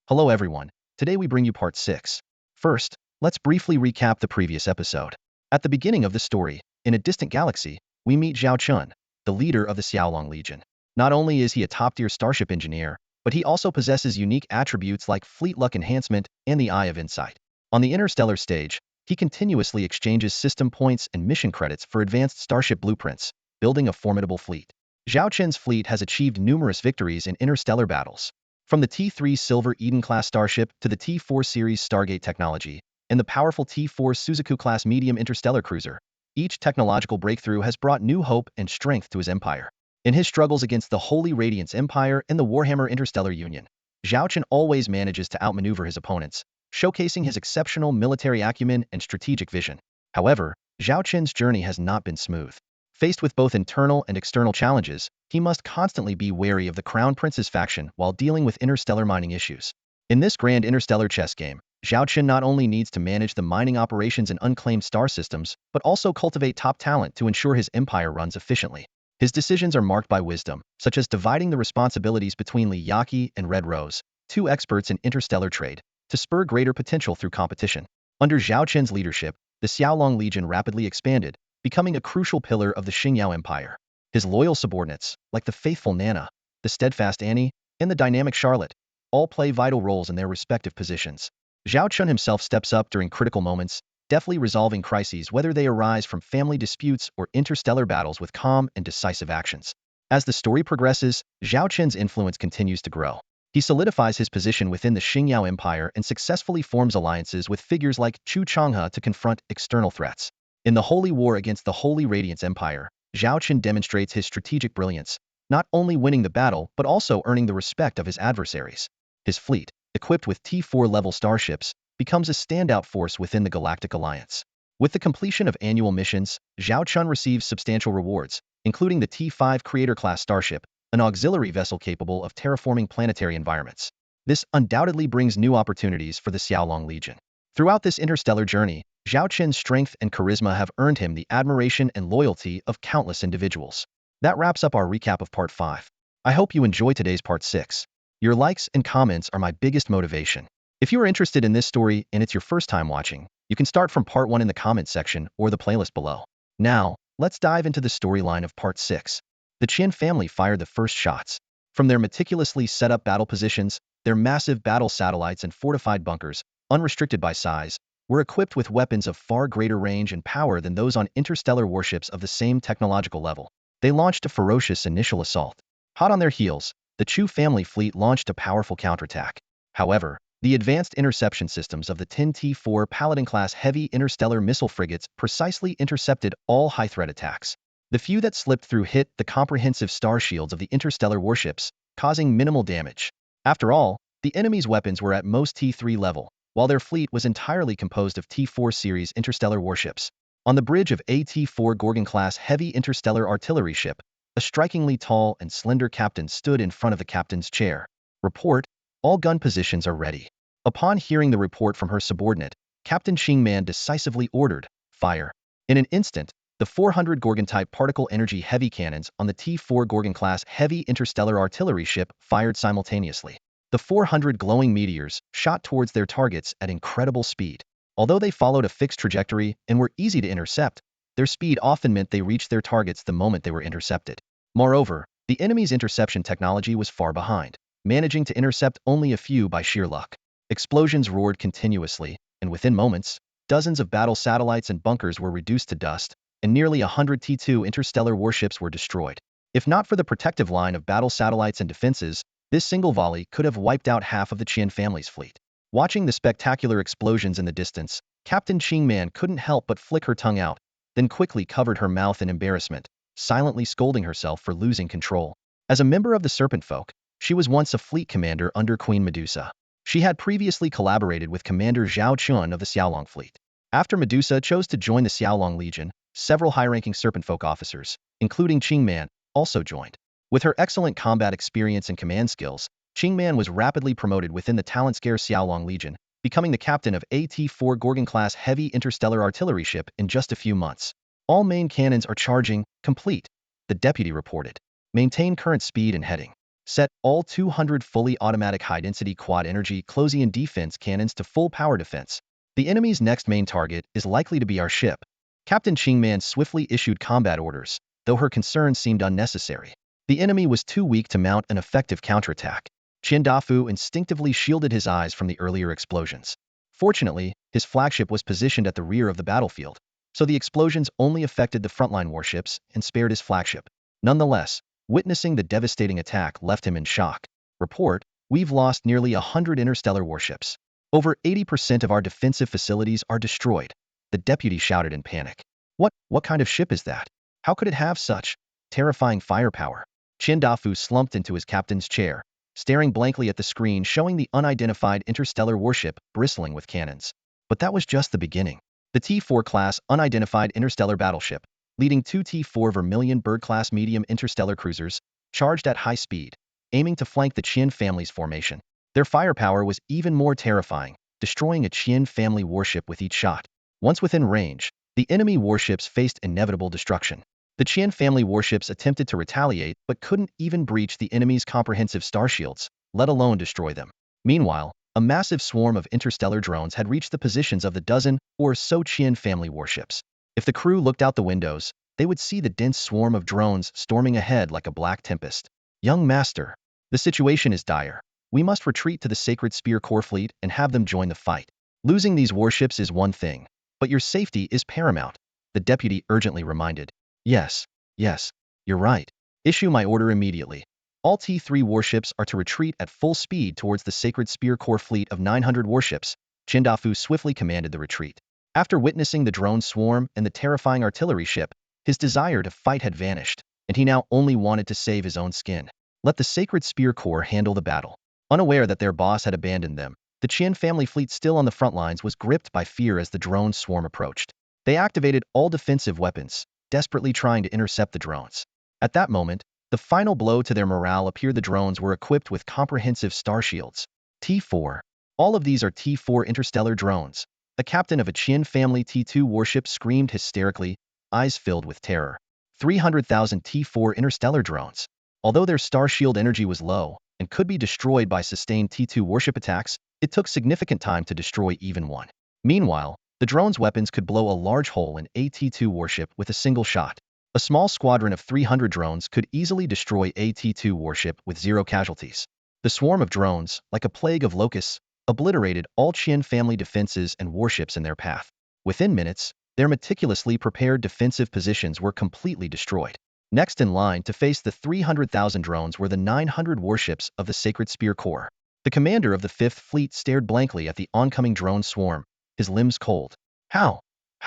Hello everyone, today we bring you part 6. First, let's briefly recap the previous episode. At the beginning of the story, in a distant galaxy, we meet Zhao Chen, the leader of the Xiaolong Legion. Not only is he a top-tier starship engineer, but he also possesses unique attributes like fleet luck enhancement and the Eye of Insight. On the interstellar stage, he continuously exchanges system points and mission credits for advanced starship blueprints, building a formidable fleet. Zhao Chen's fleet has achieved numerous victories in interstellar battles. From the T-3 Silver Eden-class starship to the T-4 series Stargate technology, and the powerful T-4 Suzaku-class medium interstellar cruiser, each technological breakthrough has brought new hope and strength to his empire. In his struggles against the Holy Radiance Empire and the Warhammer Interstellar Union, Zhao Chen always manages to outmaneuver his opponents, showcasing his exceptional military acumen and strategic vision. However, Zhao Chen's journey has not been smooth. Faced with both internal and external challenges, he must constantly be wary of the Crown Prince's faction while dealing with interstellar mining issues. In this grand interstellar chess game, Zhao Chen not only needs to manage the mining operations in unclaimed star systems, but also cultivate top talent to ensure his empire runs efficiently. His decisions are marked by wisdom, such as dividing the responsibilities between Li Yaqi and Red Rose, two experts in interstellar trade, to spur greater potential through competition. Under Zhao Chen's leadership, the Xiaolong Legion rapidly expanded, becoming a crucial pillar of the Xingyao Empire. His loyal subordinates, like the faithful Nana, the steadfast Annie, and the dynamic Charlotte, all play vital roles in their respective positions. Zhao Chen himself steps up during critical moments, deftly resolving crises whether they arise from family disputes or interstellar battles with calm and decisive actions. As the story progresses, Zhao Chen's influence continues to grow. He solidifies his position within the Xingyao Empire and successfully forms alliances with figures like Chu Changhe to confront external threats. In the Holy War against the Holy Radiance Empire, Zhao Chen demonstrates his strategic brilliance, not only winning the battle but also earning the respect of his adversaries. His fleet, equipped with T-4 level starships, becomes a standout force within the Galactic Alliance. With the completion of annual missions, Zhao Chen receives substantial rewards, including the T-5 Creator-class starship, an auxiliary vessel capable of terraforming planetary environments. This undoubtedly brings new opportunities for the Xiaolong Legion. Throughout this interstellar journey, Zhao Chen's strength and charisma have earned him the admiration and loyalty of countless individuals. That wraps up our recap of Part 5. I hope you enjoy today's Part 6. Your likes and comments are my biggest motivation. If you are interested in this story and it's your first time watching, you can start from Part 1 in the comments section or the playlist below. Now, let's dive into the storyline of Part 6. The Chen family fired the first shots. From their meticulously set up battle positions, their massive battle satellites and fortified bunkers, unrestricted by size, were equipped with weapons of far greater range and power than those on interstellar warships of the same technological level. They launched a ferocious initial assault. Hot on their heels, the Chu family fleet launched a powerful counterattack. However, the advanced interception systems of the Tin T-4 Paladin-class heavy interstellar missile frigates precisely intercepted all high-threat attacks. The few that slipped through hit the comprehensive star shields of the interstellar warships, causing minimal damage. After all, the enemy's weapons were at most T-3 level, while their fleet was entirely composed of T-4 series interstellar warships. On the bridge of a T-4 Gorgon-class heavy interstellar artillery ship, a strikingly tall and slender captain stood in front of the captain's chair. Report, all gun positions are ready. Upon hearing the report from her subordinate, Captain Xingman decisively ordered, fire. In an instant, the 400 Gorgon-type particle energy heavy cannons on the T-4 Gorgon-class heavy interstellar artillery ship fired simultaneously. The 400 glowing meteors shot towards their targets at incredible speed. Although they followed a fixed trajectory and were easy to intercept, their speed often meant they reached their targets the moment they were intercepted. Moreover, the enemy's interception technology was far behind, managing to intercept only a few by sheer luck. Explosions roared continuously, and within moments, dozens of battle satellites and bunkers were reduced to dust, and nearly 100 T-2 interstellar warships were destroyed. If not for the protective line of battle satellites and defenses, this single volley could have wiped out half of the Qian family's fleet. Watching the spectacular explosions in the distance, Captain Xingman couldn't help but flick her tongue out, then quickly covered her mouth in embarrassment, silently scolding herself for losing control. As a member of the Serpent Folk, she was once a fleet commander under Queen Medusa. She had previously collaborated with Commander Zhao Chen of the Xiaolong fleet. After Medusa chose to join the Xiaolong Legion, several high-ranking Serpent Folk officers, including Qingman, also joined. With her excellent combat experience and command skills, Qingman was rapidly promoted within the talent-scarce Xiaolong Legion, becoming the captain of a T-4 Gorgon-class heavy interstellar artillery ship in just a few months. All main cannons are charging, complete, the deputy reported. Maintain current speed and heading. Set all 200 fully automatic high-density quad-energy close-in defense cannons to full power defense. The enemy's next main target is likely to be our ship. Captain Qingman swiftly issued combat orders, though her concerns seemed unnecessary. The enemy was too weak to mount an effective counterattack. Qian Dafu instinctively shielded his eyes from the earlier explosions. Fortunately, his flagship was positioned at the rear of the battlefield, so the explosions only affected the frontline warships and spared his flagship. Nonetheless, witnessing the devastating attack left him in shock. Report, we've lost nearly 100 interstellar warships. Over 80% of our defensive facilities are destroyed. The deputy shouted in panic. What kind of ship is that? How could it have such terrifying firepower? Qian Dafu slumped into his captain's chair, staring blankly at the screen showing the unidentified interstellar warship bristling with cannons. But that was just the beginning. The T-4 class unidentified interstellar battleship, leading two T-4 Vermilion Bird-class medium interstellar cruisers, charged at high speed, aiming to flank the Qian family's formation. Their firepower was even more terrifying, destroying a Qian family warship with each shot. Once within range, the enemy warships faced inevitable destruction. The Qian family warships attempted to retaliate but couldn't even breach the enemy's comprehensive starshields, let alone destroy them. Meanwhile, a massive swarm of interstellar drones had reached the positions of the dozen or so Qian family warships. If the crew looked out the windows, they would see the dense swarm of drones storming ahead like a black tempest. Young master, the situation is dire. We must retreat to the Sacred Spear Corps fleet and have them join the fight. Losing these warships is one thing, but your safety is paramount, the deputy urgently reminded. Yes, you're right. Issue my order immediately. All T-3 warships are to retreat at full speed towards the Sacred Spear Corps fleet of 900 warships. Qian Dafu swiftly commanded the retreat. After witnessing the drone swarm and the terrifying artillery ship, his desire to fight had vanished, and he now only wanted to save his own skin. Let the Sacred Spear Corps handle the battle. Unaware that their boss had abandoned them, the Qian family fleet still on the front lines was gripped by fear as the drone swarm approached. They activated all defensive weapons, desperately trying to intercept the drones. At that moment, the final blow to their morale appeared. The drones were equipped with comprehensive star shields. T-4. All of these are T-4 interstellar drones. The captain of a Qian family T-2 warship screamed hysterically, eyes filled with terror. 300,000 T-4 interstellar drones. Although their star shield energy was low and could be destroyed by sustained T-2 warship attacks, it took significant time to destroy even one. Meanwhile, the drone's weapons could blow a large hole in a T-2 warship with a single shot. A small squadron of 300 drones could easily destroy a T-2 warship with 0 casualties. The swarm of drones, like a plague of locusts, obliterated all Qian family defenses and warships in their path. Within minutes, their meticulously prepared defensive positions were completely destroyed. Next in line to face the 300,000 drones were the 900 warships of the Sacred Spear Corps. The commander of the 5th Fleet stared blankly at the oncoming drone swarm, his limbs cold. How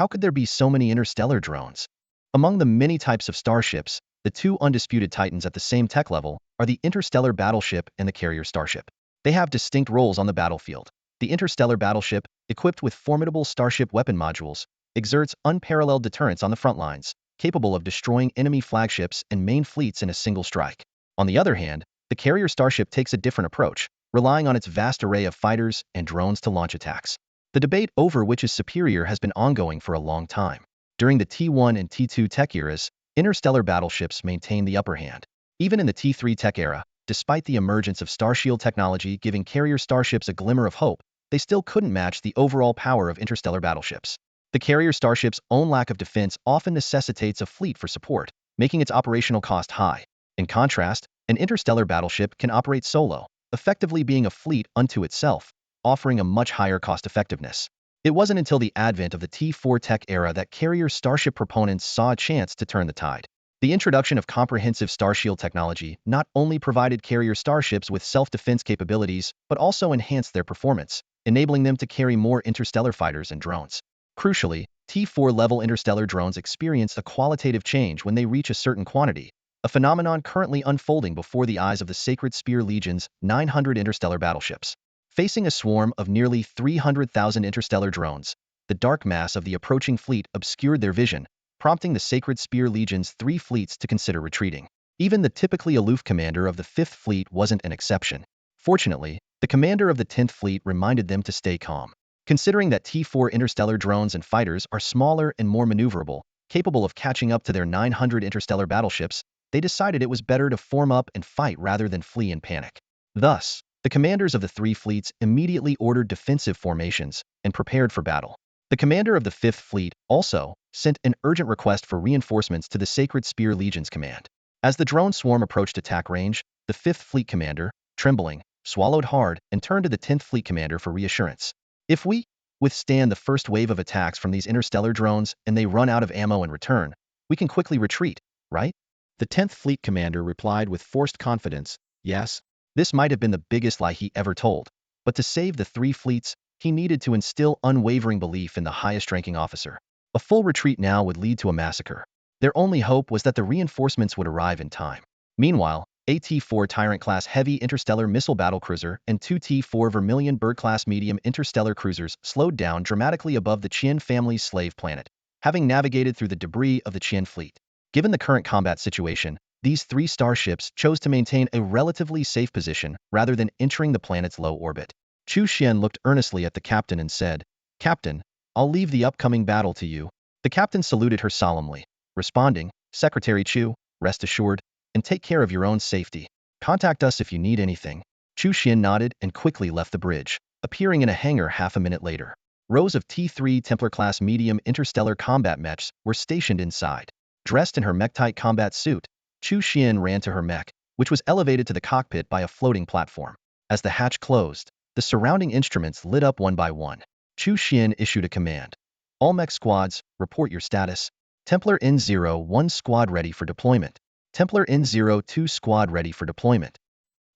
could there be so many interstellar drones? Among the many types of starships, the two undisputed titans at the same tech level are the interstellar battleship and the carrier starship. They have distinct roles on the battlefield. The interstellar battleship, equipped with formidable starship weapon modules, exerts unparalleled deterrence on the front lines, capable of destroying enemy flagships and main fleets in a single strike. On the other hand, the carrier starship takes a different approach, relying on its vast array of fighters and drones to launch attacks. The debate over which is superior has been ongoing for a long time. During the T1 and T2 tech eras, interstellar battleships maintained the upper hand. Even in the T3 tech era, despite the emergence of starshield technology giving carrier starships a glimmer of hope, they still couldn't match the overall power of interstellar battleships. The carrier starship's own lack of defense often necessitates a fleet for support, making its operational cost high. In contrast, an interstellar battleship can operate solo, effectively being a fleet unto itself, offering a much higher cost-effectiveness. It wasn't until the advent of the T4 tech era that carrier starship proponents saw a chance to turn the tide. The introduction of comprehensive starshield technology not only provided carrier starships with self-defense capabilities, but also enhanced their performance, enabling them to carry more interstellar fighters and drones. Crucially, T4-level interstellar drones experience a qualitative change when they reach a certain quantity, a phenomenon currently unfolding before the eyes of the Sacred Spear Legion's 900 interstellar battleships. Facing a swarm of nearly 300,000 interstellar drones, the dark mass of the approaching fleet obscured their vision, prompting the Sacred Spear Legion's 3 fleets to consider retreating. Even the typically aloof commander of the 5th Fleet wasn't an exception. Fortunately, the commander of the 10th Fleet reminded them to stay calm. Considering that T4 interstellar drones and fighters are smaller and more maneuverable, capable of catching up to their 900 interstellar battleships, they decided it was better to form up and fight rather than flee in panic. Thus, the commanders of the three fleets immediately ordered defensive formations and prepared for battle. The commander of the Fifth Fleet also sent an urgent request for reinforcements to the Sacred Spear Legion's command. As the drone swarm approached attack range, the Fifth Fleet commander, trembling, swallowed hard and turned to the 10th Fleet commander for reassurance. If we withstand the first wave of attacks from these interstellar drones and they run out of ammo in return, we can quickly retreat, right? The 10th Fleet commander replied with forced confidence, yes. This might have been the biggest lie he ever told, but to save the three fleets, he needed to instill unwavering belief in the highest-ranking officer. A full retreat now would lead to a massacre. Their only hope was that the reinforcements would arrive in time. Meanwhile, a T-4 Tyrant-class heavy interstellar missile battlecruiser and two T-4 Vermilion Bird-class medium interstellar cruisers slowed down dramatically above the Qian family's slave planet, having navigated through the debris of the Qian fleet. Given the current combat situation, these three starships chose to maintain a relatively safe position rather than entering the planet's low orbit. Chu Xian looked earnestly at the captain and said, "Captain, I'll leave the upcoming battle to you." The captain saluted her solemnly, responding, "Secretary Chu, rest assured, and take care of your own safety. Contact us if you need anything." Chu Xian nodded and quickly left the bridge, appearing in a hangar half a minute later. Rows of T-3 Templar-class medium interstellar combat mechs were stationed inside. Dressed in her mech-tight combat suit, Chu Xian ran to her mech, which was elevated to the cockpit by a floating platform. As the hatch closed, the surrounding instruments lit up one by one. Chu Xian issued a command. "All mech squads, report your status. Templar N01 squad ready for deployment. Templar N02 squad ready for deployment."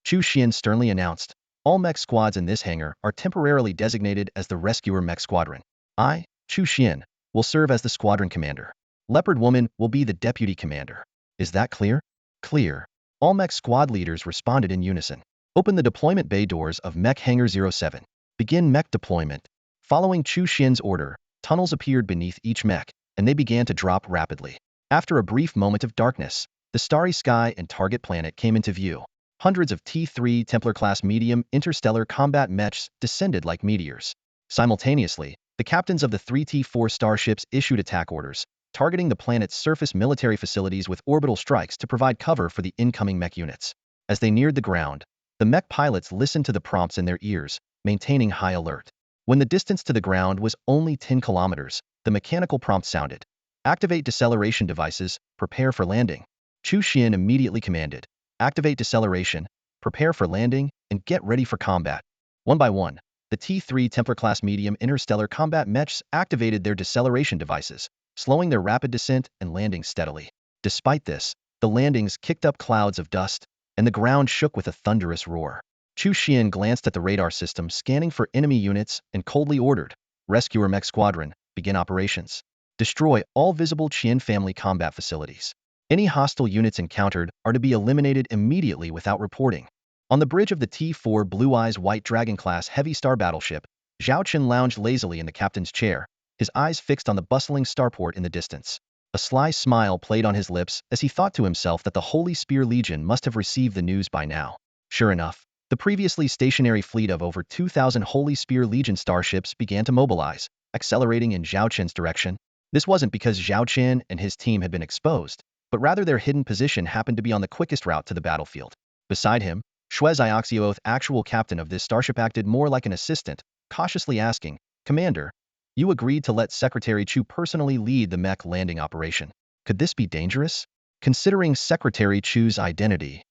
Chu Xian sternly announced, "All mech squads in this hangar are temporarily designated as the Rescuer Mech Squadron. I, Chu Xian, will serve as the squadron commander. Leopard Woman will be the deputy commander. Is that clear?" "Clear." All mech squad leaders responded in unison. "Open the deployment bay doors of Mech Hangar 07. Begin mech deployment." Following Chu Xian's order, tunnels appeared beneath each mech, and they began to drop rapidly. After a brief moment of darkness, the starry sky and target planet came into view. Hundreds of T-3 Templar-class medium interstellar combat mechs descended like meteors. Simultaneously, the captains of the three T-4 starships issued attack orders, targeting the planet's surface military facilities with orbital strikes to provide cover for the incoming mech units. As they neared the ground, the mech pilots listened to the prompts in their ears, maintaining high alert. When the distance to the ground was only 10 kilometers, the mechanical prompt sounded. "Activate deceleration devices, prepare for landing." Chu Xian immediately commanded, "Activate deceleration, prepare for landing, and get ready for combat." One by one, the T-3 Templar-class medium interstellar combat mechs activated their deceleration devices, slowing their rapid descent and landing steadily. Despite this, the landings kicked up clouds of dust, and the ground shook with a thunderous roar. Chu Xian glanced at the radar system scanning for enemy units and coldly ordered, "Rescuer Mech Squadron, begin operations. Destroy all visible Qian family combat facilities. Any hostile units encountered are to be eliminated immediately without reporting." On the bridge of the T-4 Blue Eyes White Dragon-class heavy star battleship, Zhao Chen lounged lazily in the captain's chair, his eyes fixed on the bustling starport in the distance. A sly smile played on his lips as he thought to himself that the Holy Spear Legion must have received the news by now. Sure enough, the previously stationary fleet of over 2,000 Holy Spear Legion starships began to mobilize, accelerating in Zhao Chen's direction. This wasn't because Zhao Chen and his team had been exposed, but rather their hidden position happened to be on the quickest route to the battlefield. Beside him, Shui Xiaoxioth, actual captain of this starship, acted more like an assistant, cautiously asking, "Commander, you agreed to let Secretary Chu personally lead the mech landing operation. Could this be dangerous?" Considering Secretary Chu's identity,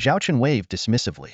Zhao Chen waved dismissively.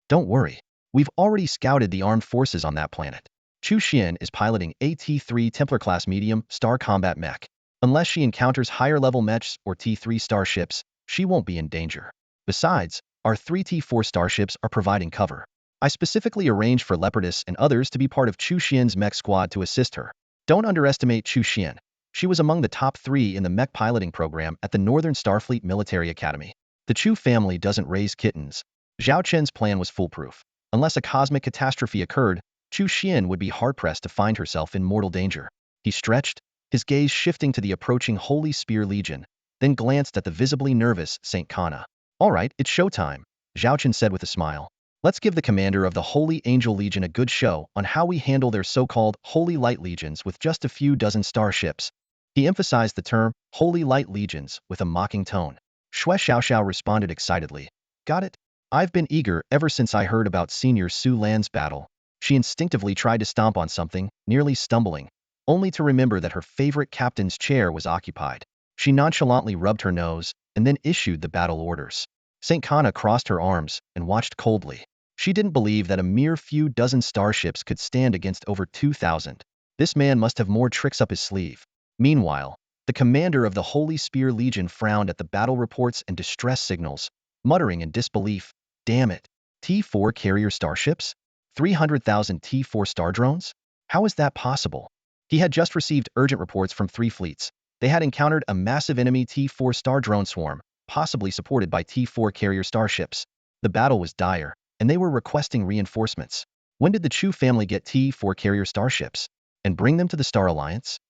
"Don't worry. We've already scouted the armed forces on that planet. Chu Xian is piloting a T-3 Templar-class medium star combat mech. Unless she encounters higher-level mechs or T-3 starships, she won't be in danger. Besides, our three T-4 starships are providing cover. I specifically arranged for Leopardess and others to be part of Chu Xian's mech squad to assist her. Don't underestimate Chu Xian. She was among the top 3 in the mech piloting program at the Northern Starfleet Military Academy. The Chu family doesn't raise kittens." Zhao Chen's plan was foolproof. Unless a cosmic catastrophe occurred, Chu Xian would be hard-pressed to find herself in mortal danger. He stretched, his gaze shifting to the approaching Holy Spear Legion, then glanced at the visibly nervous Saint Kana. "All right, it's showtime," Zhao Chen said with a smile. "Let's give the commander of the Holy Angel Legion a good show on how we handle their so-called Holy Light Legions with just a few dozen starships." He emphasized the term Holy Light Legions with a mocking tone. Shui Xiaoxiao responded excitedly. Got it? I've been eager ever since I heard about Senior Su Lan's battle. She instinctively tried to stomp on something, nearly stumbling, only to remember that her favorite captain's chair was occupied. She nonchalantly rubbed her nose, and then issued the battle orders. St. Kana crossed her arms and watched coldly. She didn't believe that a mere few dozen starships could stand against over 2,000. This man must have more tricks up his sleeve. Meanwhile, the commander of the Holy Spear Legion frowned at the battle reports and distress signals, muttering in disbelief, damn it. T-4 carrier starships? 300,000 T-4 star drones? How is that possible? He had just received urgent reports from 3 fleets. They had encountered a massive enemy T-4 star drone swarm, possibly supported by T-4 carrier starships. The battle was dire, and they were requesting reinforcements. When did the Chu family get T-4 carrier starships? And bring them to the Star Alliance?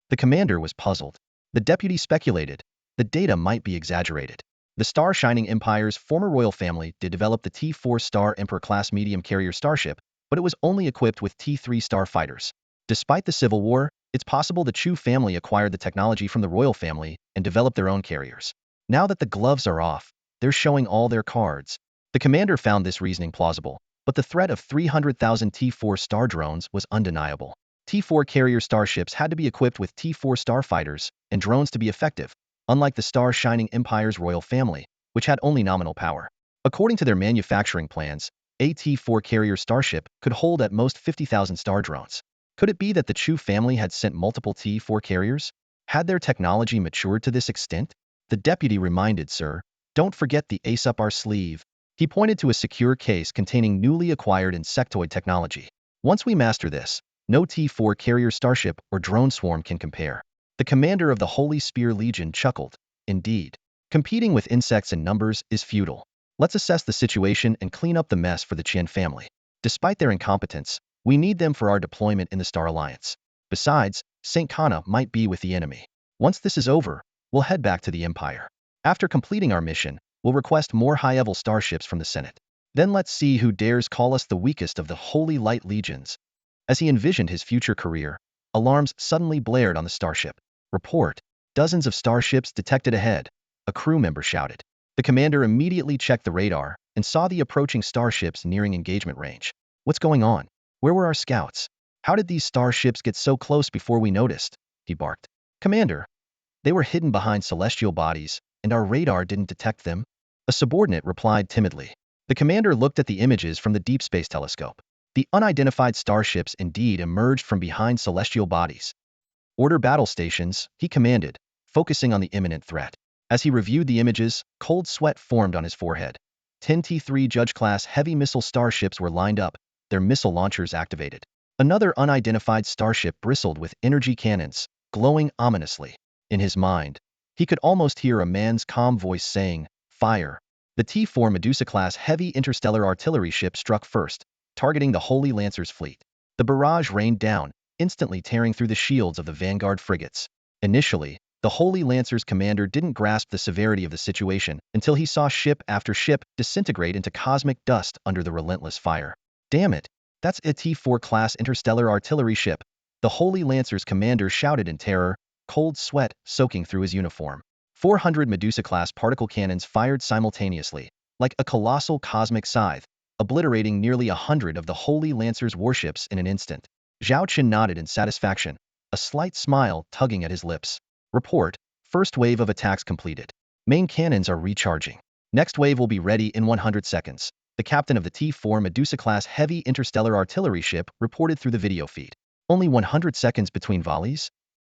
The commander was puzzled. The deputy speculated. The data might be exaggerated. The Star Shining Empire's former royal family did develop the T-4 Star Emperor-class medium carrier starship, but it was only equipped with T-3 star fighters. Despite the Civil War, it's possible the Chu family acquired the technology from the royal family and developed their own carriers. Now that the gloves are off, they're showing all their cards. The commander found this reasoning plausible, but the threat of 300,000 T-4 star drones was undeniable. T-4 carrier starships had to be equipped with T-4 starfighters and drones to be effective, unlike the Star Shining Empire's royal family, which had only nominal power. According to their manufacturing plans, a T-4 carrier starship could hold at most 50,000 star drones. Could it be that the Chu family had sent multiple T-4 carriers? Had their technology matured to this extent? The deputy reminded, sir, don't forget the ace up our sleeve. He pointed to a secure case containing newly acquired insectoid technology. Once we master this, no T-4 carrier starship or drone swarm can compare. The commander of the Holy Spear Legion chuckled. Indeed, competing with insects in numbers is futile. Let's assess the situation and clean up the mess for the Chen family. Despite their incompetence, we need them for our deployment in the Star Alliance. Besides, St. Kana might be with the enemy. Once this is over, we'll head back to the Empire. After completing our mission, we'll request more high-level starships from the Senate. Then let's see who dares call us the weakest of the Holy Light Legions. As he envisioned his future career, alarms suddenly blared on the starship. Report. Dozens of starships detected ahead, a crew member shouted. The commander immediately checked the radar and saw the approaching starships nearing engagement range. What's going on? Where were our scouts? How did these starships get so close before we noticed? He barked. Commander, they were hidden behind celestial bodies, and our radar didn't detect them. A subordinate replied timidly. The commander looked at the images from the Deep Space Telescope. The unidentified starships indeed emerged from behind celestial bodies. Order battle stations, he commanded, focusing on the imminent threat. As he reviewed the images, cold sweat formed on his forehead. 10 T-3 Judge-class heavy missile starships were lined up, their missile launchers activated. Another unidentified starship bristled with energy cannons, glowing ominously. In his mind, he could almost hear a man's calm voice saying, fire. The T-4 Medusa-class heavy interstellar artillery ship struck first, targeting the Holy Lancer's fleet. The barrage rained down, instantly tearing through the shields of the vanguard frigates. Initially, the Holy Lancer's commander didn't grasp the severity of the situation until he saw ship after ship disintegrate into cosmic dust under the relentless fire. Damn it, that's a T-4 class interstellar artillery ship. The Holy Lancer's commander shouted in terror, cold sweat soaking through his uniform. 400 Medusa-class particle cannons fired simultaneously, like a colossal cosmic scythe, obliterating nearly 100 of the Holy Lancer's warships in an instant. Zhao Chen nodded in satisfaction, a slight smile tugging at his lips. Report, first wave of attacks completed. Main cannons are recharging. Next wave will be ready in 100 seconds. The captain of the T-4 Medusa-class heavy interstellar artillery ship reported through the video feed. Only 100 seconds between volleys?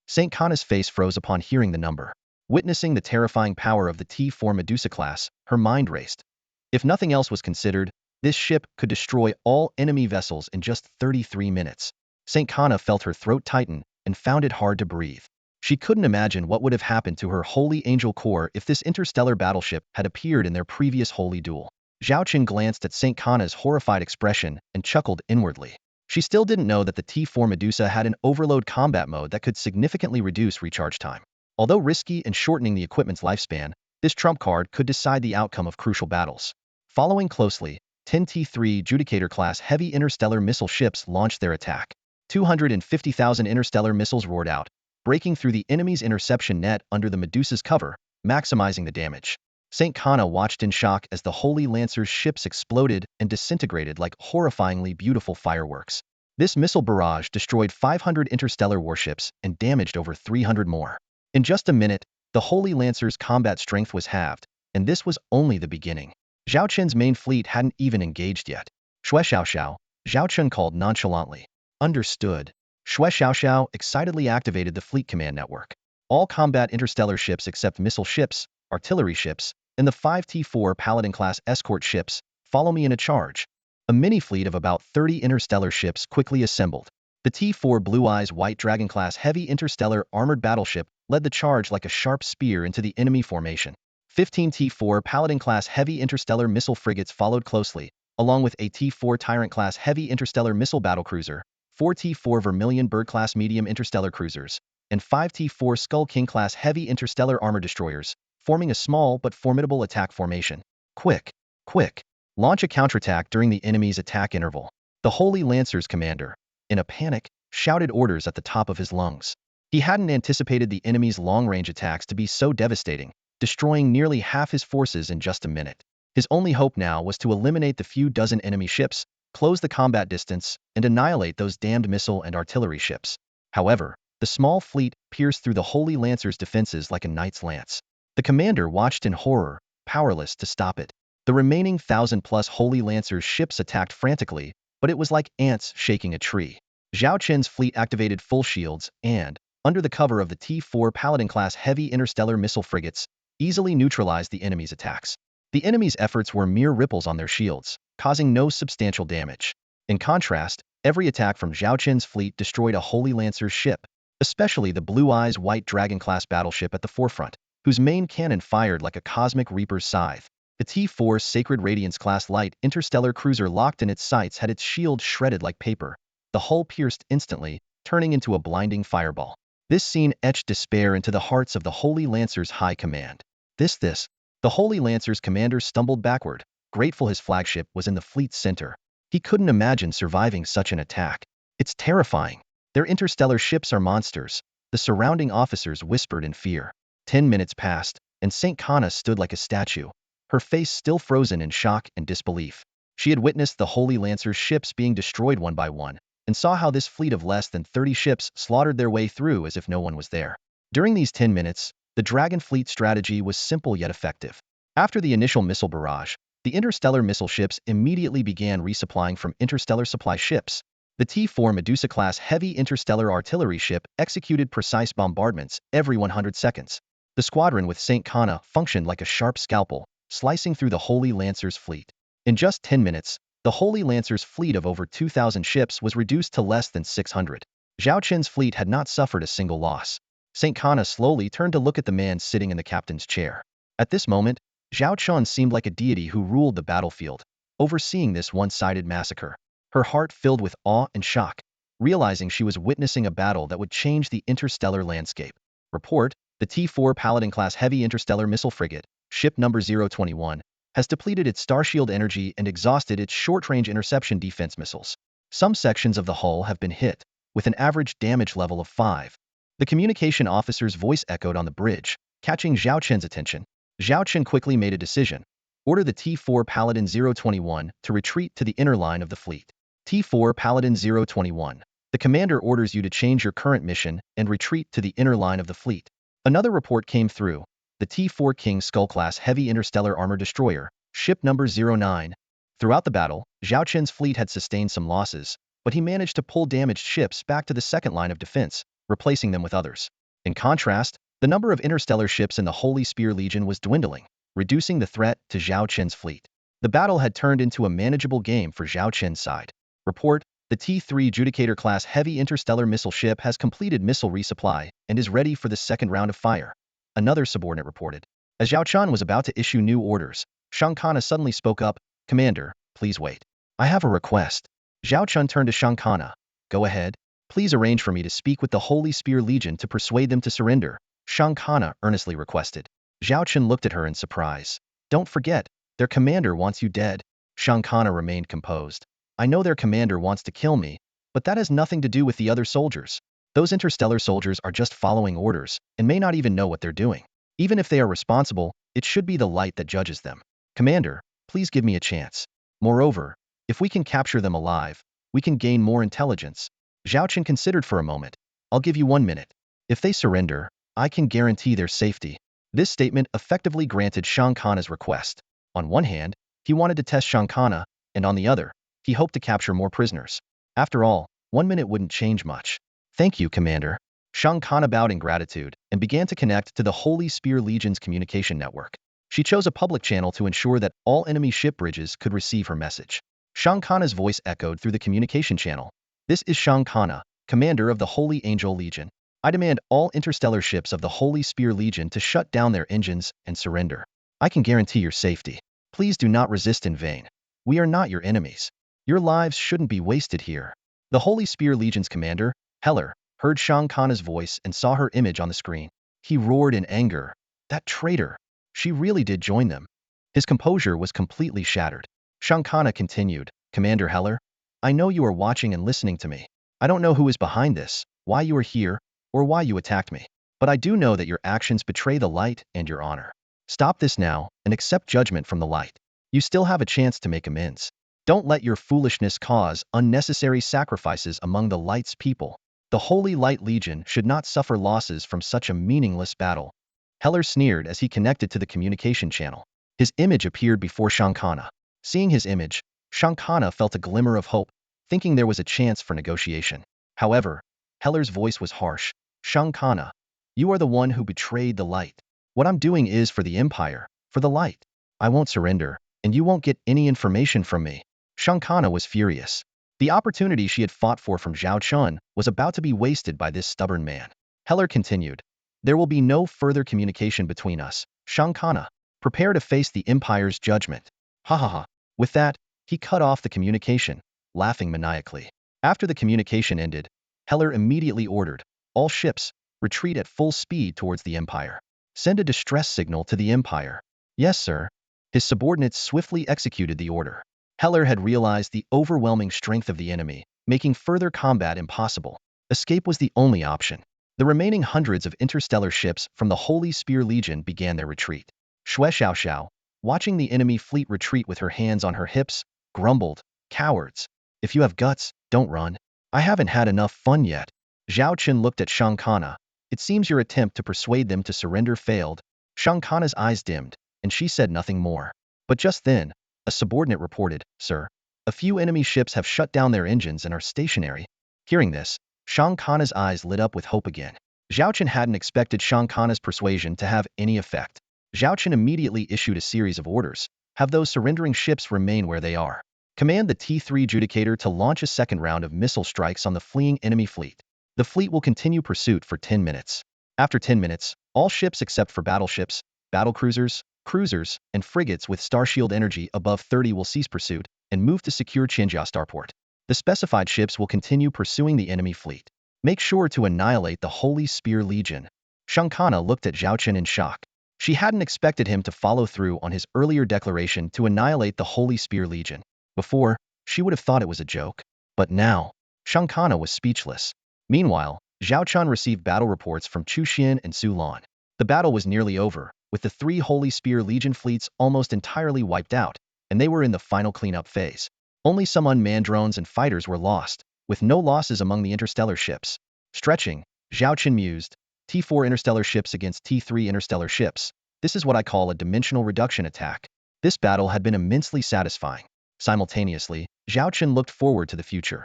St. Kana's face froze upon hearing the number. Witnessing the terrifying power of the T-4 Medusa class, her mind raced. If nothing else was considered, this ship could destroy all enemy vessels in just 33 minutes. St. Kana felt her throat tighten and found it hard to breathe. She couldn't imagine what would have happened to her Holy Angel Corps if this interstellar battleship had appeared in their previous holy duel. Zhao Chen glanced at St. Kana's horrified expression and chuckled inwardly. She still didn't know that the T-4 Medusa had an overload combat mode that could significantly reduce recharge time. Although risky and shortening the equipment's lifespan, this trump card could decide the outcome of crucial battles. Following closely, 10 T-3 Judicator-class heavy interstellar missile ships launched their attack. 250,000 interstellar missiles roared out, breaking through the enemy's interception net under the Medusa's cover, maximizing the damage. St. Kana watched in shock as the Holy Lancer's ships exploded and disintegrated like horrifyingly beautiful fireworks. This missile barrage destroyed 500 interstellar warships and damaged over 300 more. In just a minute, the Holy Lancer's combat strength was halved, and this was only the beginning. Zhao Chen's main fleet hadn't even engaged yet. Shui Xiaoxiao, Zhao Chen called nonchalantly. Understood. Shui Xiaoxiao excitedly activated the fleet command network. All combat interstellar ships except missile ships, artillery ships, and the 5 T4 Paladin-class escort ships follow me in a charge. A mini-fleet of about 30 interstellar ships quickly assembled. The T4 Blue Eyes White Dragon-class heavy interstellar armored battleship led the charge like a sharp spear into the enemy formation. 15 T4 Paladin-class heavy interstellar missile frigates followed closely, along with a T4 Tyrant-class heavy interstellar missile battlecruiser, 4 T4 Vermilion Bird-class medium interstellar cruisers, and 5 T4 Skull King-class heavy interstellar armor destroyers, forming a small but formidable attack formation. Quick! Quick! Launch a counterattack during the enemy's attack interval. The Holy Lancer's commander, in a panic, shouted orders at the top of his lungs. He hadn't anticipated the enemy's long-range attacks to be so devastating, destroying nearly half his forces in just a minute. His only hope now was to eliminate the few dozen enemy ships, close the combat distance, and annihilate those damned missile and artillery ships. However, the small fleet pierced through the Holy Lancer's defenses like a knight's lance. The commander watched in horror, powerless to stop it. The remaining 1,000-plus Holy Lancer's ships attacked frantically, but it was like ants shaking a tree. Zhao Chen's fleet activated full shields and, under the cover of the T4 Paladin-class heavy interstellar missile frigates, easily neutralized the enemy's attacks. The enemy's efforts were mere ripples on their shields, causing no substantial damage. In contrast, every attack from Zhao Chen's fleet destroyed a Holy Lancer's ship, especially the Blue Eyes White Dragon-class battleship at the forefront, whose main cannon fired like a cosmic reaper's scythe. The T4 Sacred Radiance-class light interstellar cruiser locked in its sights had its shield shredded like paper, the hull pierced instantly, turning into a blinding fireball. This scene etched despair into the hearts of the Holy Lancer's high command. The Holy Lancer's commander stumbled backward, grateful his flagship was in the fleet's center. He couldn't imagine surviving such an attack. It's terrifying. Their interstellar ships are monsters, the surrounding officers whispered in fear. 10 minutes passed, and St. Kana stood like a statue, her face still frozen in shock and disbelief. She had witnessed the Holy Lancer's ships being destroyed one by one, and saw how this fleet of less than 30 ships slaughtered their way through as if no one was there. During these 10 minutes, the Dragon Fleet strategy was simple yet effective. After the initial missile barrage, the interstellar missile ships immediately began resupplying from interstellar supply ships. The T4 Medusa-class heavy interstellar artillery ship executed precise bombardments every 100 seconds. The squadron with St. Kana functioned like a sharp scalpel, slicing through the Holy Lancer's fleet. In just 10 minutes, the Holy Lancer's fleet of over 2,000 ships was reduced to less than 600. Zhao Chen's fleet had not suffered a single loss. St. Kana slowly turned to look at the man sitting in the captain's chair. At this moment, Zhao Chen seemed like a deity who ruled the battlefield, overseeing this one-sided massacre. Her heart filled with awe and shock, realizing she was witnessing a battle that would change the interstellar landscape. Report: the T4 Paladin-class heavy interstellar missile frigate, ship number 021, has depleted its starshield energy and exhausted its short-range interception defense missiles. Some sections of the hull have been hit, with an average damage level of 5. The communication officer's voice echoed on the bridge, catching Zhao Chen's attention. Zhao Chen quickly made a decision. Order the T4 Paladin 021 to retreat to the inner line of the fleet. T4 Paladin 021. The commander orders you to change your current mission and retreat to the inner line of the fleet. Another report came through. The T4 King Skull-class heavy interstellar armor destroyer, ship number 09. Throughout the battle, Zhao Chen's fleet had sustained some losses, but he managed to pull damaged ships back to the second line of defense, replacing them with others. In contrast, the number of interstellar ships in the Holy Spear Legion was dwindling, reducing the threat to Zhao Chen's fleet. The battle had turned into a manageable game for Zhao Chen's side. Report: the T3 Judicator-class heavy interstellar missile ship has completed missile resupply and is ready for the second round of fire. Another subordinate reported. As Zhao Chen was about to issue new orders, St. Kana suddenly spoke up. Commander, please wait. I have a request. Zhao Chen turned to St. Kana. Go ahead. Please arrange for me to speak with the Holy Spear Legion to persuade them to surrender, St. Kana earnestly requested. Zhao Chen looked at her in surprise. Don't forget, their commander wants you dead. St. Kana remained composed. I know their commander wants to kill me, but that has nothing to do with the other soldiers. Those interstellar soldiers are just following orders and may not even know what they're doing. Even if they are responsible, It should be the light that judges them. Commander, please give me a chance. Moreover, if we can capture them alive, we can gain more intelligence. Zhao Chen considered for a moment. I'll give you 1 minute. If they surrender, I can guarantee their safety. This statement effectively granted Shang Kana's request. On one hand, he wanted to test Shang Kana, and on the other, he hoped to capture more prisoners. After all, 1 minute wouldn't change much. Thank you, Commander. Shang Kana bowed in gratitude and began to connect to the Holy Spear Legion's communication network. She chose a public channel to ensure that all enemy ship bridges could receive her message. Shang Kana's voice echoed through the communication channel. This is Shang Kana, commander of the Holy Angel Legion. I demand all interstellar ships of the Holy Spear Legion to shut down their engines and surrender. I can guarantee your safety. Please do not resist in vain. We are not your enemies. Your lives shouldn't be wasted here. The Holy Spear Legion's commander, Heller, heard Shang Kana's voice and saw her image on the screen. He roared in anger. That traitor! She really did join them. His composure was completely shattered. Shang Kana continued, Commander Heller, I know you are watching and listening to me. I don't know who is behind this, why you are here, or why you attacked me. But I do know that your actions betray the light and your honor. Stop this now and accept judgment from the light. You still have a chance to make amends. Don't let your foolishness cause unnecessary sacrifices among the light's people. The Holy Light Legion should not suffer losses from such a meaningless battle. Heller sneered as he connected to the communication channel. His image appeared before Shang Kana. Seeing his image, Shang Kana felt a glimmer of hope, thinking there was a chance for negotiation. However, Heller's voice was harsh. Shang Kana, you are the one who betrayed the light. What I'm doing is for the Empire, for the light. I won't surrender, and you won't get any information from me. Shang Kana was furious. The opportunity she had fought for from Zhao Chen was about to be wasted by this stubborn man. Heller continued, there will be no further communication between us. Shang Kana, prepare to face the Empire's judgment. Ha ha ha. With that, he cut off the communication, laughing maniacally. After the communication ended, Heller immediately ordered, all ships, retreat at full speed towards the Empire. Send a distress signal to the Empire. Yes, sir. His subordinates swiftly executed the order. Heller had realized the overwhelming strength of the enemy, making further combat impossible. Escape was the only option. The remaining hundreds of interstellar ships from the Holy Spear Legion began their retreat. Xue Xiaoxiao, watching the enemy fleet retreat with her hands on her hips, grumbled, cowards. If you have guts, don't run. I haven't had enough fun yet. Zhao Chen looked at Shang Kana. It seems your attempt to persuade them to surrender failed. Shang Kana's eyes dimmed, and she said nothing more. But just then, a subordinate reported, Sir, a few enemy ships have shut down their engines and are stationary. Hearing this, Shang Kana's eyes lit up with hope again. Zhao Chen hadn't expected Shang Kana's persuasion to have any effect. Zhao Chen immediately issued a series of orders. Have those surrendering ships remain where they are. Command the T3 Judicator to launch a second round of missile strikes on the fleeing enemy fleet. The fleet will continue pursuit for 10 minutes. After 10 minutes, all ships except for battleships, battlecruisers, cruisers, and frigates with starshield energy above 30 will cease pursuit and move to secure Qianjia starport. The specified ships will continue pursuing the enemy fleet. Make sure to annihilate the Holy Spear Legion. Shang Kana looked at Zhao Chen in shock. She hadn't expected him to follow through on his earlier declaration to annihilate the Holy Spear Legion. Before, she would have thought it was a joke. But now, Shang Kana was speechless. Meanwhile, Zhao Chen received battle reports from Chu Xian and Su Lan. The battle was nearly over, with the 3 Holy Spear Legion fleets almost entirely wiped out, and they were in the final cleanup phase. Only some unmanned drones and fighters were lost, with no losses among the interstellar ships. Stretching, Zhao Chen mused, T4 interstellar ships against T3 interstellar ships. This is what I call a dimensional reduction attack. This battle had been immensely satisfying. Simultaneously, Zhao Chen looked forward to the future.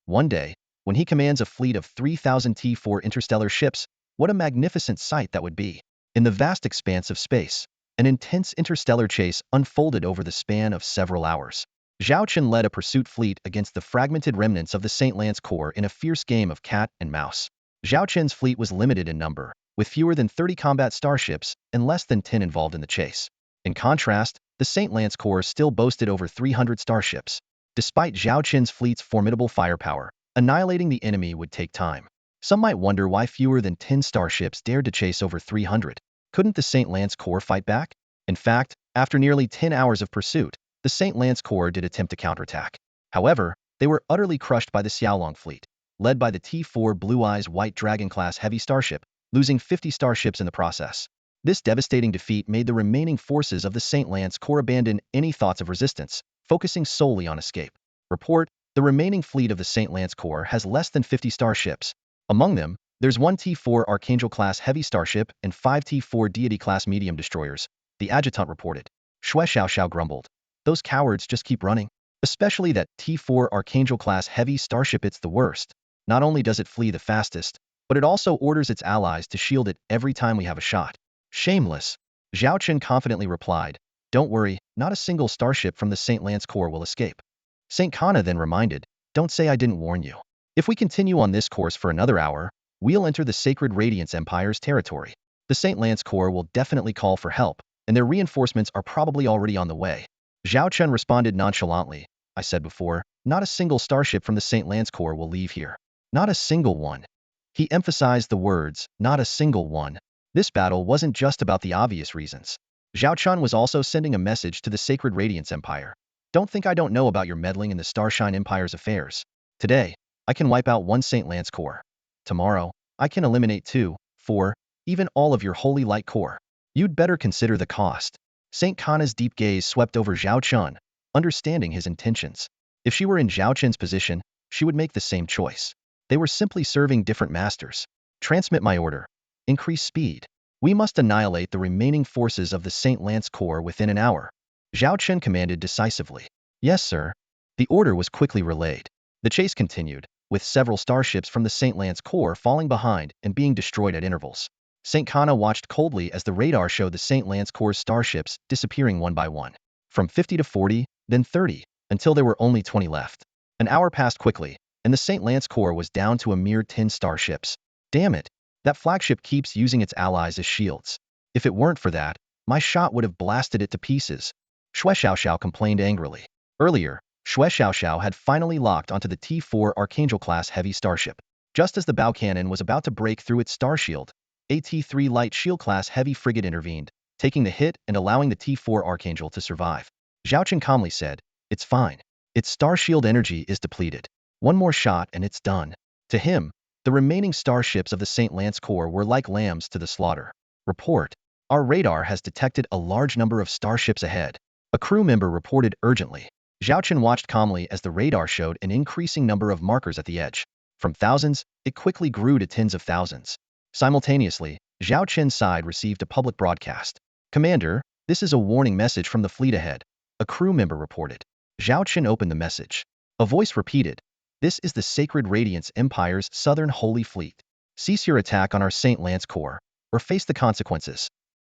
One day, when he commands a fleet of 3,000 T4 interstellar ships, what a magnificent sight that would be. In the vast expanse of space, an intense interstellar chase unfolded over the span of several hours. Zhao Chen led a pursuit fleet against the fragmented remnants of the Saint Lance Corps in a fierce game of cat and mouse. Zhao Chen's fleet was limited in number, with fewer than 30 combat starships and less than 10 involved in the chase. In contrast, the Saint Lance Corps still boasted over 300 starships. Despite Zhao Chen's fleet's formidable firepower, annihilating the enemy would take time. Some might wonder why fewer than 10 starships dared to chase over 300. Couldn't the Saint Lance Corps fight back? In fact, after nearly 10 hours of pursuit, the Saint Lance Corps did attempt to counterattack. However, they were utterly crushed by the Xiaolong fleet, led by the T4 Blue Eyes White Dragon class heavy starship, losing 50 starships in the process. This devastating defeat made the remaining forces of the St. Lance Corps abandon any thoughts of resistance, focusing solely on escape. Report: the remaining fleet of the St. Lance Corps has less than 50 starships. Among them, there's one T-4 Archangel-class heavy starship and 5 T-4 Deity-class medium destroyers, the adjutant reported. Shui Xiao grumbled. Those cowards just keep running. Especially that T-4 Archangel-class heavy starship. It's the worst. Not only does it flee the fastest, but it also orders its allies to shield it every time we have a shot. Shameless. Zhao Chen confidently replied. Don't worry, not a single starship from the St. Lance Corps will escape. St. Kana then reminded, don't say I didn't warn you. If we continue on this course for another hour, we'll enter the Sacred Radiance Empire's territory. The St. Lance Corps will definitely call for help, and their reinforcements are probably already on the way. Zhao Chen responded nonchalantly. I said before, not a single starship from the St. Lance Corps will leave here. Not a single one. He emphasized the words, not a single one. This battle wasn't just about the obvious reasons. Zhao Chen was also sending a message to the Sacred Radiance Empire. Don't think I don't know about your meddling in the Starshine Empire's affairs. Today, I can wipe out one St. Lance Corps. Tomorrow, I can eliminate 2, 4, even all of your Holy Light Corps. You'd better consider the cost. St. Kana's deep gaze swept over Zhao Chen, understanding his intentions. If she were in Zhao Chen's position, she would make the same choice. They were simply serving different masters. Transmit my order. Increase speed. We must annihilate the remaining forces of the St. Lance Corps within an hour. Zhao Chen commanded decisively. Yes, sir. The order was quickly relayed. The chase continued, with several starships from the St. Lance Corps falling behind and being destroyed at intervals. St. Kana watched coldly as the radar showed the St. Lance Corps' starships disappearing one by one. From 50 to 40, then 30, until there were only 20 left. An hour passed quickly, and the St. Lance Corps was down to a mere 10 starships. Damn it! That flagship keeps using its allies as shields. If it weren't for that, my shot would have blasted it to pieces. Shui Xiao complained angrily. Earlier, Shui Xiao had finally locked onto the T-4 Archangel-class heavy starship. Just as the bow cannon was about to break through its star shield, a T-3 light shield-class heavy frigate intervened, taking the hit and allowing the T-4 Archangel to survive. Zhao Chen calmly said, it's fine. Its star shield energy is depleted. One more shot and it's done. To him, the remaining starships of the St. Lance Corps were like lambs to the slaughter. Report: our radar has detected a large number of starships ahead. A crew member reported urgently. Zhao Chen watched calmly as the radar showed an increasing number of markers at the edge. From thousands, it quickly grew to tens of thousands. Simultaneously, Zhao Chen's side received a public broadcast. Commander, this is a warning message from the fleet ahead. A crew member reported. Zhao Chen opened the message. A voice repeated. This is the Sacred Radiance Empire's Southern Holy Fleet. Cease your attack on our St. Lance Corps, or face the consequences.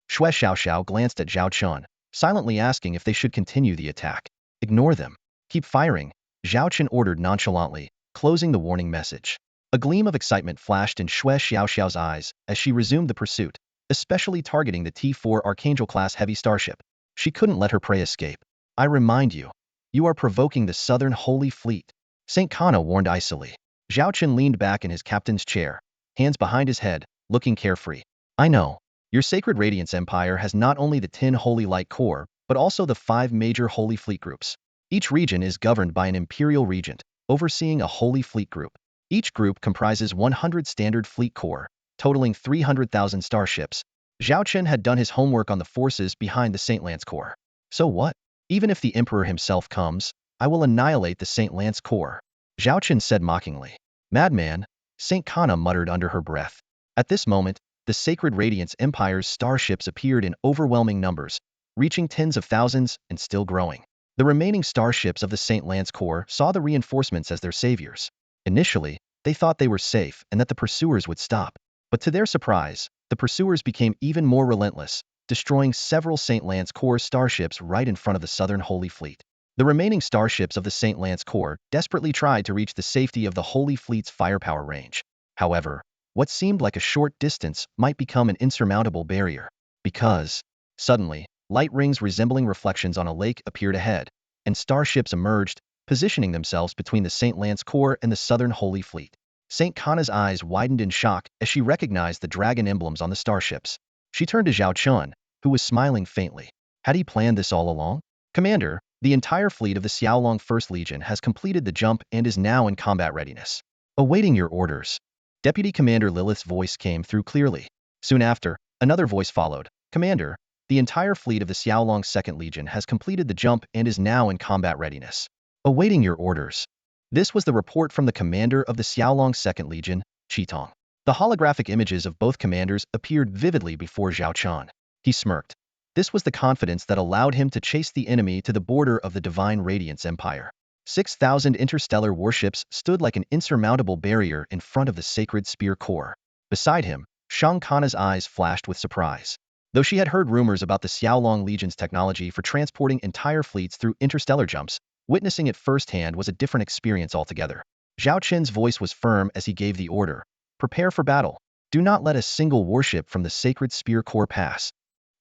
Shui Xiao glanced at Zhao Chen, silently asking if they should continue the attack. Ignore them. Keep firing, Zhao Chen ordered nonchalantly, closing the warning message. A gleam of excitement flashed in Shui Xiao's eyes as she resumed the pursuit, especially targeting the T-4 Archangel-class heavy starship. She couldn't let her prey escape. I remind you, you are provoking the Southern Holy Fleet. St. Kana warned icily. Zhao Chen leaned back in his captain's chair, hands behind his head, looking carefree. I know. Your Sacred Radiance Empire has not only the 10 Holy Light Corps, but also the 5 major Holy Fleet groups. Each region is governed by an Imperial Regent, overseeing a Holy Fleet group. Each group comprises 100 Standard Fleet Corps, totaling 300,000 starships. Zhao Chen had done his homework on the forces behind the St. Lance Corps. So what? Even if the Emperor himself comes, I will annihilate the St. Lance Corps. Zhao Chen said mockingly. Madman, St. Kana muttered under her breath. At this moment, the Sacred Radiance Empire's starships appeared in overwhelming numbers, reaching tens of thousands and still growing. The remaining starships of the St. Lance Corps saw the reinforcements as their saviors. Initially, they thought they were safe and that the pursuers would stop. But to their surprise, the pursuers became even more relentless, destroying several St. Lance Corps starships right in front of the Southern Holy Fleet. The remaining starships of the St. Lance Corps desperately tried to reach the safety of the Holy Fleet's firepower range. However, what seemed like a short distance might become an insurmountable barrier. Because, suddenly, light rings resembling reflections on a lake appeared ahead, and starships emerged, positioning themselves between the St. Lance Corps and the Southern Holy Fleet. St. Kana's eyes widened in shock as she recognized the dragon emblems on the starships. She turned to Zhao Chen, who was smiling faintly. Had he planned this all along? Commander, the entire fleet of the Xiaolong First Legion has completed the jump and is now in combat readiness. Awaiting your orders. Deputy Commander Lilith's voice came through clearly. Soon after, another voice followed. Commander, the entire fleet of the Xiaolong Second Legion has completed the jump and is now in combat readiness. Awaiting your orders. This was the report from the commander of the Xiaolong Second Legion, Qitong. The holographic images of both commanders appeared vividly before Zhao Chen. He smirked. This was the confidence that allowed him to chase the enemy to the border of the Divine Radiance Empire. 6,000 interstellar warships stood like an insurmountable barrier in front of the sacred spear core. Beside him, Shang Kana's eyes flashed with surprise. Though she had heard rumors about the Xiaolong Legion's technology for transporting entire fleets through interstellar jumps, witnessing it firsthand was a different experience altogether. Zhao Chen's voice was firm as he gave the order. Prepare for battle. Do not let a single warship from the sacred spear core pass.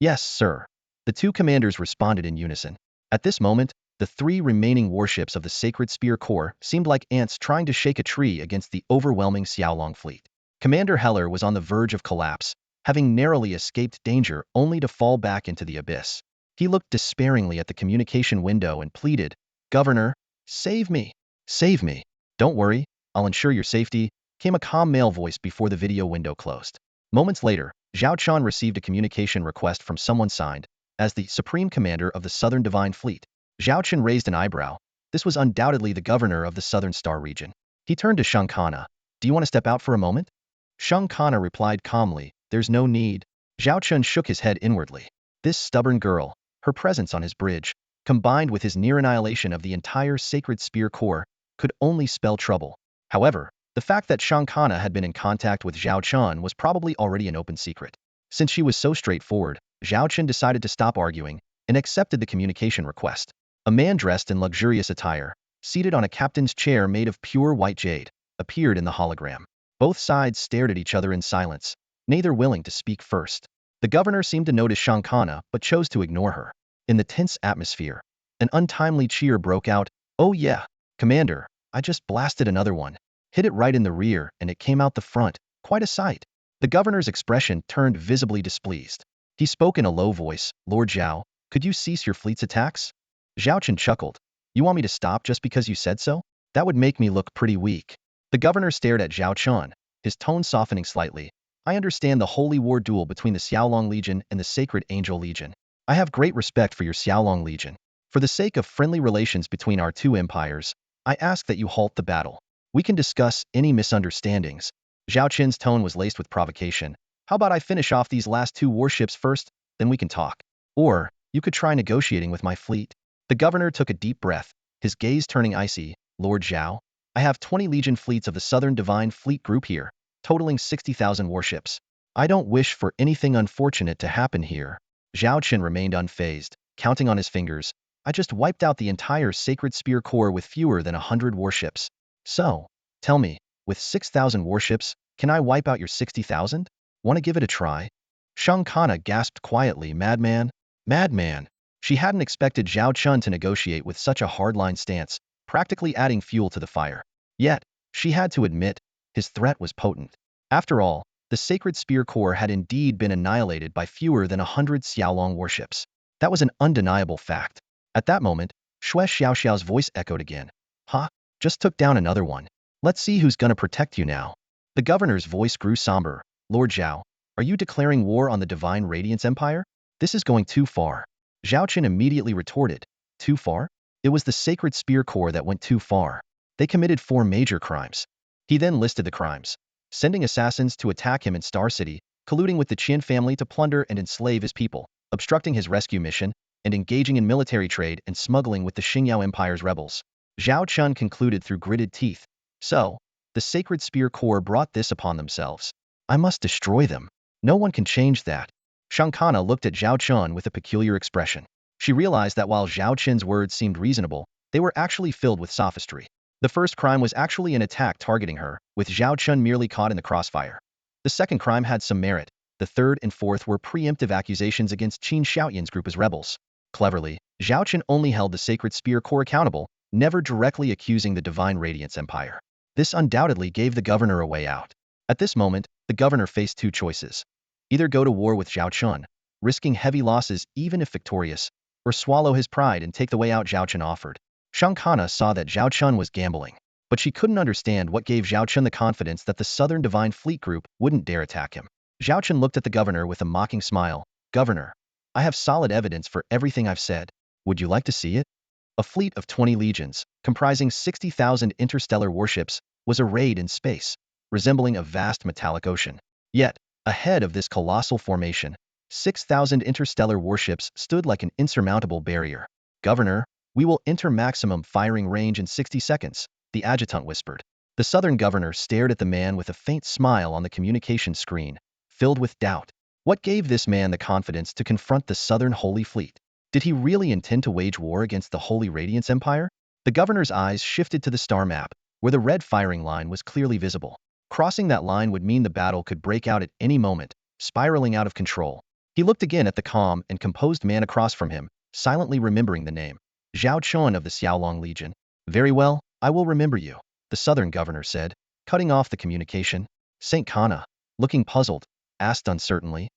Yes, sir. The two commanders responded in unison. At this moment, the three remaining warships of the sacred spear core seemed like ants trying to shake a tree against the overwhelming Xiaolong fleet. Commander Heller was on the verge of collapse, having narrowly escaped danger only to fall back into the abyss. He looked despairingly at the communication window and pleaded, "Governor, save me. Save me." "Don't worry, I'll ensure your safety," came a calm male voice before the video window closed. Moments later, Zhao Chen received a communication request from someone signed as the Supreme Commander of the Southern Divine Fleet. Zhao Chen raised an eyebrow. This was undoubtedly the governor of the Southern Star region. He turned to Shang Kana. "Do you want to step out for a moment?" Shang Kana replied calmly, "There's no need." Zhao Chen shook his head inwardly. This stubborn girl, her presence on his bridge, combined with his near annihilation of the entire sacred spear core, could only spell trouble. However, the fact that Shang Kana had been in contact with Zhao Chen was probably already an open secret. Since she was so straightforward, Zhao Chen decided to stop arguing and accepted the communication request. A man dressed in luxurious attire, seated on a captain's chair made of pure white jade, appeared in the hologram. Both sides stared at each other in silence, neither willing to speak first. The governor seemed to notice Shang Kana but chose to ignore her. In the tense atmosphere, an untimely cheer broke out. "Oh yeah, Commander, I just blasted another one. Hit it right in the rear and it came out the front. Quite a sight." The governor's expression turned visibly displeased. He spoke in a low voice, "Lord Zhao, could you cease your fleet's attacks?" Zhao Chen chuckled. "You want me to stop just because you said so? That would make me look pretty weak." The governor stared at Zhao Chen, his tone softening slightly. "I understand the holy war duel between the Xiaolong Legion and the Sacred Angel Legion. I have great respect for your Xiaolong Legion. For the sake of friendly relations between our two empires, I ask that you halt the battle. We can discuss any misunderstandings." Zhao Chen's tone was laced with provocation. "How about I finish off these last two warships first, then we can talk. Or, you could try negotiating with my fleet." The governor took a deep breath, his gaze turning icy. "Lord Zhao, I have 20 Legion fleets of the Southern Divine Fleet group here, totaling 60,000 warships. I don't wish for anything unfortunate to happen here." Zhao Chen remained unfazed, counting on his fingers. "I just wiped out the entire Sacred Spear Core with fewer than 100 warships. So, tell me, with 6,000 warships, can I wipe out your 60,000? Want to give it a try?" Shang Kana gasped quietly, "Madman? Madman." She hadn't expected Zhao Chen to negotiate with such a hardline stance, practically adding fuel to the fire. Yet, she had to admit, his threat was potent. After all, the Sacred Spear Core had indeed been annihilated by fewer than 100 Xiaolong warships. That was an undeniable fact. At that moment, Xue Xiaoxiao's voice echoed again. "Huh? Just took down another one. Let's see who's gonna protect you now." The governor's voice grew somber. "Lord Zhao, are you declaring war on the Divine Radiance Empire? This is going too far." Zhao Chen immediately retorted. "Too far? It was the Sacred Spear Core that went too far. They committed 4 major crimes." He then listed the crimes. Sending assassins to attack him in Star City, colluding with the Qin family to plunder and enslave his people, obstructing his rescue mission, and engaging in military trade and smuggling with the Xingyao Empire's rebels. Zhao Chen concluded through gritted teeth. "So, the Sacred Spear Core brought this upon themselves. I must destroy them. No one can change that." Shang Kana looked at Zhao Chen with a peculiar expression. She realized that while Zhao Chen's words seemed reasonable, they were actually filled with sophistry. The first crime was actually an attack targeting her, with Zhao Chen merely caught in the crossfire. The second crime had some merit. The third and fourth were preemptive accusations against Qin Xiaoyan's group as rebels. Cleverly, Zhao Chen only held the Sacred Spear Core accountable, never directly accusing the Divine Radiance Empire. This undoubtedly gave the governor a way out. At this moment, the governor faced 2 choices. Either go to war with Zhao Chen, risking heavy losses even if victorious, or swallow his pride and take the way out Zhao Chen offered. Shang Kana saw that Zhao Chen was gambling, but she couldn't understand what gave Zhao Chen the confidence that the Southern Divine Fleet group wouldn't dare attack him. Zhao Chen looked at the governor with a mocking smile. Governor, I have solid evidence for everything I've said. Would you like to see it? A fleet of 20 legions, comprising 60,000 interstellar warships, was arrayed in space, resembling a vast metallic ocean. Yet, ahead of this colossal formation, 6,000 interstellar warships stood like an insurmountable barrier. Governor, we will enter maximum firing range in 60 seconds, the adjutant whispered. The southern governor stared at the man with a faint smile on the communication screen, filled with doubt. What gave this man the confidence to confront the southern Holy Fleet? Did he really intend to wage war against the Holy Radiance Empire? The governor's eyes shifted to the star map, where the red firing line was clearly visible. Crossing that line would mean the battle could break out at any moment, spiraling out of control. He looked again at the calm and composed man across from him, silently remembering the name. Zhao Chen of the Xiaolong Legion. Very well, I will remember you, the southern governor said, cutting off the communication. Saint Kana, looking puzzled, asked uncertainly,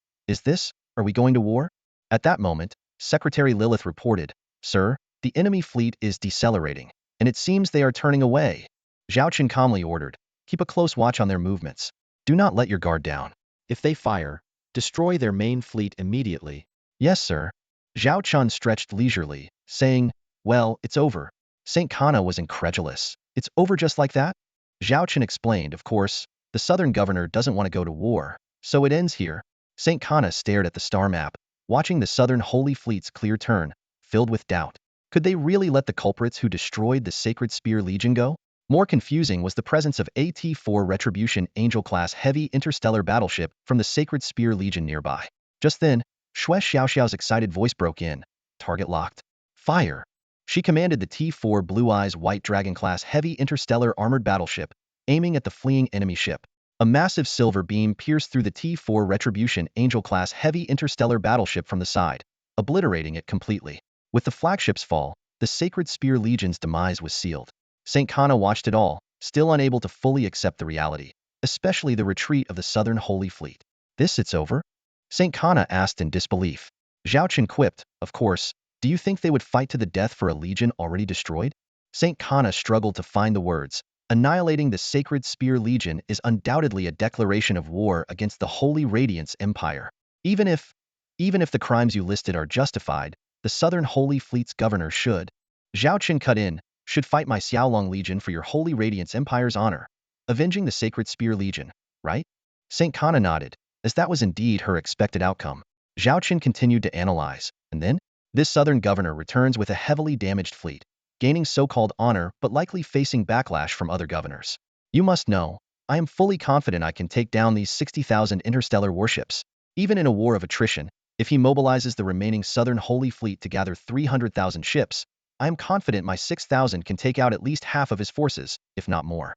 are we going to war? At that moment, Secretary Lilith reported, Sir, the enemy fleet is decelerating, and it seems they are turning away. Zhao Chen calmly ordered, keep a close watch on their movements. Do not let your guard down. If they fire, destroy their main fleet immediately. Yes, sir. Zhao Chen stretched leisurely, saying, well, it's over. Saint Kana was incredulous. It's over just like that? Zhao Chen explained, of course, the southern governor doesn't want to go to war, so it ends here. Saint Kana stared at the star map, watching the southern Holy Fleet's clear turn, filled with doubt. Could they really let the culprits who destroyed the Sacred Spear Legion go? More confusing was the presence of a T-4 Retribution Angel-class heavy interstellar battleship from the Sacred Spear Legion nearby. Just then, Xue Xiaoxiao's excited voice broke in. Target locked. Fire! She commanded the T-4 Blue Eyes White Dragon-class heavy interstellar armored battleship, aiming at the fleeing enemy ship. A massive silver beam pierced through the T-4 Retribution Angel-class heavy interstellar battleship from the side, obliterating it completely. With the flagship's fall, the Sacred Spear Legion's demise was sealed. Saint Kana watched it all, still unable to fully accept the reality, especially the retreat of the Southern Holy Fleet. It's over? Saint Kana asked in disbelief. Zhao Chen quipped, of course, do you think they would fight to the death for a legion already destroyed? Saint Kana struggled to find the words. Annihilating the Sacred Spear Legion is undoubtedly a declaration of war against the Holy Radiance Empire. Even if the crimes you listed are justified, the Southern Holy Fleet's governor should. Zhao Chen cut in, should fight my Xiaolong Legion for your Holy Radiance Empire's honor, avenging the Sacred Spear Legion, right? Saint Kana nodded, as that was indeed her expected outcome. Zhao Chen continued to analyze, and then, this southern governor returns with a heavily damaged fleet, gaining so-called honor but likely facing backlash from other governors. You must know, I am fully confident I can take down these 60,000 interstellar warships. Even in a war of attrition, if he mobilizes the remaining Southern Holy Fleet to gather 300,000 ships, I am confident my 6,000 can take out at least half of his forces, if not more.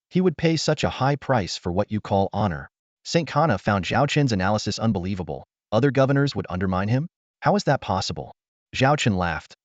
He would pay such a high price for what you call honor. Saint Kana found Zhao Chen's analysis unbelievable. Other governors would undermine him? How is that possible? Zhao Chen laughed.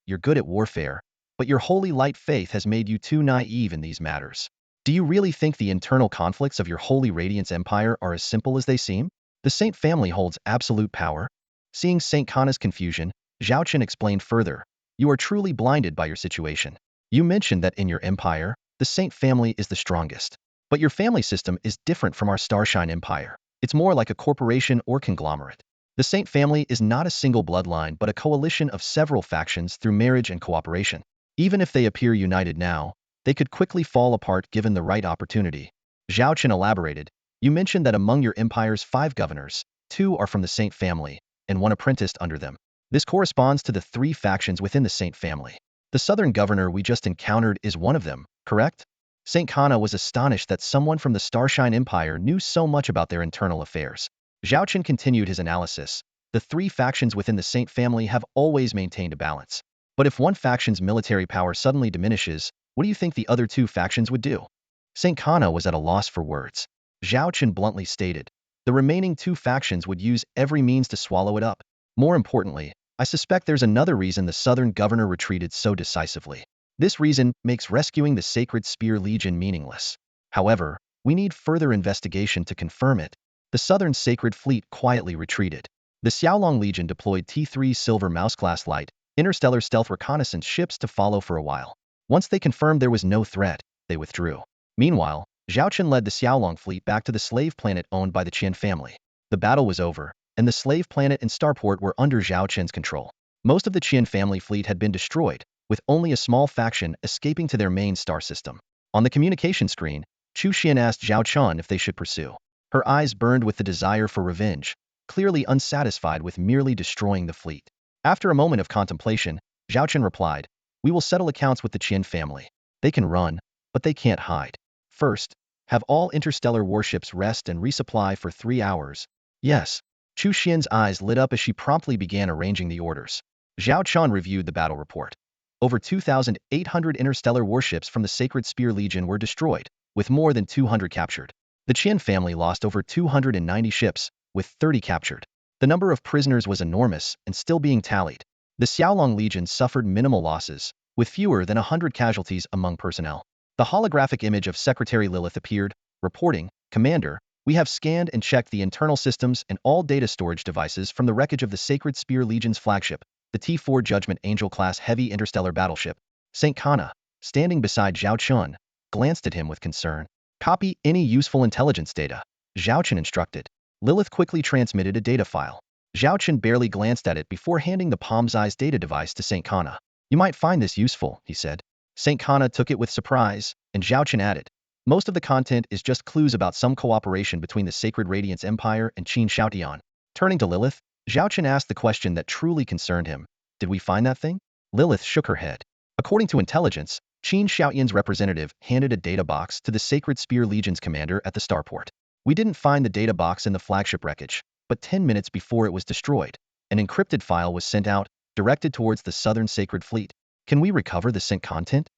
You're good at warfare, but your holy light faith has made you too naive in these matters. Do you really think the internal conflicts of your Holy Radiance Empire are as simple as they seem? The Saint family holds absolute power. Seeing Saint Kana's confusion, Zhao Chen explained further. You are truly blinded by your situation. You mentioned that in your empire, the Saint family is the strongest. But your family system is different from our Starshine Empire. It's more like a corporation or conglomerate. The Saint family is not a single bloodline but a coalition of several factions through marriage and cooperation. Even if they appear united now, they could quickly fall apart given the right opportunity. Zhao Chen elaborated, you mentioned that among your empire's 5 governors, 2 are from the Saint family, and 1 apprenticed under them. This corresponds to the 3 factions within the Saint family. The southern governor we just encountered is one of them, correct? Saint Kana was astonished that someone from the Starshine Empire knew so much about their internal affairs. Zhao Chen continued his analysis. The 3 factions within the Saint family have always maintained a balance. But if one faction's military power suddenly diminishes, what do you think the other 2 factions would do? Saint Kana was at a loss for words. Zhao Chen bluntly stated, the remaining 2 factions would use every means to swallow it up. More importantly, I suspect there's another reason the southern governor retreated so decisively. This reason makes rescuing the Sacred Spear Legion meaningless. However, we need further investigation to confirm it. The Southern Sacred Fleet quietly retreated. The Xiaolong Legion deployed T-3 Silver Mouse-class light, interstellar stealth reconnaissance ships to follow for a while. Once they confirmed there was no threat, they withdrew. Meanwhile, Zhao Chen led the Xiaolong fleet back to the slave planet owned by the Qian family. The battle was over, and the slave planet and starport were under Zhao Chen's control. Most of the Qian family fleet had been destroyed, with only a small faction escaping to their main star system. On the communication screen, Chu Xian asked Zhao Chen if they should pursue. Her eyes burned with the desire for revenge, clearly unsatisfied with merely destroying the fleet. After a moment of contemplation, Zhao Chen replied, "We will settle accounts with the Qian family. They can run, but they can't hide. First, have all interstellar warships rest and resupply for 3 hours." Yes. Chu Xian's eyes lit up as she promptly began arranging the orders. Zhao Chen reviewed the battle report. Over 2,800 interstellar warships from the Sacred Spear Legion were destroyed, with more than 200 captured. The Qian family lost over 290 ships, with 30 captured. The number of prisoners was enormous and still being tallied. The Xiaolong Legion suffered minimal losses, with fewer than 100 casualties among personnel. The holographic image of Secretary Lilith appeared, reporting, "Commander, we have scanned and checked the internal systems and all data storage devices from the wreckage of the Sacred Spear Legion's flagship, the T4 Judgment Angel-class heavy interstellar battleship." Saint Kana, standing beside Zhao Chen, glanced at him with concern. "Copy any useful intelligence data," Zhao Chen instructed. Lilith quickly transmitted a data file. Zhao Chen barely glanced at it before handing the palm-sized data device to Saint Kana. "You might find this useful," he said. Saint Kana took it with surprise, and Zhao Chen added, "Most of the content is just clues about some cooperation between the Sacred Radiance Empire and Qin Xiaotian." Turning to Lilith, Zhao Chen asked the question that truly concerned him. "Did we find that thing?" Lilith shook her head. According to intelligence, Qin Xiaotian's representative handed a data box to the Sacred Spear Legion's commander at the starport. "We didn't find the data box in the flagship wreckage, but 10 minutes before it was destroyed, an encrypted file was sent out, directed towards the Southern Sacred Fleet. Can we recover the sent content?"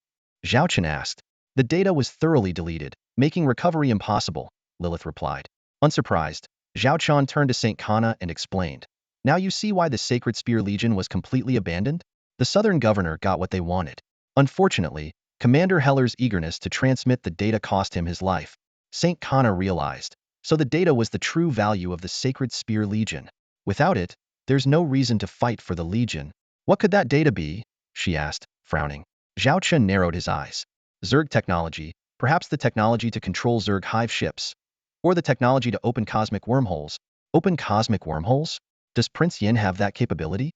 Zhao Chen asked. "The data was thoroughly deleted, making recovery impossible," Lilith replied. Unsurprised, Zhao Chen turned to Saint Kana and explained, "Now you see why the Sacred Spear Legion was completely abandoned? The Southern governor got what they wanted. Unfortunately, Commander Heller's eagerness to transmit the data cost him his life." Saint Kana realized. So the data was the true value of the Sacred Spear Legion. Without it, there's no reason to fight for the Legion. "What could that data be?" she asked, frowning. Zhao Chen narrowed his eyes. "Zerg technology, perhaps the technology to control Zerg hive ships. Or the technology to open cosmic wormholes." "Open cosmic wormholes? Does Prince Yin have that capability?"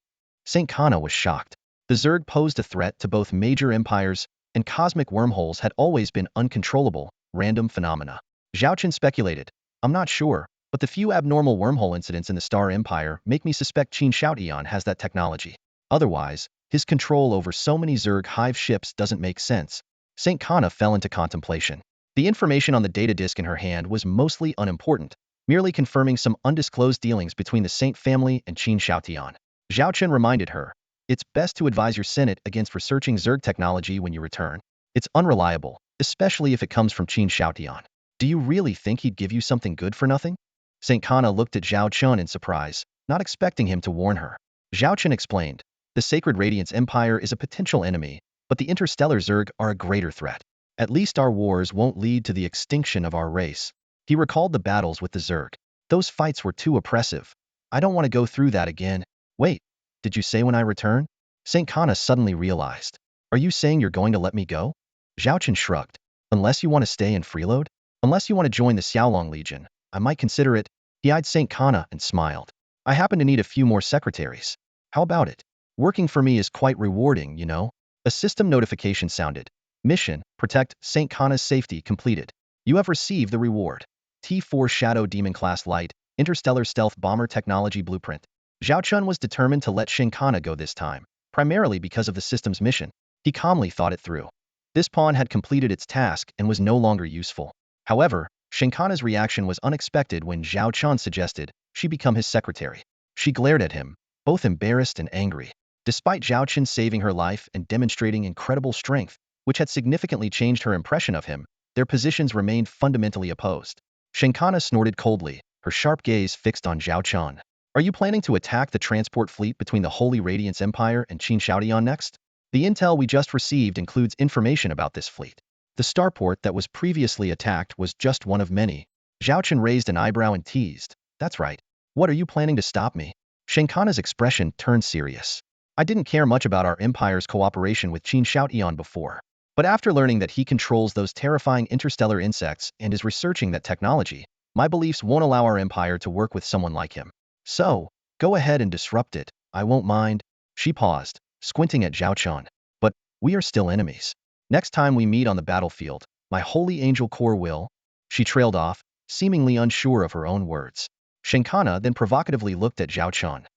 Saint Kana was shocked. The Zerg posed a threat to both major empires, and cosmic wormholes had always been uncontrollable, random phenomena. Zhao Chen speculated, "I'm not sure, but the few abnormal wormhole incidents in the Star Empire make me suspect Qin Xiaotian has that technology. Otherwise, his control over so many Zerg hive ships doesn't make sense." Saint Kana fell into contemplation. The information on the data disk in her hand was mostly unimportant, merely confirming some undisclosed dealings between the Saint family and Qin Xiaotian. Zhao Chen reminded her, "It's best to advise your Senate against researching Zerg technology when you return. It's unreliable, especially if it comes from Qin Xiaotian. Do you really think he'd give you something good for nothing?" Saint Kana looked at Zhao Chen in surprise, not expecting him to warn her. Zhao Chen explained, "The Sacred Radiance Empire is a potential enemy, but the interstellar Zerg are a greater threat. At least our wars won't lead to the extinction of our race." He recalled the battles with the Zerg. "Those fights were too oppressive. I don't want to go through that again." "Wait, did you say when I return?" Saint Kana suddenly realized. "Are you saying you're going to let me go?" Zhao Chen shrugged. "Unless you want to stay and freeload? Unless you want to join the Xiaolong Legion, I might consider it." He eyed Saint Kana and smiled. "I happen to need a few more secretaries. How about it? Working for me is quite rewarding, you know." A system notification sounded. "Mission, protect Saint Kana's safety completed. You have received the reward. T4 Shadow Demon Class Light, Interstellar Stealth Bomber Technology Blueprint." Zhao Chen was determined to let Saint Kana go this time, primarily because of the system's mission. He calmly thought it through. This pawn had completed its task and was no longer useful. However, Saint Kana's reaction was unexpected when Zhao Chen suggested she become his secretary. She glared at him, both embarrassed and angry. Despite Zhao Chen saving her life and demonstrating incredible strength, which had significantly changed her impression of him, their positions remained fundamentally opposed. Saint Kana snorted coldly, her sharp gaze fixed on Zhao Chen. "Are you planning to attack the transport fleet between the Holy Radiance Empire and Qin Xiaotian next? The intel we just received includes information about this fleet. The starport that was previously attacked was just one of many." Zhao Chen raised an eyebrow and teased, "That's right. What are you planning to stop me?" Saint Kana's expression turned serious. "I didn't care much about our empire's cooperation with Qin Xiaotian before. But after learning that he controls those terrifying interstellar insects and is researching that technology, my beliefs won't allow our empire to work with someone like him." So, go ahead and disrupt it. I won't mind. She paused, squinting at Zhao Chen. But we are still enemies. Next time we meet on the battlefield, my holy angel core will. She trailed off, seemingly unsure of her own words. Shinkana then provocatively looked at Zhao Chen.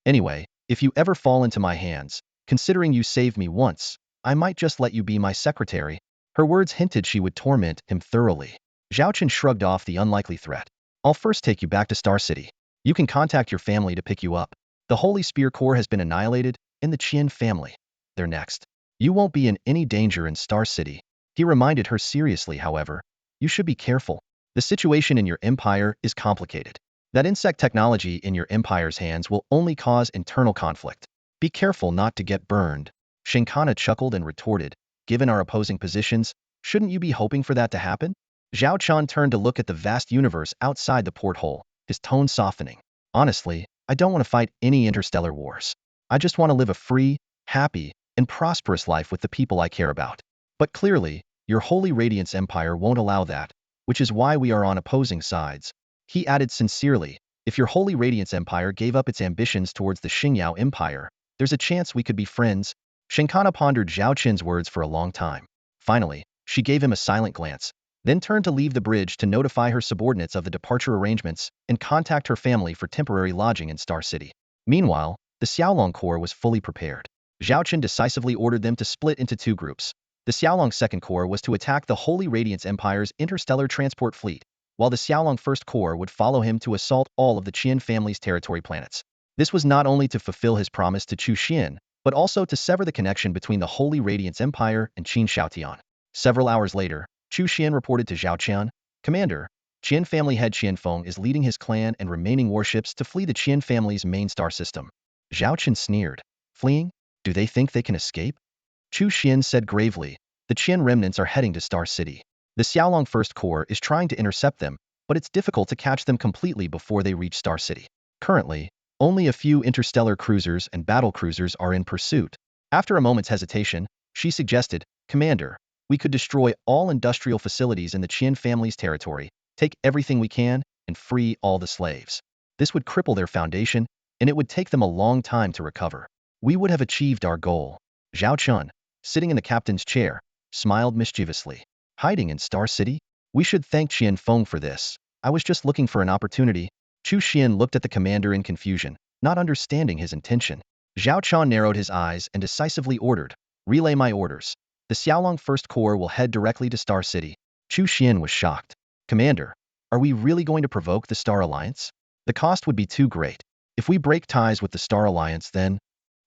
Anyway, if you ever fall into my hands, considering you saved me once, I might just let you be my secretary. Her words hinted she would torment him thoroughly. Zhao Chen shrugged off the unlikely threat. I'll first take you back to Star City. You can contact your family to pick you up. The Holy Spear Corps has been annihilated, and the Qian family. They're next. You won't be in any danger in Star City. He reminded her seriously, however. You should be careful. The situation in your empire is complicated. That insect technology in your empire's hands will only cause internal conflict. Be careful not to get burned. Shinkana chuckled and retorted, given our opposing positions, shouldn't you be hoping for that to happen? Zhao Chen turned to look at the vast universe outside the porthole, his tone softening. Honestly, I don't want to fight any interstellar wars. I just want to live a free, happy, and prosperous life with the people I care about. But clearly, your Holy Radiance Empire won't allow that, which is why we are on opposing sides. He added sincerely, if your Holy Radiance Empire gave up its ambitions towards the Xingyao Empire, there's a chance we could be friends. Shinkana pondered Zhao Chen's words for a long time. Finally, she gave him a silent glance, then turned to leave the bridge to notify her subordinates of the departure arrangements and contact her family for temporary lodging in Star City. Meanwhile, the Xiaolong Corps was fully prepared. Zhao Chen decisively ordered them to split into two groups. The Xiaolong Second Corps was to attack the Holy Radiance Empire's interstellar transport fleet, while the Xiaolong First Corps would follow him to assault all of the Qian family's territory planets. This was not only to fulfill his promise to Chu Xian, but also to sever the connection between the Holy Radiance Empire and Qin Shaotian. Several hours later, Chu Xian reported to Zhao Chen, Commander, Qian family head Qianfeng is leading his clan and remaining warships to flee the Qian family's main star system. Zhao Chen sneered. Fleeing? Do they think they can escape? Chu Xian said gravely, the Qian remnants are heading to Star City. The Xiaolong First Corps is trying to intercept them, but it's difficult to catch them completely before they reach Star City. Currently, only a few interstellar cruisers and battle cruisers are in pursuit. After a moment's hesitation, she suggested, Commander, we could destroy all industrial facilities in the Qian family's territory, take everything we can, and free all the slaves. This would cripple their foundation, and it would take them a long time to recover. We would have achieved our goal. Zhao Chen, sitting in the captain's chair, smiled mischievously. Hiding in Star City? We should thank Qianfeng for this. I was just looking for an opportunity. Chu Xian looked at the commander in confusion, not understanding his intention. Zhao Chen narrowed his eyes and decisively ordered, relay my orders. The Xiaolong First Corps will head directly to Star City. Chu Xian was shocked. Commander, are we really going to provoke the Star Alliance? The cost would be too great. If we break ties with the Star Alliance then...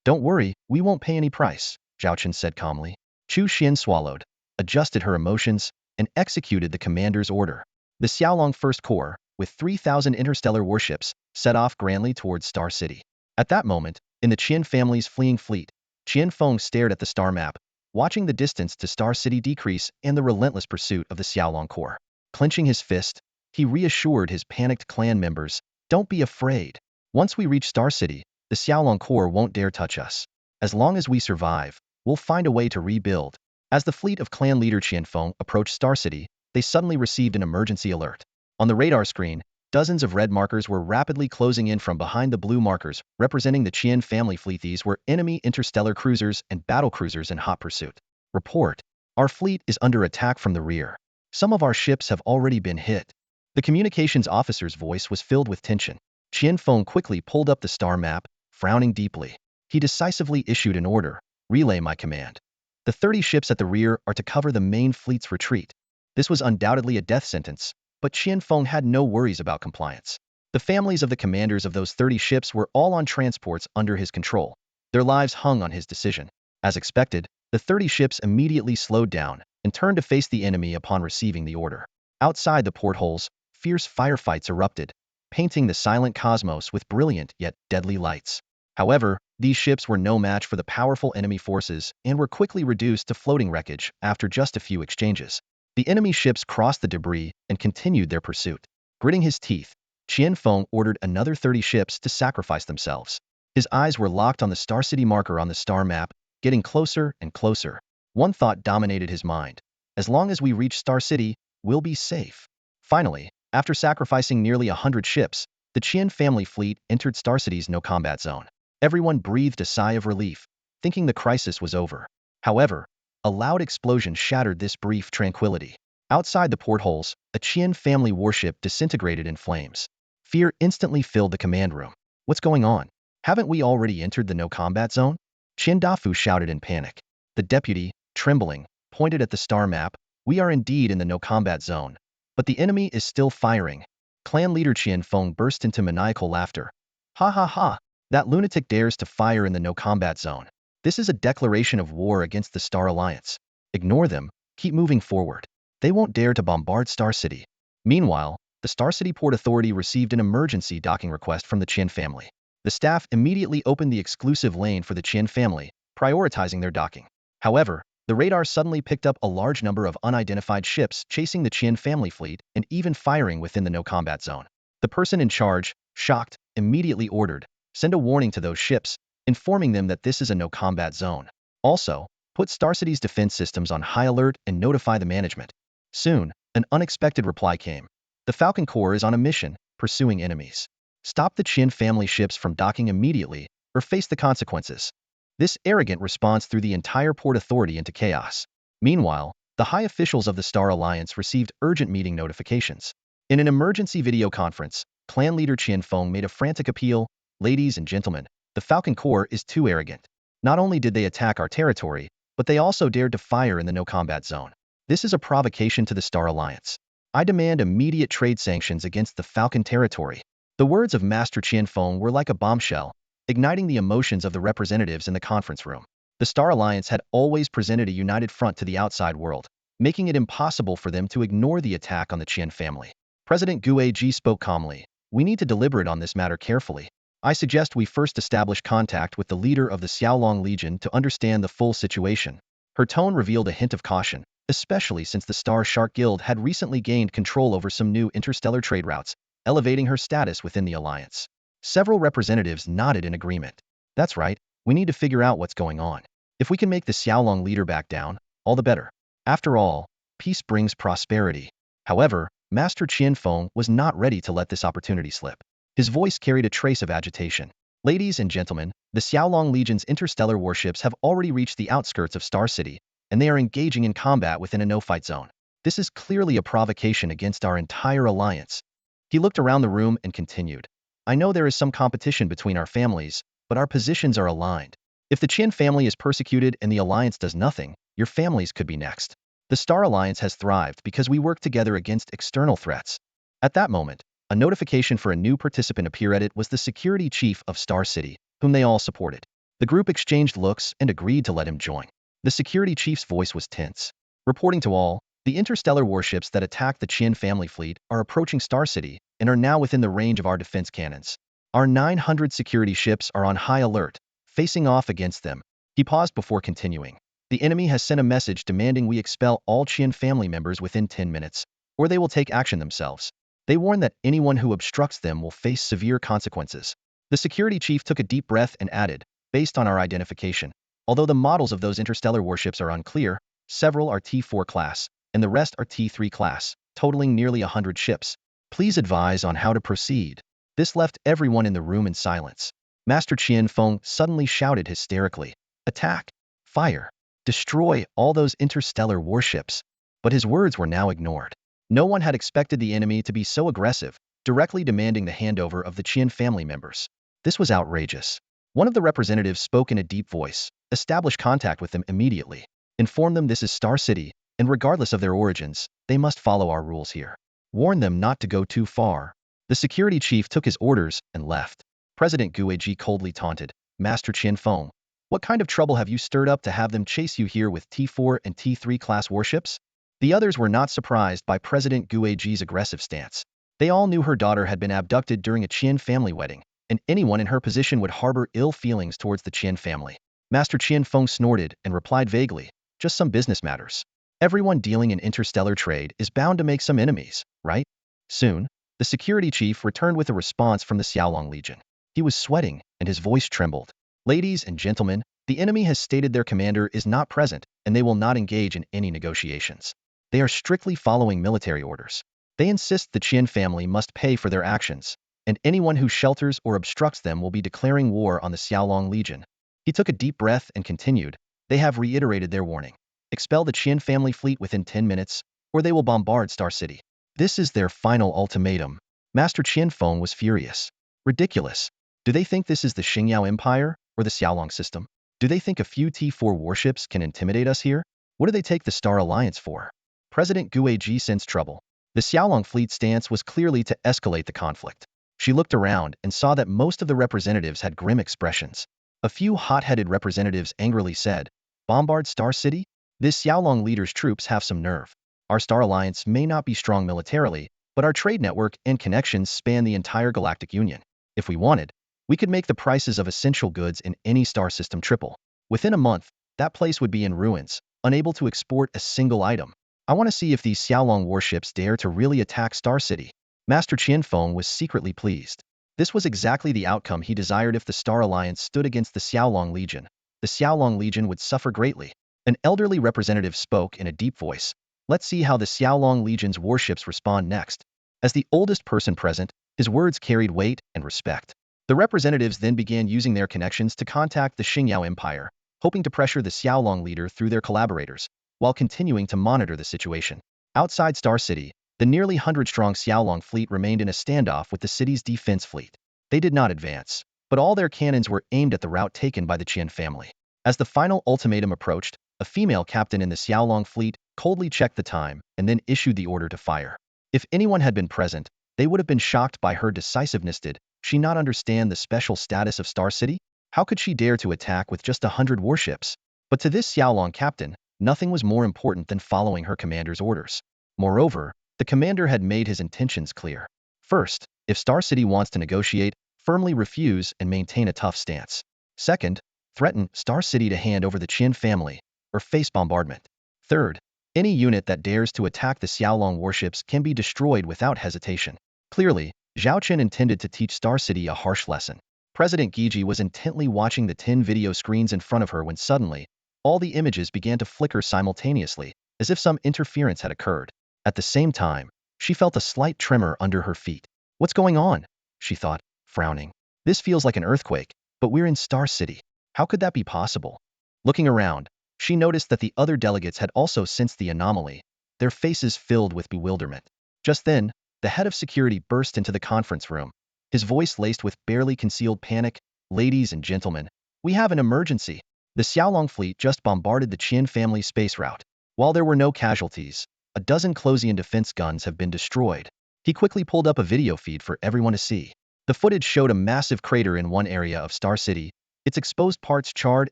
Don't worry, we won't pay any price, Zhao Chen said calmly. Chu Xian swallowed, adjusted her emotions, and executed the commander's order. The Xiaolong First Corps, with 3,000 interstellar warships, set off grandly towards Star City. At that moment, in the Qian family's fleeing fleet, Qianfeng stared at the star map, watching the distance to Star City decrease and the relentless pursuit of the Xiaolong Corps. Clenching his fist, he reassured his panicked clan members, don't be afraid. Once we reach Star City, the Xiaolong Corps won't dare touch us. As long as we survive, we'll find a way to rebuild. As the fleet of clan leader Qianfeng approached Star City, they suddenly received an emergency alert. On the radar screen, dozens of red markers were rapidly closing in from behind the blue markers, representing the Qian family fleet. These were enemy interstellar cruisers and battle cruisers in hot pursuit. Report. Our fleet is under attack from the rear. Some of our ships have already been hit. The communications officer's voice was filled with tension. Qianfeng quickly pulled up the star map, frowning deeply. He decisively issued an order, relay my command. The 30 ships at the rear are to cover the main fleet's retreat. This was undoubtedly a death sentence, but Qianfeng had no worries about compliance. The families of the commanders of those 30 ships were all on transports under his control. Their lives hung on his decision. As expected, the 30 ships immediately slowed down and turned to face the enemy upon receiving the order. Outside the portholes, fierce firefights erupted, painting the silent cosmos with brilliant yet deadly lights. However, these ships were no match for the powerful enemy forces and were quickly reduced to floating wreckage after just a few exchanges. The enemy ships crossed the debris and continued their pursuit. Gritting his teeth, Qianfeng ordered another 30 ships to sacrifice themselves. His eyes were locked on the Star City marker on the star map, getting closer and closer. One thought dominated his mind. As long as we reach Star City, we'll be safe. Finally, after sacrificing nearly 100 ships, the Qian family fleet entered Star City's no-combat zone. Everyone breathed a sigh of relief, thinking the crisis was over. However, a loud explosion shattered this brief tranquility. Outside the portholes, a Qian family warship disintegrated in flames. Fear instantly filled the command room. What's going on? Haven't we already entered the no-combat zone? Qin Dafu shouted in panic. The deputy, trembling, pointed at the star map. We are indeed in the no-combat zone, but the enemy is still firing. Clan leader Qian Feng burst into maniacal laughter. Ha ha ha! That lunatic dares to fire in the no-combat zone. This is a declaration of war against the Star Alliance. Ignore them, keep moving forward. They won't dare to bombard Star City. Meanwhile, the Star City Port Authority received an emergency docking request from the Qian family. The staff immediately opened the exclusive lane for the Qian family, prioritizing their docking. However, the radar suddenly picked up a large number of unidentified ships chasing the Qian family fleet and even firing within the no-combat zone. The person in charge, shocked, immediately ordered, send a warning to those ships, informing them that this is a no-combat zone. Also, put Star City's defense systems on high alert and notify the management. Soon, an unexpected reply came. The Falcon Corps is on a mission, pursuing enemies. Stop the Qian family ships from docking immediately, or face the consequences. This arrogant response threw the entire Port Authority into chaos. Meanwhile, the high officials of the Star Alliance received urgent meeting notifications. In an emergency video conference, clan leader Qian Feng made a frantic appeal. Ladies and gentlemen, the Falcon Corps is too arrogant. Not only did they attack our territory, but they also dared to fire in the no-combat zone. This is a provocation to the Star Alliance. I demand immediate trade sanctions against the Falcon territory. The words of Master Qian Feng were like a bombshell, igniting the emotions of the representatives in the conference room. The Star Alliance had always presented a united front to the outside world, making it impossible for them to ignore the attack on the Qian family. President Guiji spoke calmly. We need to deliberate on this matter carefully. I suggest we first establish contact with the leader of the Xiaolong Legion to understand the full situation. Her tone revealed a hint of caution, especially since the Star Shark Guild had recently gained control over some new interstellar trade routes, elevating her status within the alliance. Several representatives nodded in agreement. That's right, we need to figure out what's going on. If we can make the Xiaolong leader back down, all the better. After all, peace brings prosperity. However, Master Qian Feng was not ready to let this opportunity slip. His voice carried a trace of agitation. Ladies and gentlemen, the Xiaolong Legion's interstellar warships have already reached the outskirts of Star City, and they are engaging in combat within a no-fight zone. This is clearly a provocation against our entire alliance. He looked around the room and continued. I know there is some competition between our families, but our positions are aligned. If the Qian family is persecuted and the alliance does nothing, your families could be next. The Star Alliance has thrived because we work together against external threats. At that moment, a notification for a new participant appeared. It was the security chief of Star City, whom they all supported. The group exchanged looks and agreed to let him join. The security chief's voice was tense. Reporting to all, the interstellar warships that attacked the Qian family fleet are approaching Star City and are now within the range of our defense cannons. Our 900 security ships are on high alert, facing off against them. He paused before continuing. The enemy has sent a message demanding we expel all Qian family members within 10 minutes, or they will take action themselves. They warn that anyone who obstructs them will face severe consequences. The security chief took a deep breath and added, based on our identification, although the models of those interstellar warships are unclear, several are T4 class, and the rest are T3 class, totaling nearly 100 ships. Please advise on how to proceed. This left everyone in the room in silence. Master Qian Feng suddenly shouted hysterically, attack, fire, destroy all those interstellar warships. But his words were now ignored. No one had expected the enemy to be so aggressive, directly demanding the handover of the Qian family members. This was outrageous. One of the representatives spoke in a deep voice. Establish contact with them immediately. Inform them this is Star City, and regardless of their origins, they must follow our rules here. Warn them not to go too far. The security chief took his orders and left. President Guiji coldly taunted, Master Qian Feng, what kind of trouble have you stirred up to have them chase you here with T4 and T3 class warships? The others were not surprised by President Guiji's aggressive stance. They all knew her daughter had been abducted during a Qian family wedding, and anyone in her position would harbor ill feelings towards the Qian family. Master Qian Feng snorted and replied vaguely, just some business matters. Everyone dealing in interstellar trade is bound to make some enemies, right? Soon, the security chief returned with a response from the Xiaolong Legion. He was sweating, and his voice trembled. Ladies and gentlemen, the enemy has stated their commander is not present, and they will not engage in any negotiations. They are strictly following military orders. They insist the Qian family must pay for their actions. and anyone who shelters or obstructs them will be declaring war on the Xiaolong Legion. He took a deep breath and continued, they have reiterated their warning. Expel the Qian family fleet within 10 minutes, or they will bombard Star City. This is their final ultimatum. Master Qianfeng was furious. Ridiculous. Do they think this is the Xingyao Empire, or the Xiaolong system? Do they think a few T4 warships can intimidate us here? What do they take the Star Alliance for? President Guiji sensed trouble. The Xiaolong fleet's stance was clearly to escalate the conflict. She looked around and saw that most of the representatives had grim expressions. A few hot-headed representatives angrily said, "Bombard Star City? This Xiaolong leader's troops have some nerve. Our Star Alliance may not be strong militarily, but our trade network and connections span the entire Galactic Union. If we wanted, we could make the prices of essential goods in any star system triple. Within a month, that place would be in ruins, unable to export a single item. I want to see if these Xiaolong warships dare to really attack Star City." Master Qianfeng was secretly pleased. This was exactly the outcome he desired. If the Star Alliance stood against the Xiaolong Legion, the Xiaolong Legion would suffer greatly. An elderly representative spoke in a deep voice. Let's see how the Xiaolong Legion's warships respond next. As the oldest person present, his words carried weight and respect. The representatives then began using their connections to contact the Xingyao Empire, hoping to pressure the Xiaolong leader through their collaborators, while continuing to monitor the situation. Outside Star City, the nearly 100-strong Xiaolong fleet remained in a standoff with the city's defense fleet. They did not advance, but all their cannons were aimed at the route taken by the Qian family. As the final ultimatum approached, a female captain in the Xiaolong fleet coldly checked the time and then issued the order to fire. If anyone had been present, they would have been shocked by her decisiveness. Did she not understand the special status of Star City? How could she dare to attack with just 100 warships? But to this Xiaolong captain, nothing was more important than following her commander's orders. Moreover, the commander had made his intentions clear. First, if Star City wants to negotiate, firmly refuse and maintain a tough stance. Second, threaten Star City to hand over the Qian family, or face bombardment. Third, any unit that dares to attack the Xiaolong warships can be destroyed without hesitation. Clearly, Zhao Chen intended to teach Star City a harsh lesson. President Guiji was intently watching the 10 video screens in front of her when suddenly, all the images began to flicker simultaneously, as if some interference had occurred. At the same time, she felt a slight tremor under her feet. What's going on? She thought, frowning. This feels like an earthquake, but we're in Star City. How could that be possible? Looking around, she noticed that the other delegates had also sensed the anomaly, their faces filled with bewilderment. Just then, the head of security burst into the conference room, his voice laced with barely concealed panic. "Ladies and gentlemen, we have an emergency. The Xiaolong fleet just bombarded the Qian family space route. While there were no casualties, a dozen Closian defense guns have been destroyed." He quickly pulled up a video feed for everyone to see. The footage showed a massive crater in one area of Star City, its exposed parts charred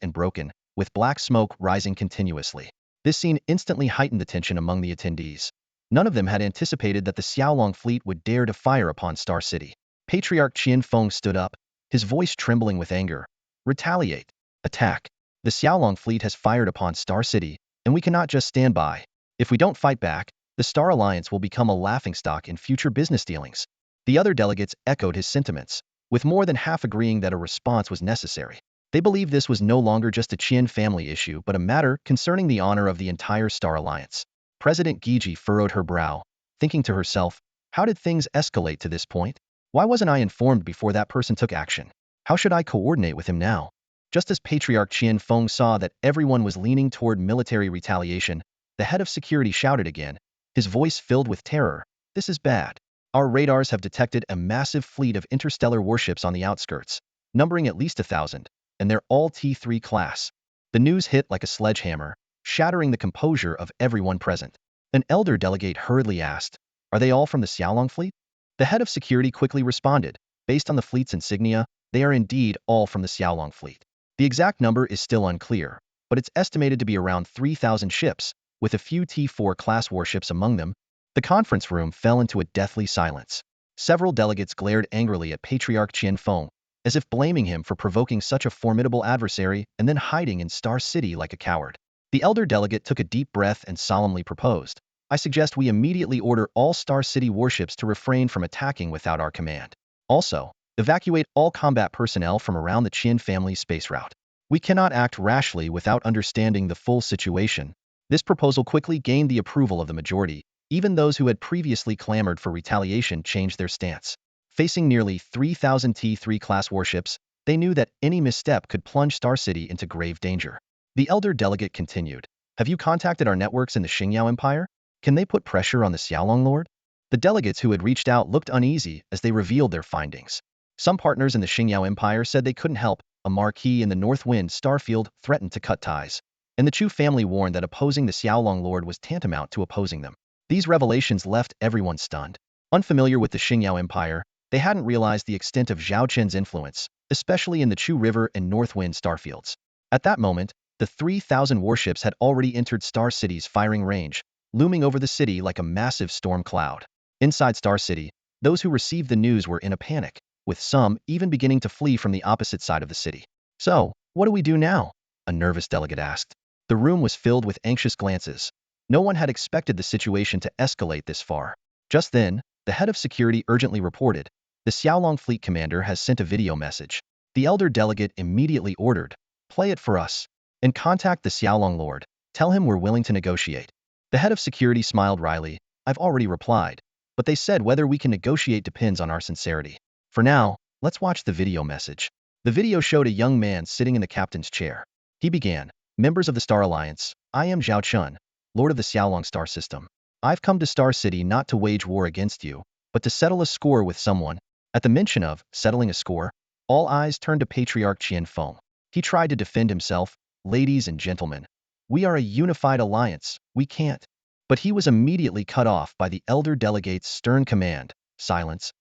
and broken, with black smoke rising continuously. This scene instantly heightened the tension among the attendees. None of them had anticipated that the Xiaolong fleet would dare to fire upon Star City. Patriarch Qianfeng stood up, his voice trembling with anger. "Retaliate. Attack. The Xiaolong fleet has fired upon Star City, and we cannot just stand by. If we don't fight back, the Star Alliance will become a laughingstock in future business dealings." The other delegates echoed his sentiments, with more than half agreeing that a response was necessary. They believed this was no longer just a Qian family issue but a matter concerning the honor of the entire Star Alliance. President Guiji furrowed her brow, thinking to herself, how did things escalate to this point? Why wasn't I informed before that person took action? How should I coordinate with him now? Just as Patriarch Qianfeng saw that everyone was leaning toward military retaliation, the head of security shouted again, his voice filled with terror. "This is bad. Our radars have detected a massive fleet of interstellar warships on the outskirts, numbering at least 1,000, and they're all T3 class." The news hit like a sledgehammer, shattering the composure of everyone present. An elder delegate hurriedly asked, "Are they all from the Xiaolong fleet?" The head of security quickly responded, "Based on the fleet's insignia, they are indeed all from the Xiaolong fleet. The exact number is still unclear, but it's estimated to be around 3,000 ships, with a few T4 class warships among them." The conference room fell into a deathly silence. Several delegates glared angrily at Patriarch Qianfeng, as if blaming him for provoking such a formidable adversary and then hiding in Star City like a coward. The elder delegate took a deep breath and solemnly proposed, "I suggest we immediately order all Star City warships to refrain from attacking without our command. Also, evacuate all combat personnel from around the Qian family space route. We cannot act rashly without understanding the full situation." This proposal quickly gained the approval of the majority. Even those who had previously clamored for retaliation changed their stance. Facing nearly 3,000 T-3 class warships, they knew that any misstep could plunge Star City into grave danger. The elder delegate continued, "Have you contacted our networks in the Xingyao Empire? Can they put pressure on the Xiaolong Lord?" The delegates who had reached out looked uneasy as they revealed their findings. Some partners in the Xingyao Empire said they couldn't help. A marquis in the North Wind starfield threatened to cut ties, and the Chu family warned that opposing the Xiaolong Lord was tantamount to opposing them. These revelations left everyone stunned. Unfamiliar with the Xingyao Empire, they hadn't realized the extent of Zhao Chen's influence, especially in the Chu River and North Wind starfields. At that moment, the 3,000 warships had already entered Star City's firing range, looming over the city like a massive storm cloud. Inside Star City, those who received the news were in a panic, with some even beginning to flee from the opposite side of the city. "So, what do we do now?" a nervous delegate asked. The room was filled with anxious glances. No one had expected the situation to escalate this far. Just then, the head of security urgently reported, "The Xiaolong fleet commander has sent a video message." The elder delegate immediately ordered, "Play it for us, and contact the Xiaolong Lord. Tell him we're willing to negotiate." The head of security smiled wryly, "I've already replied, but they said whether we can negotiate depends on our sincerity. For now, let's watch the video message." The video showed a young man sitting in the captain's chair. He began, "Members of the Star Alliance, I am Zhao Chen, Lord of the Xiaolong Star System. I've come to Star City not to wage war against you, but to settle a score with someone." At the mention of settling a score, all eyes turned to Patriarch Qian Feng. He tried to defend himself, "Ladies and gentlemen, we are a unified alliance, we can't." But he was immediately cut off by the elder delegate's stern command, "Silence."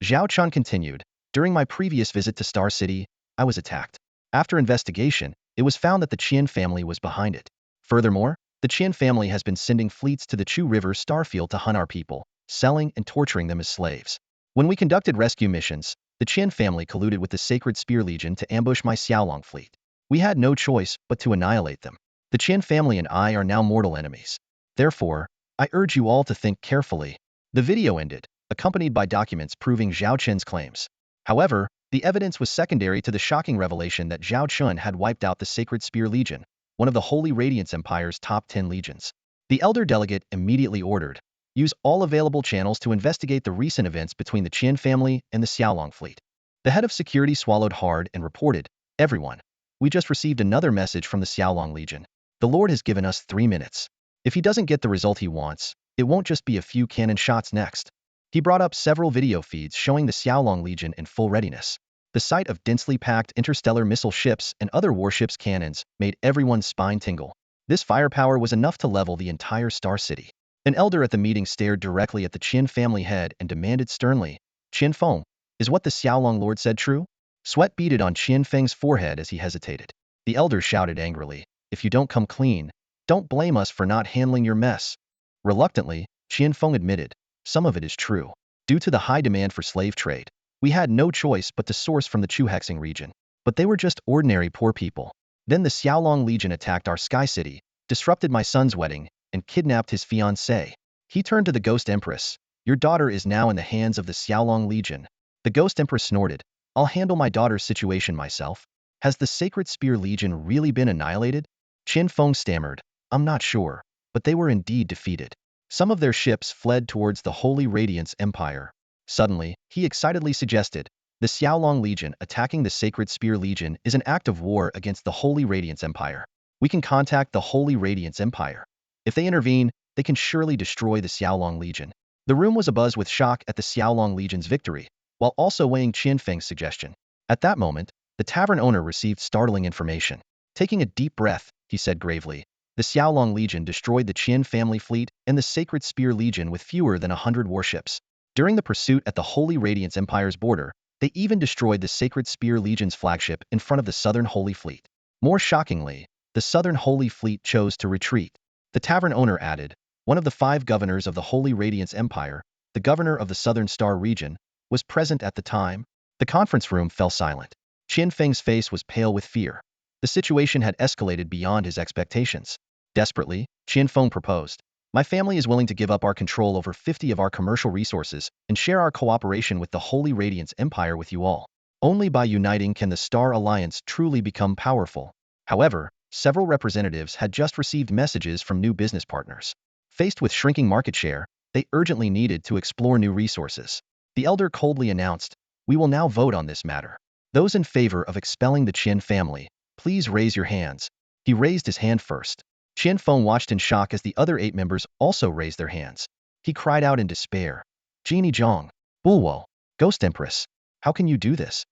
Zhao Chen continued, "During my previous visit to Star City, I was attacked. After investigation, it was found that the Qian family was behind it. Furthermore, the Qian family has been sending fleets to the Chu River starfield to hunt our people, selling and torturing them as slaves. When we conducted rescue missions, the Qian family colluded with the Sacred Spear Legion to ambush my Xiaolong fleet. We had no choice but to annihilate them. The Qian family and I are now mortal enemies. Therefore, I urge you all to think carefully." The video ended, accompanied by documents proving Zhao Chen's claims. However, the evidence was secondary to the shocking revelation that Zhao Chen had wiped out the Sacred Spear Legion, one of the Holy Radiance Empire's top 10 legions. The elder delegate immediately ordered, "Use all available channels to investigate the recent events between the Qian family and the Xiaolong fleet." The head of security swallowed hard and reported, "Everyone, we just received another message from the Xiaolong Legion. The Lord has given us 3 minutes. If he doesn't get the result he wants, it won't just be a few cannon shots next." He brought up several video feeds showing the Xiaolong Legion in full readiness. The sight of densely packed interstellar missile ships and other warships' cannons made everyone's spine tingle. This firepower was enough to level the entire Star City. An elder at the meeting stared directly at the Qin family head and demanded sternly, "Qin Feng, is what the Xiaolong Lord said true?" Sweat beaded on Qin Feng's forehead as he hesitated. The elder shouted angrily, "If you don't come clean, don't blame us for not handling your mess." Reluctantly, Qin Feng admitted, "Some of it is true. Due to the high demand for slave trade, we had no choice but to source from the Chuhexing region. But they were just ordinary poor people. Then the Xiaolong Legion attacked our Sky City, disrupted my son's wedding, and kidnapped his fiancée." He turned to the Ghost Empress, "Your daughter is now in the hands of the Xiaolong Legion." The Ghost Empress snorted, "I'll handle my daughter's situation myself." "Has the Sacred Spear Legion really been annihilated?" Qin Feng stammered, "I'm not sure, but they were indeed defeated. Some of their ships fled towards the Holy Radiance Empire." Suddenly, he excitedly suggested, "The Xiaolong Legion attacking the Sacred Spear Legion is an act of war against the Holy Radiance Empire. We can contact the Holy Radiance Empire. If they intervene, they can surely destroy the Xiaolong Legion." The room was abuzz with shock at the Xiaolong Legion's victory, while also weighing Qin Feng's suggestion. At that moment, the tavern owner received startling information. Taking a deep breath, he said gravely, "The Xiaolong Legion destroyed the Qian family fleet and the Sacred Spear Legion with fewer than 100 warships. During the pursuit at the Holy Radiance Empire's border, they even destroyed the Sacred Spear Legion's flagship in front of the Southern Holy Fleet. More shockingly, the Southern Holy Fleet chose to retreat." The tavern owner added, "One of the 5 governors of the Holy Radiance Empire, the governor of the Southern Star region, was present at the time." The conference room fell silent. Qin Feng's face was pale with fear. The situation had escalated beyond his expectations. Desperately, Qin Feng proposed, "My family is willing to give up our control over 50 of our commercial resources and share our cooperation with the Holy Radiance Empire with you all. Only by uniting can the Star Alliance truly become powerful." However, several representatives had just received messages from new business partners. Faced with shrinking market share, they urgently needed to explore new resources. The elder coldly announced, "We will now vote on this matter. Those in favor of expelling the Qian family, please raise your hands." He raised his hand first. Qian Feng watched in shock as the other 8 members also raised their hands. He cried out in despair, "Genie Zhang, Bulwo, Ghost Empress, how can you do this?"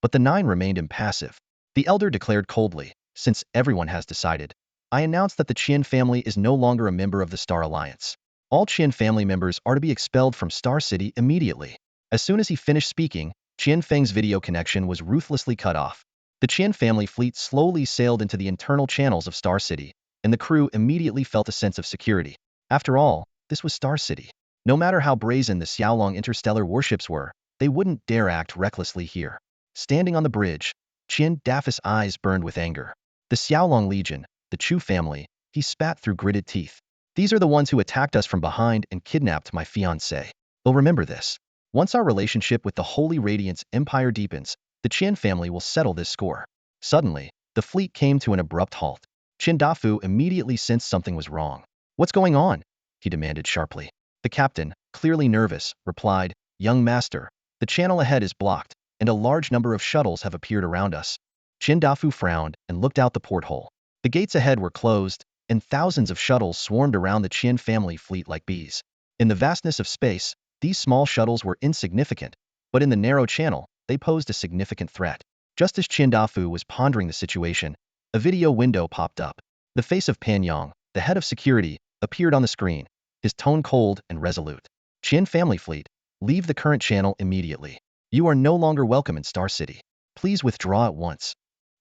But the 9 remained impassive. The elder declared coldly, "Since everyone has decided, I announce that the Qian family is no longer a member of the Star Alliance. All Qian family members are to be expelled from Star City immediately." As soon as he finished speaking, Qian Feng's video connection was ruthlessly cut off. The Qian family fleet slowly sailed into the internal channels of Star City, and the crew immediately felt a sense of security. After all, this was Star City. No matter how brazen the Xiaolong interstellar warships were, they wouldn't dare act recklessly here. Standing on the bridge, Qian Dafa's eyes burned with anger. The Xiaolong Legion, the Chu family, he spat through gritted teeth. "These are the ones who attacked us from behind and kidnapped my fiancée. They'll remember this. Once our relationship with the Holy Radiance Empire deepens, the Qian family will settle this score." Suddenly, the fleet came to an abrupt halt. Qin Dafu immediately sensed something was wrong. "What's going on?" he demanded sharply. The captain, clearly nervous, replied, "Young master, the channel ahead is blocked, and a large number of shuttles have appeared around us." Qin Dafu frowned and looked out the porthole. The gates ahead were closed, and thousands of shuttles swarmed around the Qian family fleet like bees. In the vastness of space, these small shuttles were insignificant, but in the narrow channel, they posed a significant threat. Just as Qin Dafu was pondering the situation, a video window popped up. The face of Pan Yang, the head of security, appeared on the screen, his tone cold and resolute. "Qian family fleet, leave the current channel immediately. You are no longer welcome in Star City. Please withdraw at once."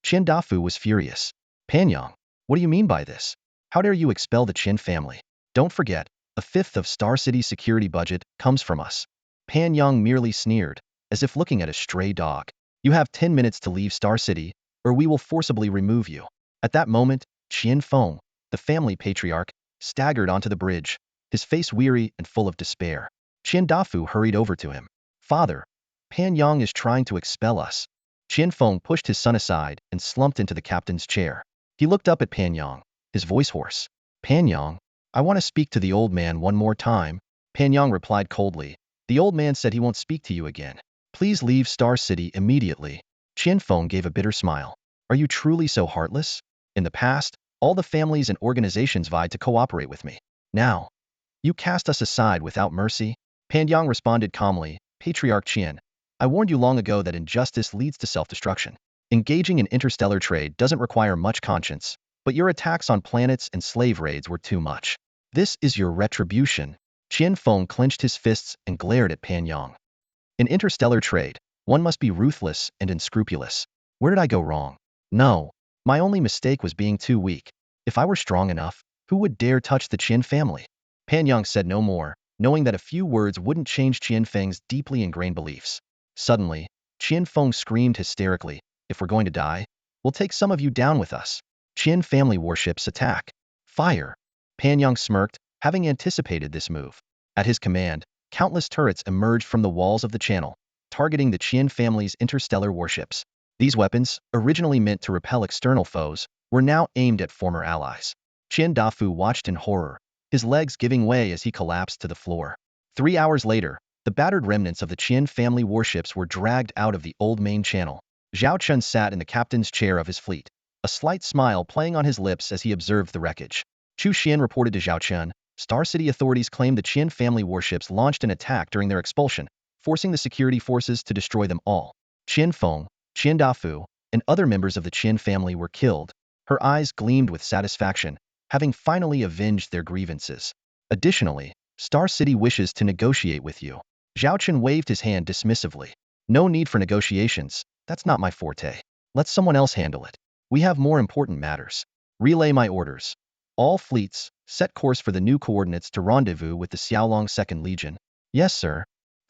Qin Dafu was furious. "Pan Yang, what do you mean by this? How dare you expel the Qin family? Don't forget, a fifth of Star City's security budget comes from us." Pan Yang merely sneered, as if looking at a stray dog. "You have 10 minutes to leave Star City, or we will forcibly remove you." At that moment, Qian Feng, the family patriarch, staggered onto the bridge, his face weary and full of despair. Qian Dafu hurried over to him. "Father, Pan Yang is trying to expel us." Qian Feng pushed his son aside and slumped into the captain's chair. He looked up at Pan Yang, his voice hoarse. "Pan Yang, I want to speak to the old man one more time." Pan Yang replied coldly, "The old man said he won't speak to you again. Please leave Star City immediately." Qian Feng gave a bitter smile. "Are you truly so heartless? In the past, all the families and organizations vied to cooperate with me. Now, you cast us aside without mercy?" Pan Yang responded calmly, "Patriarch Qian, I warned you long ago that injustice leads to self-destruction. Engaging in interstellar trade doesn't require much conscience, but your attacks on planets and slave raids were too much. This is your retribution." Qian Feng clenched his fists and glared at Pan Yang. "In interstellar trade, one must be ruthless and unscrupulous. Where did I go wrong? No, my only mistake was being too weak. If I were strong enough, who would dare touch the Qian family?" Pan Yang said no more, knowing that a few words wouldn't change Qian Feng's deeply ingrained beliefs. Suddenly, Qian Feng screamed hysterically, "If we're going to die, we'll take some of you down with us. Qian family warships attack. Fire." Pan Yang smirked, having anticipated this move. At his command, countless turrets emerged from the walls of the channel, targeting the Qian family's interstellar warships. These weapons, originally meant to repel external foes, were now aimed at former allies. Qian Dafu watched in horror, his legs giving way as he collapsed to the floor. 3 hours later, the battered remnants of the Qian family warships were dragged out of the old main channel. Zhao Chen sat in the captain's chair of his fleet, a slight smile playing on his lips as he observed the wreckage. Chu Xian reported to Zhao Chen, Star City authorities claimed the Qian family warships launched an attack during their expulsion, forcing the security forces to destroy them all. Qian Feng, Qian Dafu, and other members of the Qian family were killed. Her eyes gleamed with satisfaction, having finally avenged their grievances. "Additionally, Star City wishes to negotiate with you." Zhao Chen waved his hand dismissively. "No need for negotiations, that's not my forte. Let someone else handle it. We have more important matters. Relay my orders. All fleets, set course for the new coordinates to rendezvous with the Xiaolong 2nd Legion." "Yes, sir."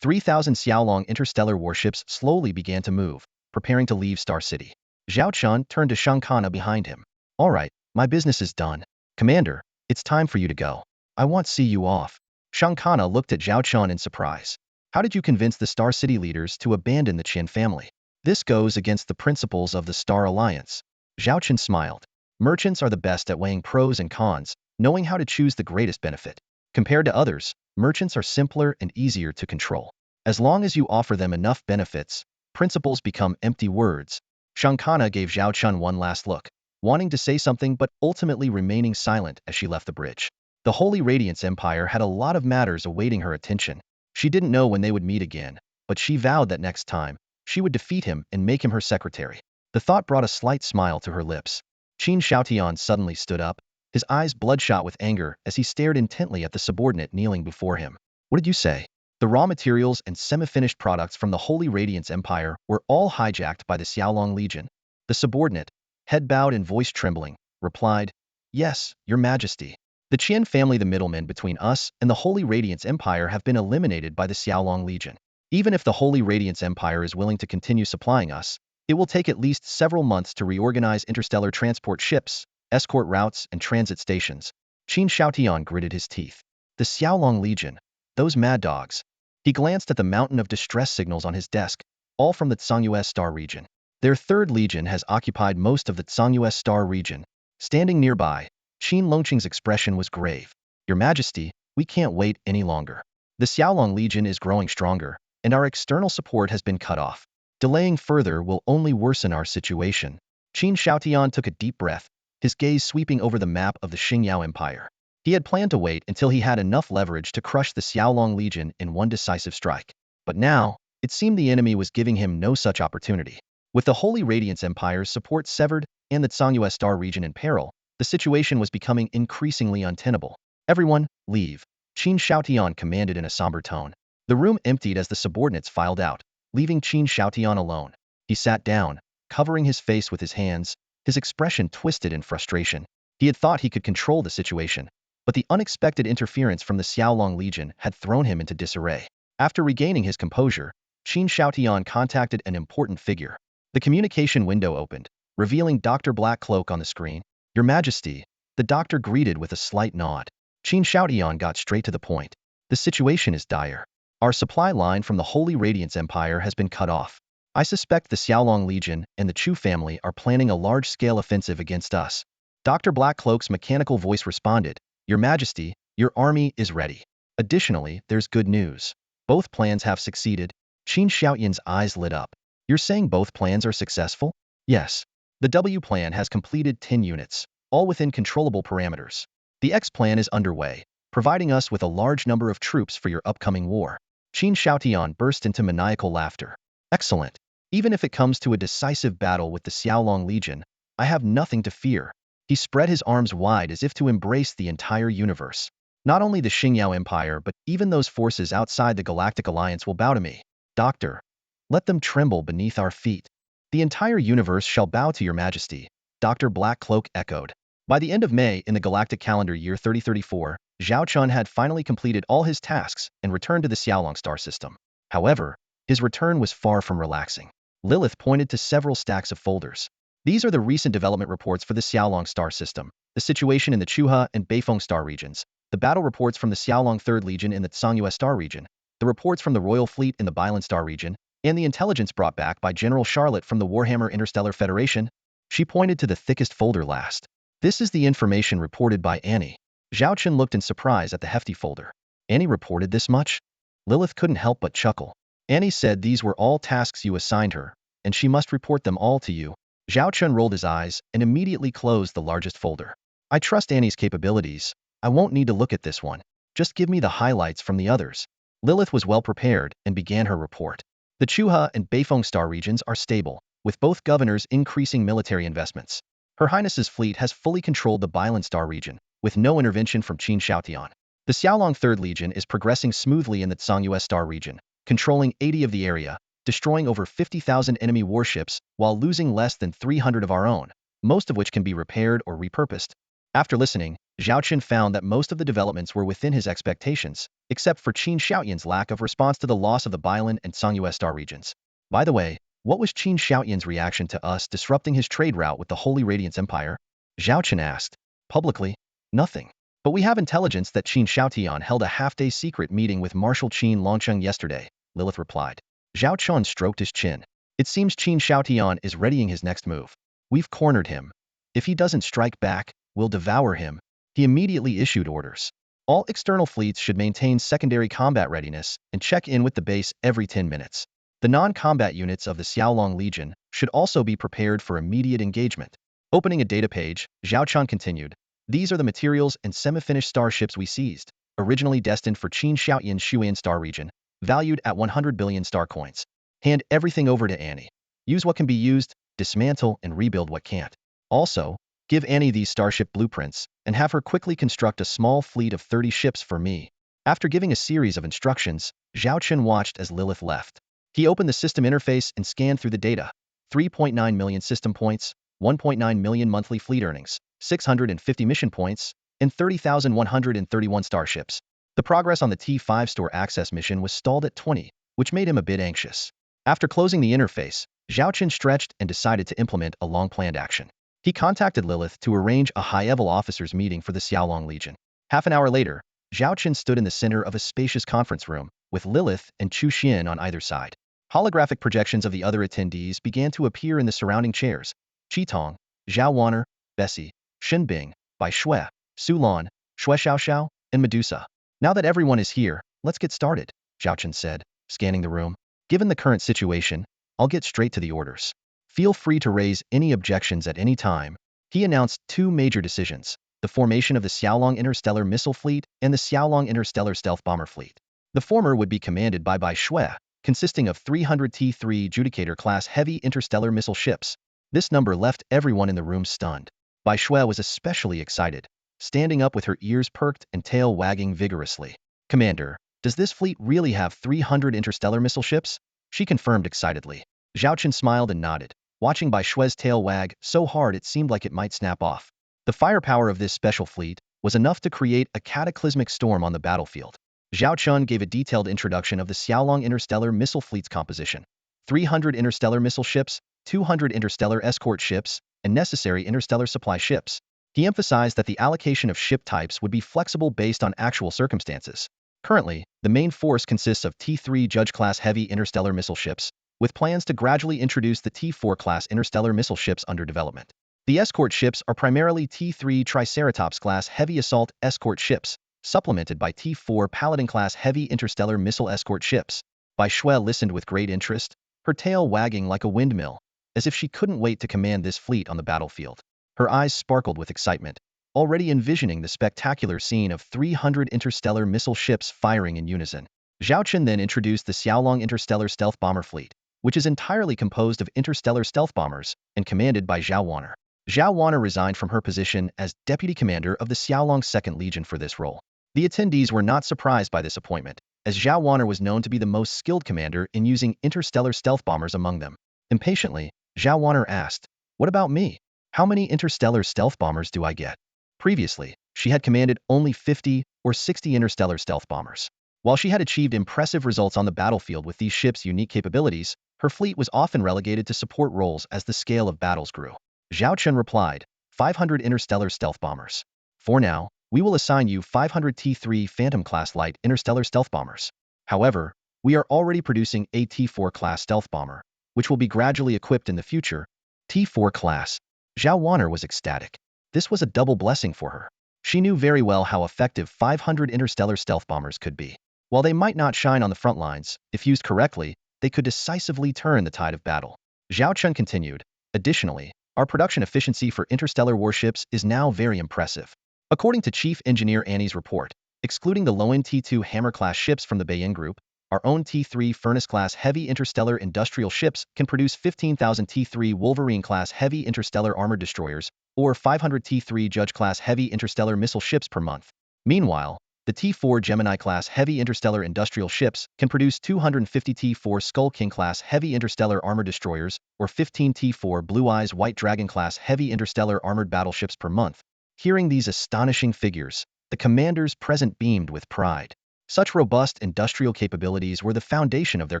3,000 Xiaolong interstellar warships slowly began to move, preparing to leave Star City. Zhao Chen turned to Shankana behind him. "All right, my business is done. Commander, it's time for you to go. I want to see you off." Shankana looked at Zhao Chen in surprise. "How did you convince the Star City leaders to abandon the Qian family? This goes against the principles of the Star Alliance." Zhao Chen smiled. "Merchants are the best at weighing pros and cons, knowing how to choose the greatest benefit. Compared to others, merchants are simpler and easier to control. As long as you offer them enough benefits, principles become empty words. Shankana gave Zhao Chen one last look, wanting to say something but ultimately remaining silent as she left the bridge. The Holy Radiance Empire had a lot of matters awaiting her attention. She didn't know when they would meet again, but she vowed that next time, she would defeat him and make him her secretary. The thought brought a slight smile to her lips. Qin Shaotian suddenly stood up, his eyes bloodshot with anger as he stared intently at the subordinate kneeling before him. What did you say? The raw materials and semi-finished products from the Holy Radiance Empire were all hijacked by the Xiaolong Legion. The subordinate, head bowed and voice trembling, replied, "Yes, Your Majesty. The Qian family, the middlemen between us and the Holy Radiance Empire, have been eliminated by the Xiaolong Legion. Even if the Holy Radiance Empire is willing to continue supplying us, it will take at least several months to reorganize interstellar transport ships, escort routes, and transit stations." Qin Shaotian gritted his teeth. The Xiaolong Legion, those mad dogs. He glanced at the mountain of distress signals on his desk, all from the Tsangyue Star region. Their third legion has occupied most of the Tsangyue Star region. Standing nearby, Qin Longqing's expression was grave. "Your Majesty, we can't wait any longer. The Xiaolong Legion is growing stronger, and our external support has been cut off. Delaying further will only worsen our situation." Qin Shaotian took a deep breath, his gaze sweeping over the map of the Xingyao Empire. He had planned to wait until he had enough leverage to crush the Xiaolong Legion in one decisive strike. But now, it seemed the enemy was giving him no such opportunity. With the Holy Radiance Empire's support severed and the Tsangyue Star region in peril, the situation was becoming increasingly untenable. "Everyone, leave," Qin Shaotian commanded in a somber tone. The room emptied as the subordinates filed out, leaving Qin Shaotian alone. He sat down, covering his face with his hands, his expression twisted in frustration. He had thought he could control the situation, but the unexpected interference from the Xiaolong Legion had thrown him into disarray. After regaining his composure, Qin Shaotian contacted an important figure. The communication window opened, revealing Dr. Black Cloak on the screen. "Your Majesty," the doctor greeted with a slight nod. Qin Shaotian got straight to the point. "The situation is dire. Our supply line from the Holy Radiance Empire has been cut off. I suspect the Xiaolong Legion and the Chu family are planning a large-scale offensive against us." Dr. Black Cloak's mechanical voice responded, "Your Majesty, your army is ready. Additionally, there's good news. Both plans have succeeded." Qin Shaotian's eyes lit up. "You're saying both plans are successful?" "Yes. The W plan has completed 10 units, all within controllable parameters. The X plan is underway, providing us with a large number of troops for your upcoming war." Qin Shaotian burst into maniacal laughter. "Excellent. Even if it comes to a decisive battle with the Xiaolong Legion, I have nothing to fear." He spread his arms wide as if to embrace the entire universe. "Not only the Xingyao Empire but even those forces outside the Galactic Alliance will bow to me. Doctor, let them tremble beneath our feet." "The entire universe shall bow to your Majesty," Dr. Black Cloak echoed. By the end of May in the galactic calendar year 3034, Zhao Chen had finally completed all his tasks and returned to the Xiaolong star system. However, his return was far from relaxing. Lilith pointed to several stacks of folders. "These are the recent development reports for the Xiaolong star system, the situation in the Chuha and Beifeng star regions, the battle reports from the Xiaolong 3rd Legion in the Tsangyue star region, the reports from the Royal Fleet in the Bailan star region, and the intelligence brought back by General Charlotte from the Warhammer Interstellar Federation." She pointed to the thickest folder last. "This is the information reported by Annie." Zhao Chen looked in surprise at the hefty folder. "Annie reported this much?" Lilith couldn't help but chuckle. "Annie said these were all tasks you assigned her, and she must report them all to you." Zhao Chen rolled his eyes and immediately closed the largest folder. "I trust Annie's capabilities. I won't need to look at this one. Just give me the highlights from the others." Lilith was well prepared and began her report. "The Chuha and Beifeng star regions are stable, with both governors increasing military investments. Her Highness's fleet has fully controlled the Bailan star region, with no intervention from Qin Shaotian. The Xiaolong 3rd Legion is progressing smoothly in the Tsangyue star region, controlling 80 of the area, destroying over 50,000 enemy warships while losing less than 300 of our own, most of which can be repaired or repurposed." After listening, Zhao Chen found that most of the developments were within his expectations, except for Qin Shaotian's lack of response to the loss of the Bailan and Tsangyue star regions. By the way, what was Qin Shaotian's reaction to us disrupting his trade route with the Holy Radiance Empire? Zhao Chen asked. "Publicly, nothing. But we have intelligence that Qin Shaotian held a half-day secret meeting with Marshal Qin Longcheng yesterday," Lilith replied. Zhao Chen stroked his chin. "It seems Qin Shaotian is readying his next move. We've cornered him. If he doesn't strike back, we'll devour him." He immediately issued orders. All external fleets should maintain secondary combat readiness and check in with the base every 10 minutes. The non-combat units of the Xiaolong Legion should also be prepared for immediate engagement. Opening a data page, Zhao Chen continued, "These are the materials and semi-finished starships we seized, originally destined for Qin Xiaoyan Shuyan star region, valued at 100 billion star coins. Hand everything over to Annie. Use what can be used, dismantle and rebuild what can't. Also, give Annie these starship blueprints and have her quickly construct a small fleet of 30 ships for me." After giving a series of instructions, Zhao Chen watched as Lilith left. He opened the system interface and scanned through the data. 3.9 million system points, 1.9 million monthly fleet earnings, 650 mission points, and 30,131 starships. The progress on the T5 store access mission was stalled at 20, which made him a bit anxious. After closing the interface, Zhao Chen stretched and decided to implement a long-planned action. He contacted Lilith to arrange a high-level officers meeting for the Xiaolong Legion. Half an hour later, Zhao Chen stood in the center of a spacious conference room, with Lilith and Chu Xian on either side. Holographic projections of the other attendees began to appear in the surrounding chairs. Qitong, Zhao Wanner, Bessie, Shin Bing, Bai Shui, Su Lan, Shui Xiaoxiao, and Medusa. "Now that everyone is here, let's get started," Zhao Chen said, scanning the room. "Given the current situation, I'll get straight to the orders. Feel free to raise any objections at any time." He announced two major decisions: the formation of the Xiaolong Interstellar Missile Fleet and the Xiaolong Interstellar Stealth Bomber Fleet. The former would be commanded by Bai Shui, consisting of 300 T3 Judicator-class heavy interstellar missile ships. This number left everyone in the room stunned. Bai Shui was especially excited, standing up with her ears perked and tail wagging vigorously. "Commander, does this fleet really have 300 interstellar missile ships?" she confirmed excitedly. Zhao Chen smiled and nodded, watching Bai Shui's tail wag so hard it seemed like it might snap off. The firepower of this special fleet was enough to create a cataclysmic storm on the battlefield. Zhao Chen gave a detailed introduction of the Xiaolong Interstellar Missile Fleet's composition: 300 interstellar missile ships, 200 interstellar escort ships, and necessary interstellar supply ships. He emphasized that the allocation of ship types would be flexible based on actual circumstances. Currently, the main force consists of T3 Judge-class heavy interstellar missile ships, with plans to gradually introduce the T4-class interstellar missile ships under development. The escort ships are primarily T3 Triceratops-class heavy assault escort ships, supplemented by T4 Paladin-class heavy interstellar missile escort ships. Bai Shui listened with great interest, her tail wagging like a windmill, as if she couldn't wait to command this fleet on the battlefield. Her eyes sparkled with excitement, already envisioning the spectacular scene of 300 interstellar missile ships firing in unison. Zhao Chen then introduced the Xiaolong Interstellar Stealth Bomber Fleet, which is entirely composed of interstellar stealth bombers and commanded by Zhao Wanner. Zhao Wanner resigned from her position as deputy commander of the Xiaolong 2nd Legion for this role. The attendees were not surprised by this appointment, as Zhao Wanner was known to be the most skilled commander in using interstellar stealth bombers among them. Impatiently, Zhao Wanner asked, "What about me? How many interstellar stealth bombers do I get?" Previously, she had commanded only 50 or 60 interstellar stealth bombers. While she had achieved impressive results on the battlefield with these ships' unique capabilities, her fleet was often relegated to support roles as the scale of battles grew. Zhao Chen replied, 500 interstellar stealth bombers. For now, we will assign you 500 T3 Phantom-class light interstellar stealth bombers. However, we are already producing a T4-class stealth bomber, which will be gradually equipped in the future. T4 class. Zhao Wanner was ecstatic. This was a double blessing for her. She knew very well how effective 500 interstellar stealth bombers could be. While they might not shine on the front lines, if used correctly, they could decisively turn the tide of battle. Zhao Chen continued, "Additionally, our production efficiency for interstellar warships is now very impressive. According to Chief Engineer Annie's report, excluding the Lowen T2 Hammer-class ships from the Bayan Group, our own T3 Furnace-class heavy interstellar industrial ships can produce 15,000 T3 Wolverine-class heavy interstellar armored destroyers, or 500 T3 Judge-class heavy interstellar missile ships per month. Meanwhile, the T4 Gemini-class heavy interstellar industrial ships can produce 250 T4 Skull King-class heavy interstellar armored destroyers, or 15 T4 Blue Eyes White Dragon-class heavy interstellar armored battleships per month." Hearing these astonishing figures, the commanders present beamed with pride. Such robust industrial capabilities were the foundation of their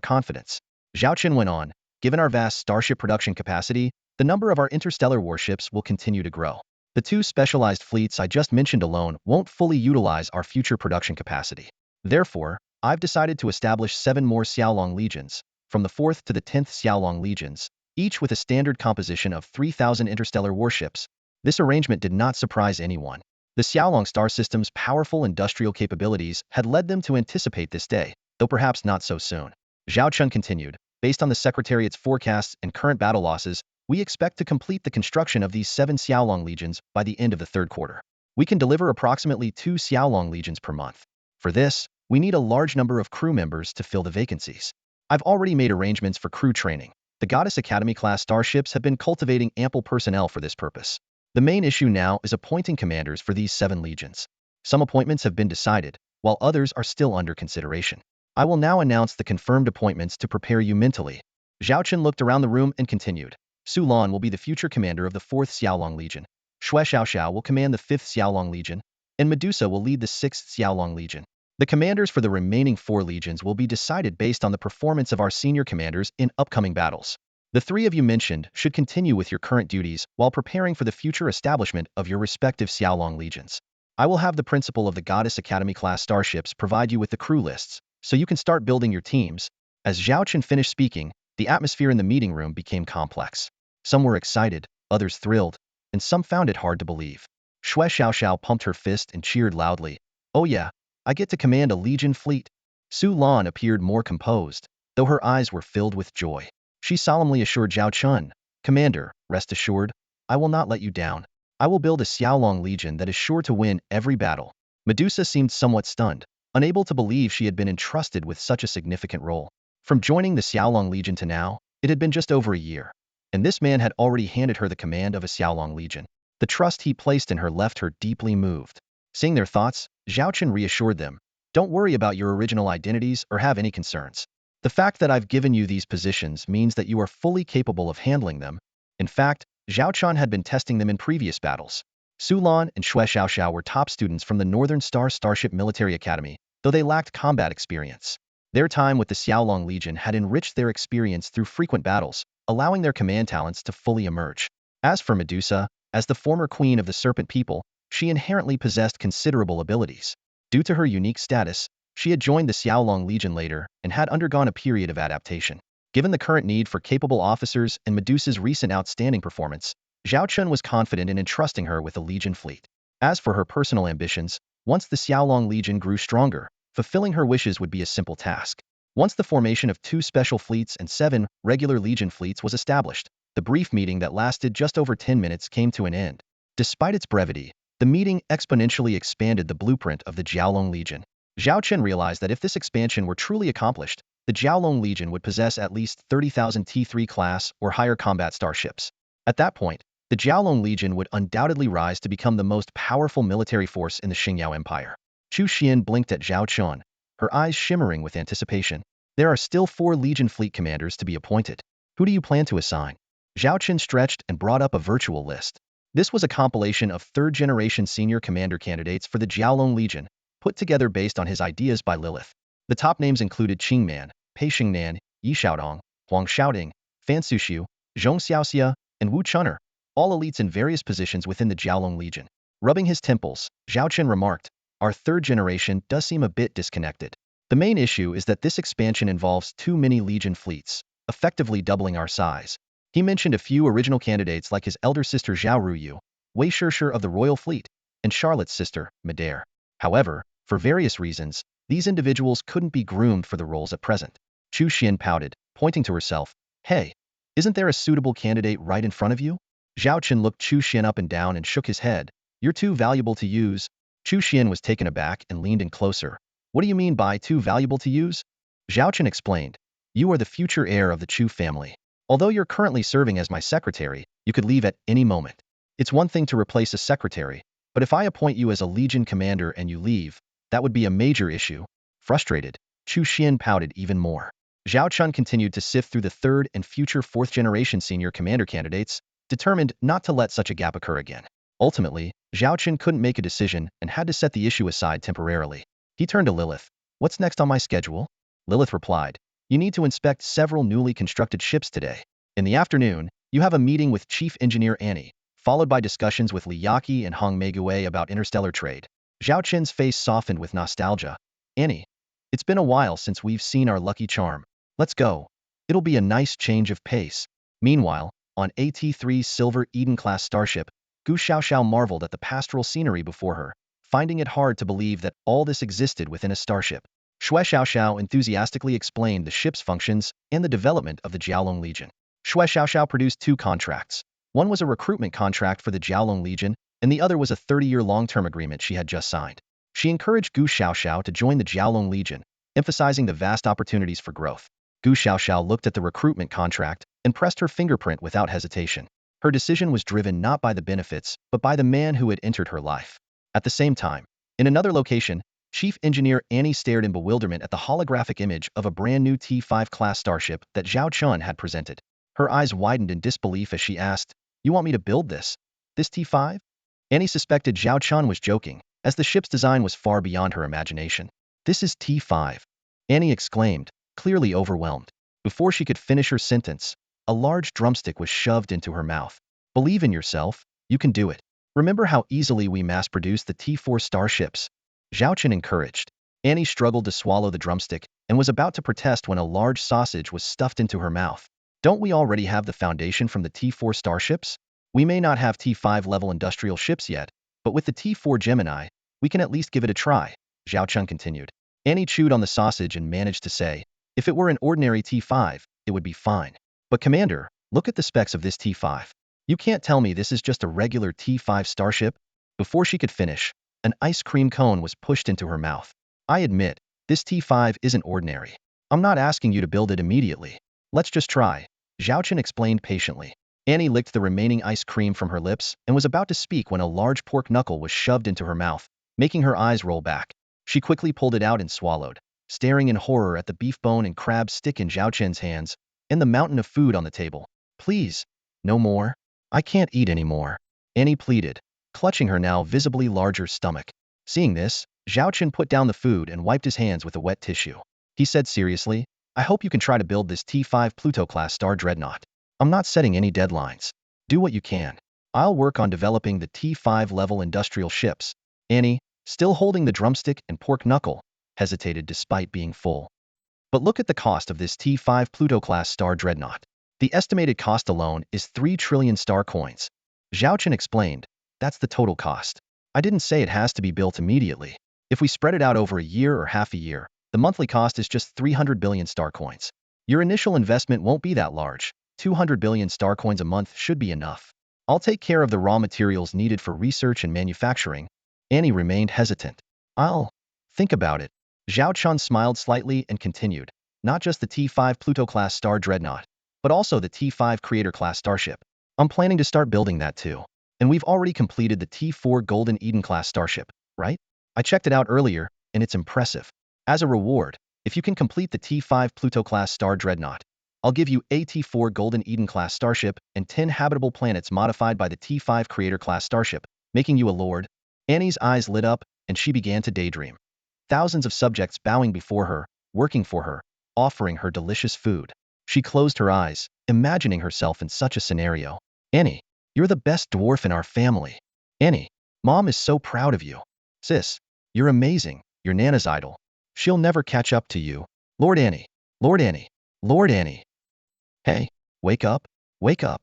confidence. Zhao Chen went on, "Given our vast starship production capacity, the number of our interstellar warships will continue to grow. The two specialized fleets I just mentioned alone won't fully utilize our future production capacity. Therefore, I've decided to establish 7 more Xiaolong Legions, from the 4th to the 10th Xiaolong Legions, each with a standard composition of 3,000 interstellar warships." This arrangement did not surprise anyone. The Xiaolong star system's powerful industrial capabilities had led them to anticipate this day, though perhaps not so soon. Zhao Chen continued, based on the Secretariat's forecasts and current battle losses, we expect to complete the construction of these 7 Xiaolong legions by the end of the third quarter. We can deliver approximately 2 Xiaolong legions per month. For this, we need a large number of crew members to fill the vacancies. I've already made arrangements for crew training. The Goddess Academy-class starships have been cultivating ample personnel for this purpose. The main issue now is appointing commanders for these 7 legions. Some appointments have been decided, while others are still under consideration. I will now announce the confirmed appointments to prepare you mentally. Zhao Chen looked around the room and continued. Su Lan will be the future commander of the 4th Xiaolong Legion. Xue Xiaoxiao will command the 5th Xiaolong Legion, and Medusa will lead the 6th Xiaolong Legion. The commanders for the remaining 4 legions will be decided based on the performance of our senior commanders in upcoming battles. The 3 of you mentioned should continue with your current duties while preparing for the future establishment of your respective Xiaolong legions. I will have the principal of the Goddess Academy-class starships provide you with the crew lists, so you can start building your teams. As Zhao Chen finished speaking, the atmosphere in the meeting room became complex. Some were excited, others thrilled, and some found it hard to believe. Xue Xiaoxiao pumped her fist and cheered loudly. Oh yeah, I get to command a legion fleet. Su Lan appeared more composed, though her eyes were filled with joy. She solemnly assured Zhao Chen, Commander, rest assured, I will not let you down. I will build a Xiaolong legion that is sure to win every battle. Medusa seemed somewhat stunned, unable to believe she had been entrusted with such a significant role. From joining the Xiaolong Legion to now, it had been just over a year, and this man had already handed her the command of a Xiaolong Legion. The trust he placed in her left her deeply moved. Seeing their thoughts, Zhao Chen reassured them, don't worry about your original identities or have any concerns. The fact that I've given you these positions means that you are fully capable of handling them. In fact, Zhao Chen had been testing them in previous battles. Su Lan and Xue Xiaoxiao were top students from the Northern Star Starship Military Academy, though they lacked combat experience. Their time with the Xiaolong Legion had enriched their experience through frequent battles, allowing their command talents to fully emerge. As for Medusa, as the former queen of the Serpent People, she inherently possessed considerable abilities. Due to her unique status, she had joined the Xiaolong Legion later and had undergone a period of adaptation. Given the current need for capable officers and Medusa's recent outstanding performance, Zhao Chen was confident in entrusting her with a Legion fleet. As for her personal ambitions, once the Xiaolong Legion grew stronger, fulfilling her wishes would be a simple task. Once the formation of 2 special fleets and 7 regular Legion fleets was established, the brief meeting that lasted just over 10 minutes came to an end. Despite its brevity, the meeting exponentially expanded the blueprint of the Xiaolong Legion. Zhao Chen realized that if this expansion were truly accomplished, the Xiaolong Legion would possess at least 30,000 T3 class or higher combat starships. At that point, the Xiaolong Legion would undoubtedly rise to become the most powerful military force in the Xingyao Empire. Chu Xian blinked at Zhao Chen, her eyes shimmering with anticipation. There are still 4 Legion fleet commanders to be appointed. Who do you plan to assign? Zhao Chen stretched and brought up a virtual list. This was a compilation of 3rd-generation senior commander candidates for the Xiaolong Legion, put together based on his ideas by Lilith. The top names included Qing Man, Pei Xingnan, Yi Xiaodong, Huang Xiaoding, Fan Suxiu, Zhong Xiaoxia, and Wu Chun'er, all elites in various positions within the Xiaolong Legion. Rubbing his temples, Zhao Chen remarked, our 3rd generation does seem a bit disconnected. The main issue is that this expansion involves too many Legion fleets, effectively doubling our size. He mentioned a few original candidates like his elder sister Zhao Ruyu, Wei Shishir of the Royal Fleet, and Charlotte's sister, Madare. However, for various reasons, these individuals couldn't be groomed for the roles at present. Chu Xian pouted, pointing to herself. Hey, isn't there a suitable candidate right in front of you? Zhao Chen looked Chu Xian up and down and shook his head. You're too valuable to use. Chu Xian was taken aback and leaned in closer. What do you mean by too valuable to use? Zhao Chen explained. You are the future heir of the Chu family. Although you're currently serving as my secretary, you could leave at any moment. It's one thing to replace a secretary, but if I appoint you as a Legion commander and you leave, that would be a major issue. Frustrated, Chu Xian pouted even more. Zhao Chen continued to sift through the 3rd and future 4th-generation senior commander candidates, determined not to let such a gap occur again. Ultimately, Zhao Chen couldn't make a decision and had to set the issue aside temporarily. He turned to Lilith. What's next on my schedule? Lilith replied. You need to inspect several newly constructed ships today. In the afternoon, you have a meeting with Chief Engineer Annie, followed by discussions with Li Yaqi and Hong Meiguei about interstellar trade. Zhao Chen's face softened with nostalgia. Annie, it's been a while since we've seen our lucky charm. Let's go. It'll be a nice change of pace. Meanwhile, on AT-3 Silver Eden-class starship, Gu Xiaoxiao marveled at the pastoral scenery before her, finding it hard to believe that all this existed within a starship. Shui Xiaoxiao enthusiastically explained the ship's functions and the development of the Jiaolong Legion. Shui Xiaoxiao produced 2 contracts. One was a recruitment contract for the Jiaolong Legion, and the other was a 30-year long-term agreement she had just signed. She encouraged Gu Xiaoxiao to join the Jiaolong Legion, emphasizing the vast opportunities for growth. Gu Xiaoxiao looked at the recruitment contract and pressed her fingerprint without hesitation. Her decision was driven not by the benefits, but by the man who had entered her life. At the same time, in another location, Chief Engineer Annie stared in bewilderment at the holographic image of a brand new T5 class starship that Zhao Chen had presented. Her eyes widened in disbelief as she asked, "You want me to build this? This T5? Annie suspected Zhao Chen was joking, as the ship's design was far beyond her imagination. This is T5. Annie exclaimed, clearly overwhelmed. Before she could finish her sentence, a large drumstick was shoved into her mouth. Believe in yourself, you can do it. Remember how easily we mass-produced the T4 starships? Zhao Chen encouraged. Annie struggled to swallow the drumstick and was about to protest when a large sausage was stuffed into her mouth. Don't we already have the foundation from the T4 starships? We may not have T5-level industrial ships yet, but with the T4 Gemini, we can at least give it a try, Zhao Chen continued. Annie chewed on the sausage and managed to say, if it were an ordinary T5, it would be fine. But Commander, look at the specs of this T5. You can't tell me this is just a regular T5 starship? Before she could finish, an ice cream cone was pushed into her mouth. I admit, this T5 isn't ordinary. I'm not asking you to build it immediately. Let's just try, Zhao Chen explained patiently. Annie licked the remaining ice cream from her lips and was about to speak when a large pork knuckle was shoved into her mouth, making her eyes roll back. She quickly pulled it out and swallowed, staring in horror at the beef bone and crab stick in Zhao Chen's hands, and the mountain of food on the table. Please, no more. I can't eat anymore, Annie pleaded, clutching her now visibly larger stomach. Seeing this, Zhao Chen put down the food and wiped his hands with a wet tissue. He said seriously, I hope you can try to build this T5 Pluto-class star dreadnought. I'm not setting any deadlines. Do what you can. I'll work on developing the T5-level industrial ships. Annie, still holding the drumstick and pork knuckle, hesitated despite being full. But look at the cost of this T5 Pluto-class star dreadnought. The estimated cost alone is 3 trillion star coins. Zhao Chen explained, that's the total cost. I didn't say it has to be built immediately. If we spread it out over a year or half a year, the monthly cost is just 300 billion star coins. Your initial investment won't be that large. 200 billion star coins a month should be enough. I'll take care of the raw materials needed for research and manufacturing. Annie remained hesitant. I'll think about it. Zhao Chen smiled slightly and continued, not just the T5 Pluto-class star dreadnought, but also the T5 Creator-class starship. I'm planning to start building that too. And we've already completed the T4 Golden Eden-class starship, right? I checked it out earlier, and it's impressive. As a reward, if you can complete the T5 Pluto-class star dreadnought, I'll give you a T4 Golden Eden-class starship and 10 habitable planets modified by the T5 Creator-class starship, making you a lord. Annie's eyes lit up, and she began to daydream. Thousands of subjects bowing before her, working for her, offering her delicious food. She closed her eyes, imagining herself in such a scenario. Annie, you're the best dwarf in our family. Annie, Mom is so proud of you. Sis, you're amazing, you're Nana's idol. She'll never catch up to you. Lord Annie, Lord Annie, Lord Annie. Hey, wake up, wake up.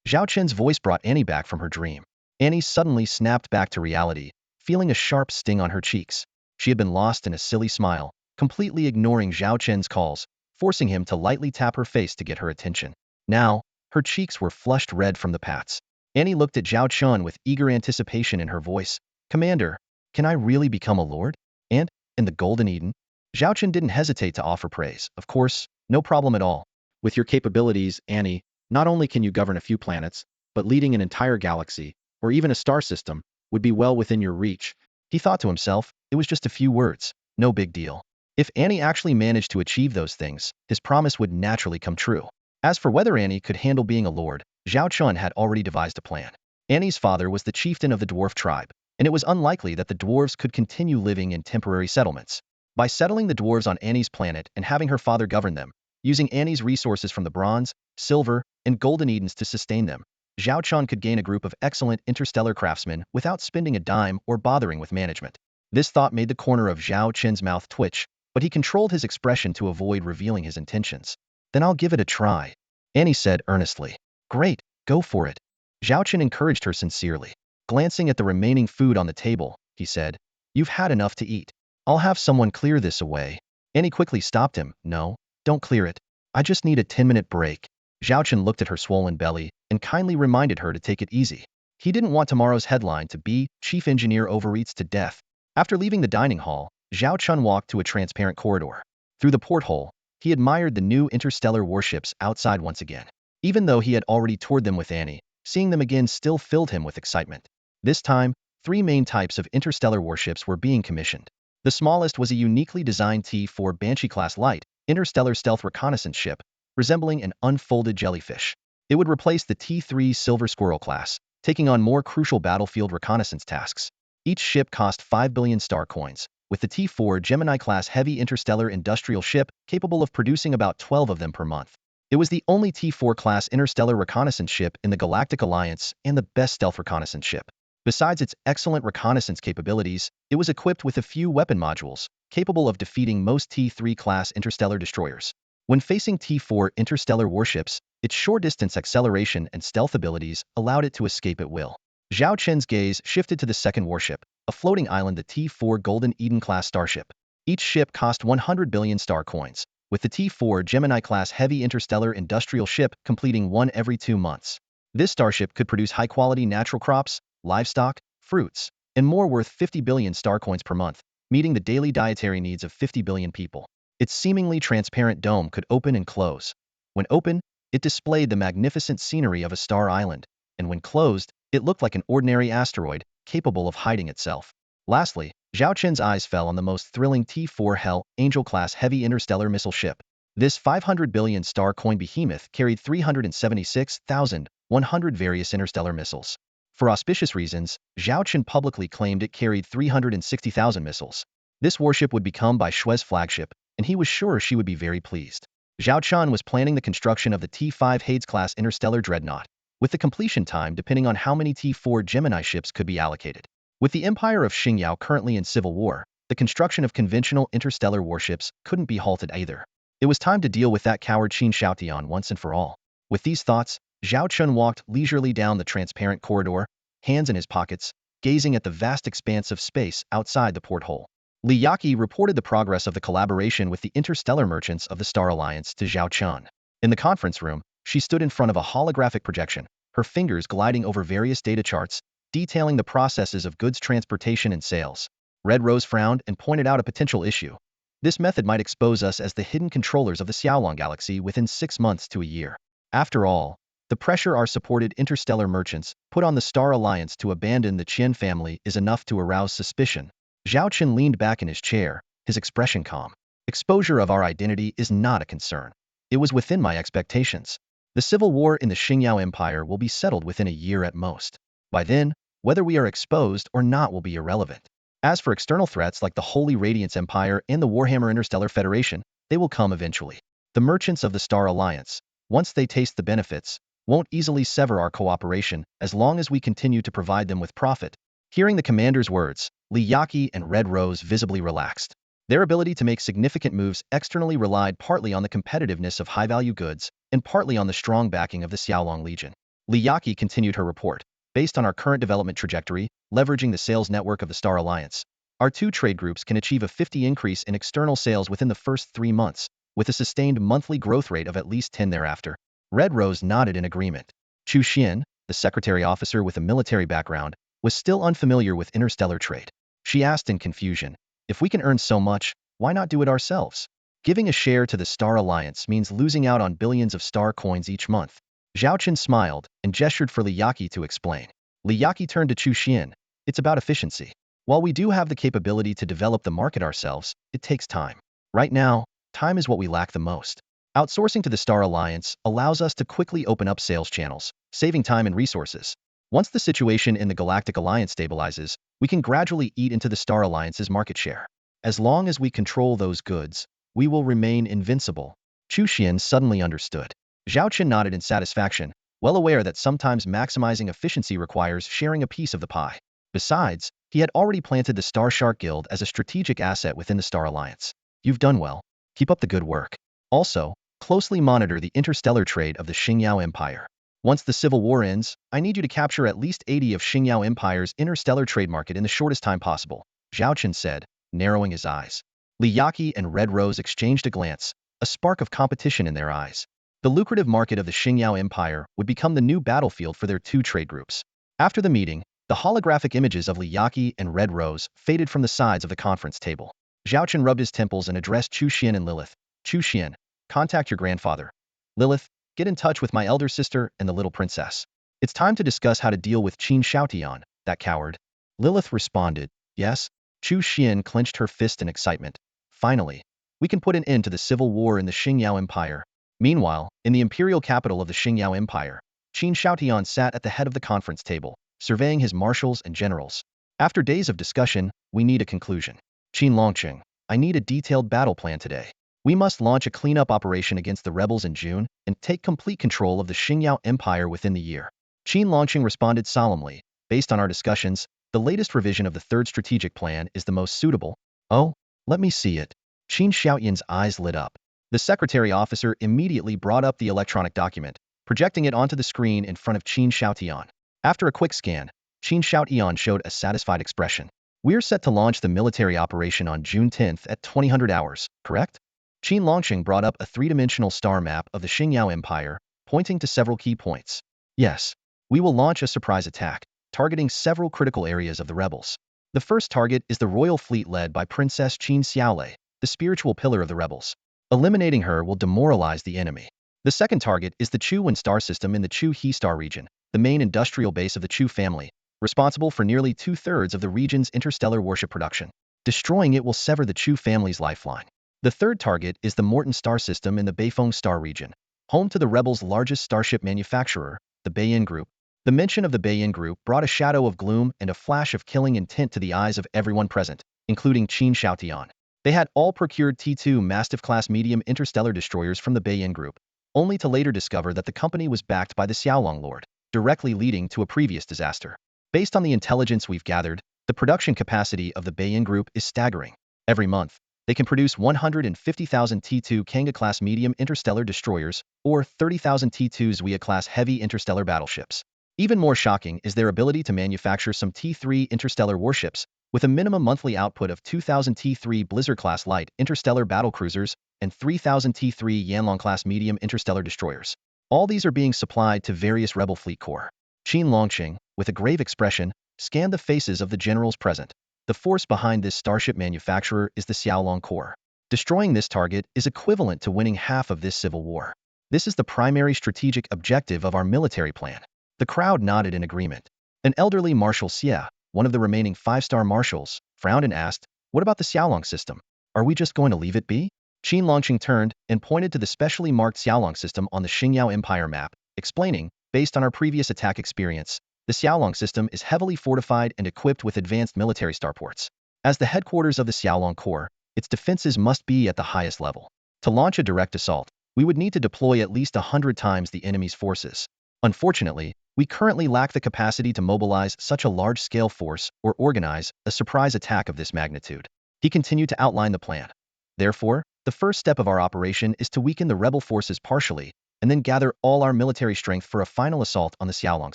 Zhao Chen's voice brought Annie back from her dream. Annie suddenly snapped back to reality, feeling a sharp sting on her cheeks. She had been lost in a silly smile, completely ignoring Zhao Chen's calls, forcing him to lightly tap her face to get her attention. Now, her cheeks were flushed red from the pats. Annie looked at Zhao Chen with eager anticipation in her voice. Commander, can I really become a lord? And, in the Golden Eden? Zhao Chen didn't hesitate to offer praise. Of course, no problem at all. With your capabilities, Annie, not only can you govern a few planets, but leading an entire galaxy, or even a star system, would be well within your reach. He thought to himself, it was just a few words, no big deal. If Annie actually managed to achieve those things, his promise would naturally come true. As for whether Annie could handle being a lord, Zhao Chen had already devised a plan. Annie's father was the chieftain of the dwarf tribe, and it was unlikely that the dwarves could continue living in temporary settlements. By settling the dwarves on Annie's planet and having her father govern them, using Annie's resources from the bronze, silver, and golden Edens to sustain them, Zhao Chen could gain a group of excellent interstellar craftsmen without spending a dime or bothering with management. This thought made the corner of Zhao Chen's mouth twitch, but he controlled his expression to avoid revealing his intentions. Then I'll give it a try, Annie said earnestly. Great, go for it. Zhao Chen encouraged her sincerely. Glancing at the remaining food on the table, he said, "You've had enough to eat. I'll have someone clear this away." Annie quickly stopped him. "No, don't clear it. I just need a 10-minute break." Zhao Chen looked at her swollen belly and kindly reminded her to take it easy. He didn't want tomorrow's headline to be, "Chief Engineer Overeats to Death." After leaving the dining hall, Zhao Chen walked to a transparent corridor. Through the porthole, he admired the new interstellar warships outside once again. Even though he had already toured them with Annie, seeing them again still filled him with excitement. This time, 3 main types of interstellar warships were being commissioned. The smallest was a uniquely designed T-4 Banshee-class light, interstellar stealth reconnaissance ship, resembling an unfolded jellyfish. It would replace the T-3 Silver Squirrel class, taking on more crucial battlefield reconnaissance tasks. Each ship cost 5 billion star coins, with the T-4 Gemini-class heavy interstellar industrial ship capable of producing about 12 of them per month. It was the only T-4 class interstellar reconnaissance ship in the Galactic Alliance and the best stealth reconnaissance ship. Besides its excellent reconnaissance capabilities, it was equipped with a few weapon modules, capable of defeating most T-3 class interstellar destroyers. When facing T-4 interstellar warships, its short-distance acceleration and stealth abilities allowed it to escape at will. Zhao Chen's gaze shifted to the second warship, a floating island, the T-4 Golden Eden-class starship. Each ship cost 100 billion star coins, with the T-4 Gemini-class heavy interstellar industrial ship completing one every 2 months. This starship could produce high-quality natural crops, livestock, fruits, and more worth 50 billion star coins per month, meeting the daily dietary needs of 50 billion people. Its seemingly transparent dome could open and close. When open, it displayed the magnificent scenery of a star island, and when closed, it looked like an ordinary asteroid, capable of hiding itself. Lastly, Zhao Chen's eyes fell on the most thrilling T-4 Hell Angel-class heavy interstellar missile ship. This 500 billion star coin behemoth carried 376,100 various interstellar missiles. For auspicious reasons, Zhao Chen publicly claimed it carried 360,000 missiles. This warship would become Bai Shui's flagship, and he was sure she would be very pleased. Zhao Chen was planning the construction of the T-5 Hades-class interstellar dreadnought, with the completion time depending on how many T-4 Gemini ships could be allocated. With the empire of Xingyao currently in civil war, the construction of conventional interstellar warships couldn't be halted either. It was time to deal with that coward Qin Shaotian once and for all. With these thoughts, Zhao Chen walked leisurely down the transparent corridor, hands in his pockets, gazing at the vast expanse of space outside the porthole. Li Yaqi reported the progress of the collaboration with the interstellar merchants of the Star Alliance to Zhao Chen. In the conference room, she stood in front of a holographic projection, her fingers gliding over various data charts, detailing the processes of goods transportation and sales. Red Rose frowned and pointed out a potential issue. This method might expose us as the hidden controllers of the Xiaolong galaxy within 6 months to a year. After all, the pressure our supported interstellar merchants put on the Star Alliance to abandon the Qian family is enough to arouse suspicion. Zhao Chen leaned back in his chair, his expression calm. Exposure of our identity is not a concern. It was within my expectations. The civil war in the Xingyao Empire will be settled within a year at most. By then, whether we are exposed or not will be irrelevant. As for external threats like the Holy Radiance Empire and the Warhammer Interstellar Federation, they will come eventually. The merchants of the Star Alliance, once they taste the benefits, won't easily sever our cooperation as long as we continue to provide them with profit. Hearing the commander's words, Li Yaqi and Red Rose visibly relaxed. Their ability to make significant moves externally relied partly on the competitiveness of high-value goods and partly on the strong backing of the Xiaolong Legion. Li Yaqi continued her report. Based on our current development trajectory, leveraging the sales network of the Star Alliance, our 2 trade groups can achieve a 50 increase in external sales within the first 3 months, with a sustained monthly growth rate of at least 10 thereafter. Red Rose nodded in agreement. Chu Xian, the secretary officer with a military background, was still unfamiliar with interstellar trade. She asked in confusion, if we can earn so much, why not do it ourselves? Giving a share to the Star Alliance means losing out on billions of star coins each month. Zhao Chen smiled and gestured for Li Yaqi to explain. Li Yaqi turned to Chu Xian. It's about efficiency. While we do have the capability to develop the market ourselves, it takes time. Right now, time is what we lack the most. Outsourcing to the Star Alliance allows us to quickly open up sales channels, saving time and resources. Once the situation in the Galactic Alliance stabilizes, we can gradually eat into the Star Alliance's market share. As long as we control those goods, we will remain invincible. Chu Xian suddenly understood. Zhao Chen nodded in satisfaction, well aware that sometimes maximizing efficiency requires sharing a piece of the pie. Besides, he had already planted the Star Shark Guild as a strategic asset within the Star Alliance. You've done well. Keep up the good work. Also, closely monitor the interstellar trade of the Xingyao Empire. Once the Civil War ends, I need you to capture at least 80 of Xingyao Empire's interstellar trade market in the shortest time possible, Zhao Chen said, narrowing his eyes. Li Yaqi and Red Rose exchanged a glance, a spark of competition in their eyes. The lucrative market of the Xingyao Empire would become the new battlefield for their two trade groups. After the meeting, the holographic images of Li Yaqi and Red Rose faded from the sides of the conference table. Zhao Chen rubbed his temples and addressed Chu Xian and Lilith. Chu Xian, contact your grandfather. Lilith, get in touch with my elder sister and the little princess. It's time to discuss how to deal with Qin Xiaotian, that coward. Lilith responded, yes. Chu Xian clenched her fist in excitement. Finally, we can put an end to the civil war in the Xingyao Empire. Meanwhile, in the imperial capital of the Xingyao Empire, Qin Xiaotian sat at the head of the conference table, surveying his marshals and generals. After days of discussion, we need a conclusion. Qin Longqing, I need a detailed battle plan today. We must launch a cleanup operation against the rebels in June and take complete control of the Xingyao Empire within the year. Qin Longqing responded solemnly, based on our discussions, the latest revision of the third strategic plan is the most suitable. Oh, let me see it. Qin Xiaotian's eyes lit up. The secretary officer immediately brought up the electronic document, projecting it onto the screen in front of Qin Xiaotian. After a quick scan, Qin Xiaotian showed a satisfied expression. We're set to launch the military operation on June 10th at 2000 hours, correct? Qin Longqing brought up a three-dimensional star map of the Xingyao Empire, pointing to several key points. Yes, we will launch a surprise attack, targeting several critical areas of the rebels. The first target is the royal fleet led by Princess Qin Xiaolei, the spiritual pillar of the rebels. Eliminating her will demoralize the enemy. The second target is the Chu Wen star system in the Chu He star region, the main industrial base of the Chu family, responsible for nearly two-thirds of the region's interstellar warship production. Destroying it will sever the Chu family's lifeline. The third target is the Morton star system in the Beifeng star region, home to the rebels' largest starship manufacturer, the Beiyin Group. The mention of the Beiyin Group brought a shadow of gloom and a flash of killing intent to the eyes of everyone present, including Qin Xiaotian. They had all procured T2 Mastiff-class medium interstellar destroyers from the Beiyin Group, only to later discover that the company was backed by the Xiaolong Lord, directly leading to a previous disaster. Based on the intelligence we've gathered, the production capacity of the Beiyin Group is staggering. Every month, they can produce 150,000 T2 Kanga-class medium interstellar destroyers or 30,000 T2 Zhuya-class heavy interstellar battleships. Even more shocking is their ability to manufacture some T3 interstellar warships, with a minimum monthly output of 2,000 T3 Blizzard-class light interstellar battlecruisers and 3,000 T3 Yanlong-class medium interstellar destroyers. All these are being supplied to various rebel fleet corps. Qin Longqing, with a grave expression, scanned the faces of the generals present. The force behind this starship manufacturer is the Xiaolong Corps. Destroying this target is equivalent to winning half of this civil war. This is the primary strategic objective of our military plan. The crowd nodded in agreement. An elderly Marshal Xie, one of the remaining 5-star marshals, frowned and asked, what about the Xiaolong system? Are we just going to leave it be? Qin Longqing turned and pointed to the specially marked Xiaolong system on the Xingyao Empire map, explaining, based on our previous attack experience, the Xiaolong system is heavily fortified and equipped with advanced military starports. As the headquarters of the Xiaolong Corps, its defenses must be at the highest level. To launch a direct assault, we would need to deploy at least 100 times the enemy's forces. Unfortunately, we currently lack the capacity to mobilize such a large-scale force or organize a surprise attack of this magnitude. He continued to outline the plan. Therefore, the first step of our operation is to weaken the rebel forces partially, and then gather all our military strength for a final assault on the Xiaolong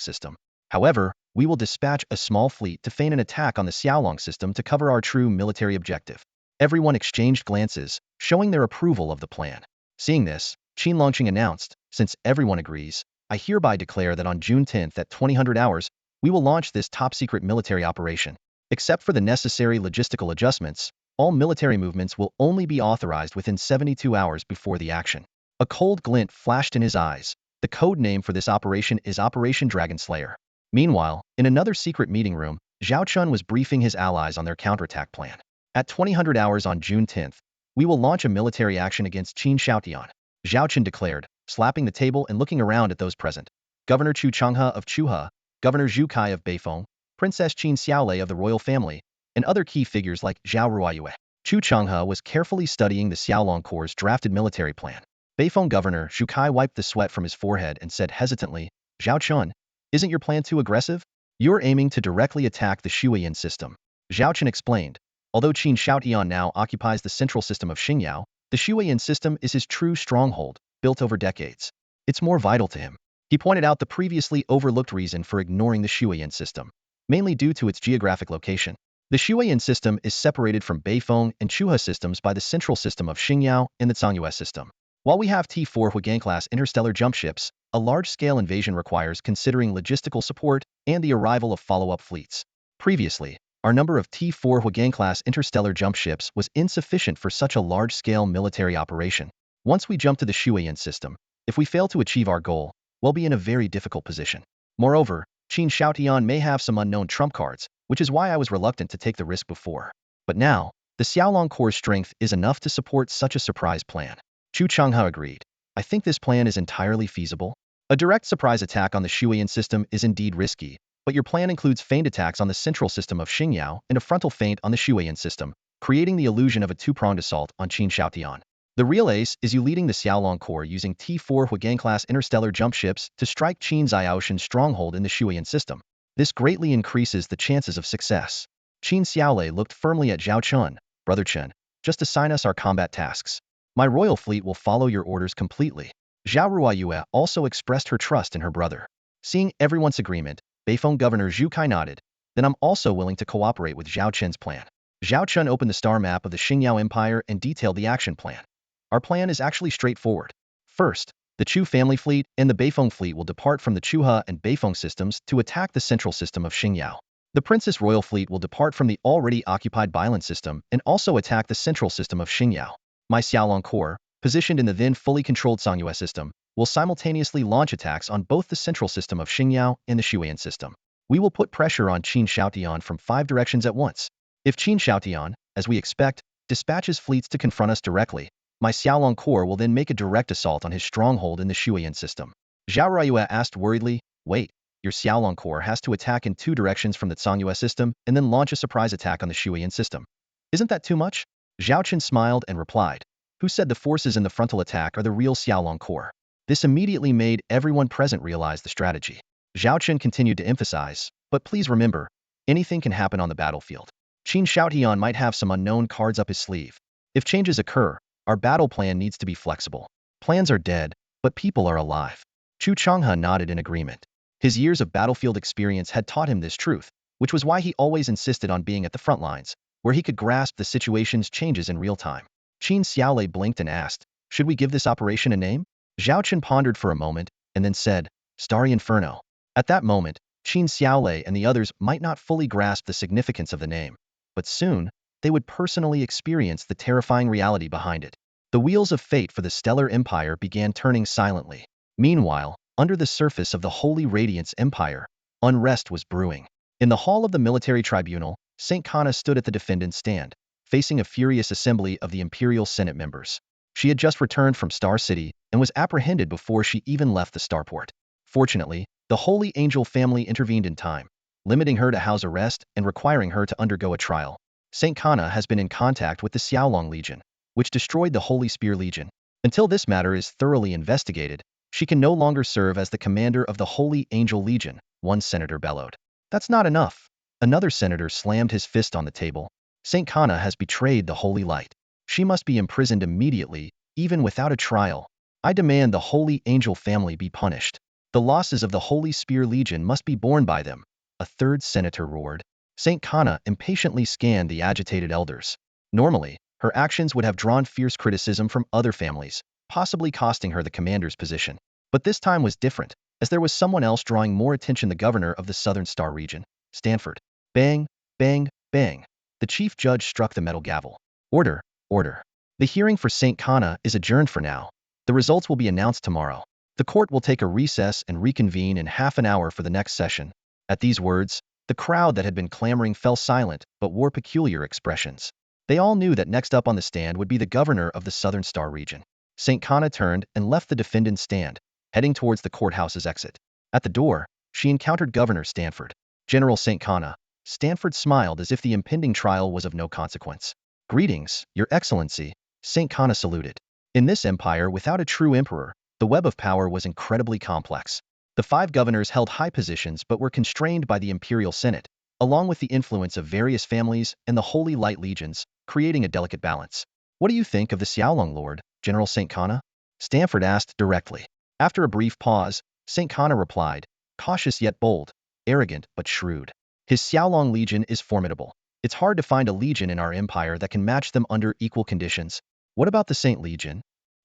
system. However, we will dispatch a small fleet to feign an attack on the Xiaolong system to cover our true military objective. Everyone exchanged glances, showing their approval of the plan. Seeing this, Qin Longqing announced, since everyone agrees, I hereby declare that on June 10th at 2000 hours, we will launch this top-secret military operation. Except for the necessary logistical adjustments, all military movements will only be authorized within 72 hours before the action. A cold glint flashed in his eyes. The code name for this operation is Operation Dragon Slayer. Meanwhile, in another secret meeting room, Zhao Chen was briefing his allies on their counterattack plan. At 2000 hours on June 10th, we will launch a military action against Qin Xiaotian, Zhao Chen declared, slapping the table and looking around at those present. Governor Chu Changhe of Chuhe, Governor Zhu Kai of Beifeng, Princess Qin Xiaolei of the royal family, and other key figures like Zhao Ruoyue. Chu Changhe was carefully studying the Xiaolong Corps' drafted military plan. Beifeng Governor Zhu Kai wiped the sweat from his forehead and said hesitantly, Zhao Chen, isn't your plan too aggressive? You're aiming to directly attack the Shuiyan system. Zhao Chen explained. Although Qin Xiaotian now occupies the central system of Xingyao, the Shuiyan system is his true stronghold, built over decades. It's more vital to him. He pointed out the previously overlooked reason for ignoring the Shuiyan system, mainly due to its geographic location. The Shuiyan system is separated from Beifeng and Chuhe systems by the central system of Xingyao and the Zhongyue system. While we have T4 Huigang-class interstellar jump ships, a large-scale invasion requires considering logistical support and the arrival of follow-up fleets. Previously, our number of T4 Huigang-class interstellar jump ships was insufficient for such a large-scale military operation. Once we jump to the Shuiyan system, if we fail to achieve our goal, we'll be in a very difficult position. Moreover, Qin Xiaotian may have some unknown trump cards, which is why I was reluctant to take the risk before. But now, the Xiaolong Corps' strength is enough to support such a surprise plan. Chu Changhe agreed. I think this plan is entirely feasible. A direct surprise attack on the Shuiyan system is indeed risky, but your plan includes feigned attacks on the central system of Xingyao and a frontal feint on the Shuiyan system, creating the illusion of a two-pronged assault on Qin Xiaotian. The real ace is you leading the Xiaolong Corps using T4 Huigang-class interstellar jump ships to strike Qin Zhaoshan's stronghold in the Shuiyan system. This greatly increases the chances of success. Qin Xiaolei looked firmly at Zhao Chen. Brother Chen, just assign us our combat tasks. My royal fleet will follow your orders completely. Zhao Ruoyue also expressed her trust in her brother. Seeing everyone's agreement, Beifeng Governor Zhu Kai nodded. Then I'm also willing to cooperate with Zhao Chen's plan. Zhao Chen opened the star map of the Xingyao Empire and detailed the action plan. Our plan is actually straightforward. First, the Chu family fleet and the Beifeng fleet will depart from the Chuhe and Beifeng systems to attack the central system of Xingyao. The Princess Royal Fleet will depart from the already occupied Bailan system and also attack the central system of Xingyao. My Xiaolong Corps, positioned in the then fully controlled Zhongyue system, will simultaneously launch attacks on both the central system of Xingyao and the Shuiyan system. We will put pressure on Qin Xiaotian from 5 directions at once. If Qin Xiaotian, as we expect, dispatches fleets to confront us directly, my Xiaolong Corps will then make a direct assault on his stronghold in the Shuiyan system. Zhao Ruoyue asked worriedly, wait, your Xiaolong Corps has to attack in 2 directions from the Zhongyue system and then launch a surprise attack on the Shuiyan system. Isn't that too much? Zhao Chen smiled and replied, who said the forces in the frontal attack are the real Xiaolong Corps? This immediately made everyone present realize the strategy. Zhao Chen continued to emphasize, but please remember, anything can happen on the battlefield. Qin Xiaotian might have some unknown cards up his sleeve. If changes occur, our battle plan needs to be flexible. Plans are dead, but people are alive. Chu Changhe nodded in agreement. His years of battlefield experience had taught him this truth, which was why he always insisted on being at the front lines, where he could grasp the situation's changes in real time. Qin Xiaolei blinked and asked, should we give this operation a name? Zhao Chen pondered for a moment, and then said, Starry Inferno. At that moment, Qin Xiaolei and the others might not fully grasp the significance of the name, but soon, they would personally experience the terrifying reality behind it. The wheels of fate for the stellar empire began turning silently. Meanwhile, under the surface of the Holy Radiance Empire, unrest was brewing. In the hall of the military tribunal, Saint Kana stood at the defendant's stand, facing a furious assembly of the Imperial Senate members. She had just returned from Star City and was apprehended before she even left the starport. Fortunately, the Holy Angel family intervened in time, limiting her to house arrest and requiring her to undergo a trial. Saint Kana has been in contact with the Xiaolong Legion, which destroyed the Holy Spear Legion. Until this matter is thoroughly investigated, she can no longer serve as the commander of the Holy Angel Legion, one senator bellowed. That's not enough. Another senator slammed his fist on the table. Saint Kana has betrayed the Holy Light. She must be imprisoned immediately, even without a trial. I demand the Holy Angel family be punished. The losses of the Holy Spear Legion must be borne by them, a third senator roared. Saint Kana impatiently scanned the agitated elders. Normally, her actions would have drawn fierce criticism from other families, possibly costing her the commander's position. But this time was different, as there was someone else drawing more attention: the governor of the Southern Star region, Stanford. Bang, bang, bang. The chief judge struck the metal gavel. Order, order. The hearing for Saint Kana is adjourned for now. The results will be announced tomorrow. The court will take a recess and reconvene in half an hour for the next session. At these words, the crowd that had been clamoring fell silent but wore peculiar expressions. They all knew that next up on the stand would be the governor of the Southern Star region. Saint Kana turned and left the defendant's stand, heading towards the courthouse's exit. At the door, she encountered Governor Stanford. General Saint Kana. Stanford smiled as if the impending trial was of no consequence. Greetings, Your Excellency, Saint Kana saluted. In this empire without a true emperor, the web of power was incredibly complex. The 5 governors held high positions but were constrained by the Imperial Senate, along with the influence of various families and the Holy Light Legions, creating a delicate balance. What do you think of the Xiaolong Lord, General Saint Kana? Stanford asked directly. After a brief pause, St. Kana replied, cautious yet bold, arrogant but shrewd. His Xiaolong Legion is formidable. It's hard to find a legion in our empire that can match them under equal conditions. What about the Saint Legion?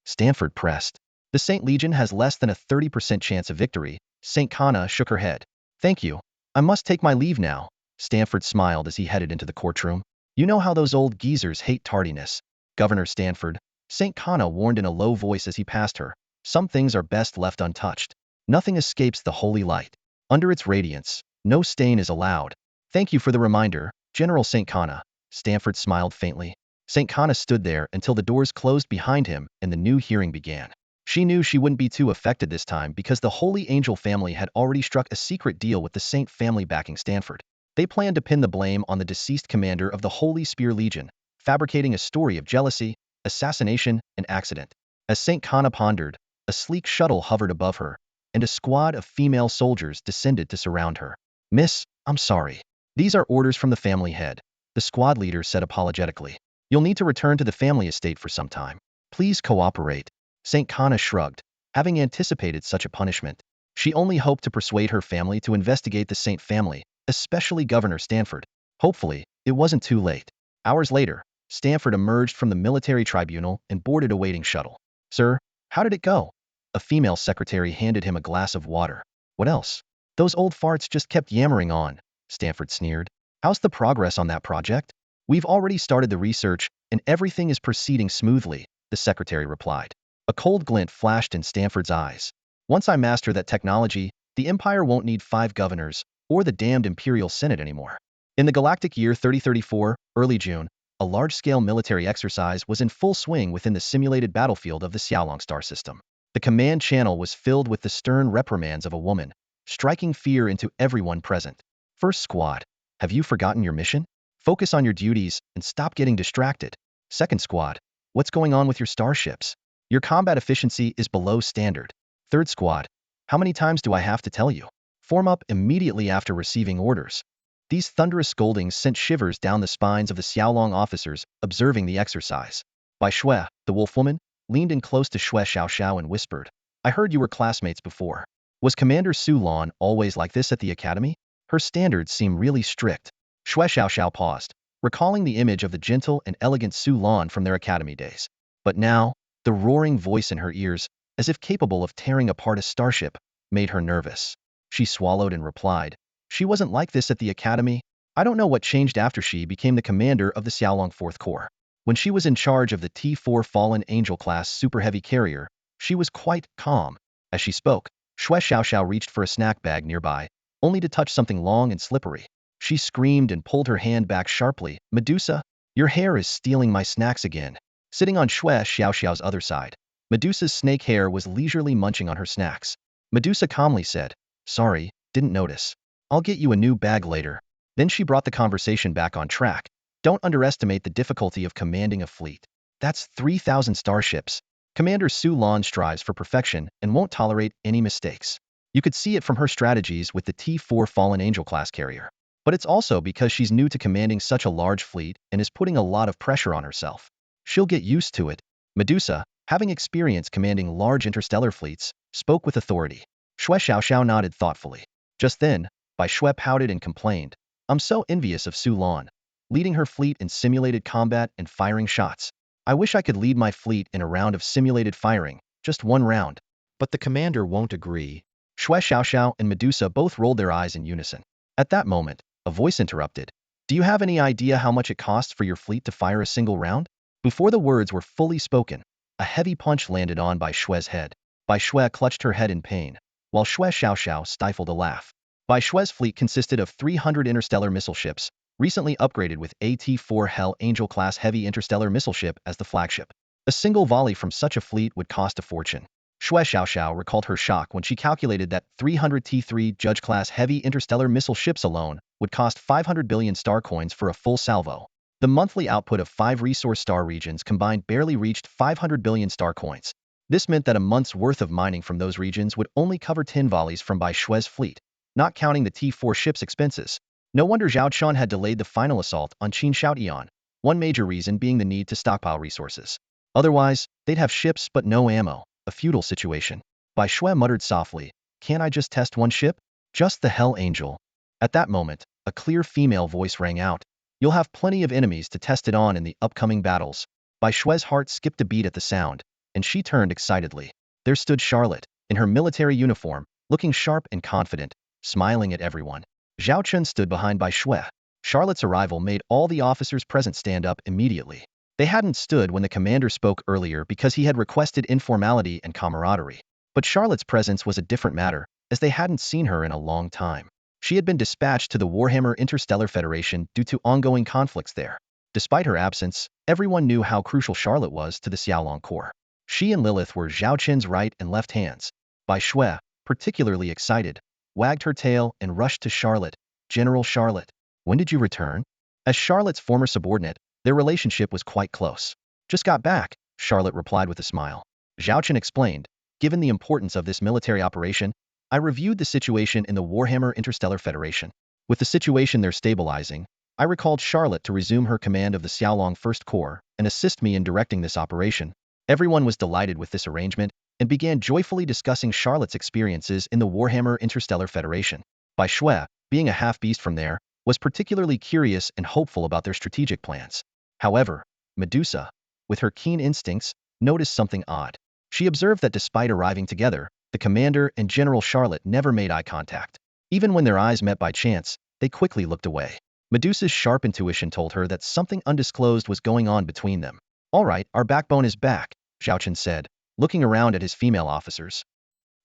Stanford pressed. The Saint Legion has less than a 30% chance of victory. St. Kana shook her head. Thank you. I must take my leave now. Stanford smiled as he headed into the courtroom. You know how those old geezers hate tardiness. Governor Stanford, St. Kana warned in a low voice as he passed her. Some things are best left untouched. Nothing escapes the holy light. Under its radiance, no stain is allowed. Thank you for the reminder, General St. Kana. Stanford smiled faintly. St. Kana stood there until the doors closed behind him and the new hearing began. She knew she wouldn't be too affected this time because the Holy Angel family had already struck a secret deal with the Saint family backing Stanford. They planned to pin the blame on the deceased commander of the Holy Spear Legion, fabricating a story of jealousy, assassination, and accident. As St. Kana pondered, a sleek shuttle hovered above her, and a squad of female soldiers descended to surround her. Miss, I'm sorry. These are orders from the family head, the squad leader said apologetically. You'll need to return to the family estate for some time. Please cooperate. St. Kana shrugged, having anticipated such a punishment. She only hoped to persuade her family to investigate the Saint family, especially Governor Stanford. Hopefully, it wasn't too late. Hours later, Stanford emerged from the military tribunal and boarded a waiting shuttle. Sir, how did it go? A female secretary handed him a glass of water. What else? Those old farts just kept yammering on, Stanford sneered. How's the progress on that project? We've already started the research, and everything is proceeding smoothly, the secretary replied. A cold glint flashed in Stanford's eyes. Once I master that technology, the Empire won't need 5 governors, or the damned Imperial Senate anymore. In the galactic year 3034, early June, a large-scale military exercise was in full swing within the simulated battlefield of the Xiaolong star system. The command channel was filled with the stern reprimands of a woman, striking fear into everyone present. First Squad, have you forgotten your mission? Focus on your duties and stop getting distracted. Second Squad, what's going on with your starships? Your combat efficiency is below standard. Third Squad, how many times do I have to tell you? Form up immediately after receiving orders. These thunderous scoldings sent shivers down the spines of the Xiaolong officers observing the exercise. Bai Shui, the wolf woman, leaned in close to Shui Xiaoxiao and whispered, I heard you were classmates before. Was Commander Su Lan always like this at the academy? Her standards seem really strict. Shui Xiaoxiao paused, recalling the image of the gentle and elegant Su Lan from their academy days. But now, the roaring voice in her ears, as if capable of tearing apart a starship, made her nervous. She swallowed and replied, she wasn't like this at the academy. I don't know what changed after she became the commander of the Xiaolong 4th Corps. When she was in charge of the T4 Fallen Angel class super heavy carrier, she was quite calm. As she spoke, Shui Xiaoxiao reached for a snack bag nearby, only to touch something long and slippery. She screamed and pulled her hand back sharply. Medusa, your hair is stealing my snacks again. Sitting on Shui Xiaoxiao's other side, Medusa's snake hair was leisurely munching on her snacks. Medusa calmly said, sorry, didn't notice. I'll get you a new bag later. Then she brought the conversation back on track. Don't underestimate the difficulty of commanding a fleet. That's 3,000 starships. Commander Su Lan strives for perfection and won't tolerate any mistakes. You could see it from her strategies with the T4 Fallen Angel class carrier. But it's also because she's new to commanding such a large fleet and is putting a lot of pressure on herself. She'll get used to it. Medusa, having experience commanding large interstellar fleets, spoke with authority. Shui Xiaoxiao nodded thoughtfully. Just then, Bai Shui pouted and complained, I'm so envious of Su Lan, leading her fleet in simulated combat and firing shots. I wish I could lead my fleet in a round of simulated firing, just one round. But the commander won't agree. Shui Xiaoxiao and Medusa both rolled their eyes in unison. At that moment, a voice interrupted. Do you have any idea how much it costs for your fleet to fire a single round? Before the words were fully spoken, a heavy punch landed on Bai Shui's head. Bai Shui clutched her head in pain, while Shui Xiaoxiao stifled a laugh. Bai Shui's fleet consisted of 300 interstellar missile ships, recently upgraded with AT-4 Hell Angel-class heavy interstellar missile ship as the flagship. A single volley from such a fleet would cost a fortune. Shui Xiaoxiao recalled her shock when she calculated that 300 T-3 Judge-class heavy interstellar missile ships alone would cost 500 billion star coins for a full salvo. The monthly output of 5 resource star regions combined barely reached 500 billion star coins. This meant that a month's worth of mining from those regions would only cover 10 volleys from Bai Shui's fleet, not counting the T-4 ship's expenses. No wonder Zhao Chen had delayed the final assault on Qin Shaotian, one major reason being the need to stockpile resources. Otherwise, they'd have ships but no ammo, a futile situation. Bai Shui muttered softly, Can't I just test one ship? Just the Hell Angel. At that moment, a clear female voice rang out. You'll have plenty of enemies to test it on in the upcoming battles. Bai Shue's heart skipped a beat at the sound, and she turned excitedly. There stood Charlotte, in her military uniform, looking sharp and confident, smiling at everyone. Zhao Chen stood behind Bai Shue. Charlotte's arrival made all the officers present stand up immediately. They hadn't stood when the commander spoke earlier because he had requested informality and camaraderie. But Charlotte's presence was a different matter, as they hadn't seen her in a long time. She had been dispatched to the Warhammer Interstellar Federation due to ongoing conflicts there. Despite her absence, everyone knew how crucial Charlotte was to the Xiaolong Corps. She and Lilith were Zhao Chen's right and left hands. Bai Shue, particularly excited, wagged her tail and rushed to Charlotte. General Charlotte, when did you return? As Charlotte's former subordinate, their relationship was quite close. Just got back, Charlotte replied with a smile. Zhao Chen explained, given the importance of this military operation, I reviewed the situation in the Warhammer Interstellar Federation. With the situation there stabilizing, I recalled Charlotte to resume her command of the Xiaolong First Corps and assist me in directing this operation. Everyone was delighted with this arrangement and began joyfully discussing Charlotte's experiences in the Warhammer Interstellar Federation. Bai Shue, being a half-beast from there, was particularly curious and hopeful about their strategic plans. However, Medusa, with her keen instincts, noticed something odd. She observed that despite arriving together, the commander and General Charlotte never made eye contact. Even when their eyes met by chance, they quickly looked away. Medusa's sharp intuition told her that something undisclosed was going on between them. All right, our backbone is back, Zhao Chen said, looking around at his female officers.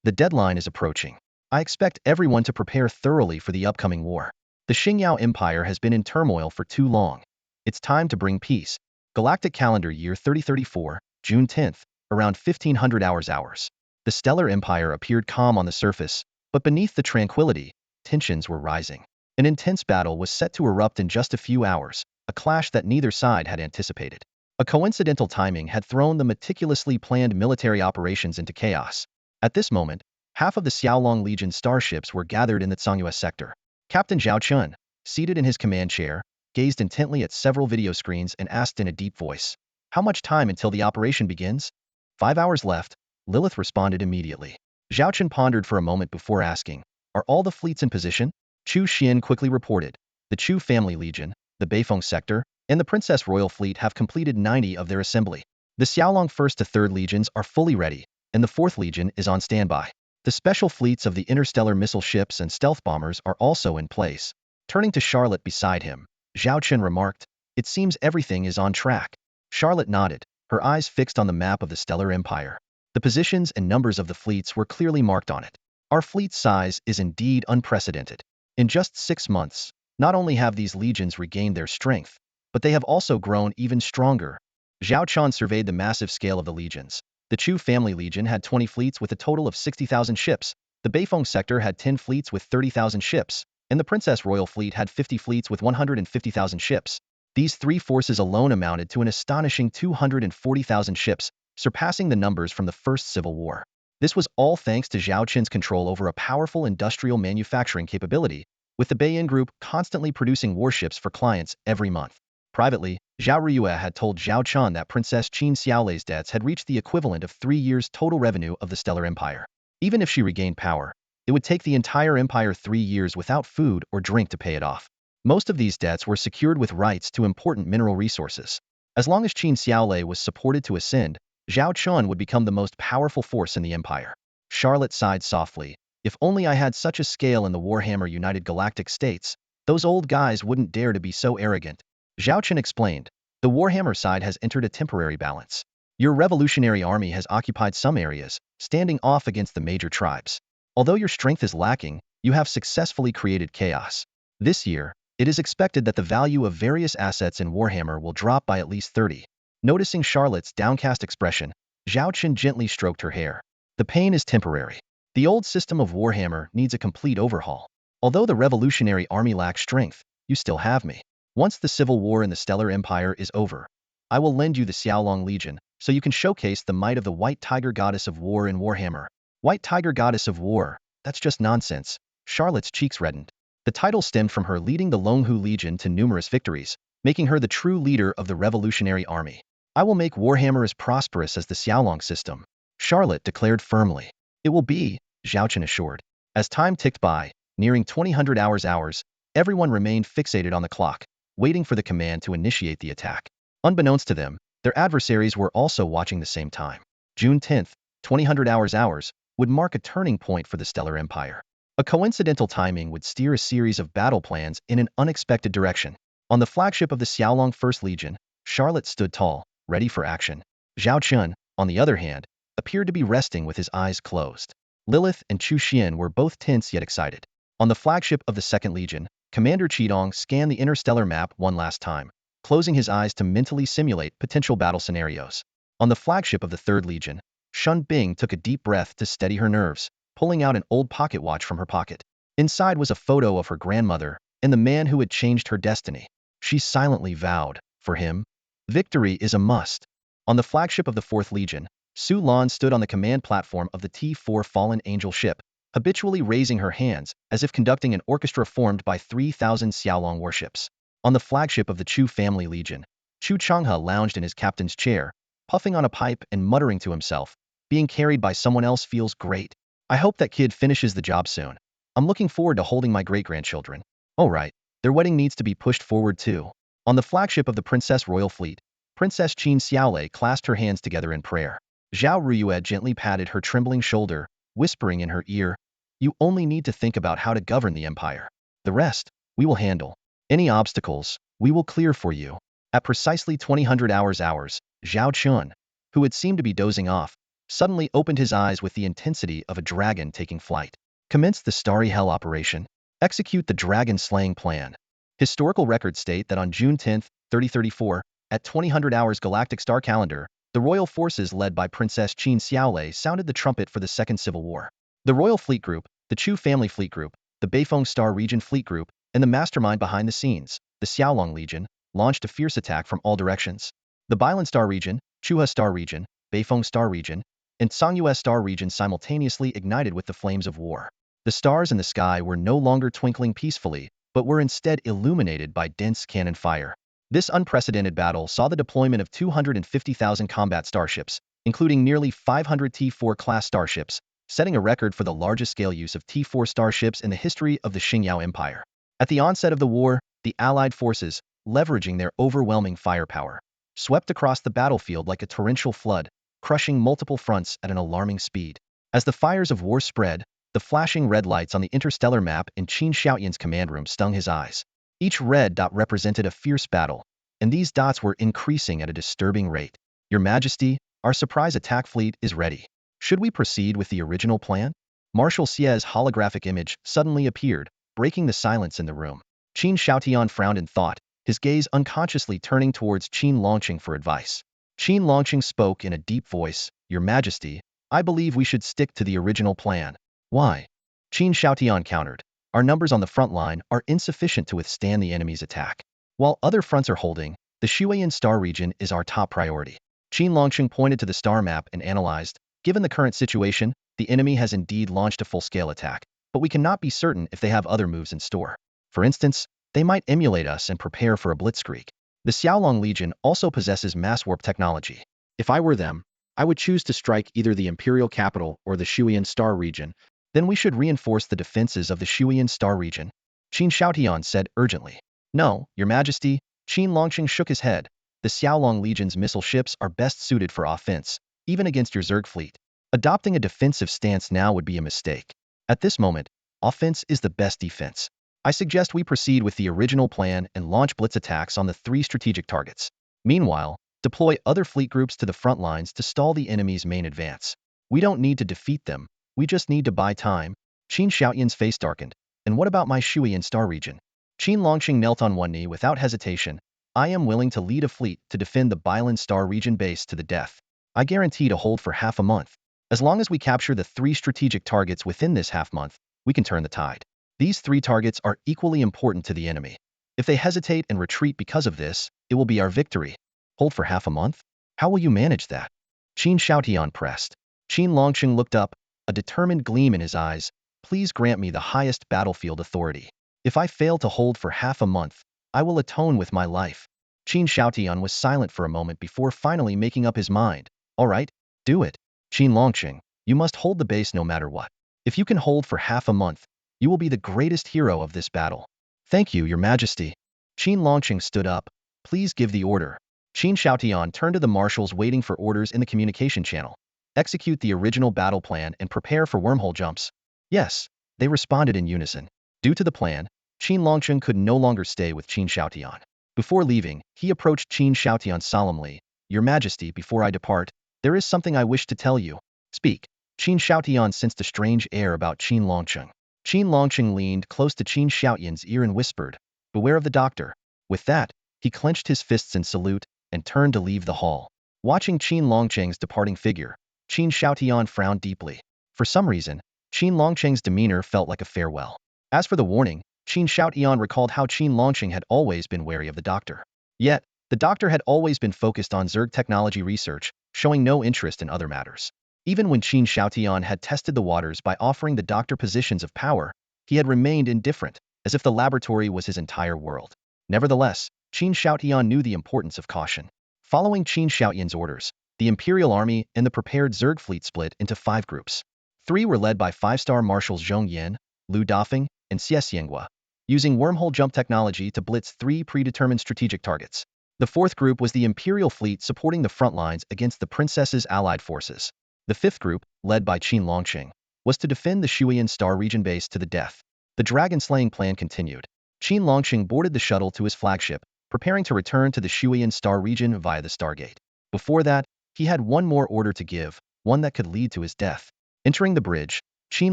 The deadline is approaching. I expect everyone to prepare thoroughly for the upcoming war. The Xingyao Empire has been in turmoil for too long. It's time to bring peace. Galactic Calendar Year 3034, June 10th, around 1500 hours. The Stellar Empire appeared calm on the surface, but beneath the tranquility, tensions were rising. An intense battle was set to erupt in just a few hours, a clash that neither side had anticipated. A coincidental timing had thrown the meticulously planned military operations into chaos. At this moment, half of the Xiaolong Legion starships were gathered in the Tsangyue sector. Captain Zhao Chen, seated in his command chair, gazed intently at several video screens and asked in a deep voice, "How much time until the operation begins?" 5 hours left, Lilith responded immediately. Zhao Chen pondered for a moment before asking, "Are all the fleets in position?" Chu Xian quickly reported, "The Chu family legion, the Beifeng sector, and the Princess Royal Fleet have completed 90 of their assembly. The Xiaolong 1st to 3rd Legions are fully ready, and the 4th Legion is on standby. The special fleets of the interstellar missile ships and stealth bombers are also in place." Turning to Charlotte beside him, Zhao Chen remarked, "It seems everything is on track." Charlotte nodded, her eyes fixed on the map of the Stellar Empire. The positions and numbers of the fleets were clearly marked on it. Our fleet's size is indeed unprecedented. In just 6 months, not only have these legions regained their strength, but they have also grown even stronger. Zhao Chen surveyed the massive scale of the legions. The Chu family legion had 20 fleets with a total of 60,000 ships, the Beifeng sector had 10 fleets with 30,000 ships, and the Princess Royal Fleet had 50 fleets with 150,000 ships. These three forces alone amounted to an astonishing 240,000 ships, surpassing the numbers from the First Civil War. This was all thanks to Zhao Chen's control over a powerful industrial manufacturing capability, with the Beiyin Group constantly producing warships for clients every month. Privately, Zhao Riyue had told Zhao Chen that Princess Qin Xiaolei's debts had reached the equivalent of 3 years' total revenue of the Stellar Empire. Even if she regained power, it would take the entire empire 3 years without food or drink to pay it off. Most of these debts were secured with rights to important mineral resources. As long as Qin Xiaolei was supported to ascend, Zhao Chen would become the most powerful force in the empire. Charlotte sighed softly. If only I had such a scale in the Warhammer United Galactic States, those old guys wouldn't dare to be so arrogant. Zhao Chen explained, the Warhammer side has entered a temporary balance. Your revolutionary army has occupied some areas, standing off against the major tribes. Although your strength is lacking, you have successfully created chaos. This year, it is expected that the value of various assets in Warhammer will drop by at least 30. Noticing Charlotte's downcast expression, Zhao Chen gently stroked her hair. The pain is temporary. The old system of Warhammer needs a complete overhaul. Although the revolutionary army lacks strength, you still have me. Once the civil war in the Stellar Empire is over, I will lend you the Xiaolong Legion, so you can showcase the might of the White Tiger Goddess of War in Warhammer. White Tiger Goddess of War, that's just nonsense. Charlotte's cheeks reddened. The title stemmed from her leading the Longhu Legion to numerous victories, making her the true leader of the revolutionary army. I will make Warhammer as prosperous as the Xiaolong system, Charlotte declared firmly. It will be, Zhao Chen assured. As time ticked by, nearing 2000 hours, everyone remained fixated on the clock, waiting for the command to initiate the attack. Unbeknownst to them, their adversaries were also watching the same time. June 10th, 2000 hours would mark a turning point for the Stellar Empire. A coincidental timing would steer a series of battle plans in an unexpected direction. On the flagship of the Xiaolong First Legion, Charlotte stood tall, ready for action. Zhao Chen, on the other hand, appeared to be resting with his eyes closed. Lilith and Chu Xian were both tense yet excited. On the flagship of the Second Legion, Commander Qidong scanned the interstellar map one last time, closing his eyes to mentally simulate potential battle scenarios. On the flagship of the Third Legion, Shun Bing took a deep breath to steady her nerves, pulling out an old pocket watch from her pocket. Inside was a photo of her grandmother and the man who had changed her destiny. She silently vowed, for him, victory is a must. On the flagship of the Fourth Legion, Su Lan stood on the command platform of the T-4 Fallen Angel ship, habitually raising her hands as if conducting an orchestra formed by 3,000 Xiaolong warships. On the flagship of the Chu family legion, Chu Changhe lounged in his captain's chair, puffing on a pipe and muttering to himself, being carried by someone else feels great. I hope that kid finishes the job soon. I'm looking forward to holding my great-grandchildren. Oh right, their wedding needs to be pushed forward too. On the flagship of the Princess Royal Fleet, Princess Qin Xiaolei clasped her hands together in prayer. Zhao Ruyue gently patted her trembling shoulder, whispering in her ear, "You only need to think about how to govern the empire. The rest, we will handle. Any obstacles, we will clear for you." At precisely 2000 hours, Zhao Chun, who had seemed to be dozing off, suddenly opened his eyes with the intensity of a dragon taking flight. Commence the Starry Hell operation. Execute the dragon-slaying plan. Historical records state that on June 10, 3034, at 2000 hours Galactic Star Calendar, the royal forces led by Princess Qin Xiaolei sounded the trumpet for the Second Civil War. The Royal Fleet Group, the Chu Family Fleet Group, the Beifeng Star Region Fleet Group, and the mastermind behind the scenes, the Xiaolong Legion, launched a fierce attack from all directions. The Bailan Star Region, Chuha Star Region, Beifeng Star Region, and Songyue Star Region simultaneously ignited with the flames of war. The stars in the sky were no longer twinkling peacefully, but were instead illuminated by dense cannon fire. This unprecedented battle saw the deployment of 250,000 combat starships, including nearly 500 T-4 class starships, setting a record for the largest-scale use of T-4 starships in the history of the Xingyao Empire. At the onset of the war, the Allied forces, leveraging their overwhelming firepower, swept across the battlefield like a torrential flood, crushing multiple fronts at an alarming speed. As the fires of war spread, the flashing red lights on the interstellar map in Qin Xiaoyan's command room stung his eyes. Each red dot represented a fierce battle, and these dots were increasing at a disturbing rate. Your Majesty, our surprise attack fleet is ready. Should we proceed with the original plan? Marshal Xie's holographic image suddenly appeared, breaking the silence in the room. Qin Xiaotian frowned in thought, his gaze unconsciously turning towards Qin Longqing for advice. Qin Longqing spoke in a deep voice, "Your Majesty, I believe we should stick to the original plan." "Why?" Qin Xiaotian countered. "Our numbers on the front line are insufficient to withstand the enemy's attack. While other fronts are holding, the Shuiyan Star region is our top priority." Qin Longqing pointed to the star map and analyzed, "Given the current situation, the enemy has indeed launched a full-scale attack, but we cannot be certain if they have other moves in store. For instance, they might emulate us and prepare for a blitzkrieg. The Xiaolong Legion also possesses mass warp technology. If I were them, I would choose to strike either the Imperial Capital or the Shuiyan Star region. Then we should reinforce the defenses of the Shuiyan Star region," Qin Xiaotian said urgently. "No, Your Majesty," Qin Longqing shook his head. "The Xiaolong Legion's missile ships are best suited for offense, even against your Zerg fleet. Adopting a defensive stance now would be a mistake. At this moment, offense is the best defense. I suggest we proceed with the original plan and launch blitz attacks on the 3 strategic targets. Meanwhile, deploy other fleet groups to the front lines to stall the enemy's main advance. We don't need to defeat them, we just need to buy time." Qin Xiaotian's face darkened. "And what about my Shuiyan Star region?" Qin Longqing knelt on one knee without hesitation. "I am willing to lead a fleet to defend the Bailan Star region base to the death. I guarantee to hold for half a month. As long as we capture the 3 strategic targets within this half month, we can turn the tide. These 3 targets are equally important to the enemy. If they hesitate and retreat because of this, it will be our victory." "Hold for half a month? How will you manage that?" Qin Xiaotian pressed. Qin Longqing looked up, a determined gleam in his eyes. "Please grant me the highest battlefield authority. If I fail to hold for half a month, I will atone with my life." Qin Xiaotian was silent for a moment before finally making up his mind. "All right, do it. Qin Longqing, you must hold the base no matter what." If you can hold for half a month, you will be the greatest hero of this battle. Thank you, Your Majesty. Qin Longqing stood up. Please give the order. Qin Shaotian turned to the marshals waiting for orders in the communication channel. Execute the original battle plan and prepare for wormhole jumps. Yes, they responded in unison. Due to the plan, Qin Longqing could no longer stay with Qin Shaotian. Before leaving, he approached Qin Shaotian solemnly. Your Majesty, before I depart, there is something I wish to tell you. Speak. Qin Shaotian sensed a strange air about Qin Longqing. Qin Longqing leaned close to Qin Shaotian's ear and whispered, beware of the doctor. With that, he clenched his fists in salute and turned to leave the hall. Watching Qin Longqing's departing figure, Qin Shaotian frowned deeply. For some reason, Qin Longqing's demeanor felt like a farewell. As for the warning, Qin Shaotian recalled how Qin Longqing had always been wary of the doctor. Yet, the doctor had always been focused on Zerg technology research, showing no interest in other matters. Even when Qin Shaotian had tested the waters by offering the doctor positions of power, he had remained indifferent, as if the laboratory was his entire world. Nevertheless, Qin Shaotian knew the importance of caution. Following Qin Shaotian's orders, the Imperial Army and the prepared Zerg fleet split into 5 groups. 3 were led by 5-star marshals Zhong Yan, Lu Dafeng, and Xie Xianghua, using wormhole jump technology to blitz 3 predetermined strategic targets. The 4th group was the Imperial fleet supporting the front lines against the princess's allied forces. The 5th group, led by Qin Longqing, was to defend the Shuyan Star region base to the death. The dragon-slaying plan continued. Qin Longqing boarded the shuttle to his flagship, preparing to return to the Shuyan Star region via the Stargate. Before that, he had one more order to give, one that could lead to his death. Entering the bridge, Qin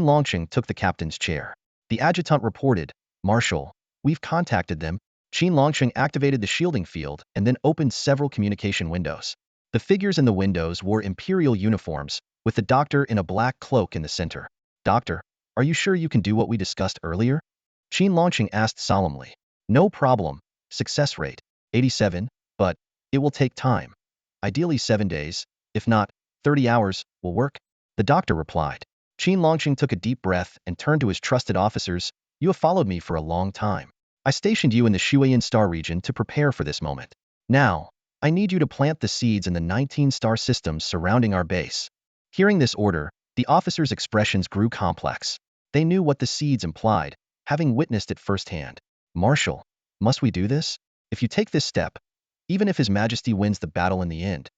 Longqing took the captain's chair. The adjutant reported, Marshal, we've contacted them. Qin Longqing activated the shielding field and then opened several communication windows. The figures in the windows wore Imperial uniforms, with the doctor in a black cloak in the center. Doctor, are you sure you can do what we discussed earlier? Qin Longqing asked solemnly. No problem. Success rate, 87, but it will take time. Ideally 7 days, if not, 30 hours, will work. The doctor replied. Qin Longqing took a deep breath and turned to his trusted officers. You have followed me for a long time. I stationed you in the Shuyan Star region to prepare for this moment. Now, I need you to plant the seeds in the 19 star systems surrounding our base. Hearing this order, the officers' expressions grew complex. They knew what the seeds implied, having witnessed it firsthand. Marshal, must we do this? If you take this step, even if His Majesty wins the battle in the end,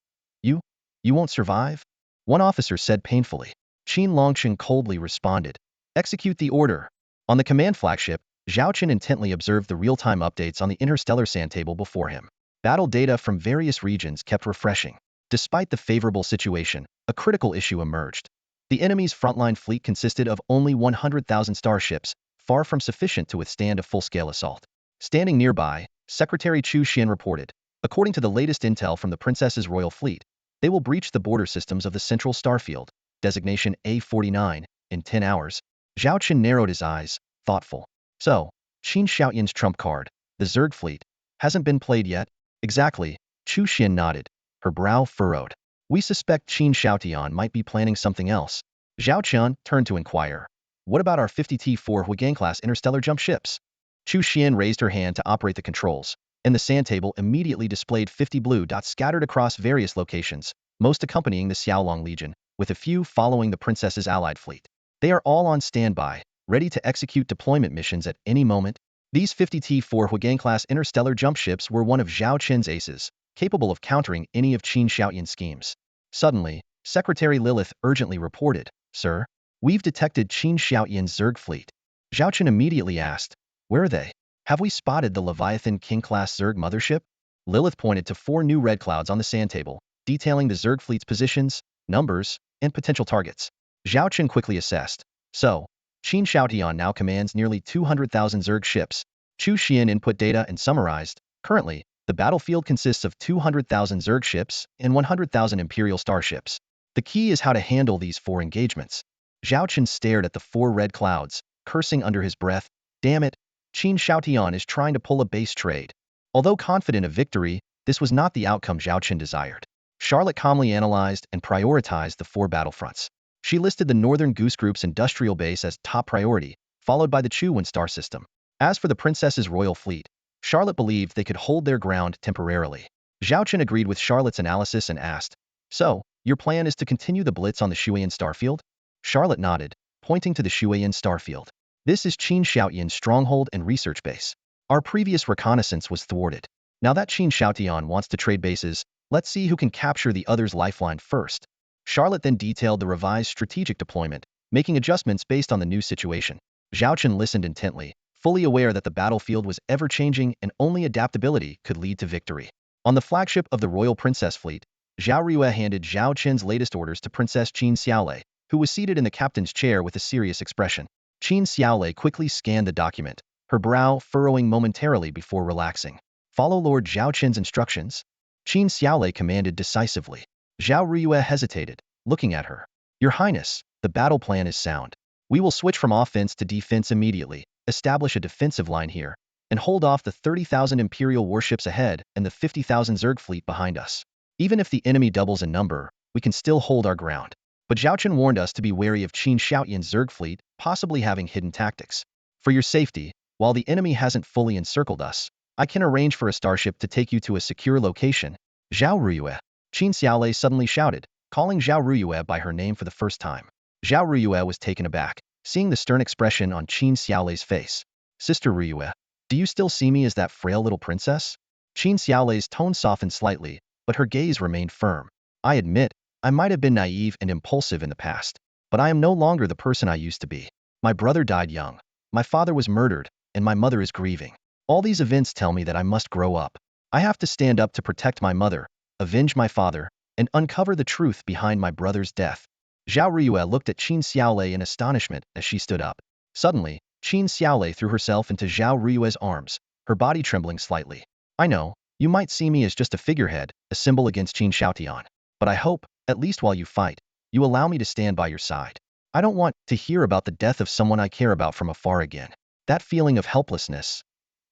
you won't survive? One officer said painfully. Qin Longqing coldly responded, execute the order. On the command flagship, Zhao Chen intently observed the real-time updates on the interstellar sand table before him. Battle data from various regions kept refreshing. Despite the favorable situation, a critical issue emerged. The enemy's frontline fleet consisted of only 100,000 starships, far from sufficient to withstand a full-scale assault. Standing nearby, Secretary Chu Xian reported, according to the latest intel from the Princess's royal fleet, they will breach the border systems of the Central Starfield, designation A49, in 10 hours. Zhao Chen narrowed his eyes, thoughtful. So, Qin Shaotian's trump card, the Zerg fleet, hasn't been played yet? Exactly, Chu Xian nodded, her brow furrowed. We suspect Qin Shaotian might be planning something else. Zhao Chen turned to inquire. What about our 50T4 Huyang-class interstellar jump ships? Chu Xian raised her hand to operate the controls, and the sand table immediately displayed 50 blue dots scattered across various locations, most accompanying the Xiaolong Legion, with a few following the princess's allied fleet. They are all on standby, ready to execute deployment missions at any moment. These 50T4 Huyang-class interstellar jump ships were one of Zhao Chen's aces, capable of countering any of Qin Shaotian's schemes. Suddenly, Secretary Lilith urgently reported, Sir, we've detected Qin Shaotian's Zerg fleet. Zhao Chen immediately asked, where are they? Have we spotted the Leviathan King-class Zerg mothership? Lilith pointed to 4 new red clouds on the sand table, detailing the Zerg fleet's positions, numbers, and potential targets. Zhao Chen quickly assessed. So, Qin Shaotian now commands nearly 200,000 Zerg ships. Chu Xian input data and summarized. Currently, the battlefield consists of 200,000 Zerg ships and 100,000 Imperial starships. The key is how to handle these 4 engagements. Zhao Chen stared at the 4 red clouds, cursing under his breath. Damn it, Qin Shaotian is trying to pull a base trade. Although confident of victory, this was not the outcome Zhao Chen desired. Charlotte calmly analyzed and prioritized the 4 battlefronts. She listed the Northern Goose Group's industrial base as top priority, followed by the Chuan star system. As for the princess's royal fleet, Charlotte believed they could hold their ground temporarily. Zhao Chen agreed with Charlotte's analysis and asked, so, your plan is to continue the blitz on the Shuyan Starfield? Charlotte nodded, pointing to the Shuiyan starfield. This is Qin Xiaotian's stronghold and research base. Our previous reconnaissance was thwarted. Now that Qin Xiaotian wants to trade bases, let's see who can capture the other's lifeline first. Charlotte then detailed the revised strategic deployment, making adjustments based on the new situation. Zhao Chen listened intently, fully aware that the battlefield was ever-changing and only adaptability could lead to victory. On the flagship of the Royal Princess Fleet, Zhao Riyue handed Zhao Chen's latest orders to Princess Qin Xiaolei, who was seated in the captain's chair with a serious expression. Qin Xiaolei quickly scanned the document, her brow furrowing momentarily before relaxing. Follow Lord Zhao Chen's instructions? Qin Xiaolei commanded decisively. Zhao Riyue hesitated, looking at her. Your Highness, the battle plan is sound. We will switch from offense to defense immediately, establish a defensive line here, and hold off the 30,000 Imperial warships ahead and the 50,000 Zerg fleet behind us. Even if the enemy doubles in number, we can still hold our ground. But Zhao Chen warned us to be wary of Qin Xiaotian's Zerg fleet possibly having hidden tactics. For your safety, while the enemy hasn't fully encircled us, I can arrange for a starship to take you to a secure location. Zhao Riyue. Qin Xiaolei suddenly shouted, calling Zhao Riyue by her name for the first time. Zhao Riyue was taken aback, seeing the stern expression on Qin Xiaolei's face. Sister Riyue, do you still see me as that frail little princess? Qin Xiaolei's tone softened slightly, but her gaze remained firm. I admit, I might have been naive and impulsive in the past, but I am no longer the person I used to be. My brother died young, my father was murdered, and my mother is grieving. All these events tell me that I must grow up. I have to stand up to protect my mother, avenge my father, and uncover the truth behind my brother's death. Zhao Riyue looked at Qin Xiaolei in astonishment as she stood up. Suddenly, Qin Xiaolei threw herself into Zhao Riyue's arms, her body trembling slightly. I know, you might see me as just a figurehead, a symbol against Qin Xiaotian, but I hope, at least while you fight, you allow me to stand by your side. I don't want to hear about the death of someone I care about from afar again. That feeling of helplessness.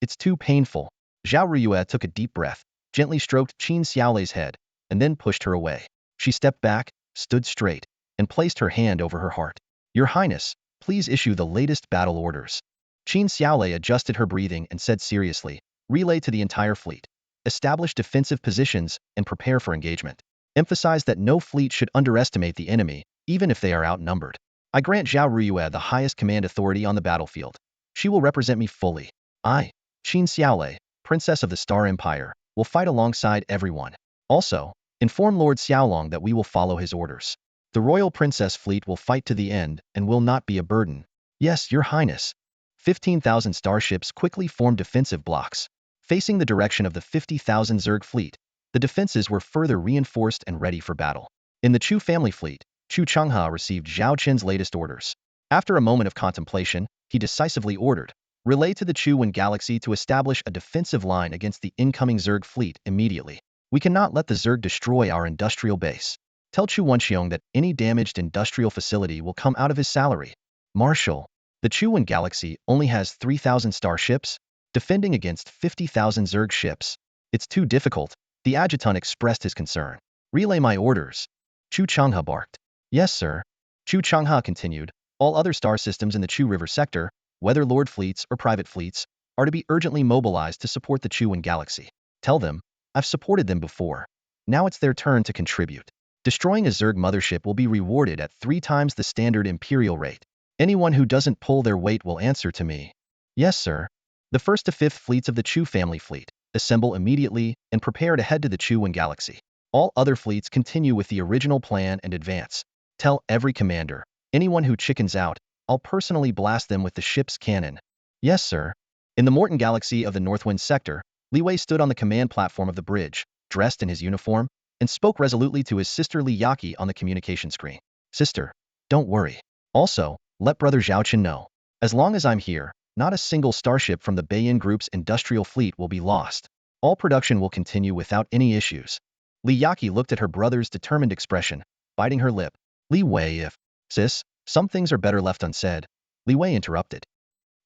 It's too painful. Zhao Riyue took a deep breath, gently stroked Qin Xiaolei's head, and then pushed her away. She stepped back, stood straight, and placed her hand over her heart. Your Highness, please issue the latest battle orders. Qin Xiaolei adjusted her breathing and said seriously, relay to the entire fleet. Establish defensive positions and prepare for engagement. Emphasize that no fleet should underestimate the enemy, even if they are outnumbered. I grant Zhao Riyue the highest command authority on the battlefield. She will represent me fully. I, Qin Xiaolei, Princess of the Star Empire, will fight alongside everyone. Also, inform Lord Xiaolong that we will follow his orders. The Royal Princess fleet will fight to the end and will not be a burden. Yes, Your Highness. 15,000 starships quickly formed defensive blocks. Facing the direction of the 50,000 Zerg fleet, the defenses were further reinforced and ready for battle. In the Chu family fleet, Chu Chenghe received Zhao Chen's latest orders. After a moment of contemplation, he decisively ordered, relay to the Chu galaxy to establish a defensive line against the incoming Zerg fleet immediately. We cannot let the Zerg destroy our industrial base. Tell Chu Wenxiong that any damaged industrial facility will come out of his salary. Marshal, the Chu galaxy only has 3,000 starships, defending against 50,000 Zerg ships. It's too difficult, the adjutant expressed his concern. Relay my orders. Chu Chenghe barked. Yes, sir. Chu Chenghe continued. All other star systems in the Chu River sector, whether Lord fleets or private fleets, are to be urgently mobilized to support the Chu galaxy. Tell them, I've supported them before. Now it's their turn to contribute. Destroying a Zerg mothership will be rewarded at 3 times the standard Imperial rate. Anyone who doesn't pull their weight will answer to me. Yes, sir. The 1st to 5th fleets of the Chu family fleet, assemble immediately and prepare to head to the Chu galaxy. All other fleets continue with the original plan and advance. Tell every commander, anyone who chickens out, I'll personally blast them with the ship's cannon. Yes, sir. In the Morton galaxy of the Northwind sector, Li Wei stood on the command platform of the bridge, dressed in his uniform, and spoke resolutely to his sister Li Yaqi on the communication screen. Sister, don't worry. Also, let Brother Zhao Chen know. As long as I'm here, not a single starship from the Beiyin Group's industrial fleet will be lost. All production will continue without any issues. Li Yaqi looked at her brother's determined expression, biting her lip. Li Wei, sis, some things are better left unsaid. Li Wei interrupted.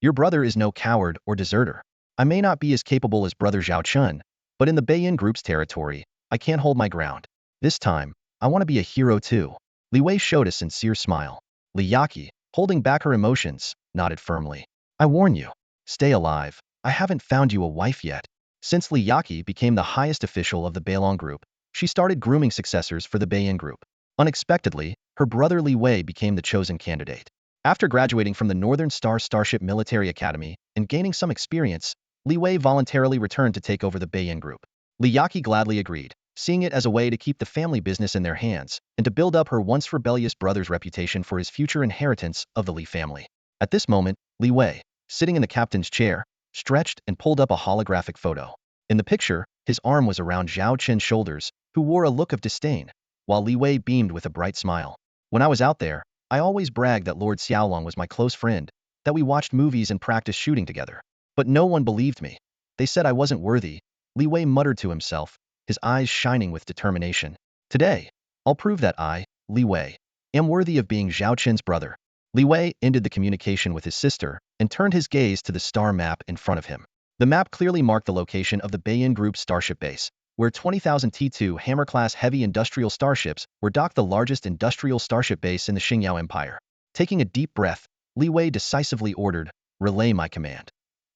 Your brother is no coward or deserter. I may not be as capable as Brother Zhao Chen, but in the Beiyin Group's territory, I can't hold my ground. This time, I want to be a hero too. Li Wei showed a sincere smile. Li Yaqi, holding back her emotions, nodded firmly. I warn you, stay alive. I haven't found you a wife yet. Since Li Yaqi became the highest official of the Beilong Group, she started grooming successors for the Beiyin Group. Unexpectedly, her brother Li Wei became the chosen candidate. After graduating from the Northern Star Starship Military Academy and gaining some experience, Li Wei voluntarily returned to take over the Beiyin Group. Li Yaqi gladly agreed, seeing it as a way to keep the family business in their hands and to build up her once rebellious brother's reputation for his future inheritance of the Li family. At this moment, Li Wei, sitting in the captain's chair, stretched and pulled up a holographic photo. In the picture, his arm was around Zhao Chen's shoulders, who wore a look of disdain, while Li Wei beamed with a bright smile. When I was out there, I always bragged that Lord Xiaolong was my close friend, that we watched movies and practiced shooting together. But no one believed me. They said I wasn't worthy. Li Wei muttered to himself, his eyes shining with determination. Today, I'll prove that I, Li Wei, am worthy of being Zhao Chen's brother. Li Wei ended the communication with his sister and turned his gaze to the star map in front of him. The map clearly marked the location of the Beiyin Group's starship base, where 20,000 T2 Hammer-class heavy industrial starships were docked, the largest industrial starship base in the Xingyao Empire. Taking a deep breath, Li Wei decisively ordered, "Relay my command.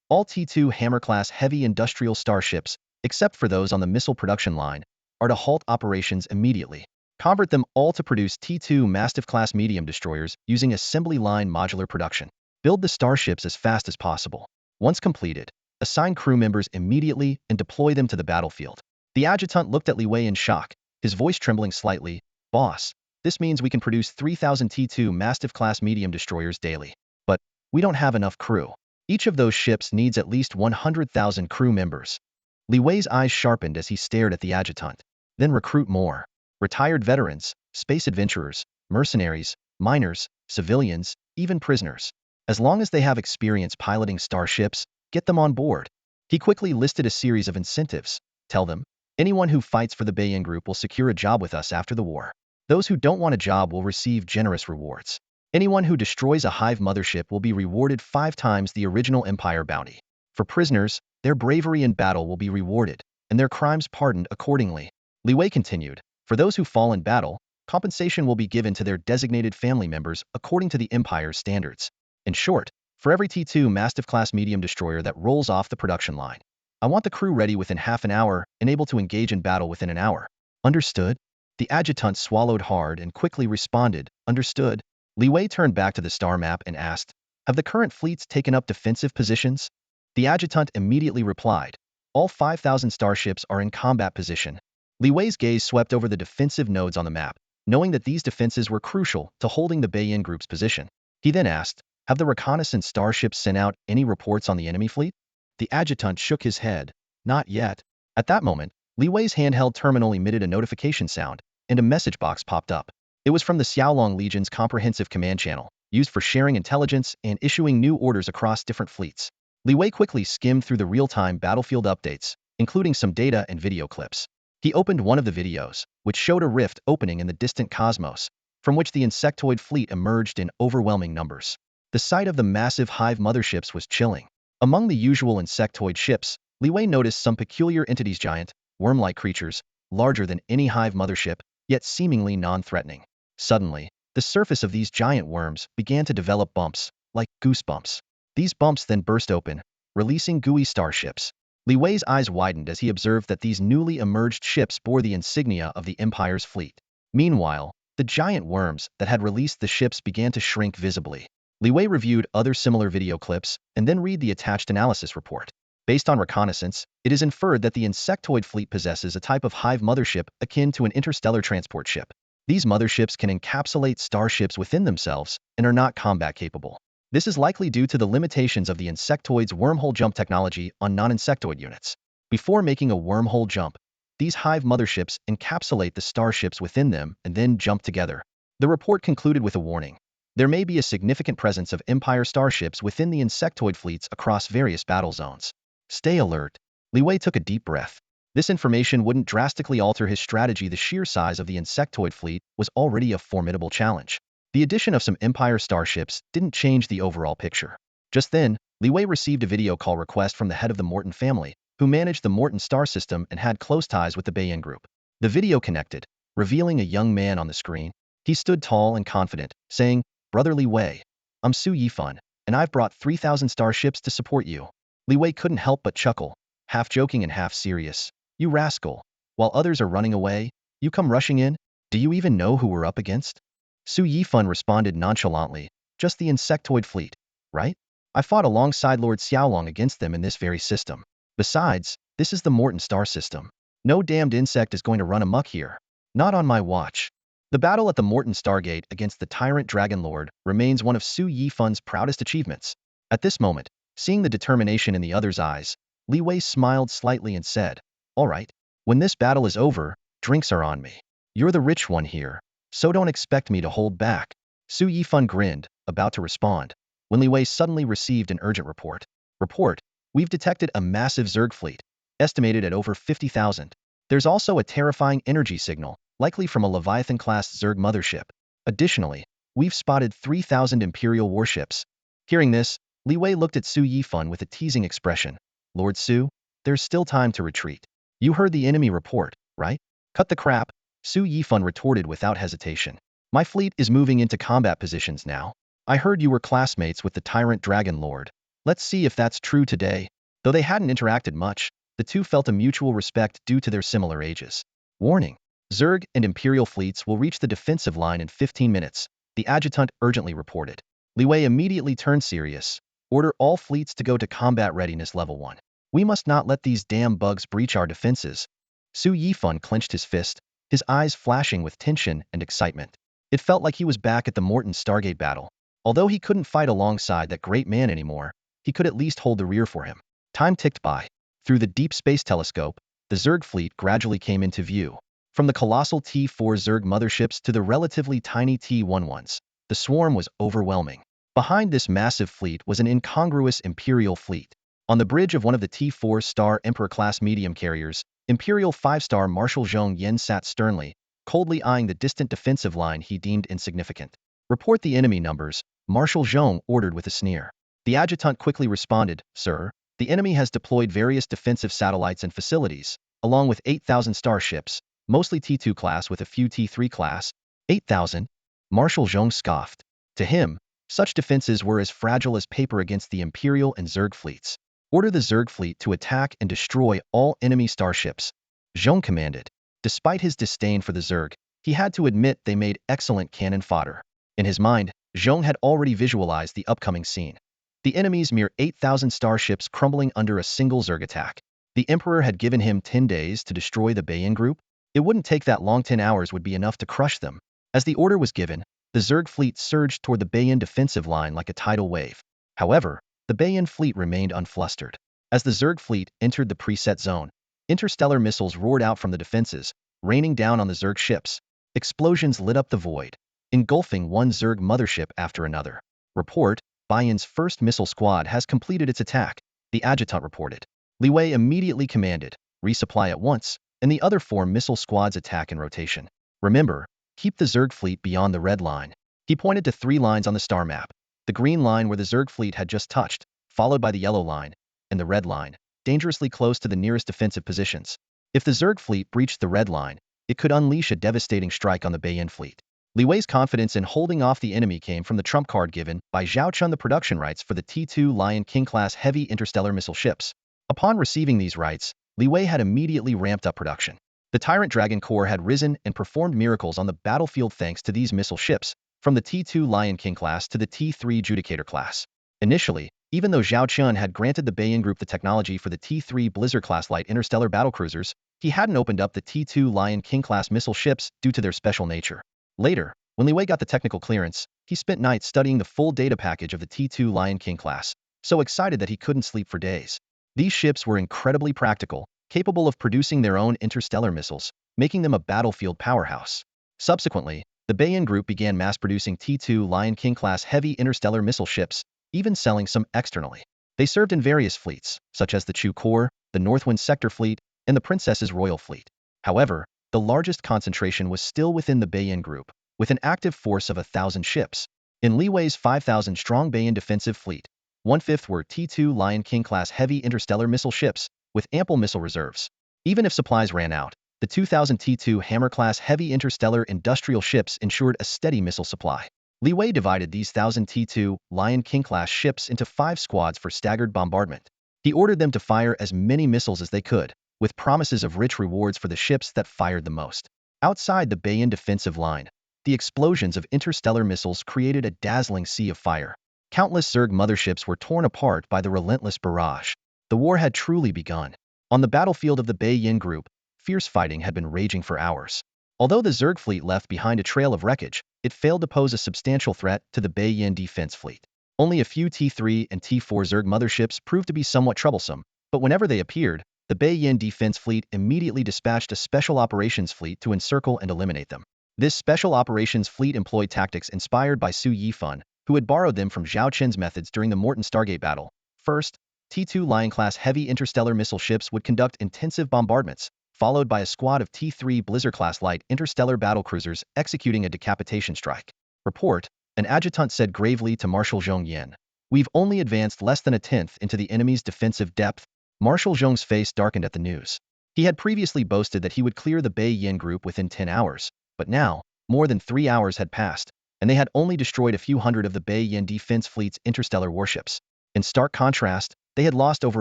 All T2 Hammer-class heavy industrial starships, except for those on the missile production line, are to halt operations immediately. Convert them all to produce T2 Mastiff-class medium destroyers using assembly line modular production. Build the starships as fast as possible. Once completed, assign crew members immediately and deploy them to the battlefield." The adjutant looked at Li Wei in shock, his voice trembling slightly. "Boss, this means we can produce 3,000 T2 Mastiff-class medium destroyers daily. But we don't have enough crew. Each of those ships needs at least 100,000 crew members." Li Wei's eyes sharpened as he stared at the adjutant. "Then recruit more. Retired veterans, space adventurers, mercenaries, miners, civilians, even prisoners. As long as they have experience piloting starships, get them on board." He quickly listed a series of incentives. "Tell them, anyone who fights for the Beiyin Group will secure a job with us after the war. Those who don't want a job will receive generous rewards. Anyone who destroys a hive mothership will be rewarded 5 times the original Empire bounty. For prisoners, their bravery in battle will be rewarded, and their crimes pardoned accordingly." Li Wei continued, "For those who fall in battle, compensation will be given to their designated family members according to the Empire's standards. In short, for every T2 Mastiff-class medium destroyer that rolls off the production line, I want the crew ready within half an hour and able to engage in battle within an hour." "Understood?" The adjutant swallowed hard and quickly responded, "Understood." Li Wei turned back to the star map and asked, "Have the current fleets taken up defensive positions?" The adjutant immediately replied, "All 5,000 starships are in combat position." Li Wei's gaze swept over the defensive nodes on the map, knowing that these defenses were crucial to holding the Beiyin Group's position. He then asked, "Have the reconnaissance starships sent out any reports on the enemy fleet?" The adjutant shook his head. "Not yet." At that moment, Li Wei's handheld terminal emitted a notification sound, and a message box popped up. It was from the Xiaolong Legion's comprehensive command channel, used for sharing intelligence and issuing new orders across different fleets. Li Wei quickly skimmed through the real-time battlefield updates, including some data and video clips. He opened one of the videos, which showed a rift opening in the distant cosmos, from which the insectoid fleet emerged in overwhelming numbers. The sight of the massive hive motherships was chilling. Among the usual insectoid ships, Li Wei noticed some peculiar entities, giant, worm-like creatures, larger than any hive mothership, yet seemingly non-threatening. Suddenly, the surface of these giant worms began to develop bumps, like goosebumps. These bumps then burst open, releasing gooey starships. Li Wei's eyes widened as he observed that these newly emerged ships bore the insignia of the Empire's fleet. Meanwhile, the giant worms that had released the ships began to shrink visibly. Li Wei reviewed other similar video clips and then read the attached analysis report. Based on reconnaissance, it is inferred that the insectoid fleet possesses a type of hive mothership akin to an interstellar transport ship. These motherships can encapsulate starships within themselves and are not combat capable. This is likely due to the limitations of the insectoid's wormhole jump technology on non-insectoid units. Before making a wormhole jump, these hive motherships encapsulate the starships within them and then jump together. The report concluded with a warning. There may be a significant presence of Empire starships within the insectoid fleets across various battle zones. Stay alert. Li Wei took a deep breath. This information wouldn't drastically alter his strategy. The sheer size of the insectoid fleet was already a formidable challenge. The addition of some Empire starships didn't change the overall picture. Just then, Li Wei received a video call request from the head of the Morton family, who managed the Morton star system and had close ties with the Beiyin Group. The video connected, revealing a young man on the screen. He stood tall and confident, saying, "Brother Li Wei, I'm Su Yifan, and I've brought 3,000 starships to support you." Li Wei couldn't help but chuckle, half joking and half serious. "You rascal. While others are running away, you come rushing in? Do you even know who we're up against?" Su Yifan responded nonchalantly, Just the insectoid fleet, right? I fought alongside Lord Xiaolong against them in this very system. Besides, this is the Morton star system. No damned insect is going to run amok here. Not on my watch. The battle at the Morton Stargate against the tyrant Dragon Lord remains one of Su Yifan's proudest achievements. At this moment, seeing the determination in the other's eyes, Li Wei smiled slightly and said, "All right. When this battle is over, drinks are on me. You're the rich one here, so don't expect me to hold back." Su Yifan grinned, about to respond, when Li Wei suddenly received an urgent report. "Report, we've detected a massive Zerg fleet, estimated at over 50,000. There's also a terrifying energy signal, likely from a Leviathan-class Zerg mothership. Additionally, we've spotted 3,000 Imperial warships." Hearing this, Li Wei looked at Su Yifan with a teasing expression. "Lord Su, there's still time to retreat. You heard the enemy report, right?" "Cut the crap," Su Yifan retorted without hesitation. "My fleet is moving into combat positions now. I heard you were classmates with the tyrant Dragon Lord. Let's see if that's true today." Though they hadn't interacted much, the two felt a mutual respect due to their similar ages. Warning: Zerg and Imperial fleets will reach the defensive line in 15 minutes, the adjutant urgently reported. Li Wei immediately turned serious. "Order all fleets to go to combat readiness level 1. We must not let these damn bugs breach our defenses." Su Yifan clenched his fist, his eyes flashing with tension and excitement. It felt like he was back at the Morton Stargate battle. Although he couldn't fight alongside that great man anymore, he could at least hold the rear for him. Time ticked by. Through the Deep Space Telescope, the Zerg fleet gradually came into view. From the colossal T4 Zerg motherships to the relatively tiny T11s, the swarm was overwhelming. Behind this massive fleet was an incongruous Imperial fleet. On the bridge of one of the T4 Star Emperor-class medium carriers, Imperial 5-star Marshal Zhong Yen sat sternly, coldly eyeing the distant defensive line he deemed insignificant. "Report the enemy numbers," Marshal Zhong ordered with a sneer. The adjutant quickly responded, "Sir, the enemy has deployed various defensive satellites and facilities, along with 8,000 starships, mostly T2 class with a few T3 class." 8,000? Marshal Zhong scoffed. To him, such defenses were as fragile as paper against the Imperial and Zerg fleets. "Order the Zerg fleet to attack and destroy all enemy starships," Zhong commanded. Despite his disdain for the Zerg, he had to admit they made excellent cannon fodder. In his mind, Zhong had already visualized the upcoming scene. The enemy's mere 8,000 starships crumbling under a single Zerg attack. The Emperor had given him 10 days to destroy the Bayan group. It wouldn't take that long. 10 hours would be enough to crush them. As the order was given, the Zerg fleet surged toward the Bayan defensive line like a tidal wave. However, the Bayan fleet remained unflustered. As the Zerg fleet entered the preset zone, interstellar missiles roared out from the defenses, raining down on the Zerg ships. Explosions lit up the void, engulfing one Zerg mothership after another. "Report, Bayan's first missile squad has completed its attack," the adjutant reported. Li Wei immediately commanded, "Resupply at once," and the other 4 missile squads attack in rotation. "Remember, keep the Zerg fleet beyond the red line." He pointed to 3 lines on the star map. The green line where the Zerg fleet had just touched, followed by the yellow line, and the red line, dangerously close to the nearest defensive positions. If the Zerg fleet breached the red line, it could unleash a devastating strike on the Bayan fleet. Li Wei's confidence in holding off the enemy came from the trump card given by Zhao Chen, the production rights for the T2 Lion King-class heavy interstellar missile ships. Upon receiving these rights, Li Wei had immediately ramped up production. The Tyrant Dragon Corps had risen and performed miracles on the battlefield thanks to these missile ships, from the T2 Lion King class to the T3 Judicator class. Initially, even though Zhao Chen had granted the Bayan group the technology for the T3 Blizzard-class light interstellar battlecruisers, he hadn't opened up the T2 Lion King-class missile ships due to their special nature. Later, when Li Wei got the technical clearance, he spent nights studying the full data package of the T2 Lion King class, so excited that he couldn't sleep for days. These ships were incredibly practical, capable of producing their own interstellar missiles, making them a battlefield powerhouse. Subsequently, the Bayan group began mass-producing T2 Lion King-class heavy interstellar missile ships, even selling some externally. They served in various fleets, such as the Chu Corps, the Northwind Sector Fleet, and the Princess's Royal Fleet. However, the largest concentration was still within the Bayan group, with an active force of 1,000 ships. In Li Wei's 5,000-strong Bayan defensive fleet, 1/5 were T2 Lion King-class heavy interstellar missile ships, with ample missile reserves. Even if supplies ran out, the 2,000 T2 Hammer-class heavy interstellar industrial ships ensured a steady missile supply. Li Wei divided these 1,000 T2 Lion King-class ships into 5 squads for staggered bombardment. He ordered them to fire as many missiles as they could, with promises of rich rewards for the ships that fired the most. Outside the Bayan defensive line, the explosions of interstellar missiles created a dazzling sea of fire. Countless Zerg motherships were torn apart by the relentless barrage. The war had truly begun. On the battlefield of the Bei Yin group, fierce fighting had been raging for hours. Although the Zerg fleet left behind a trail of wreckage, it failed to pose a substantial threat to the Bei Yin defense fleet. Only a few T3 and T4 Zerg motherships proved to be somewhat troublesome, but whenever they appeared, the Bei Yin defense fleet immediately dispatched a special operations fleet to encircle and eliminate them. This special operations fleet employed tactics inspired by Su Yifan, who had borrowed them from Zhao Chen's methods during the Morton Stargate battle. First, T2 Lion-class heavy interstellar missile ships would conduct intensive bombardments, followed by a squad of T3 Blizzard-class light interstellar battlecruisers executing a decapitation strike. Report, an adjutant said gravely to Marshal Zhong Yin. We've only advanced less than a tenth into the enemy's defensive depth. Marshal Zhong's face darkened at the news. He had previously boasted that he would clear the Bei Yin group within 10 hours, but now, more than 3 hours had passed, and they had only destroyed a few hundred of the Bei Yin defense fleet's interstellar warships. In stark contrast, they had lost over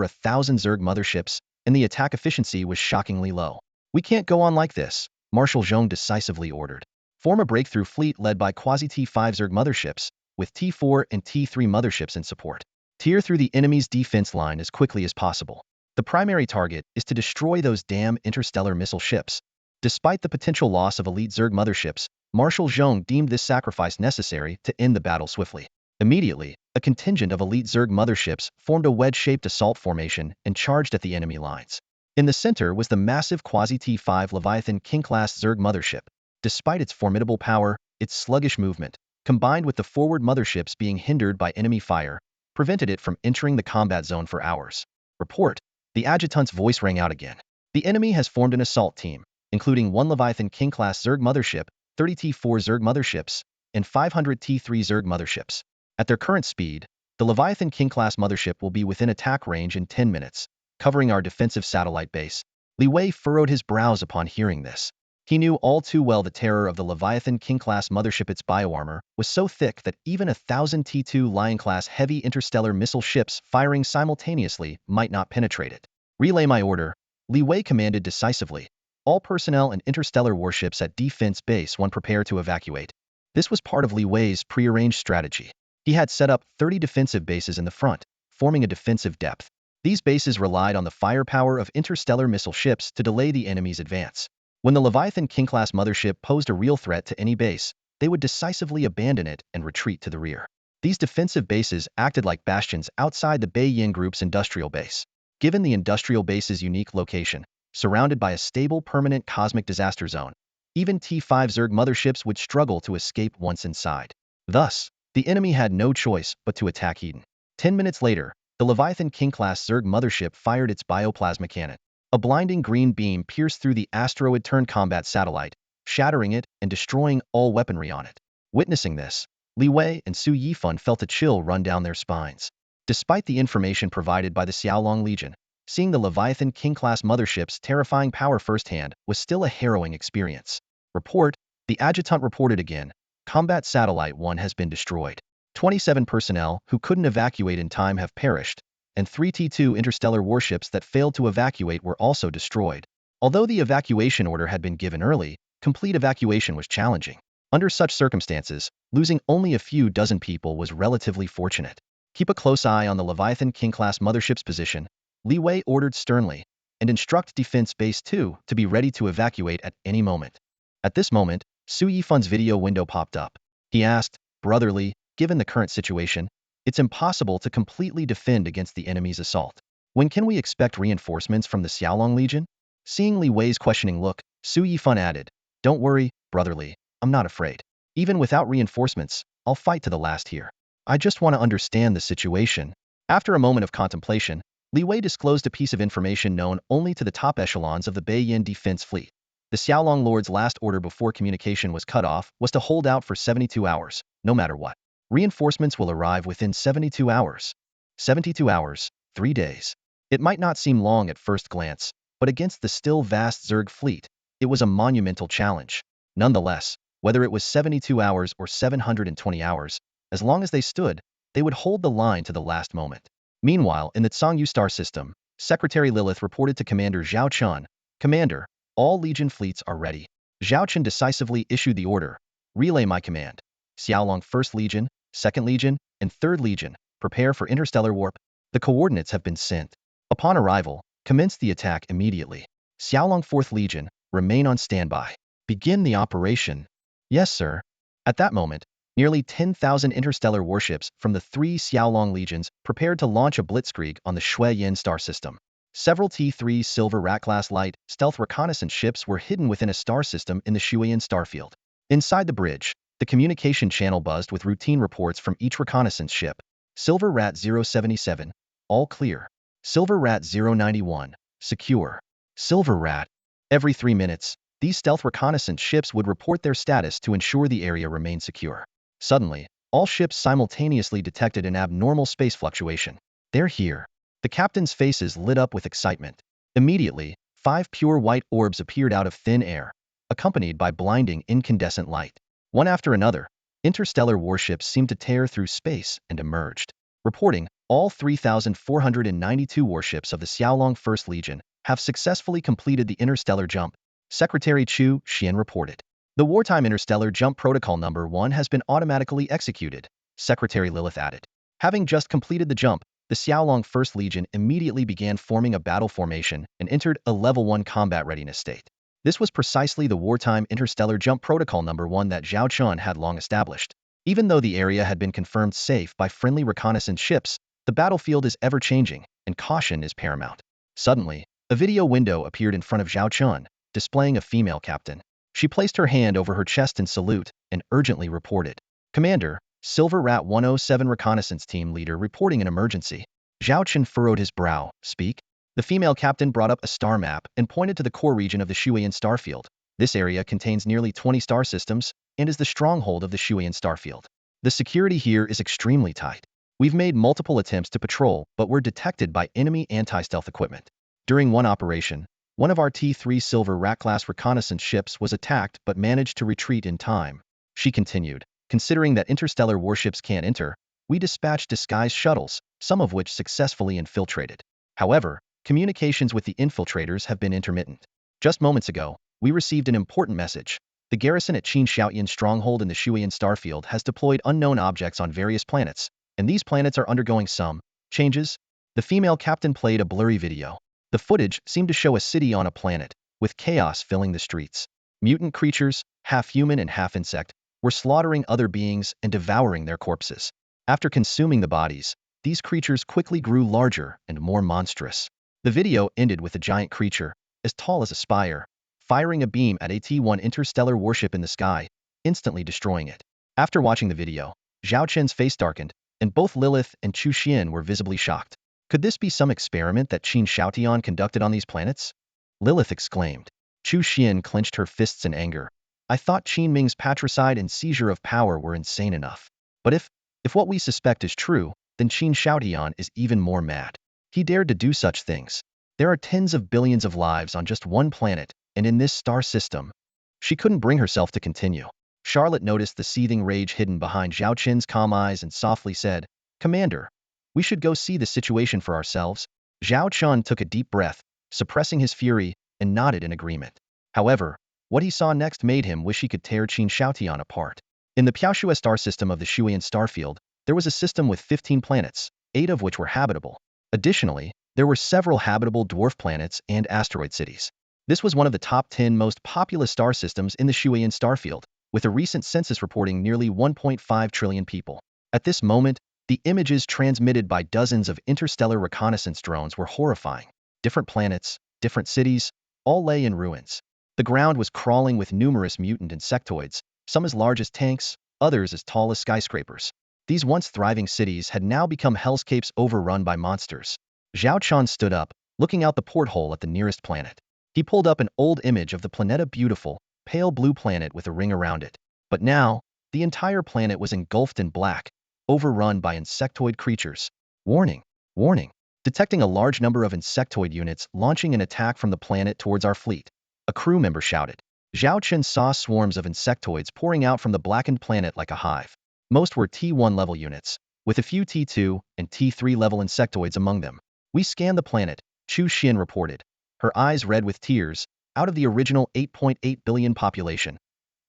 1,000 Zerg motherships, and the attack efficiency was shockingly low. We can't go on like this, Marshal Zhong decisively ordered. Form a breakthrough fleet led by quasi-T5 Zerg motherships, with T4 and T3 motherships in support. Tear through the enemy's defense line as quickly as possible. The primary target is to destroy those damn interstellar missile ships. Despite the potential loss of elite Zerg motherships, Marshal Zhong deemed this sacrifice necessary to end the battle swiftly. Immediately, a contingent of elite Zerg motherships formed a wedge-shaped assault formation and charged at the enemy lines. In the center was the massive quasi-T5 Leviathan King-class Zerg mothership. Despite its formidable power, its sluggish movement, combined with the forward motherships being hindered by enemy fire, prevented it from entering the combat zone for hours. Report, the adjutant's voice rang out again. The enemy has formed an assault team, including 1 Leviathan King-class Zerg mothership, 30 T4 Zerg motherships, and 500 T3 Zerg motherships. At their current speed, the Leviathan King-class mothership will be within attack range in 10 minutes, covering our defensive satellite base. Li Wei furrowed his brows upon hearing this. He knew all too well the terror of the Leviathan King-class mothership. Its bioarmor was so thick that even 1,000 T2 Lion-class heavy interstellar missile ships firing simultaneously might not penetrate it. Relay my order, Li Wei commanded decisively. All personnel and interstellar warships at Defense Base 1 prepare to evacuate. This was part of Li Wei's prearranged strategy. He had set up 30 defensive bases in the front, forming a defensive depth. These bases relied on the firepower of interstellar missile ships to delay the enemy's advance. When the Leviathan King-class mothership posed a real threat to any base, they would decisively abandon it and retreat to the rear. These defensive bases acted like bastions outside the Bei Yin group's industrial base. Given the industrial base's unique location, surrounded by a stable permanent cosmic disaster zone, even T5 Zerg motherships would struggle to escape once inside. Thus, the enemy had no choice but to attack Eden. 10 minutes later, the Leviathan King-class Zerg mothership fired its bioplasma cannon. A blinding green beam pierced through the asteroid-turned combat satellite, shattering it and destroying all weaponry on it. Witnessing this, Li Wei and Su Yifan felt a chill run down their spines. Despite the information provided by the Xiaolong Legion, seeing the Leviathan King-class mothership's terrifying power firsthand was still a harrowing experience. Report, the adjutant reported again. Combat Satellite 1 has been destroyed. 27 personnel who couldn't evacuate in time have perished, and 3 T2 interstellar warships that failed to evacuate were also destroyed. Although the evacuation order had been given early, complete evacuation was challenging. Under such circumstances, losing only a few dozen people was relatively fortunate. Keep a close eye on the Leviathan King-class mothership's position, Li Wei ordered sternly, and instruct Defense Base 2 to be ready to evacuate at any moment. At this moment, Su Yifan's video window popped up. He asked, brotherly, given the current situation, it's impossible to completely defend against the enemy's assault. When can we expect reinforcements from the Xiaolong Legion? Seeing Li Wei's questioning look, Su Yifan added, don't worry, brotherly, I'm not afraid. Even without reinforcements, I'll fight to the last here. I just want to understand the situation. After a moment of contemplation, Li Wei disclosed a piece of information known only to the top echelons of the Bei Yin defense fleet. The Xiaolong Lord's last order before communication was cut off was to hold out for 72 hours, no matter what. Reinforcements will arrive within 72 hours. 72 hours, 3 days. It might not seem long at first glance, but against the still vast Zerg fleet, it was a monumental challenge. Nonetheless, whether it was 72 hours or 720 hours, as long as they stood, they would hold the line to the last moment. Meanwhile, in the Tsangyu star system, Secretary Lilith reported to Commander Zhao Chen, Commander, all Legion fleets are ready. Zhao Chen decisively issued the order, Relay my command. Xiaolong 1st Legion, 2nd Legion, and 3rd Legion, prepare for interstellar warp. The coordinates have been sent. Upon arrival, commence the attack immediately. Xiaolong 4th Legion, remain on standby. Begin the operation. Yes, sir. At that moment, nearly 10,000 interstellar warships from the 3 Xiaolong legions prepared to launch a blitzkrieg on the Shui Yin star system. Several T-3 Silver Rat-class light stealth reconnaissance ships were hidden within a star system in the Shui Yin starfield. Inside the bridge, the communication channel buzzed with routine reports from each reconnaissance ship. Silver Rat 077, all clear. Silver Rat 091, secure. Silver Rat. Every 3 minutes, these stealth reconnaissance ships would report their status to ensure the area remained secure. Suddenly, all ships simultaneously detected an abnormal space fluctuation. They're here. The captain's faces lit up with excitement. Immediately, 5 pure white orbs appeared out of thin air, accompanied by blinding incandescent light. One after another, interstellar warships seemed to tear through space and emerged. Reporting, all 3,492 warships of the Xiaolong 1st Legion have successfully completed the interstellar jump. Secretary Chu Xian reported. The wartime interstellar jump protocol number 1 has been automatically executed, Secretary Lilith added. Having just completed the jump, the Xiaolong 1st Legion immediately began forming a battle formation and entered a level 1 combat readiness state. This was precisely the wartime interstellar jump protocol number 1 that Zhao Chen had long established. Even though the area had been confirmed safe by friendly reconnaissance ships, the battlefield is ever-changing, and caution is paramount. Suddenly, a video window appeared in front of Zhao Chen, displaying a female captain. She placed her hand over her chest in salute and urgently reported. Commander, Silver Rat 107 reconnaissance team leader reporting an emergency. Zhao Chen furrowed his brow. Speak? The female captain brought up a star map and pointed to the core region of the Shuiyan starfield. This area contains nearly 20 star systems and is the stronghold of the Shuiyan starfield. The security here is extremely tight. We've made multiple attempts to patrol, but were detected by enemy anti-stealth equipment. During one operation, one of our T-3 Silver Rat-class reconnaissance ships was attacked but managed to retreat in time. She continued, considering that interstellar warships can't enter, we dispatched disguised shuttles, some of which successfully infiltrated. However, communications with the infiltrators have been intermittent. Just moments ago, we received an important message. The garrison at Qin Shaotian stronghold in the Shuiyan starfield has deployed unknown objects on various planets, and these planets are undergoing some changes. The female captain played a blurry video. The footage seemed to show a city on a planet, with chaos filling the streets. Mutant creatures, half human and half insect, were slaughtering other beings and devouring their corpses. After consuming the bodies, these creatures quickly grew larger and more monstrous. The video ended with a giant creature, as tall as a spire, firing a beam at a T-1 interstellar warship in the sky, instantly destroying it. After watching the video, Zhao Chen's face darkened, and both Lilith and Chu Xian were visibly shocked. Could this be some experiment that Qin Shaotian conducted on these planets? Lilith exclaimed. Chu Xian clenched her fists in anger. I thought Qin Ming's patricide and seizure of power were insane enough. But if what we suspect is true, then Qin Shaotian is even more mad. He dared to do such things. There are tens of billions of lives on just one planet, and in this star system. She couldn't bring herself to continue. Charlotte noticed the seething rage hidden behind Zhao Chen's calm eyes and softly said, Commander, we should go see the situation for ourselves. Zhao Chen took a deep breath, suppressing his fury, and nodded in agreement. However, what he saw next made him wish he could tear Qin Shaotian apart. In the Piaoxue star system of the Shuiyan starfield, there was a system with 15 planets, 8 of which were habitable. Additionally, there were several habitable dwarf planets and asteroid cities. This was one of the top 10 most populous star systems in the Shuiyan starfield, with a recent census reporting nearly 1.5 trillion people. At this moment, the images transmitted by dozens of interstellar reconnaissance drones were horrifying. Different planets, different cities, all lay in ruins. The ground was crawling with numerous mutant insectoids, some as large as tanks, others as tall as skyscrapers. These once thriving cities had now become hellscapes overrun by monsters. Zhao Chen stood up, looking out the porthole at the nearest planet. He pulled up an old image of the Planeta Beautiful, pale blue planet with a ring around it. But now, the entire planet was engulfed in black, overrun by insectoid creatures. Warning! Warning! Detecting a large number of insectoid units launching an attack from the planet towards our fleet. A crew member shouted. Zhao Chen saw swarms of insectoids pouring out from the blackened planet like a hive. Most were T1 level units, with a few T2 and T3 level insectoids among them. We scanned the planet, Chu Xian reported, her eyes red with tears. Out of the original 8.8 billion population,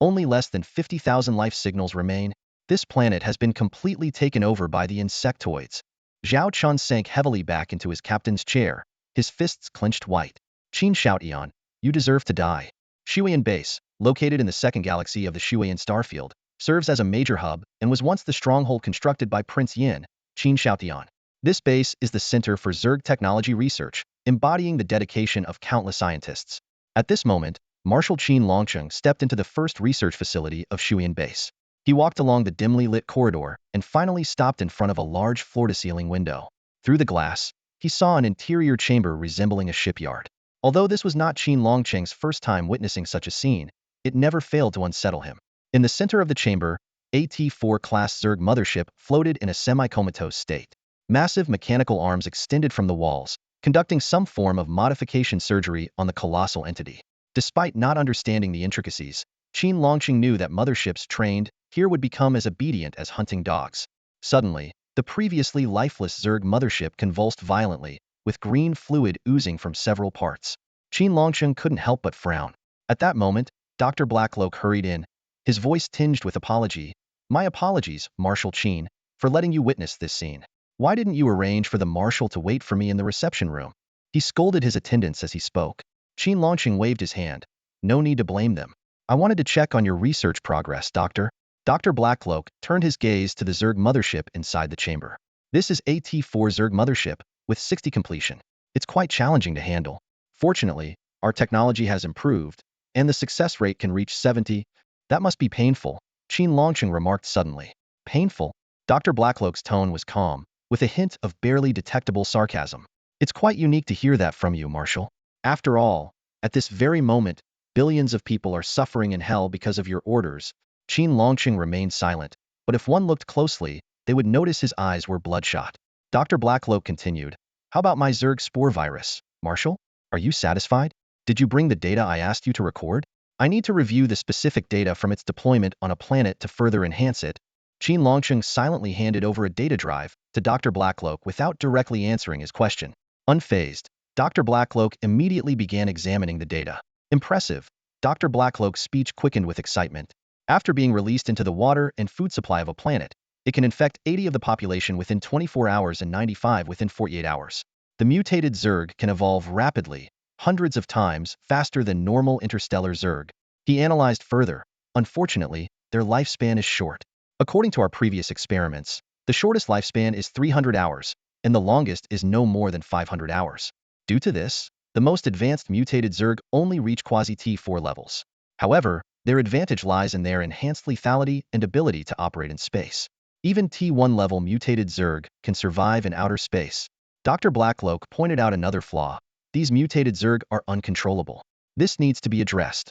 Only less than 50,000 life signals remain. This planet has been completely taken over by the insectoids. Zhao Chen sank heavily back into his captain's chair, his fists clenched white. Qin Shoutian, you deserve to die. Shuian Base, located in the second galaxy of the Shuian starfield, serves as a major hub and was once the stronghold constructed by Prince Yin, Qin Shoutian. This base is the center for Zerg technology research, embodying the dedication of countless scientists. At this moment, Marshal Qin Longcheng stepped into the first research facility of Shuian Base. He walked along the dimly lit corridor and finally stopped in front of a large floor-to-ceiling window. Through the glass, he saw an interior chamber resembling a shipyard. Although this was not Qin Longcheng's first time witnessing such a scene, it never failed to unsettle him. In the center of the chamber, a T-4 class Zerg mothership floated in a semi-comatose state. Massive mechanical arms extended from the walls, conducting some form of modification surgery on the colossal entity. Despite not understanding the intricacies, Qin Longcheng knew that motherships trained here would become as obedient as hunting dogs. Suddenly, the previously lifeless Zerg mothership convulsed violently, with green fluid oozing from several parts. Qin Longcheng couldn't help but frown. At that moment, Dr. Blackloak hurried in, his voice tinged with apology. My apologies, Marshal Qin, for letting you witness this scene. Why didn't you arrange for the marshal to wait for me in the reception room? He scolded his attendants as he spoke. Qin Longcheng waved his hand. No need to blame them. I wanted to check on your research progress, Doctor. Dr. Blackloak turned his gaze to the Zerg mothership inside the chamber. This is a T-4 Zerg mothership, with 60 completion. It's quite challenging to handle. Fortunately, our technology has improved, and the success rate can reach 70. That must be painful, Qin Longcheng remarked suddenly. Painful? Dr. Blackloak's tone was calm, with a hint of barely detectable sarcasm. It's quite unique to hear that from you, Marshal. After all, at this very moment, billions of people are suffering in hell because of your orders. Qin Longcheng remained silent, but if one looked closely, they would notice his eyes were bloodshot. Dr. Blackloak continued. How about my Zerg spore virus, Marshal? Are you satisfied? Did you bring the data I asked you to record? I need to review the specific data from its deployment on a planet to further enhance it. Qin Longcheng silently handed over a data drive to Dr. Blackloak without directly answering his question. Unfazed, Dr. Blackloak immediately began examining the data. Impressive. Dr. Blackloak's speech quickened with excitement. After being released into the water and food supply of a planet, it can infect 80 of the population within 24 hours and 95 within 48 hours. The mutated Zerg can evolve rapidly, hundreds of times faster than normal interstellar Zerg. He analyzed further. Unfortunately, their lifespan is short. According to our previous experiments, the shortest lifespan is 300 hours, and the longest is no more than 500 hours. Due to this, the most advanced mutated Zerg only reach quasi-T4 levels. However, their advantage lies in their enhanced lethality and ability to operate in space. Even T1 level mutated Zerg can survive in outer space. Dr. Blackloak pointed out another flaw. These mutated Zerg are uncontrollable. This needs to be addressed.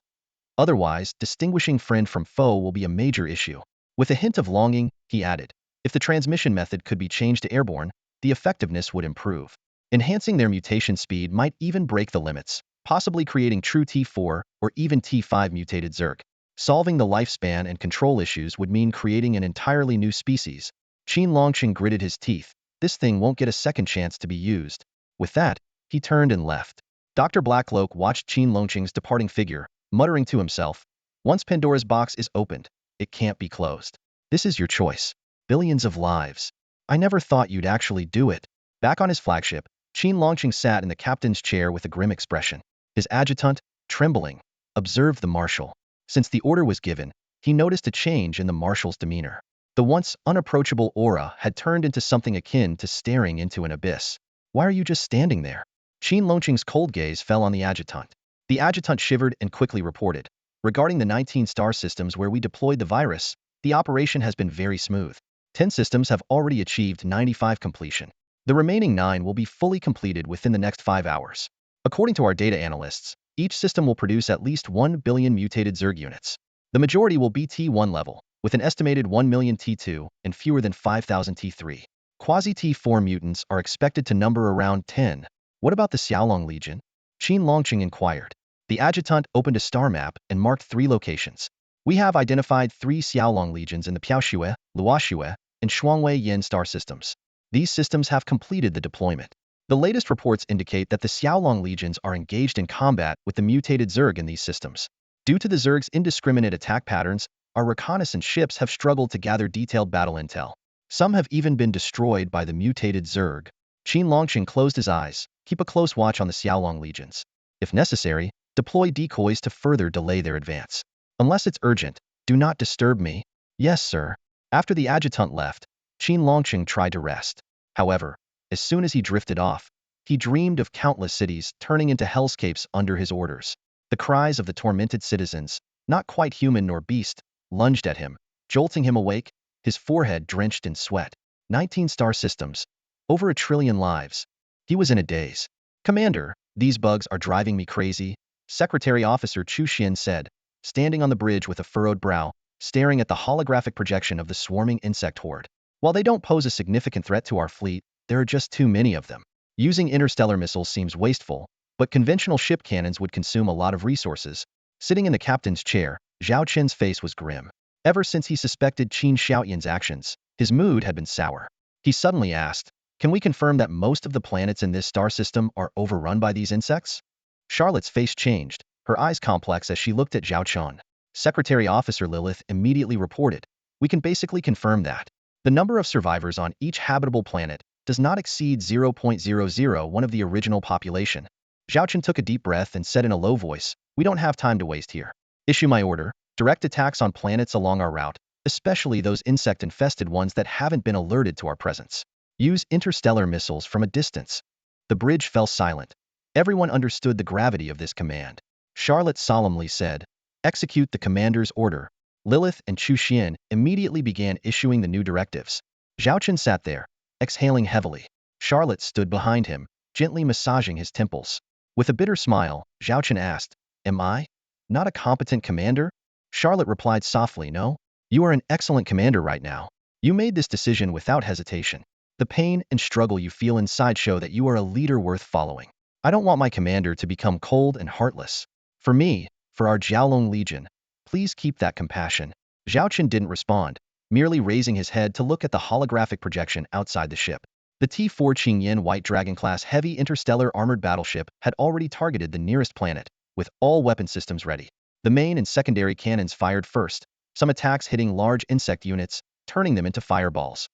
Otherwise, distinguishing friend from foe will be a major issue. With a hint of longing, he added, if the transmission method could be changed to airborne, the effectiveness would improve. Enhancing their mutation speed might even break the limits, possibly creating true T4 or even T5 mutated Zerg. Solving the lifespan and control issues would mean creating an entirely new species. Qin Longcheng gritted his teeth. This thing won't get a second chance to be used. With that, he turned and left. Dr. Blackloak watched Qin Longcheng's departing figure, muttering to himself, once Pandora's box is opened, it can't be closed. This is your choice. Billions of lives. I never thought you'd actually do it. Back on his flagship, Qin Longcheng sat in the captain's chair with a grim expression. His adjutant, trembling, observed the marshal. Since the order was given, he noticed a change in the marshal's demeanor. The once unapproachable aura had turned into something akin to staring into an abyss. Why are you just standing there? Qin Longcheng's cold gaze fell on the adjutant. The adjutant shivered and quickly reported. Regarding the 19 star systems where we deployed the virus, the operation has been very smooth. 10 systems have already achieved 95 completion. The remaining 9 will be fully completed within the next 5 hours. According to our data analysts, each system will produce at least 1 billion mutated Zerg units. The majority will be T1 level, with an estimated 1 million T2 and fewer than 5,000 T3. Quasi-T4 mutants are expected to number around 10. What about the Xiaolong Legion? Qin Longcheng inquired. The adjutant opened a star map and marked 3 locations. We have identified 3 Xiaolong Legions in the Piaoxue, Luoxue, and Shuangwei Yin star systems. These systems have completed the deployment. The latest reports indicate that the Xiaolong Legions are engaged in combat with the mutated Zerg in these systems. Due to the Zerg's indiscriminate attack patterns, our reconnaissance ships have struggled to gather detailed battle intel. Some have even been destroyed by the mutated Zerg. Qin Longqing closed his eyes. Keep a close watch on the Xiaolong legions. If necessary, deploy decoys to further delay their advance. Unless it's urgent, do not disturb me. Yes, sir. After the adjutant left, Qin Longqing tried to rest. However, as soon as he drifted off, he dreamed of countless cities turning into hellscapes under his orders. The cries of the tormented citizens, not quite human nor beast, lunged at him, jolting him awake, his forehead drenched in sweat. 19 star systems. Over 1 trillion lives. He was in a daze. Commander, these bugs are driving me crazy, Secretary Officer Chu Xian said, standing on the bridge with a furrowed brow, staring at the holographic projection of the swarming insect horde. While they don't pose a significant threat to our fleet, there are just too many of them. Using interstellar missiles seems wasteful, but conventional ship cannons would consume a lot of resources. Sitting in the captain's chair, Zhao Chen's face was grim. Ever since he suspected Qin Xiaoyan's actions, his mood had been sour. He suddenly asked, "Can we confirm that most of the planets in this star system are overrun by these insects?" Charlotte's face changed, her eyes complex as she looked at Zhao Chen. Secretary Officer Lilith immediately reported, "We can basically confirm that. The number of survivors on each habitable planet does not exceed 0.001 of the original population." Zhao Chen took a deep breath and said in a low voice, "We don't have time to waste here. Issue my order, direct attacks on planets along our route, especially those insect-infested ones that haven't been alerted to our presence. Use interstellar missiles from a distance." The bridge fell silent. Everyone understood the gravity of this command. Charlotte solemnly said, "Execute the commander's order." Lilith and Chu Xian immediately began issuing the new directives. Zhao Chen sat there, exhaling heavily. Charlotte stood behind him, gently massaging his temples. With a bitter smile, Zhao Chen asked, "Am I not a competent commander?" Charlotte replied softly, "No. You are an excellent commander right now. You made this decision without hesitation. The pain and struggle you feel inside show that you are a leader worth following. I don't want my commander to become cold and heartless. For me, for our Jiaolong Legion, please keep that compassion." Zhao Chen didn't respond, merely raising his head to look at the holographic projection outside the ship. The T-4 Qingyan White Dragon-class heavy interstellar armored battleship had already targeted the nearest planet, with all weapon systems ready. The main and secondary cannons fired first, some attacks hitting large insect units, turning them into fireballs.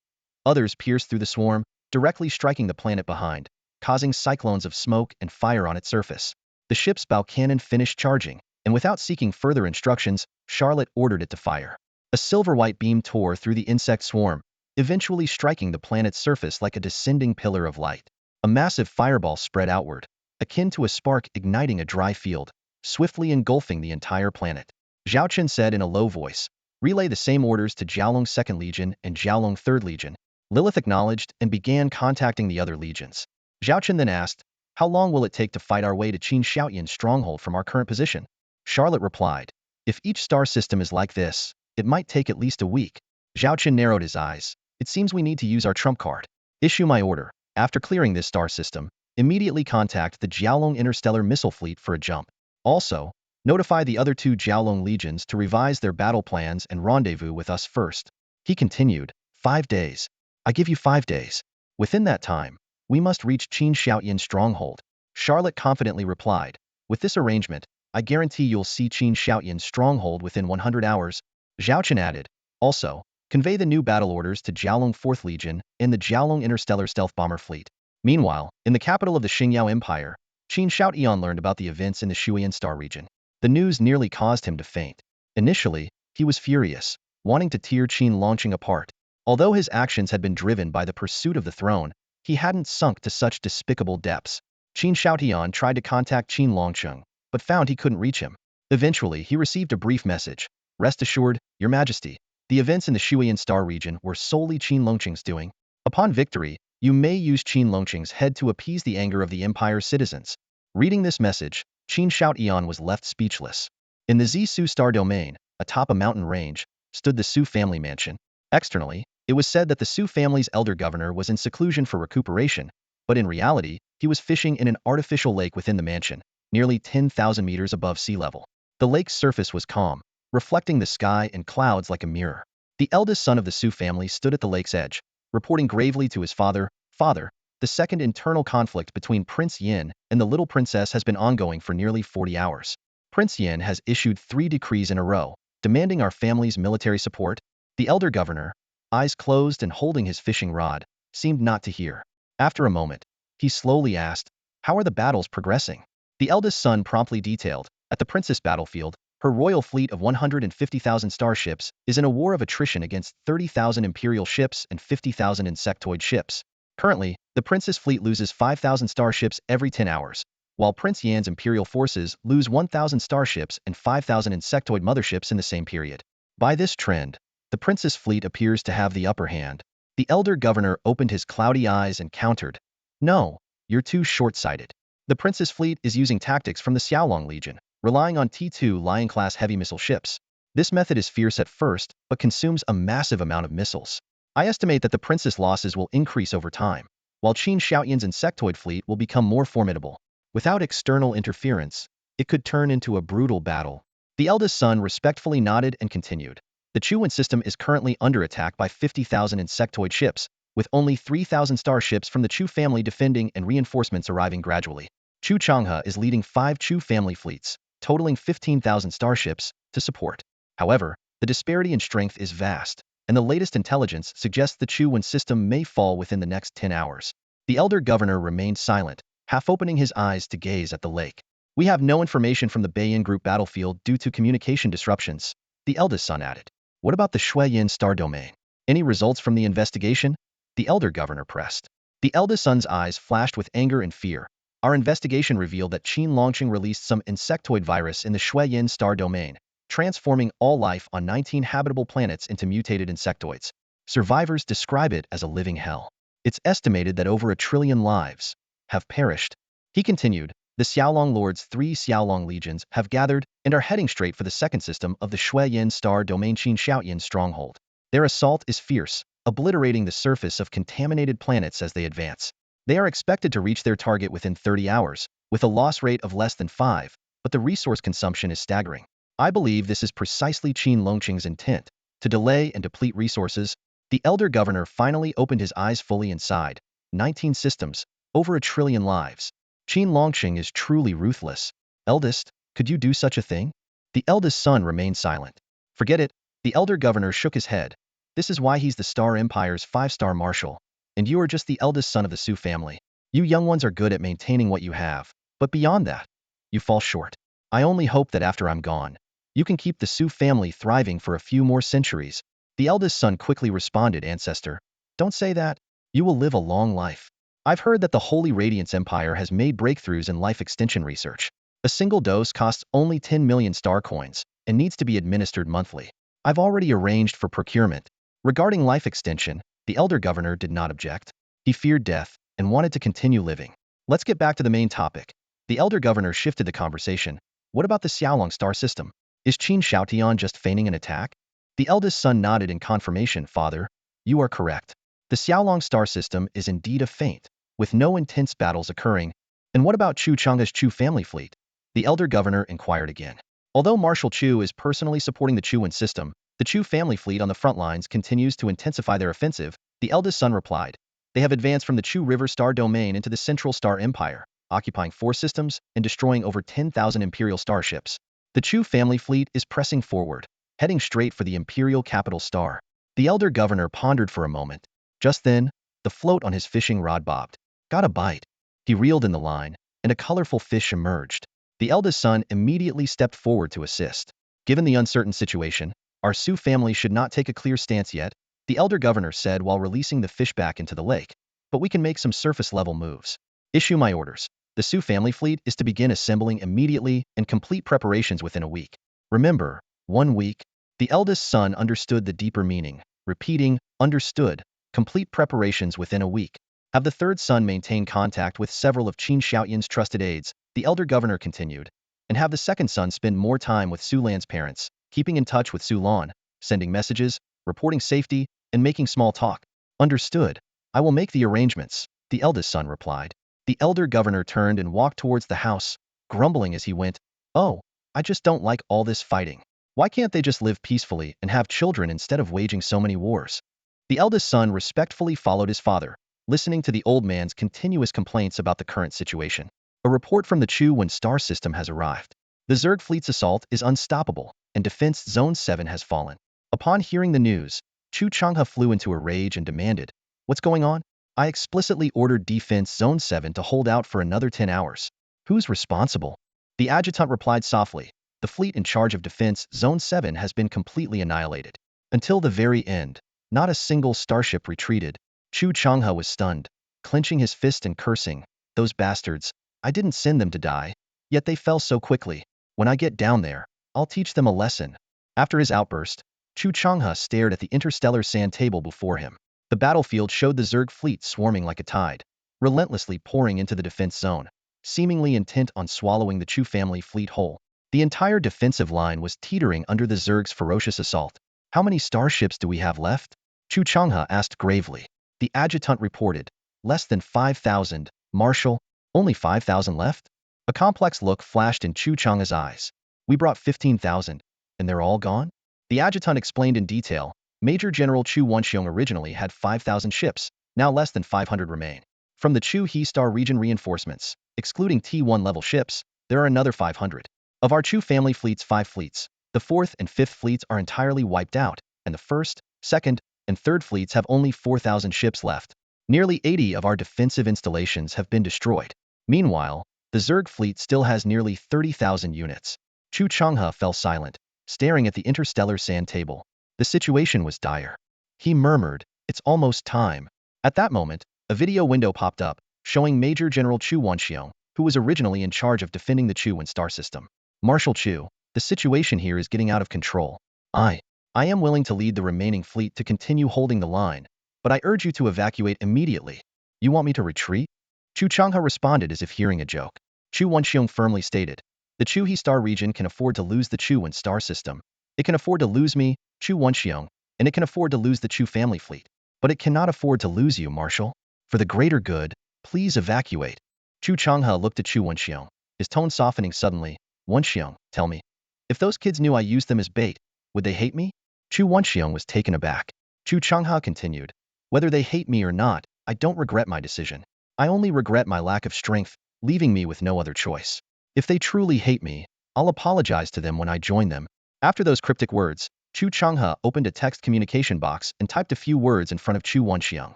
Others pierced through the swarm, directly striking the planet behind, causing cyclones of smoke and fire on its surface. The ship's bow cannon finished charging, and without seeking further instructions, Charlotte ordered it to fire. A silver-white beam tore through the insect swarm, eventually striking the planet's surface like a descending pillar of light. A massive fireball spread outward, akin to a spark igniting a dry field, swiftly engulfing the entire planet. Zhao Chen said in a low voice, "Relay the same orders to Jiaolong 2nd Legion and Jiaolong 3rd Legion." Lilith acknowledged and began contacting the other legions. Zhao Chen then asked, "How long will it take to fight our way to Qin Xiaoyan's stronghold from our current position?" Charlotte replied, "If each star system is like this, it might take at least a week." Zhao Chen narrowed his eyes. "It seems we need to use our trump card. Issue my order. After clearing this star system, immediately contact the Jiaolong Interstellar Missile Fleet for a jump. Also, notify the other 2 Jiaolong legions to revise their battle plans and rendezvous with us first." He continued, 5 days. I give you 5 days. Within that time, we must reach Qin Xiaoyan's stronghold." Charlotte confidently replied, "With this arrangement, I guarantee you'll see Qin Xiaoyan's stronghold within 100 hours. Zhao Chen added, "Also, convey the new battle orders to Jiaolong 4th Legion and the Jiaolong Interstellar Stealth Bomber Fleet." Meanwhile, in the capital of the Xingyao Empire, Qin Xiaoyan learned about the events in the Shuyan Star region. The news nearly caused him to faint. Initially, he was furious, wanting to tear Qin Longqing apart. Although his actions had been driven by the pursuit of the throne, he hadn't sunk to such despicable depths. Qin Xiaoyan tried to contact Qin Longqing, but found he couldn't reach him. Eventually, he received a brief message. "Rest assured, Your Majesty, the events in the Shuyan Star region were solely Qin Longqing's doing. Upon victory, you may use Qin Longqing's head to appease the anger of the Empire's citizens." Reading this message, Qin Xiaoyan was left speechless. In the Zisu Star domain, atop a mountain range, stood the Su family mansion. Externally, it was said that the Su family's elder governor was in seclusion for recuperation, but in reality, he was fishing in an artificial lake within the mansion, nearly 10,000 meters above sea level. The lake's surface was calm, reflecting the sky and clouds like a mirror. The eldest son of the Su family stood at the lake's edge, reporting gravely to his father, "Father, the second internal conflict between Prince Yin and the little princess has been ongoing for nearly 40 hours. Prince Yan has issued 3 decrees in a row, demanding our family's military support. The elder governor, eyes closed and holding his fishing rod, seemed not to hear. After a moment, he slowly asked, "How are the battles progressing?" The eldest son promptly detailed, "At the princess battlefield, her royal fleet of 150,000 starships is in a war of attrition against 30,000 imperial ships and 50,000 insectoid ships. Currently, the princess fleet loses 5,000 starships every 10 hours, while Prince Yan's imperial forces lose 1,000 starships and 5,000 insectoid motherships in the same period. By this trend, the princess fleet appears to have the upper hand." The elder governor opened his cloudy eyes and countered, "No, you're too short-sighted. The princess fleet is using tactics from the Xiaolong Legion, relying on T2 Lion-class heavy missile ships. This method is fierce at first, but consumes a massive amount of missiles. I estimate that the princess losses will increase over time, while Qin Xiaoyan's insectoid fleet will become more formidable. Without external interference, it could turn into a brutal battle." The eldest son respectfully nodded and continued, "The Chuan system is currently under attack by 50,000 insectoid ships, with only 3,000 starships from the Chu family defending and reinforcements arriving gradually. Chu Changhe is leading 5 Chu family fleets, totaling 15,000 starships, to support. However, the disparity in strength is vast, and the latest intelligence suggests the Chuan system may fall within the next 10 hours. The elder governor remained silent, half opening his eyes to gaze at the lake. "We have no information from the Beiyin Group battlefield due to communication disruptions," the eldest son added. "What about the Shuiyin star domain? Any results from the investigation?" The elder governor pressed. The eldest son's eyes flashed with anger and fear. "Our investigation revealed that Qin Longqing released some insectoid virus in the Shuiyin star domain, transforming all life on 19 habitable planets into mutated insectoids. Survivors describe it as a living hell. It's estimated that over 1 trillion lives have perished." He continued, "The Xiaolong Lord's 3 Xiaolong legions have gathered and are heading straight for the second system of the Shuiyin star domain Qin Xiaoyan stronghold. Their assault is fierce, obliterating the surface of contaminated planets as they advance. They are expected to reach their target within 30 hours, with a loss rate of less than 5, but the resource consumption is staggering. I believe this is precisely Qin Longqing's intent, to delay and deplete resources." The elder governor finally opened his eyes fully and sighed. 19 systems, over 1 trillion lives. Qin Longqing is truly ruthless. "Eldest, could you do such a thing?" The eldest son remained silent. "Forget it." The elder governor shook his head. "This is why he's the Star Empire's 5-star marshal, and you are just the eldest son of the Su family. You young ones are good at maintaining what you have, but beyond that, you fall short. I only hope that after I'm gone, you can keep the Su family thriving for a few more centuries." The eldest son quickly responded, "Ancestor, don't say that. You will live a long life. I've heard that the Holy Radiance Empire has made breakthroughs in life extension research. A single dose costs only 10 million star coins and needs to be administered monthly. I've already arranged for procurement." Regarding life extension, the elder governor did not object. He feared death and wanted to continue living. "Let's get back to the main topic." The elder governor shifted the conversation. "What about the Xiaolong star system? Is Qin Xiaotian just feigning an attack?" The eldest son nodded in confirmation. "Father, you are correct. The Xiaolong star system is indeed a feint, with no intense battles occurring." "And what about Chu Chang's Chu family fleet?" the elder governor inquired again. Although Marshal Chu is personally supporting the Chuan system, the Chu family fleet on the front lines continues to intensify their offensive, the eldest son replied. "They have advanced from the Chu River star domain into the Central Star Empire, occupying 4 systems and destroying over 10,000 imperial starships. The Chu family fleet is pressing forward, heading straight for the imperial capital star." The elder governor pondered for a moment. Just then, the float on his fishing rod bobbed. "Got a bite." He reeled in the line, and a colorful fish emerged. The eldest son immediately stepped forward to assist. "Given the uncertain situation, our Su family should not take a clear stance yet," the elder governor said while releasing the fish back into the lake. "But we can make some surface-level moves. Issue my orders. The Su family fleet is to begin assembling immediately and complete preparations within a week. Remember, 1 week." The eldest son understood the deeper meaning, repeating, "Understood. Complete preparations within a week." "Have the third son maintain contact with several of Qin Xiaoyan's trusted aides," the elder governor continued, "and have the second son spend more time with Su Lan's parents, keeping in touch with Su Lan, sending messages, reporting safety, and making small talk." "Understood. I will make the arrangements," the eldest son replied. The elder governor turned and walked towards the house, grumbling as he went, "Oh, I just don't like all this fighting. Why can't they just live peacefully and have children instead of waging so many wars?" The eldest son respectfully followed his father, listening to the old man's continuous complaints about the current situation. "A report from the Chuan star system has arrived. The Zerg fleet's assault is unstoppable, and Defense Zone 7 has fallen. Upon hearing the news, Chu Changhe flew into a rage and demanded, "What's going on? I explicitly ordered Defense Zone 7 to hold out for another 10 hours. Who's responsible?" The adjutant replied softly, "The fleet in charge of Defense Zone 7 has been completely annihilated. Until the very end, not a single starship retreated." Chu Changhe was stunned, clenching his fist and cursing, "Those bastards, I didn't send them to die, yet they fell so quickly. When I get down there, I'll teach them a lesson." After his outburst, Chu Changhe stared at the interstellar sand table before him. The battlefield showed the Zerg fleet swarming like a tide, relentlessly pouring into the defense zone, seemingly intent on swallowing the Chu family fleet whole. The entire defensive line was teetering under the Zerg's ferocious assault. "How many starships do we have left?" Chu Changhe asked gravely. The adjutant reported, "Less than 5,000, Marshal. Only 5,000 left?" A complex look flashed in Chu Changhe's eyes. "We brought 15,000, and they're all gone?" The adjutant explained in detail. Major General Chu Wenxiong originally had 5,000 ships, now less than 500 remain. From the Chu He Star region reinforcements, excluding T1 level ships, there are another 500. Of our Chu family fleet's 5 fleets, the 4th and 5th fleets are entirely wiped out, and the 1st, 2nd, and 3rd fleets have only 4,000 ships left. Nearly 80 of our defensive installations have been destroyed. Meanwhile, the Zerg fleet still has nearly 30,000 units. Chu Changhe fell silent, staring at the interstellar sand table. The situation was dire. He murmured, "It's almost time." At that moment, a video window popped up, showing Major General Chu Wenxiong, who was originally in charge of defending the Chu and Star system. "Marshal Chu, the situation here is getting out of control. I am willing to lead the remaining fleet to continue holding the line, but I urge you to evacuate immediately." "You want me to retreat?" Chu Changhe responded as if hearing a joke. Chu Wenxiong firmly stated, "The Chu He Star region can afford to lose the Chu and Star system. It can afford to lose me, Chu Wenxiong, and it can afford to lose the Chu family fleet. But it cannot afford to lose you, Marshal. For the greater good, please evacuate." Chu Changhe looked at Chu Wenxiong, his tone softening suddenly. "Wenxiong, tell me, if those kids knew I used them as bait, would they hate me?" Chu Wenxiong was taken aback. Chu Changhe continued, "Whether they hate me or not, I don't regret my decision. I only regret my lack of strength, leaving me with no other choice. If they truly hate me, I'll apologize to them when I join them." After those cryptic words, Chu Changhe opened a text communication box and typed a few words in front of Chu Wenxiong.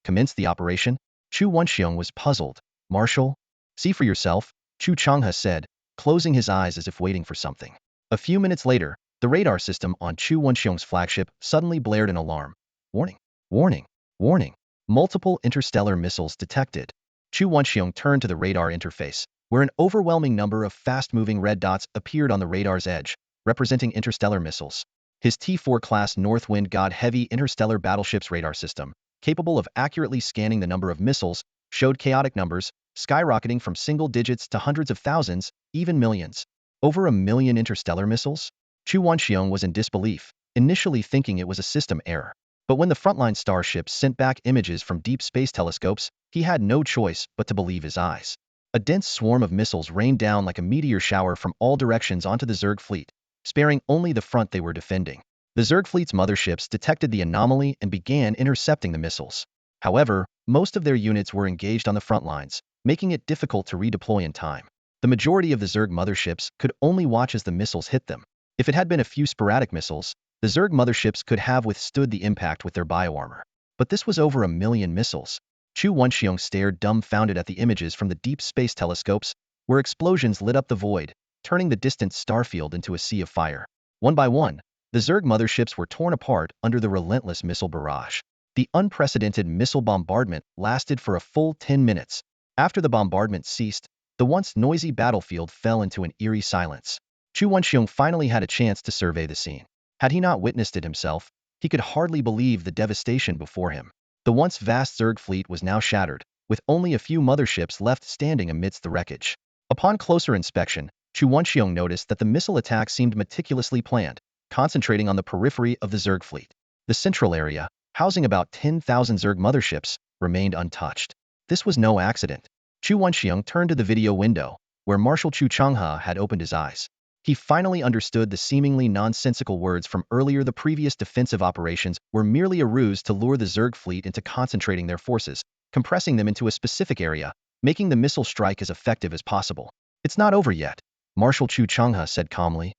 "Commence the operation?" Chu Wenxiong was puzzled. "Marshal?" "See for yourself," Chu Changhe said, closing his eyes as if waiting for something. A few minutes later, the radar system on Chu Wenxiong's flagship suddenly blared an alarm. "Warning! Warning! Warning! Multiple interstellar missiles detected." Chu Wenxiong turned to the radar interface, where an overwhelming number of fast-moving red dots appeared on the radar's edge, representing interstellar missiles. His T4-class Northwind God heavy interstellar battleship's radar system, capable of accurately scanning the number of missiles, showed chaotic numbers, skyrocketing from single digits to hundreds of thousands, even millions. Over 1,000,000 interstellar missiles? Chu Wenxiong was in disbelief, initially thinking it was a system error. But when the frontline starships sent back images from deep space telescopes, he had no choice but to believe his eyes. A dense swarm of missiles rained down like a meteor shower from all directions onto the Zerg fleet, sparing only the front they were defending. The Zerg fleet's motherships detected the anomaly and began intercepting the missiles. However, most of their units were engaged on the front lines, making it difficult to redeploy in time. The majority of the Zerg motherships could only watch as the missiles hit them. If it had been a few sporadic missiles, the Zerg motherships could have withstood the impact with their bioarmor. But this was over 1,000,000 missiles. Chu Wenxiong stared dumbfounded at the images from the deep space telescopes, where explosions lit up the void, turning the distant starfield into a sea of fire. One by one, the Zerg motherships were torn apart under the relentless missile barrage. The unprecedented missile bombardment lasted for a full 10 minutes. After the bombardment ceased, the once noisy battlefield fell into an eerie silence. Chu Wenxiong finally had a chance to survey the scene. Had he not witnessed it himself, he could hardly believe the devastation before him. The once vast Zerg fleet was now shattered, with only a few motherships left standing amidst the wreckage. Upon closer inspection, Chu Wenxiong noticed that the missile attack seemed meticulously planned, concentrating on the periphery of the Zerg fleet. The central area, housing about 10,000 Zerg motherships, remained untouched. This was no accident. Chu Wenxiong turned to the video window, where Marshal Chu Changhe had opened his eyes. He finally understood the seemingly nonsensical words from earlier. The previous defensive operations were merely a ruse to lure the Zerg fleet into concentrating their forces, compressing them into a specific area, making the missile strike as effective as possible. "It's not over yet. Marshal Chu Changhe said calmly.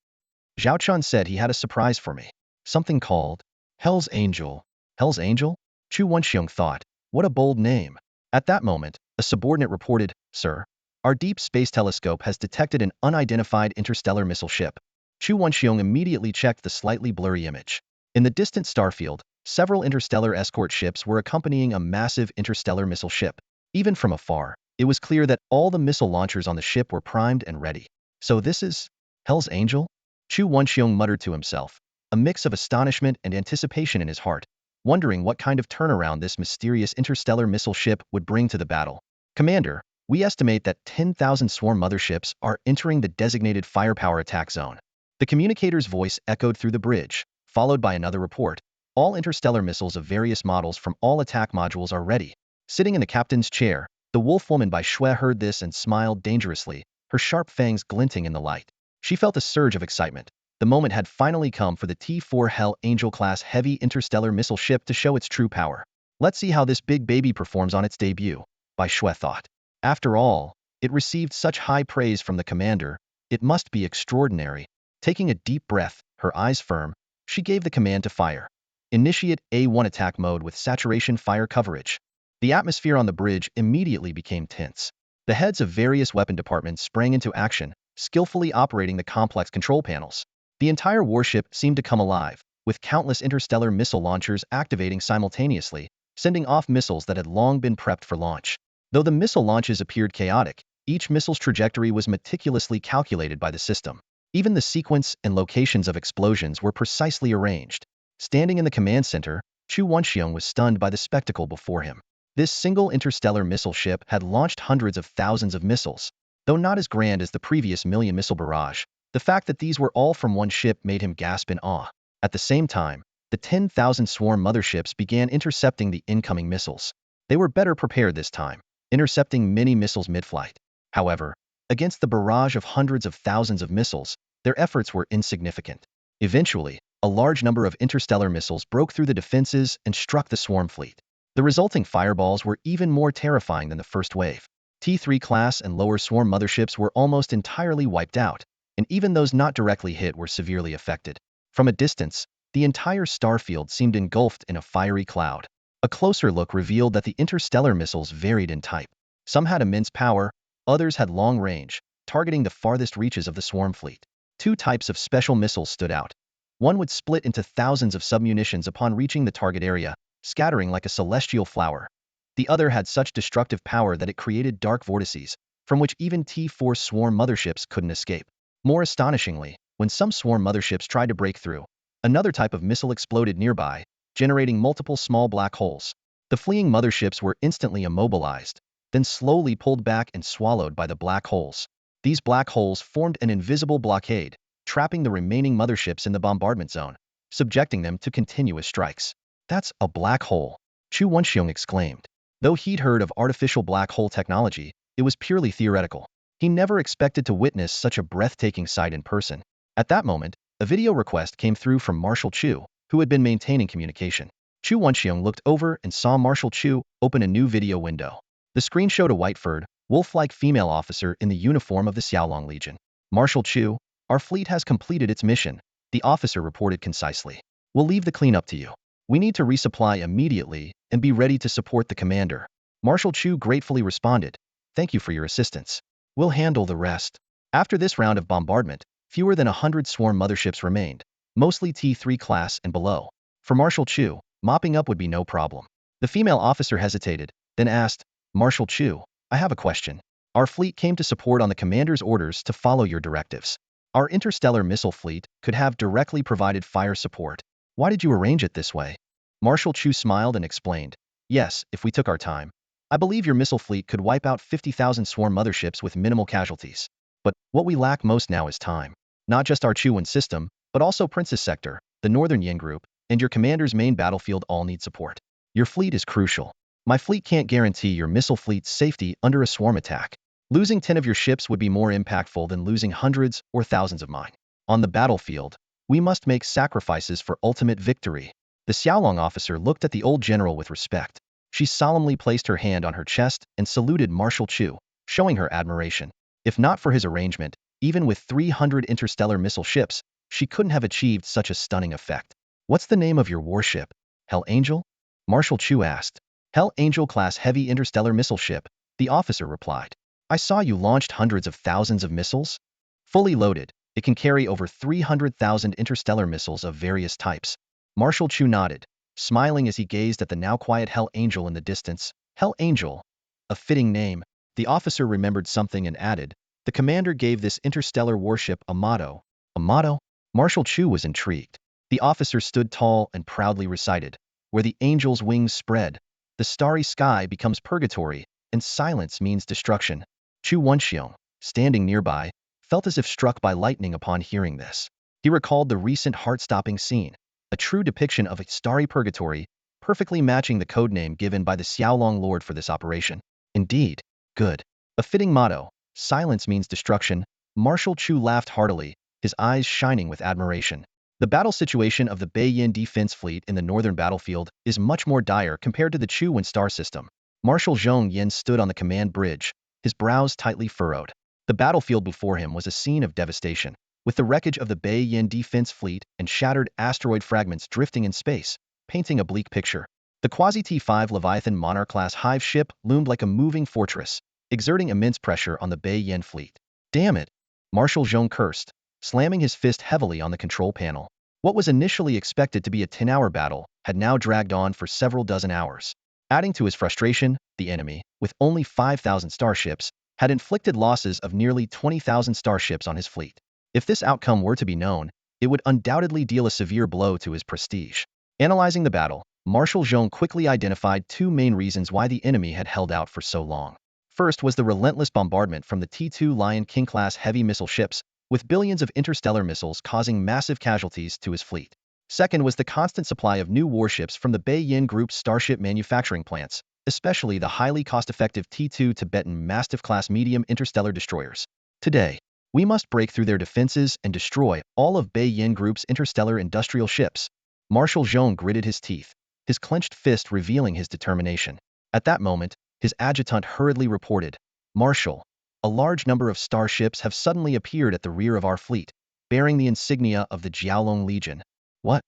Zhao Chen said he had a surprise for me. Something called Hell's Angel. Hell's Angel? Chu Wenxiong thought. What a bold name. At that moment, a subordinate reported, Sir, our deep space telescope has detected an unidentified interstellar missile ship. Chu Wenxiong immediately checked the slightly blurry image. In the distant starfield, several interstellar escort ships were accompanying a massive interstellar missile ship. Even from afar, it was clear that all the missile launchers on the ship were primed and ready. So this is Hell's Angel? Chu Wenxiong muttered to himself, a mix of astonishment and anticipation in his heart, wondering what kind of turnaround this mysterious interstellar missile ship would bring to the battle. Commander, we estimate that 10,000 swarm motherships are entering the designated firepower attack zone. The communicator's voice echoed through the bridge, followed by another report. All interstellar missiles of various models from all attack modules are ready. Sitting in the captain's chair, the wolf woman by Shui heard this and smiled dangerously, her sharp fangs glinting in the light. She felt a surge of excitement. The moment had finally come for the T-4 Hell Angel-class heavy interstellar missile ship to show its true power. Let's see how this big baby performs on its debut, Bai Shui thought. After all, it received such high praise from the commander, it must be extraordinary. Taking a deep breath, her eyes firm, she gave the command to fire. Initiate A1 attack mode with saturation fire coverage. The atmosphere on the bridge immediately became tense. The heads of various weapon departments sprang into action, skillfully operating the complex control panels. The entire warship seemed to come alive, with countless interstellar missile launchers activating simultaneously, sending off missiles that had long been prepped for launch. Though the missile launches appeared chaotic, each missile's trajectory was meticulously calculated by the system. Even the sequence and locations of explosions were precisely arranged. Standing in the command center, Chu Wenxiong was stunned by the spectacle before him. This single interstellar missile ship had launched hundreds of thousands of missiles. Though not as grand as the previous million-missile barrage, the fact that these were all from one ship made him gasp in awe. At the same time, the 10,000 swarm motherships began intercepting the incoming missiles. They were better prepared this time, intercepting many missiles mid-flight. However, against the barrage of hundreds of thousands of missiles, their efforts were insignificant. Eventually, a large number of interstellar missiles broke through the defenses and struck the swarm fleet. The resulting fireballs were even more terrifying than the first wave. T3 class and lower swarm motherships were almost entirely wiped out, and even those not directly hit were severely affected. From a distance, the entire starfield seemed engulfed in a fiery cloud. A closer look revealed that the interstellar missiles varied in type. Some had immense power, others had long range, targeting the farthest reaches of the swarm fleet. Two types of special missiles stood out. One would split into thousands of submunitions upon reaching the target area, scattering like a celestial flower. The other had such destructive power that it created dark vortices, from which even T4 swarm motherships couldn't escape. More astonishingly, when some swarm motherships tried to break through, another type of missile exploded nearby, generating multiple small black holes. The fleeing motherships were instantly immobilized, then slowly pulled back and swallowed by the black holes. These black holes formed an invisible blockade, trapping the remaining motherships in the bombardment zone, subjecting them to continuous strikes. That's a black hole, Chu Wenxiong exclaimed. Though he'd heard of artificial black hole technology, it was purely theoretical. He never expected to witness such a breathtaking sight in person. At that moment, a video request came through from Marshal Chu, who had been maintaining communication. Chu Wenxiong looked over and saw Marshal Chu open a new video window. The screen showed a white-furred, wolf-like female officer in the uniform of the Xiaolong Legion. Marshal Chu, our fleet has completed its mission, the officer reported concisely. We'll leave the cleanup to you. We need to resupply immediately and be ready to support the commander. Marshal Chu gratefully responded, thank you for your assistance. We'll handle the rest. After this round of bombardment, fewer than 100 swarm motherships remained, mostly T3 class and below. For Marshal Chu, mopping up would be no problem. The female officer hesitated, then asked, Marshal Chu, I have a question. Our fleet came to support on the commander's orders to follow your directives. Our interstellar missile fleet could have directly provided fire support. Why did you arrange it this way? Marshal Chu smiled and explained, yes, if we took our time. I believe your missile fleet could wipe out 50,000 swarm motherships with minimal casualties. But what we lack most now is time. Not just our Chuan system, but also Princess Sector, the Northern Yin Group, and your commander's main battlefield all need support. Your fleet is crucial. My fleet can't guarantee your missile fleet's safety under a swarm attack. Losing 10 of your ships would be more impactful than losing hundreds or thousands of mine. On the battlefield, we must make sacrifices for ultimate victory. The Xiaolong officer looked at the old general with respect. She solemnly placed her hand on her chest and saluted Marshal Chu, showing her admiration. If not for his arrangement, Even with 300 interstellar missile ships, she couldn't have achieved such a stunning effect. What's the name of your warship? Hell Angel? Marshal Chu asked. Hell Angel class heavy interstellar missile ship, the officer replied. I saw you launched hundreds of thousands of missiles. Fully loaded, it can carry over 300,000 interstellar missiles of various types. Marshal Chu nodded, smiling as he gazed at the now quiet Hell Angel in the distance. Hell Angel. A fitting name. The officer remembered something and added, the commander gave this interstellar warship a motto. A motto? Marshal Chu was intrigued. The officer stood tall and proudly recited, where the angel's wings spread, the starry sky becomes purgatory, and silence means destruction. Chu Wenxiong, standing nearby, felt as if struck by lightning upon hearing this. He recalled the recent heart-stopping scene, a true depiction of a starry purgatory, perfectly matching the codename given by the Xiaolong Lord for this operation. Indeed, good. A fitting motto, silence means destruction. Marshal Chu laughed heartily, his eyes shining with admiration. The battle situation of the Beiyin defense fleet in the northern battlefield is much more dire compared to the Chu Wen star system. Marshal Zhong Yin stood on the command bridge, his brows tightly furrowed. The battlefield before him was a scene of devastation, with the wreckage of the Beiyin defense fleet and shattered asteroid fragments drifting in space, painting a bleak picture. The Quasi-T5 Leviathan Monarch-class hive ship loomed like a moving fortress, exerting immense pressure on the Beiyin fleet. Damn it! Marshal Zhong cursed, slamming his fist heavily on the control panel. What was initially expected to be a 10-hour battle had now dragged on for several dozen hours. Adding to his frustration, the enemy, with only 5,000 starships, had inflicted losses of nearly 20,000 starships on his fleet. If this outcome were to be known, it would undoubtedly deal a severe blow to his prestige. Analyzing the battle, Marshal Zhong quickly identified two main reasons why the enemy had held out for so long. First was the relentless bombardment from the T2 Lion King-class heavy missile ships, with billions of interstellar missiles causing massive casualties to his fleet. Second was the constant supply of new warships from the Beiyin Group's starship manufacturing plants, especially the highly cost-effective T2 Tibetan Mastiff-class medium interstellar destroyers. Today, we must break through their defenses and destroy all of Beiyin Group's interstellar industrial ships. Marshal Zhong gritted his teeth, his clenched fist revealing his determination. At that moment, his adjutant hurriedly reported, Marshal, a large number of starships have suddenly appeared at the rear of our fleet, bearing the insignia of the Jiaolong Legion. What?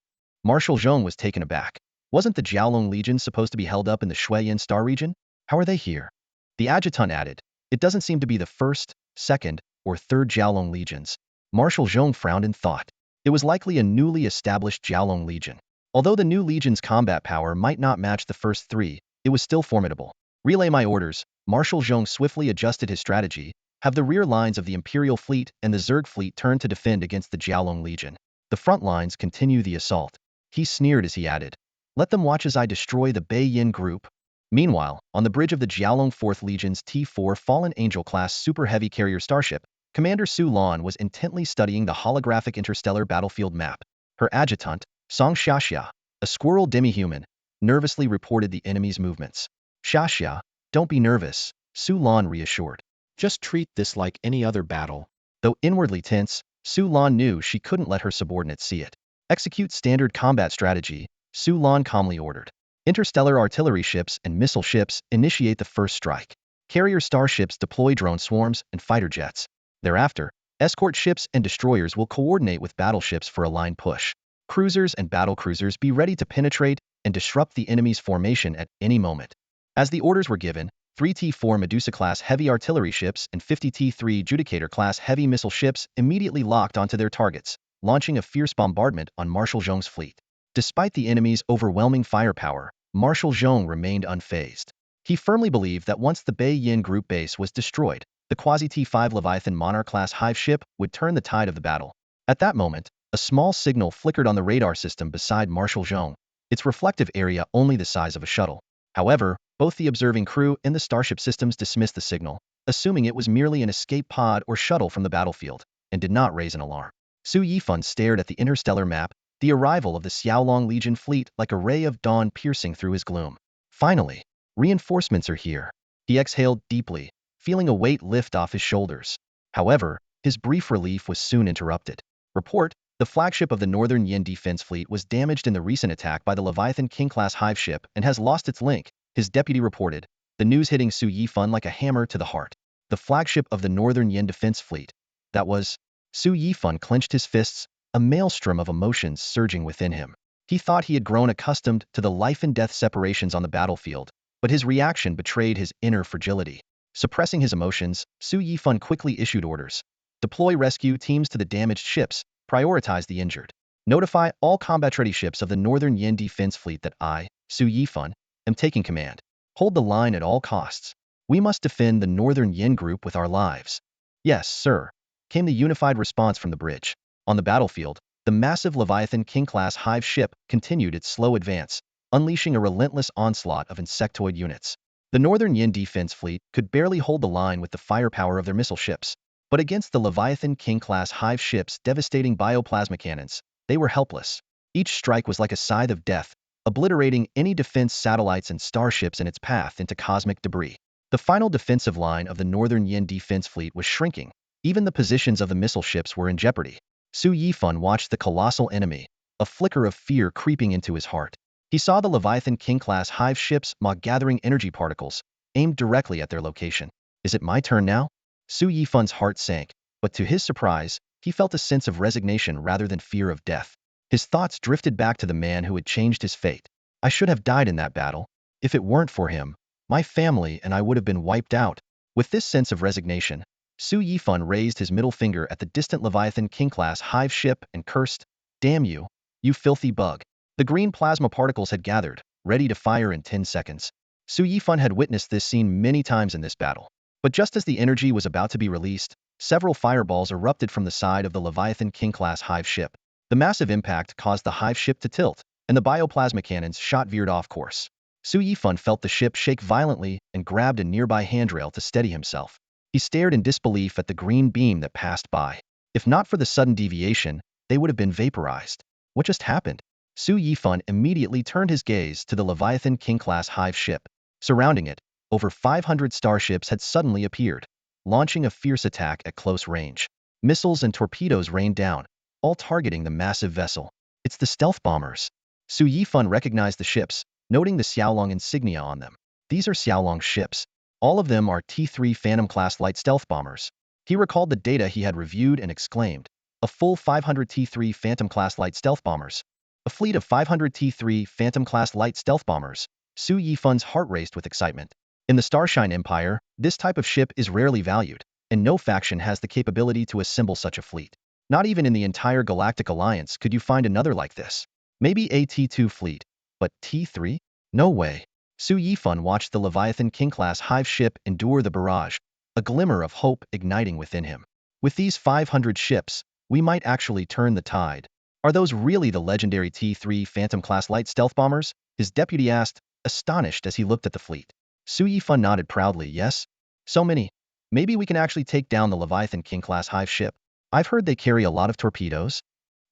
Marshal Zhong was taken aback. Wasn't the Jiaolong Legion supposed to be held up in the Shuiyin star region? How are they here? The adjutant added, it doesn't seem to be the first, second, or third Jiaolong Legions. Marshal Zhong frowned in thought. It was likely a newly established Jiaolong Legion. Although the new legion's combat power might not match the first three, it was still formidable. Relay my orders. Marshal Zhong swiftly adjusted his strategy, have the rear lines of the Imperial fleet and the Zerg fleet turn to defend against the Jiaolong Legion. The front lines continue the assault. He sneered as he added, let them watch as I destroy the Beiyin group. Meanwhile, on the bridge of the Jiaolong 4th Legion's T4 Fallen Angel-class super heavy carrier starship, Commander Su Lan was intently studying the holographic interstellar battlefield map. Her adjutant, Song Xiaxia, a squirrel demi-human, nervously reported the enemy's movements. Xiaxia, don't be nervous, Su Lan reassured. Just treat this like any other battle. Though inwardly tense, Su Lan knew she couldn't let her subordinates see it. Execute standard combat strategy, Su Lan calmly ordered. Interstellar artillery ships and missile ships initiate the first strike. Carrier starships deploy drone swarms and fighter jets. Thereafter, escort ships and destroyers will coordinate with battleships for a line push. Cruisers and battlecruisers be ready to penetrate and disrupt the enemy's formation at any moment. As the orders were given, 3 T4 Medusa-class heavy artillery ships and 50 T3 Judicator-class heavy missile ships immediately locked onto their targets, launching a fierce bombardment on Marshal Zhong's fleet. Despite the enemy's overwhelming firepower, Marshal Zhong remained unfazed. He firmly believed that once the Beiyin Group base was destroyed, the Quasi-T5 Leviathan Monarch-class hive ship would turn the tide of the battle. At that moment, a small signal flickered on the radar system beside Marshal Zhong, its reflective area only the size of a shuttle. However, both the observing crew and the starship systems dismissed the signal, assuming it was merely an escape pod or shuttle from the battlefield, and did not raise an alarm. Su Yifan stared at the interstellar map, the arrival of the Xiaolong Legion fleet like a ray of dawn piercing through his gloom. Finally, reinforcements are here. He exhaled deeply, feeling a weight lift off his shoulders. However, his brief relief was soon interrupted. Report, the flagship of the Northern Yin Defense Fleet was damaged in the recent attack by the Leviathan King-class hive ship and has lost its link, his deputy reported, the news hitting Su Yifan like a hammer to the heart. The flagship of the Northern Yin Defense Fleet. That was... Su Yifan clenched his fists, a maelstrom of emotions surging within him. He thought he had grown accustomed to the life-and-death separations on the battlefield, but his reaction betrayed his inner fragility. Suppressing his emotions, Su Yifan quickly issued orders. Deploy rescue teams to the damaged ships, prioritize the injured. Notify all combat-ready ships of the Northern Yin Defense Fleet that I, Su Yifan, am taking command. Hold the line at all costs. We must defend the Northern Yin group with our lives. Yes, sir, came the unified response from the bridge. On the battlefield, the massive Leviathan King-class hive ship continued its slow advance, unleashing a relentless onslaught of insectoid units. The Northern Yin Defense Fleet could barely hold the line with the firepower of their missile ships, but against the Leviathan King-class hive ship's devastating bioplasma cannons, they were helpless. Each strike was like a scythe of death, obliterating any defense satellites and starships in its path into cosmic debris. The final defensive line of the Northern Yin Defense Fleet was shrinking. Even the positions of the missile ships were in jeopardy. Su Yifan watched the colossal enemy, a flicker of fear creeping into his heart. He saw the Leviathan King-class hive ships gathering energy particles, aimed directly at their location. Is it my turn now? Su Yifan's heart sank, but to his surprise, he felt a sense of resignation rather than fear of death. His thoughts drifted back to the man who had changed his fate. I should have died in that battle. If it weren't for him, my family and I would have been wiped out. With this sense of resignation, Su Yifan raised his middle finger at the distant Leviathan King-class hive ship and cursed, "Damn you, you filthy bug." The green plasma particles had gathered, ready to fire in 10 seconds. Su Yifan had witnessed this scene many times in this battle. But just as the energy was about to be released, several fireballs erupted from the side of the Leviathan King-class hive ship. The massive impact caused the hive ship to tilt, and the bioplasma cannons veered off course. Su Yifan felt the ship shake violently and grabbed a nearby handrail to steady himself. He stared in disbelief at the green beam that passed by. If not for the sudden deviation, they would have been vaporized. What just happened? Su Yifan immediately turned his gaze to the Leviathan King-class hive ship. Surrounding it, over 500 starships had suddenly appeared, launching a fierce attack at close range. Missiles and torpedoes rained down, all targeting the massive vessel. It's the stealth bombers. Su Yifan recognized the ships, noting the Xiaolong insignia on them. These are Xiaolong's ships. All of them are T-3 Phantom-class light stealth bombers. He recalled the data he had reviewed and exclaimed, a full 500 T-3 Phantom-class light stealth bombers. A fleet of 500 T-3 Phantom-class light stealth bombers. Su Yifan's heart raced with excitement. In the Starshine Empire, this type of ship is rarely valued, and no faction has the capability to assemble such a fleet. Not even in the entire Galactic Alliance could you find another like this. Maybe a T-2 fleet, but T-3? No way. Su Yifan watched the Leviathan King-class hive ship endure the barrage, a glimmer of hope igniting within him. With these 500 ships, we might actually turn the tide. Are those really the legendary T-3 Phantom-class light stealth bombers? His deputy asked, astonished as he looked at the fleet. Su Yifan nodded proudly, yes. So many. Maybe we can actually take down the Leviathan King-class hive ship. I've heard they carry a lot of torpedoes.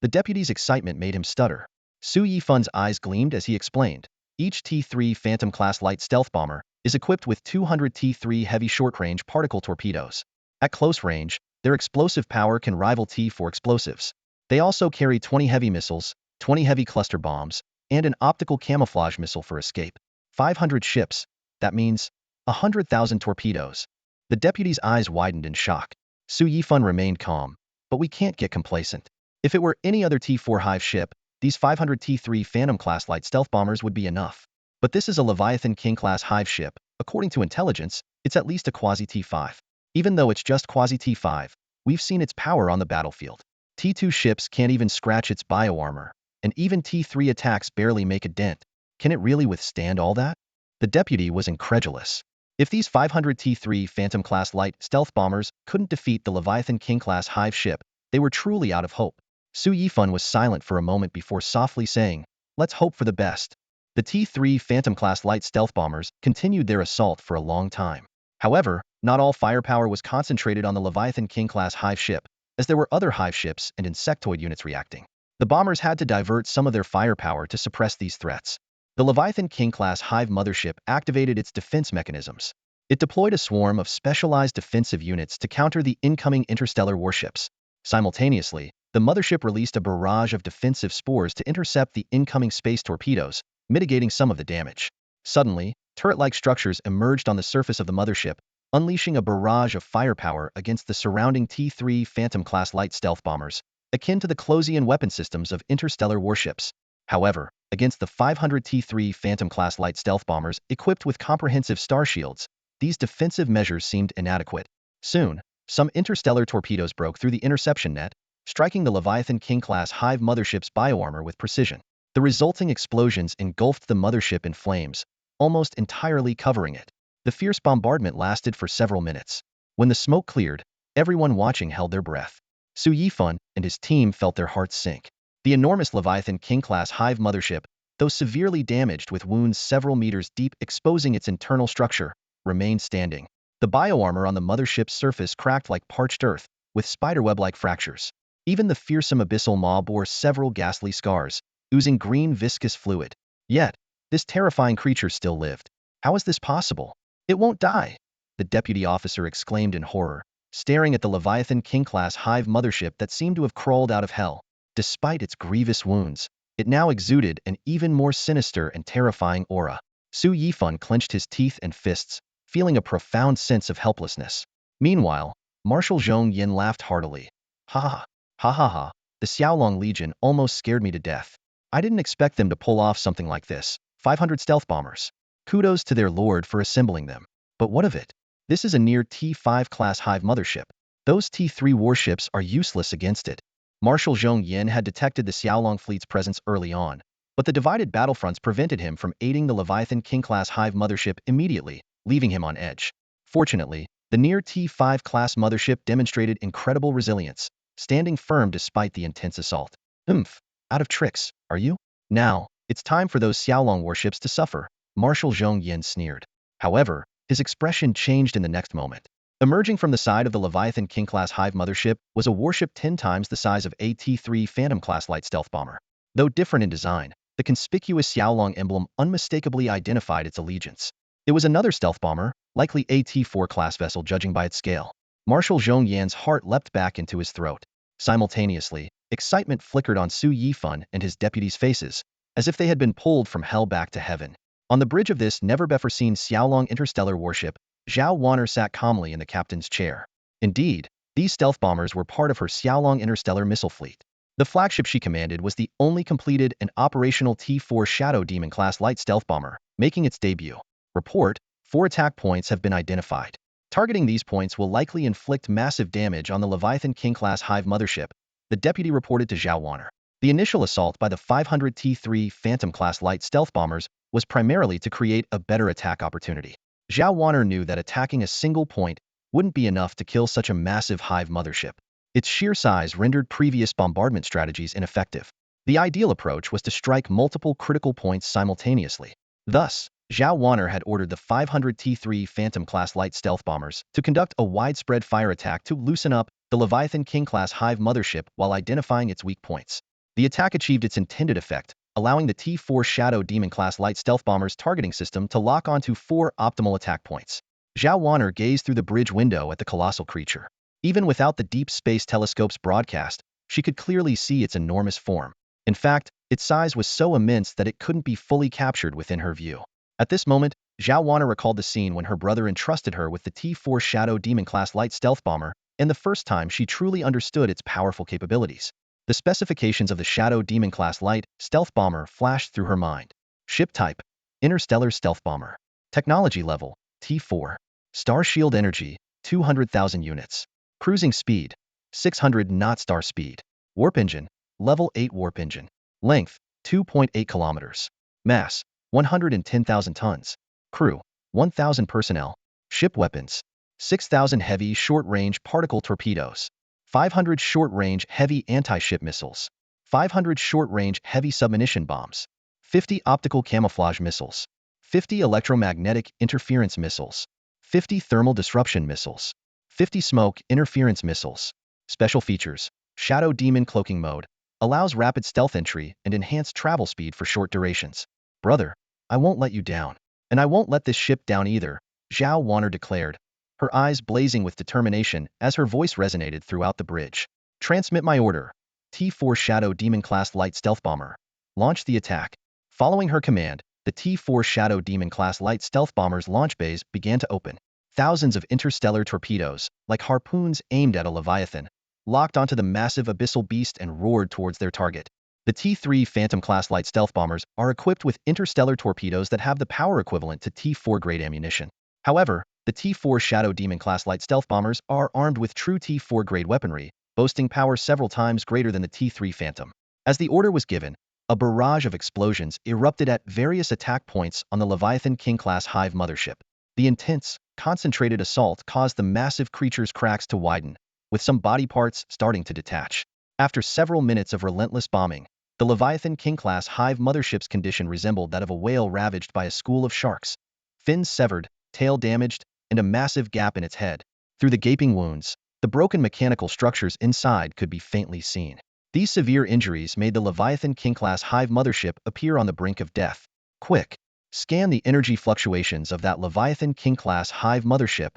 The deputy's excitement made him stutter. Su Yifan's eyes gleamed as he explained. Each T-3 Phantom-class light stealth bomber is equipped with 200 T-3 heavy short-range particle torpedoes. At close range, their explosive power can rival T-4 explosives. They also carry 20 heavy missiles, 20 heavy cluster bombs, and an optical camouflage missile for escape. 500 ships. That means 100,000 torpedoes. The deputy's eyes widened in shock. Su Yifan remained calm. But we can't get complacent. If it were any other T-4 hive ship, these 500 T-3 Phantom-class light stealth bombers would be enough. But this is a Leviathan King-class hive ship. According to intelligence, it's at least a quasi-T-5. Even though it's just quasi-T-5, we've seen its power on the battlefield. T-2 ships can't even scratch its bioarmor, and even T-3 attacks barely make a dent. Can it really withstand all that? The deputy was incredulous. If these 500 T-3 Phantom-class light stealth bombers couldn't defeat the Leviathan King-class hive ship, they were truly out of hope. Su Yifan was silent for a moment before softly saying, "Let's hope for the best." The T-3 Phantom-class light stealth bombers continued their assault for a long time. However, not all firepower was concentrated on the Leviathan King-class hive ship, as there were other hive ships and insectoid units reacting. The bombers had to divert some of their firepower to suppress these threats. The Leviathan King-class hive mothership activated its defense mechanisms. It deployed a swarm of specialized defensive units to counter the incoming interstellar warships. Simultaneously, the mothership released a barrage of defensive spores to intercept the incoming space torpedoes, mitigating some of the damage. Suddenly, turret-like structures emerged on the surface of the mothership, unleashing a barrage of firepower against the surrounding T-3 Phantom-class light stealth bombers, akin to the Closian weapon systems of interstellar warships. However, against the 500 T-3 Phantom-class light stealth bombers equipped with comprehensive star shields, these defensive measures seemed inadequate. Soon, some interstellar torpedoes broke through the interception net, striking the Leviathan King-class Hive mothership's bioarmor with precision. The resulting explosions engulfed the mothership in flames, almost entirely covering it. The fierce bombardment lasted for several minutes. When the smoke cleared, everyone watching held their breath. Su Yifan and his team felt their hearts sink. The enormous Leviathan King-class Hive mothership, though severely damaged with wounds several meters deep exposing its internal structure, remained standing. The bioarmor on the mothership's surface cracked like parched earth, with spiderweb-like fractures. Even the fearsome abyssal maw bore several ghastly scars, oozing green viscous fluid. Yet, this terrifying creature still lived. How is this possible? It won't die, the deputy officer exclaimed in horror, staring at the Leviathan King-class Hive mothership that seemed to have crawled out of hell. Despite its grievous wounds, it now exuded an even more sinister and terrifying aura. Su Yifan clenched his teeth and fists, feeling a profound sense of helplessness. Meanwhile, Marshal Zhong Yin laughed heartily. Ha ha ha ha ha, the Xiaolong Legion almost scared me to death. I didn't expect them to pull off something like this. 500 stealth bombers. Kudos to their lord for assembling them. But what of it? This is a near T5 class Hive mothership. Those T3 warships are useless against it. Marshal Zhong Yin had detected the Xiaolong fleet's presence early on, but the divided battlefronts prevented him from aiding the Leviathan King-class Hive mothership immediately, leaving him on edge. Fortunately, the near T5 class mothership demonstrated incredible resilience, standing firm despite the intense assault. Out of tricks, are you? Now, it's time for those Xiaolong warships to suffer, Marshal Zhong Yin sneered. However, his expression changed in the next moment. Emerging from the side of the Leviathan King-class Hive mothership was a warship 10 times the size of a T-3 Phantom-class light stealth bomber. Though different in design, the conspicuous Xiaolong emblem unmistakably identified its allegiance. It was another stealth bomber, likely a T-4 class vessel judging by its scale. Marshal Zhong Yan's heart leapt back into his throat. Simultaneously, excitement flickered on Su Yifan and his deputies' faces, as if they had been pulled from hell back to heaven. On the bridge of this never-before-seen Xiaolong interstellar warship, Zhao Wanner sat calmly in the captain's chair. Indeed, these stealth bombers were part of her Xiaolong interstellar missile fleet. The flagship she commanded was the only completed and operational T-4 Shadow Demon-class light stealth bomber, making its debut. Report: 4 attack points have been identified. Targeting these points will likely inflict massive damage on the Leviathan King-class Hive mothership, the deputy reported to Zhao Wanner. The initial assault by the 500 T-3 Phantom-class light stealth bombers was primarily to create a better attack opportunity. Zhao Wanner knew that attacking a single point wouldn't be enough to kill such a massive Hive mothership. Its sheer size rendered previous bombardment strategies ineffective. The ideal approach was to strike multiple critical points simultaneously. Thus, Zhao Wanner had ordered the 500 T-3 Phantom-class light stealth bombers to conduct a widespread fire attack to loosen up the Leviathan King-class Hive mothership while identifying its weak points. The attack achieved its intended effect, allowing the T-4 Shadow Demon-class light stealth bomber's targeting system to lock onto 4 optimal attack points. Zhao Wanner gazed through the bridge window at the colossal creature. Even without the deep space telescope's broadcast, she could clearly see its enormous form. In fact, its size was so immense that it couldn't be fully captured within her view. At this moment, Zhao Wanner recalled the scene when her brother entrusted her with the T-4 Shadow Demon-class light stealth bomber, and the first time she truly understood its powerful capabilities. The specifications of the Shadow Demon-class light stealth bomber flashed through her mind. Ship type: interstellar stealth bomber. Technology level: T4. Star shield energy: 200,000 units. Cruising speed: 600 knot. Star speed. Warp engine: level 8 warp engine. Length: 2.8 kilometers. Mass: 110,000 tons. Crew: 1,000 personnel. Ship weapons: 6,000 heavy short-range particle torpedoes. 500 short-range heavy anti-ship missiles. 500 short-range heavy submunition bombs. 50 optical camouflage missiles. 50 electromagnetic interference missiles. 50 thermal disruption missiles. 50 smoke interference missiles. Special features: Shadow Demon cloaking mode. Allows rapid stealth entry and enhanced travel speed for short durations. Brother, I won't let you down. And I won't let this ship down either, Zhao Wanner declared, her eyes blazing with determination as her voice resonated throughout the bridge. Transmit my order. T-4 Shadow Demon-class light stealth bomber. Launch the attack. Following her command, the T-4 Shadow Demon-class light stealth bomber's launch bays began to open. thousands of interstellar torpedoes, like harpoons aimed at a leviathan, locked onto the massive abyssal beast and roared towards their target. The T-3 Phantom-class light stealth bombers are equipped with interstellar torpedoes that have the power equivalent to T-4-grade ammunition. However, the T-4 Shadow Demon-class light stealth bombers are armed with true T-4-grade weaponry, boasting power several times greater than the T-3 Phantom. As the order was given, a barrage of explosions erupted at various attack points on the Leviathan King-class Hive mothership. The intense, concentrated assault caused the massive creature's cracks to widen, with some body parts starting to detach. After several minutes of relentless bombing, the Leviathan King-class Hive mothership's condition resembled that of a whale ravaged by a school of sharks. Fins severed, tail damaged, and a massive gap in its head. Through the gaping wounds, the broken mechanical structures inside could be faintly seen. These severe injuries made the Leviathan King-class Hive mothership appear on the brink of death. Quick! Scan the energy fluctuations of that Leviathan King-class Hive mothership,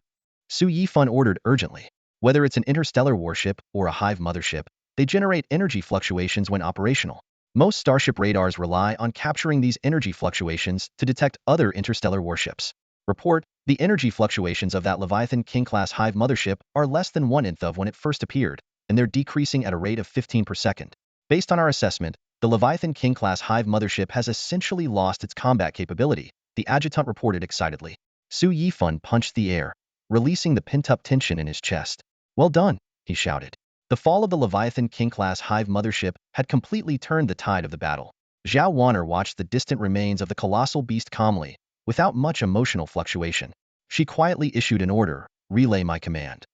Su Yifan ordered urgently. Whether it's an interstellar warship or a Hive mothership, they generate energy fluctuations when operational. Most starship radars rely on capturing these energy fluctuations to detect other interstellar warships. Report, the energy fluctuations of that Leviathan King-class Hive mothership are less than 1/10 of when it first appeared, and they're decreasing at a rate of 15 per second. Based on our assessment, the Leviathan King-class Hive mothership has essentially lost its combat capability, the adjutant reported excitedly. Su Yifan punched the air, releasing the pent-up tension in his chest. Well done, he shouted. The fall of the Leviathan King-class Hive mothership had completely turned the tide of the battle. Zhao Wanner watched the distant remains of the colossal beast calmly, without much emotional fluctuation. She quietly issued an order, relay my command.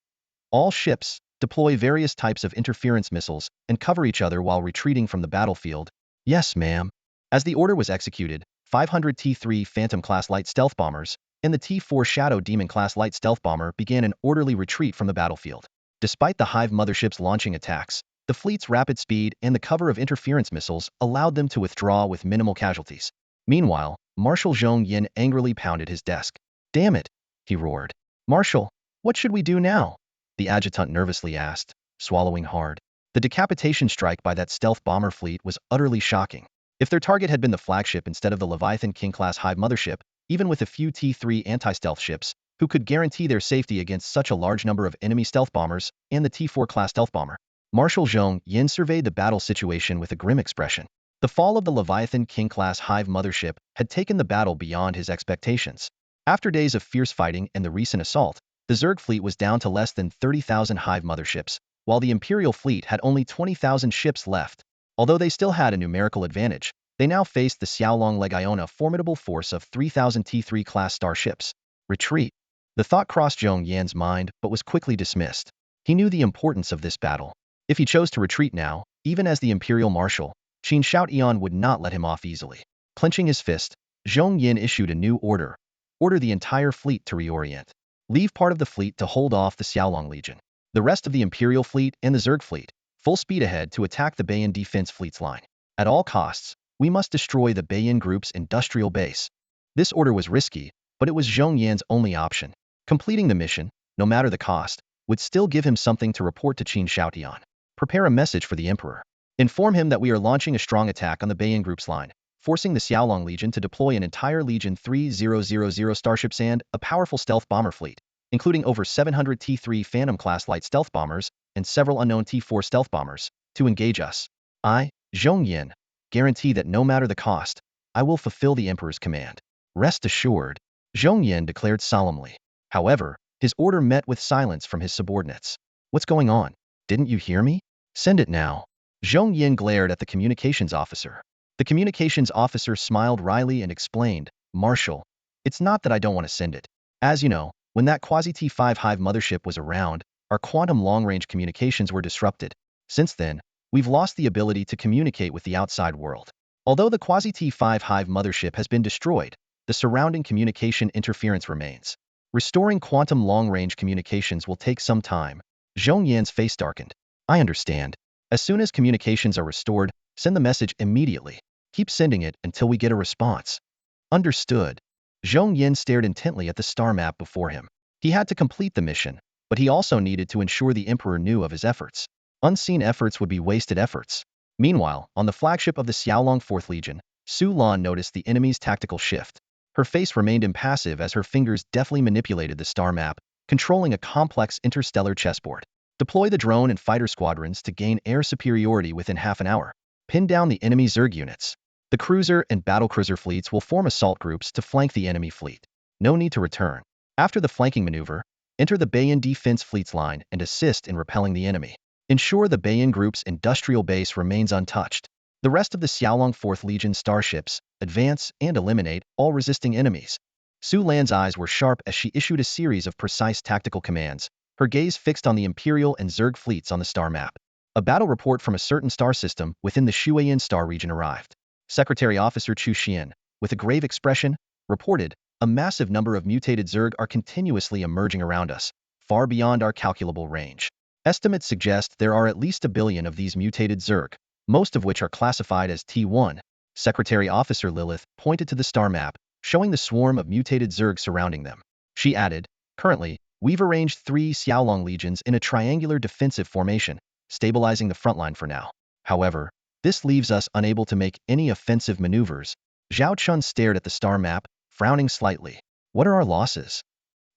All ships, deploy various types of interference missiles and cover each other while retreating from the battlefield. Yes, ma'am. As the order was executed, 500 T-3 Phantom-class light stealth bombers and the T-4 Shadow Demon-class light stealth bomber began an orderly retreat from the battlefield. Despite the Hive mothership's launching attacks, the fleet's rapid speed and the cover of interference missiles allowed them to withdraw with minimal casualties. Meanwhile, Marshal Zhong Yin angrily pounded his desk. Damn it, he roared. Marshal, what should we do now? The adjutant nervously asked, swallowing hard. The decapitation strike by that stealth bomber fleet was utterly shocking. If their target had been the flagship instead of the Leviathan King-class Hive mothership, even with a few T-3 anti-stealth ships, who could guarantee their safety against such a large number of enemy stealth bombers and the T-4 class stealth bomber? Marshal Zhong Yin surveyed the battle situation with a grim expression. The fall of the Leviathan King-class Hive mothership had taken the battle beyond his expectations. After days of fierce fighting and the recent assault, the Zerg fleet was down to less than 30,000 Hive motherships, while the Imperial fleet had only 20,000 ships left. Although they still had a numerical advantage, they now faced the Xiaolong Legion, a formidable force of 3,000 T-3 class starships. Retreat. The thought crossed Zhong Yan's mind but was quickly dismissed. He knew the importance of this battle. If he chose to retreat now, even as the Imperial Marshal, Qin Shoutian would not let him off easily. Clenching his fist, Zhong Yin issued a new order. Order the entire fleet to reorient. Leave part of the fleet to hold off the Xiaolong Legion. The rest of the Imperial fleet and the Zerg fleet, full speed ahead to attack the Bayan defense fleet's line. At all costs, we must destroy the Bayan group's industrial base. This order was risky, but it was Zhong Yan's only option. Completing the mission, no matter the cost, would still give him something to report to Qin Shoutian. Prepare a message for the Emperor. Inform him that we are launching a strong attack on the Bayan group's line, forcing the Xiaolong Legion to deploy an entire Legion 3000 starships and a powerful stealth bomber fleet, including over 700 T-3 Phantom-class light stealth bombers and several unknown T-4 stealth bombers, to engage us. I, Zhong Yin, guarantee that no matter the cost, I will fulfill the Emperor's command. Rest assured, Zhong Yin declared solemnly. However, his order met with silence from his subordinates. What's going on? Didn't you hear me? Send it now. Zhong Yin glared at the communications officer. The communications officer smiled wryly and explained, Marshal, it's not that I don't want to send it. As you know, when that Quasi-T5 Hive mothership was around, our quantum long-range communications were disrupted. Since then, we've lost the ability to communicate with the outside world. Although the Quasi-T5 Hive mothership has been destroyed, the surrounding communication interference remains. Restoring quantum long-range communications will take some time. Zhong Yan's face darkened. I understand. As soon as communications are restored, send the message immediately. Keep sending it until we get a response. Understood. Zhong Yin stared intently at the star map before him. He had to complete the mission, but he also needed to ensure the Emperor knew of his efforts. Unseen efforts would be wasted efforts. Meanwhile, on the flagship of the Xiaolong 4th Legion, Su Lan noticed the enemy's tactical shift. Her face remained impassive as her fingers deftly manipulated the star map, controlling a complex interstellar chessboard. Deploy the drone and fighter squadrons to gain air superiority within half an hour. Pin down the enemy Zerg units. The cruiser and battlecruiser fleets will form assault groups to flank the enemy fleet. No need to return. After the flanking maneuver, enter the Bayan defense fleet's line and assist in repelling the enemy. Ensure the Bayan group's industrial base remains untouched. The rest of the Xiaolong 4th Legion starships advance and eliminate all resisting enemies. Su Lan's eyes were sharp as she issued a series of precise tactical commands, her gaze fixed on the Imperial and Zerg fleets on the star map. A battle report from a certain star system within the Shuayan star region arrived. Secretary Officer Chu Xian, with a grave expression, reported, "A massive number of mutated Zerg are continuously emerging around us, far beyond our calculable range. Estimates suggest there are at least 1 billion of these mutated Zerg, most of which are classified as T1. Secretary Officer Lilith pointed to the star map, showing the swarm of mutated Zerg surrounding them. She added, "Currently, we've arranged 3 Xiaolong legions in a triangular defensive formation, stabilizing the frontline for now. However, this leaves us unable to make any offensive maneuvers." Zhao Chen stared at the star map, frowning slightly. "What are our losses?"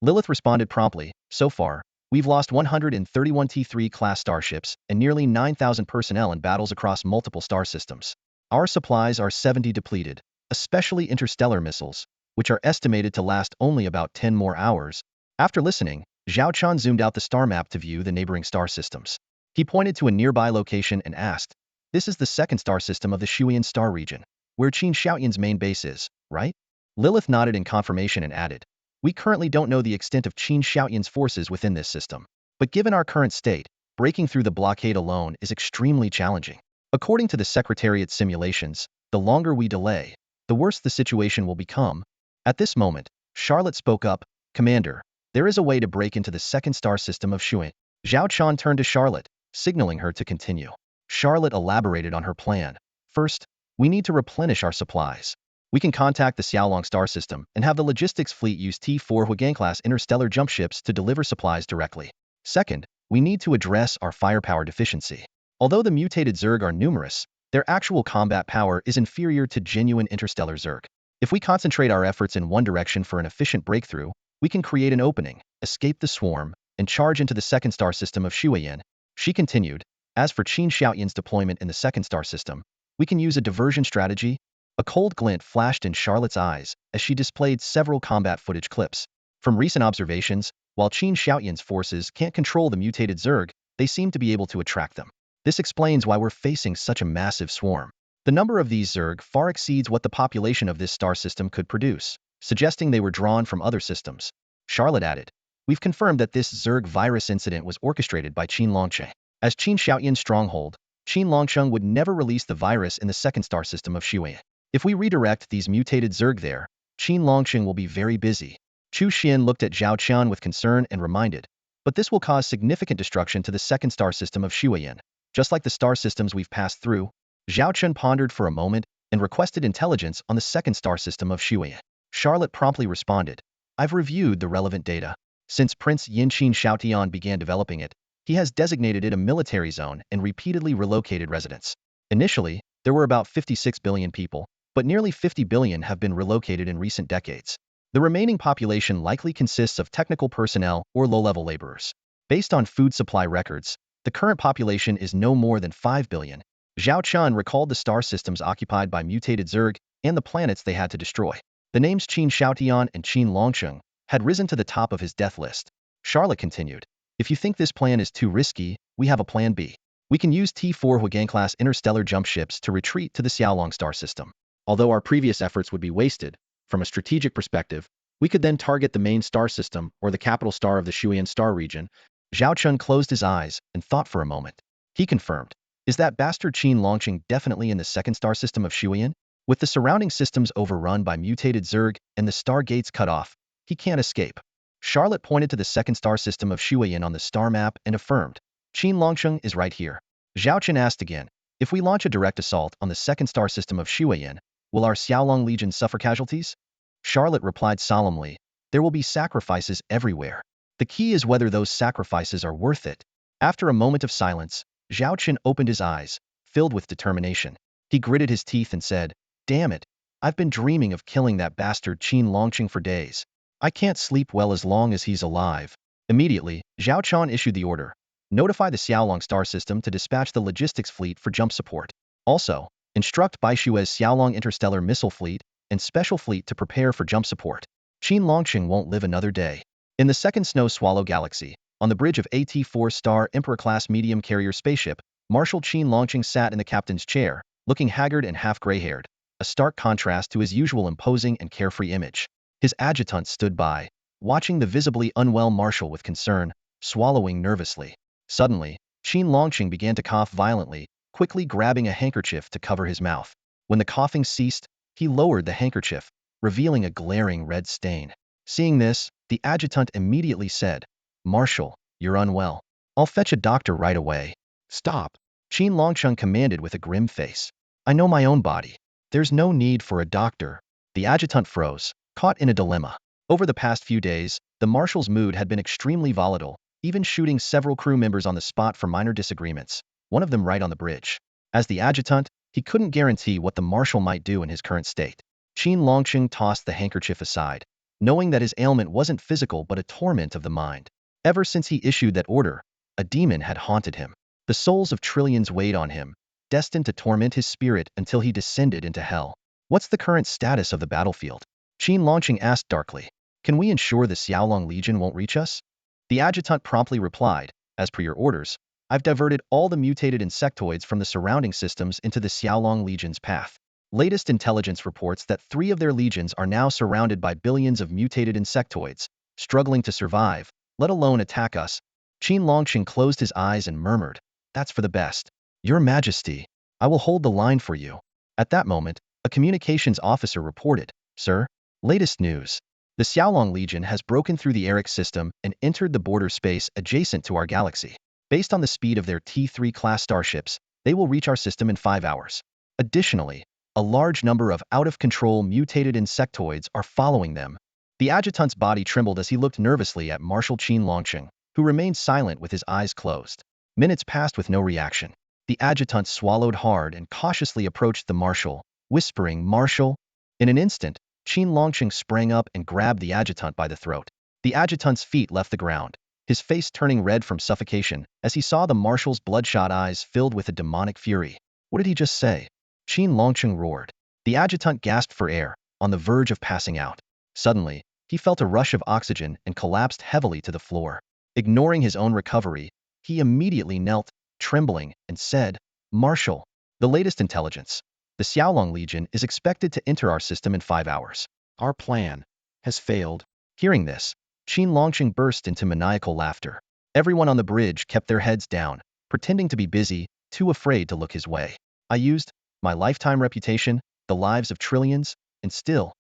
Lilith responded promptly, "So far, we've lost 131 T3 class starships and nearly 9,000 personnel in battles across multiple star systems. Our supplies are 70 depleted, especially interstellar missiles, which are estimated to last only about 10 more hours." After listening, Zhao Chen zoomed out the star map to view the neighboring star systems. He pointed to a nearby location and asked, "This is the second star system of the Shuyan star region, where Qin Xiaoyan's main base is, right?" Lilith nodded in confirmation and added, "We currently don't know the extent of Qin Xiaoyan's forces within this system, but given our current state, breaking through the blockade alone is extremely challenging. According to the Secretariat's simulations, the longer we delay, the worse the situation will become." At this moment, Charlotte spoke up, "Commander, there is a way to break into the second star system of Shuyan." Zhao Chen turned to Charlotte, signaling her to continue. Charlotte elaborated on her plan. "First, we need to replenish our supplies. We can contact the Xiaolong star system and have the logistics fleet use T4 Huigang-class interstellar jump ships to deliver supplies directly. Second, we need to address our firepower deficiency. Although the mutated Zerg are numerous, their actual combat power is inferior to genuine interstellar Zerg. If we concentrate our efforts in one direction for an efficient breakthrough, we can create an opening, escape the swarm, and charge into the second star system of Shuayan." She continued, "As for Qin Xiaoyan's deployment in the second star system, we can use a diversion strategy." A cold glint flashed in Charlotte's eyes as she displayed several combat footage clips. From recent observations, while Qin Xiaoyan's forces can't control the mutated Zerg, they seem to be able to attract them. This explains why we're facing such a massive swarm. The number of these Zerg far exceeds what the population of this star system could produce, suggesting they were drawn from other systems. Charlotte added, "We've confirmed that this Zerg virus incident was orchestrated by Qin Longcheng. As Qin Xiaoyan's stronghold, Qin Longcheng would never release the virus in the second star system of Shuyan. If we redirect these mutated Zerg there, Qin Longcheng will be very busy." Chu Xian looked at Zhao Chen with concern and reminded, "But this will cause significant destruction to the second star system of Shuyan, just like the star systems we've passed through." Zhao Chen pondered for a moment and requested intelligence on the second star system of Shuyan. Charlotte promptly responded, "I've reviewed the relevant data. Since Prince Yinqin Xiaotian began developing it, he has designated it a military zone and repeatedly relocated residents. Initially, there were about 56 billion people, but nearly 50 billion have been relocated in recent decades. The remaining population likely consists of technical personnel or low-level laborers. Based on food supply records, the current population is no more than 5 billion. Zhao Chen recalled the star systems occupied by mutated Zerg and the planets they had to destroy. The names Qin Xiaotian and Qin Longcheng had risen to the top of his death list. Charlotte continued, "If you think this plan is too risky, we have a plan B. We can use T4 Huigang-class interstellar jump ships to retreat to the Xiaolong star system. Although our previous efforts would be wasted, from a strategic perspective, we could then target the main star system or the capital star of the Shuyan star region." Zhao Chen closed his eyes and thought for a moment. He confirmed, "Is that bastard Qin Longcheng definitely in the second star system of Shuyan? With the surrounding systems overrun by mutated Zerg and the star gates cut off, he can't escape." Charlotte pointed to the second star system of Shuyan on the star map and affirmed, "Qin Longcheng is right here." Zhao Chen asked again, "If we launch a direct assault on the second star system of Shuyan, will our Xiaolong Legion suffer casualties?" Charlotte replied solemnly, "There will be sacrifices everywhere. The key is whether those sacrifices are worth it." After a moment of silence, Zhao Chen opened his eyes, filled with determination. He gritted his teeth and said, "Damn it, I've been dreaming of killing that bastard Qin Longqing for days. I can't sleep well as long as he's alive. Immediately, Zhao Chen issued the order. Notify the Xiaolong star system to dispatch the logistics fleet for jump support. Also, instruct Baishue's Xiaolong interstellar missile fleet and special fleet to prepare for jump support. Qin Longqing won't live another day. In the second Snow Swallow galaxy, on the bridge of AT-4 Star Emperor-class medium carrier spaceship, Marshal Qin Longqing sat in the captain's chair, looking haggard and half-gray-haired, a stark contrast to his usual imposing and carefree image. His adjutant stood by, watching the visibly unwell marshal with concern, swallowing nervously. Suddenly, Qin Longqing began to cough violently, quickly grabbing a handkerchief to cover his mouth. When the coughing ceased, he lowered the handkerchief, revealing a glaring red stain. Seeing this, the adjutant immediately said, "Marshal, you're unwell. I'll fetch a doctor right away." "Stop," Qin Longqing commanded with a grim face. "I know my own body. There's no need for a doctor." The adjutant froze, caught in a dilemma. Over the past few days, the marshal's mood had been extremely volatile, even shooting several crew members on the spot for minor disagreements, one of them right on the bridge. As the adjutant, he couldn't guarantee what the marshal might do in his current state. Qin Longqing tossed the handkerchief aside, knowing that his ailment wasn't physical but a torment of the mind. Ever since he issued that order, a demon had haunted him. The souls of trillions weighed on him, destined to torment his spirit until he descended into hell. "What's the current status of the battlefield?" Qin Longqing asked darkly. "Can we ensure the Xiaolong Legion won't reach us?" The adjutant promptly replied, "As per your orders, I've diverted all the mutated insectoids from the surrounding systems into the Xiaolong Legion's path. Latest intelligence reports that 3 of their legions are now surrounded by billions of mutated insectoids, struggling to survive, let alone attack us." Qin Longqing closed his eyes and murmured, "That's for the best. Your Majesty, I will hold the line for you." At that moment, a communications officer reported, "Sir, latest news. The Xiaolong Legion has broken through the Eric system and entered the border space adjacent to our galaxy. Based on the speed of their T3 class starships, they will reach our system in 5 hours. Additionally, a large number of out-of-control mutated insectoids are following them." The adjutant's body trembled as he looked nervously at Marshal Qin Longqing, who remained silent with his eyes closed. Minutes passed with no reaction. The adjutant swallowed hard and cautiously approached the marshal, whispering, "Marshal." In an instant, Qin Longqing sprang up and grabbed the adjutant by the throat. The adjutant's feet left the ground, his face turning red from suffocation as he saw the marshal's bloodshot eyes filled with a demonic fury. "What did he just say?" Qin Longqing roared. The adjutant gasped for air, on the verge of passing out. Suddenly, he felt a rush of oxygen and collapsed heavily to the floor. Ignoring his own recovery, he immediately knelt, trembling, and said, "Marshal, the latest intelligence. The Xiaolong Legion is expected to enter our system in 5 hours. Our plan has failed." Hearing this, Qin Longqing burst into maniacal laughter. Everyone on the bridge kept their heads down, pretending to be busy, too afraid to look his way. "I used my lifetime reputation, the lives of trillions, and still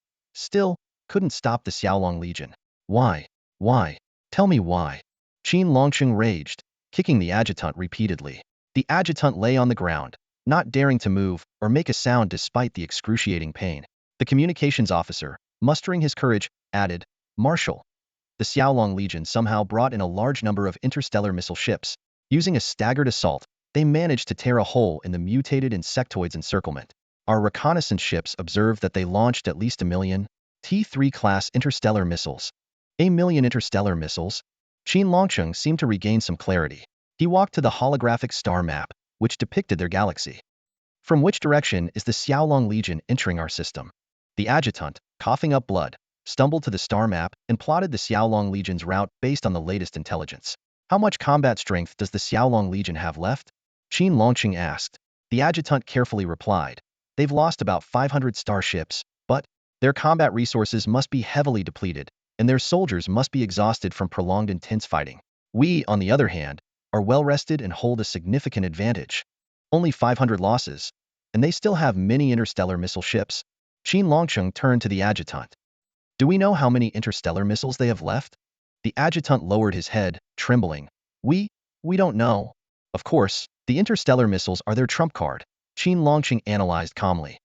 couldn't stop the Xiaolong Legion. Why? Why? Tell me why?" Qin Longqing raged, kicking the adjutant repeatedly. The adjutant lay on the ground, not daring to move or make a sound despite the excruciating pain. The communications officer, mustering his courage, added, "Marshal, the Xiaolong Legion somehow brought in a large number of interstellar missile ships. Using a staggered assault, they managed to tear a hole in the mutated insectoids encirclement. Our reconnaissance ships observed that they launched at least 1,000,000 T3 class interstellar missiles." 1,000,000 interstellar missiles? Qin Longqing seemed to regain some clarity. He walked to the holographic star map, which depicted their galaxy. "From which direction is the Xiaolong Legion entering our system?" The adjutant, coughing up blood, stumbled to the star map and plotted the Xiaolong Legion's route based on the latest intelligence. "How much combat strength does the Xiaolong Legion have left?" Qin Longqing asked. The adjutant carefully replied, "They've lost about 500 starships, but their combat resources must be heavily depleted, and their soldiers must be exhausted from prolonged intense fighting. We, on the other hand, are well-rested and hold a significant advantage. Only 500 losses, and they still have many interstellar missile ships." Qin Longqing turned to the adjutant. "Do we know how many interstellar missiles they have left?" The adjutant lowered his head, trembling. We don't know. Of course, the interstellar missiles are their trump card," Qin Longqing analyzed calmly.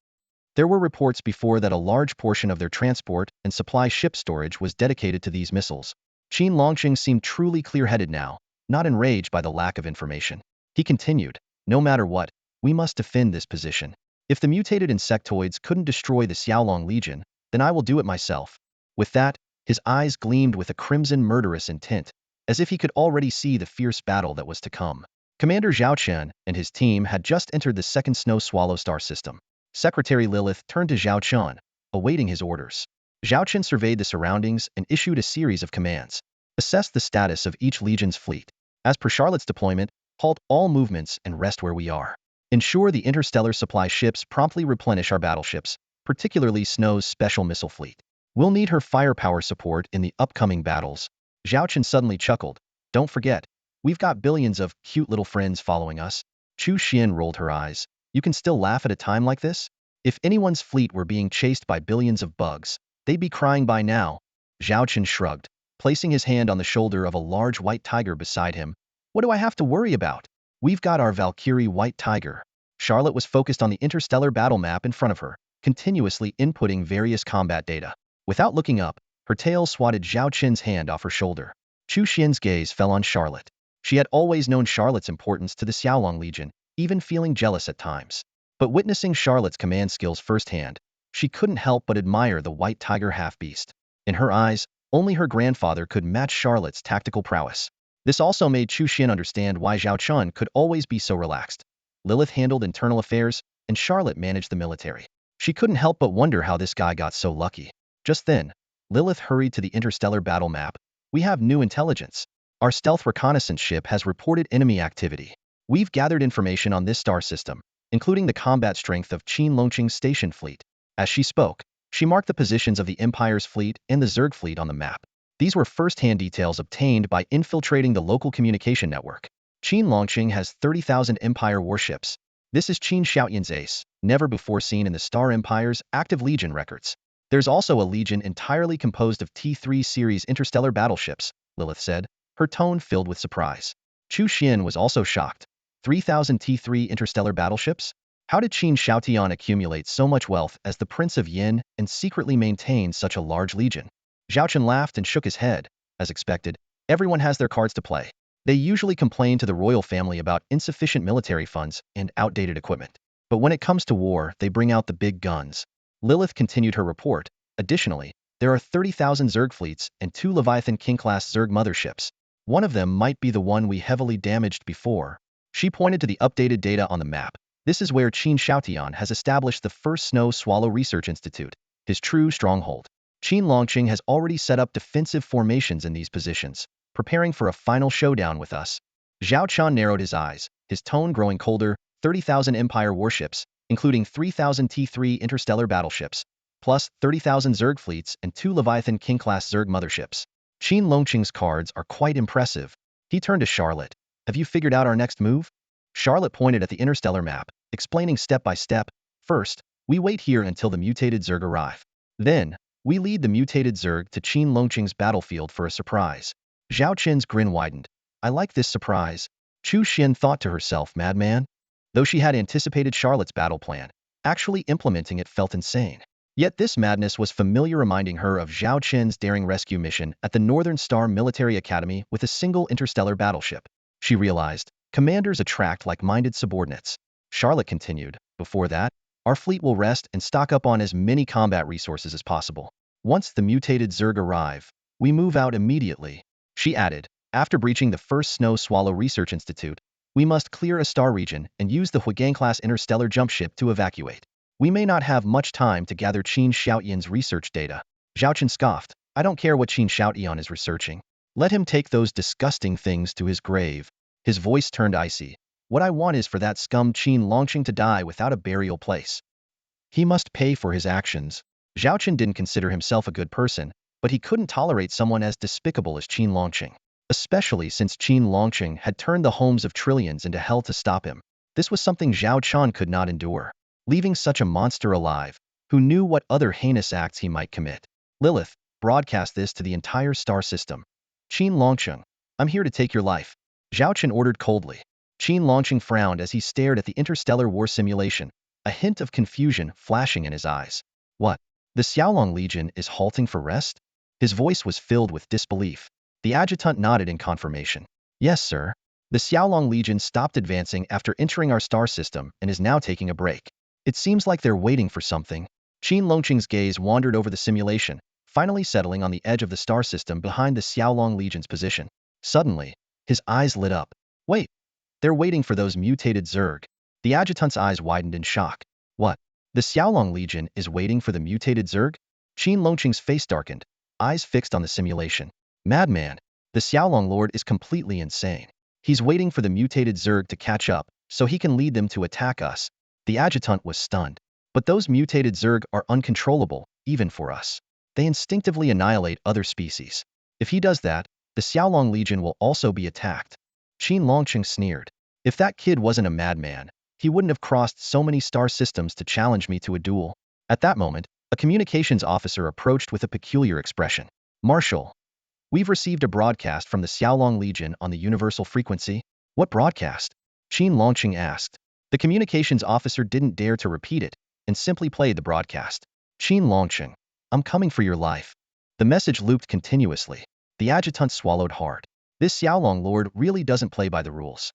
"There were reports before that a large portion of their transport and supply ship storage was dedicated to these missiles." Qin Longqing seemed truly clear-headed now, not enraged by the lack of information. He continued, "No matter what, we must defend this position. If the mutated insectoids couldn't destroy the Xiaolong Legion, then I will do it myself. With that, his eyes gleamed with a crimson murderous intent, as if he could already see the fierce battle that was to come. Commander Zhao Chen and his team had just entered the second Snow Swallow star system. Secretary Lilith turned to Zhao Chen, awaiting his orders. Zhao Chen surveyed the surroundings and issued a series of commands. Assess the status of each Legion's fleet. As per Charlotte's deployment, halt all movements and rest where we are. Ensure the interstellar supply ships promptly replenish our battleships, particularly Snow's special missile fleet. We'll need her firepower support in the upcoming battles. Zhao Chen suddenly chuckled. Don't forget, we've got billions of cute little friends following us. Chu Xian rolled her eyes. You can still laugh at a time like this? If anyone's fleet were being chased by billions of bugs, they'd be crying by now. Zhao Chen shrugged, placing his hand on the shoulder of a large white tiger beside him. What do I have to worry about? We've got our Valkyrie white tiger. Charlotte was focused on the interstellar battle map in front of her, continuously inputting various combat data. Without looking up, her tail swatted Zhao Chen's hand off her shoulder. Chu Xian's gaze fell on Charlotte. She had always known Charlotte's importance to the Xiaolong Legion, even feeling jealous at times. But witnessing Charlotte's command skills firsthand, she couldn't help but admire the white tiger half-beast. In her eyes, only her grandfather could match Charlotte's tactical prowess. This also made Chu Xian understand why Zhao Chen could always be so relaxed. Lilith handled internal affairs, and Charlotte managed the military. She couldn't help but wonder how this guy got so lucky. Just then, Lilith hurried to the interstellar battle map. We have new intelligence. Our stealth reconnaissance ship has reported enemy activity. We've gathered information on this star system, including the combat strength of Qin Longqing's station fleet. As she spoke, she marked the positions of the Empire's fleet and the Zerg fleet on the map. These were first-hand details obtained by infiltrating the local communication network. Qin Longqing has 30,000 Empire warships. This is Qin Xiaoyan's ace, never before seen in the Star Empire's active Legion records. There's also a Legion entirely composed of T3 series interstellar battleships, Lilith said, her tone filled with surprise. Chu Xian was also shocked. 3,000 T3 interstellar battleships? How did Qin Xiaotian accumulate so much wealth as the Prince of Yin and secretly maintain such a large legion? Zhao Chen laughed and shook his head. As expected, everyone has their cards to play. They usually complain to the royal family about insufficient military funds and outdated equipment. But when it comes to war, they bring out the big guns. Lilith continued her report. Additionally, there are 30,000 Zerg fleets and 2 Leviathan King-class Zerg motherships. One of them might be the one we heavily damaged before. She pointed to the updated data on the map. This is where Qin Xiaotian has established the first Snow Swallow Research Institute, his true stronghold. Qin Longqing has already set up defensive formations in these positions, preparing for a final showdown with us. Zhao Chen narrowed his eyes, his tone growing colder. 30,000 Empire warships, including 3,000 T3 interstellar battleships, plus 30,000 Zerg fleets and 2 Leviathan King-class Zerg motherships. Qin Longqing's cards are quite impressive. He turned to Charlotte. Have you figured out our next move? Charlotte pointed at the interstellar map, explaining step by step. First, we wait here until the mutated Zerg arrive. Then, we lead the mutated Zerg to Qin Longqing's battlefield for a surprise. Zhao Chen's grin widened. I like this surprise. Chu Xian thought to herself, madman. Though she had anticipated Charlotte's battle plan, actually implementing it felt insane. Yet this madness was familiar, reminding her of Zhao Chen's daring rescue mission at the Northern Star Military Academy with a single interstellar battleship. She realized, commanders attract like-minded subordinates. Charlotte continued, before that, our fleet will rest and stock up on as many combat resources as possible. Once the mutated Zerg arrive, we move out immediately. She added, after breaching the first Snow Swallow Research Institute, we must clear a star region and use the Huigang-class interstellar jump ship to evacuate. We may not have much time to gather Qin Xiaoyan's research data. Zhao Chen scoffed. I don't care what Qin Xiaoyan is researching. Let him take those disgusting things to his grave. His voice turned icy. What I want is for that scum Qin Longqing to die without a burial place. He must pay for his actions. Zhao Chen didn't consider himself a good person, but he couldn't tolerate someone as despicable as Qin Longqing. Especially since Qin Longqing had turned the homes of trillions into hell to stop him. This was something Zhao Chen could not endure. Leaving such a monster alive, who knew what other heinous acts he might commit. Lilith, broadcast this to the entire star system. Qin Longqing, I'm here to take your life. Zhao Chen ordered coldly. Qin Longqing frowned as he stared at the interstellar war simulation, a hint of confusion flashing in his eyes. What? The Xiaolong Legion is halting for rest? His voice was filled with disbelief. The adjutant nodded in confirmation. Yes, sir. The Xiaolong Legion stopped advancing after entering our star system and is now taking a break. It seems like they're waiting for something. Qin Longqing's gaze wandered over the simulation, finally settling on the edge of the star system behind the Xiaolong Legion's position. Suddenly, his eyes lit up. Wait, they're waiting for those mutated Zerg. The adjutant's eyes widened in shock. What? The Xiaolong Legion is waiting for the mutated Zerg? Qin Longqing's face darkened, eyes fixed on the simulation. Madman, the Xiaolong Lord is completely insane. He's waiting for the mutated Zerg to catch up, so he can lead them to attack us. The adjutant was stunned. But those mutated Zerg are uncontrollable, even for us. They instinctively annihilate other species. If he does that, the Xiaolong Legion will also be attacked. Qin Longqing sneered. If that kid wasn't a madman, he wouldn't have crossed so many star systems to challenge me to a duel. At that moment, a communications officer approached with a peculiar expression. Marshal, we've received a broadcast from the Xiaolong Legion on the universal frequency. What broadcast? Qin Longqing asked. The communications officer didn't dare to repeat it, and simply played the broadcast. Qin Longqing, I'm coming for your life. The message looped continuously. The adjutant swallowed hard. This Xiaolong Lord really doesn't play by the rules.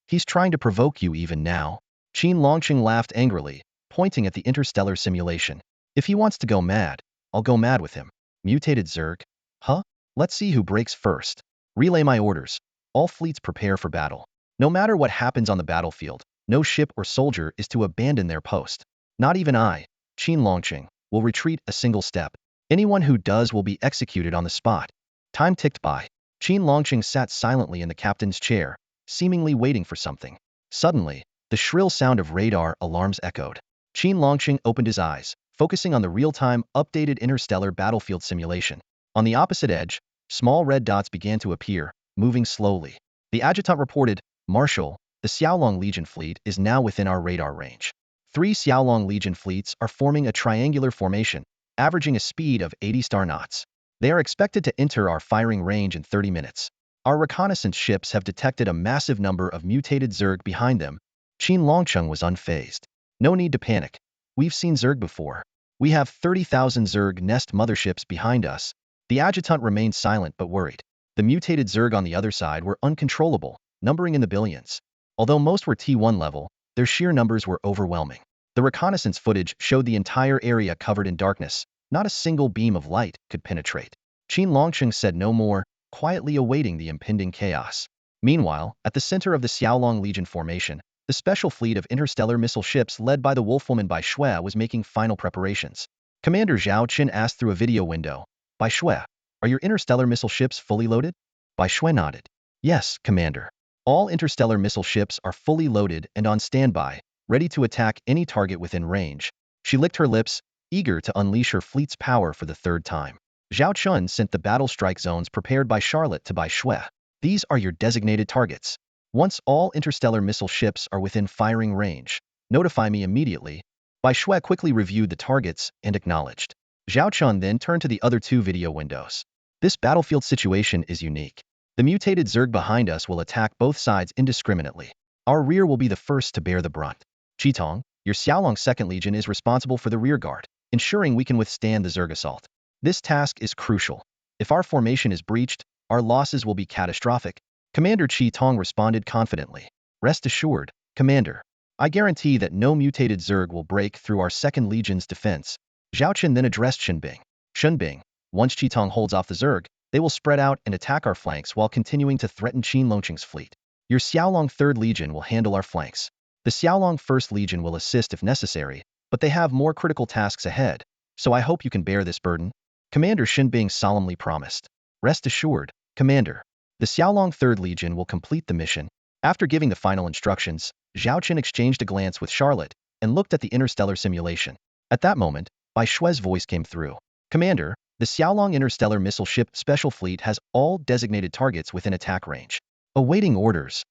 He's trying to provoke you even now. Qin Longqing laughed angrily, pointing at the interstellar simulation. If he wants to go mad, I'll go mad with him. Mutated Zerg? Huh? Let's see who breaks first. Relay my orders. All fleets prepare for battle. No matter what happens on the battlefield, no ship or soldier is to abandon their post. Not even I, Qin Longqing, will retreat a single step. Anyone who does will be executed on the spot. Time ticked by. Qin Longqing sat silently in the captain's chair, seemingly waiting for something. Suddenly, the shrill sound of radar alarms echoed. Qin Longqing opened his eyes, focusing on the real-time, updated interstellar battlefield simulation. On the opposite edge, small red dots began to appear, moving slowly. The adjutant reported, Marshal, the Xiaolong Legion fleet is now within our radar range. 3 Xiaolong Legion fleets are forming a triangular formation, averaging a speed of 80 star knots. They are expected to enter our firing range in 30 minutes. Our reconnaissance ships have detected a massive number of mutated Zerg behind them. Qin Longqing was unfazed. No need to panic. We've seen Zerg before. We have 30,000 Zerg nest motherships behind us. The adjutant remained silent but worried. The mutated Zerg on the other side were uncontrollable, numbering in the billions. Although most were T1 level, their sheer numbers were overwhelming. The reconnaissance footage showed the entire area covered in darkness. Not a single beam of light could penetrate. Qin Longqing said no more, quietly awaiting the impending chaos. Meanwhile, at the center of the Xiaolong Legion formation, the special fleet of interstellar missile ships led by the Wolfwoman Bai Shui was making final preparations. Commander Zhao Chen asked through a video window, Bai Shui, are your interstellar missile ships fully loaded? Bai Shui nodded. Yes, Commander. All interstellar missile ships are fully loaded and on standby, ready to attack any target within range. She licked her lips, eager to unleash her fleet's power for the third time. Zhao Chen sent the battle strike zones prepared by Charlotte to Bai Shui. These are your designated targets. Once all interstellar missile ships are within firing range, notify me immediately. Bai Shui quickly reviewed the targets and acknowledged. Zhao Chen then turned to the other 2 video windows. This battlefield situation is unique. The mutated Zerg behind us will attack both sides indiscriminately. Our rear will be the first to bear the brunt. Qitong, your Xiaolong 2nd Legion is responsible for the rear guard, ensuring we can withstand the Zerg assault. This task is crucial. If our formation is breached, our losses will be catastrophic. Commander Qitong responded confidently. Rest assured, Commander. I guarantee that no mutated Zerg will break through our 2nd Legion's defense. Zhao Chen then addressed Shenbing. Shenbing, once Qitong holds off the Zerg, they will spread out and attack our flanks while continuing to threaten Qin Longqing's fleet. Your Xiaolong 3rd Legion will handle our flanks. The Xiaolong 1st Legion will assist if necessary, but they have more critical tasks ahead, so I hope you can bear this burden. Commander Shenbing solemnly promised. Rest assured, Commander. The Xiaolong 3rd Legion will complete the mission. After giving the final instructions, Zhao Chen exchanged a glance with Charlotte and looked at the interstellar simulation. At that moment, Bai Shui's voice came through. Commander, the Xiaolong interstellar missile ship special fleet has all designated targets within attack range. Awaiting orders.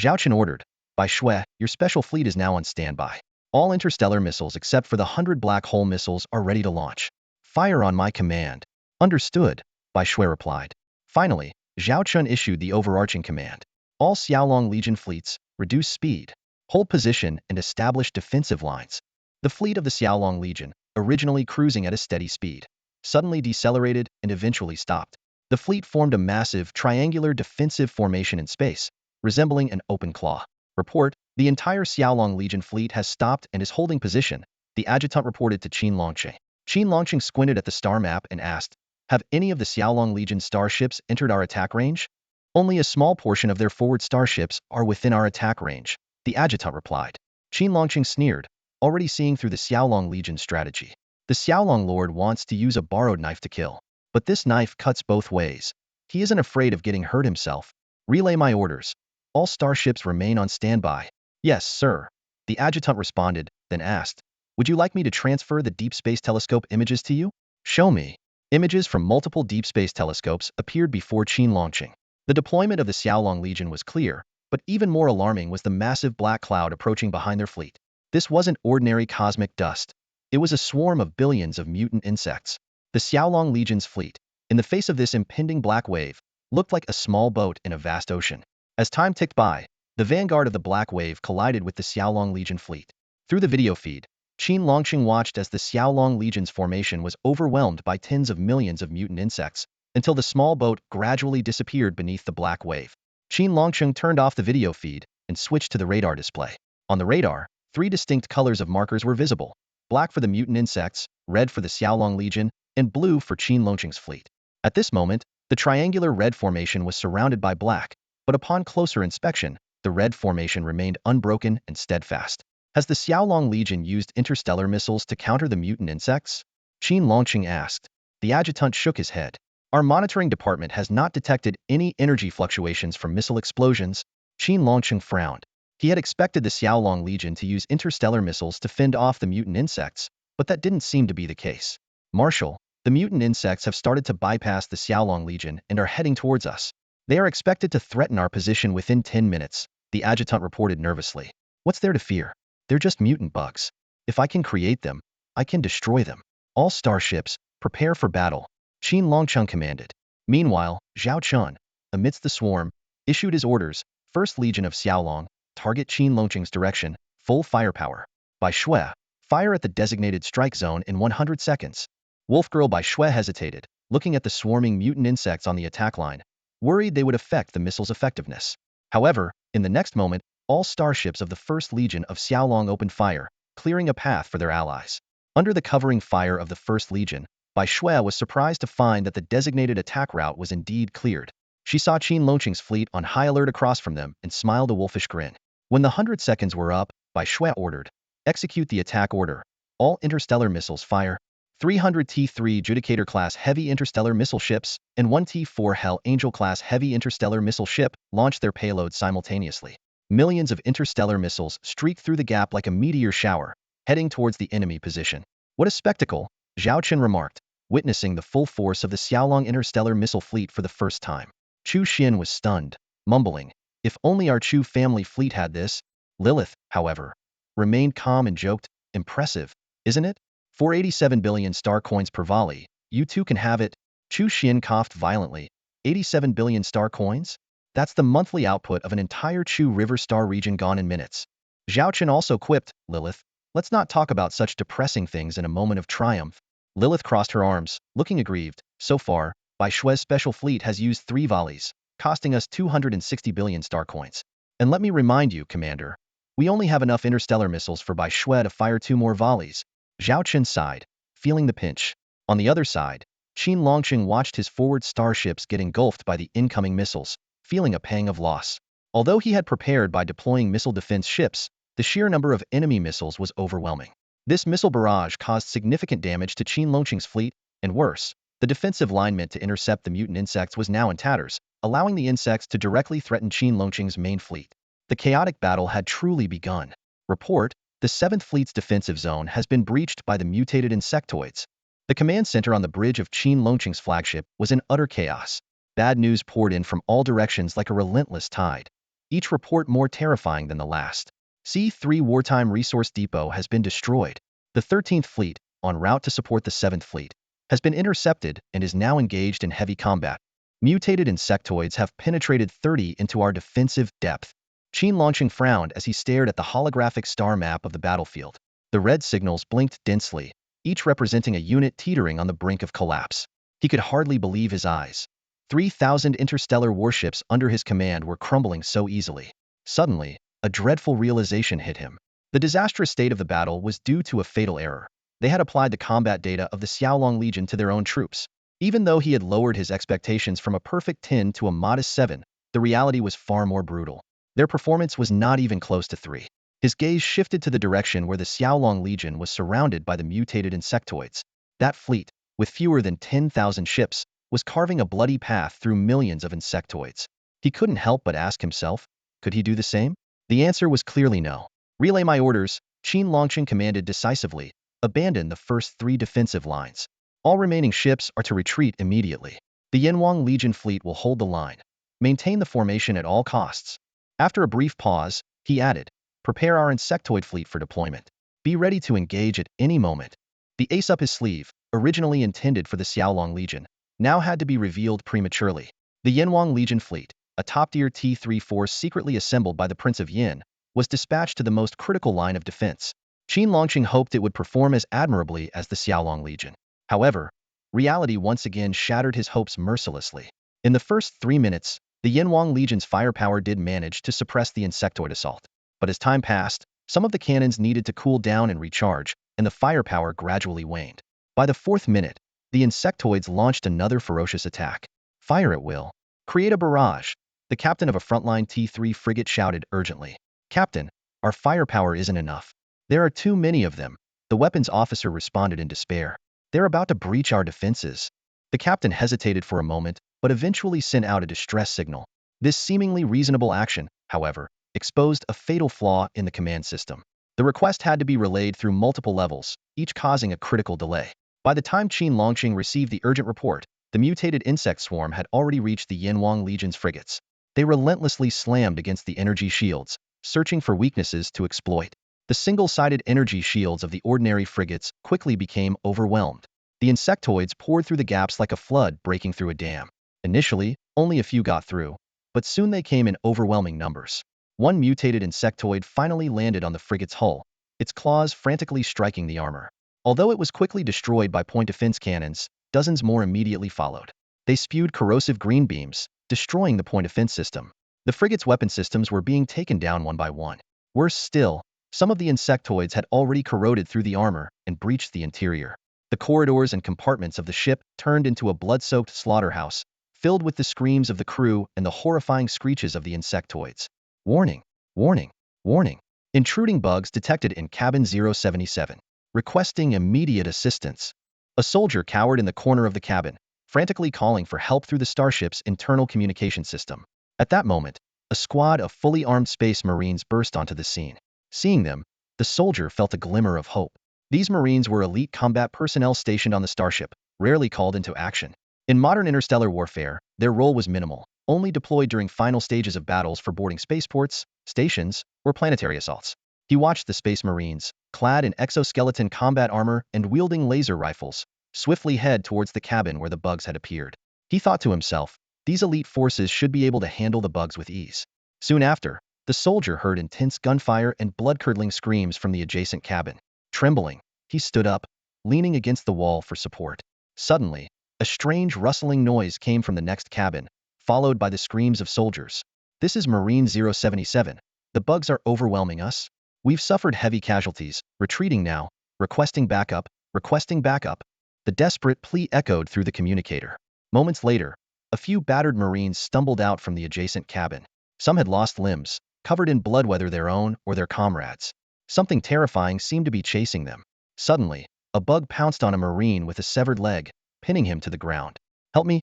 Zhao Chen ordered. Bai Shui, your special fleet is now on standby. All interstellar missiles except for the 100 black hole missiles are ready to launch. Fire on my command. Understood, Bai Shui replied. Finally, Zhao Chen issued the overarching command. All Xiaolong Legion fleets, reduce speed, hold position and establish defensive lines. The fleet of the Xiaolong Legion, originally cruising at a steady speed, suddenly decelerated and eventually stopped. The fleet formed a massive, triangular defensive formation in space, resembling an open claw. Report, The entire Xiaolong Legion fleet has stopped and is holding position, the adjutant reported to Qin Longqing. Qin Longqing squinted at the star map and asked, have any of the Xiaolong Legion starships entered our attack range? Only a small portion of their forward starships are within our attack range, the adjutant replied. Qin Longqing sneered, already seeing through the Xiaolong Legion strategy. The Xiaolong Lord wants to use a borrowed knife to kill. But this knife cuts both ways. He isn't afraid of getting hurt himself. Relay my orders. All starships remain on standby. Yes, sir. The adjutant responded, then asked, would you like me to transfer the Deep Space Telescope images to you? Show me. Images from multiple deep space telescopes appeared before Qin Longqing. The deployment of the Xiaolong Legion was clear, but even more alarming was the massive black cloud approaching behind their fleet. This wasn't ordinary cosmic dust. It was a swarm of billions of mutant insects. The Xiaolong Legion's fleet, in the face of this impending black wave, looked like a small boat in a vast ocean. As time ticked by, the vanguard of the black wave collided with the Xiaolong Legion fleet. Through the video feed, Qin Longqing watched as the Xiaolong Legion's formation was overwhelmed by tens of millions of mutant insects, until the small boat gradually disappeared beneath the black wave. Qin Longqing turned off the video feed and switched to the radar display. On the radar, 3 distinct colors of markers were visible: black for the mutant insects, red for the Xiaolong Legion, and blue for Qin Longqing's fleet. At this moment, the triangular red formation was surrounded by black, but upon closer inspection, the red formation remained unbroken and steadfast. Has the Xiaolong Legion used interstellar missiles to counter the mutant insects? Qin Longqing asked. The adjutant shook his head. Our monitoring department has not detected any energy fluctuations from missile explosions. Qin Longqing frowned. He had expected the Xiaolong Legion to use interstellar missiles to fend off the mutant insects, but that didn't seem to be the case. Marshal, the mutant insects have started to bypass the Xiaolong Legion and are heading towards us. They are expected to threaten our position within 10 minutes, the adjutant reported nervously. What's there to fear? They're just mutant bugs. If I can create them, I can destroy them. All starships, prepare for battle, Qin Longqing commanded. Meanwhile, Zhao Chen, amidst the swarm, issued his orders: First Legion of Xiaolong, target Qin Longqing's direction, full firepower. Bai Shui, fire at the designated strike zone in 100 seconds. Wolfgirl Bai Shui hesitated, looking at the swarming mutant insects on the attack line, worried they would affect the missile's effectiveness. However, in the next moment, all starships of the First Legion of Xiaolong opened fire, clearing a path for their allies. Under the covering fire of the First Legion, Bai Shui was surprised to find that the designated attack route was indeed cleared. She saw Qin Longqing's fleet on high alert across from them and smiled a wolfish grin. When the 100 seconds were up, Bai Shui ordered, execute the attack order. All interstellar missiles fire. 300 T-3 Judicator-class heavy interstellar missile ships and 1 T-4 Hell Angel-class heavy interstellar missile ship launched their payloads simultaneously. Millions of interstellar missiles streaked through the gap like a meteor shower, heading towards the enemy position. What a spectacle, Zhao Chen remarked, witnessing the full force of the Xiaolong interstellar missile fleet for the first time. Chu Xian was stunned, mumbling, if only our Chu family fleet had this. Lilith, however, remained calm and joked, impressive, isn't it? 487 billion star coins per volley, you too can have it. Chu Xian coughed violently. 87 billion star coins? That's the monthly output of an entire Chu River star region gone in minutes. Zhao Chen also quipped, Lilith, let's not talk about such depressing things in a moment of triumph. Lilith crossed her arms, looking aggrieved. So far, Bai Shui's special fleet has used 3 volleys, costing us 260 billion star coins. And let me remind you, Commander, we only have enough interstellar missiles for Bai Shui to fire 2 more volleys. Zhao Chen sighed, feeling the pinch. On the other side, Qin Longqing watched his forward starships get engulfed by the incoming missiles, feeling a pang of loss. Although he had prepared by deploying missile defense ships, the sheer number of enemy missiles was overwhelming. This missile barrage caused significant damage to Qin Longqing's fleet, and worse, the defensive line meant to intercept the mutant insects was now in tatters, allowing the insects to directly threaten Qin Longqing's main fleet. The chaotic battle had truly begun. Report, the 7th Fleet's defensive zone has been breached by the mutated insectoids. The command center on the bridge of Qin Longqing's flagship was in utter chaos. Bad news poured in from all directions like a relentless tide, each report more terrifying than the last. C3 Wartime Resource Depot has been destroyed. The 13th Fleet, en route to support the 7th Fleet, has been intercepted and is now engaged in heavy combat. Mutated insectoids have penetrated 30 into our defensive depth. Qin Longqing frowned as he stared at the holographic star map of the battlefield. The red signals blinked densely, each representing a unit teetering on the brink of collapse. He could hardly believe his eyes. 3,000 interstellar warships under his command were crumbling so easily. Suddenly, a dreadful realization hit him. The disastrous state of the battle was due to a fatal error. They had applied the combat data of the Xiaolong Legion to their own troops. Even though he had lowered his expectations from a perfect 10 to a modest 7, the reality was far more brutal. Their performance was not even close to 3. His gaze shifted to the direction where the Xiaolong Legion was surrounded by the mutated insectoids. That fleet, with fewer than 10,000 ships, was carving a bloody path through millions of insectoids. He couldn't help but ask himself, could he do the same? The answer was clearly no. Relay my orders, Qin Longchen commanded decisively. Abandon the first 3 defensive lines. All remaining ships are to retreat immediately. The Yanwang Legion fleet will hold the line. Maintain the formation at all costs. After a brief pause, he added, prepare our insectoid fleet for deployment. Be ready to engage at any moment. The ace up his sleeve, originally intended for the Xiaolong Legion, now had to be revealed prematurely. The Yanwang Legion fleet, a top-tier T3 force secretly assembled by the Prince of Yin, was dispatched to the most critical line of defense. Qin Longchen hoped it would perform as admirably as the Xiaolong Legion. However, reality once again shattered his hopes mercilessly. In the first 3 minutes, the Yanwang Legion's firepower did manage to suppress the insectoid assault. But as time passed, some of the cannons needed to cool down and recharge, and the firepower gradually waned. By the 4th minute, the insectoids launched another ferocious attack. Fire at will. Create a barrage. The captain of a frontline T3 frigate shouted urgently. Captain, our firepower isn't enough. There are too many of them. The weapons officer responded in despair. They're about to breach our defenses. The captain hesitated for a moment, but eventually sent out a distress signal. This seemingly reasonable action, however, exposed a fatal flaw in the command system. The request had to be relayed through multiple levels, each causing a critical delay. By the time Qin Longchen received the urgent report, the mutated insect swarm had already reached the Yanwang Legion's frigates. They relentlessly slammed against the energy shields, searching for weaknesses to exploit. The single-sided energy shields of the ordinary frigates quickly became overwhelmed. The insectoids poured through the gaps like a flood breaking through a dam. Initially, only a few got through, but soon they came in overwhelming numbers. One mutated insectoid finally landed on the frigate's hull, its claws frantically striking the armor. Although it was quickly destroyed by point defense cannons, dozens more immediately followed. They spewed corrosive green beams, destroying the point defense system. The frigate's weapon systems were being taken down one by one. Worse still, some of the insectoids had already corroded through the armor and breached the interior. The corridors and compartments of the ship turned into a blood-soaked slaughterhouse, filled with the screams of the crew and the horrifying screeches of the insectoids. Warning! Warning! Warning! Intruding bugs detected in cabin 077. Requesting immediate assistance. A soldier cowered in the corner of the cabin, frantically calling for help through the starship's internal communication system. At that moment, a squad of fully armed space marines burst onto the scene. Seeing them, the soldier felt a glimmer of hope. These marines were elite combat personnel stationed on the starship, rarely called into action. In modern interstellar warfare, their role was minimal, only deployed during final stages of battles for boarding spaceports, stations, or planetary assaults. He watched the space marines, clad in exoskeleton combat armor and wielding laser rifles, swiftly head towards the cabin where the bugs had appeared. He thought to himself, these elite forces should be able to handle the bugs with ease. Soon after, the soldier heard intense gunfire and blood-curdling screams from the adjacent cabin. Trembling, he stood up, leaning against the wall for support. Suddenly, a strange rustling noise came from the next cabin, followed by the screams of soldiers. This is Marine 077. The bugs are overwhelming us. We've suffered heavy casualties, retreating now, requesting backup, requesting backup. The desperate plea echoed through the communicator. Moments later, a few battered Marines stumbled out from the adjacent cabin. Some had lost limbs, covered in blood, whether their own or their comrades'. Something terrifying seemed to be chasing them. Suddenly, a bug pounced on a Marine with a severed leg, pinning him to the ground. Help me,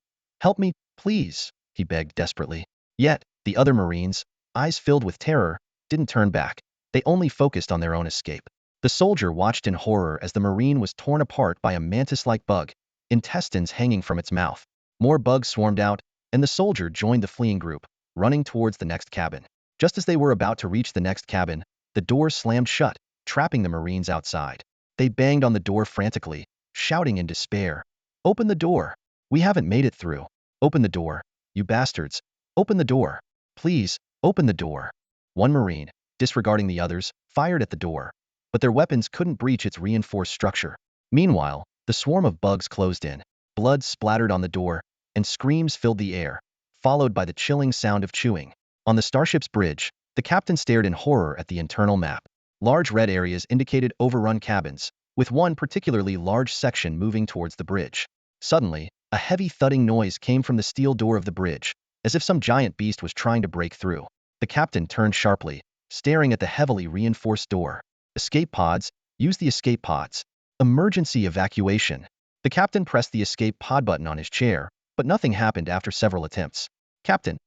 please, he begged desperately. Yet, the other Marines, eyes filled with terror, didn't turn back. They only focused on their own escape. The soldier watched in horror as the Marine was torn apart by a mantis-like bug, intestines hanging from its mouth. More bugs swarmed out, and the soldier joined the fleeing group, running towards the next cabin. Just as they were about to reach the next cabin, the door slammed shut, trapping the Marines outside. They banged on the door frantically, shouting in despair. Open the door! We haven't made it through. Open the door, you bastards! Open the door! Please, open the door! One Marine, disregarding the others, fired at the door, but their weapons couldn't breach its reinforced structure. Meanwhile, the swarm of bugs closed in. Blood splattered on the door, and screams filled the air, followed by the chilling sound of chewing. On the starship's bridge, The captain stared in horror at the internal map. Large red areas indicated overrun cabins, with one particularly large section moving towards the bridge. Suddenly, a heavy thudding noise came from the steel door of the bridge, as if some giant beast was trying to break through. The captain turned sharply, staring at the heavily reinforced door. Escape pods, use the escape pods. Emergency evacuation. The captain pressed the escape pod button on his chair, but nothing happened after several attempts. Captain,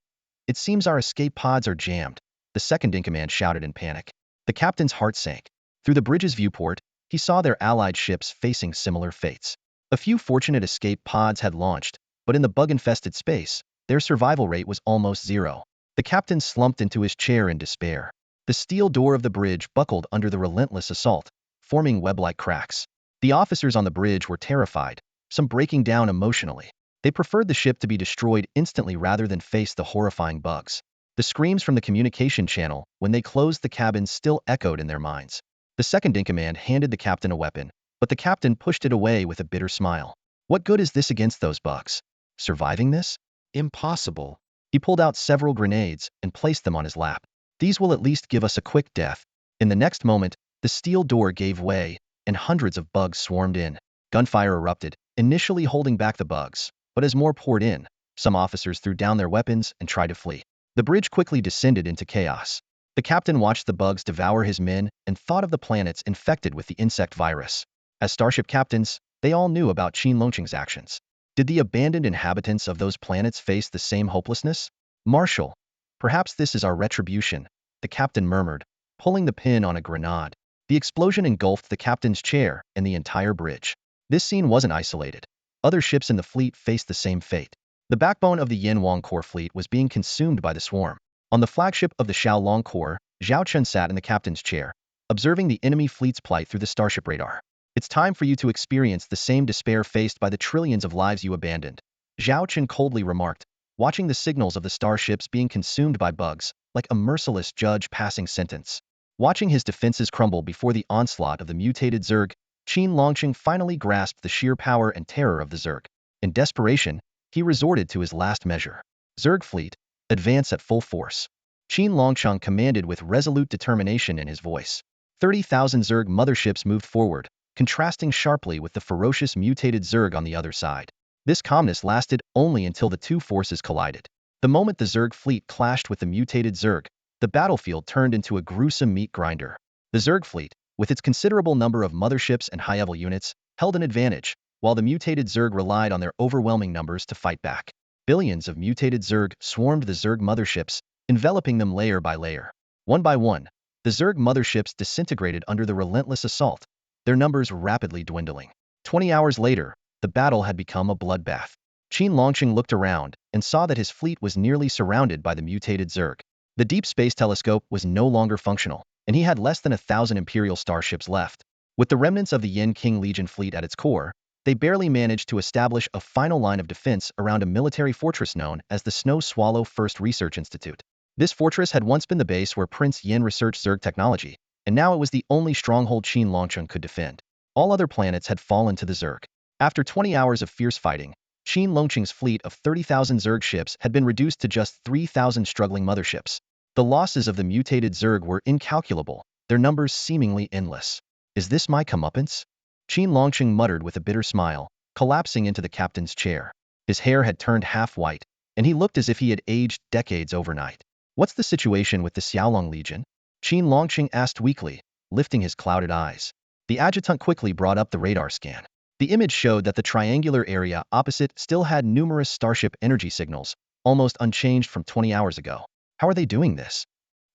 it seems our escape pods are jammed, the second-in-command shouted in panic. The captain's heart sank. Through the bridge's viewport, he saw their allied ships facing similar fates. A few fortunate escape pods had launched, but in the bug-infested space, their survival rate was almost zero. The captain slumped into his chair in despair. The steel door of the bridge buckled under the relentless assault, forming web-like cracks. The officers on the bridge were terrified, some breaking down emotionally. They preferred the ship to be destroyed instantly rather than face the horrifying bugs. The screams from the communication channel when they closed the cabin still echoed in their minds. The second-in-command handed the captain a weapon, but the captain pushed it away with a bitter smile. What good is this against those bugs? Surviving this? Impossible. He pulled out several grenades and placed them on his lap. These will at least give us a quick death. In the next moment, the steel door gave way, and hundreds of bugs swarmed in. Gunfire erupted, initially holding back the bugs, but as more poured in, some officers threw down their weapons and tried to flee. The bridge quickly descended into chaos. The captain watched the bugs devour his men and thought of the planets infected with the insect virus. As starship captains, they all knew about Qin Longqing's actions. Did the abandoned inhabitants of those planets face the same hopelessness? Marshal, perhaps this is our retribution, the captain murmured, pulling the pin on a grenade. The explosion engulfed the captain's chair and the entire bridge. This scene wasn't isolated. Other ships in the fleet faced the same fate. The backbone of the Yin Wang Corps fleet was being consumed by the swarm. On the flagship of the Xiaolong Corps, Zhao Chen sat in the captain's chair, observing the enemy fleet's plight through the starship radar. It's time for you to experience the same despair faced by the trillions of lives you abandoned, Zhao Chen coldly remarked, watching the signals of the starships being consumed by bugs, like a merciless judge passing sentence. Watching his defenses crumble before the onslaught of the mutated Zerg, Qin Longqing finally grasped the sheer power and terror of the Zerg. In desperation, he resorted to his last measure. Zerg fleet, advance at full force. Qin Longqing commanded with resolute determination in his voice. 30,000 Zerg motherships moved forward, contrasting sharply with the ferocious mutated Zerg on the other side. This calmness lasted only until the two forces collided. The moment the Zerg fleet clashed with the mutated Zerg, the battlefield turned into a gruesome meat grinder. The Zerg fleet, with its considerable number of motherships and high-level units, held an advantage, while the mutated Zerg relied on their overwhelming numbers to fight back. Billions of mutated Zerg swarmed the Zerg motherships, enveloping them layer by layer. One by one, the Zerg motherships disintegrated under the relentless assault, their numbers rapidly dwindling. 20 hours later, the battle had become a bloodbath. Qin Longqing looked around and saw that his fleet was nearly surrounded by the mutated Zerg. The deep space telescope was no longer functional, and he had less than 1,000 Imperial starships left. With the remnants of the Yin King Legion fleet at its core, they barely managed to establish a final line of defense around a military fortress known as the Snow Swallow First Research Institute. This fortress had once been the base where Prince Yin researched Zerg technology, and now it was the only stronghold Qin Longqing could defend. All other planets had fallen to the Zerg. After 20 hours of fierce fighting, Qin Longqing's fleet of 30,000 Zerg ships had been reduced to just 3,000 struggling motherships. The losses of the mutated Zerg were incalculable, their numbers seemingly endless. Is this my comeuppance? Qin Longqing muttered with a bitter smile, collapsing into the captain's chair. His hair had turned half white, and he looked as if he had aged decades overnight. What's the situation with the Xiaolong Legion? Qin Longqing asked weakly, lifting his clouded eyes. The adjutant quickly brought up the radar scan. The image showed that the triangular area opposite still had numerous starship energy signals, almost unchanged from 20 hours ago. How are they doing this?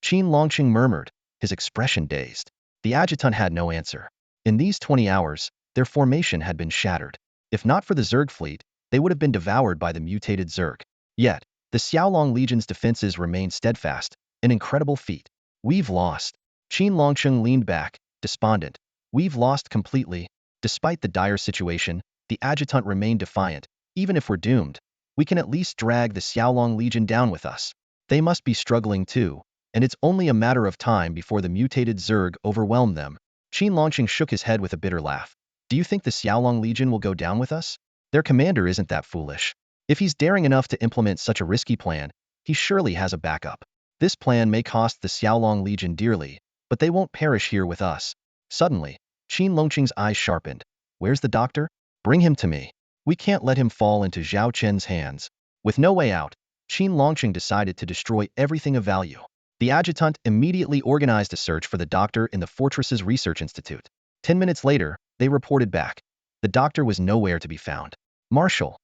Qin Longqing murmured, his expression dazed. The adjutant had no answer. In these 20 hours, their formation had been shattered. If not for the Zerg fleet, they would have been devoured by the mutated Zerg. Yet, the Xiaolong Legion's defenses remained steadfast, an incredible feat. We've lost. Qin Longqing leaned back, despondent. We've lost completely. Despite the dire situation, the adjutant remained defiant. Even if we're doomed, we can at least drag the Xiaolong Legion down with us. They must be struggling too, and it's only a matter of time before the mutated Zerg overwhelm them. Qin Longqing shook his head with a bitter laugh. Do you think the Xiaolong Legion will go down with us? Their commander isn't that foolish. If he's daring enough to implement such a risky plan, he surely has a backup. This plan may cost the Xiaolong Legion dearly, but they won't perish here with us. Suddenly, Qin Longqing's eyes sharpened. Where's the doctor? Bring him to me. We can't let him fall into Zhao Chen's hands. With no way out, Qin Longqing decided to destroy everything of value. The adjutant immediately organized a search for the doctor in the fortress's research institute. 10 minutes later, they reported back. The doctor was nowhere to be found. Marshal,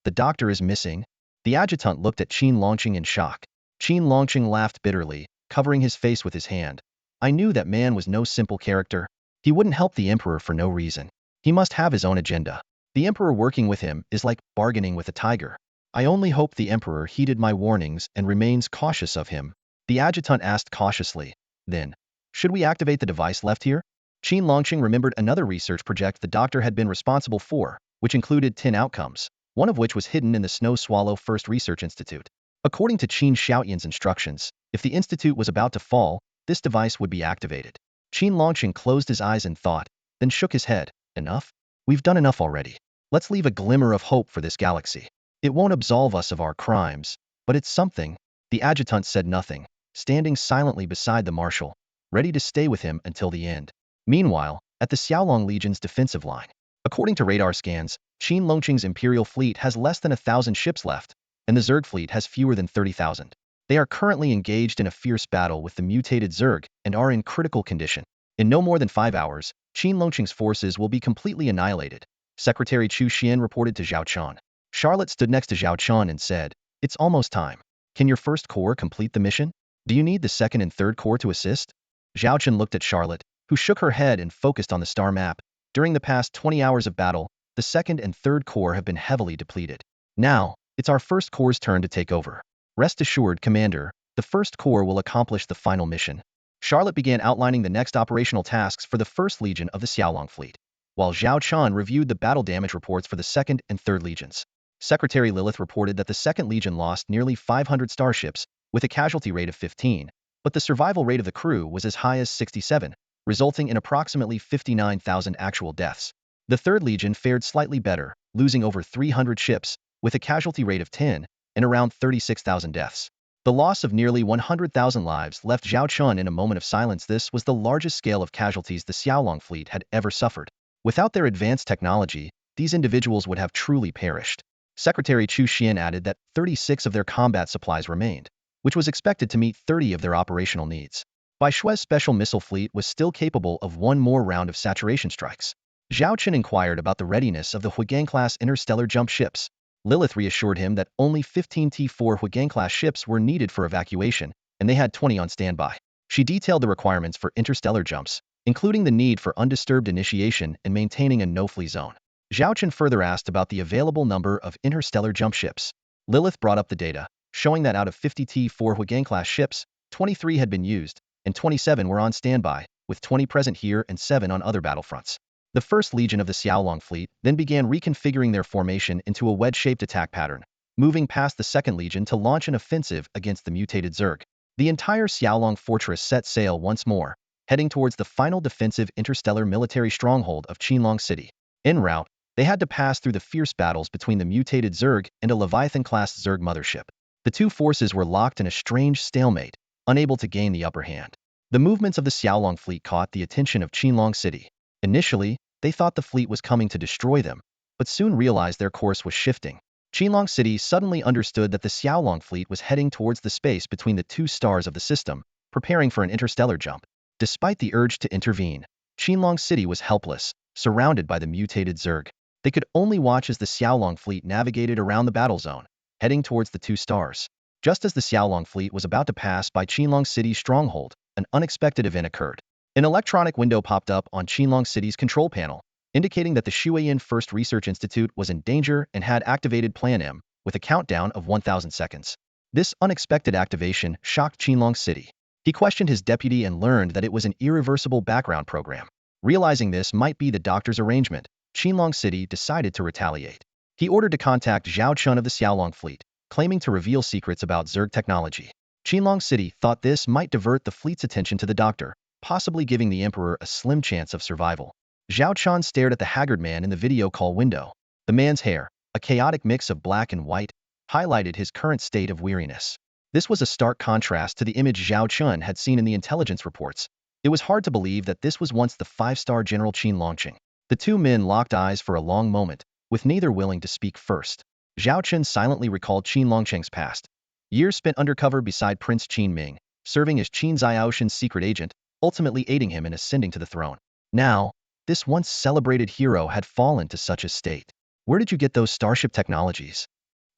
the doctor is missing. The adjutant looked at Qin Longqing in shock. Qin Longqing laughed bitterly, covering his face with his hand. I knew that man was no simple character. He wouldn't help the emperor for no reason. He must have his own agenda. The emperor working with him is like bargaining with a tiger. I only hope the emperor heeded my warnings and remains cautious of him. The adjutant asked cautiously. Then, should we activate the device left here? Qin Longqing remembered another research project the doctor had been responsible for, which included 10 outcomes, one of which was hidden in the Snow Swallow First Research Institute. According to Qin Xiaoyan's instructions, if the institute was about to fall, this device would be activated. Qin Longqing closed his eyes in thought, then shook his head. Enough? We've done enough already. Let's leave a glimmer of hope for this galaxy. It won't absolve us of our crimes, but it's something. The adjutant said nothing, standing silently beside the marshal, ready to stay with him until the end. Meanwhile, at the Xiaolong Legion's defensive line, according to radar scans, Qin Longqing's imperial fleet has less than 1,000 ships left, and the Zerg fleet has fewer than 30,000. They are currently engaged in a fierce battle with the mutated Zerg and are in critical condition. In no more than 5 hours, Qin Longqing's forces will be completely annihilated. Secretary Chu Xian reported to Zhao Chen. Charlotte stood next to Zhao Chen and said, It's almost time. Can your first corps complete the mission? Do you need the second and third corps to assist? Zhao Chen looked at Charlotte, who shook her head and focused on the star map. During the past 20 hours of battle, the second and third corps have been heavily depleted. Now, it's our first corps' turn to take over. Rest assured, Commander, the first corps will accomplish the final mission. Charlotte began outlining the next operational tasks for the First Legion of the Xiaolong fleet, while Zhao Chen reviewed the battle damage reports for the Second and Third Legions. Secretary Lilith reported that the Second Legion lost nearly 500 starships, with a casualty rate of 15, but the survival rate of the crew was as high as 67, resulting in approximately 59,000 actual deaths. The Third Legion fared slightly better, losing over 300 ships, with a casualty rate of 10, and around 36,000 deaths. The loss of nearly 100,000 lives left Zhao Chen in a moment of silence. This was the largest scale of casualties the Xiaolong fleet had ever suffered. Without their advanced technology, these individuals would have truly perished. Secretary Chu Xian added that 36 of their combat supplies remained, which was expected to meet 30 of their operational needs. Bai Shui's special missile fleet was still capable of one more round of saturation strikes. Zhao Chen inquired about the readiness of the Huigang-class interstellar jump ships. Lilith reassured him that only 15 T4 Huigang-class ships were needed for evacuation, and they had 20 on standby. She detailed the requirements for interstellar jumps, including the need for undisturbed initiation and maintaining a no-flee zone. Zhao Chen further asked about the available number of interstellar jump ships. Lilith brought up the data, showing that out of 50 T4 Huigang-class ships, 23 had been used, and 27 were on standby, with 20 present here and 7 on other battlefronts. The First Legion of the Xiaolong fleet then began reconfiguring their formation into a wedge-shaped attack pattern, moving past the Second Legion to launch an offensive against the mutated Zerg. The entire Xiaolong fortress set sail once more, heading towards the final defensive interstellar military stronghold of Qinlong City. En route, they had to pass through the fierce battles between the mutated Zerg and a Leviathan-class Zerg mothership. The two forces were locked in a strange stalemate, unable to gain the upper hand. The movements of the Xiaolong fleet caught the attention of Qinlong City. Initially, they thought the fleet was coming to destroy them, but soon realized their course was shifting. Qinlong City suddenly understood that the Xiaolong fleet was heading towards the space between the two stars of the system, preparing for an interstellar jump. Despite the urge to intervene, Qinlong City was helpless, surrounded by the mutated Zerg. They could only watch as the Xiaolong fleet navigated around the battle zone, heading towards the two stars. Just as the Xiaolong fleet was about to pass by Qinlong City's stronghold, an unexpected event occurred. An electronic window popped up on Qinlong City's control panel, indicating that the Shuiyan First Research Institute was in danger and had activated Plan M, with a countdown of 1,000 seconds. This unexpected activation shocked Qinlong City. He questioned his deputy and learned that it was an irreversible background program. Realizing this might be the doctor's arrangement, Qinlong City decided to retaliate. He ordered to contact Zhao Chen of the Xiaolong fleet, claiming to reveal secrets about Zerg technology. Qinlong City thought this might divert the fleet's attention to the doctor, possibly giving the emperor a slim chance of survival. Zhao Chen stared at the haggard man in the video call window. The man's hair, a chaotic mix of black and white, highlighted his current state of weariness. This was a stark contrast to the image Zhao Chen had seen in the intelligence reports. It was hard to believe that this was once the five-star General Qin Longqing. The two men locked eyes for a long moment, with neither willing to speak first. Zhao Chen silently recalled Qin Longqing's past. Years spent undercover beside Prince Qin Ming, serving as Qin Zhaoshen's secret agent, ultimately aiding him in ascending to the throne. Now, this once celebrated hero had fallen to such a state. Where did you get those starship technologies?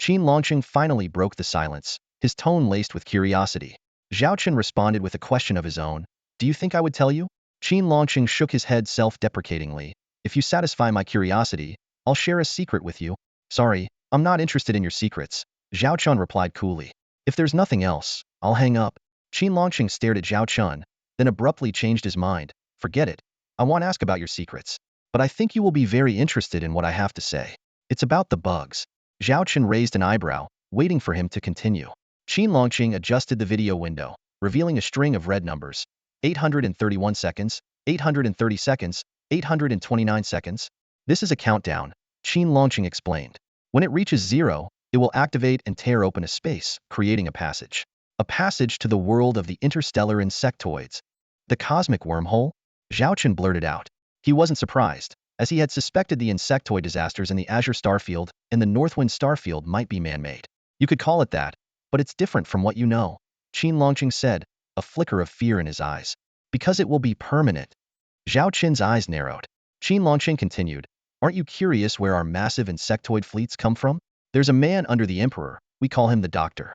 Qin Longqing finally broke the silence, his tone laced with curiosity. Zhao Chen responded with a question of his own. Do you think I would tell you? Qin Longqing shook his head self-deprecatingly. If you satisfy my curiosity, I'll share a secret with you. Sorry, I'm not interested in your secrets, Zhao Chen replied coolly. If there's nothing else, I'll hang up. Qin Longqing stared at Zhao Chen, then abruptly changed his mind. Forget it. I won't ask about your secrets. But I think you will be very interested in what I have to say. It's about the bugs. Zhao Chen raised an eyebrow, waiting for him to continue. Qin Longqing adjusted the video window, revealing a string of red numbers. 831 seconds, 830 seconds, 829 seconds. This is a countdown, Qin Longqing explained. When it reaches 0, it will activate and tear open a space, creating a passage. A passage to the world of the interstellar insectoids. The cosmic wormhole? Zhao Chen blurted out. He wasn't surprised, as he had suspected the insectoid disasters in the Azure Starfield and the Northwind Starfield might be man-made. You could call it that, but it's different from what you know, Qin Longqing said, a flicker of fear in his eyes. Because it will be permanent. Zhao Chen's eyes narrowed. Qin Longqing continued, aren't you curious where our massive insectoid fleets come from? There's a man under the Emperor, we call him the Doctor.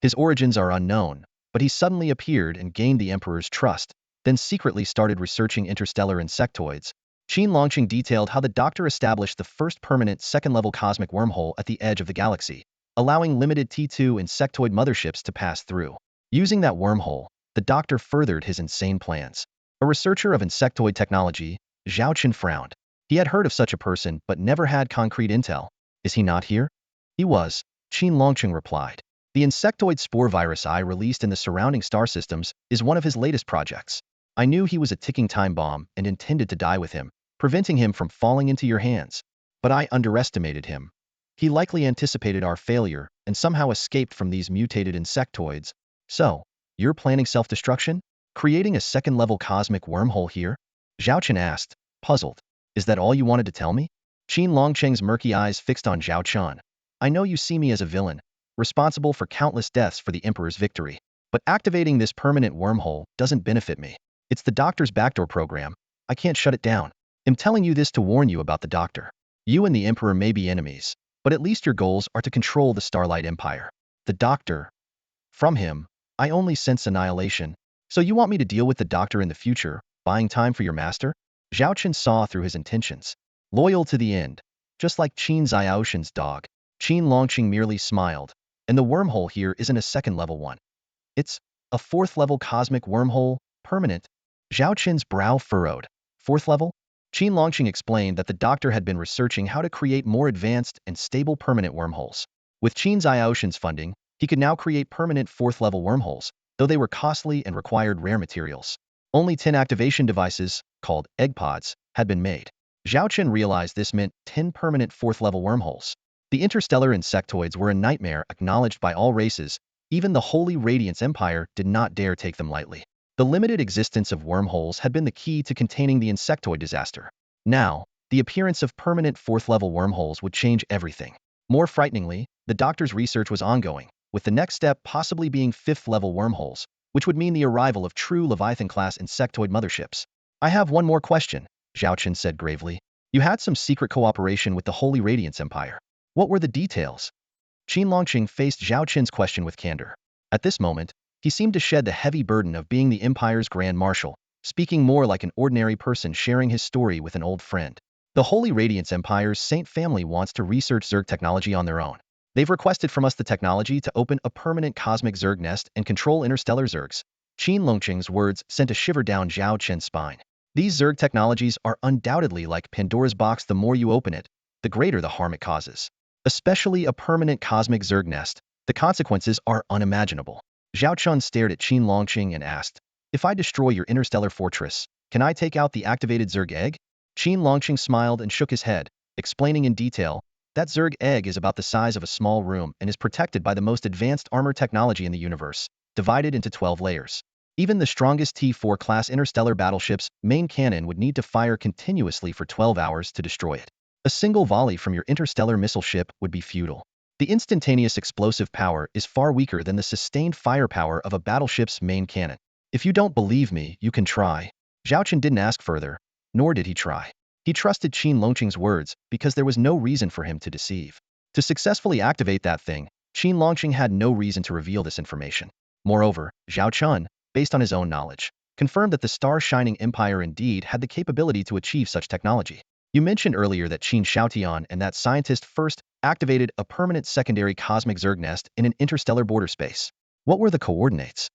His origins are unknown, but he suddenly appeared and gained the Emperor's trust, then secretly started researching interstellar insectoids. Qin Longqing detailed how the Doctor established the first permanent second-level cosmic wormhole at the edge of the galaxy, allowing limited T2 insectoid motherships to pass through. Using that wormhole, the Doctor furthered his insane plans. A researcher of insectoid technology, Zhao Chen frowned. He had heard of such a person but never had concrete intel. Is he not here? He was, Qin Longqing replied. The insectoid spore virus I released in the surrounding star systems is one of his latest projects. I knew he was a ticking time bomb and intended to die with him, preventing him from falling into your hands. But I underestimated him. He likely anticipated our failure and somehow escaped from these mutated insectoids. So, you're planning self-destruction? Creating a second-level cosmic wormhole here? Zhao Chen asked, puzzled. Is that all you wanted to tell me? Qin Longqing's murky eyes fixed on Zhao Chen. I know you see me as a villain, responsible for countless deaths for the Emperor's victory. But activating this permanent wormhole doesn't benefit me. It's the Doctor's backdoor program. I can't shut it down. I'm telling you this to warn you about the Doctor. You and the Emperor may be enemies, but at least your goals are to control the Starlight Empire. The Doctor. From him, I only sense annihilation. So you want me to deal with the Doctor in the future, buying time for your master? Zhao Chen saw through his intentions. Loyal to the end. Just like Qin Zhaoshen's dog. Qin Longqing merely smiled. And the wormhole here isn't a second-level one. It's a fourth-level cosmic wormhole, permanent. Zhao Chen's brow furrowed. Fourth level? Qin Longqing explained that the Doctor had been researching how to create more advanced and stable permanent wormholes. With Qin Zhaoshen's funding, he could now create permanent fourth-level wormholes, though they were costly and required rare materials. Only 10 activation devices, called egg pods, had been made. Zhao Chen realized this meant 10 permanent fourth-level wormholes. The interstellar insectoids were a nightmare acknowledged by all races. Even the Holy Radiance Empire did not dare take them lightly. The limited existence of wormholes had been the key to containing the insectoid disaster. Now, the appearance of permanent fourth-level wormholes would change everything. More frighteningly, the Doctor's research was ongoing, with the next step possibly being fifth-level wormholes, which would mean the arrival of true Leviathan-class insectoid motherships. I have one more question, Zhao Chen said gravely. You had some secret cooperation with the Holy Radiance Empire. What were the details? Qin Longqing faced Zhao Chen's question with candor. At this moment, he seemed to shed the heavy burden of being the Empire's Grand Marshal, speaking more like an ordinary person sharing his story with an old friend. The Holy Radiance Empire's Saint family wants to research Zerg technology on their own. They've requested from us the technology to open a permanent cosmic Zerg nest and control interstellar Zergs. Qin Longqing's words sent a shiver down Zhao Chen's spine. These Zerg technologies are undoubtedly like Pandora's box. The more you open it, the greater the harm it causes. Especially a permanent cosmic Zerg nest, the consequences are unimaginable. Zhao Chen stared at Qin Longqing and asked, if I destroy your interstellar fortress, can I take out the activated Zerg egg? Qin Longqing smiled and shook his head, explaining in detail, That Zerg egg is about the size of a small room and is protected by the most advanced armor technology in the universe, divided into 12 layers. Even the strongest T-4 class interstellar battleship's main cannon would need to fire continuously for 12 hours to destroy it. A single volley from your interstellar missile ship would be futile. The instantaneous explosive power is far weaker than the sustained firepower of a battleship's main cannon. If you don't believe me, you can try. Zhao Chen didn't ask further, nor did he try. He trusted Qin Longqing's words because there was no reason for him to deceive. To successfully activate that thing, Qin Longqing had no reason to reveal this information. Moreover, Zhao Chen, based on his own knowledge, confirmed that the star-shining empire indeed had the capability to achieve such technology. You mentioned earlier that Qin Shaotian and that scientist first activated a permanent secondary cosmic Zerg nest in an interstellar border space. What were the coordinates?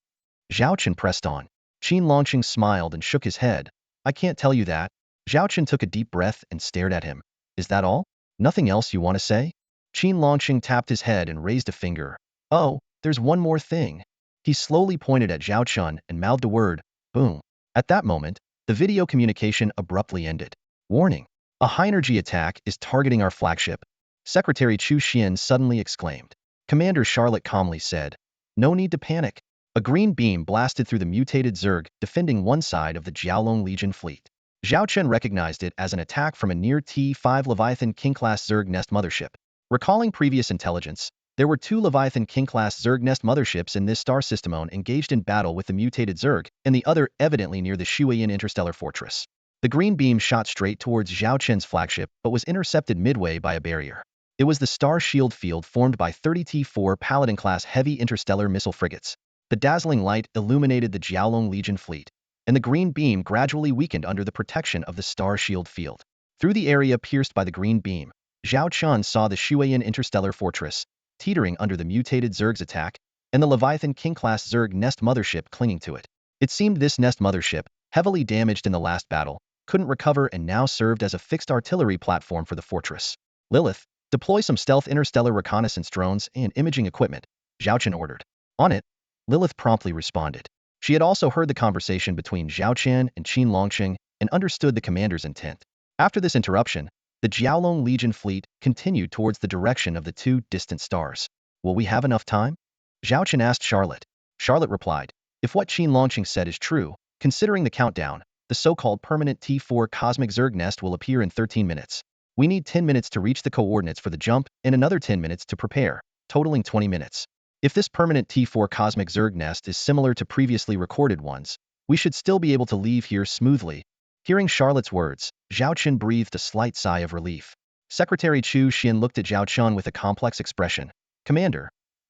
Zhao Chen pressed on. Qin Longqing smiled and shook his head. I can't tell you that. Zhao Chen took a deep breath and stared at him. Is that all? Nothing else you want to say? Qin Longqing tapped his head and raised a finger. Oh, there's one more thing. He slowly pointed at Zhao Chen and mouthed a word. Boom. At that moment, the video communication abruptly ended. Warning. A high-energy attack is targeting our flagship. Secretary Chu Xian suddenly exclaimed. Commander Charlotte calmly said. No need to panic. A green beam blasted through the mutated Zerg, defending one side of the Jiaolong Legion fleet. Zhao Chen recognized it as an attack from a near T-5 Leviathan King-class Zerg nest mothership. Recalling previous intelligence, there were 2 Leviathan King-class Zerg nest motherships in this star system engaged in battle with the mutated Zerg, and the other evidently near the Shuiyan interstellar fortress. The green beam shot straight towards Zhao Chen's flagship but was intercepted midway by a barrier. It was the star shield field formed by 30 T-4 Paladin-class heavy interstellar missile frigates. The dazzling light illuminated the Jiaolong Legion fleet, and the green beam gradually weakened under the protection of the star shield field. Through the area pierced by the green beam, Zhao Chen saw the Shuiyan interstellar fortress, teetering under the mutated Zerg's attack, and the Leviathan King-class Zerg nest mothership clinging to it. It seemed this nest mothership, heavily damaged in the last battle, couldn't recover and now served as a fixed artillery platform for the fortress. Lilith, deploy some stealth interstellar reconnaissance drones and imaging equipment, Zhao Chen ordered. On it, Lilith promptly responded. She had also heard the conversation between Zhao Chen and Qin Longqing and understood the commander's intent. After this interruption, the Jiaolong Legion fleet continued towards the direction of the 2 distant stars. Will we have enough time? Zhao Chen asked Charlotte. Charlotte replied, if what Qin Longqing said is true, considering the countdown, the so-called permanent T-4 cosmic Zerg nest will appear in 13 minutes. We need 10 minutes to reach the coordinates for the jump and another 10 minutes to prepare, totaling 20 minutes. If this permanent T-4 cosmic Zerg nest is similar to previously recorded ones, we should still be able to leave here smoothly. Hearing Charlotte's words, Zhao Chen breathed a slight sigh of relief. Secretary Chu Xian looked at Zhao Chen with a complex expression. Commander,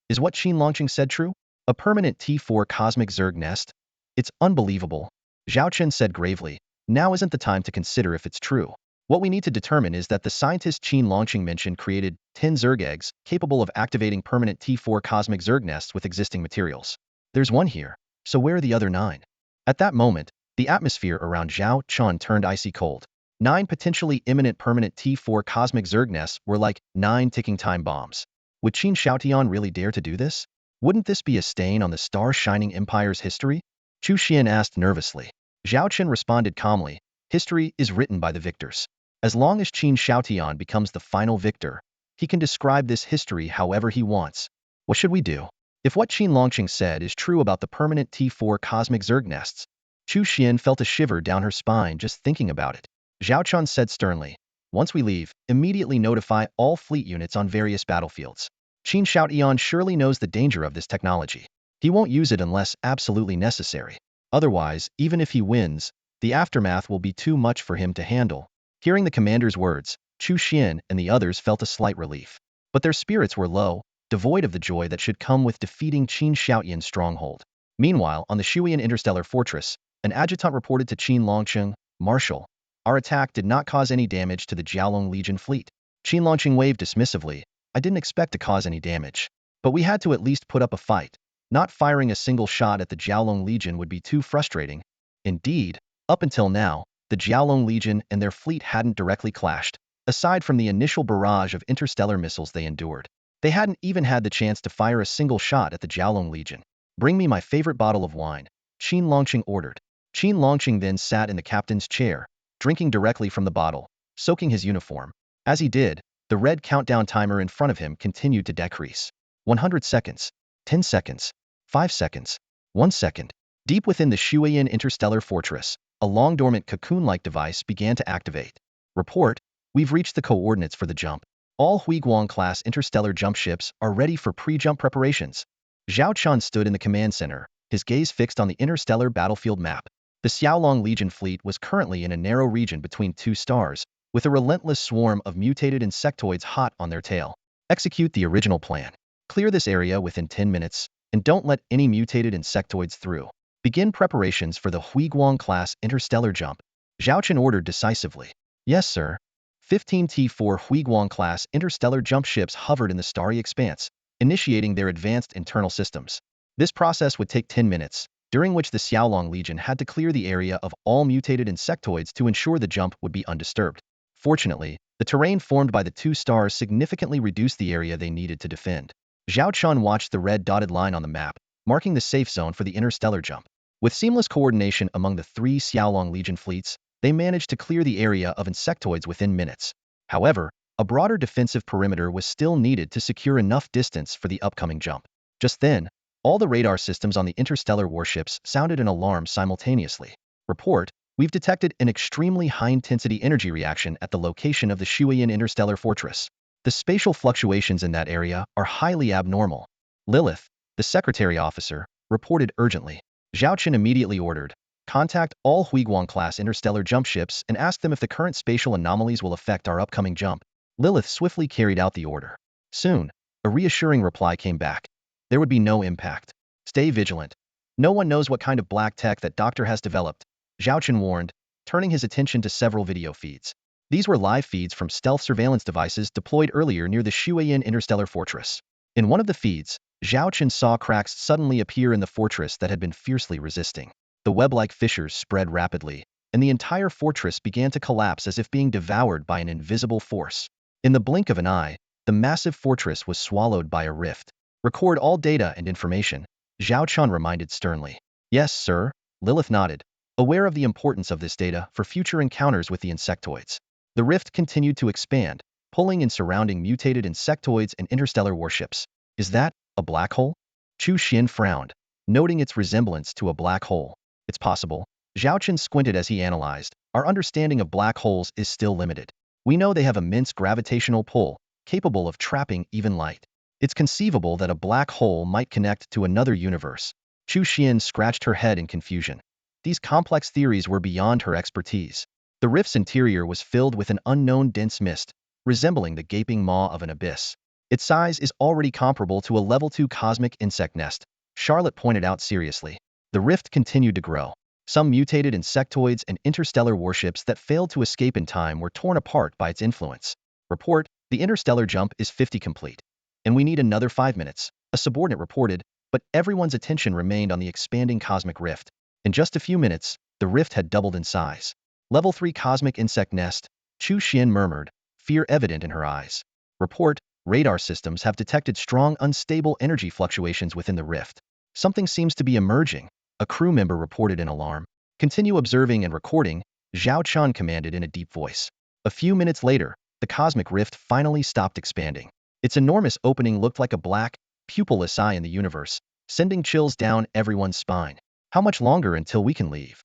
is what Qin Longqing said true? A permanent T-4 cosmic Zerg nest? It's unbelievable. Zhao Chen said gravely. Now isn't the time to consider if it's true. What we need to determine is that the scientist Qin Longqing mentioned created 10 Zerg eggs capable of activating permanent T-4 cosmic Zerg nests with existing materials. There's one here, so where are the other 9? At that moment, the atmosphere around Zhao Chen turned icy cold. 9 potentially imminent permanent T-4 cosmic Zerg nests were like 9 ticking time bombs. Would Qin Shaotian really dare to do this? Wouldn't this be a stain on the star-shining empire's history? Chu Xian asked nervously. Zhao Chen responded calmly. History is written by the victors. As long as Qin Shaotian becomes the final victor, he can describe this history however he wants. What should we do? If what Qin Longqing said is true about the permanent T-4 cosmic Zerg nests, Chu Xian felt a shiver down her spine just thinking about it. Zhao Chen said sternly, once we leave, immediately notify all fleet units on various battlefields. Qin Shaotian surely knows the danger of this technology. He won't use it unless absolutely necessary. Otherwise, even if he wins, the aftermath will be too much for him to handle. Hearing the commander's words, Chu Xian and the others felt a slight relief. But their spirits were low, devoid of the joy that should come with defeating Qin Shaotian's stronghold. Meanwhile, on the Shuiyan interstellar fortress, an adjutant reported to Qin Longqing, Marshal, our attack did not cause any damage to the Jiaolong Legion fleet. Qin Longqing waved dismissively. I didn't expect to cause any damage. But we had to at least put up a fight. Not firing a single shot at the Jiaolong Legion would be too frustrating. Indeed, up until now, the Jiaolong Legion and their fleet hadn't directly clashed. Aside from the initial barrage of interstellar missiles they endured, they hadn't even had the chance to fire a single shot at the Jiaolong Legion. Bring me my favorite bottle of wine, Qin Longqing ordered. Qin Longqing then sat in the captain's chair, drinking directly from the bottle, soaking his uniform. As he did, The red countdown timer in front of him continued to decrease. 100 seconds, 10 seconds, 5 seconds, 1 second. Deep within the Shuayan interstellar fortress, a long-dormant cocoon-like device began to activate. Report, we've reached the coordinates for the jump. All Huiguang-class interstellar jump ships are ready for pre-jump preparations. Zhao Chen stood in the command center, his gaze fixed on the interstellar battlefield map. The Xiaolong Legion fleet was currently in a narrow region between two stars, with a relentless swarm of mutated insectoids hot on their tail. Execute the original plan. Clear this area within 10 minutes, and don't let any mutated insectoids through. Begin preparations for the Huiguang-class interstellar jump. Zhao Chen ordered decisively. Yes, sir. 15 T4 Huiguang-class interstellar jump ships hovered in the starry expanse, initiating their advanced internal systems. This process would take 10 minutes, during which the Xiaolong Legion had to clear the area of all mutated insectoids to ensure the jump would be undisturbed. Fortunately, the terrain formed by the two stars significantly reduced the area they needed to defend. Zhao Chen watched the red dotted line on the map, marking the safe zone for the interstellar jump. With seamless coordination among the three Xiaolong Legion fleets, they managed to clear the area of insectoids within minutes. However, a broader defensive perimeter was still needed to secure enough distance for the upcoming jump. Just then, all the radar systems on the interstellar warships sounded an alarm simultaneously. Report, we've detected an extremely high-intensity energy reaction at the location of the Shuayan interstellar fortress. The spatial fluctuations in that area are highly abnormal. Lilith, the secretary officer, reported urgently. Zhao Chen immediately ordered, contact all Huiguang-class interstellar jump ships and ask them if the current spatial anomalies will affect our upcoming jump. Lilith swiftly carried out the order. Soon, a reassuring reply came back. There would be no impact. Stay vigilant. No one knows what kind of black tech that Doctor has developed, Zhao Chen warned, turning his attention to several video feeds. These were live feeds from stealth surveillance devices deployed earlier near the Shuayan interstellar fortress. In one of the feeds, Zhao Chen saw cracks suddenly appear in the fortress that had been fiercely resisting. The web-like fissures spread rapidly, and the entire fortress began to collapse as if being devoured by an invisible force. In the blink of an eye, the massive fortress was swallowed by a rift. Record all data and information, Zhao Chen reminded sternly. Yes, sir, Lilith nodded, aware of the importance of this data for future encounters with the insectoids. The rift continued to expand, pulling in surrounding mutated insectoids and interstellar warships. Is that a black hole? Chu Xin frowned, noting its resemblance to a black hole. It's possible. Zhao Chen squinted as he analyzed. Our understanding of black holes is still limited. We know they have immense gravitational pull, capable of trapping even light. It's conceivable that a black hole might connect to another universe. Chu Xian scratched her head in confusion. These complex theories were beyond her expertise. The rift's interior was filled with an unknown dense mist, resembling the gaping maw of an abyss. Its size is already comparable to a level 2 cosmic insect nest, Charlotte pointed out seriously. The rift continued to grow. Some mutated insectoids and interstellar warships that failed to escape in time were torn apart by its influence. Report, the interstellar jump is 50 complete. And we need another 5 minutes, a subordinate reported, but everyone's attention remained on the expanding cosmic rift. In just a few minutes, the rift had doubled in size. Level 3 cosmic insect nest, Chu Xian murmured, fear evident in her eyes. Report, radar systems have detected strong unstable energy fluctuations within the rift. Something seems to be emerging, a crew member reported in alarm. Continue observing and recording, Zhao Chen commanded in a deep voice. A few minutes later, the cosmic rift finally stopped expanding. Its enormous opening looked like a black, pupilless eye in the universe, sending chills down everyone's spine. How much longer until we can leave?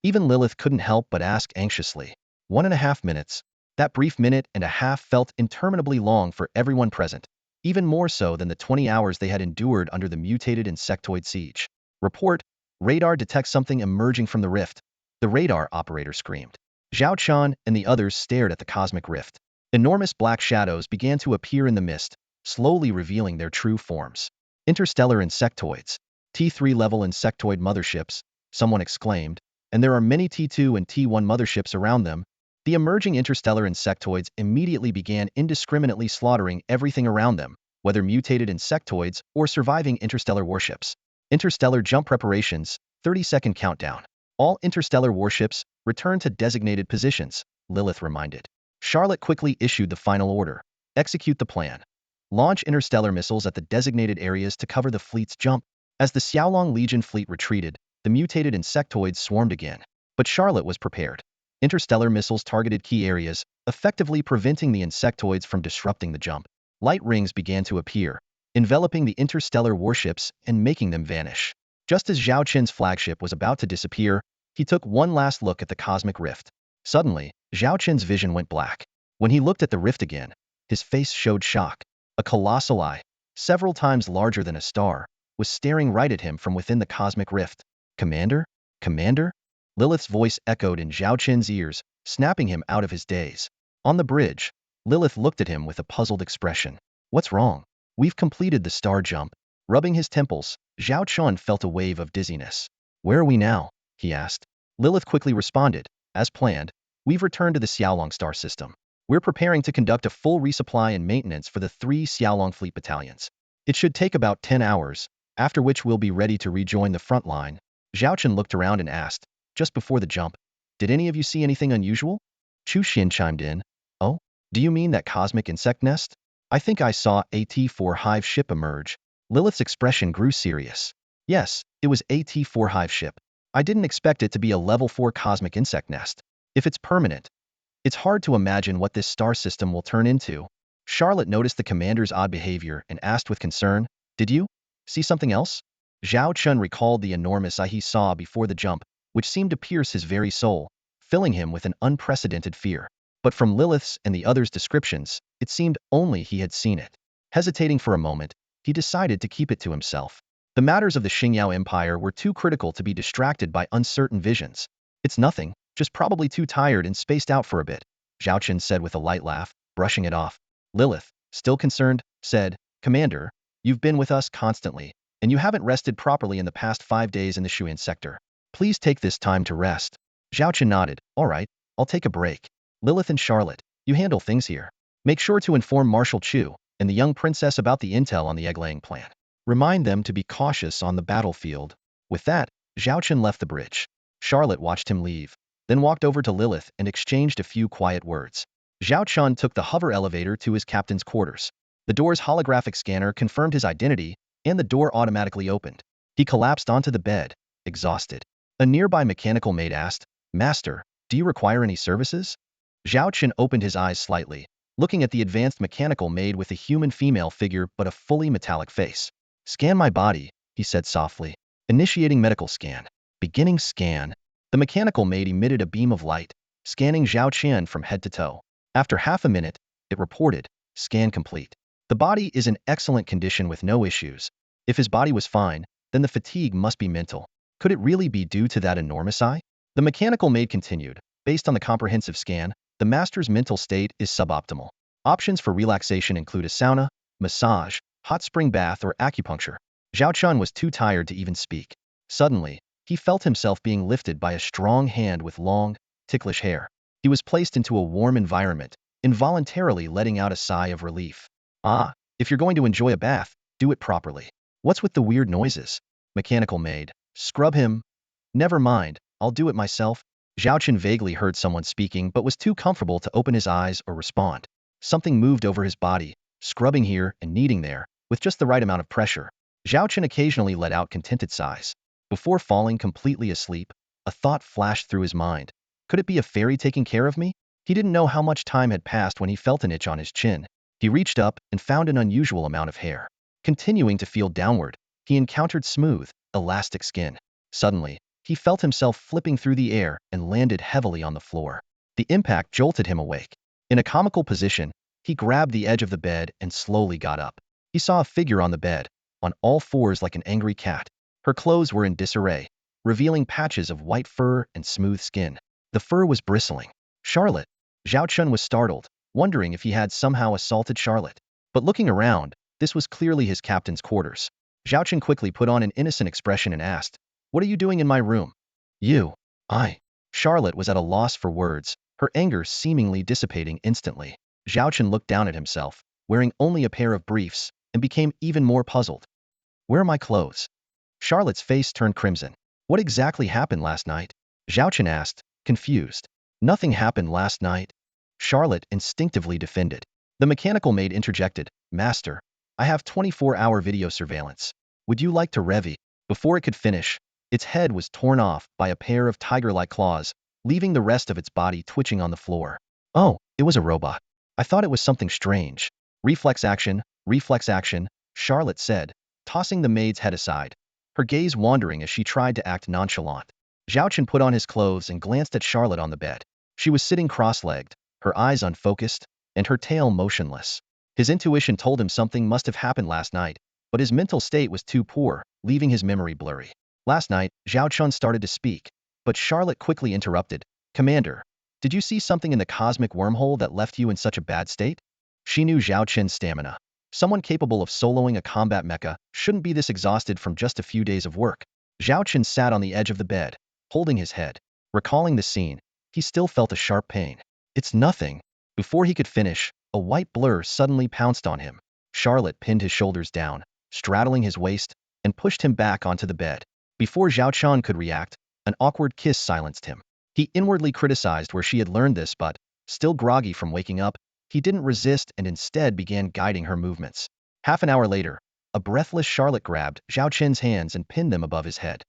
Even Lilith couldn't help but ask anxiously. 1.5 minutes. That brief minute and a half felt interminably long for everyone present, even more so than the 20 hours they had endured under the mutated insectoid siege. Report, radar detects something emerging from the rift. The radar operator screamed. Zhao Chen and the others stared at the cosmic rift. Enormous black shadows began to appear in the mist, slowly revealing their true forms. Interstellar insectoids. T3 level insectoid motherships, someone exclaimed, and there are many T2 and T1 motherships around them. The emerging interstellar insectoids immediately began indiscriminately slaughtering everything around them, whether mutated insectoids or surviving interstellar warships. Interstellar jump preparations, 30-second countdown. All interstellar warships, return to designated positions, Lilith reminded. Charlotte quickly issued the final order. Execute the plan. Launch interstellar missiles at the designated areas to cover the fleet's jump. As the Xiaolong Legion fleet retreated, the mutated insectoids swarmed again. But Charlotte was prepared. Interstellar missiles targeted key areas, effectively preventing the insectoids from disrupting the jump. Light rings began to appear, enveloping the interstellar warships and making them vanish. Just as Zhao Chen's flagship was about to disappear, he took one last look at the cosmic rift. Suddenly, Zhao Chen's vision went black. When he looked at the rift again, his face showed shock. A colossal eye, several times larger than a star, was staring right at him from within the cosmic rift. Commander? Commander? Lilith's voice echoed in Zhao Chen's ears, snapping him out of his daze. On the bridge, Lilith looked at him with a puzzled expression. What's wrong? We've completed the star jump. Rubbing his temples, Zhao Chen felt a wave of dizziness. Where are we now? He asked. Lilith quickly responded. As planned, we've returned to the Xiaolong star system. We're preparing to conduct a full resupply and maintenance for the 3 Xiaolong fleet battalions. It should take about 10 hours, after which we'll be ready to rejoin the front line. Zhao Chen looked around and asked, just before the jump, did any of you see anything unusual? Chu Xin chimed in. Oh, do you mean that cosmic insect nest? I think I saw a T4 hive ship emerge. Lilith's expression grew serious. Yes, it was a T4 hive ship. I didn't expect it to be a level 4 cosmic insect nest. If it's permanent, it's hard to imagine what this star system will turn into. Charlotte noticed the commander's odd behavior and asked with concern, did you see something else? Zhao Chen recalled the enormous eye he saw before the jump, which seemed to pierce his very soul, filling him with an unprecedented fear. But from Lilith's and the others' descriptions, it seemed only he had seen it. Hesitating for a moment, he decided to keep it to himself. The matters of the Xingyao Empire were too critical to be distracted by uncertain visions. It's nothing, just probably too tired and spaced out for a bit, Zhao Chen said with a light laugh, brushing it off. Lilith, still concerned, said, Commander, you've been with us constantly, and you haven't rested properly in the past 5 days in the Shuyan sector. Please take this time to rest. Zhao Chen nodded. All right, I'll take a break. Lilith and Charlotte, you handle things here. Make sure to inform Marshal Chu and the young princess about the intel on the egg-laying plan. Remind them to be cautious on the battlefield. With that, Zhao Chen left the bridge. Charlotte watched him leave, then walked over to Lilith and exchanged a few quiet words. Zhao Chen took the hover elevator to his captain's quarters. The door's holographic scanner confirmed his identity, and the door automatically opened. He collapsed onto the bed, exhausted. A nearby mechanical maid asked, Master, do you require any services? Zhao Chen opened his eyes slightly, looking at the advanced mechanical maid with a human female figure but a fully metallic face. Scan my body, he said softly. Initiating medical scan. Beginning scan. The mechanical maid emitted a beam of light, scanning Zhao Chen from head to toe. After half a minute, it reported, scan complete. The body is in excellent condition with no issues. If his body was fine, then the fatigue must be mental. Could it really be due to that enormous eye? The mechanical maid continued. Based on the comprehensive scan, the master's mental state is suboptimal. Options for relaxation include a sauna, massage, hot spring bath, or acupuncture. Zhao Chen was too tired to even speak. Suddenly, he felt himself being lifted by a strong hand with long, ticklish hair. He was placed into a warm environment, involuntarily letting out a sigh of relief. Ah, if you're going to enjoy a bath, do it properly. What's with the weird noises? Mechanical maid. Scrub him. Never mind, I'll do it myself. Zhao Chen vaguely heard someone speaking but was too comfortable to open his eyes or respond. Something moved over his body, scrubbing here and kneading there, with just the right amount of pressure. Zhao Chen occasionally let out contented sighs. Before falling completely asleep, a thought flashed through his mind. Could it be a fairy taking care of me? He didn't know how much time had passed when he felt an itch on his chin. He reached up and found an unusual amount of hair. Continuing to feel downward, he encountered smooth, elastic skin. Suddenly, he felt himself flipping through the air and landed heavily on the floor. The impact jolted him awake. In a comical position, he grabbed the edge of the bed and slowly got up. He saw a figure on the bed, on all fours like an angry cat. Her clothes were in disarray, revealing patches of white fur and smooth skin. The fur was bristling. Charlotte. Zhao Chen was startled, wondering if he had somehow assaulted Charlotte. But looking around, this was clearly his captain's quarters. Zhao Chen quickly put on an innocent expression and asked, What are you doing in my room? I. Charlotte was at a loss for words, her anger seemingly dissipating instantly. Zhao Chen looked down at himself, wearing only a pair of briefs, and became even more puzzled. Where are my clothes? Charlotte's face turned crimson. What exactly happened last night? Zhao Chen asked, confused. Nothing happened last night. Charlotte instinctively defended. The mechanical maid interjected, Master, I have 24-hour video surveillance. Would you like to revy? Before it could finish, its head was torn off by a pair of tiger-like claws, leaving the rest of its body twitching on the floor. Oh, it was a robot. I thought it was something strange. Reflex action, Charlotte said, tossing the maid's head aside, her gaze wandering as she tried to act nonchalant. Zhao Chen put on his clothes and glanced at Charlotte on the bed. She was sitting cross-legged, her eyes unfocused, and her tail motionless. His intuition told him something must have happened last night, but his mental state was too poor, leaving his memory blurry. Last night, Zhao Chen started to speak, but Charlotte quickly interrupted. Commander, did you see something in the cosmic wormhole that left you in such a bad state? She knew Zhao Chen's stamina. Someone capable of soloing a combat mecha shouldn't be this exhausted from just a few days of work. Zhao Chen sat on the edge of the bed, holding his head. Recalling the scene, he still felt a sharp pain. It's nothing. Before he could finish, a white blur suddenly pounced on him. Charlotte pinned his shoulders down, straddling his waist, and pushed him back onto the bed. Before Zhao Chen could react, an awkward kiss silenced him. He inwardly criticized where she had learned this, but, still groggy from waking up, he didn't resist and instead began guiding her movements. Half an hour later, a breathless Charlotte grabbed Zhao Chen's hands and pinned them above his head.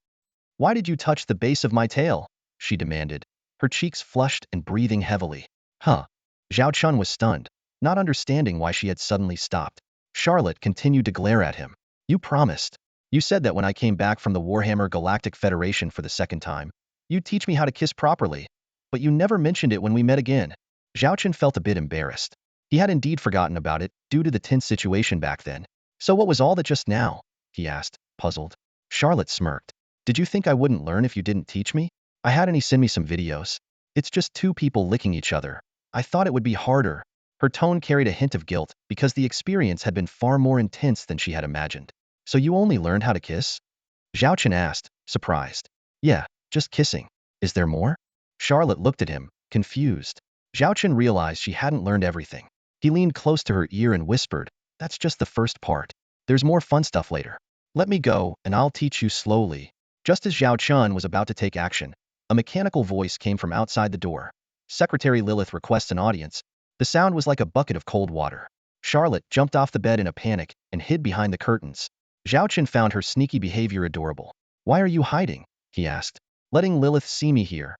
Why did you touch the base of my tail? She demanded, her cheeks flushed and breathing heavily. Huh? Zhao Chen was stunned, not understanding why she had suddenly stopped. Charlotte continued to glare at him. You promised. You said that when I came back from the Warhammer Galactic Federation for the second time, you'd teach me how to kiss properly. But you never mentioned it when we met again. Zhao Chen felt a bit embarrassed. He had indeed forgotten about it, due to the tense situation back then. So what was all that just now? He asked, puzzled. Charlotte smirked. Did you think I wouldn't learn if you didn't teach me? I had Annie send me some videos. It's just two people licking each other. I thought it would be harder. Her tone carried a hint of guilt because the experience had been far more intense than she had imagined. So you only learned how to kiss? Zhao Chen asked, surprised. Yeah, just kissing. Is there more? Charlotte looked at him, confused. Zhao Chen realized she hadn't learned everything. He leaned close to her ear and whispered, that's just the first part. There's more fun stuff later. Let me go, and I'll teach you slowly. Just as Zhao Chen was about to take action, a mechanical voice came from outside the door. Secretary Lilith requests an audience. The sound was like a bucket of cold water. Charlotte jumped off the bed in a panic and hid behind the curtains. Zhao Chen found her sneaky behavior adorable. Why are you hiding? He asked. Letting Lilith see me here.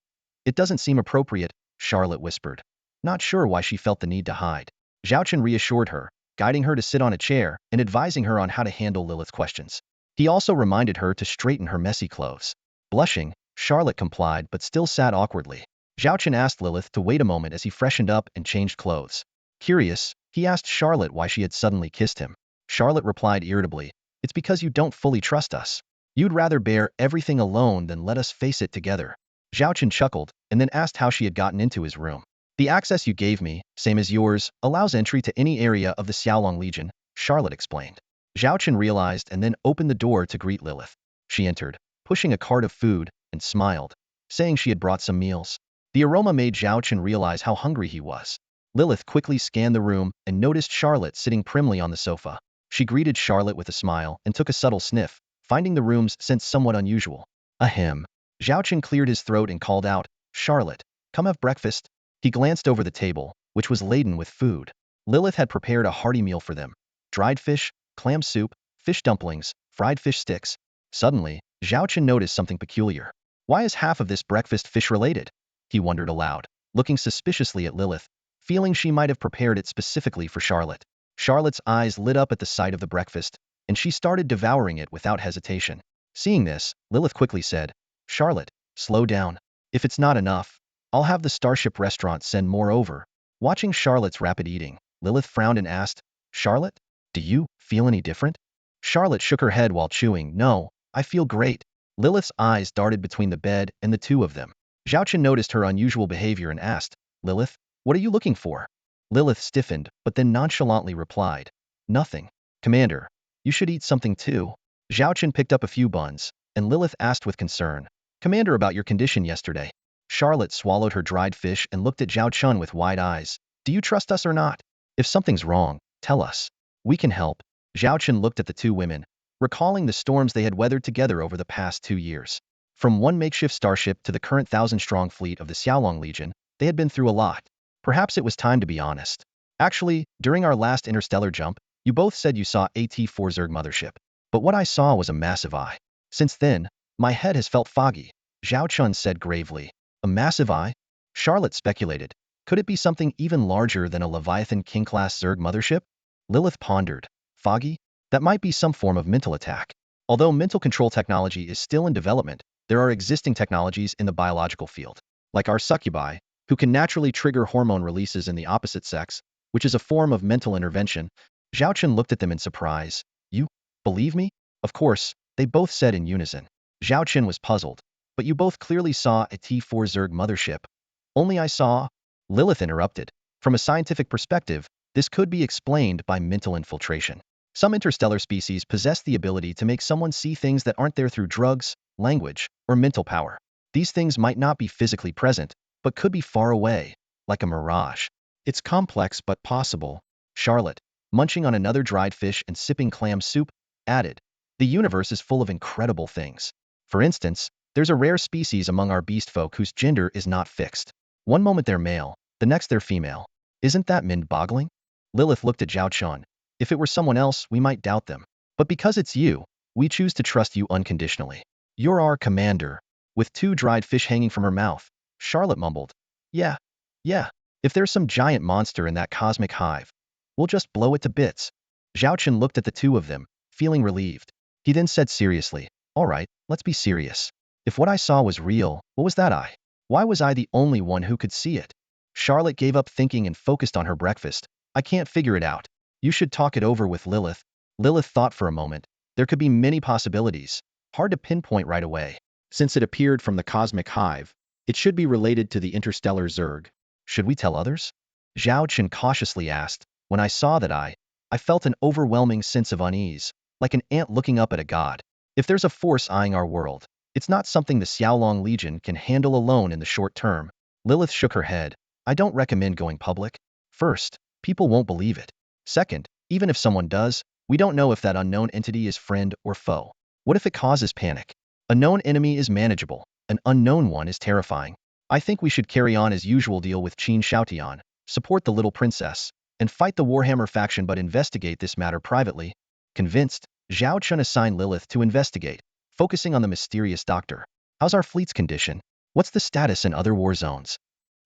It doesn't seem appropriate, Charlotte whispered. Not sure why she felt the need to hide. Zhao Chen reassured her, guiding her to sit on a chair and advising her on how to handle Lilith's questions. He also reminded her to straighten her messy clothes. Blushing, Charlotte complied but still sat awkwardly. Zhao Chen asked Lilith to wait a moment as he freshened up and changed clothes. Curious, he asked Charlotte why she had suddenly kissed him. Charlotte replied irritably, it's because you don't fully trust us. You'd rather bear everything alone than let us face it together. Zhao Chen chuckled and then asked how she had gotten into his room. The access you gave me, same as yours, allows entry to any area of the Xiaolong Legion, Charlotte explained. Zhao Chen realized and then opened the door to greet Lilith. She entered, pushing a cart of food, and smiled, saying she had brought some meals. The aroma made Zhao Chen realize how hungry he was. Lilith quickly scanned the room and noticed Charlotte sitting primly on the sofa. She greeted Charlotte with a smile and took a subtle sniff, finding the room's scent somewhat unusual. Ahem. Zhao Chen cleared his throat and called out, Charlotte, come have breakfast. He glanced over the table, which was laden with food. Lilith had prepared a hearty meal for them. Dried fish, clam soup, fish dumplings, fried fish sticks. Suddenly, Zhao Chen noticed something peculiar. Why is half of this breakfast fish-related? He wondered aloud, looking suspiciously at Lilith, feeling she might have prepared it specifically for Charlotte. Charlotte's eyes lit up at the sight of the breakfast, and she started devouring it without hesitation. Seeing this, Lilith quickly said, Charlotte, slow down. If it's not enough, I'll have the Starship restaurant send more over. Watching Charlotte's rapid eating, Lilith frowned and asked, Charlotte, do you feel any different? Charlotte shook her head while chewing. No, I feel great. Lilith's eyes darted between the bed and the two of them. Zhao Chen noticed her unusual behavior and asked, Lilith, what are you looking for? Lilith stiffened, but then nonchalantly replied, nothing. Commander, you should eat something too. Zhao Chen picked up a few buns, and Lilith asked with concern, Commander, about your condition yesterday. Charlotte swallowed her dried fish and looked at Zhao Chen with wide eyes. Do you trust us or not? If something's wrong, tell us. We can help. Zhao Chen looked at the two women, recalling the storms they had weathered together over the past 2 years. From one makeshift starship to the current 1,000-strong fleet of the Xiaolong Legion, they had been through a lot. Perhaps it was time to be honest. Actually, during our last interstellar jump, you both said you saw AT-4 Zerg mothership. But what I saw was a massive eye. Since then, my head has felt foggy, Zhao Chen said gravely. A massive eye? Charlotte speculated. Could it be something even larger than a Leviathan King-class Zerg mothership? Lilith pondered. Foggy? That might be some form of mental attack. Although mental control technology is still in development, there are existing technologies in the biological field, like our succubi, who can naturally trigger hormone releases in the opposite sex, which is a form of mental intervention. Zhao Chen looked at them in surprise. You believe me? Of course, they both said in unison. Zhao Chen was puzzled. But you both clearly saw a T4 Zerg mothership. Only I saw. Lilith interrupted. From a scientific perspective, this could be explained by mental infiltration. Some interstellar species possess the ability to make someone see things that aren't there through drugs, language, or mental power. These things might not be physically present, but could be far away, like a mirage. It's complex but possible. Charlotte, munching on another dried fish and sipping clam soup, added. The universe is full of incredible things. For instance, there's a rare species among our beast folk whose gender is not fixed. One moment they're male, the next they're female. Isn't that mind-boggling? Lilith looked at Zhao Chen. If it were someone else, we might doubt them. But because it's you, we choose to trust you unconditionally. You're our commander. With two dried fish hanging from her mouth, Charlotte mumbled. Yeah. If there's some giant monster in that cosmic hive, we'll just blow it to bits. Zhao Chen looked at the two of them, feeling relieved. He then said seriously, all right, let's be serious. If what I saw was real, what was that eye? Why was I the only one who could see it? Charlotte gave up thinking and focused on her breakfast. I can't figure it out. You should talk it over with Lilith. Lilith thought for a moment. There could be many possibilities. Hard to pinpoint right away. Since it appeared from the cosmic hive, it should be related to the interstellar Zerg. Should we tell others? Zhao Chen cautiously asked. When I saw that eye, I felt an overwhelming sense of unease, like an ant looking up at a god. If there's a force eyeing our world, it's not something the Xiaolong Legion can handle alone in the short term. Lilith shook her head. I don't recommend going public. First, people won't believe it. Second, even if someone does, we don't know if that unknown entity is friend or foe. What if it causes panic? A known enemy is manageable. An unknown one is terrifying. I think we should carry on as usual, deal with Qin Xiaotian, support the little princess, and fight the Warhammer faction, but investigate this matter privately. Convinced, Zhao Chen assigned Lilith to investigate, focusing on the mysterious doctor. How's our fleet's condition? What's the status in other war zones?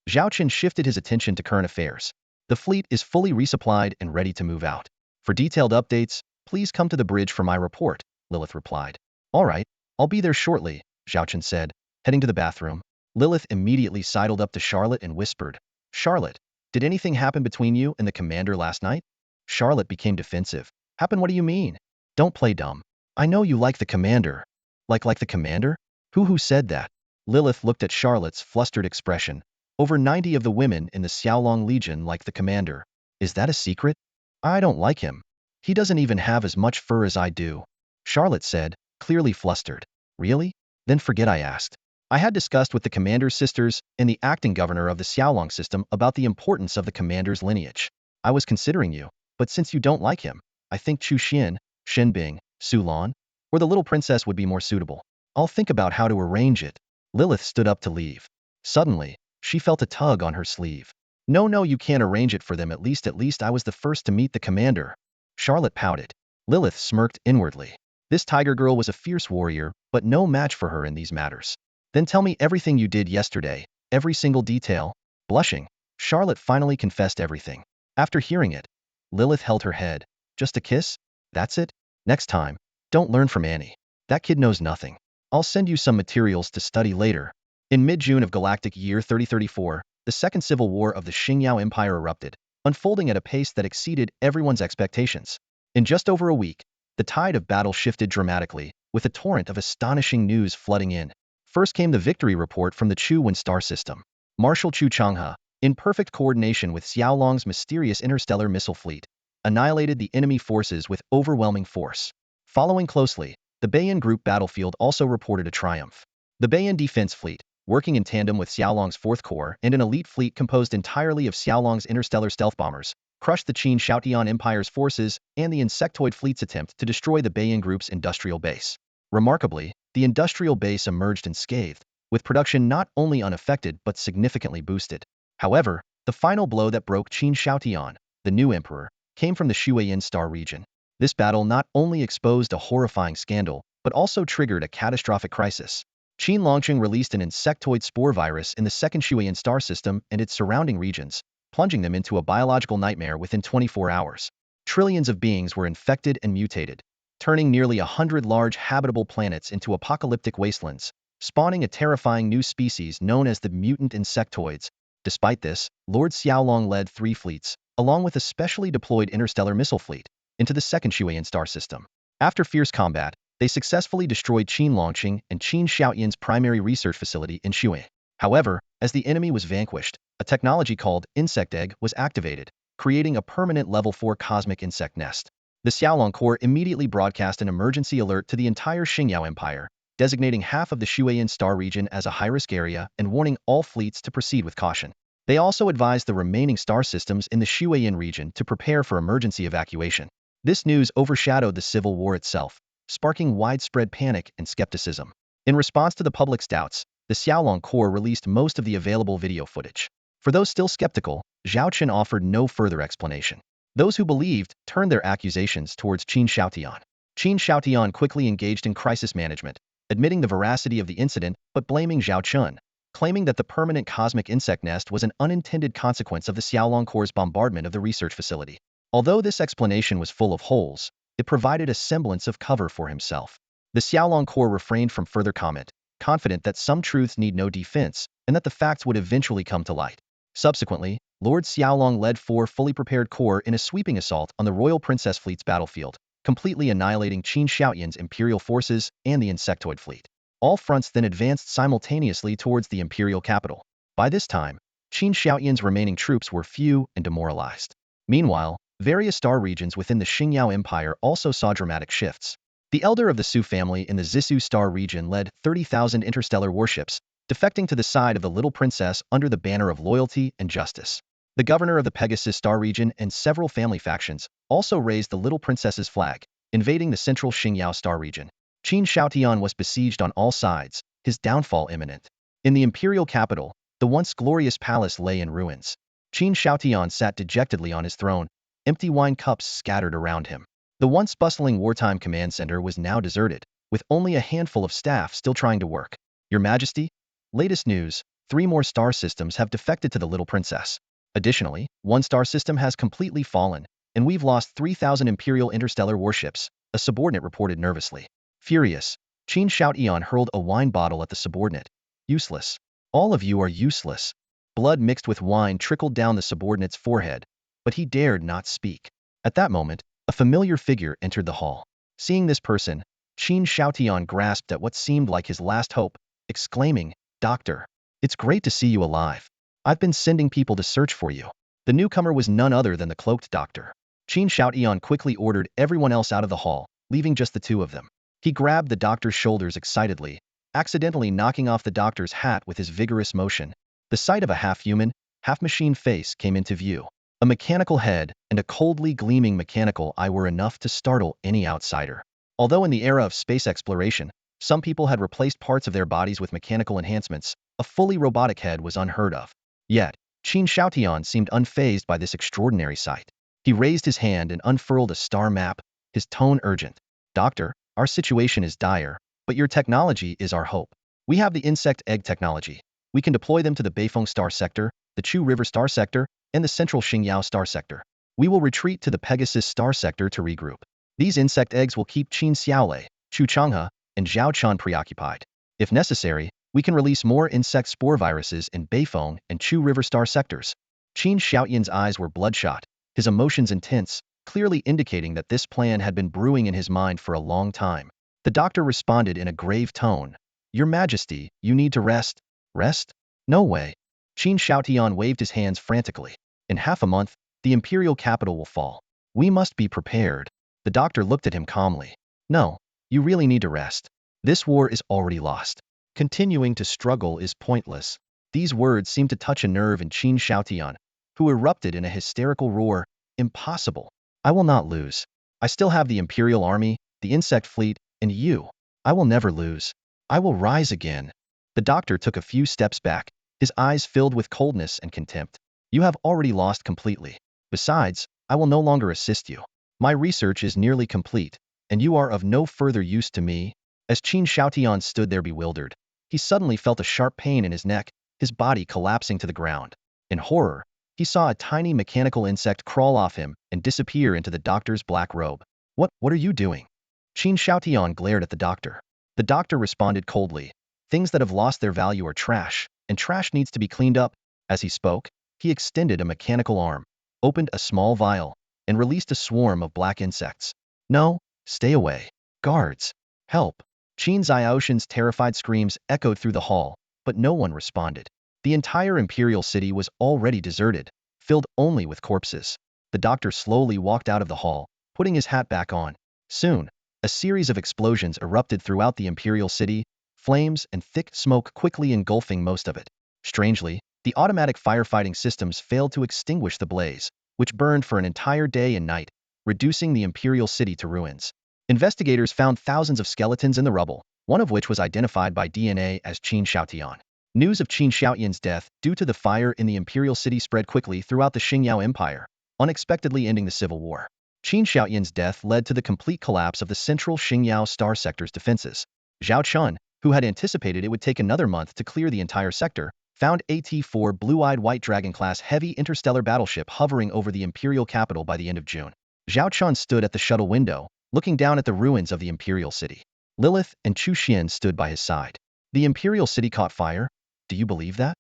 Zhao Chen shifted his attention to current affairs. The fleet is fully resupplied and ready to move out. For detailed updates, please come to the bridge for my report, Lilith replied. All right, I'll be there shortly, Zhao Chen said, heading to the bathroom. Lilith immediately sidled up to Charlotte and whispered, Charlotte, did anything happen between you and the commander last night? Charlotte became defensive. Happen? What do you mean? Don't play dumb. I know you like the commander. Like the commander? Who said that? Lilith looked at Charlotte's flustered expression. Over 90 of the women in the Xiaolong Legion like the commander. Is that a secret? I don't like him. He doesn't even have as much fur as I do. Charlotte said, clearly flustered. Really? Then forget I asked. I had discussed with the commander's sisters and the acting governor of the Xiaolong system about the importance of the commander's lineage. I was considering you, but since you don't like him, I think Chu Xian, Shen Bing, Su Lan, or the little princess would be more suitable. I'll think about how to arrange it. Lilith stood up to leave. Suddenly, she felt a tug on her sleeve. No, you can't arrange it for them. At least I was the first to meet the commander. Charlotte pouted. Lilith smirked inwardly. This tiger girl was a fierce warrior, but no match for her in these matters. Then tell me everything you did yesterday, every single detail. Blushing, Charlotte finally confessed everything. After hearing it, Lilith held her head. Just a kiss? That's it? Next time, don't learn from Annie. That kid knows nothing. I'll send you some materials to study later. In mid-June of galactic year 3034, the Second Civil War of the Xingyao Empire erupted, unfolding at a pace that exceeded everyone's expectations. In just over a week, the tide of battle shifted dramatically, with a torrent of astonishing news flooding in. First came the victory report from the Chu-Wen star system. Marshal Chu Changhe, in perfect coordination with Xiaolong's mysterious interstellar missile fleet, annihilated the enemy forces with overwhelming force. Following closely, the Bayan Group battlefield also reported a triumph. The Bayan Defense Fleet, working in tandem with Xiaolong's 4th Corps and an elite fleet composed entirely of Xiaolong's interstellar stealth bombers, crushed the Qin Xiaotian Empire's forces and the Insectoid Fleet's attempt to destroy the Bayan Group's industrial base. Remarkably, the industrial base emerged unscathed, with production not only unaffected but significantly boosted. However, the final blow that broke Qin Xiaotian, the new emperor, came from the Shuayan Star region. This battle not only exposed a horrifying scandal, but also triggered a catastrophic crisis. Qin Longqing released an insectoid spore virus in the second Shuiyan star system and its surrounding regions, plunging them into a biological nightmare within 24 hours. Trillions of beings were infected and mutated, turning nearly 100 large habitable planets into apocalyptic wastelands, spawning a terrifying new species known as the mutant insectoids. Despite this, Lord Xiaolong led 3 fleets, along with a specially deployed interstellar missile fleet, into the second Shuiyan star system. After fierce combat, they successfully destroyed Qin Longqing and Qin Shaotian's primary research facility in Shui. However, as the enemy was vanquished, a technology called Insect Egg was activated, creating a permanent level 4 cosmic insect nest. The Xiaolong Corps immediately broadcast an emergency alert to the entire Xingyao Empire, designating half of the Shuiyan star region as a high-risk area and warning all fleets to proceed with caution. They also advised the remaining star systems in the Shuiyan region to prepare for emergency evacuation. This news overshadowed the civil war itself, sparking widespread panic and skepticism. In response to the public's doubts, the Xiaolong Corps released most of the available video footage. For those still skeptical, Zhao Chen offered no further explanation. Those who believed turned their accusations towards Qin Shaotian. Qin Shaotian quickly engaged in crisis management, admitting the veracity of the incident but blaming Zhao Chen, claiming that the permanent cosmic insect nest was an unintended consequence of the Xiaolong Corps' bombardment of the research facility. Although this explanation was full of holes, it provided a semblance of cover for himself. The Xiaolong Corps refrained from further comment, confident that some truths need no defense and that the facts would eventually come to light. Subsequently, Lord Xiaolong led 4 fully prepared corps in a sweeping assault on the Royal Princess Fleet's battlefield, completely annihilating Qin Shaotian's imperial forces and the insectoid fleet. All fronts then advanced simultaneously towards the imperial capital. By this time, Qin Shaotian's remaining troops were few and demoralized. Meanwhile, various star regions within the Xingyao Empire also saw dramatic shifts. The elder of the Su family in the Zhisu star region led 30,000 interstellar warships, defecting to the side of the Little Princess under the banner of loyalty and justice. The governor of the Pegasus star region and several family factions also raised the Little Princess's flag, invading the central Xingyao star region. Qin Shaotian was besieged on all sides, his downfall imminent. In the imperial capital, the once glorious palace lay in ruins. Qin Shaotian sat dejectedly on his throne, empty wine cups scattered around him. The once bustling wartime command center was now deserted, with only a handful of staff still trying to work. Your Majesty? Latest news, 3 more star systems have defected to the Little Princess. Additionally, 1 star system has completely fallen, and we've lost 3,000 Imperial interstellar warships, a subordinate reported nervously. Furious, Qin Shaotian hurled a wine bottle at the subordinate. Useless. All of you are useless. Blood mixed with wine trickled down the subordinate's forehead, but he dared not speak. At that moment, a familiar figure entered the hall. Seeing this person, Qin Shaotian grasped at what seemed like his last hope, exclaiming, "Doctor, it's great to see you alive. I've been sending people to search for you." The newcomer was none other than the cloaked doctor. Qin Shaotian quickly ordered everyone else out of the hall, leaving just the 2 of them. He grabbed the doctor's shoulders excitedly, accidentally knocking off the doctor's hat with his vigorous motion. The sight of a half-human, half-machine face came into view. A mechanical head and a coldly gleaming mechanical eye were enough to startle any outsider. Although in the era of space exploration, some people had replaced parts of their bodies with mechanical enhancements, a fully robotic head was unheard of. Yet, Qin Shaotian seemed unfazed by this extraordinary sight. He raised his hand and unfurled a star map, his tone urgent. "Doctor, our situation is dire, but your technology is our hope. We have the insect egg technology. We can deploy them to the Beifeng star sector, the Chu River star sector, and the central Xingyao star sector. We will retreat to the Pegasus star sector to regroup. These insect eggs will keep Qin Xiaolei, Chu Changhe, and Zhao Chen preoccupied. If necessary, we can release more insect spore viruses in Beifeng and Chu River star sectors." Qin Shaotian's eyes were bloodshot, his emotions intense, clearly indicating that this plan had been brewing in his mind for a long time. The doctor responded in a grave tone, "Your Majesty, you need to rest." "Rest? No way." Qin Shaotian waved his hands frantically. "In half a month, the imperial capital will fall. We must be prepared." The doctor looked at him calmly. "No, you really need to rest. This war is already lost. Continuing to struggle is pointless." These words seemed to touch a nerve in Qin Shaotian, who erupted in a hysterical roar. "Impossible. I will not lose. I still have the Imperial Army, the insect fleet, and you. I will never lose. I will rise again." The doctor took a few steps back, his eyes filled with coldness and contempt. "You have already lost completely. Besides, I will no longer assist you. My research is nearly complete, and you are of no further use to me." As Qin Shaotian stood there bewildered, he suddenly felt a sharp pain in his neck, his body collapsing to the ground. In horror, he saw a tiny mechanical insect crawl off him and disappear into the doctor's black robe. What are you doing? Qin Xiaotian glared at the doctor. The doctor responded coldly. Things that have lost their value are trash, and trash needs to be cleaned up. As he spoke, he extended a mechanical arm, opened a small vial, and released a swarm of black insects. No, stay away. Guards, help. Qin Xiaoshan's terrified screams echoed through the hall, but no one responded. The entire imperial city was already deserted, filled only with corpses. The doctor slowly walked out of the hall, putting his hat back on. Soon, a series of explosions erupted throughout the imperial city, flames and thick smoke quickly engulfing most of it. Strangely, the automatic firefighting systems failed to extinguish the blaze, which burned for an entire day and night, reducing the imperial city to ruins. Investigators found thousands of skeletons in the rubble, one of which was identified by DNA as Qin Xiaotian. News of Qin Xiaotian's death due to the fire in the imperial city spread quickly throughout the Xingyao Empire, unexpectedly ending the civil war. Qin Xiaotian's death led to the complete collapse of the central Xingyao star sector's defenses. Zhao Chen, who had anticipated it would take another month to clear the entire sector, found AT-4 Blue-Eyed White Dragon-class heavy interstellar battleship hovering over the imperial capital by the end of June. Zhao Chen stood at the shuttle window, looking down at the ruins of the imperial city. Lilith and Chu Xian stood by his side. The imperial city caught fire? Do you believe that?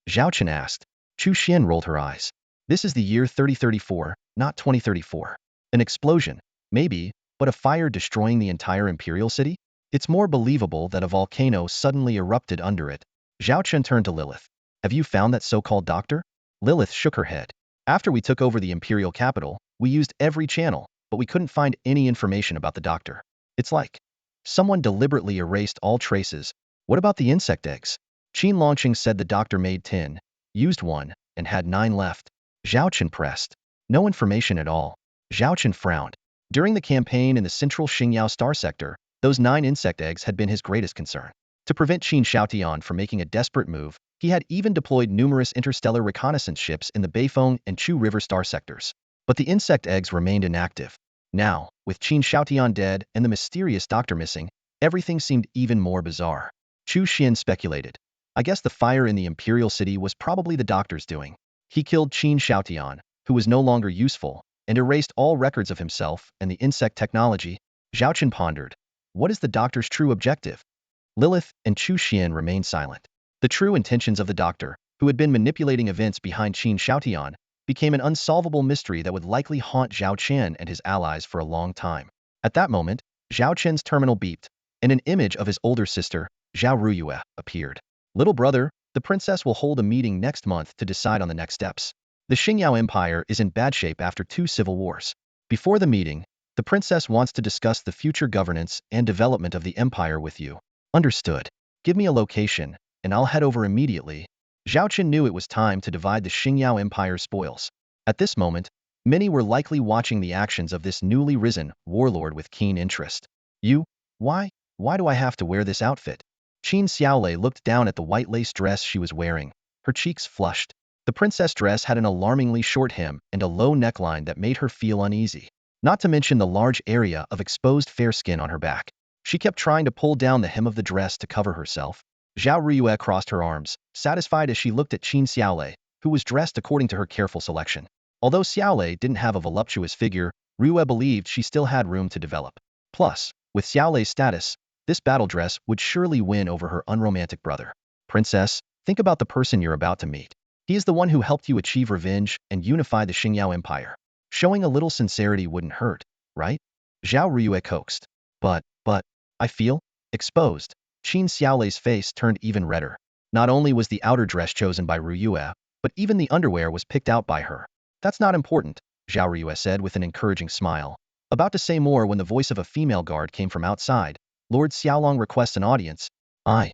Zhao Chen asked. Chu Xian rolled her eyes. This is the year 3034, not 2034. An explosion, maybe, but a fire destroying the entire imperial city? It's more believable that a volcano suddenly erupted under it. Zhao Chen turned to Lilith. Have you found that so-called doctor? Lilith shook her head. After we took over the imperial capital, we used every channel, but we couldn't find any information about the doctor. It's like someone deliberately erased all traces. What about the insect eggs? Qin Longqing said the doctor made 10, used 1, and had 9 left. Zhao Chen pressed. No information at all. Zhao Chen frowned. During the campaign in the central Xingyao star sector, those 9 insect eggs had been his greatest concern. To prevent Qin Xiaotian from making a desperate move, he had even deployed numerous interstellar reconnaissance ships in the Beifeng and Chu River star sectors. But the insect eggs remained inactive. Now, with Qin Xiaotian dead and the mysterious doctor missing, everything seemed even more bizarre. Chu Xian speculated. I guess the fire in the imperial city was probably the doctor's doing. He killed Qin Xiaotian, who was no longer useful, and erased all records of himself and the insect technology. Zhao Chen pondered. What is the doctor's true objective? Lilith and Chu Xian remained silent. The true intentions of the doctor, who had been manipulating events behind Qin Xiaotian, became an unsolvable mystery that would likely haunt Zhao Chen and his allies for a long time. At that moment, Zhao Chen's terminal beeped, and an image of his older sister, Zhao Ruyue, appeared. Little brother, the princess will hold a meeting next month to decide on the next steps. The Xingyao Empire is in bad shape after 2 civil wars. Before the meeting, the princess wants to discuss the future governance and development of the empire with you. Understood. Give me a location, and I'll head over immediately. Zhao Chen knew it was time to divide the Xingyao Empire's spoils. At this moment, many were likely watching the actions of this newly risen warlord with keen interest. Why do I have to wear this outfit? Qin Xiaolei looked down at the white lace dress she was wearing. Her cheeks flushed. The princess dress had an alarmingly short hem and a low neckline that made her feel uneasy. Not to mention the large area of exposed fair skin on her back. She kept trying to pull down the hem of the dress to cover herself. Zhao Ruyue crossed her arms, satisfied as she looked at Qin Xiaolei, who was dressed according to her careful selection. Although Xiaolei didn't have a voluptuous figure, Ruyue believed she still had room to develop. Plus, with Xiaolei's status, this battle dress would surely win over her unromantic brother. Princess, think about the person you're about to meet. He is the one who helped you achieve revenge and unify the Xingyao Empire. Showing a little sincerity wouldn't hurt, right? Zhao Ruyue coaxed. But, I feel exposed. Qin Xiaolei's face turned even redder. Not only was the outer dress chosen by Ruyue, but even the underwear was picked out by her. That's not important, Zhao Ruyue said with an encouraging smile. About to say more when the voice of a female guard came from outside. Lord Xiaolong requests an audience. I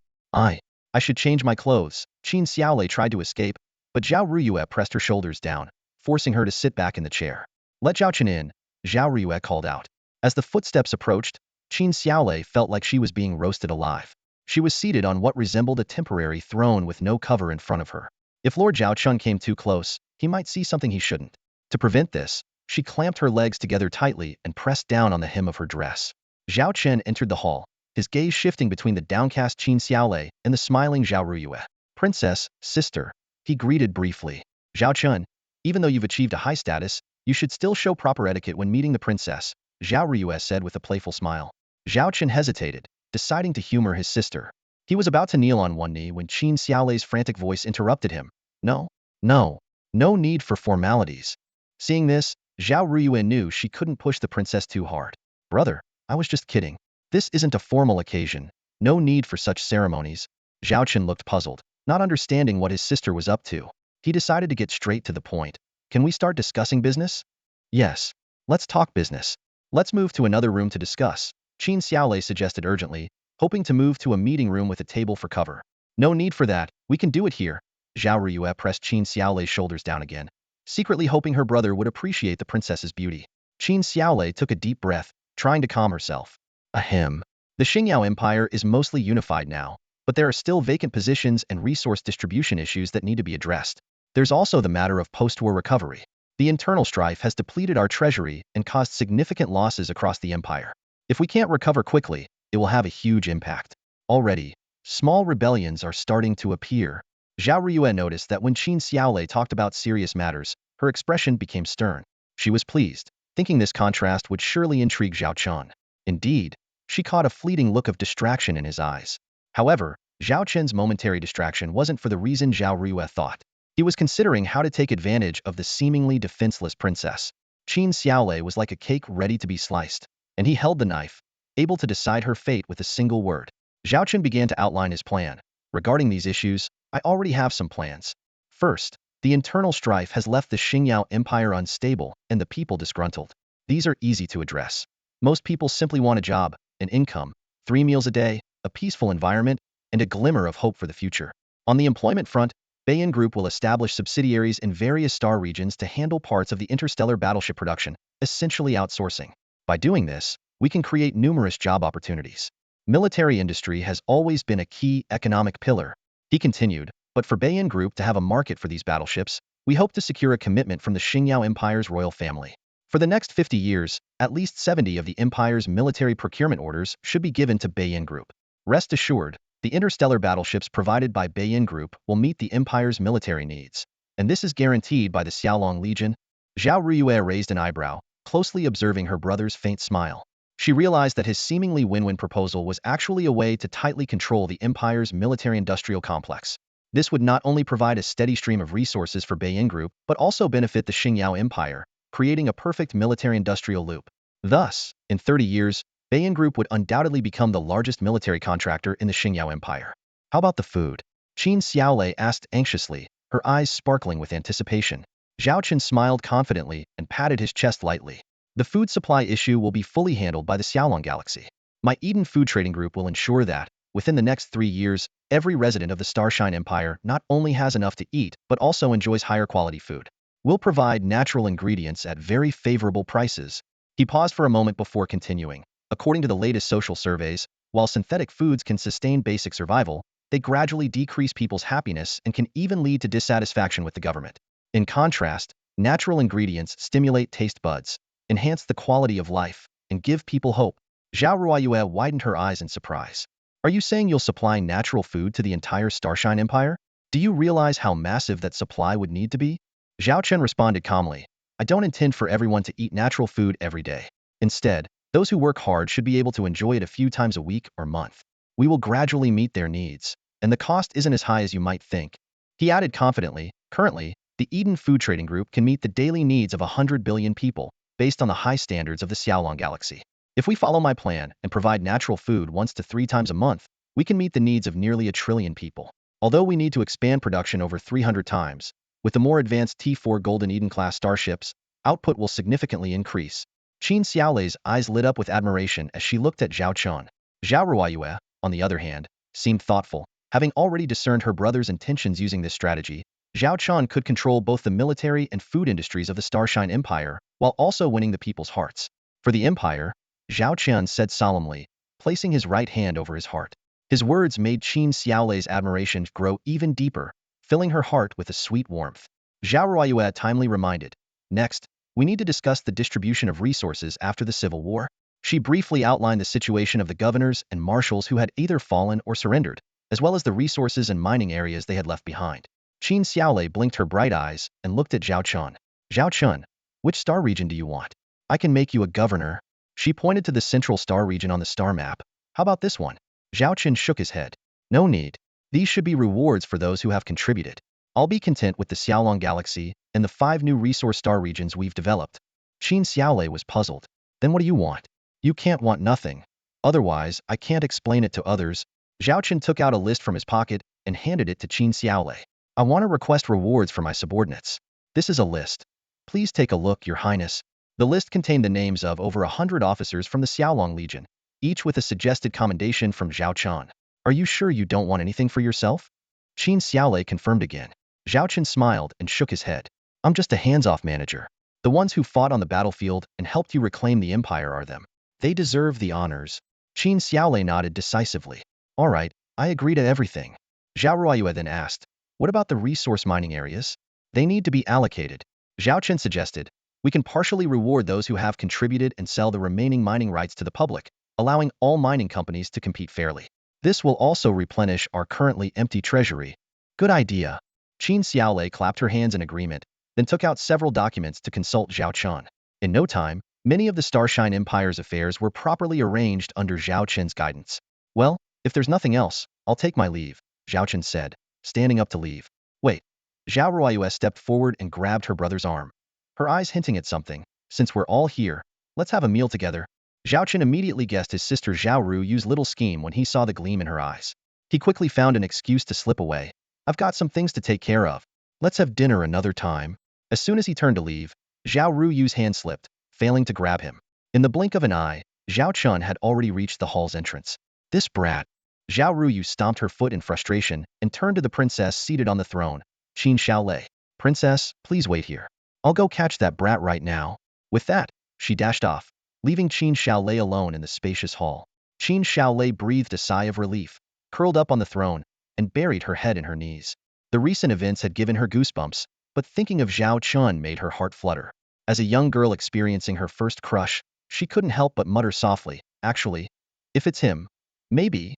should change my clothes. Qin Xiaolei tried to escape, but Zhao Ruyue pressed her shoulders down, forcing her to sit back in the chair. Let Zhao Chen in, Zhao Ruyue called out. As the footsteps approached, Qin Xiaolei felt like she was being roasted alive. She was seated on what resembled a temporary throne with no cover in front of her. If Lord Zhao Chen came too close, he might see something he shouldn't. To prevent this, she clamped her legs together tightly and pressed down on the hem of her dress. Zhao Chen entered the hall, his gaze shifting between the downcast Qin Xiaolei and the smiling Zhao Ruyue. Princess, sister, he greeted briefly. Zhao Chen, even though you've achieved a high status, you should still show proper etiquette when meeting the princess, Zhao Ruyue said with a playful smile. Zhao Chen hesitated, deciding to humor his sister. He was about to kneel on one knee when Qin Xiaolei's frantic voice interrupted him. No, no, no need for formalities. Seeing this, Zhao Ruyue knew she couldn't push the princess too hard. Brother, I was just kidding. This isn't a formal occasion. No need for such ceremonies. Zhao Chen looked puzzled, not understanding what his sister was up to. He decided to get straight to the point. Can we start discussing business? Yes. Let's talk business. Let's move to another room to discuss, Qin Xiaolei suggested urgently, hoping to move to a meeting room with a table for cover. No need for that, we can do it here. Zhao Ruyue pressed Qin Xiaolei's shoulders down again, secretly hoping her brother would appreciate the princess's beauty. Qin Xiaolei took a deep breath, trying to calm herself. Ahem. The Xingyao Empire is mostly unified now, but there are still vacant positions and resource distribution issues that need to be addressed. There's also the matter of post-war recovery. The internal strife has depleted our treasury and caused significant losses across the empire. If we can't recover quickly, it will have a huge impact. Already, small rebellions are starting to appear. Zhao Ruyue noticed that when Qin Xiaolei talked about serious matters, her expression became stern. She was pleased, thinking this contrast would surely intrigue Zhao Chen. Indeed, she caught a fleeting look of distraction in his eyes. However, Zhao Chen's momentary distraction wasn't for the reason Zhao Ruyue thought. He was considering how to take advantage of the seemingly defenseless princess. Qin Xiaolei was like a cake ready to be sliced, and he held the knife, able to decide her fate with a single word. Zhao Chen began to outline his plan. Regarding these issues, I already have some plans. First, the internal strife has left the Xingyao Empire unstable and the people disgruntled. These are easy to address. Most people simply want a job, an income, 3 meals a day, a peaceful environment, and a glimmer of hope for the future. On the employment front, Bayan Group will establish subsidiaries in various star regions to handle parts of the interstellar battleship production, essentially outsourcing. By doing this, we can create numerous job opportunities. Military industry has always been a key economic pillar, he continued, but for Bayan Group to have a market for these battleships, we hope to secure a commitment from the Xingyao Empire's royal family. For the next 50 years, at least 70 of the empire's military procurement orders should be given to Bayan Group. Rest assured, the interstellar battleships provided by Bayan Group will meet the empire's military needs, and this is guaranteed by the Xiaolong Legion. Zhao Ruyue raised an eyebrow, closely observing her brother's faint smile. She realized that his seemingly win-win proposal was actually a way to tightly control the empire's military-industrial complex. This would not only provide a steady stream of resources for Bayan Group, but also benefit the Xingyao Empire, creating a perfect military-industrial loop. Thus, in 30 years, Bayan Group would undoubtedly become the largest military contractor in the Xingyao Empire. How about the food? Qin Xiaolei asked anxiously, her eyes sparkling with anticipation. Zhao Chen smiled confidently and patted his chest lightly. The food supply issue will be fully handled by the Xiaolong Galaxy. My Eden Food Trading Group will ensure that, within the next 3 years, every resident of the Starshine Empire not only has enough to eat, but also enjoys higher quality food. We'll provide natural ingredients at very favorable prices. He paused for a moment before continuing. According to the latest social surveys, while synthetic foods can sustain basic survival, they gradually decrease people's happiness and can even lead to dissatisfaction with the government. In contrast, natural ingredients stimulate taste buds, enhance the quality of life, and give people hope. Zhao Ruyue widened her eyes in surprise. Are you saying you'll supply natural food to the entire Starshine Empire? Do you realize how massive that supply would need to be? Zhao Chen responded calmly. I don't intend for everyone to eat natural food every day. Instead, those who work hard should be able to enjoy it a few times a week or month. We will gradually meet their needs, and the cost isn't as high as you might think. He added confidently, currently, the Eden Food Trading Group can meet the daily needs of 100 billion people, based on the high standards of the Xiaolong Galaxy. If we follow my plan and provide natural food 1 to 3 times a month, we can meet the needs of nearly 1 trillion people. Although we need to expand production over 300 times, with the more advanced T4 Golden Eden-class starships, output will significantly increase. Qin Xiaolei's eyes lit up with admiration as she looked at Zhao Chen. Zhao Ruyue, on the other hand, seemed thoughtful. Having already discerned her brother's intentions using this strategy, Zhao Chen could control both the military and food industries of the Starshine Empire, while also winning the people's hearts. For the Empire, Zhao Chen said solemnly, placing his right hand over his heart. His words made Qin Xiaolei's admiration grow even deeper, filling her heart with a sweet warmth. Zhao Ruyue timely reminded, next, we need to discuss the distribution of resources after the Civil War. She briefly outlined the situation of the governors and marshals who had either fallen or surrendered, as well as the resources and mining areas they had left behind. Qin Xiaolei blinked her bright eyes and looked at Zhao Chen. Zhao Chen, which star region do you want? I can make you a governor. She pointed to the central star region on the star map. How about this one? Zhao Chen shook his head. No need. These should be rewards for those who have contributed. I'll be content with the Xiaolong galaxy and the 5 new resource star regions we've developed. Qin Xiaolei was puzzled. Then what do you want? You can't want nothing. Otherwise, I can't explain it to others. Zhao Chen took out a list from his pocket and handed it to Qin Xiaolei. I want to request rewards for my subordinates. This is a list. Please take a look, Your Highness. The list contained the names of over 100 officers from the Xiaolong Legion, each with a suggested commendation from Zhao Chen. Are you sure you don't want anything for yourself? Qin Xiaolei confirmed again. Zhao Chen smiled and shook his head. I'm just a hands-off manager. The ones who fought on the battlefield and helped you reclaim the empire are them. They deserve the honors. Qin Xiaolei nodded decisively. All right, I agree to everything. Zhao Ruiyue then asked, what about the resource mining areas? They need to be allocated. Zhao Chen suggested, we can partially reward those who have contributed and sell the remaining mining rights to the public, allowing all mining companies to compete fairly. This will also replenish our currently empty treasury. Good idea. Qin Xiaolei clapped her hands in agreement, then took out several documents to consult Zhao Chen. In no time, many of the Starshine Empire's affairs were properly arranged under Zhao Chen's guidance. Well, if there's nothing else, I'll take my leave, Zhao Chen said, standing up to leave. Wait. Zhao Ruiyue stepped forward and grabbed her brother's arm. Her eyes hinting at something. Since we're all here, let's have a meal together. Zhao Chen immediately guessed his sister Zhao Ruyu's little scheme when he saw the gleam in her eyes. He quickly found an excuse to slip away. I've got some things to take care of. Let's have dinner another time. As soon as he turned to leave, Zhao Ruyu's hand slipped, failing to grab him. In the blink of an eye, Zhao Chen had already reached the hall's entrance. This brat. Zhao Ruyu stomped her foot in frustration and turned to the princess seated on the throne, Qin Xiaolei. Princess, please wait here. I'll go catch that brat right now. With that, she dashed off, leaving Qin Xiaolei alone in the spacious hall. Qin Xiaolei breathed a sigh of relief, curled up on the throne, and buried her head in her knees. The recent events had given her goosebumps, but thinking of Zhao Chen made her heart flutter. As a young girl experiencing her first crush, she couldn't help but mutter softly, actually, if it's him, maybe,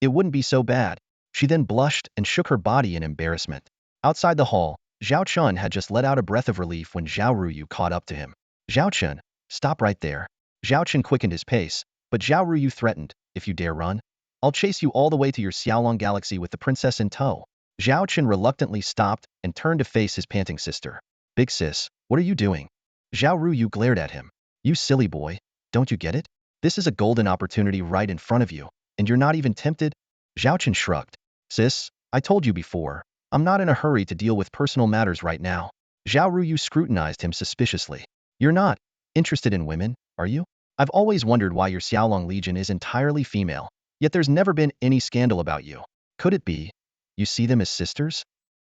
it wouldn't be so bad. She then blushed and shook her body in embarrassment. Outside the hall, Zhao Chen had just let out a breath of relief when Zhao Ruyu caught up to him. Zhao Chen, stop right there. Zhao Chen quickened his pace, but Zhao Ruyu threatened, if you dare run, I'll chase you all the way to your Xiaolong galaxy with the princess in tow. Zhao Chen reluctantly stopped and turned to face his panting sister. Big sis, what are you doing? Zhao Ruyu glared at him. You silly boy, don't you get it? This is a golden opportunity right in front of you, and you're not even tempted? Zhao Chen shrugged. Sis, I told you before, I'm not in a hurry to deal with personal matters right now. Zhao Ruyu scrutinized him suspiciously. You're not interested in women, are you? I've always wondered why your Xiaolong Legion is entirely female, yet there's never been any scandal about you. Could it be you see them as sisters?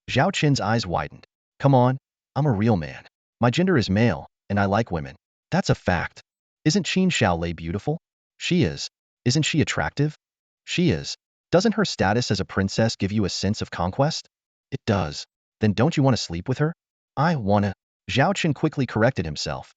Zhao Chen's eyes widened. Come on, I'm a real man. My gender is male, and I like women. That's a fact. Isn't Qin Xiaolei beautiful? She is. Isn't she attractive? She is. Doesn't her status as a princess give you a sense of conquest? It does. Then don't you want to sleep with her? I wanna. Zhao Chen quickly corrected himself.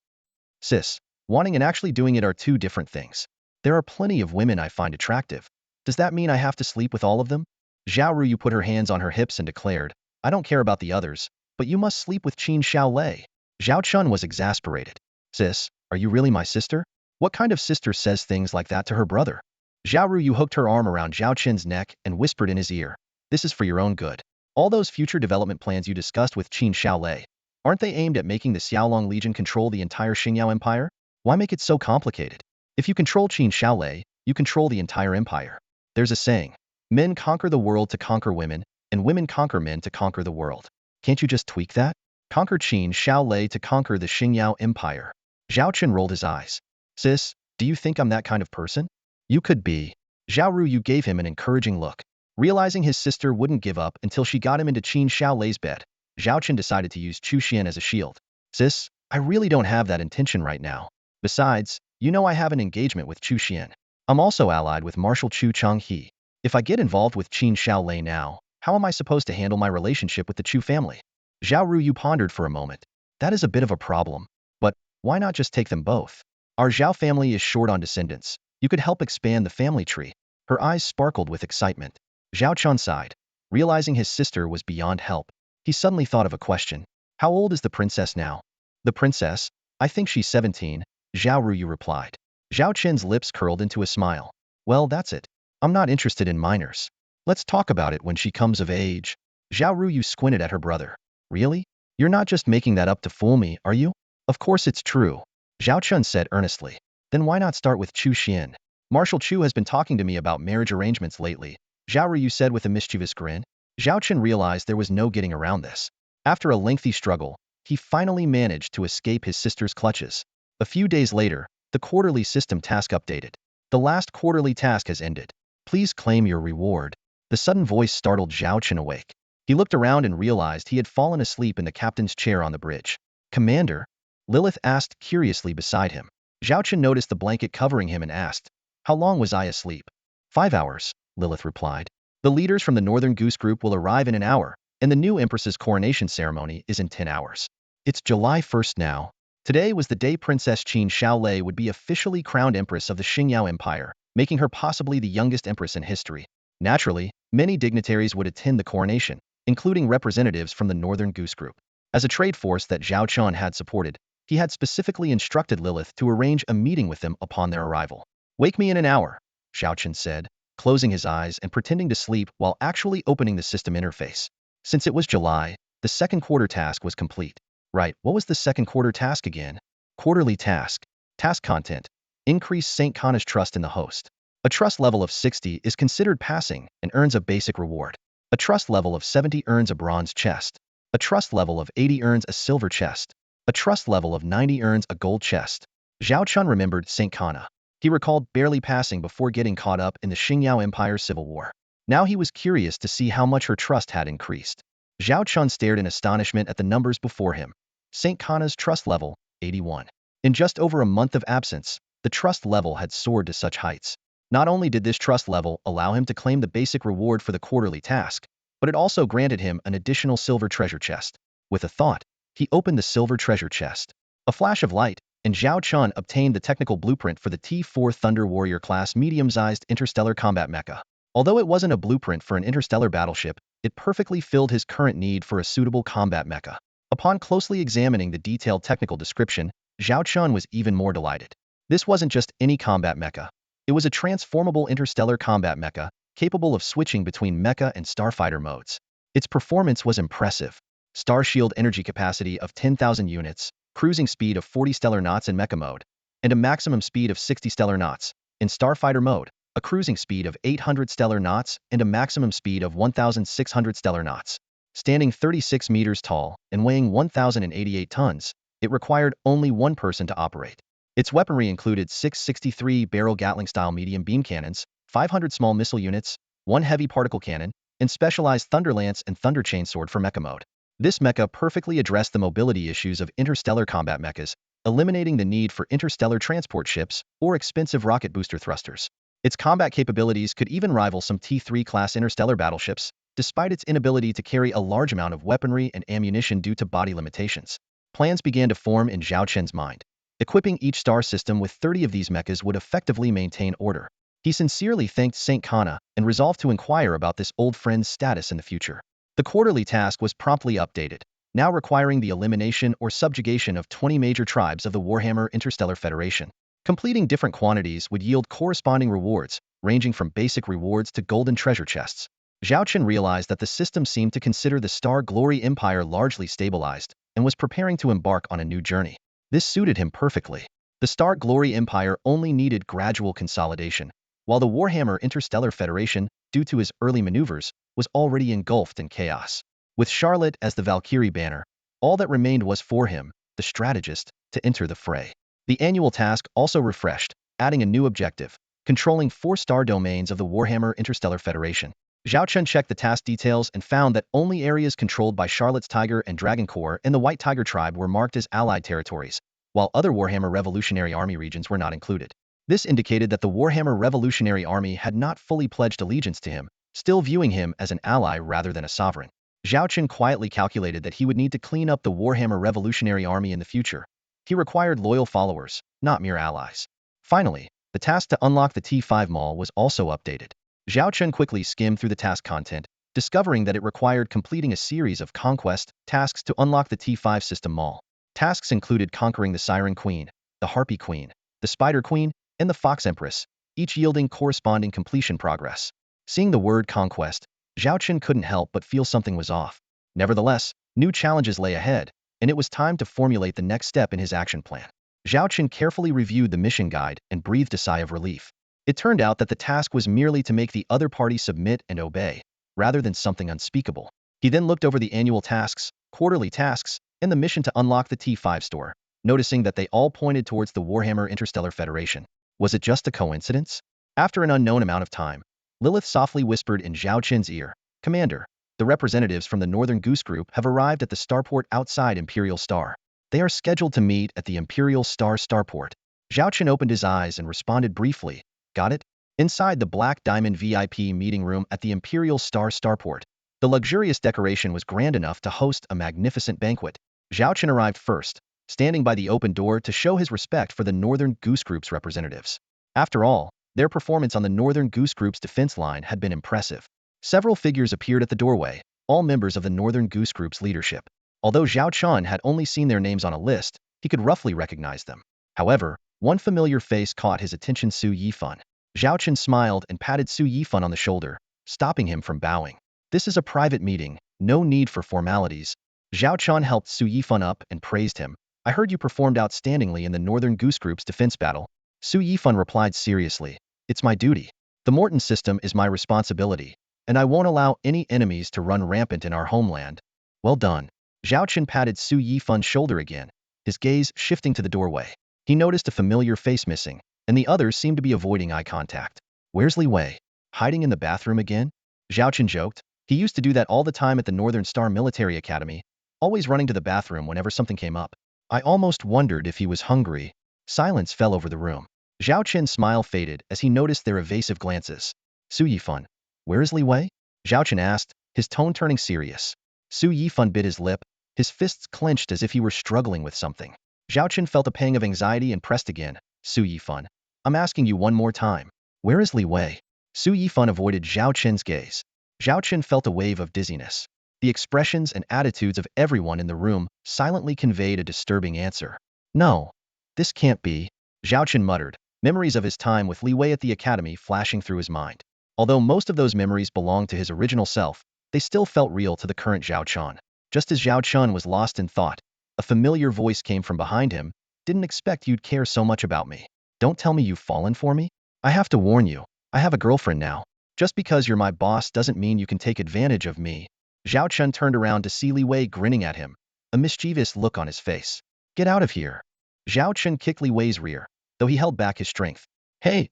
Sis, wanting and actually doing it are two different things. There are plenty of women I find attractive. Does that mean I have to sleep with all of them? Zhao Ruyu put her hands on her hips and declared, I don't care about the others, but you must sleep with Qin Xiaolei. Zhao Chen was exasperated. Sis, are you really my sister? What kind of sister says things like that to her brother? Zhao Ruyu hooked her arm around Zhao Chen's neck and whispered in his ear, this is for your own good. All those future development plans you discussed with Qin Xiaolei, aren't they aimed at making the Xiaolong Legion control the entire Xingyao Empire? Why make it so complicated? If you control Qin Xiaolei, you control the entire empire. There's a saying, men conquer the world to conquer women, and women conquer men to conquer the world. Can't you just tweak that? Conquer Qin Xiaolei to conquer the Xingyao Empire. Zhao Chen rolled his eyes. Sis, do you think I'm that kind of person? You could be. Zhao Ruyu gave him an encouraging look. Realizing his sister wouldn't give up until she got him into Qin Xiaolei's bed, Zhao Chen decided to use Chu Xian as a shield. Sis, I really don't have that intention right now. Besides, you know I have an engagement with Chu Xian. I'm also allied with Marshal Chu Changhe. If I get involved with Qin Xiaolei now, how am I supposed to handle my relationship with the Chu family? Zhao Ruyu pondered for a moment. That is a bit of a problem. But why not just take them both? Our Zhao family is short on descendants. You could help expand the family tree. Her eyes sparkled with excitement. Zhao Chen sighed, realizing his sister was beyond help. He suddenly thought of a question. How old is the princess now? The princess? I think she's 17, Zhao Ruyu replied. Zhao Chen's lips curled into a smile. Well, that's it. I'm not interested in minors. Let's talk about it when she comes of age. Zhao Ruyu squinted at her brother. Really? You're not just making that up to fool me, are you? Of course it's true, Zhao Chen said earnestly. Then why not start with Chu Xian? Marshal Chu has been talking to me about marriage arrangements lately, Zhao Ruyu said with a mischievous grin. Zhao Chen realized there was no getting around this. After a lengthy struggle, he finally managed to escape his sister's clutches. A few days later, the quarterly system task updated. The last quarterly task has ended. Please claim your reward. The sudden voice startled Zhao Chen awake. He looked around and realized he had fallen asleep in the captain's chair on the bridge. Commander? Lilith asked curiously beside him. Zhao Chen noticed the blanket covering him and asked, How long was I asleep? 5 hours, Lilith replied. The leaders from the Northern Goose Group will arrive in an hour, and the new Empress's coronation ceremony is in 10 hours. It's July 1st now. Today was the day Princess Qin Shaolei would be officially crowned Empress of the Xingyao Empire, making her possibly the youngest empress in history. Naturally, many dignitaries would attend the coronation, including representatives from the Northern Goose Group. As a trade force that Zhao Chen had supported, he had specifically instructed Lilith to arrange a meeting with them upon their arrival. Wake me in an hour, Zhao Chen said, closing his eyes and pretending to sleep while actually opening the system interface. Since it was July, the second quarter task was complete. Right, what was the second quarter task again? Quarterly task. Task content. Increase St. Kana's trust in the host. A trust level of 60 is considered passing and earns a basic reward. A trust level of 70 earns a bronze chest. A trust level of 80 earns a silver chest. A trust level of 90 earns a gold chest. Zhao Chen remembered St. Kana. He recalled barely passing before getting caught up in the Xingyao Empire's civil war. Now he was curious to see how much her trust had increased. Zhao Chen stared in astonishment at the numbers before him. St. Kana's trust level, 81. In just over a month of absence, the trust level had soared to such heights. Not only did this trust level allow him to claim the basic reward for the quarterly task, but it also granted him an additional silver treasure chest. With a thought, he opened the silver treasure chest. A flash of light, and Zhao Chen obtained the technical blueprint for the T-4 Thunder Warrior class medium-sized interstellar combat mecha. Although it wasn't a blueprint for an interstellar battleship, it perfectly filled his current need for a suitable combat mecha. Upon closely examining the detailed technical description, Zhao Chen was even more delighted. This wasn't just any combat mecha. It was a transformable interstellar combat mecha, capable of switching between mecha and starfighter modes. Its performance was impressive. Star shield energy capacity of 10,000 units, cruising speed of 40 stellar knots in mecha mode, and a maximum speed of 60 stellar knots. In starfighter mode, a cruising speed of 800 stellar knots and a maximum speed of 1,600 stellar knots. Standing 36 meters tall and weighing 1,088 tons, it required only one person to operate. Its weaponry included 6 63-barrel Gatling-style medium beam cannons, 500 small missile units, 1 heavy particle cannon, and specialized Thunder Lance and Thunder Chainsword for mecha mode. This mecha perfectly addressed the mobility issues of interstellar combat mechas, eliminating the need for interstellar transport ships or expensive rocket booster thrusters. Its combat capabilities could even rival some T-3 class interstellar battleships, despite its inability to carry a large amount of weaponry and ammunition due to body limitations. Plans began to form in Zhao Chen's mind. Equipping each star system with 30 of these mechas would effectively maintain order. He sincerely thanked St. Kana and resolved to inquire about this old friend's status in the future. The quarterly task was promptly updated, now requiring the elimination or subjugation of 20 major tribes of the Warhammer Interstellar Federation. Completing different quantities would yield corresponding rewards, ranging from basic rewards to golden treasure chests. Zhao Chen realized that the system seemed to consider the Star Glory Empire largely stabilized and was preparing to embark on a new journey. This suited him perfectly. The Star Glory Empire only needed gradual consolidation, while the Warhammer Interstellar Federation, due to his early maneuvers, was already engulfed in chaos. With Charlotte as the Valkyrie banner, all that remained was for him, the strategist, to enter the fray. The annual task also refreshed, adding a new objective, controlling 4 star domains of the Warhammer Interstellar Federation. Zhao Chen checked the task details and found that only areas controlled by Charlotte's Tiger and Dragon Corps and the White Tiger tribe were marked as allied territories, while other Warhammer Revolutionary Army regions were not included. This indicated that the Warhammer Revolutionary Army had not fully pledged allegiance to him, still viewing him as an ally rather than a sovereign. Zhao Chen quietly calculated that he would need to clean up the Warhammer Revolutionary Army in the future. He required loyal followers, not mere allies. Finally, the task to unlock the T5 Mall was also updated. Zhao Chen quickly skimmed through the task content, discovering that it required completing a series of conquest tasks to unlock the T5 system mall. Tasks included conquering the Siren Queen, the Harpy Queen, the Spider Queen, and the Fox Empress, each yielding corresponding completion progress. Seeing the word conquest, Zhao Chen couldn't help but feel something was off. Nevertheless, new challenges lay ahead, and it was time to formulate the next step in his action plan. Zhao Chen carefully reviewed the mission guide and breathed a sigh of relief. It turned out that the task was merely to make the other party submit and obey, rather than something unspeakable. He then looked over the annual tasks, quarterly tasks, and the mission to unlock the T5 store, noticing that they all pointed towards the Warhammer Interstellar Federation. Was it just a coincidence? After an unknown amount of time, Lilith softly whispered in Zhao Chen's ear, "Commander, the representatives from the Northern Goose Group have arrived at the starport outside Imperial Star. They are scheduled to meet at the Imperial Star starport." Zhao Chen opened his eyes and responded briefly, "Got it?" Inside the Black Diamond VIP meeting room at the Imperial Star starport, the luxurious decoration was grand enough to host a magnificent banquet. Zhao Chen arrived first, standing by the open door to show his respect for the Northern Goose Group's representatives. After all, their performance on the Northern Goose Group's defense line had been impressive. Several figures appeared at the doorway, all members of the Northern Goose Group's leadership. Although Zhao Chen had only seen their names on a list, he could roughly recognize them. However, one familiar face caught his attention: Su Yifan. Zhao Chen smiled and patted Su Yifan on the shoulder, stopping him from bowing. "This is a private meeting, no need for formalities." Zhao Chen helped Su Yifan up and praised him. "I heard you performed outstandingly in the Northern Goose Group's defense battle." Su Yifan replied seriously, "It's my duty. The Morton system is my responsibility, and I won't allow any enemies to run rampant in our homeland." "Well done." Zhao Chen patted Su Yifan's shoulder again, his gaze shifting to the doorway. He noticed a familiar face missing, and the others seemed to be avoiding eye contact. "Where's Li Wei? Hiding in the bathroom again?" Zhao Chen joked. He used to do that all the time at the Northern Star Military Academy, always running to the bathroom whenever something came up. I almost wondered if he was hungry. Silence fell over the room. Zhao Chen's smile faded as he noticed their evasive glances. "Su Yifan, where is Li Wei?" Zhao Chen asked, his tone turning serious. Su Yifan bit his lip, his fists clenched as if he were struggling with something. Zhao Chen felt a pang of anxiety and pressed again. "Su Yifan, I'm asking you one more time. Where is Li Wei?" Su Yifan avoided Zhao Chen's gaze. Zhao Chen felt a wave of dizziness. The expressions and attitudes of everyone in the room silently conveyed a disturbing answer. "No, this can't be," Zhao Chen muttered, memories of his time with Li Wei at the academy flashing through his mind. Although most of those memories belonged to his original self, they still felt real to the current Zhao Chen. Just as Zhao Chen was lost in thought, a familiar voice came from behind him. "Didn't expect you'd care so much about me. Don't tell me you've fallen for me? I have to warn you, I have a girlfriend now. Just because you're my boss doesn't mean you can take advantage of me." Zhao Chen turned around to see Li Wei grinning at him, a mischievous look on his face. "Get out of here." Zhao Chen kicked Li Wei's rear, though he held back his strength. Hey,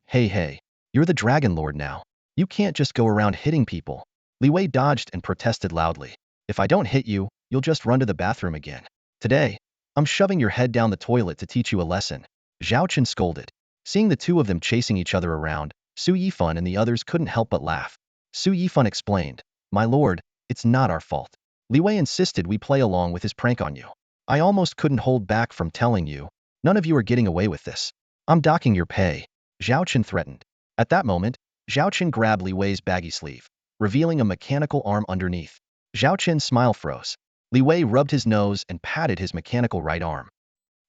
you're the Dragon Lord now. You can't just go around hitting people." Li Wei dodged and protested loudly. "If I don't hit you, you'll just run to the bathroom again. Today, I'm shoving your head down the toilet to teach you a lesson." Zhao Chen scolded. Seeing the two of them chasing each other around, Su Yifan and the others couldn't help but laugh. Su Yifan explained, "My lord, it's not our fault. Li Wei insisted we play along with his prank on you. I almost couldn't hold back from telling you. None of you are getting away with this. I'm docking your pay," Zhao Chen threatened. At that moment, Zhao Chen grabbed Li Wei's baggy sleeve, revealing a mechanical arm underneath. Zhao Chen's smile froze. Li Wei rubbed his nose and patted his mechanical right arm.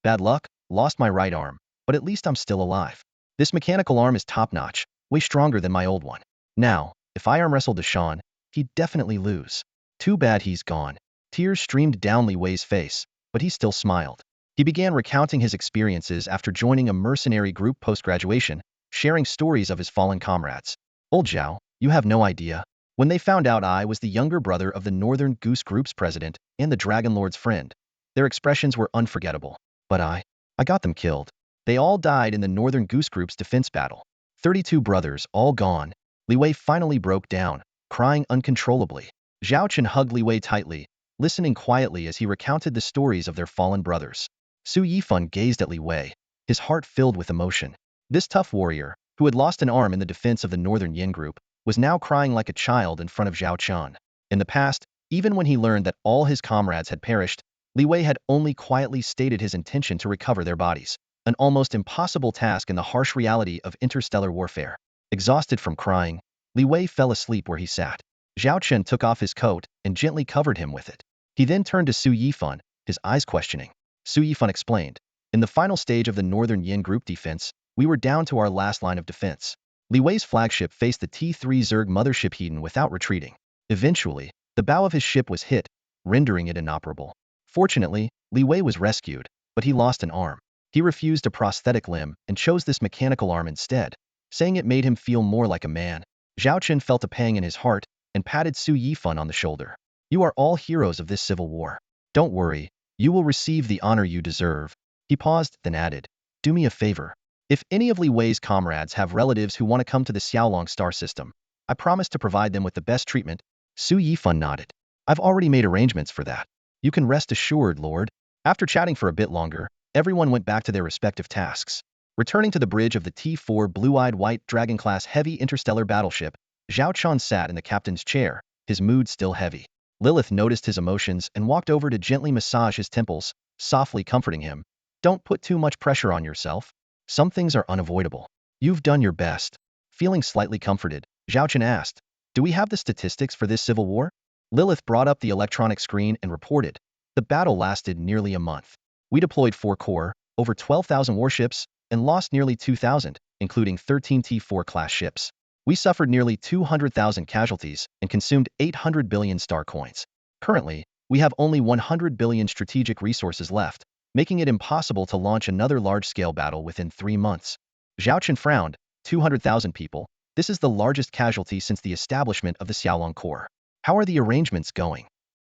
"Bad luck, lost my right arm, but at least I'm still alive. This mechanical arm is top-notch, way stronger than my old one. Now, if I arm wrestled Deshawn, he'd definitely lose. Too bad he's gone." Tears streamed down Li Wei's face, but he still smiled. He began recounting his experiences after joining a mercenary group post-graduation, sharing stories of his fallen comrades. "Old Zhao, you have no idea. When they found out I was the younger brother of the Northern Goose Group's president and the Dragon Lord's friend, their expressions were unforgettable. But I got them killed. They all died in the Northern Goose Group's defense battle. 32 brothers, all gone." Li Wei finally broke down, crying uncontrollably. Zhao Chen hugged Li Wei tightly, listening quietly as he recounted the stories of their fallen brothers. Su Yifan gazed at Li Wei, his heart filled with emotion. This tough warrior, who had lost an arm in the defense of the Northern Yin Group, was now crying like a child in front of Zhao Chen. In the past, even when he learned that all his comrades had perished, Li Wei had only quietly stated his intention to recover their bodies, an almost impossible task in the harsh reality of interstellar warfare. Exhausted from crying, Li Wei fell asleep where he sat. Zhao Chen took off his coat and gently covered him with it. He then turned to Su Yifan, his eyes questioning. Su Yifan explained, "In the final stage of the Northern Yin group defense, we were down to our last line of defense. Li Wei's flagship faced the T3 Zerg mothership Hedon without retreating. Eventually, the bow of his ship was hit, rendering it inoperable. Fortunately, Li Wei was rescued, but he lost an arm. He refused a prosthetic limb and chose this mechanical arm instead, saying it made him feel more like a man." Zhao Chen felt a pang in his heart and patted Su Yifan on the shoulder. "You are all heroes of this civil war. Don't worry, you will receive the honor you deserve." He paused, then added, "Do me a favor. If any of Li Wei's comrades have relatives who want to come to the Xiaolong star system, I promise to provide them with the best treatment." Su Yifan nodded. "I've already made arrangements for that. You can rest assured, Lord." After chatting for a bit longer, everyone went back to their respective tasks. Returning to the bridge of the T4 Blue-Eyed White Dragon-class heavy interstellar battleship, Zhao Chen sat in the captain's chair, his mood still heavy. Lilith noticed his emotions and walked over to gently massage his temples, softly comforting him. "Don't put too much pressure on yourself. Some things are unavoidable. You've done your best." Feeling slightly comforted, Zhao Chen asked, "Do we have the statistics for this civil war?" Lilith brought up the electronic screen and reported, "The battle lasted nearly a month. We deployed 4 core, over 12,000 warships, and lost nearly 2,000, including 13 T4 class ships. We suffered nearly 200,000 casualties and consumed 800 billion star coins. Currently, we have only 100 billion strategic resources left, making it impossible to launch another large-scale battle within 3 months." Zhao Chen frowned. 200,000 people. This is the largest casualty since the establishment of the Xiaolong Corps. "How are the arrangements going?"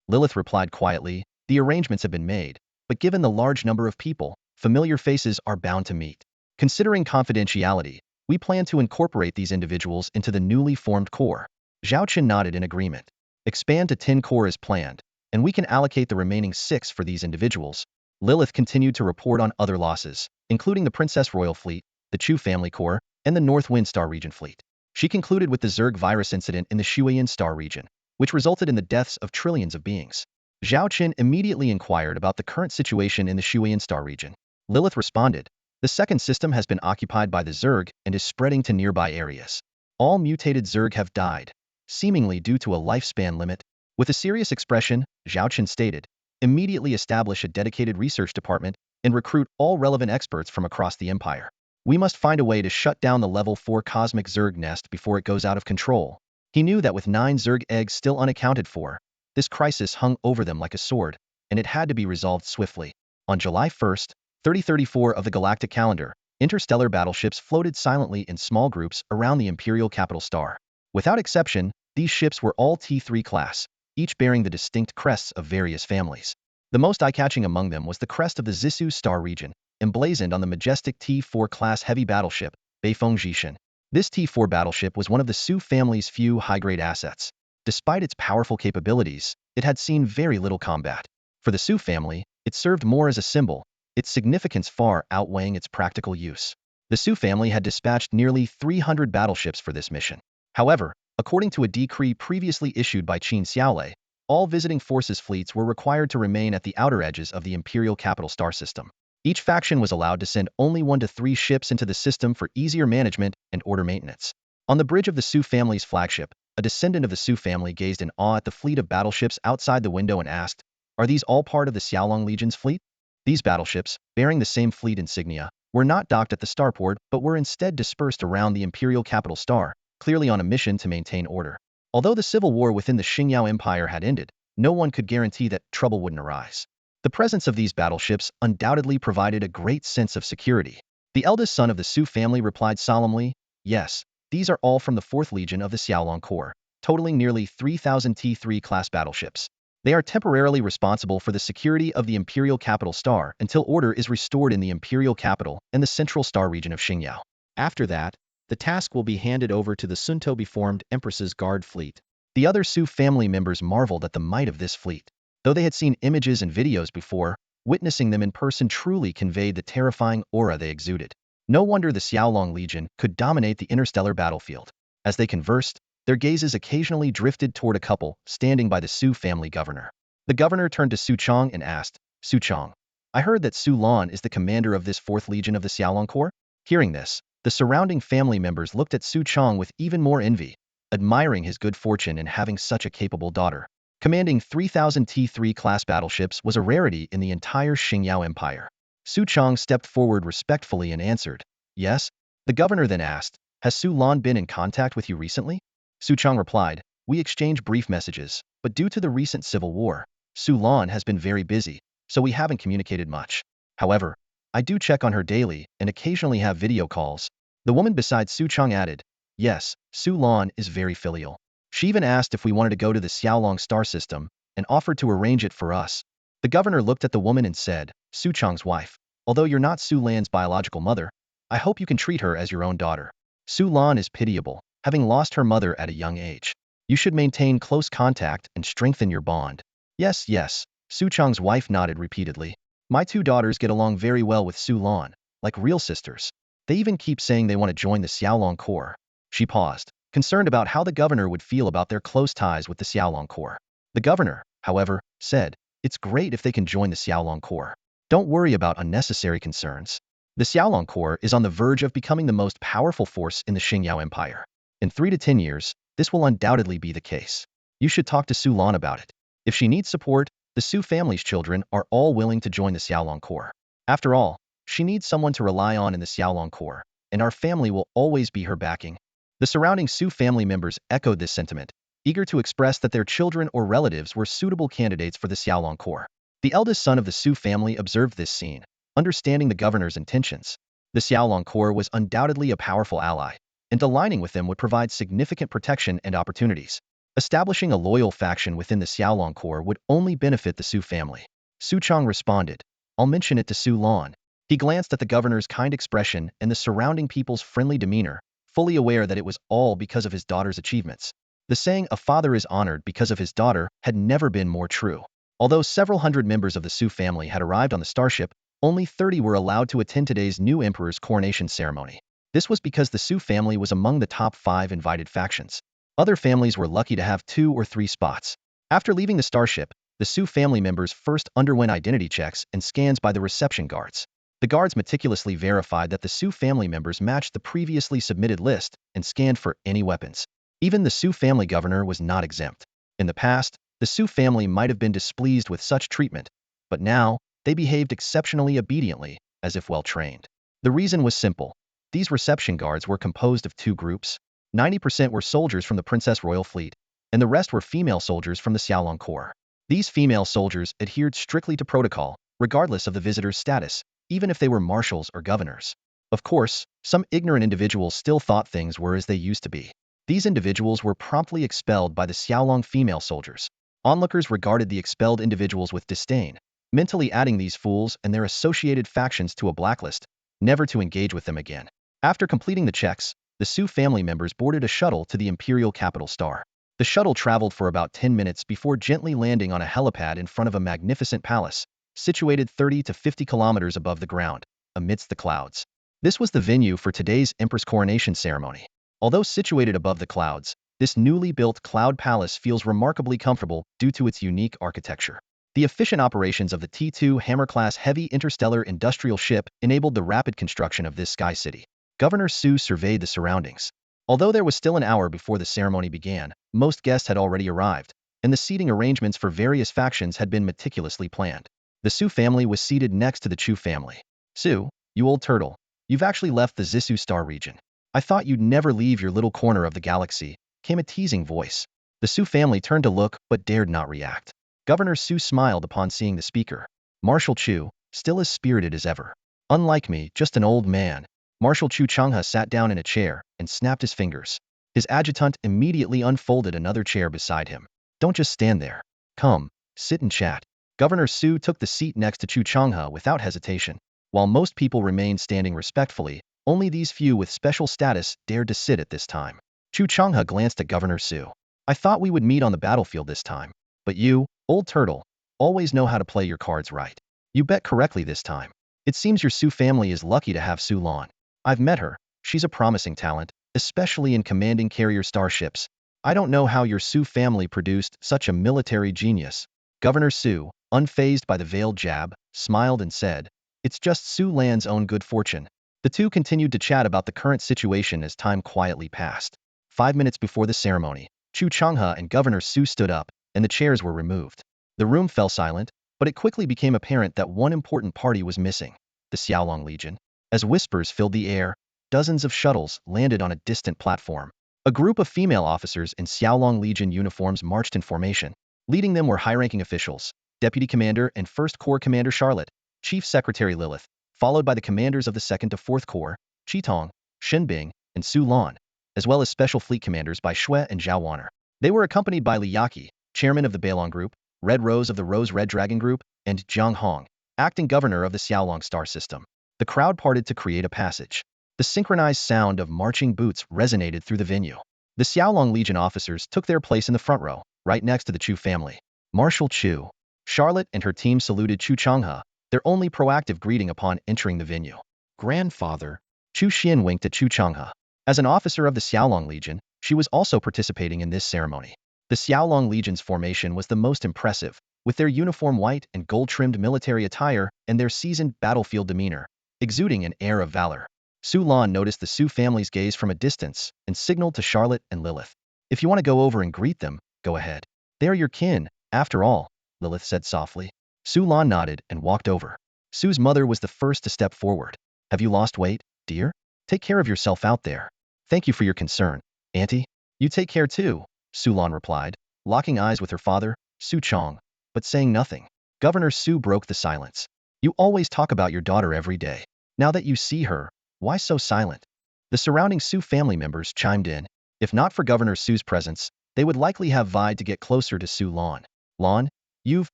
Lilith replied quietly, "The arrangements have been made, but given the large number of people, familiar faces are bound to meet. Considering confidentiality, we plan to incorporate these individuals into the newly formed Corps." Zhao Chen nodded in agreement. "Expand to 10 Corps as planned, and we can allocate the remaining 6 for these individuals." Lilith continued to report on other losses, including the Princess Royal Fleet, the Chu Family Corps, and the North Wind Star Region Fleet. She concluded with the Zerg virus incident in the Shuiyan Star region, which resulted in the deaths of trillions of beings. Zhao Chen immediately inquired about the current situation in the Shuiyan Star region. Lilith responded, "The second system has been occupied by the Zerg and is spreading to nearby areas. All mutated Zerg have died, seemingly due to a lifespan limit." With a serious expression, Zhao Chen stated, "Immediately establish a dedicated research department and recruit all relevant experts from across the empire. We must find a way to shut down the level 4 cosmic Zerg nest before it goes out of control." He knew that with 9 Zerg eggs still unaccounted for, this crisis hung over them like a sword, and it had to be resolved swiftly. On July 1st, 3034 of the galactic calendar, interstellar battleships floated silently in small groups around the imperial capital star. Without exception, these ships were all T3 class, each bearing the distinct crests of various families. The most eye-catching among them was the crest of the Zissou star region, emblazoned on the majestic T4 class heavy battleship, Beifeng Jishan. This T4 battleship was one of the Su family's few high-grade assets. Despite its powerful capabilities, it had seen very little combat. For the Su family, it served more as a symbol, its significance far outweighing its practical use. The Su family had dispatched nearly 300 battleships for this mission. However, according to a decree previously issued by Qin Xiaolei, all visiting forces fleets were required to remain at the outer edges of the imperial capital star system. Each faction was allowed to send only 1 to 3 ships into the system for easier management and order maintenance. On the bridge of the Su family's flagship, a descendant of the Su family gazed in awe at the fleet of battleships outside the window and asked, "Are these all part of the Xiaolong Legion's fleet?" These battleships, bearing the same fleet insignia, were not docked at the starport but were instead dispersed around the imperial capital star, clearly on a mission to maintain order. Although the civil war within the Xingyao Empire had ended, no one could guarantee that trouble wouldn't arise. The presence of these battleships undoubtedly provided a great sense of security. The eldest son of the Su family replied solemnly, "Yes, these are all from the 4th Legion of the Xiaolong Corps, totaling nearly 3,000 T3 class battleships. They are temporarily responsible for the security of the Imperial Capital Star until order is restored in the Imperial Capital and the Central Star region of Xingyao. After that, the task will be handed over to the Sunto-formed Empress's Guard fleet." The other Su family members marveled at the might of this fleet. Though they had seen images and videos before, witnessing them in person truly conveyed the terrifying aura they exuded. No wonder the Xiaolong Legion could dominate the interstellar battlefield. As they conversed, their gazes occasionally drifted toward a couple standing by the Su family governor. The governor turned to Su Chong and asked, Su Chong. I heard that Su Lan is the commander of this 4th Legion of the Xiaolong Corps. Hearing this, the surrounding family members looked at Su Chong with even more envy, admiring his good fortune in having such a capable daughter. Commanding 3,000 T3 class battleships was a rarity in the entire Xingyao Empire. Su Chong stepped forward respectfully and answered, "Yes." The governor then asked, "Has Su Lan been in contact with you recently?" Su Chong replied, "We exchange brief messages, but due to the recent civil war, Su Lan has been very busy, so we haven't communicated much. However, I do check on her daily and occasionally have video calls." The woman beside Su Chong added, "Yes, Su Lan is very filial. She even asked if we wanted to go to the Xiaolong star system and offered to arrange it for us." The governor looked at the woman and said, "Su Chong's wife, although you're not Su Lan's biological mother, I hope you can treat her as your own daughter. Su Lan is pitiable, having lost her mother at a young age. You should maintain close contact and strengthen your bond." "Yes, yes," Su Chong's wife nodded repeatedly. "My 2 daughters get along very well with Su Lan, like real sisters. They even keep saying they want to join the Xiaolong Corps." She paused, concerned about how the governor would feel about their close ties with the Xiaolong Corps. The governor, however, said, "It's great if they can join the Xiaolong Corps. Don't worry about unnecessary concerns. The Xiaolong Corps is on the verge of becoming the most powerful force in the Xingyao Empire. In 3 to 10 years, this will undoubtedly be the case. You should talk to Su Lan about it. If she needs support, the Su family's children are all willing to join the Xiaolong Corps. After all, she needs someone to rely on in the Xiaolong Corps, and our family will always be her backing." The surrounding Su family members echoed this sentiment, eager to express that their children or relatives were suitable candidates for the Xiaolong Corps. The eldest son of the Su family observed this scene, understanding the governor's intentions. The Xiaolong Corps was undoubtedly a powerful ally, and aligning with them would provide significant protection and opportunities. Establishing a loyal faction within the Xiaolong Corps would only benefit the Su family. Su Chong responded, "I'll mention it to Su Lan." He glanced at the governor's kind expression and the surrounding people's friendly demeanor, fully aware that it was all because of his daughter's achievements. The saying, "a father is honored because of his daughter," had never been more true. Although several hundred members of the Su family had arrived on the starship, only 30 were allowed to attend today's new emperor's coronation ceremony. This was because the Su family was among the top 5 invited factions. Other families were lucky to have 2 or 3 spots. After leaving the starship, the Su family members first underwent identity checks and scans by the reception guards. The guards meticulously verified that the Su family members matched the previously submitted list and scanned for any weapons. Even the Su family governor was not exempt. In the past, the Su family might have been displeased with such treatment, but now, they behaved exceptionally obediently, as if well trained. The reason was simple. These reception guards were composed of 2 groups. 90% were soldiers from the Princess Royal Fleet, and the rest were female soldiers from the Xiaolong Corps. These female soldiers adhered strictly to protocol, regardless of the visitor's status, even if they were marshals or governors. Of course, some ignorant individuals still thought things were as they used to be. These individuals were promptly expelled by the Xiaolong female soldiers. Onlookers regarded the expelled individuals with disdain, mentally adding these fools and their associated factions to a blacklist, never to engage with them again. After completing the checks, the Su family members boarded a shuttle to the imperial capital Star. The shuttle traveled for about 10 minutes before gently landing on a helipad in front of a magnificent palace, situated 30 to 50 kilometers above the ground, amidst the clouds. This was the venue for today's Empress coronation ceremony. Although situated above the clouds, this newly built cloud palace feels remarkably comfortable due to its unique architecture. The efficient operations of the T2 Hammer-class heavy interstellar industrial ship enabled the rapid construction of this sky city. Governor Su surveyed the surroundings. Although there was still an hour before the ceremony began, most guests had already arrived, and the seating arrangements for various factions had been meticulously planned. The Su family was seated next to the Chu family. "Su, you old turtle, you've actually left the Zissou star region. I thought you'd never leave your little corner of the galaxy," came a teasing voice. The Su family turned to look but dared not react. Governor Su smiled upon seeing the speaker. Marshal Chu, still as spirited as ever. "Unlike me, just an old man." Marshal Chu Changhe sat down in a chair and snapped his fingers. His adjutant immediately unfolded another chair beside him. "Don't just stand there. Come, sit and chat." Governor Su took the seat next to Chu Changhe without hesitation. While most people remained standing respectfully, only these few with special status dared to sit at this time. Chu Changhe glanced at Governor Su. "I thought we would meet on the battlefield this time. But you, old turtle, always know how to play your cards right. You bet correctly this time. It seems your Su family is lucky to have Su Lan. I've met her. She's a promising talent, especially in commanding carrier starships. I don't know how your Su family produced such a military genius." Governor Su, unfazed by the veiled jab, smiled and said, "It's just Su Lan's own good fortune." The two continued to chat about the current situation as time quietly passed. 5 minutes before the ceremony, Chu Changhe and Governor Su stood up, and the chairs were removed. The room fell silent, but it quickly became apparent that one important party was missing: the Xiaolong Legion. As whispers filled the air, dozens of shuttles landed on a distant platform. A group of female officers in Xiaolong Legion uniforms marched in formation. Leading them were high-ranking officials: Deputy Commander and 1st Corps Commander Charlotte, Chief Secretary Lilith, followed by the commanders of the 2nd to 4th Corps, Qitong, Shenbing, and Su Lan, as well as special fleet commanders by Shui and Zhao Wanner. They were accompanied by Li Yaqi, chairman of the Beilong Group, Red Rose of the Rose-Red Dragon Group, and Jiang Hong, acting governor of the Xiaolong Star System. The crowd parted to create a passage. The synchronized sound of marching boots resonated through the venue. The Xiaolong Legion officers took their place in the front row, right next to the Chu family. Marshal Chu. Charlotte and her team saluted Chu Changhe, their only proactive greeting upon entering the venue. Grandfather. Chu Xian winked at Chu Changhe. As an officer of the Xiaolong Legion, she was also participating in this ceremony. The Xiaolong Legion's formation was the most impressive, with their uniform white and gold-trimmed military attire and their seasoned battlefield demeanor, exuding an air of valor. Su Lan noticed the Su family's gaze from a distance and signaled to Charlotte and Lilith. "If you want to go over and greet them, go ahead. They are your kin, after all," Lilith said softly. Su Lan nodded and walked over. Su's mother was the first to step forward. "Have you lost weight, dear? Take care of yourself out there." "Thank you for your concern, Auntie. You take care too," Su Lan replied, locking eyes with her father, Su Chong, but saying nothing. Governor Su broke the silence. "You always talk about your daughter every day. Now that you see her, why so silent?" The surrounding Su family members chimed in. If not for Governor Su's presence, they would likely have vied to get closer to Su Lan. "Lan, you've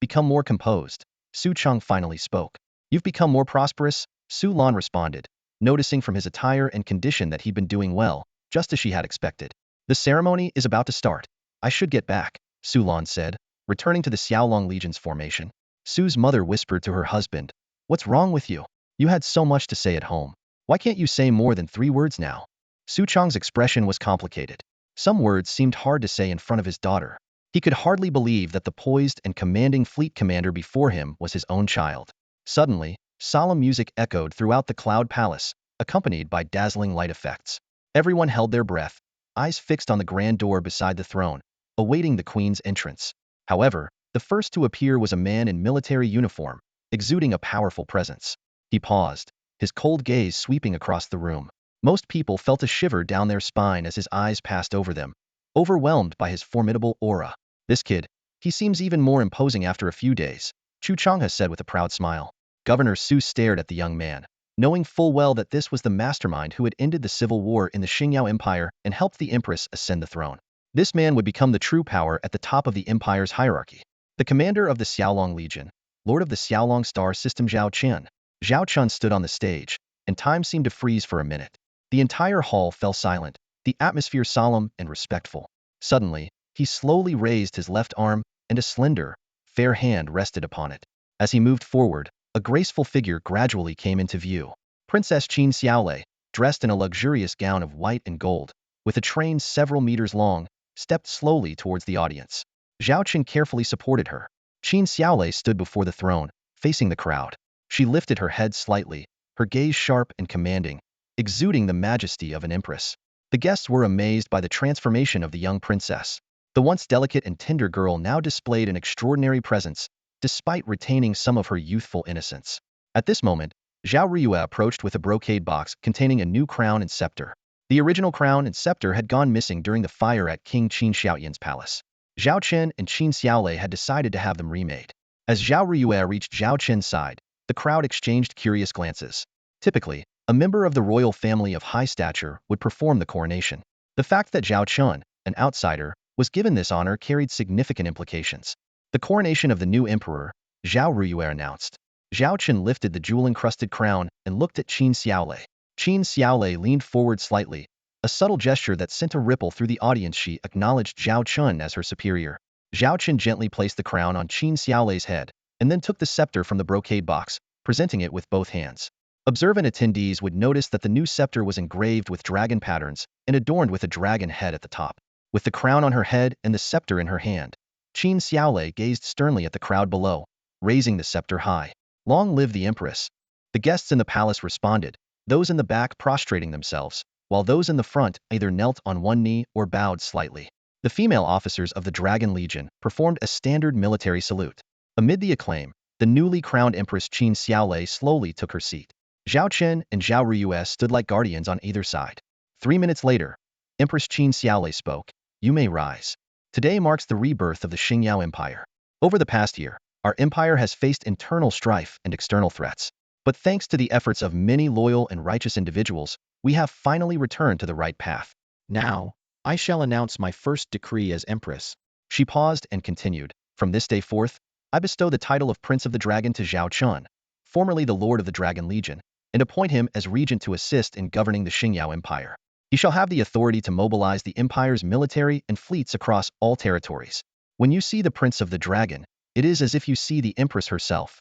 become more composed," Su Chong finally spoke. "You've become more prosperous," Su Lan responded, noticing from his attire and condition that he'd been doing well, just as she had expected. "The ceremony is about to start. I should get back," Su Lan said, returning to the Xiaolong Legion's formation. Su's mother whispered to her husband, "What's wrong with you? You had so much to say at home. Why can't you say more than 3 words now?" Su Chong's expression was complicated. Some words seemed hard to say in front of his daughter. He could hardly believe that the poised and commanding fleet commander before him was his own child. Suddenly, solemn music echoed throughout the Cloud Palace, accompanied by dazzling light effects. Everyone held their breath, eyes fixed on the grand door beside the throne, awaiting the queen's entrance. However, the first to appear was a man in military uniform, exuding a powerful presence. He paused, his cold gaze sweeping across the room. Most people felt a shiver down their spine as his eyes passed over them, overwhelmed by his formidable aura. "This kid, he seems even more imposing after a few days," Chu Changhe said with a proud smile. Governor Su stared at the young man, knowing full well that this was the mastermind who had ended the civil war in the Xingyao Empire and helped the empress ascend the throne. This man would become the true power at the top of the empire's hierarchy. The commander of the Xiaolong Legion, lord of the Xiaolong Star System, Zhao Chen. Zhao Chen stood on the stage, and time seemed to freeze for a minute. The entire hall fell silent, the atmosphere solemn and respectful. Suddenly, he slowly raised his left arm, and a slender, fair hand rested upon it. As he moved forward, a graceful figure gradually came into view. Princess Qin Xiaolei, dressed in a luxurious gown of white and gold, with a train several meters long, stepped slowly towards the audience. Zhao Chen carefully supported her. Qin Xiaolei stood before the throne, facing the crowd. She lifted her head slightly, her gaze sharp and commanding, exuding the majesty of an empress. The guests were amazed by the transformation of the young princess. The once delicate and tender girl now displayed an extraordinary presence, despite retaining some of her youthful innocence. At this moment, Zhao Riyue approached with a brocade box containing a new crown and scepter. The original crown and scepter had gone missing during the fire at King Qin Xiaoyan's palace. Zhao Chen and Qin Xiaolei had decided to have them remade. As Zhao Riyue reached Zhao Chen's side, the crowd exchanged curious glances. Typically, a member of the royal family of high stature would perform the coronation. The fact that Zhao Chen, an outsider, was given this honor carried significant implications. The coronation of the new emperor, Zhao Riyue announced. Zhao Chen lifted the jewel-encrusted crown and looked at Qin Xiaolei. Qin Xiaolei leaned forward slightly, a subtle gesture that sent a ripple through the audience. She acknowledged Zhao Chen as her superior. Zhao Chen gently placed the crown on Qin Xiaolei's head, and then took the scepter from the brocade box, presenting it with both hands. Observant attendees would notice that the new scepter was engraved with dragon patterns and adorned with a dragon head at the top. With the crown on her head and the scepter in her hand, Qin Xiaolei gazed sternly at the crowd below, raising the scepter high. Long live the Empress! The guests in the palace responded, those in the back prostrating themselves, while those in the front either knelt on one knee or bowed slightly. The female officers of the Dragon Legion performed a standard military salute. Amid the acclaim, the newly crowned Empress Qin Xiaolei slowly took her seat. Zhao Chen and Zhao Riyue stood like guardians on either side. 3 minutes later, Empress Qin Xiaolei spoke. You may rise. Today marks the rebirth of the Xingyao Empire. Over the past year, our empire has faced internal strife and external threats. But thanks to the efforts of many loyal and righteous individuals, we have finally returned to the right path. Now, I shall announce my first decree as Empress. She paused and continued. From this day forth, I bestow the title of Prince of the Dragon to Zhao Chen, formerly the Lord of the Dragon Legion, and appoint him as regent to assist in governing the Xingyao Empire. He shall have the authority to mobilize the empire's military and fleets across all territories. When you see the Prince of the Dragon, it is as if you see the Empress herself.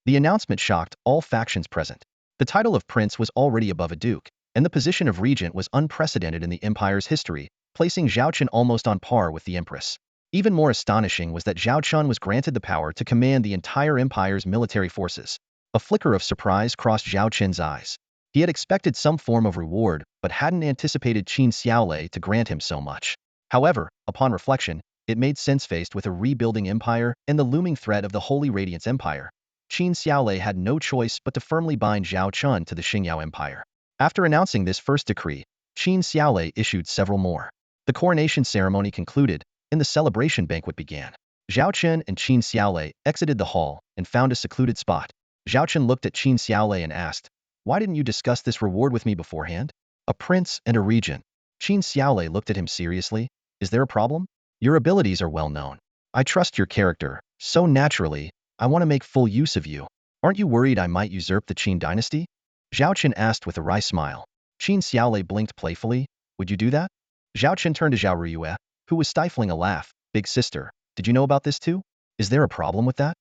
The announcement shocked all factions present. The title of Prince was already above a duke, and the position of regent was unprecedented in the empire's history, placing Zhao Chen almost on par with the Empress. Even more astonishing was that Zhao Chen was granted the power to command the entire empire's military forces. A flicker of surprise crossed Zhao Chen's eyes. He had expected some form of reward, but hadn't anticipated Qin Xiaolei to grant him so much. However, upon reflection, it made sense faced with a rebuilding empire and the looming threat of the Holy Radiance Empire. Qin Xiaolei had no choice but to firmly bind Zhao Chen to the Xingyao Empire. After announcing this first decree, Qin Xiaolei issued several more. The coronation ceremony concluded, and the celebration banquet began. Zhao Chen and Qin Xiaolei exited the hall and found a secluded spot. Zhao Chen looked at Qin Xiaolei and asked, "Why didn't you discuss this reward with me beforehand?" "A prince and a regent." Qin Xiaolei looked at him seriously. "Is there a problem? Your abilities are well known. I trust your character, so naturally, I want to make full use of you. Aren't you worried I might usurp the Qin dynasty?" Zhao Chen asked with a wry smile. Qin Xiaolei blinked playfully. "Would you do that?" Zhao Chen turned to Zhao Riyue, who was stifling a laugh. "Big sister, did you know about this too? Is there a problem with that?"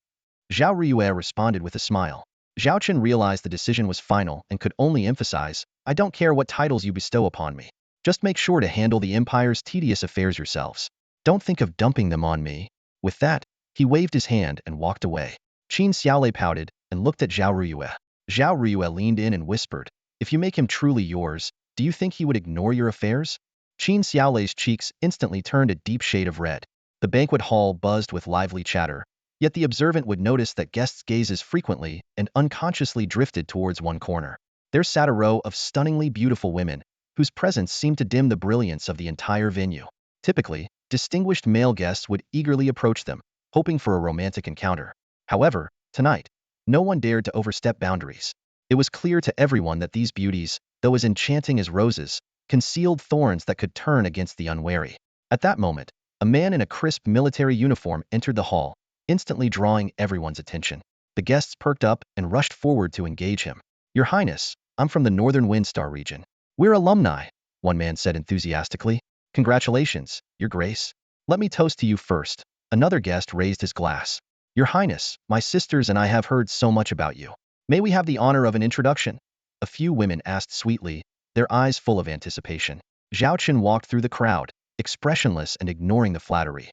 Zhao Riyue responded with a smile. Zhao Chen realized the decision was final and could only emphasize, "I don't care what titles you bestow upon me. Just make sure to handle the empire's tedious affairs yourselves. Don't think of dumping them on me." With that, he waved his hand and walked away. Qin Xiaolei pouted and looked at Zhao Riyue. Zhao Riyue leaned in and whispered, "If you make him truly yours, do you think he would ignore your affairs?" Qin Xiaolei's cheeks instantly turned a deep shade of red. The banquet hall buzzed with lively chatter, yet the observant would notice that guests' gazes frequently and unconsciously drifted towards one corner. There sat a row of stunningly beautiful women, whose presence seemed to dim the brilliance of the entire venue. Typically, distinguished male guests would eagerly approach them, hoping for a romantic encounter. However, tonight, no one dared to overstep boundaries. It was clear to everyone that these beauties, though as enchanting as roses, concealed thorns that could turn against the unwary. At that moment, a man in a crisp military uniform entered the hall, instantly drawing everyone's attention. The guests perked up and rushed forward to engage him. "Your Highness, I'm from the Northern Windstar region. We're alumni," one man said enthusiastically. "Congratulations, Your Grace. Let me toast to you first." Another guest raised his glass. "Your Highness, my sisters and I have heard so much about you. May we have the honor of an introduction?" A few women asked sweetly, their eyes full of anticipation. Zhao Chen walked through the crowd, expressionless and ignoring the flattery.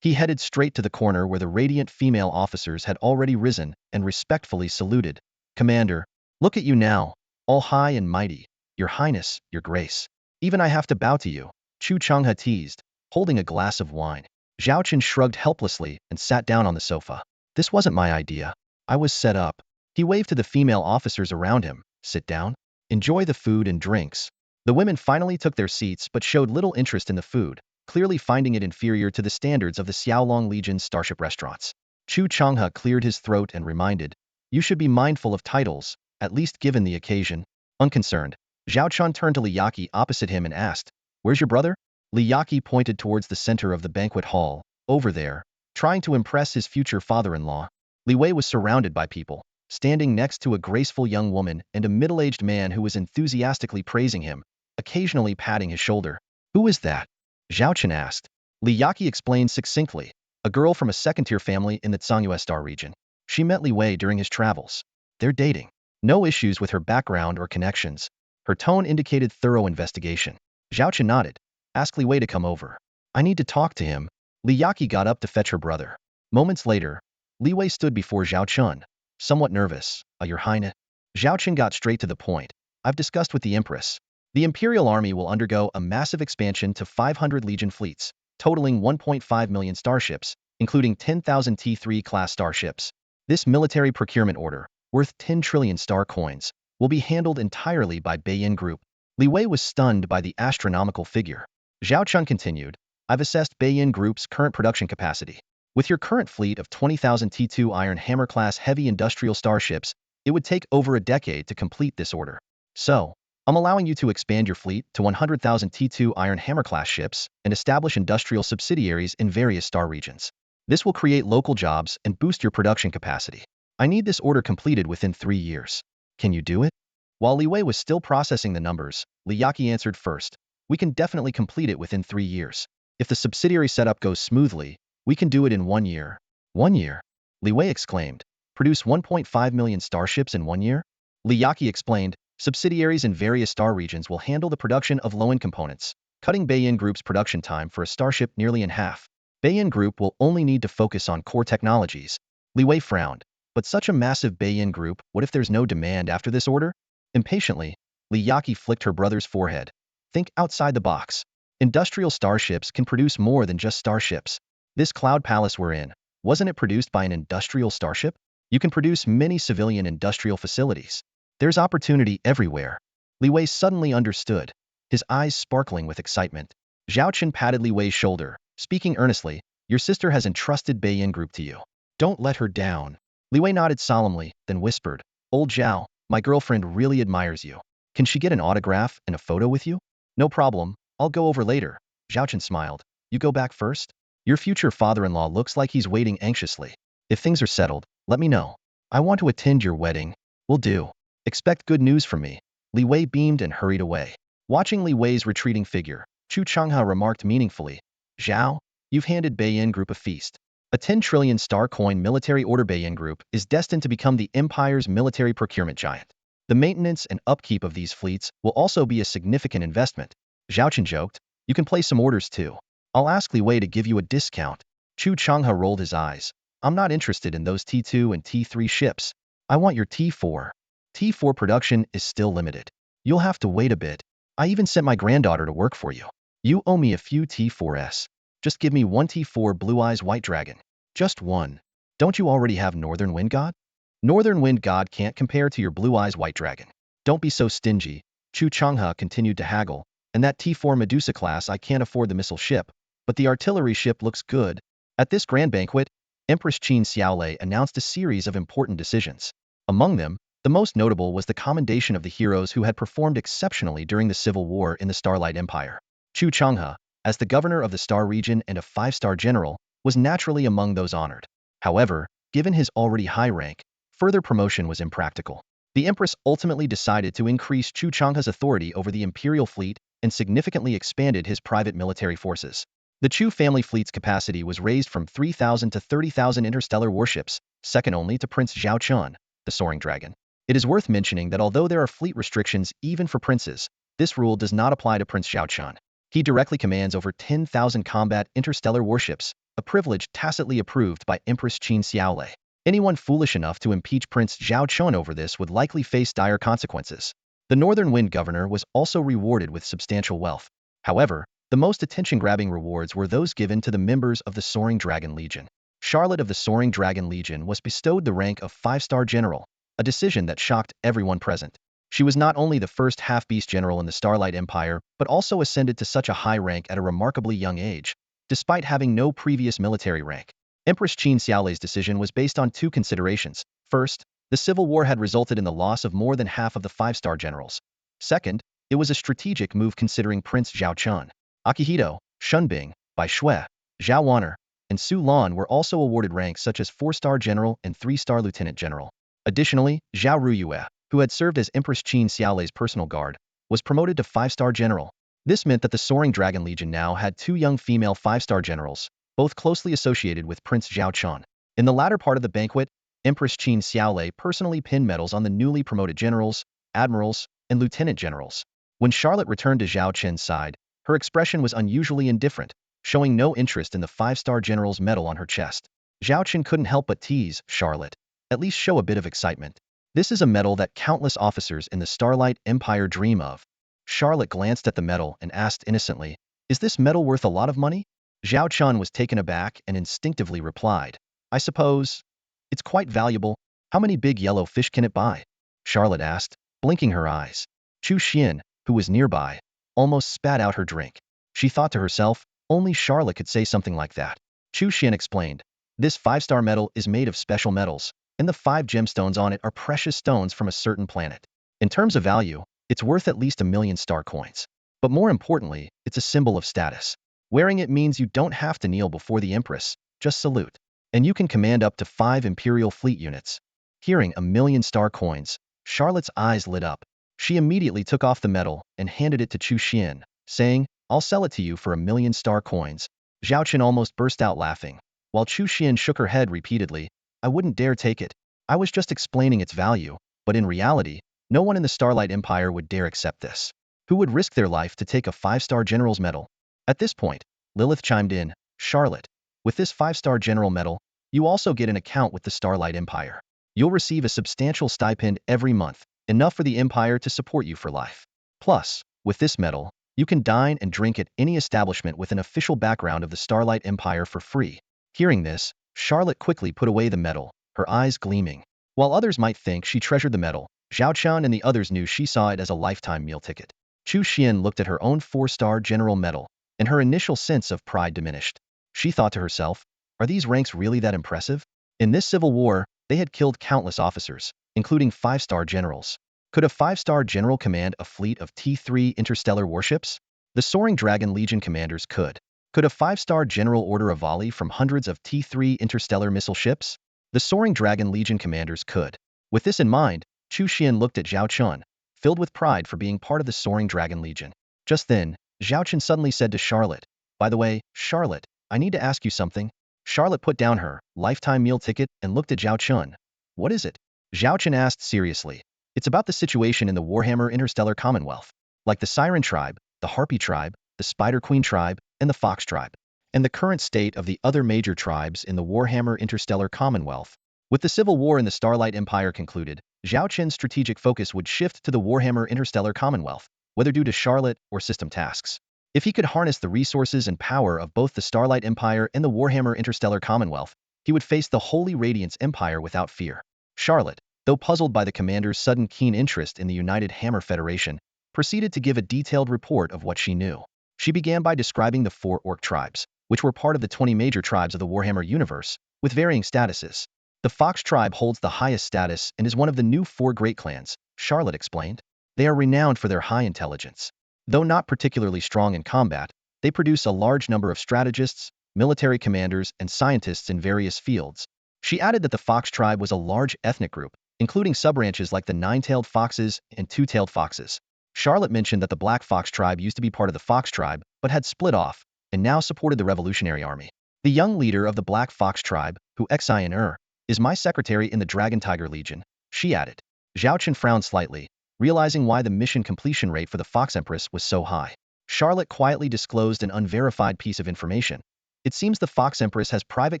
He headed straight to the corner where the radiant female officers had already risen and respectfully saluted. "Commander, look at you now, all high and mighty. Your Highness, Your Grace. Even I have to bow to you," Chu Changhe teased, holding a glass of wine. Zhao Chen shrugged helplessly and sat down on the sofa. "This wasn't my idea. I was set up." He waved to the female officers around him. "Sit down. Enjoy the food and drinks." The women finally took their seats but showed little interest in the food, clearly finding it inferior to the standards of the Xiaolong Legion's starship restaurants. Chu Changhe cleared his throat and reminded, "You should be mindful of titles, at least given the occasion." Unconcerned, Zhao Chen turned to Li Yaqi opposite him and asked, "Where's your brother?" Li Yaqi pointed towards the center of the banquet hall. "Over there," trying to impress his future father-in-law. Li Wei was surrounded by people, standing next to a graceful young woman and a middle-aged man who was enthusiastically praising him, occasionally patting his shoulder. "Who is that?" Zhao Chen asked. Li Yaqi explained succinctly, "A girl from a second-tier family in the Zhongyue Star region. She met Li Wei during his travels. They're dating. No issues with her background or connections." Her tone indicated thorough investigation. Zhao Chen nodded. "Ask Li Wei to come over. I need to talk to him." Li Yaqi got up to fetch her brother. Moments later, Li Wei stood before Zhao Chen, somewhat nervous. Your Highness. Zhao Chen got straight to the point. I've discussed with the Empress. The Imperial Army will undergo a massive expansion to 500 Legion fleets, totaling 1.5 million starships, including 10,000 T3 class starships. This military procurement order, worth 10 trillion star coins, will be handled entirely by Beiyin Group. Li Wei was stunned by the astronomical figure. Zhao Chun continued, I've assessed Beiyin Group's current production capacity. With your current fleet of 20,000 T2 Iron Hammer class heavy industrial starships, it would take over a decade to complete this order. So, I'm allowing you to expand your fleet to 100,000 T2 Iron Hammer class ships and establish industrial subsidiaries in various star regions. This will create local jobs and boost your production capacity. I need this order completed within 3 years. Can you do it? While Li Wei was still processing the numbers, Li Yaqi answered first. We can definitely complete it within 3 years. If the subsidiary setup goes smoothly, we can do it in 1 year. 1 year? Li Wei exclaimed. Produce 1.5 million starships in 1 year? Li Yaqi explained, subsidiaries in various star regions will handle the production of low-end components, cutting Beiyin Group's production time for a starship nearly in half. Beiyin Group will only need to focus on core technologies. Li Wei frowned. But such a massive Beiyin Group, what if there's no demand after this order? Impatiently, Li Yaqi flicked her brother's forehead. Think outside the box. Industrial starships can produce more than just starships. This cloud palace we're in, wasn't it produced by an industrial starship? You can produce many civilian industrial facilities. There's opportunity everywhere. Li Wei suddenly understood, his eyes sparkling with excitement. Zhao Chen patted Li Wei's shoulder, speaking earnestly, your sister has entrusted Beiyin Group to you. Don't let her down. Li Wei nodded solemnly, then whispered, Old Zhao, my girlfriend really admires you. Can she get an autograph and a photo with you? No problem, I'll go over later. Zhao Chen smiled. You go back first? Your future father-in-law looks like he's waiting anxiously. If things are settled, let me know. I want to attend your wedding. Will do. Expect good news from me. Li Wei beamed and hurried away. Watching Li Wei's retreating figure, Chu Changhe remarked meaningfully, Zhao, you've handed Beiyin Group a feast. A 10 trillion star coin military order Beiyin Group is destined to become the Empire's military procurement giant. The maintenance and upkeep of these fleets will also be a significant investment. Zhao Chen joked, you can place some orders too. I'll ask Li Wei to give you a discount. Chu Changhe rolled his eyes. I'm not interested in those T2 and T3 ships. I want your T4. T4 production is still limited. You'll have to wait a bit. I even sent my granddaughter to work for you. You owe me a few T4s. Just give me one T4 Blue Eyes White Dragon. Just one. Don't you already have Northern Wind God? Northern Wind God can't compare to your Blue Eyes White Dragon. Don't be so stingy. Chu Changhe continued to haggle. And that T4 Medusa class I can't afford the missile ship. But the artillery ship looks good. At this grand banquet, Empress Qin Xiaolei announced a series of important decisions. Among them, the most notable was the commendation of the heroes who had performed exceptionally during the Civil War in the Starlight Empire. Chu Changhe, as the governor of the Star region and a 5-star general, was naturally among those honored. However, given his already high rank, further promotion was impractical. The Empress ultimately decided to increase Chu Changhe's authority over the Imperial fleet and significantly expanded his private military forces. The Chu family fleet's capacity was raised from 3,000 to 30,000 interstellar warships, second only to Prince Zhao Chen, the Soaring Dragon. It is worth mentioning that although there are fleet restrictions even for princes, this rule does not apply to Prince Zhao Chen. He directly commands over 10,000 combat interstellar warships, a privilege tacitly approved by Empress Qin Xiaolei. Anyone foolish enough to impeach Prince Zhao Chen over this would likely face dire consequences. The Northern Wind Governor was also rewarded with substantial wealth. However, the most attention-grabbing rewards were those given to the members of the Soaring Dragon Legion. Charlotte of the Soaring Dragon Legion was bestowed the rank of 5-star general, a decision that shocked everyone present. She was not only the first half-beast general in the Starlight Empire, but also ascended to such a high rank at a remarkably young age, despite having no previous military rank. Empress Qin Xiaolei's decision was based on 2 considerations. First, the Civil War had resulted in the loss of more than half of the 5-star generals. Second, it was a strategic move considering Prince Zhao Chen. Akihito, Shunbing, Bai Shui, Zhao Wan'er, and Su Lan were also awarded ranks such as 4-star general and 3-star lieutenant general. Additionally, Zhao Ruyue, who had served as Empress Qin Xiaolei's personal guard, was promoted to 5-star general. This meant that the Soaring Dragon Legion now had 2 young female 5-star generals, both closely associated with Prince Zhao Chen. In the latter part of the banquet, Empress Qin Xiaolei personally pinned medals on the newly promoted generals, admirals, and lieutenant generals. When Charlotte returned to Zhao Chen's side, her expression was unusually indifferent, showing no interest in the 5-star general's medal on her chest. Zhao Chen couldn't help but tease Charlotte. At least show a bit of excitement. This is a medal that countless officers in the Starlight Empire dream of. Charlotte glanced at the medal and asked innocently, "Is this medal worth a lot of money?" Zhao Chun was taken aback and instinctively replied, "I suppose it's quite valuable. How many big yellow fish can it buy?" Charlotte asked, blinking her eyes. Chu Xian, who was nearby, almost spat out her drink. She thought to herself, only Charlotte could say something like that. Chu Xian explained, "This 5-star medal is made of special metals, and the 5 gemstones on it are precious stones from a certain planet. In terms of value, it's worth at least 1,000,000 star coins. But more importantly, it's a symbol of status. Wearing it means you don't have to kneel before the Empress, just salute. And you can command up to 5 Imperial fleet units." Hearing 1,000,000 star coins, Charlotte's eyes lit up. She immediately took off the medal and handed it to Chu Xian, saying, "I'll sell it to you for 1,000,000 star coins." Zhao Chen almost burst out laughing, while Chu Xian shook her head repeatedly. "I wouldn't dare take it. I was just explaining its value, but in reality, no one in the Starlight Empire would dare accept this. Who would risk their life to take a 5-star general's medal?" At this point, Lilith chimed in, "Charlotte, with this 5-star general medal, you also get an account with the Starlight Empire. You'll receive a substantial stipend every month, enough for the Empire to support you for life. Plus, with this medal, you can dine and drink at any establishment with an official background of the Starlight Empire for free." Hearing this, Charlotte quickly put away the medal, her eyes gleaming. While others might think she treasured the medal, Zhao Chen and the others knew she saw it as a lifetime meal ticket. Chu Xian looked at her own 4-star general medal, and her initial sense of pride diminished. She thought to herself, are these ranks really that impressive? In this civil war, they had killed countless officers, including 5-star generals. Could a 5-star general command a fleet of T3 interstellar warships? The Soaring Dragon Legion commanders could. Could a 5-star general order a volley from hundreds of T3 interstellar missile ships? The Soaring Dragon Legion commanders could. With this in mind, Chu Xian looked at Zhao Chun, filled with pride for being part of the Soaring Dragon Legion. Just then, Zhao Chen suddenly said to Charlotte, "By the way, Charlotte, I need to ask you something." Charlotte put down her lifetime meal ticket and looked at Zhao Chun. "What is it?" Zhao Chen asked seriously. "It's about the situation in the Warhammer Interstellar Commonwealth. Like the Siren Tribe, the Harpy Tribe, the Spider Queen Tribe, and the Fox Tribe. And the current state of the other major tribes in the Warhammer Interstellar Commonwealth." With the civil war in the Starlight Empire concluded, Zhao Chen's strategic focus would shift to the Warhammer Interstellar Commonwealth, whether due to Charlotte or system tasks. If he could harness the resources and power of both the Starlight Empire and the Warhammer Interstellar Commonwealth, he would face the Holy Radiance Empire without fear. Charlotte, though puzzled by the commander's sudden keen interest in the United Hammer Federation, proceeded to give a detailed report of what she knew. She began by describing the 4 orc tribes, which were part of the 20 major tribes of the Warhammer universe, with varying statuses. The Fox tribe holds the highest status and is one of the new 4 great clans, Charlotte explained. They are renowned for their high intelligence. Though not particularly strong in combat, they produce a large number of strategists, military commanders, and scientists in various fields. She added that the Fox tribe was a large ethnic group, including subbranches like the 9-tailed foxes and 2-tailed foxes. Charlotte mentioned that the Black Fox tribe used to be part of the Fox tribe, but had split off, and now supported the Revolutionary Army. The young leader of the Black Fox tribe, who Xin is my secretary in the Dragon Tiger Legion, she added. Zhao Chen frowned slightly, realizing why the mission completion rate for the Fox Empress was so high. Charlotte quietly disclosed an unverified piece of information. It seems the Fox Empress has private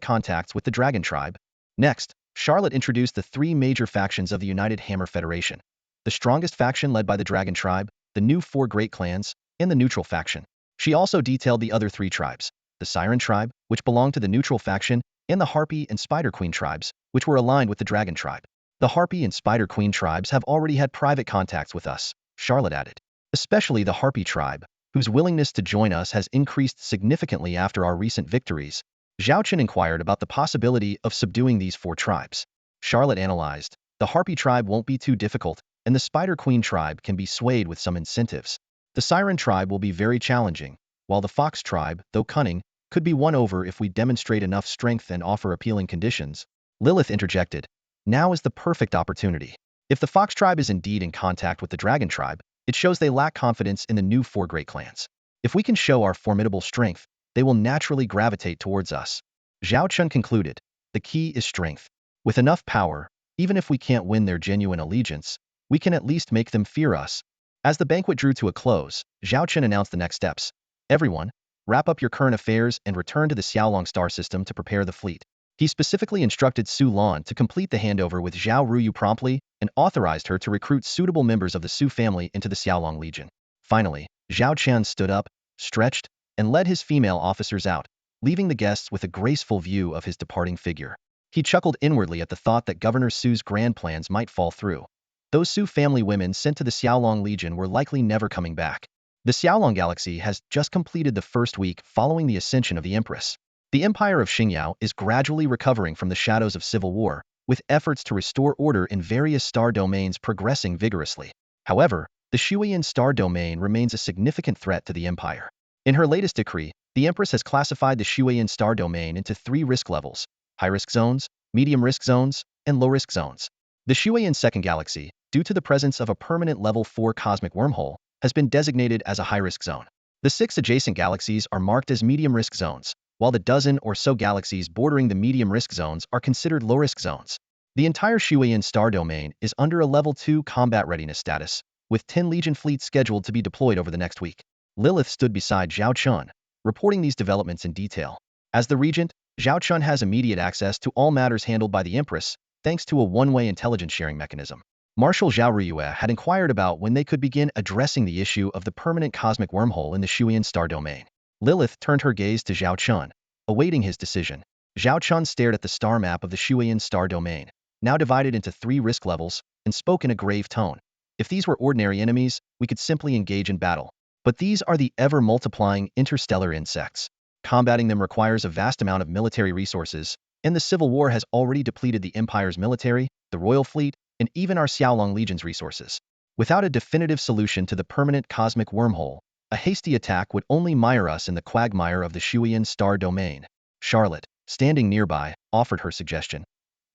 contacts with the Dragon tribe. Next, Charlotte introduced the 3 major factions of the United Hammer Federation. The strongest faction led by the Dragon tribe, the new 4 great clans, and the neutral faction. She also detailed the other 3 tribes, the Siren tribe, which belonged to the neutral faction, and the Harpy and Spider Queen tribes, which were aligned with the Dragon tribe. The Harpy and Spider Queen tribes have already had private contacts with us, Charlotte added. Especially the Harpy tribe, whose willingness to join us has increased significantly after our recent victories. Zhao Chen inquired about the possibility of subduing these 4 tribes. Charlotte analyzed. The Harpy tribe won't be too difficult, and the Spider Queen tribe can be swayed with some incentives. The Siren tribe will be very challenging, while the Fox tribe, though cunning, could be won over if we demonstrate enough strength and offer appealing conditions. Lilith interjected. Now is the perfect opportunity. If the Fox tribe is indeed in contact with the Dragon tribe, it shows they lack confidence in the new 4 great clans. If we can show our formidable strength, they will naturally gravitate towards us. Zhao Chen concluded. The key is strength. With enough power, even if we can't win their genuine allegiance, we can at least make them fear us. As the banquet drew to a close, Zhao Chen announced the next steps. Everyone, wrap up your current affairs and return to the Xiaolong star system to prepare the fleet. He specifically instructed Su Lan to complete the handover with Zhao Ruyu promptly and authorized her to recruit suitable members of the Su family into the Xiaolong Legion. Finally, Zhao Chen stood up, stretched, and led his female officers out, leaving the guests with a graceful view of his departing figure. He chuckled inwardly at the thought that Governor Su's grand plans might fall through. Those Su family women sent to the Xiaolong Legion were likely never coming back. The Xiaolong Galaxy has just completed the first week following the ascension of the Empress. The Empire of Xingyao is gradually recovering from the shadows of civil war, with efforts to restore order in various star domains progressing vigorously. However, the Shuiyan star domain remains a significant threat to the Empire. In her latest decree, the Empress has classified the Shuiyan star domain into 3 risk levels: high-risk zones, medium-risk zones, and low-risk zones. The Shuiyan second galaxy, due to the presence of a permanent level 4 cosmic wormhole, has been designated as a high-risk zone. The 6 adjacent galaxies are marked as medium-risk zones, while the dozen or so galaxies bordering the medium-risk zones are considered low-risk zones. The entire Shuiyan star domain is under a level 2 combat readiness status, with 10 Legion fleets scheduled to be deployed over the next week. Lilith stood beside Zhao Chen, reporting these developments in detail. As the regent, Zhao Chen has immediate access to all matters handled by the Empress, thanks to a one-way intelligence sharing mechanism. Marshal Zhao Riyue had inquired about when they could begin addressing the issue of the permanent cosmic wormhole in the Shuiyan star domain. Lilith turned her gaze to Zhao Chen, awaiting his decision. Zhao Chen stared at the star map of the Shuiyan star domain, now divided into 3 risk levels, and spoke in a grave tone. If these were ordinary enemies, we could simply engage in battle. But these are the ever-multiplying interstellar insects. Combating them requires a vast amount of military resources, and the Civil War has already depleted the Empire's military, the Royal Fleet, and even our Xiaolong Legion's resources. Without a definitive solution to the permanent cosmic wormhole, a hasty attack would only mire us in the quagmire of the Shuiyan star domain. Charlotte, standing nearby, offered her suggestion.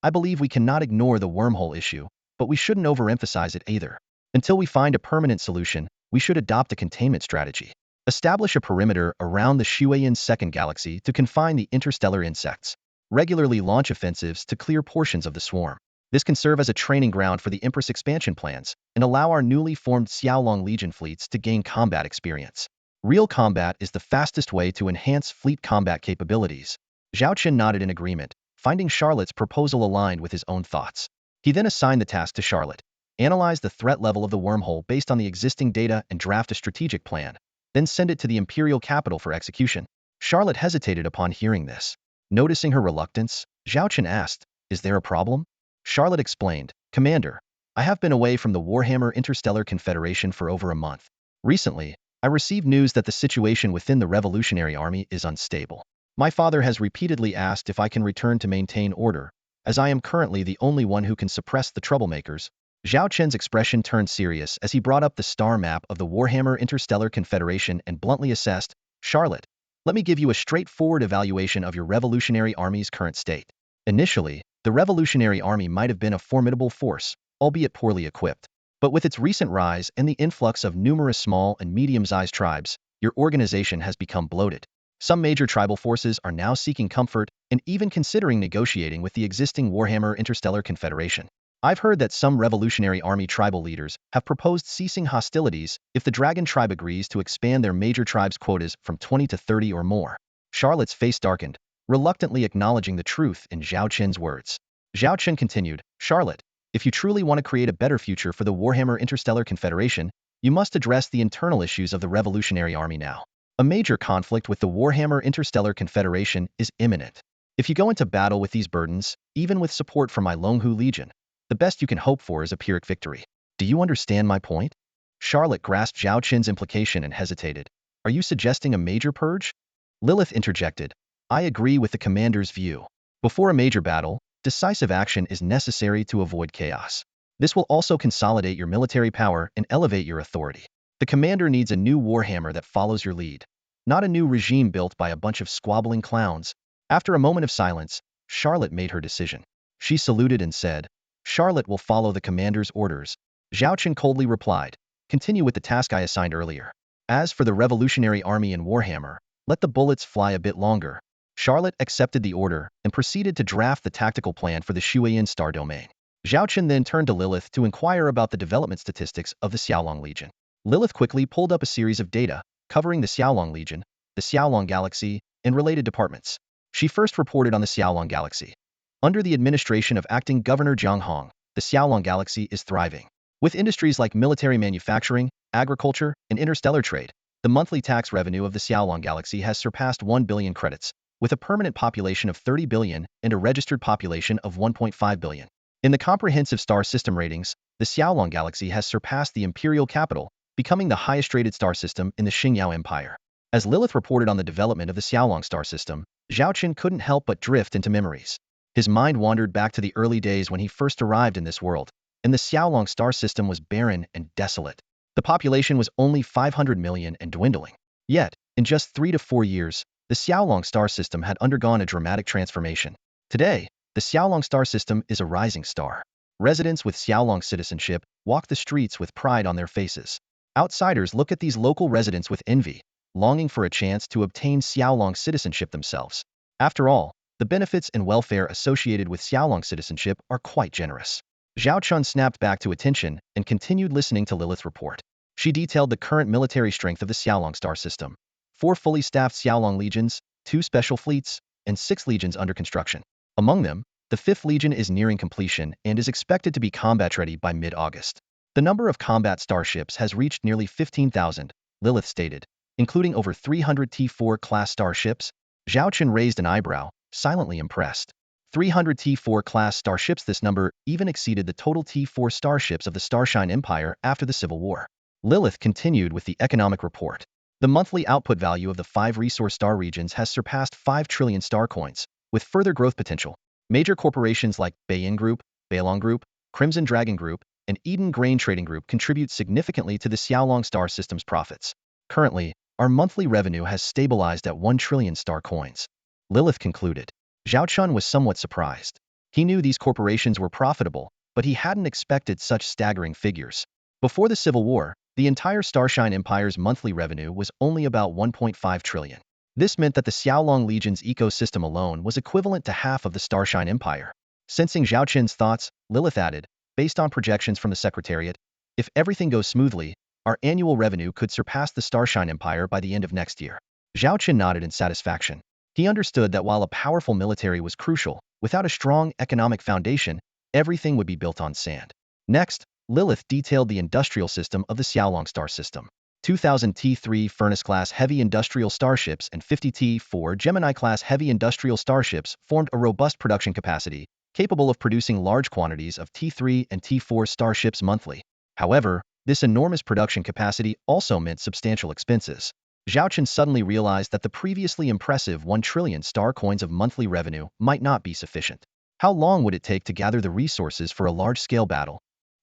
I believe we cannot ignore the wormhole issue, but we shouldn't overemphasize it either. Until we find a permanent solution, we should adopt a containment strategy. Establish a perimeter around the Shuiyan second galaxy to confine the interstellar insects. Regularly launch offensives to clear portions of the swarm. This can serve as a training ground for the Empress expansion plans and allow our newly formed Xiaolong Legion fleets to gain combat experience. Real combat is the fastest way to enhance fleet combat capabilities. Zhao Chen nodded in agreement, finding Charlotte's proposal aligned with his own thoughts. He then assigned the task to Charlotte. Analyze the threat level of the wormhole based on the existing data and draft a strategic plan, then send it to the Imperial capital for execution. Charlotte hesitated upon hearing this. Noticing her reluctance, Zhao Chen asked, "Is there a problem?" Charlotte explained, "Commander, I have been away from the Warhammer Interstellar Confederation for over a month. Recently, I received news that the situation within the Revolutionary Army is unstable. My father has repeatedly asked if I can return to maintain order, as I am currently the only one who can suppress the troublemakers." Zhao Chen's expression turned serious as he brought up the star map of the Warhammer Interstellar Confederation and bluntly assessed, "Charlotte, let me give you a straightforward evaluation of your Revolutionary Army's current state. Initially, the Revolutionary Army might have been a formidable force, albeit poorly equipped. But with its recent rise and the influx of numerous small and medium-sized tribes, your organization has become bloated. Some major tribal forces are now seeking comfort and even considering negotiating with the existing Warhammer Interstellar Confederation. I've heard that some Revolutionary Army tribal leaders have proposed ceasing hostilities if the Dragon tribe agrees to expand their major tribes' quotas from 20 to 30 or more." Charlotte's face darkened, reluctantly acknowledging the truth in Zhao Chen's words. Zhao Chen continued, "Charlotte, if you truly want to create a better future for the Warhammer Interstellar Confederation, you must address the internal issues of the Revolutionary Army now. A major conflict with the Warhammer Interstellar Confederation is imminent. If you go into battle with these burdens, even with support from my Longhu Legion, the best you can hope for is a Pyrrhic victory. Do you understand my point?" Charlotte grasped Zhao Chen's implication and hesitated. "Are you suggesting a major purge?" Lilith interjected. "I agree with the commander's view. Before a major battle, decisive action is necessary to avoid chaos. This will also consolidate your military power and elevate your authority. The commander needs a new Warhammer that follows your lead, not a new regime built by a bunch of squabbling clowns." After a moment of silence, Charlotte made her decision. She saluted and said, "Charlotte will follow the commander's orders." Zhao Chen coldly replied, "Continue with the task I assigned earlier. As for the Revolutionary Army and Warhammer, let the bullets fly a bit longer." Charlotte accepted the order and proceeded to draft the tactical plan for the Shuiyan star domain. Zhao Chen then turned to Lilith to inquire about the development statistics of the Xiaolong Legion. Lilith quickly pulled up a series of data covering the Xiaolong Legion, the Xiaolong Galaxy, and related departments. She first reported on the Xiaolong Galaxy. Under the administration of acting Governor Jiang Hong, the Xiaolong Galaxy is thriving. With industries like military manufacturing, agriculture, and interstellar trade, the monthly tax revenue of the Xiaolong Galaxy has surpassed 1 billion credits, with a permanent population of 30 billion and a registered population of 1.5 billion. In the comprehensive star system ratings, the Xiaolong Galaxy has surpassed the imperial capital, becoming the highest-rated star system in the Xingyao Empire. As Lilith reported on the development of the Xiaolong star system, Zhao Chen couldn't help but drift into memories. His mind wandered back to the early days when he first arrived in this world, and the Xiaolong star system was barren and desolate. The population was only 500 million and dwindling. Yet, in just 3 to 4 years, the Xiaolong star system had undergone a dramatic transformation. Today, the Xiaolong star system is a rising star. Residents with Xiaolong citizenship walk the streets with pride on their faces. Outsiders look at these local residents with envy, longing for a chance to obtain Xiaolong citizenship themselves. After all, the benefits and welfare associated with Xiaolong citizenship are quite generous. Zhao Chen snapped back to attention and continued listening to Lilith's report. She detailed the current military strength of the Xiaolong star system: 4 fully staffed Xiaolong legions, 2 special fleets, and 6 legions under construction. Among them, the 5th legion is nearing completion and is expected to be combat-ready by mid-August. The number of combat starships has reached nearly 15,000, Lilith stated, including over 300 T4 class starships. Zhao Chen raised an eyebrow, silently impressed. 300 T4 class starships. This number even exceeded the total T4 starships of the Starshine Empire after the Civil War. Lilith continued with the economic report. The monthly output value of the 5 resource star regions has surpassed 5 trillion star coins, with further growth potential. Major corporations like Bayin Group, Bailong Group, Crimson Dragon Group, and Eden Grain Trading Group contribute significantly to the Xiaolong star system's profits. Currently, our monthly revenue has stabilized at 1 trillion star coins. Lilith concluded. Zhao Chen was somewhat surprised. He knew these corporations were profitable, but he hadn't expected such staggering figures. Before the Civil War, the entire Starshine Empire's monthly revenue was only about 1.5 trillion. This meant that the Xiaolong Legion's ecosystem alone was equivalent to half of the Starshine Empire. Sensing Zhao Chen's thoughts, Lilith added, based on projections from the Secretariat, if everything goes smoothly, our annual revenue could surpass the Starshine Empire by the end of next year. Zhao Chen nodded in satisfaction. He understood that while a powerful military was crucial, without a strong economic foundation, everything would be built on sand. Next, Lilith detailed the industrial system of the Xiaolong star system. 2,000 T3 Furnace-class heavy industrial starships and 50 T4 Gemini-class heavy industrial starships formed a robust production capacity, capable of producing large quantities of T3 and T4 starships monthly. However, this enormous production capacity also meant substantial expenses. Zhao Chen suddenly realized that the previously impressive 1 trillion star coins of monthly revenue might not be sufficient. How long would it take to gather the resources for a large-scale battle?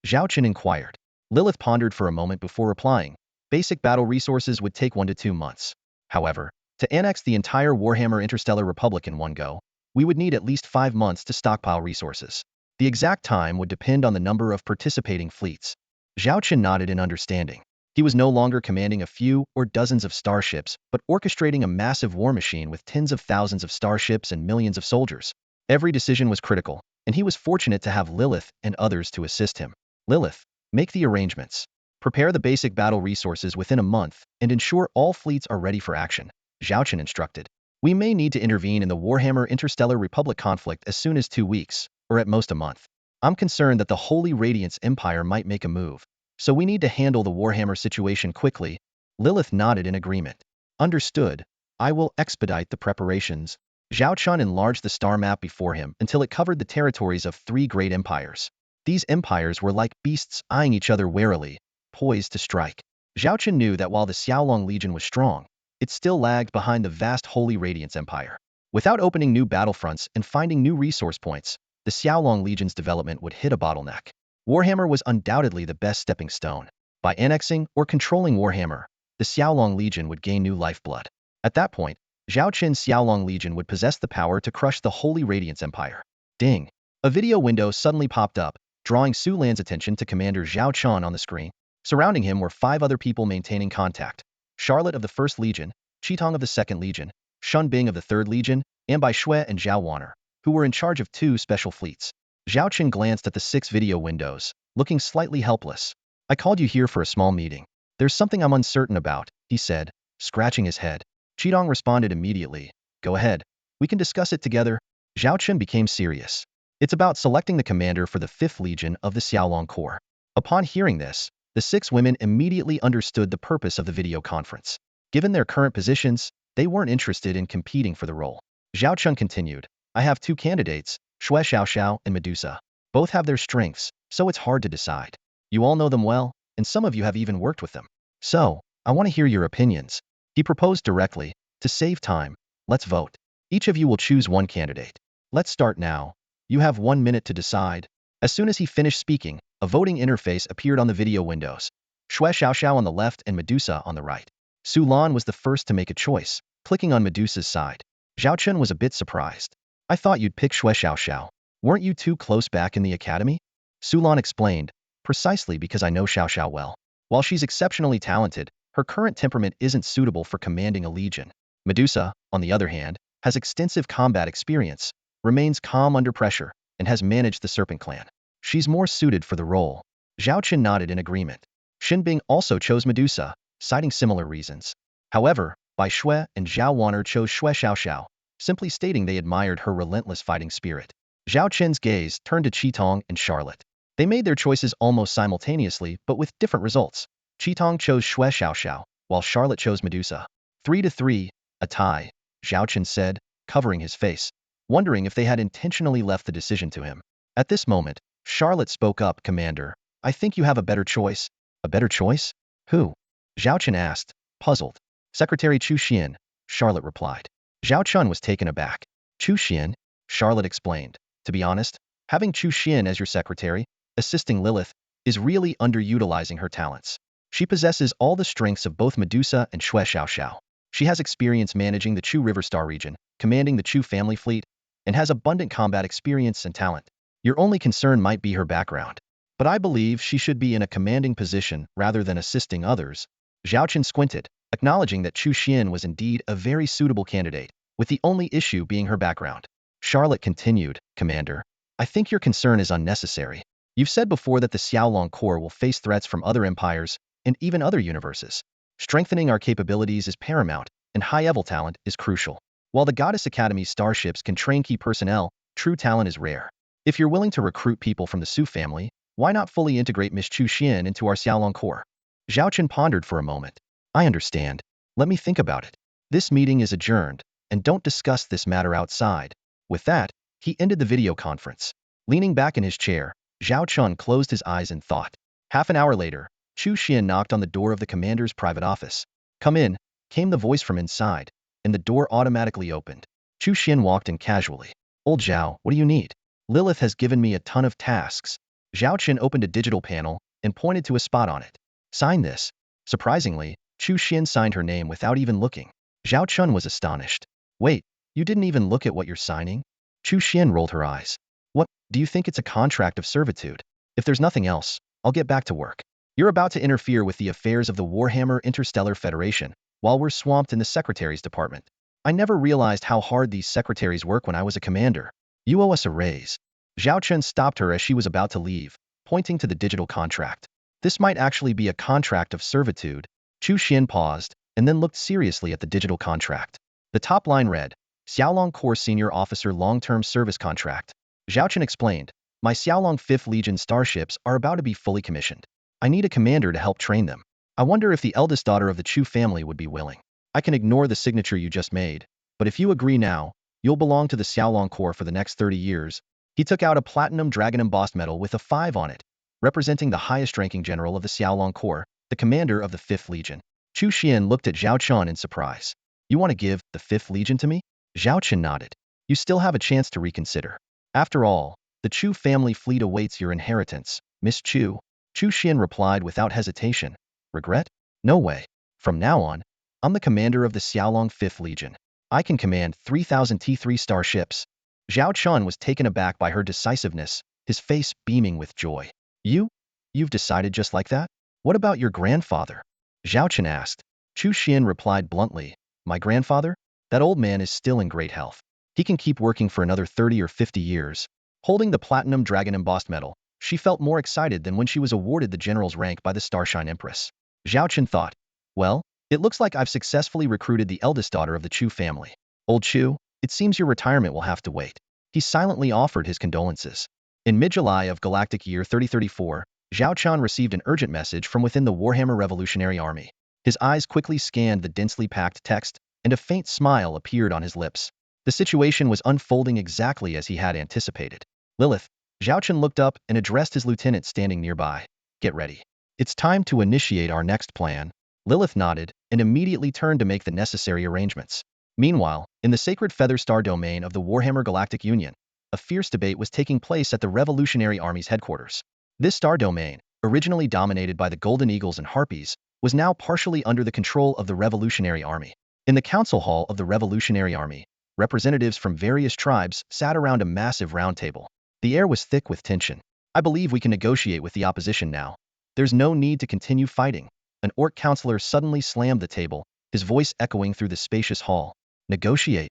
Zhao Chen inquired. Lilith pondered for a moment before replying. Basic battle resources would take 1 to 2 months. However, to annex the entire Warhammer Interstellar Republic in one go, we would need at least 5 months to stockpile resources. The exact time would depend on the number of participating fleets. Zhao Chen nodded in understanding. He was no longer commanding a few or dozens of starships, but orchestrating a massive war machine with tens of thousands of starships and millions of soldiers. Every decision was critical, and he was fortunate to have Lilith and others to assist him. Lilith, make the arrangements. Prepare the basic battle resources within a month, and ensure all fleets are ready for action, Zhao Chen instructed. We may need to intervene in the Warhammer Interstellar Republic conflict as soon as 2 weeks, or at most a month. I'm concerned that the Holy Radiance Empire might make a move, so we need to handle the Warhammer situation quickly. Lilith nodded in agreement. Understood. I will expedite the preparations. Zhao Chen enlarged the star map before him until it covered the territories of 3 great empires. These empires were like beasts eyeing each other warily, poised to strike. Zhao Chen knew that while the Xiaolong Legion was strong, it still lagged behind the vast Holy Radiance Empire. Without opening new battlefronts and finding new resource points, the Xiaolong Legion's development would hit a bottleneck. Warhammer was undoubtedly the best stepping stone. By annexing or controlling Warhammer, the Xiaolong Legion would gain new lifeblood. At that point, Zhao Chen's Xiaolong Legion would possess the power to crush the Holy Radiance Empire. Ding! A video window suddenly popped up, drawing Su Lan's attention to Commander Zhao Chen on the screen. Surrounding him were 5 other people maintaining contact: Charlotte of the 1st Legion, Qitong of the 2nd Legion, Shun Bing of the 3rd Legion, and Bai Shui and Zhao Wanner, who were in charge of 2 special fleets. Zhao Chen glanced at the 6 video windows, looking slightly helpless. I called you here for a small meeting. There's something I'm uncertain about, he said, scratching his head. Qitong responded immediately. Go ahead. We can discuss it together. Zhao Chen became serious. It's about selecting the commander for the 5th Legion of the Xiaolong Corps. Upon hearing this, the 6 women immediately understood the purpose of the video conference. Given their current positions, they weren't interested in competing for the role. Zhao Chen continued, I have 2 candidates, Shui Xiaoxiao and Medusa. Both have their strengths, so it's hard to decide. You all know them well, and some of you have even worked with them. So, I want to hear your opinions. He proposed directly, to save time, let's vote. Each of you will choose one candidate. Let's start now. You have 1 minute to decide. As soon as he finished speaking, a voting interface appeared on the video windows. Shui Xiaoxiao on the left and Medusa on the right. Su Lan was the first to make a choice, clicking on Medusa's side. Zhao Chen was a bit surprised. I thought you'd pick Shui Xiaoxiao. Weren't you too close back in the academy? Su Lan explained, precisely because I know Xiaoxiao well. While she's exceptionally talented, her current temperament isn't suitable for commanding a legion. Medusa, on the other hand, has extensive combat experience, remains calm under pressure, and has managed the Serpent Clan. She's more suited for the role. Zhao Chen nodded in agreement. Xinbing also chose Medusa, citing similar reasons. However, Bai Shui and Zhao Wan'er chose Shui Xiaoxiao, simply stating they admired her relentless fighting spirit. Zhao Chen's gaze turned to Qitong and Charlotte. They made their choices almost simultaneously, but with different results. Qitong chose Shui Xiaoxiao, while Charlotte chose Medusa. 3-3, a tie, Zhao Chen said, covering his face, wondering if they had intentionally left the decision to him. At this moment, Charlotte spoke up, Commander, I think you have a better choice. A better choice? Who? Zhao Chen asked, puzzled. Secretary Chu Xian, Charlotte replied. Zhao Chen was taken aback. Chu Xian? Charlotte explained. To be honest, having Chu Xian as your secretary, assisting Lilith, is really underutilizing her talents. She possesses all the strengths of both Medusa and Shui Xiaoxiao. She has experience managing the Chu River Star region, commanding the Chu family fleet, and has abundant combat experience and talent. Your only concern might be her background. But I believe she should be in a commanding position rather than assisting others. Zhao Chen squinted, acknowledging that Chu Xian was indeed a very suitable candidate, with the only issue being her background. Charlotte continued, Commander, I think your concern is unnecessary. You've said before that the Xiaolong Corps will face threats from other empires, and even other universes. Strengthening our capabilities is paramount, and high-level talent is crucial. While the Goddess Academy's starships can train key personnel, true talent is rare. If you're willing to recruit people from the Su family, why not fully integrate Miss Chu Xian into our Xiaolong Corps? Zhao Chen pondered for a moment. I understand. Let me think about it. This meeting is adjourned, and don't discuss this matter outside. With that, he ended the video conference. Leaning back in his chair, Zhao Chen closed his eyes in thought. Half an hour later, Chu Xian knocked on the door of the commander's private office. Come in, came the voice from inside, and the door automatically opened. Chu Xian walked in casually. Old Zhao, what do you need? Lilith has given me a ton of tasks. Zhao Chen opened a digital panel and pointed to a spot on it. Sign this. Surprisingly, Chu Xian signed her name without even looking. Zhao Chen was astonished. Wait, you didn't even look at what you're signing? Chu Xian rolled her eyes. What, do you think it's a contract of servitude? If there's nothing else, I'll get back to work. You're about to interfere with the affairs of the Warhammer Interstellar Federation, while we're swamped in the Secretary's department. I never realized how hard these secretaries work when I was a commander. You owe us a raise. Zhao Chen stopped her as she was about to leave, pointing to the digital contract. This might actually be a contract of servitude. Chu Xian paused, and then looked seriously at the digital contract. The top line read, Xiaolong Corps Senior Officer Long-Term Service Contract. Zhao Chen explained, my Xiaolong 5th Legion starships are about to be fully commissioned. I need a commander to help train them. I wonder if the eldest daughter of the Chu family would be willing. I can ignore the signature you just made, but if you agree now, you'll belong to the Xiaolong Corps for the next 30 years. He took out a platinum dragon embossed medal with a 5 on it, representing the highest-ranking general of the Xiaolong Corps, the commander of the 5th Legion. Chu Xian looked at Zhao Chen in surprise. You want to give the 5th Legion to me? Zhao Chen nodded. You still have a chance to reconsider. After all, the Chu family fleet awaits your inheritance, Miss Chu. Chu Xian replied without hesitation. Regret? No way. From now on, I'm the commander of the Xiaolong 5th Legion. I can command 3,000 T3 starships. Zhao Chen was taken aback by her decisiveness, his face beaming with joy. You've decided just like that? What about your grandfather? Zhao Chen asked. Chu Xian replied bluntly, my grandfather? That old man is still in great health. He can keep working for another 30 or 50 years. Holding the platinum dragon embossed medal, she felt more excited than when she was awarded the general's rank by the Starshine Empress. Zhao Chen thought, well, it looks like I've successfully recruited the eldest daughter of the Chu family. Old Chu, It seems your retirement will have to wait. He silently offered his condolences. In mid-July of Galactic Year 3034, Zhao Chen received an urgent message from within the Warhammer Revolutionary Army. His eyes quickly scanned the densely packed text, and a faint smile appeared on his lips. The situation was unfolding exactly as he had anticipated. Lilith, Zhao Chen looked up and addressed his lieutenant standing nearby. Get ready. It's time to initiate our next plan. Lilith nodded and immediately turned to make the necessary arrangements. Meanwhile, in the sacred feather star domain of the Warhammer Galactic Union, a fierce debate was taking place at the Revolutionary Army's headquarters. This star domain, originally dominated by the Golden Eagles and Harpies, was now partially under the control of the Revolutionary Army. In the council hall of the Revolutionary Army, representatives from various tribes sat around a massive round table. The air was thick with tension. I believe we can negotiate with the opposition now. There's no need to continue fighting. An orc counselor suddenly slammed the table, his voice echoing through the spacious hall. Negotiate?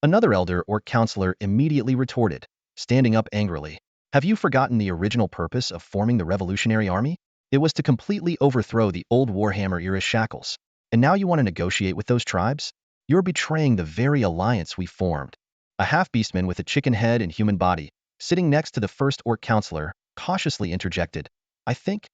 Another elder orc counselor immediately retorted, standing up angrily. Have you forgotten the original purpose of forming the Revolutionary Army? It was to completely overthrow the old Warhammer-era shackles. And now you want to negotiate with those tribes? You're betraying the very alliance we formed. A half-beastman with a chicken head and human body, sitting next to the first orc counselor, cautiously interjected. I think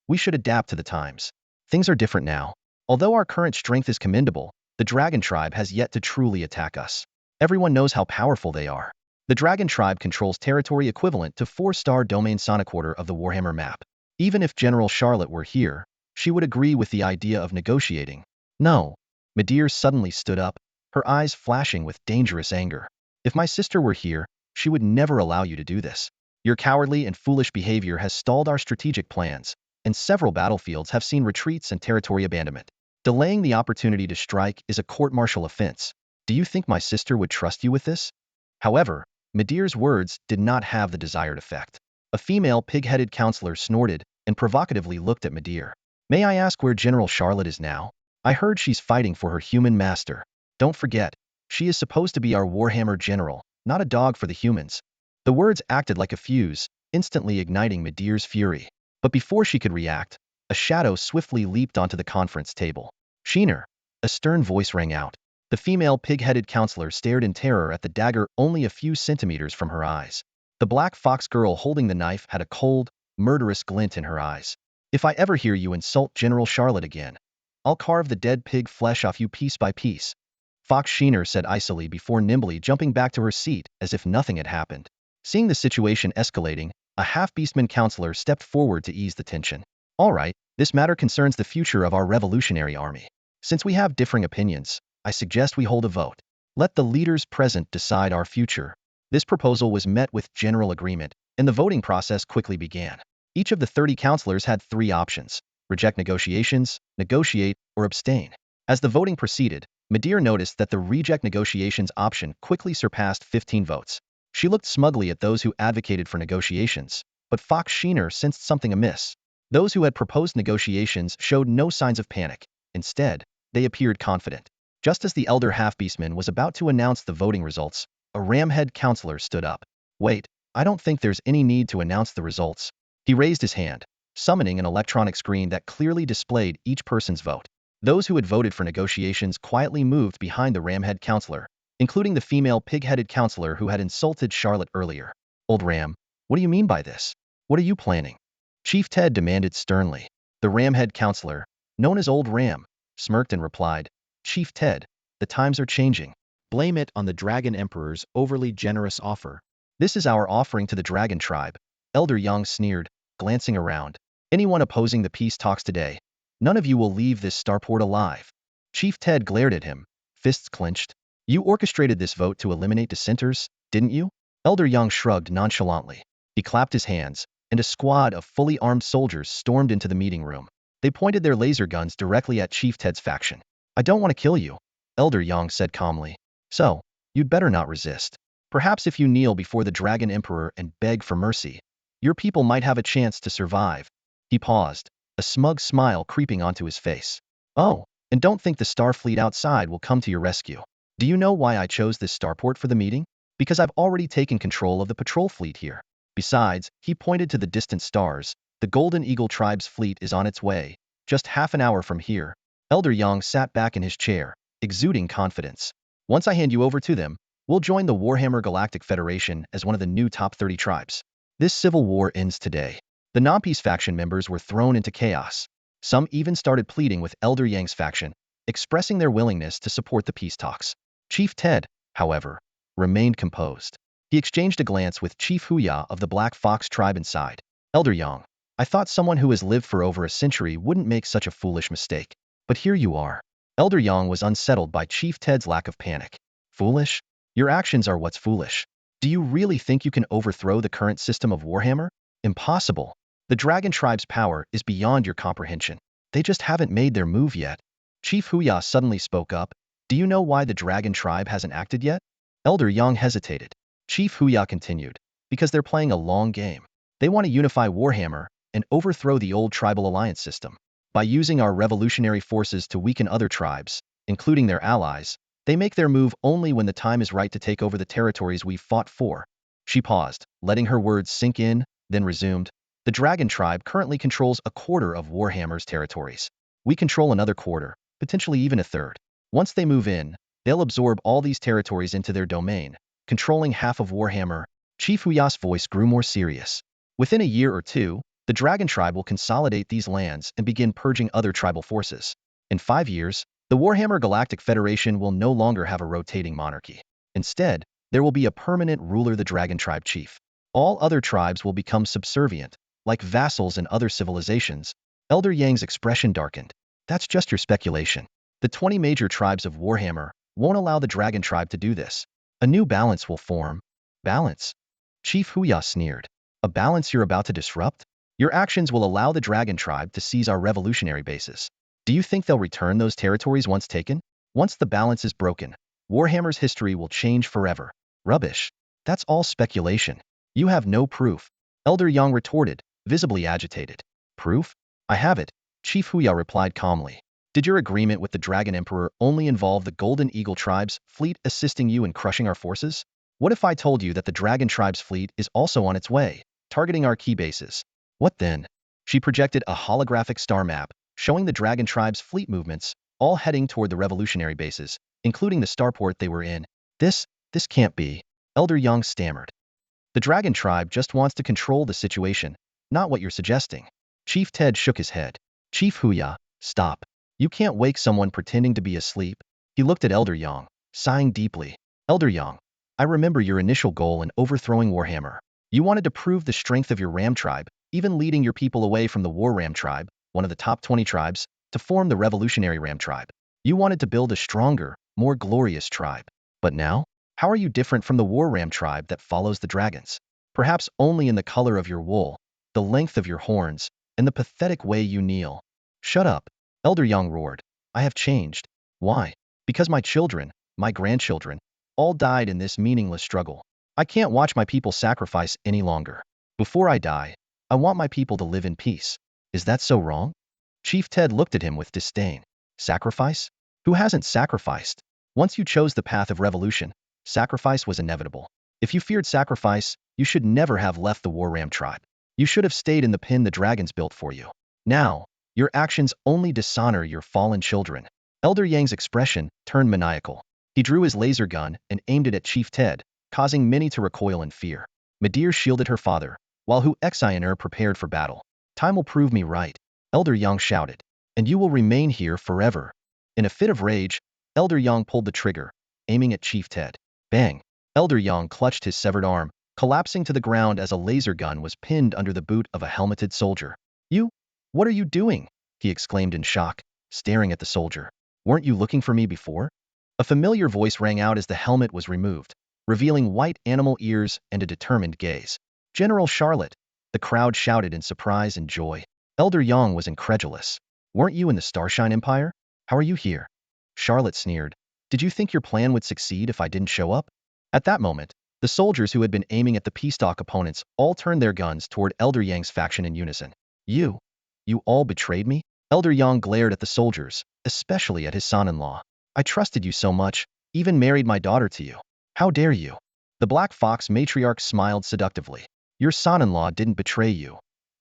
we should adapt to the times. Things are different now. Although our current strength is commendable, the Dragon Tribe has yet to truly attack us. Everyone knows how powerful they are. The Dragon Tribe controls territory equivalent to 4-star domain sonic-quarter of the Warhammer map. Even if General Charlotte were here, she would agree with the idea of negotiating. No. Midir suddenly stood up, her eyes flashing with dangerous anger. If my sister were here, she would never allow you to do this. Your cowardly and foolish behavior has stalled our strategic plans, and several battlefields have seen retreats and territory abandonment. Delaying the opportunity to strike is a court-martial offense. Do you think my sister would trust you with this? However, Midir's words did not have the desired effect. A female pig-headed counselor snorted and provocatively looked at Midir. May I ask where General Charlotte is now? I heard she's fighting for her human master. Don't forget, she is supposed to be our Warhammer general, not a dog for the humans. The words acted like a fuse, instantly igniting Midir's fury. But before she could react, a shadow swiftly leaped onto the conference table. Sheener, a stern voice rang out. The female pig-headed counselor stared in terror at the dagger only a few centimeters from her eyes. The black fox girl holding the knife had a cold, murderous glint in her eyes. If I ever hear you insult General Charlotte again, I'll carve the dead pig flesh off you piece by piece. Fox Sheener said icily before nimbly jumping back to her seat as if nothing had happened. Seeing the situation escalating, a half-beastman counselor stepped forward to ease the tension. All right, this matter concerns the future of our revolutionary army. Since we have differing opinions, I suggest we hold a vote. Let the leaders present decide our future. This proposal was met with general agreement, and the voting process quickly began. Each of the 30 counselors had 3 options: reject negotiations, negotiate, or abstain. As the voting proceeded, Midir noticed that the reject negotiations option quickly surpassed 15 votes. She looked smugly at those who advocated for negotiations, but Fox Sheener sensed something amiss. Those who had proposed negotiations showed no signs of panic. Instead, they appeared confident. Just as the elder half-beastman was about to announce the voting results, a ramhead counselor stood up. Wait, I don't think there's any need to announce the results. He raised his hand, summoning an electronic screen that clearly displayed each person's vote. Those who had voted for negotiations quietly moved behind the ramhead counselor, including the female pig-headed counselor who had insulted Charlotte earlier. Old Ram, what do you mean by this? What are you planning? Chief Ted demanded sternly. The ramhead counselor, known as Old Ram, smirked and replied, Chief Ted, the times are changing. Blame it on the Dragon Emperor's overly generous offer. This is our offering to the Dragon Tribe, Elder Yang sneered, glancing around. Anyone opposing the peace talks today, none of you will leave this starport alive. Chief Ted glared at him, fists clenched. You orchestrated this vote to eliminate dissenters, didn't you? Elder Yang shrugged nonchalantly. He clapped his hands, and a squad of fully armed soldiers stormed into the meeting room. They pointed their laser guns directly at Chief Ted's faction. I don't want to kill you, Elder Yang said calmly. So, you'd better not resist. Perhaps if you kneel before the Dragon Emperor and beg for mercy, your people might have a chance to survive. He paused, a smug smile creeping onto his face. Oh, and don't think the Starfleet outside will come to your rescue. Do you know why I chose this starport for the meeting? Because I've already taken control of the patrol fleet here. Besides, he pointed to the distant stars, the Golden Eagle tribe's fleet is on its way, just half an hour from here. Elder Yang sat back in his chair, exuding confidence. Once I hand you over to them, We'll join the Warhammer Galactic Federation as one of the new top 30 tribes. This civil war ends today. The non-peace faction members were thrown into chaos. Some even started pleading with Elder Yang's faction, expressing their willingness to support the peace talks. Chief Ted, however, remained composed. He exchanged a glance with Chief Huya of the Black Fox tribe inside. Elder Yang, I thought someone who has lived for over a century wouldn't make such a foolish mistake. But here you are. Elder Yang was unsettled by Chief Ted's lack of panic. Foolish? Your actions are what's foolish. Do you really think you can overthrow the current system of Warhammer? Impossible. The Dragon Tribe's power is beyond your comprehension. They just haven't made their move yet. Chief Huya suddenly spoke up. Do you know why the Dragon Tribe hasn't acted yet? Elder Yang hesitated. Chief Huya continued. Because they're playing a long game. They want to unify Warhammer and overthrow the old tribal alliance system. By using our revolutionary forces to weaken other tribes, including their allies, they make their move only when the time is right to take over the territories we've fought for. She paused, letting her words sink in, then resumed. The Dragon Tribe currently controls a quarter of Warhammer's territories. We control another quarter, potentially even a third. Once they move in, they'll absorb all these territories into their domain, controlling half of Warhammer. Chief Huya's voice grew more serious. Within a year or two, the Dragon Tribe will consolidate these lands and begin purging other tribal forces. In 5 years, the Warhammer Galactic Federation will no longer have a rotating monarchy. Instead, there will be a permanent ruler, the Dragon Tribe chief. All other tribes will become subservient, like vassals in other civilizations. Elder Yang's expression darkened. That's just your speculation. The 20 major tribes of Warhammer won't allow the Dragon Tribe to do this. A new balance will form. Balance? Chief Huya sneered. A balance you're about to disrupt? Your actions will allow the Dragon Tribe to seize our revolutionary bases. Do you think they'll return those territories once taken? Once the balance is broken, Warhammer's history will change forever. Rubbish. That's all speculation. You have no proof. Elder Yang retorted, visibly agitated. Proof? I have it, Chief Huya replied calmly. Did your agreement with the Dragon Emperor only involve the Golden Eagle Tribe's fleet assisting you in crushing our forces? What if I told you that the Dragon Tribe's fleet is also on its way, targeting our key bases? What then? She projected a holographic star map, showing the Dragon Tribe's fleet movements, all heading toward the revolutionary bases, including the starport they were in. This can't be. Elder Yang stammered. The Dragon Tribe just wants to control the situation, not what you're suggesting. Chief Ted shook his head. Chief Huya, stop. You can't wake someone pretending to be asleep. He looked at Elder Yang, sighing deeply. Elder Yang, I remember your initial goal in overthrowing Warhammer. You wanted to prove the strength of your Ram tribe, even leading your people away from the War Ram tribe, one of the top 20 tribes, to form the Revolutionary Ram tribe. You wanted to build a stronger, more glorious tribe. But now? How are you different from the War Ram tribe that follows the dragons? Perhaps only in the color of your wool, the length of your horns, and the pathetic way you kneel. Shut up, Elder Yang roared. I have changed. Why? Because my children, my grandchildren, all died in this meaningless struggle. I can't watch my people sacrifice any longer. Before I die, I want my people to live in peace. Is that so wrong? Chief Ted looked at him with disdain. Sacrifice? Who hasn't sacrificed? Once you chose the path of revolution, sacrifice was inevitable. If you feared sacrifice, you should never have left the War Ram tribe. You should have stayed in the pen the dragons built for you. Now, your actions only dishonor your fallen children. Elder Yang's expression turned maniacal. He drew his laser gun and aimed it at Chief Ted, causing many to recoil in fear. Medir shielded her father, while Hu Xiner prepared for battle. Time will prove me right, Elder Yang shouted. And you will remain here forever. In a fit of rage, Elder Yang pulled the trigger, aiming at Chief Ted. Bang! Elder Yang clutched his severed arm, collapsing to the ground as a laser gun was pinned under the boot of a helmeted soldier. What are you doing? He exclaimed in shock, staring at the soldier. Weren't you looking for me before? A familiar voice rang out as the helmet was removed, revealing white animal ears and a determined gaze. General Charlotte, the crowd shouted in surprise and joy. Elder Yang was incredulous. Weren't you in the Starshine Empire? How are you here? Charlotte sneered. Did you think your plan would succeed if I didn't show up? At that moment, the soldiers who had been aiming at the peace talk opponents all turned their guns toward Elder Yang's faction in unison. You all betrayed me? Elder Yang glared at the soldiers, especially at his son-in-law. I trusted you so much, even married my daughter to you. How dare you? The Black Fox matriarch smiled seductively. Your son-in-law didn't betray you.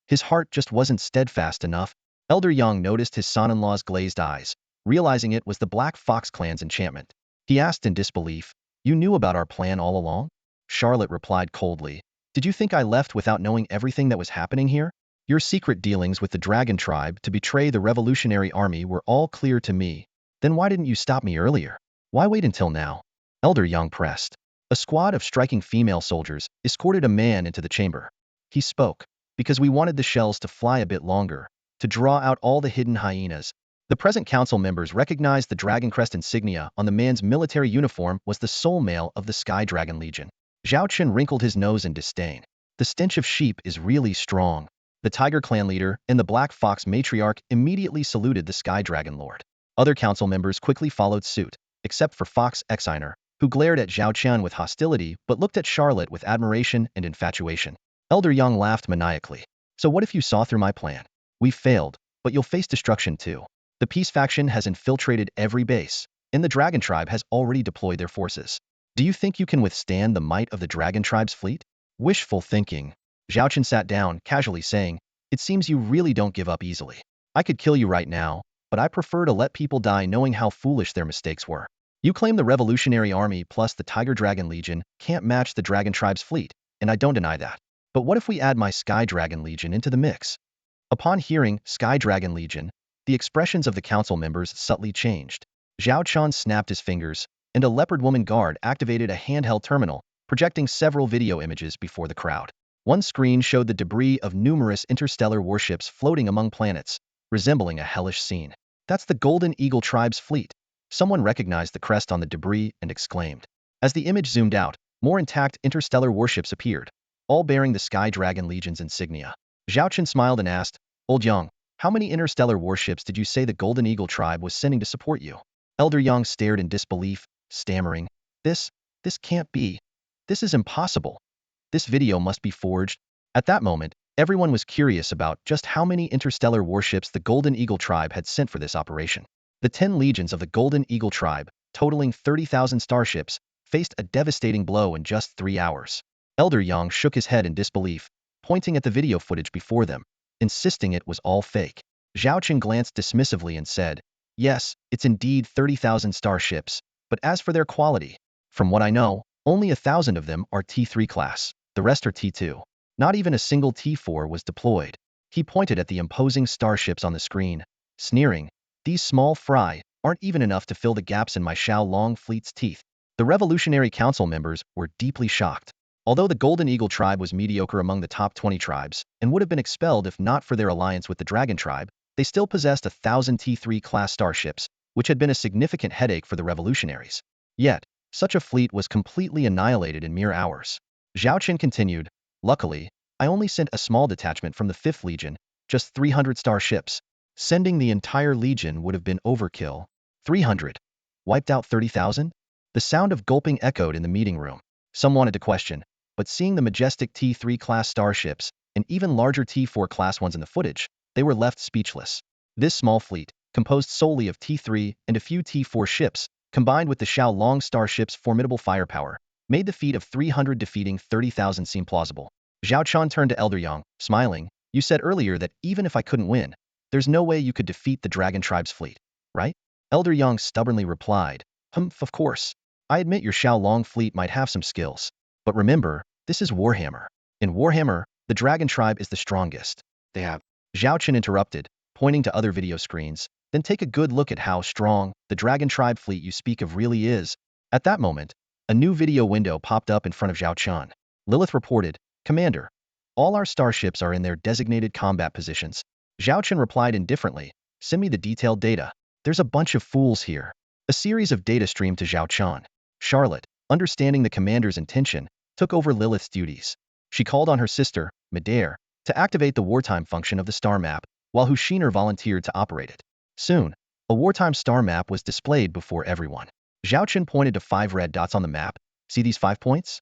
His heart just wasn't steadfast enough. Elder Yang noticed his son-in-law's glazed eyes, realizing it was the Black Fox clan's enchantment. He asked in disbelief, You knew about our plan all along? Charlotte replied coldly. Did you think I left without knowing everything that was happening here? Your secret dealings with the Dragon Tribe to betray the Revolutionary Army were all clear to me. Then why didn't you stop me earlier? Why wait until now? Elder Young pressed. A squad of striking female soldiers escorted a man into the chamber. He spoke, because we wanted the shells to fly a bit longer, to draw out all the hidden hyenas. The present council members recognized the Dragon Crest insignia on the man's military uniform was the sole male of the Sky Dragon Legion. Zhao Chen wrinkled his nose in disdain. The stench of sheep is really strong. The Tiger Clan leader and the Black Fox matriarch immediately saluted the Sky Dragon Lord. Other council members quickly followed suit, except for Fox Exiner, who glared at Zhao Chen with hostility but looked at Charlotte with admiration and infatuation. Elder Young laughed maniacally. So what if you saw through my plan? We failed, but you'll face destruction too. The Peace faction has infiltrated every base, and the Dragon Tribe has already deployed their forces. Do you think you can withstand the might of the Dragon Tribe's fleet? Wishful thinking. Zhao Chen sat down, casually saying, It seems you really don't give up easily. I could kill you right now, but I prefer to let people die knowing how foolish their mistakes were. You claim the Revolutionary Army plus the Tiger Dragon Legion can't match the Dragon Tribe's fleet, and I don't deny that. But what if we add my Sky Dragon Legion into the mix? Upon hearing Sky Dragon Legion, the expressions of the council members subtly changed. Zhao Chen snapped his fingers, and a leopard woman guard activated a handheld terminal, projecting several video images before the crowd. One screen showed the debris of numerous interstellar warships floating among planets, resembling a hellish scene. That's the Golden Eagle Tribe's fleet. Someone recognized the crest on the debris and exclaimed. As the image zoomed out, more intact interstellar warships appeared, all bearing the Sky Dragon Legion's insignia. Zhao Chen smiled and asked, Old Young, how many interstellar warships did you say the Golden Eagle Tribe was sending to support you? Elder Young stared in disbelief, stammering, This can't be. This is impossible. This video must be forged. At that moment, everyone was curious about just how many interstellar warships the Golden Eagle Tribe had sent for this operation. The 10 legions of the Golden Eagle Tribe, totaling 30,000 starships, faced a devastating blow in just 3 hours. Elder Yang shook his head in disbelief, pointing at the video footage before them, insisting it was all fake. Zhao Chen glanced dismissively and said, Yes, it's indeed 30,000 starships, but as for their quality, from what I know, only 1,000 of them are T3 class, the rest are T2. Not even a single T4 was deployed. He pointed at the imposing starships on the screen, sneering, These small fry aren't even enough to fill the gaps in my Shao Long fleet's teeth. The Revolutionary Council members were deeply shocked. Although the Golden Eagle Tribe was mediocre among the top 20 tribes and would have been expelled if not for their alliance with the Dragon Tribe, they still possessed 1,000 T3 class starships, which had been a significant headache for the revolutionaries. Yet, such a fleet was completely annihilated in mere hours. Zhao Chen continued, Luckily, I only sent a small detachment from the 5th Legion, just 300 starships. Sending the entire legion would have been overkill. 300. Wiped out 30,000? The sound of gulping echoed in the meeting room. Some wanted to question, but seeing the majestic T3 class starships and even larger T4 class ones in the footage, they were left speechless. This small fleet, composed solely of T3 and a few T4 ships, combined with the Shao Long starship's formidable firepower, made the feat of 300 defeating 30,000 seem plausible. Zhao Chen turned to Elder Yang, smiling, You said earlier that even if I couldn't win, there's no way you could defeat the Dragon Tribe's fleet, right? Elder Yang stubbornly replied, Of course. I admit your Shao Long fleet might have some skills. But remember, this is Warhammer. In Warhammer, the Dragon Tribe is the strongest. They have. Zhao Chen interrupted, pointing to other video screens. Then take a good look at how strong the Dragon Tribe fleet you speak of really is. At that moment, a new video window popped up in front of Zhao Chen. Lilith reported, Commander, all our starships are in their designated combat positions. Zhao Chen replied indifferently, Send me the detailed data. There's a bunch of fools here. A series of data streamed to Zhao Chen. Charlotte, understanding the commander's intention, took over Lilith's duties. She called on her sister, Medare, to activate the wartime function of the star map, while Hushiner volunteered to operate it. Soon, a wartime star map was displayed before everyone. Zhao Chen pointed to 5 red dots on the map. See these 5 points?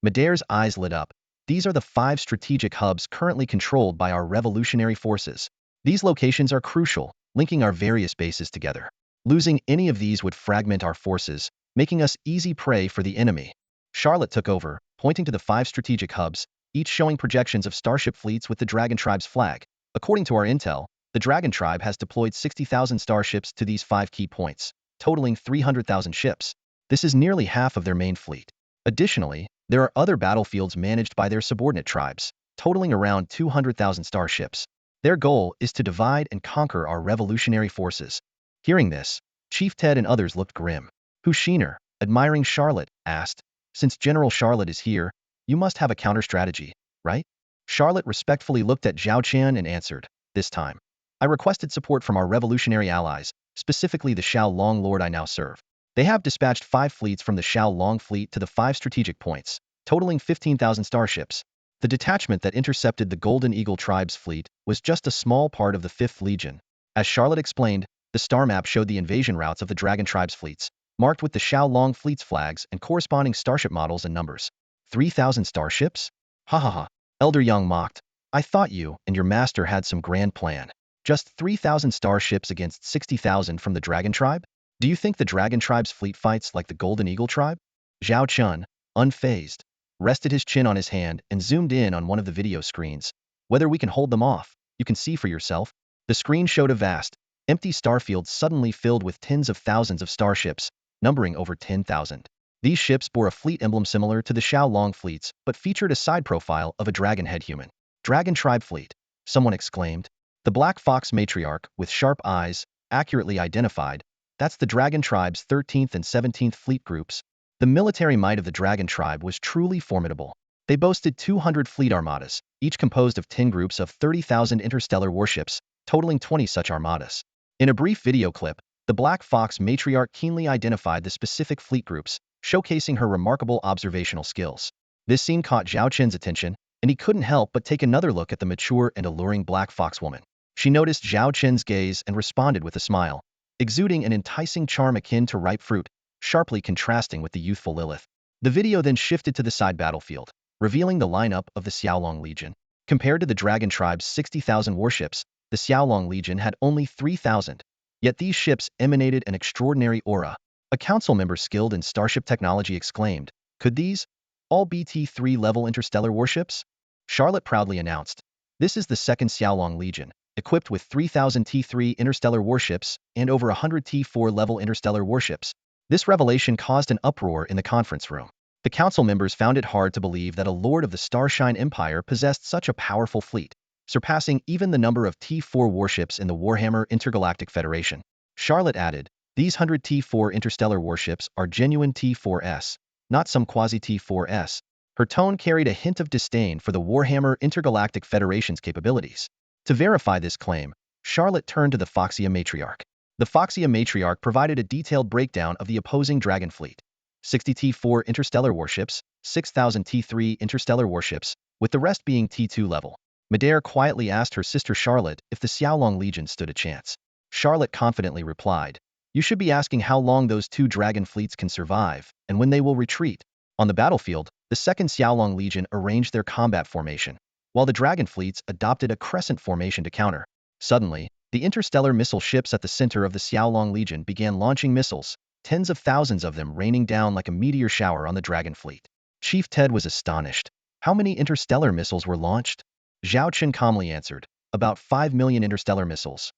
Medare's eyes lit up. These are the 5 strategic hubs currently controlled by our revolutionary forces. These locations are crucial, linking our various bases together. Losing any of these would fragment our forces, making us easy prey for the enemy. Charlotte took over, pointing to the 5 strategic hubs, each showing projections of starship fleets with the Dragon Tribe's flag. According to our intel, the Dragon Tribe has deployed 60,000 starships to these 5 key points, totaling 300,000 ships. This is nearly half of their main fleet. Additionally, there are other battlefields managed by their subordinate tribes, totaling around 200,000 starships. Their goal is to divide and conquer our revolutionary forces. Hearing this, Chief Ted and others looked grim. Hushiner, admiring Charlotte, asked, "Since General Charlotte is here, you must have a counter-strategy, right?" Charlotte respectfully looked at Zhao Chen and answered, "This time, I requested support from our revolutionary allies, specifically the Xiao Long Lord I now serve. They have dispatched 5 fleets from the Xiao Long fleet to the 5 strategic points, totaling 15,000 starships. The detachment that intercepted the Golden Eagle tribe's fleet was just a small part of the 5th Legion." As Charlotte explained, the star map showed the invasion routes of the Dragon tribe's fleets, marked with the Xiao Long fleet's flags and corresponding starship models and numbers. 3,000 starships? Ha ha ha. Elder Young mocked. "I thought you and your master had some grand plan. Just 3,000 starships against 60,000 from the Dragon tribe? Do you think the Dragon tribe's fleet fights like the Golden Eagle tribe?" Zhao Chen, unfazed, rested his chin on his hand and zoomed in on one of the video screens. "Whether we can hold them off, you can see for yourself." The screen showed a vast, empty starfield suddenly filled with tens of thousands of starships, numbering over 10,000. These ships bore a fleet emblem similar to the Xiao Long fleets, but featured a side profile of a dragon head human. "Dragon tribe fleet," someone exclaimed. "The Black Fox matriarch, with sharp eyes, accurately identified. That's the Dragon tribe's 13th and 17th fleet groups." The military might of the Dragon tribe was truly formidable. They boasted 200 fleet armadas, each composed of 10 groups of 30,000 interstellar warships, totaling 20 such armadas. In a brief video clip, the Black Fox matriarch keenly identified the specific fleet groups, showcasing her remarkable observational skills. This scene caught Zhao Chen's attention, and he couldn't help but take another look at the mature and alluring Black Fox woman. She noticed Zhao Chen's gaze and responded with a smile, exuding an enticing charm akin to ripe fruit, sharply contrasting with the youthful Lilith. The video then shifted to the side battlefield, revealing the lineup of the Xiaolong Legion. Compared to the Dragon tribe's 60,000 warships, the Xiaolong Legion had only 3,000. Yet these ships emanated an extraordinary aura. A council member skilled in starship technology exclaimed, "Could these all be T3 level interstellar warships?" Charlotte proudly announced, "This is the second Xiaolong Legion, equipped with 3,000 T3 interstellar warships and over 100 T4 level interstellar warships." This revelation caused an uproar in the conference room. The council members found it hard to believe that a lord of the Starshine Empire possessed such a powerful fleet, surpassing even the number of T4 warships in the Warhammer Intergalactic Federation. Charlotte added, "These 100 T4 interstellar warships are genuine T4s, not some quasi-T4s." Her tone carried a hint of disdain for the Warhammer Intergalactic Federation's capabilities. To verify this claim, Charlotte turned to the Foxia matriarch. The Foxia matriarch provided a detailed breakdown of the opposing Dragon fleet. 60 T4 interstellar warships, 6,000 T3 interstellar warships, with the rest being T2 level. Medare quietly asked her sister Charlotte if the Xiaolong Legion stood a chance. Charlotte confidently replied, "You should be asking how long those 2 Dragon fleets can survive, and when they will retreat." On the battlefield, the second Xiaolong Legion arranged their combat formation, while the Dragon fleets adopted a crescent formation to counter. Suddenly, the interstellar missile ships at the center of the Xiaolong Legion began launching missiles, tens of thousands of them raining down like a meteor shower on the Dragon fleet. Chief Ted was astonished. How many interstellar missiles were launched? Zhao Chen calmly answered, "About 5 million interstellar missiles.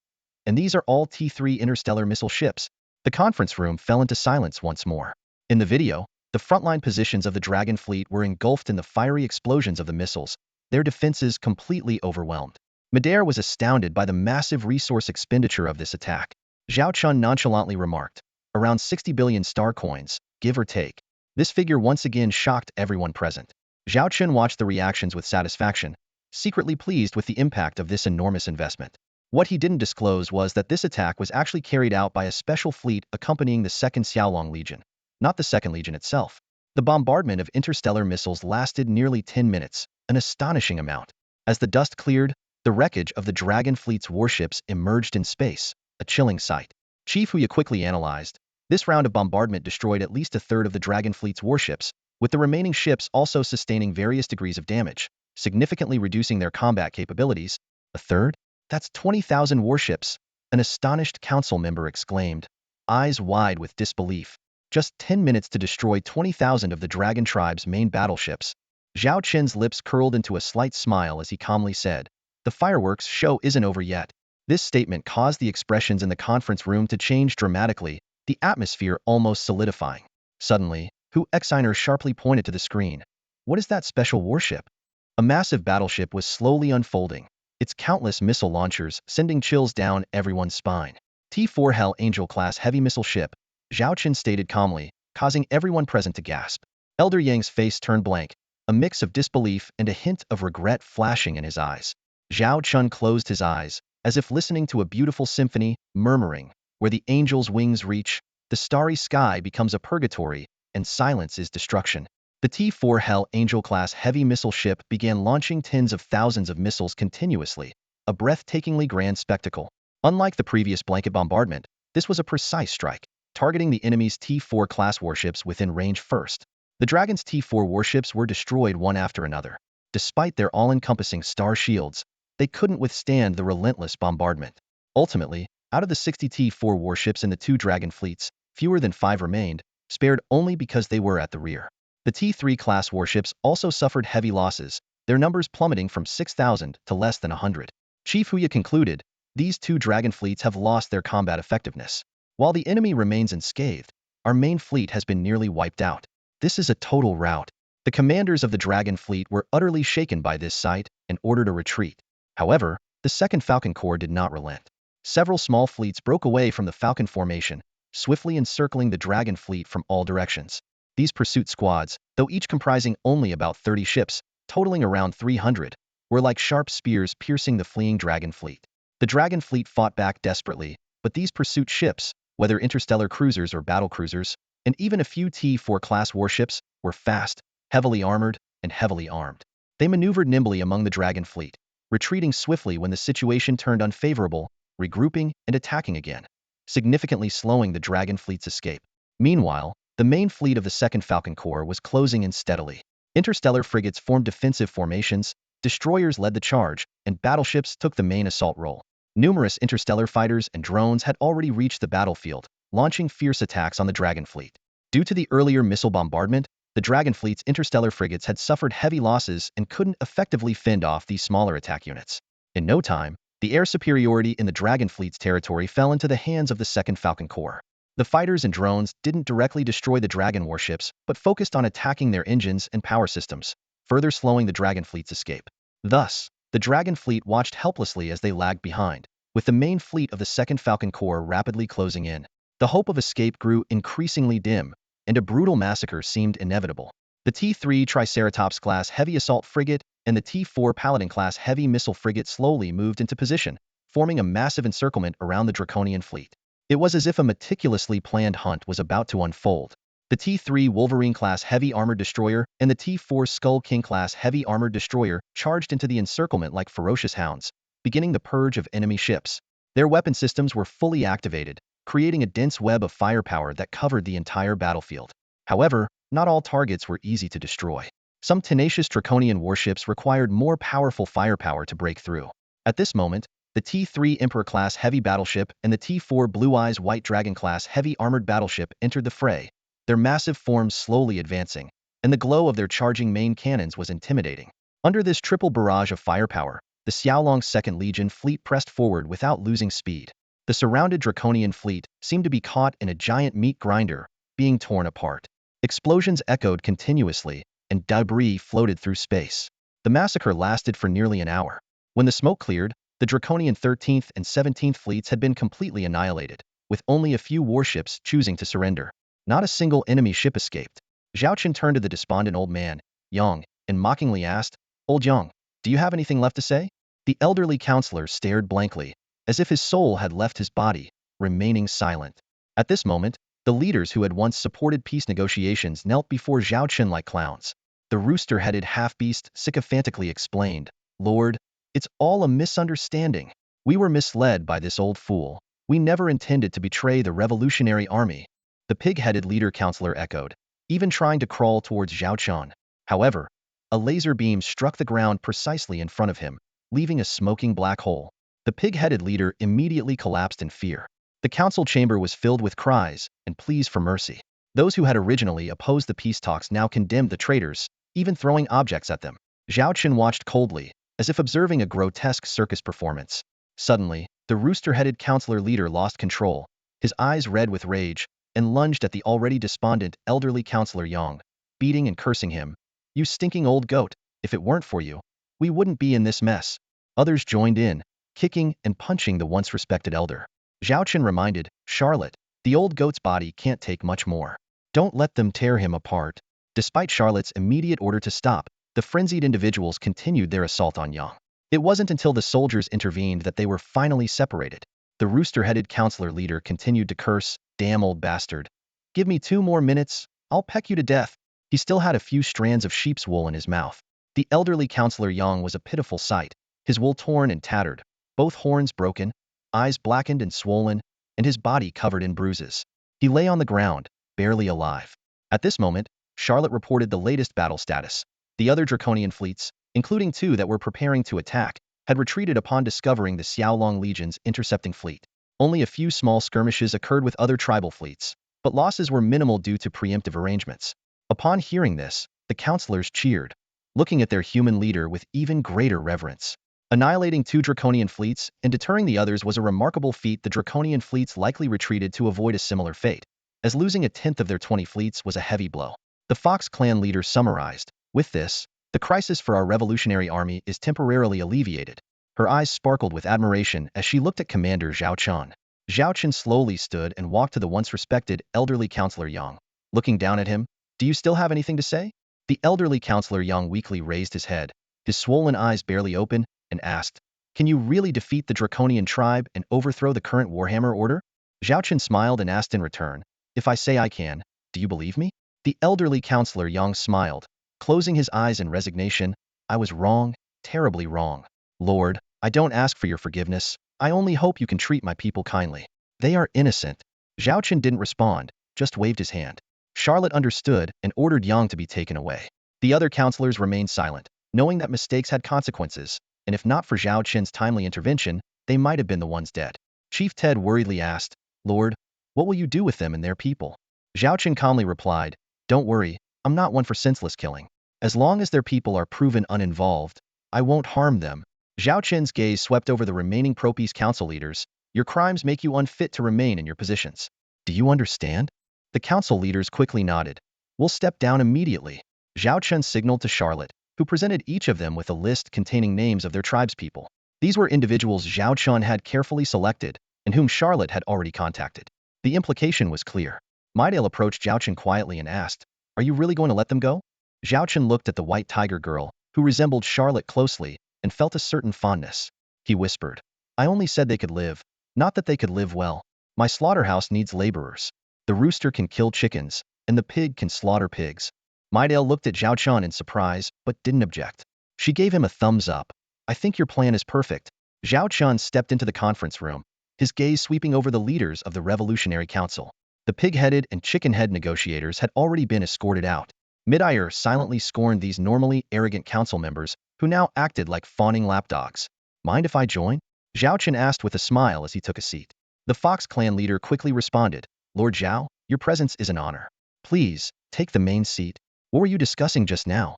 And these are all T3 interstellar missile ships." The conference room fell into silence once more. In the video, the frontline positions of the Dragon fleet were engulfed in the fiery explosions of the missiles, their defenses completely overwhelmed. Medare was astounded by the massive resource expenditure of this attack. Zhao Chun nonchalantly remarked, "Around 60 billion star coins, give or take." This figure once again shocked everyone present. Zhao Chun watched the reactions with satisfaction, secretly pleased with the impact of this enormous investment. What he didn't disclose was that this attack was actually carried out by a special fleet accompanying the second Xiaolong Legion, not the second Legion itself. The bombardment of interstellar missiles lasted nearly 10 minutes, an astonishing amount. As the dust cleared, the wreckage of the Dragon fleet's warships emerged in space, a chilling sight. Chief Huya quickly analyzed. This round of bombardment destroyed at least a third of the Dragon fleet's warships, with the remaining ships also sustaining various degrees of damage, significantly reducing their combat capabilities. A third? That's 20,000 warships, an astonished council member exclaimed, eyes wide with disbelief. Just 10 minutes to destroy 20,000 of the Dragon tribe's main battleships. Zhao Chen's lips curled into a slight smile as he calmly said, "The fireworks show isn't over yet." This statement caused the expressions in the conference room to change dramatically, the atmosphere almost solidifying. Suddenly, Hu Exiner sharply pointed to the screen. What is that special warship? A massive battleship was slowly unfolding, its countless missile launchers sending chills down everyone's spine. T-4 Hell Angel-class heavy missile ship, Zhao Chen stated calmly, causing everyone present to gasp. Elder Yang's face turned blank, a mix of disbelief and a hint of regret flashing in his eyes. Zhao Chen closed his eyes, as if listening to a beautiful symphony, murmuring, "Where the angel's wings reach, the starry sky becomes a purgatory, and silence is destruction." The T-4 Hell Angel-class heavy missile ship began launching tens of thousands of missiles continuously, a breathtakingly grand spectacle. Unlike the previous blanket bombardment, this was a precise strike, targeting the enemy's T-4 class warships within range first. The Dragon's T-4 warships were destroyed one after another. Despite their all-encompassing star shields, they couldn't withstand the relentless bombardment. Ultimately, out of the 60 T-4 warships in the two Dragon fleets, fewer than 5 remained, spared only because they were at the rear. The T-3 class warships also suffered heavy losses, their numbers plummeting from 6,000 to less than 100. Chief Huya concluded, "These two Dragon fleets have lost their combat effectiveness. While the enemy remains unscathed, our main fleet has been nearly wiped out. This is a total rout." The commanders of the Dragon fleet were utterly shaken by this sight and ordered a retreat. However, the Second Falcon Corps did not relent. Several small fleets broke away from the Falcon formation, swiftly encircling the Dragon fleet from all directions. These pursuit squads, though each comprising only about 30 ships, totaling around 300, were like sharp spears piercing the fleeing Dragon fleet. The Dragon fleet fought back desperately, but these pursuit ships, whether interstellar cruisers or battle cruisers, and even a few T-4 class warships, were fast, heavily armored, and heavily armed. They maneuvered nimbly among the Dragon fleet, retreating swiftly when the situation turned unfavorable, regrouping and attacking again, significantly slowing the Dragon fleet's escape. Meanwhile, the main fleet of the Second Falcon Corps was closing in steadily. Interstellar frigates formed defensive formations, destroyers led the charge, and battleships took the main assault role. Numerous interstellar fighters and drones had already reached the battlefield, launching fierce attacks on the Dragon fleet. Due to the earlier missile bombardment, the Dragon fleet's interstellar frigates had suffered heavy losses and couldn't effectively fend off these smaller attack units. In no time, the air superiority in the Dragon fleet's territory fell into the hands of the Second Falcon Corps. The fighters and drones didn't directly destroy the Dragon warships, but focused on attacking their engines and power systems, further slowing the Dragon fleet's escape. Thus, the Dragon fleet watched helplessly as they lagged behind, with the main fleet of the Second Falcon Corps rapidly closing in. The hope of escape grew increasingly dim, and a brutal massacre seemed inevitable. The T-3 Triceratops-class heavy assault frigate and the T-4 Paladin-class heavy missile frigate slowly moved into position, forming a massive encirclement around the Draconian fleet. It was as if a meticulously planned hunt was about to unfold. The T-3 Wolverine-class heavy armored destroyer and the T-4 Skull King-class heavy armored destroyer charged into the encirclement like ferocious hounds, beginning the purge of enemy ships. Their weapon systems were fully activated, creating a dense web of firepower that covered the entire battlefield. However, not all targets were easy to destroy. Some tenacious Draconian warships required more powerful firepower to break through. At this moment, the T-3 Emperor-class heavy battleship and the T-4 Blue Eyes White Dragon-class heavy armored battleship entered the fray, their massive forms slowly advancing, and the glow of their charging main cannons was intimidating. Under this triple barrage of firepower, the Xiaolong's Second Legion fleet pressed forward without losing speed. The surrounded Draconian fleet seemed to be caught in a giant meat grinder, being torn apart. Explosions echoed continuously, and debris floated through space. The massacre lasted for nearly an hour. When the smoke cleared, the Draconian 13th and 17th fleets had been completely annihilated, with only a few warships choosing to surrender. Not a single enemy ship escaped. Zhao Chen turned to the despondent old man, Yang, and mockingly asked, "Old Yang, do you have anything left to say?" The elderly counselor stared blankly, as if his soul had left his body, remaining silent. At this moment, the leaders who had once supported peace negotiations knelt before Zhao Chen like clowns. The rooster-headed half-beast sycophantically explained, "Lord, it's all a misunderstanding. We were misled by this old fool. We never intended to betray the revolutionary army." The pig-headed leader counselor echoed, even trying to crawl towards Zhao Chen. However, a laser beam struck the ground precisely in front of him, leaving a smoking black hole. The pig-headed leader immediately collapsed in fear. The council chamber was filled with cries and pleas for mercy. Those who had originally opposed the peace talks now condemned the traitors, even throwing objects at them. Zhao Chen watched coldly, as if observing a grotesque circus performance. Suddenly, the rooster-headed counselor leader lost control, his eyes red with rage, and lunged at the already despondent elderly Counselor Yang, beating and cursing him. "You stinking old goat, if it weren't for you, we wouldn't be in this mess." Others joined in, kicking and punching the once respected elder. Zhao Chen reminded Charlotte, "The old goat's body can't take much more. Don't let them tear him apart." Despite Charlotte's immediate order to stop, the frenzied individuals continued their assault on Yang. It wasn't until the soldiers intervened that they were finally separated. The rooster-headed counselor leader continued to curse, "Damn old bastard. Give me 2 more minutes, I'll peck you to death." He still had a few strands of sheep's wool in his mouth. The elderly counselor Yang was a pitiful sight, his wool torn and tattered, both horns broken, eyes blackened and swollen, and his body covered in bruises. He lay on the ground, barely alive. At this moment, Charlotte reported the latest battle status. The other Draconian fleets, including 2 that were preparing to attack, had retreated upon discovering the Xiaolong Legion's intercepting fleet. Only a few small skirmishes occurred with other tribal fleets, but losses were minimal due to preemptive arrangements. Upon hearing this, the counselors cheered, looking at their human leader with even greater reverence. Annihilating 2 Draconian fleets and deterring the others was a remarkable feat. The Draconian fleets likely retreated to avoid a similar fate, as losing a tenth of their 20 fleets was a heavy blow. The Fox clan leader summarized, "With this, the crisis for our revolutionary army is temporarily alleviated." Her eyes sparkled with admiration as she looked at Commander Zhao Chen. Zhao Chen slowly stood and walked to the once respected elderly counselor Yang. Looking down at him, "Do you still have anything to say?" The elderly counselor Yang weakly raised his head, his swollen eyes barely open, and asked, "Can you really defeat the Draconian tribe and overthrow the current Warhammer order?" Zhao Chen smiled and asked in return, "If I say I can, do you believe me?" The elderly counselor Yang smiled, closing his eyes in resignation. "I was wrong, terribly wrong. Lord, I don't ask for your forgiveness. I only hope you can treat my people kindly. They are innocent." Zhao Chen didn't respond, just waved his hand. Charlotte understood and ordered Yang to be taken away. The other counselors remained silent, knowing that mistakes had consequences, and if not for Zhao Chen's timely intervention, they might have been the ones dead. Chief Ted worriedly asked, "Lord, what will you do with them and their people?" Zhao Chen calmly replied, "Don't worry, I'm not one for senseless killing. As long as their people are proven uninvolved, I won't harm them." Zhao Chen's gaze swept over the remaining pro-peace council leaders. "Your crimes make you unfit to remain in your positions. Do you understand?" The council leaders quickly nodded. "We'll step down immediately." Zhao Chen signaled to Charlotte, who presented each of them with a list containing names of their tribespeople. These were individuals Zhao Chen had carefully selected and whom Charlotte had already contacted. The implication was clear. Maidale approached Zhao Chen quietly and asked, "Are you really going to let them go?" Zhao Chen looked at the white tiger girl, who resembled Charlotte closely, and felt a certain fondness. He whispered, "I only said they could live, not that they could live well. My slaughterhouse needs laborers. The rooster can kill chickens, and the pig can slaughter pigs." Maidale looked at Zhao Chen in surprise, but didn't object. She gave him a thumbs up. "I think your plan is perfect." Zhao Chen stepped into the conference room, his gaze sweeping over the leaders of the Revolutionary Council. The pig-headed and chicken-head negotiators had already been escorted out. Mid-Ayer silently scorned these normally arrogant council members, who now acted like fawning lapdogs. "Mind if I join?" Zhao Chen asked with a smile as he took a seat. The Fox clan leader quickly responded, "Lord Zhao, your presence is an honor. Please, take the main seat." "What were you discussing just now?"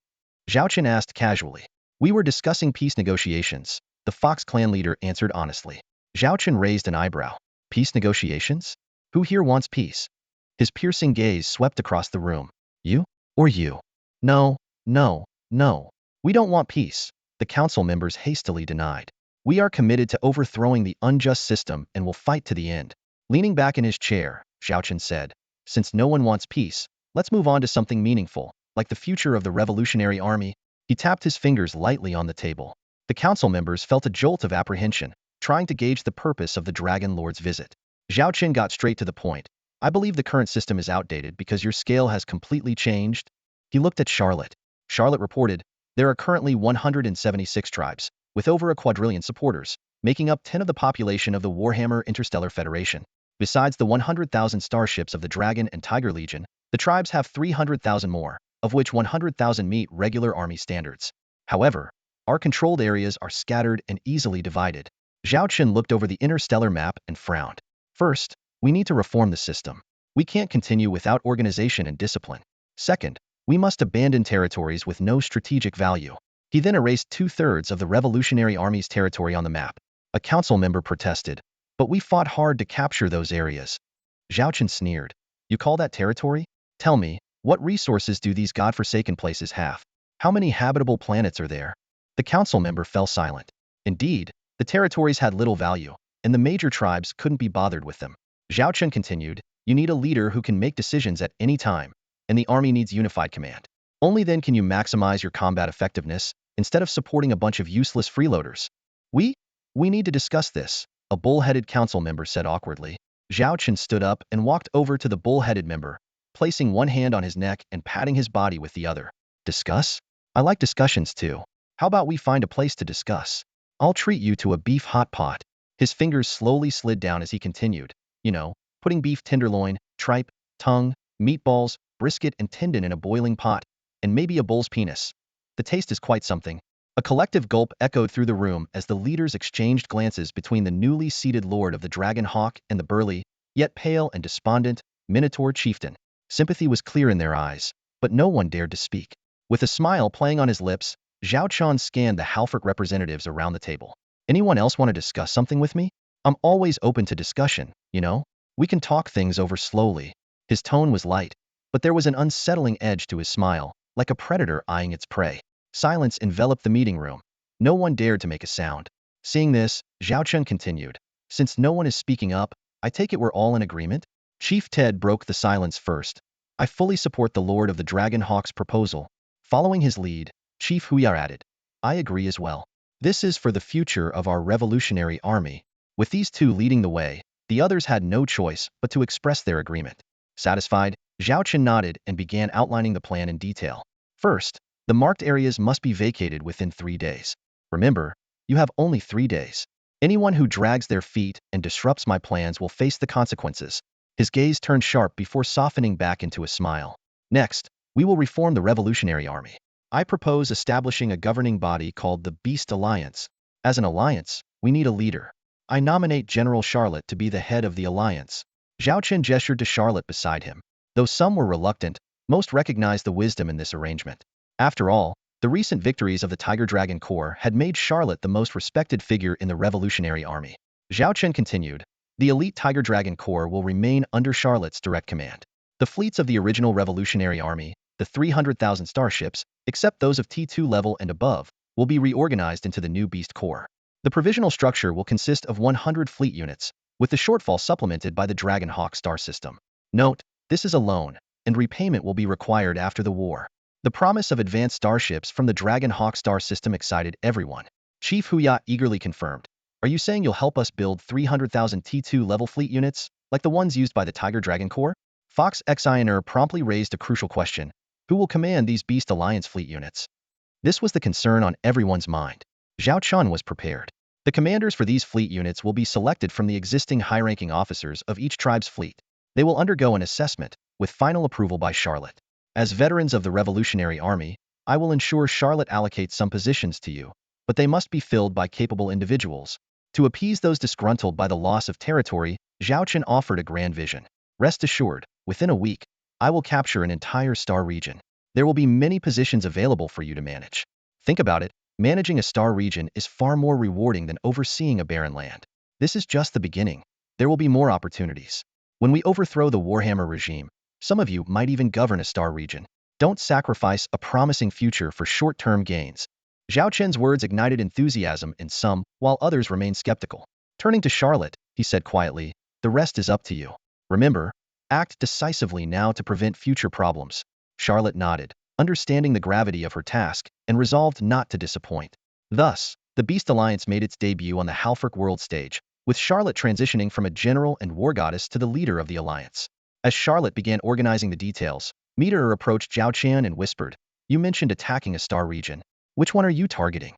Zhao Chen asked casually. "We were discussing peace negotiations," the Fox clan leader answered honestly. Zhao Chen raised an eyebrow. "Peace negotiations? Who here wants peace?" His piercing gaze swept across the room. "You? Or you?" "No, no, no. We don't want peace," the council members hastily denied. "We are committed to overthrowing the unjust system and will fight to the end." Leaning back in his chair, Zhao Chen said, "Since no one wants peace, let's move on to something meaningful, like the future of the Revolutionary Army." He tapped his fingers lightly on the table. The council members felt a jolt of apprehension, trying to gauge the purpose of the Dragon Lord's visit. Zhao Chen got straight to the point. "I believe the current system is outdated because your scale has completely changed." He looked at Charlotte. Charlotte reported, "There are currently 176 tribes, with over a quadrillion supporters, making up 10 of the population of the Warhammer Interstellar Federation. Besides the 100,000 starships of the Dragon and Tiger Legion, the tribes have 300,000 more, of which 100,000 meet regular army standards. However, our controlled areas are scattered and easily divided." Zhao Chen looked over the interstellar map and frowned. "First, we need to reform the system. We can't continue without organization and discipline. Second, we must abandon territories with no strategic value." He then erased 2/3 of the Revolutionary Army's territory on the map. A council member protested, "But we fought hard to capture those areas." Zhao Chen sneered. You call that territory? Tell me, what resources do these godforsaken places have? How many habitable planets are there? The council member fell silent. Indeed, the territories had little value, and the major tribes couldn't be bothered with them. Zhao Chen continued, you need a leader who can make decisions at any time, and the army needs unified command. Only then can you maximize your combat effectiveness, instead of supporting a bunch of useless freeloaders. We? We need to discuss this, a bull-headed council member said awkwardly. Zhao Chen stood up and walked over to the bull-headed member, placing one hand on his neck and patting his body with the other. Discuss? I like discussions too. How about we find a place to discuss? I'll treat you to a beef hot pot. His fingers slowly slid down as he continued. You know, putting beef tenderloin, tripe, tongue, meatballs, brisket and tendon in a boiling pot, and maybe a bull's penis. The taste is quite something. A collective gulp echoed through the room as the leaders exchanged glances between the newly seated lord of the Dragon Hawk and the burly, yet pale and despondent, Minotaur chieftain. Sympathy was clear in their eyes, but no one dared to speak. With a smile playing on his lips, Zhao Chen scanned the Halford representatives around the table. Anyone else want to discuss something with me? I'm always open to discussion, you know? We can talk things over slowly. His tone was light, but there was an unsettling edge to his smile, like a predator eyeing its prey. Silence enveloped the meeting room. No one dared to make a sound. Seeing this, Zhao Chen continued. Since no one is speaking up, I take it we're all in agreement? Chief Ted broke the silence first. I fully support the Lord of the Dragon Hawk's proposal. Following his lead, Chief Huyar added. I agree as well. This is for the future of our revolutionary army. With these two leading the way, the others had no choice but to express their agreement. Satisfied, Zhao Chen nodded and began outlining the plan in detail. First, the marked areas must be vacated within 3 days. Remember, you have only 3 days. Anyone who drags their feet and disrupts my plans will face the consequences. His gaze turned sharp before softening back into a smile. Next, we will reform the Revolutionary Army. I propose establishing a governing body called the Beast Alliance. As an alliance, we need a leader. I nominate General Charlotte to be the head of the alliance. Zhao Chen gestured to Charlotte beside him. Though some were reluctant, most recognized the wisdom in this arrangement. After all, the recent victories of the Tiger Dragon Corps had made Charlotte the most respected figure in the Revolutionary Army. Zhao Chen continued, the elite Tiger Dragon Corps will remain under Charlotte's direct command. The fleets of the original Revolutionary Army, the 300,000 starships, except those of T2 level and above, will be reorganized into the new Beast Corps. The provisional structure will consist of 100 fleet units, with the shortfall supplemented by the Dragon Hawk star system. Note, this is a loan, and repayment will be required after the war. The promise of advanced starships from the Dragon Hawk star system excited everyone. Chief Huya eagerly confirmed. Are you saying you'll help us build 300,000 T2 level fleet units, like the ones used by the Tiger Dragon Corps? Fox Xiner promptly raised a crucial question. Who will command these Beast Alliance fleet units? This was the concern on everyone's mind. Zhao Chen was prepared. The commanders for these fleet units will be selected from the existing high-ranking officers of each tribe's fleet. They will undergo an assessment, with final approval by Charlotte. As veterans of the Revolutionary Army, I will ensure Charlotte allocates some positions to you, but they must be filled by capable individuals. To appease those disgruntled by the loss of territory, Zhao Chen offered a grand vision. Rest assured, within a week, I will capture an entire star region. There will be many positions available for you to manage. Think about it, managing a star region is far more rewarding than overseeing a barren land. This is just the beginning. There will be more opportunities. When we overthrow the Warhammer regime, some of you might even govern a star region. Don't sacrifice a promising future for short-term gains. Zhao Chen's words ignited enthusiasm in some, while others remained skeptical. Turning to Charlotte, he said quietly, the rest is up to you. Remember, act decisively now to prevent future problems. Charlotte nodded, understanding the gravity of her task, and resolved not to disappoint. Thus, the Beast Alliance made its debut on the Halford world stage, with Charlotte transitioning from a general and war goddess to the leader of the alliance. As Charlotte began organizing the details, Meteor approached Zhao Chen and whispered, you mentioned attacking a star region. Which one are you targeting?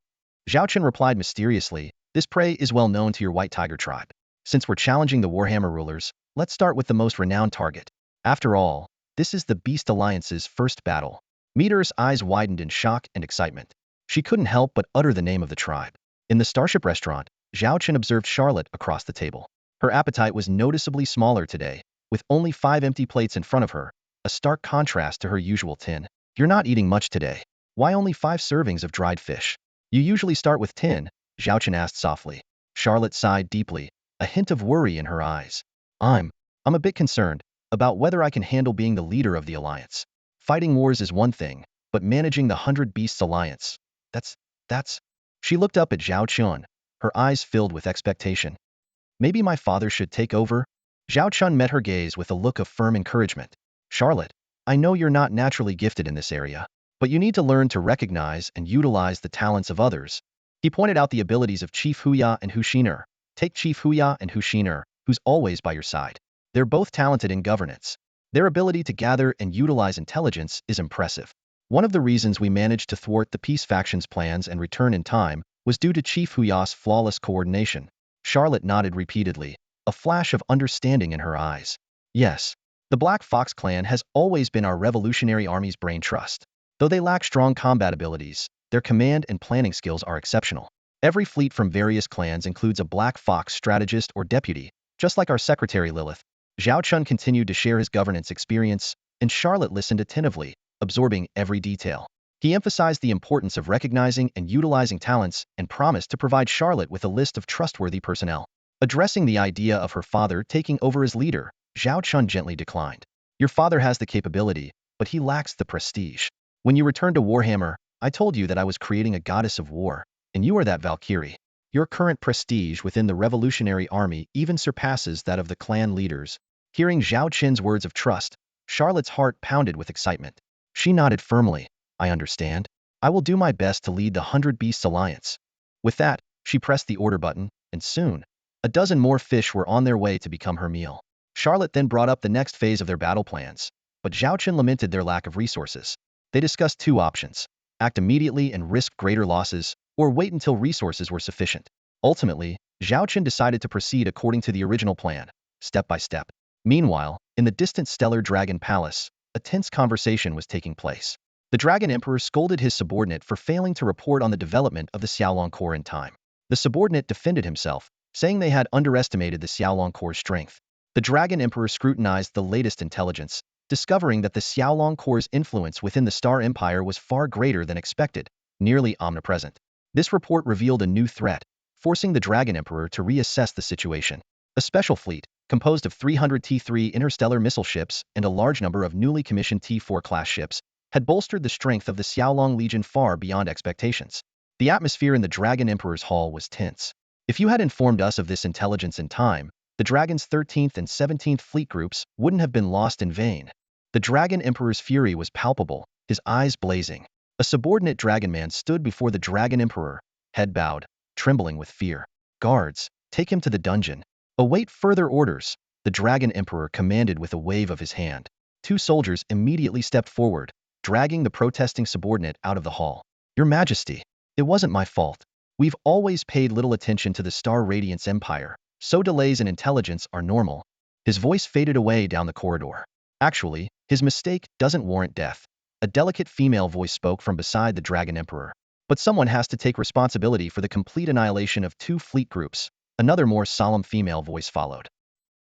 Zhao Chen replied mysteriously, this prey is well known to your White Tiger tribe. Since we're challenging the Warhammer rulers, let's start with the most renowned target. After all, this is the Beast Alliance's first battle. Meteor's eyes widened in shock and excitement. She couldn't help but utter the name of the tribe. In the Starship restaurant, Zhao Chen observed Charlotte across the table. Her appetite was noticeably smaller today, with only 5 empty plates in front of her, a stark contrast to her usual 10. You're not eating much today. Why only 5 servings of dried fish? You usually start with 10, Zhao Chen asked softly. Charlotte sighed deeply, a hint of worry in her eyes. I'm a bit concerned. about whether I can handle being the leader of the alliance. Fighting wars is one thing, but managing the 100 Beasts Alliance, that's... She looked up at Zhao Chen, her eyes filled with expectation. Maybe my father should take over? Zhao Chen met her gaze with a look of firm encouragement. Charlotte, I know you're not naturally gifted in this area, but you need to learn to recognize and utilize the talents of others. He pointed out the abilities of Chief Huya and Hu Xiner. Take Chief Huya and Hu Xiner, who's always by your side. They're both talented in governance. Their ability to gather and utilize intelligence is impressive. One of the reasons we managed to thwart the peace faction's plans and return in time was due to Chief Huya's flawless coordination. Charlotte nodded repeatedly, a flash of understanding in her eyes. Yes, the Black Fox clan has always been our Revolutionary Army's brain trust. Though they lack strong combat abilities, their command and planning skills are exceptional. Every fleet from various clans includes a Black Fox strategist or deputy, just like our secretary Lilith. Zhao Chen continued to share his governance experience, and Charlotte listened attentively, absorbing every detail. He emphasized the importance of recognizing and utilizing talents and promised to provide Charlotte with a list of trustworthy personnel. Addressing the idea of her father taking over as leader, Zhao Chen gently declined. Your father has the capability, but he lacks the prestige. When you returned to Warhammer, I told you that I was creating a goddess of war, and you are that Valkyrie. Your current prestige within the Revolutionary Army even surpasses that of the clan leaders. Hearing Zhao Chen's words of trust, Charlotte's heart pounded with excitement. She nodded firmly. I understand. I will do my best to lead the 100 Beasts Alliance. With that, she pressed the order button, and soon, a dozen more fish were on their way to become her meal. Charlotte then brought up the next phase of their battle plans, but Zhao Chen lamented their lack of resources. They discussed two options: act immediately and risk greater losses, or wait until resources were sufficient. Ultimately, Zhao Chen decided to proceed according to the original plan, step by step. Meanwhile, in the distant stellar Dragon Palace, a tense conversation was taking place. The Dragon Emperor scolded his subordinate for failing to report on the development of the Xiaolong Corps in time. The subordinate defended himself, saying they had underestimated the Xiaolong Corps' strength. The Dragon Emperor scrutinized the latest intelligence, discovering that the Xiaolong Corps' influence within the Star Empire was far greater than expected, nearly omnipresent. This report revealed a new threat, forcing the Dragon Emperor to reassess the situation. A special fleet, composed of 300 T-3 interstellar missile ships and a large number of newly commissioned T-4 class ships, had bolstered the strength of the Xiaolong Legion far beyond expectations. The atmosphere in the Dragon Emperor's hall was tense. If you had informed us of this intelligence in time, the Dragon's 13th and 17th fleet groups wouldn't have been lost in vain. The Dragon Emperor's fury was palpable, his eyes blazing. A subordinate Dragon man stood before the Dragon Emperor, head bowed, trembling with fear. Guards, take him to the dungeon. Await further orders, the Dragon Emperor commanded with a wave of his hand. Two soldiers immediately stepped forward, dragging the protesting subordinate out of the hall. Your Majesty, it wasn't my fault. We've always paid little attention to the Star Radiance Empire, so delays in intelligence are normal. His voice faded away down the corridor. Actually, his mistake doesn't warrant death. A delicate female voice spoke from beside the Dragon Emperor. But someone has to take responsibility for the complete annihilation of two fleet groups. Another more solemn female voice followed.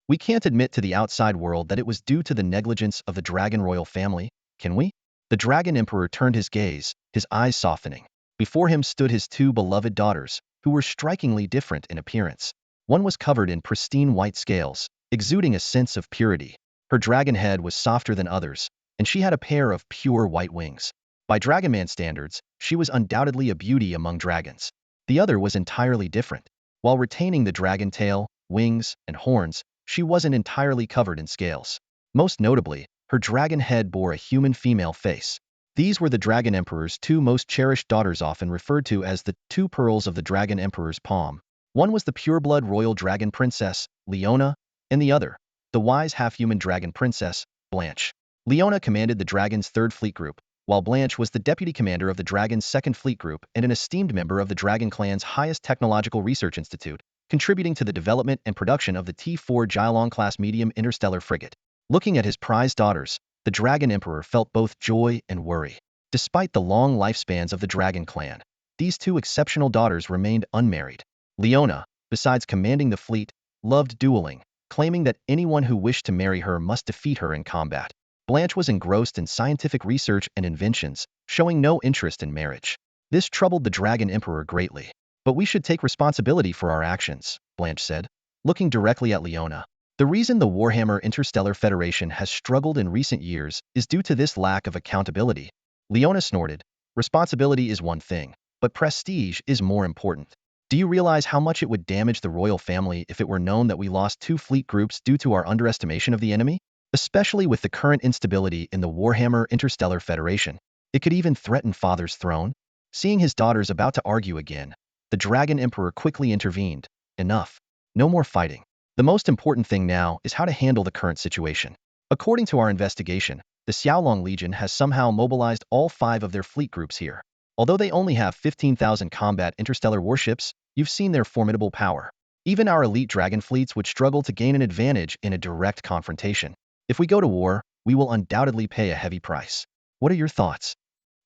We can't admit to the outside world that it was due to the negligence of the Dragon royal family, can we? The Dragon Emperor turned his gaze, his eyes softening. Before him stood his two beloved daughters, who were strikingly different in appearance. One was covered in pristine white scales, exuding a sense of purity. Her dragon head was softer than others, and she had a pair of pure white wings. By Dragonman standards, she was undoubtedly a beauty among dragons. The other was entirely different. While retaining the dragon tail, wings, and horns, she wasn't entirely covered in scales. Most notably, her dragon head bore a human female face. These were the Dragon Emperor's two most cherished daughters, often referred to as the two pearls of the Dragon Emperor's palm. One was the pureblood royal dragon princess, Leona, and the other, the wise half-human dragon princess, Blanche. Leona commanded the Dragon's 3rd Fleet Group, while Blanche was the deputy commander of the Dragon's 2nd Fleet Group and an esteemed member of the Dragon Clan's highest technological research institute, contributing to the development and production of the T-4 Jialong-class medium interstellar frigate. Looking at his prized daughters, the Dragon Emperor felt both joy and worry. Despite the long lifespans of the Dragon Clan, these two exceptional daughters remained unmarried. Leona, besides commanding the fleet, loved dueling, claiming that anyone who wished to marry her must defeat her in combat. Blanche was engrossed in scientific research and inventions, showing no interest in marriage. This troubled the Dragon Emperor greatly. But we should take responsibility for our actions, Blanche said, looking directly at Leona. The reason the Warhammer Interstellar Federation has struggled in recent years is due to this lack of accountability. Leona snorted. Responsibility is one thing, but prestige is more important. Do you realize how much it would damage the royal family if it were known that we lost 2 fleet groups due to our underestimation of the enemy? Especially with the current instability in the Warhammer Interstellar Federation. It could even threaten Father's throne. Seeing his daughters about to argue again, the Dragon Emperor quickly intervened. Enough. No more fighting. The most important thing now is how to handle the current situation. According to our investigation, the Xiaolong Legion has somehow mobilized all 5 of their fleet groups here. Although they only have 15,000 combat interstellar warships, you've seen their formidable power. Even our elite dragon fleets would struggle to gain an advantage in a direct confrontation. If we go to war, we will undoubtedly pay a heavy price. What are your thoughts?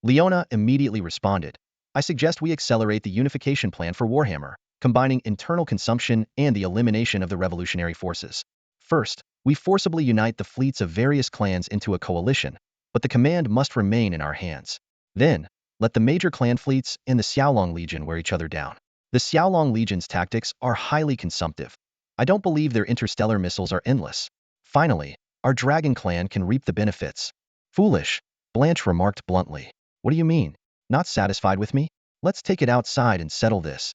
Leona immediately responded. I suggest we accelerate the unification plan for Warhammer, combining internal consumption and the elimination of the revolutionary forces. First, we forcibly unite the fleets of various clans into a coalition, but the command must remain in our hands. Then, let the major clan fleets and the Xiaolong Legion wear each other down. The Xiaolong Legion's tactics are highly consumptive. I don't believe their interstellar missiles are endless. Finally, our Dragon Clan can reap the benefits. Foolish, Blanche remarked bluntly. What do you mean? Not satisfied with me? Let's take it outside and settle this.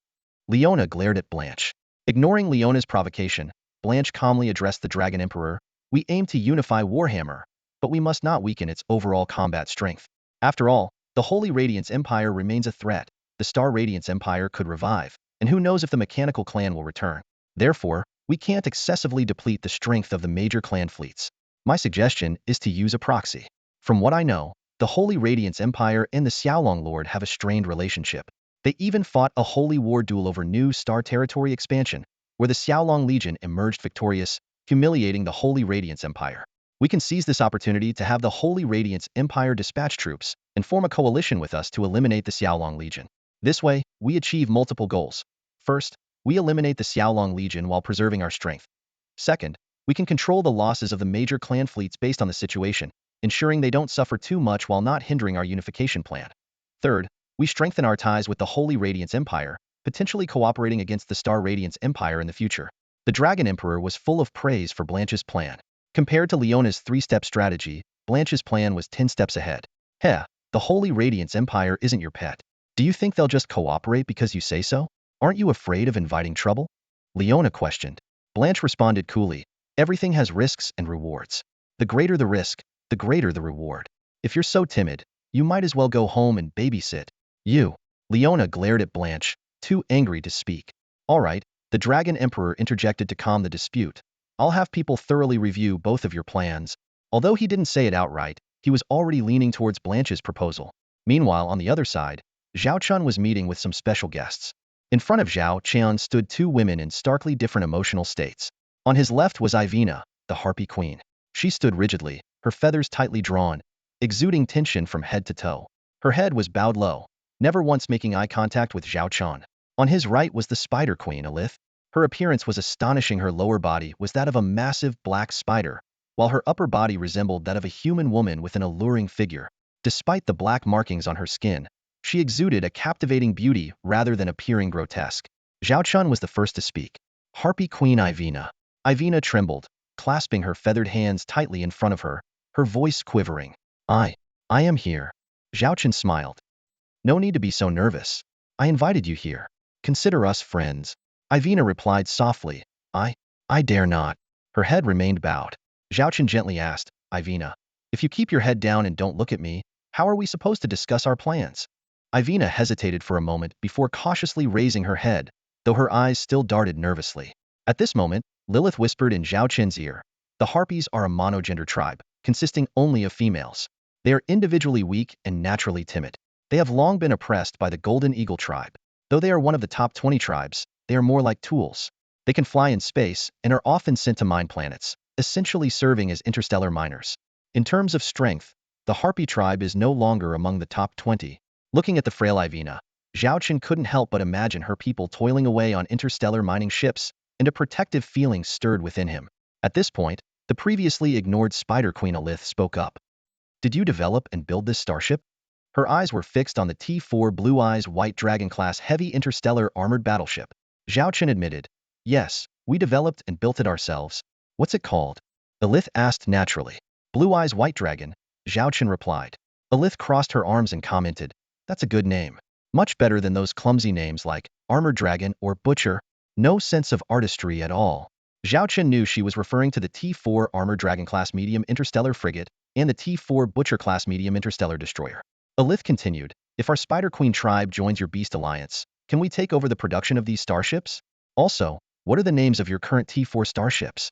Leona glared at Blanche. Ignoring Leona's provocation, Blanche calmly addressed the Dragon Emperor. We aim to unify Warhammer, but we must not weaken its overall combat strength. After all, the Holy Radiance Empire remains a threat. The Star Radiance Empire could revive, and who knows if the Mechanical Clan will return. Therefore, we can't excessively deplete the strength of the major clan fleets. My suggestion is to use a proxy. From what I know, the Holy Radiance Empire and the Xiaolong Lord have a strained relationship. They even fought a holy war duel over new star territory expansion, where the Xiaolong Legion emerged victorious, humiliating the Holy Radiance Empire. We can seize this opportunity to have the Holy Radiance Empire dispatch troops and form a coalition with us to eliminate the Xiaolong Legion. This way, we achieve multiple goals. First, we eliminate the Xiaolong Legion while preserving our strength. Second, we can control the losses of the major clan fleets based on the situation, ensuring they don't suffer too much while not hindering our unification plan. Third, we strengthen our ties with the Holy Radiance Empire, potentially cooperating against the Star Radiance Empire in the future. The Dragon Emperor was full of praise for Blanche's plan. Compared to Leona's 3-step strategy, Blanche's plan was 10 steps ahead. Heh, the Holy Radiance Empire isn't your pet. Do you think they'll just cooperate because you say so? Aren't you afraid of inviting trouble? Leona questioned. Blanche responded coolly. Everything has risks and rewards. The greater the risk, the greater the reward. If you're so timid, you might as well go home and babysit. You. Leona glared at Blanche, too angry to speak. All right, the Dragon Emperor interjected to calm the dispute. I'll have people thoroughly review both of your plans. Although he didn't say it outright, he was already leaning towards Blanche's proposal. Meanwhile, on the other side, Zhao Chen was meeting with some special guests. In front of Zhao Chen stood 2 women in starkly different emotional states. On his left was Ivina, the Harpy Queen. She stood rigidly, her feathers tightly drawn, exuding tension from head to toe. Her head was bowed low, never once making eye contact with Zhao Chen. On his right was the Spider Queen, Elith. Her appearance was astonishing. Her lower body was that of a massive black spider, while her upper body resembled that of a human woman with an alluring figure. Despite the black markings on her skin, she exuded a captivating beauty rather than appearing grotesque. Zhao Chen was the first to speak. Harpy Queen Ivina. Ivina trembled, clasping her feathered hands tightly in front of her, her voice quivering. I am here. Zhao Chen smiled. No need to be so nervous. I invited you here. Consider us friends. Ivina replied softly. I dare not. Her head remained bowed. Zhao Chen gently asked, Ivina, if you keep your head down and don't look at me, how are we supposed to discuss our plans? Ivina hesitated for a moment before cautiously raising her head, though her eyes still darted nervously. At this moment, Lilith whispered in Zhao Chen's ear. The Harpies are a monogender tribe, consisting only of females. They are individually weak and naturally timid. They have long been oppressed by the Golden Eagle tribe. Though they are one of the top 20 tribes, they are more like tools. They can fly in space and are often sent to mine planets, essentially serving as interstellar miners. In terms of strength, the Harpy tribe is no longer among the top 20. Looking at the frail Ivina, Zhao Chen couldn't help but imagine her people toiling away on interstellar mining ships, and a protective feeling stirred within him. At this point, the previously ignored Spider Queen Elith spoke up. Did you develop and build this starship? Her eyes were fixed on the T4 Blue Eyes White Dragon-class heavy interstellar armored battleship. Zhao Chen admitted, yes, we developed and built it ourselves. What's it called? Elith asked naturally. Blue Eyes White Dragon, Zhao Chen replied. Elith crossed her arms and commented, that's a good name. Much better than those clumsy names like Armored Dragon or Butcher. No sense of artistry at all. Zhao Chen knew she was referring to the T4 Armored Dragon class medium interstellar frigate and the T4 Butcher class medium interstellar destroyer. Elith continued, if our Spider Queen tribe joins your Beast Alliance, can we take over the production of these starships? Also, what are the names of your current T4 starships?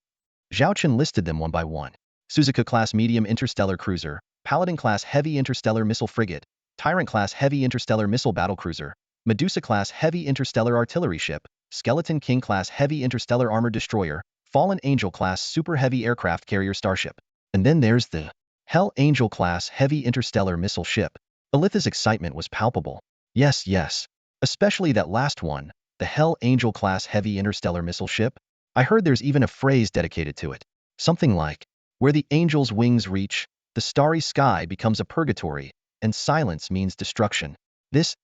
Zhao Chen listed them one by one. Suzuka-class medium interstellar cruiser, Paladin-class heavy interstellar missile frigate, Tyrant-class heavy interstellar missile battlecruiser, Medusa-class heavy interstellar artillery ship, Skeleton King-class heavy interstellar armored destroyer, Fallen Angel-class super heavy aircraft carrier starship. And then there's the Hell Angel-class heavy interstellar missile ship. Elith's excitement was palpable. Yes, yes. Especially that last one, the Hell Angel-class heavy interstellar missile ship. I heard there's even a phrase dedicated to it. Something like, where the angel's wings reach, the starry sky becomes a purgatory, and silence means destruction. It's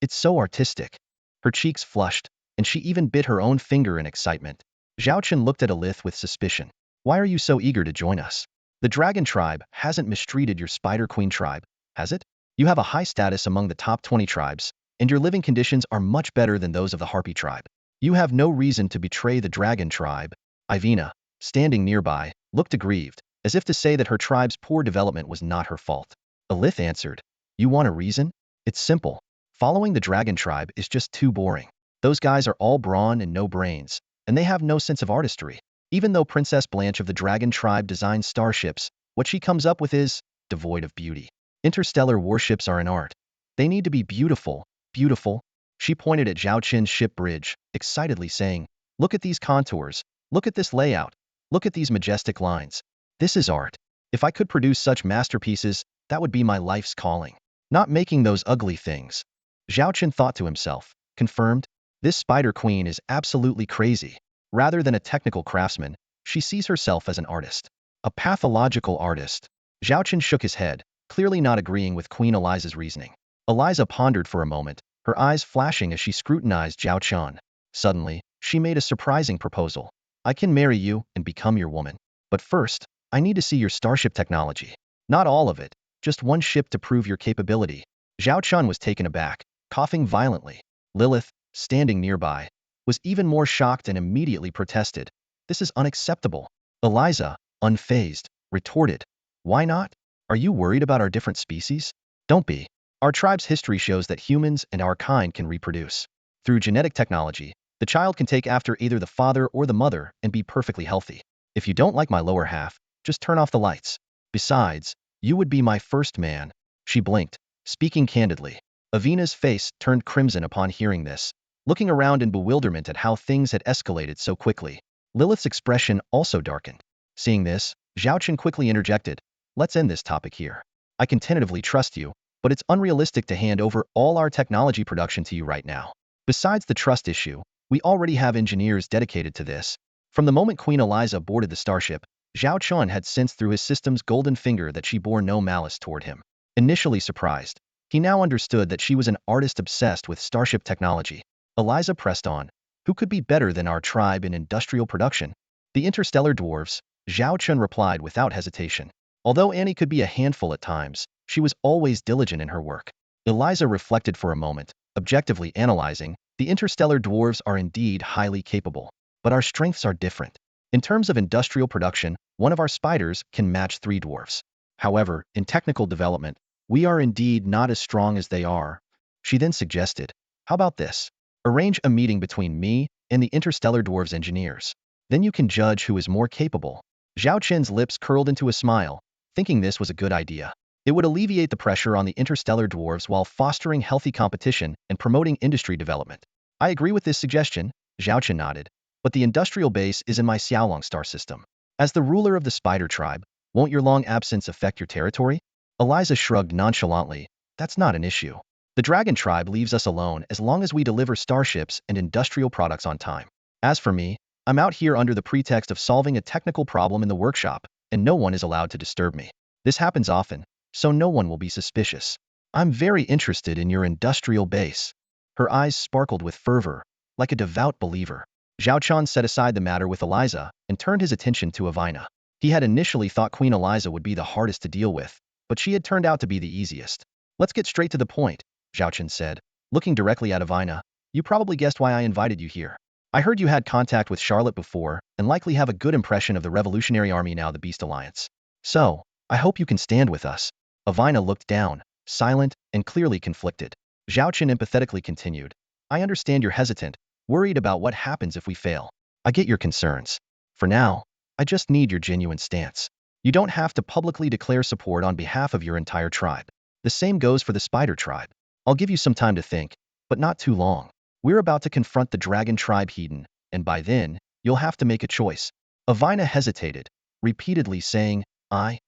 so artistic. Her cheeks flushed, and she even bit her own finger in excitement. Zhao Chen looked at Elith with suspicion. Why are you so eager to join us? The Dragon Tribe hasn't mistreated your Spider Queen tribe, has it? You have a high status among the top 20 tribes, and your living conditions are much better than those of the Harpy tribe. You have no reason to betray the Dragon Tribe. Ivina, standing nearby, looked aggrieved, as if to say that her tribe's poor development was not her fault. Elith answered, you want a reason? It's simple. Following the Dragon Tribe is just too boring. Those guys are all brawn and no brains, and they have no sense of artistry. Even though Princess Blanche of the Dragon Tribe designs starships, what she comes up with is devoid of beauty. Interstellar warships are an art. They need to be beautiful, beautiful. She pointed at Zhao Chen's ship bridge, excitedly saying, look at these contours, look at this layout, look at these majestic lines. This is art. If I could produce such masterpieces, that would be my life's calling. Not making those ugly things. Zhao Chen thought to himself, confirmed, this Spider Queen is absolutely crazy. Rather than a technical craftsman, she sees herself as an artist. A pathological artist. Zhao Chen shook his head, clearly not agreeing with Queen Eliza's reasoning. Eliza pondered for a moment, her eyes flashing as she scrutinized Zhao Chen. Suddenly, she made a surprising proposal. I can marry you and become your woman. But first, I need to see your starship technology. Not all of it, just one ship to prove your capability. Zhao Chen was taken aback, coughing violently. Lilith, standing nearby, was even more shocked and immediately protested. This is unacceptable. Eliza, unfazed, retorted. Why not? Are you worried about our different species? Don't be. Our tribe's history shows that humans and our kind can reproduce. Through genetic technology, the child can take after either the father or the mother and be perfectly healthy. If you don't like my lower half, just turn off the lights. Besides, you would be my first man. She blinked, speaking candidly. Avina's face turned crimson upon hearing this, looking around in bewilderment at how things had escalated so quickly. Lilith's expression also darkened. Seeing this, Zhao Chen quickly interjected, let's end this topic here. I can tentatively trust you, but it's unrealistic to hand over all our technology production to you right now. Besides the trust issue, we already have engineers dedicated to this. From the moment Queen Eliza boarded the starship, Zhao Chen had sensed through his system's golden finger that she bore no malice toward him. Initially surprised, he now understood that she was an artist obsessed with starship technology. Eliza pressed on. Who could be better than our tribe in industrial production? The interstellar dwarves, Zhao Chen replied without hesitation. Although Annie could be a handful at times, she was always diligent in her work. Eliza reflected for a moment, objectively analyzing, the interstellar dwarves are indeed highly capable. But our strengths are different. In terms of industrial production, one of our spiders can match 3 dwarfs. However, in technical development, we are indeed not as strong as they are. She then suggested, how about this? Arrange a meeting between me and the interstellar dwarves engineers. Then you can judge who is more capable. Zhao Chen's lips curled into a smile, thinking this was a good idea. It would alleviate the pressure on the interstellar dwarves while fostering healthy competition and promoting industry development. I agree with this suggestion, Zhao Chen nodded, but the industrial base is in my Xiaolong star system. As the ruler of the Spider Tribe, won't your long absence affect your territory? Eliza shrugged nonchalantly. That's not an issue. The Dragon Tribe leaves us alone as long as we deliver starships and industrial products on time. As for me, I'm out here under the pretext of solving a technical problem in the workshop, and no one is allowed to disturb me. This happens often, so no one will be suspicious. I'm very interested in your industrial base. Her eyes sparkled with fervor, like a devout believer. Zhao Chen set aside the matter with Eliza and turned his attention to Avina. He had initially thought Queen Eliza would be the hardest to deal with, but she had turned out to be the easiest. Let's get straight to the point, Zhao Chen said, looking directly at Avina. You probably guessed why I invited you here. I heard you had contact with Charlotte before and likely have a good impression of the Revolutionary Army now the Beast Alliance. So, I hope you can stand with us. Avina looked down, silent and clearly conflicted. Zhao Chen empathetically continued. I understand you're hesitant, worried about what happens if we fail. I get your concerns. For now, I just need your genuine stance. You don't have to publicly declare support on behalf of your entire tribe. The same goes for the spider tribe. I'll give you some time to think, but not too long. We're about to confront the dragon tribe Hedon, and by then, you'll have to make a choice. Avina hesitated, repeatedly saying, I.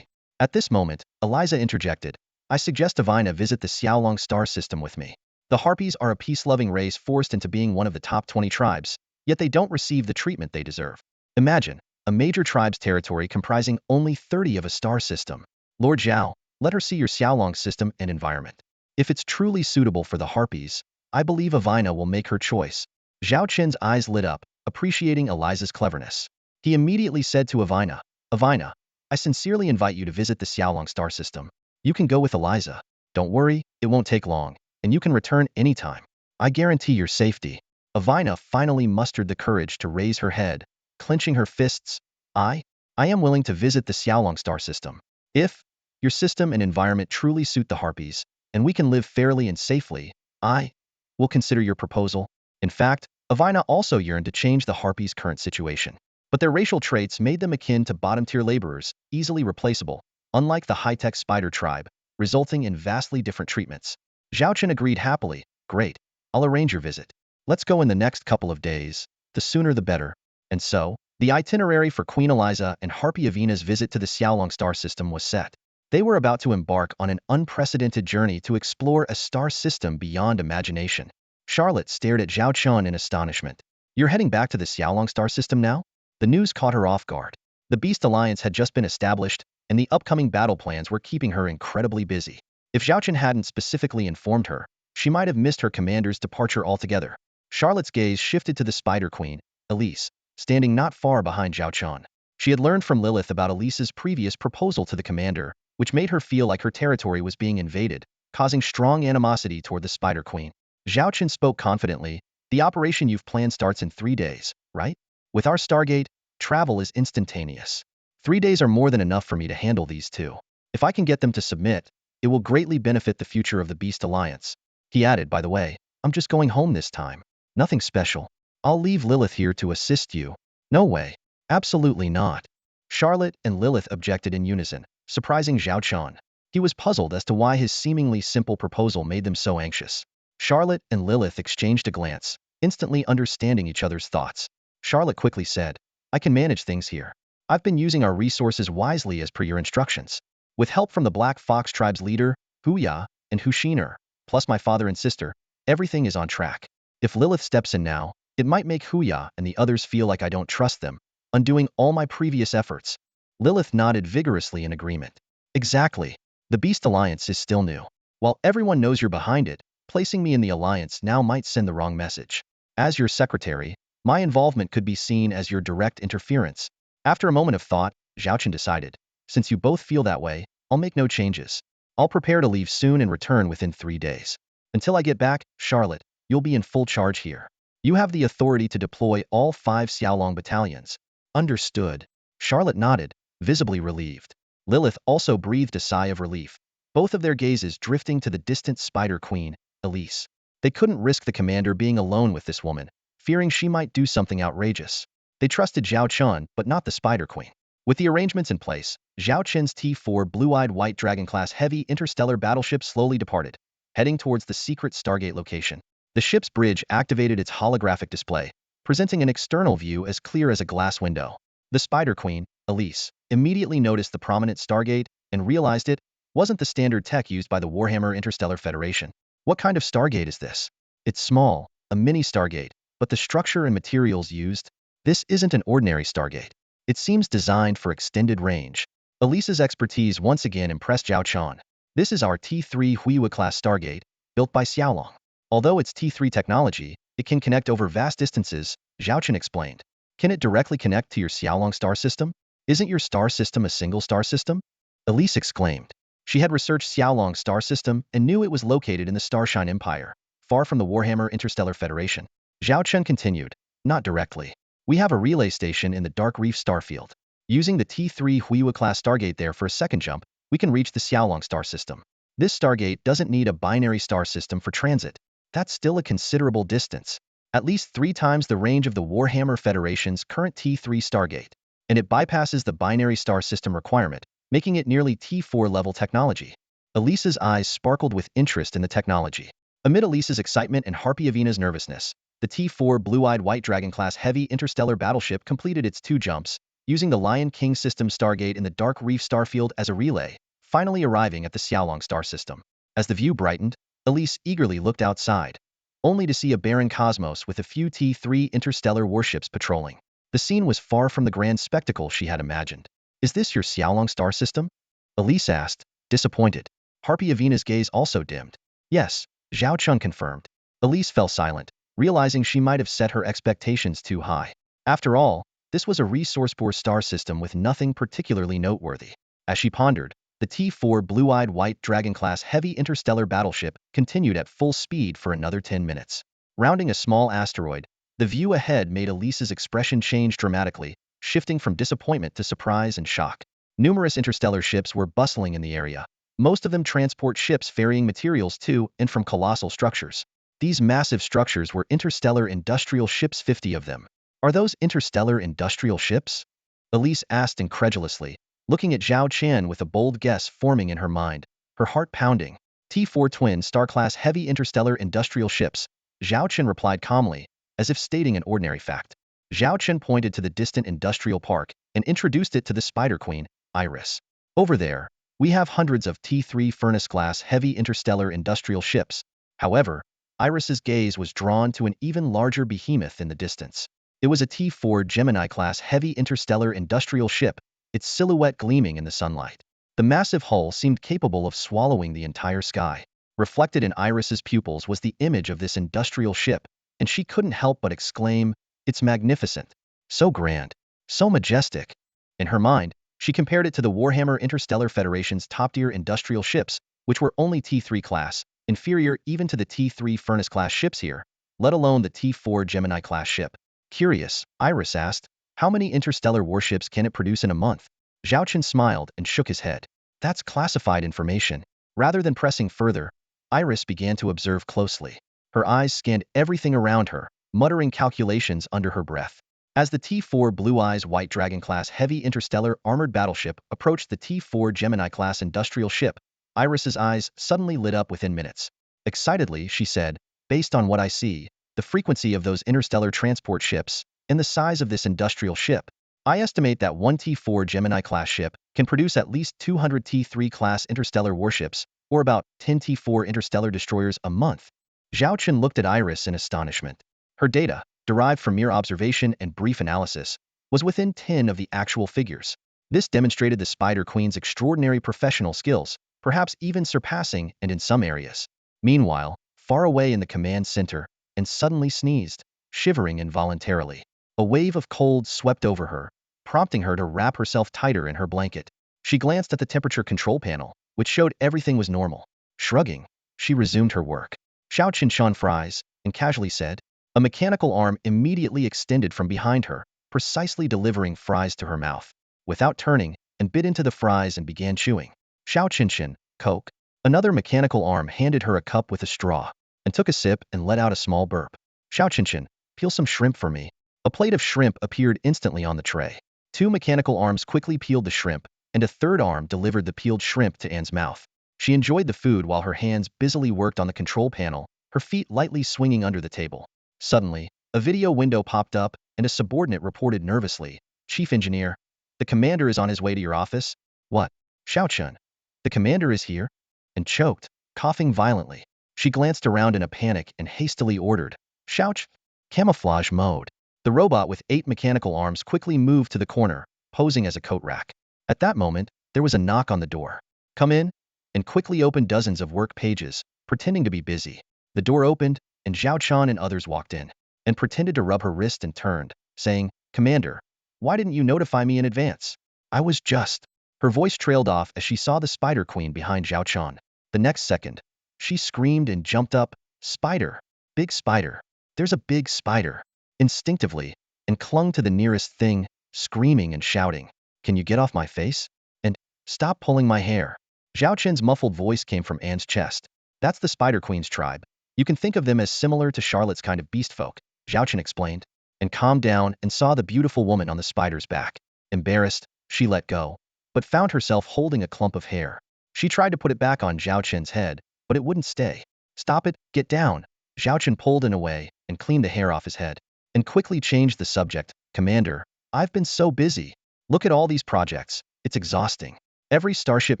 At this moment, Eliza interjected. I suggest Avina visit the Xiaolong star system with me. The Harpies are a peace-loving race forced into being one of the top 20 tribes, yet they don't receive the treatment they deserve. Imagine, a major tribe's territory comprising only 30 of a star system. Lord Zhao, let her see your Xiaolong system and environment. If it's truly suitable for the Harpies, I believe Avina will make her choice. Zhao Chen's eyes lit up, appreciating Eliza's cleverness. He immediately said to Avina, Avina, I sincerely invite you to visit the Xiaolong star system. You can go with Eliza. Don't worry, it won't take long, and you can return anytime. I guarantee your safety. Avina finally mustered the courage to raise her head, clenching her fists. I am willing to visit the Xiaolong star system. If your system and environment truly suit the Harpies, and we can live fairly and safely, I will consider your proposal. In fact, Avina also yearned to change the Harpies' current situation. But their racial traits made them akin to bottom-tier laborers, easily replaceable, unlike the high-tech spider tribe, resulting in vastly different treatments. Zhao Chen agreed happily. Great, I'll arrange your visit. Let's go in the next couple of days. The sooner the better. And so, the itinerary for Queen Eliza and Harpy Avina's visit to the Xiaolong star system was set. They were about to embark on an unprecedented journey to explore a star system beyond imagination. Charlotte stared at Zhao Chen in astonishment. You're heading back to the Xiaolong star system now? The news caught her off guard. The Beast Alliance had just been established, and the upcoming battle plans were keeping her incredibly busy. If Zhao Chen hadn't specifically informed her, she might have missed her commander's departure altogether. Charlotte's gaze shifted to the Spider Queen, Elise, standing not far behind Zhao Chen. She had learned from Lilith about Elise's previous proposal to the commander, which made her feel like her territory was being invaded, causing strong animosity toward the Spider Queen. Zhao Chen spoke confidently. The operation you've planned starts in 3 days, right? With our Stargate, travel is instantaneous. 3 days are more than enough for me to handle these two. If I can get them to submit, it will greatly benefit the future of the Beast Alliance. He added, by the way, I'm just going home this time. Nothing special. I'll leave Lilith here to assist you. No way. Absolutely not. Charlotte and Lilith objected in unison, surprising Zhao Chen. He was puzzled as to why his seemingly simple proposal made them so anxious. Charlotte and Lilith exchanged a glance, instantly understanding each other's thoughts. Charlotte quickly said, I can manage things here. I've been using our resources wisely as per your instructions. With help from the Black Fox tribe's leader, Huya, and Hushiner, plus my father and sister, everything is on track. If Lilith steps in now, it might make Huya and the others feel like I don't trust them, undoing all my previous efforts. Lilith nodded vigorously in agreement. Exactly. The Beast Alliance is still new. While everyone knows you're behind it, placing me in the Alliance now might send the wrong message. As your secretary, my involvement could be seen as your direct interference. After a moment of thought, Zhao Chen decided, since you both feel that way, I'll make no changes. I'll prepare to leave soon and return within 3 days. Until I get back, Charlotte, you'll be in full charge here. You have the authority to deploy all 5 Xiaolong battalions. Understood. Charlotte nodded, visibly relieved. Lilith also breathed a sigh of relief, both of their gazes drifting to the distant Spider Queen, Elise. They couldn't risk the commander being alone with this woman, fearing she might do something outrageous. They trusted Zhao Chen, but not the Spider Queen. With the arrangements in place, Zhao Chen's T-4 blue-eyed white dragon-class heavy interstellar battleship slowly departed, heading towards the secret Stargate location. The ship's bridge activated its holographic display, presenting an external view as clear as a glass window. The Spider Queen, Elise, immediately noticed the prominent Stargate and realized it wasn't the standard tech used by the Warhammer Interstellar Federation. What kind of Stargate is this? It's small, a mini Stargate, but the structure and materials used, this isn't an ordinary Stargate. It seems designed for extended range. Elise's expertise once again impressed Zhao Chen. This is our T3 Huiwa-class Stargate, built by Xiaolong. Although it's T3 technology, It can connect over vast distances, Zhao Chen explained. Can it directly connect to your Xiaolong star system? Isn't your star system a single star system? Elise exclaimed. She had researched Xiaolong's star system and knew it was located in the Starshine Empire, far from the Warhammer Interstellar Federation. Zhao Chen continued, not directly. We have a relay station in the Dark Reef starfield. Using the T3 Huiwa-class Stargate there for a second jump, we can reach the Xiaolong star system. This Stargate doesn't need a binary star system for transit. That's still a considerable distance. At least 3 times the range of the Warhammer Federation's current T3 Stargate. And it bypasses the binary star system requirement, making it nearly T4 level technology. Elise's eyes sparkled with interest in the technology. Amid Elise's excitement and Harpy Avina's nervousness, the T4 Blue-Eyed White Dragon-class heavy interstellar battleship completed its 2 jumps, using the Lion King system Stargate in the Dark Reef starfield as a relay, finally arriving at the Xiaolong star system. As the view brightened, Elise eagerly looked outside, only to see a barren cosmos with a few T3 interstellar warships patrolling. The scene was far from the grand spectacle she had imagined. Is this your Xiaolong star system? Elise asked, disappointed. Harpy Avina's gaze also dimmed. Yes, Zhao Chen confirmed. Elise fell silent, realizing she might have set her expectations too high. After all, this was a resource-poor star system with nothing particularly noteworthy. As she pondered, the T4 Blue-Eyed White Dragon-class heavy interstellar battleship continued at full speed for another 10 minutes. Rounding a small asteroid, the view ahead made Elise's expression change dramatically, shifting from disappointment to surprise and shock. Numerous interstellar ships were bustling in the area. Most of them transport ships ferrying materials to and from colossal structures. These massive structures were interstellar industrial ships, 50 of them. Are those interstellar industrial ships? Elise asked incredulously, looking at Zhao Chen with a bold guess forming in her mind, her heart pounding. T4 twin star-class heavy interstellar industrial ships, Zhao Chen replied calmly, as if stating an ordinary fact. Zhao Chen pointed to the distant industrial park and introduced it to the Spider Queen, Iris. Over there, we have hundreds of T3 furnace-class heavy interstellar industrial ships. However, Iris's gaze was drawn to an even larger behemoth in the distance. It was a T4 Gemini-class heavy interstellar industrial ship, its silhouette gleaming in the sunlight. The massive hull seemed capable of swallowing the entire sky. Reflected in Iris's pupils was the image of this industrial ship, and she couldn't help but exclaim, "It's magnificent. So grand. So majestic." In her mind, she compared it to the Warhammer Interstellar Federation's top-tier industrial ships, which were only T3 class, inferior even to the T3 furnace-class ships here, let alone the T4 Gemini-class ship. Curious, Iris asked, how many interstellar warships can it produce in a month? Zhao Chen smiled and shook his head. That's classified information. Rather than pressing further, Iris began to observe closely. Her eyes scanned everything around her, muttering calculations under her breath. As the T4 Blue Eyes White Dragon-class heavy interstellar armored battleship approached the T4 Gemini-class industrial ship, Iris's eyes suddenly lit up within minutes. Excitedly, she said, based on what I see, the frequency of those interstellar transport ships, and the size of this industrial ship, I estimate that one T4 Gemini-class ship can produce at least 200 T3-class interstellar warships, or about 10 T4 interstellar destroyers a month. Zhao Chen looked at Iris in astonishment. Her data, derived from mere observation and brief analysis, was within 10 of the actual figures. This demonstrated the Spider Queen's extraordinary professional skills, perhaps even surpassing and in some areas. Meanwhile, far away in the command center, and suddenly sneezed, shivering involuntarily. A wave of cold swept over her, prompting her to wrap herself tighter in her blanket. She glanced at the temperature control panel, which showed everything was normal. Shrugging, she resumed her work. Zhao Chen shone fries, and casually said, a mechanical arm immediately extended from behind her, precisely delivering fries to her mouth. Without turning, and bit into the fries and began chewing. Zhao Chen, Coke. Another mechanical arm handed her a cup with a straw, and took a sip and let out a small burp. Zhao Chen, peel some shrimp for me. A plate of shrimp appeared instantly on the tray. 2 mechanical arms quickly peeled the shrimp, and a third arm delivered the peeled shrimp to Anne's mouth. She enjoyed the food while her hands busily worked on the control panel, her feet lightly swinging under the table. Suddenly, a video window popped up, and a subordinate reported nervously, Chief Engineer, the commander is on his way to your office. What? Zhao Chen. The commander is here? And choked, coughing violently. She glanced around in a panic and hastily ordered, Zhao Chen. Camouflage mode. The robot with 8 mechanical arms quickly moved to the corner, posing as a coat rack. At that moment, there was a knock on the door. Come in, and quickly opened dozens of work pages, pretending to be busy. The door opened, and Zhao Chen and others walked in and pretended to rub her wrist and turned, saying, "Commander, why didn't you notify me in advance? I was just..." Her voice trailed off as she saw the Spider Queen behind Zhao Chen. The next second, she screamed and jumped up, "Spider! Big spider! There's a big spider!" Instinctively, and clung to the nearest thing, screaming and shouting, "Can you get off my face? And stop pulling my hair." Zhao Chen's muffled voice came from Anne's chest. "That's the Spider Queen's tribe. You can think of them as similar to Charlotte's kind of beast folk," Zhao Chen explained, and calmed down and saw the beautiful woman on the spider's back. Embarrassed, she let go, but found herself holding a clump of hair. She tried to put it back on Zhao Chen's head, but it wouldn't stay. "Stop it, get down." Zhao Chen pulled it away and cleaned the hair off his head, and quickly changed the subject. "Commander, I've been so busy. Look at all these projects. It's exhausting. Every starship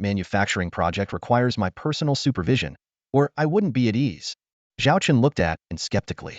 manufacturing project requires my personal supervision, or I wouldn't be at ease." Zhao Chen looked at and skeptically.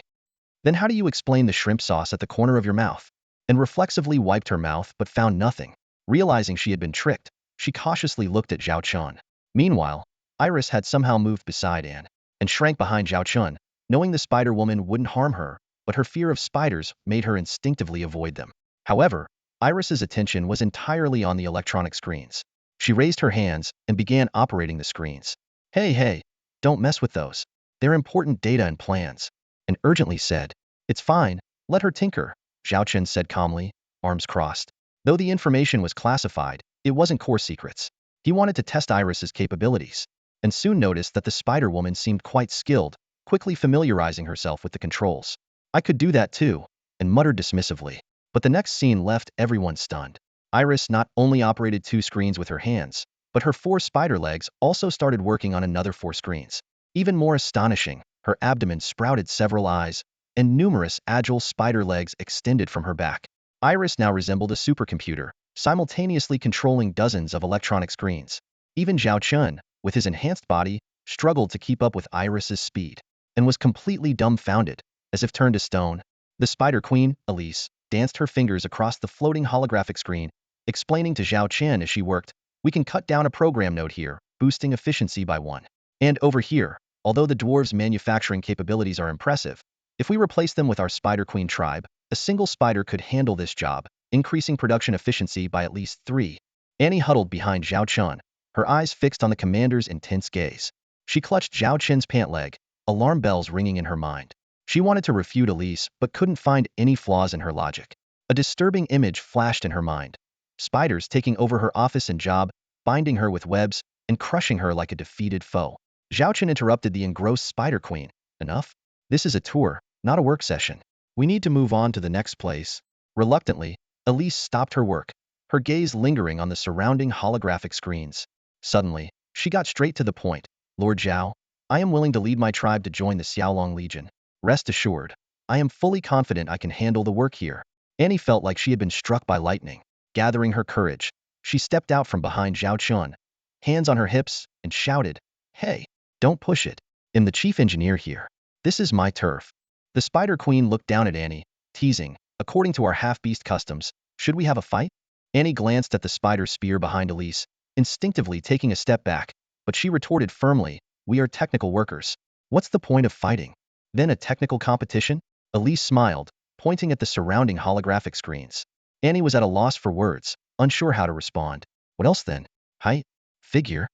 "Then how do you explain the shrimp sauce at the corner of your mouth?" And reflexively wiped her mouth but found nothing. Realizing she had been tricked, she cautiously looked at Zhao Chen. Meanwhile, Iris had somehow moved beside Anne and shrank behind Zhao Chen, knowing the spider woman wouldn't harm her, but her fear of spiders made her instinctively avoid them. However, Iris's attention was entirely on the electronic screens. She raised her hands and began operating the screens. Hey, don't mess with those. They're important data and plans," and urgently said. "It's fine, let her tinker," Zhao Chen said calmly, arms crossed. Though the information was classified, it wasn't core secrets. He wanted to test Iris's capabilities, and soon noticed that the spider woman seemed quite skilled, quickly familiarizing herself with the controls. "I could do that too," and muttered dismissively. But the next scene left everyone stunned. Iris not only operated 2 screens with her hands, but her 4 spider legs also started working on another 4 screens. Even more astonishing, her abdomen sprouted several eyes, and numerous agile spider legs extended from her back. Iris now resembled a supercomputer, simultaneously controlling dozens of electronic screens. Even Zhao Chen, with his enhanced body, struggled to keep up with Iris's speed, and was completely dumbfounded, as if turned to stone. The Spider Queen, Elise, danced her fingers across the floating holographic screen, explaining to Zhao Chen as she worked, "We can cut down a program node here, boosting efficiency by 1. And over here, although the dwarves' manufacturing capabilities are impressive, if we replace them with our Spider Queen tribe, a single spider could handle this job, increasing production efficiency by at least 3. Annie huddled behind Zhao Chen, her eyes fixed on the commander's intense gaze. She clutched Zhao Chen's pant leg, alarm bells ringing in her mind. She wanted to refute Elise, but couldn't find any flaws in her logic. A disturbing image flashed in her mind. Spiders taking over her office and job, binding her with webs, and crushing her like a defeated foe. Zhao Chen interrupted the engrossed Spider Queen. "Enough? This is a tour, not a work session. We need to move on to the next place." Reluctantly, Elise stopped her work, her gaze lingering on the surrounding holographic screens. Suddenly, she got straight to the point. "Lord Zhao, I am willing to lead my tribe to join the Xiaolong Legion. Rest assured, I am fully confident I can handle the work here." Annie felt like she had been struck by lightning. Gathering her courage, she stepped out from behind Zhao Chen, hands on her hips, and shouted, "Hey, don't push it. I'm the chief engineer here. This is my turf." The Spider Queen looked down at Annie, teasing, "According to our half-beast customs, should we have a fight?" Annie glanced at the spider spear behind Elise, instinctively taking a step back, but she retorted firmly, "We are technical workers. What's the point of fighting? Then a technical competition?" Elise smiled, pointing at the surrounding holographic screens. Annie was at a loss for words, unsure how to respond. "What else then? Height? Figure?"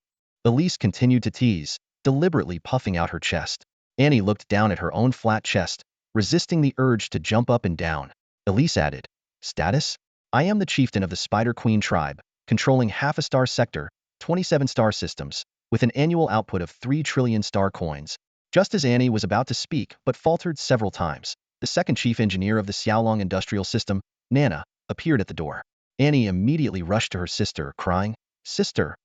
Elise continued to tease, deliberately puffing out her chest. Annie looked down at her own flat chest, resisting the urge to jump up and down. Elise added, "Status? I am the chieftain of the Spider Queen tribe, controlling half a star sector, 27 star systems, with an annual output of 3 trillion star coins." Just as Annie was about to speak but faltered several times, the second chief engineer of the Xiaolong industrial system, Nana, appeared at the door. Annie immediately rushed to her sister, crying, "Sister,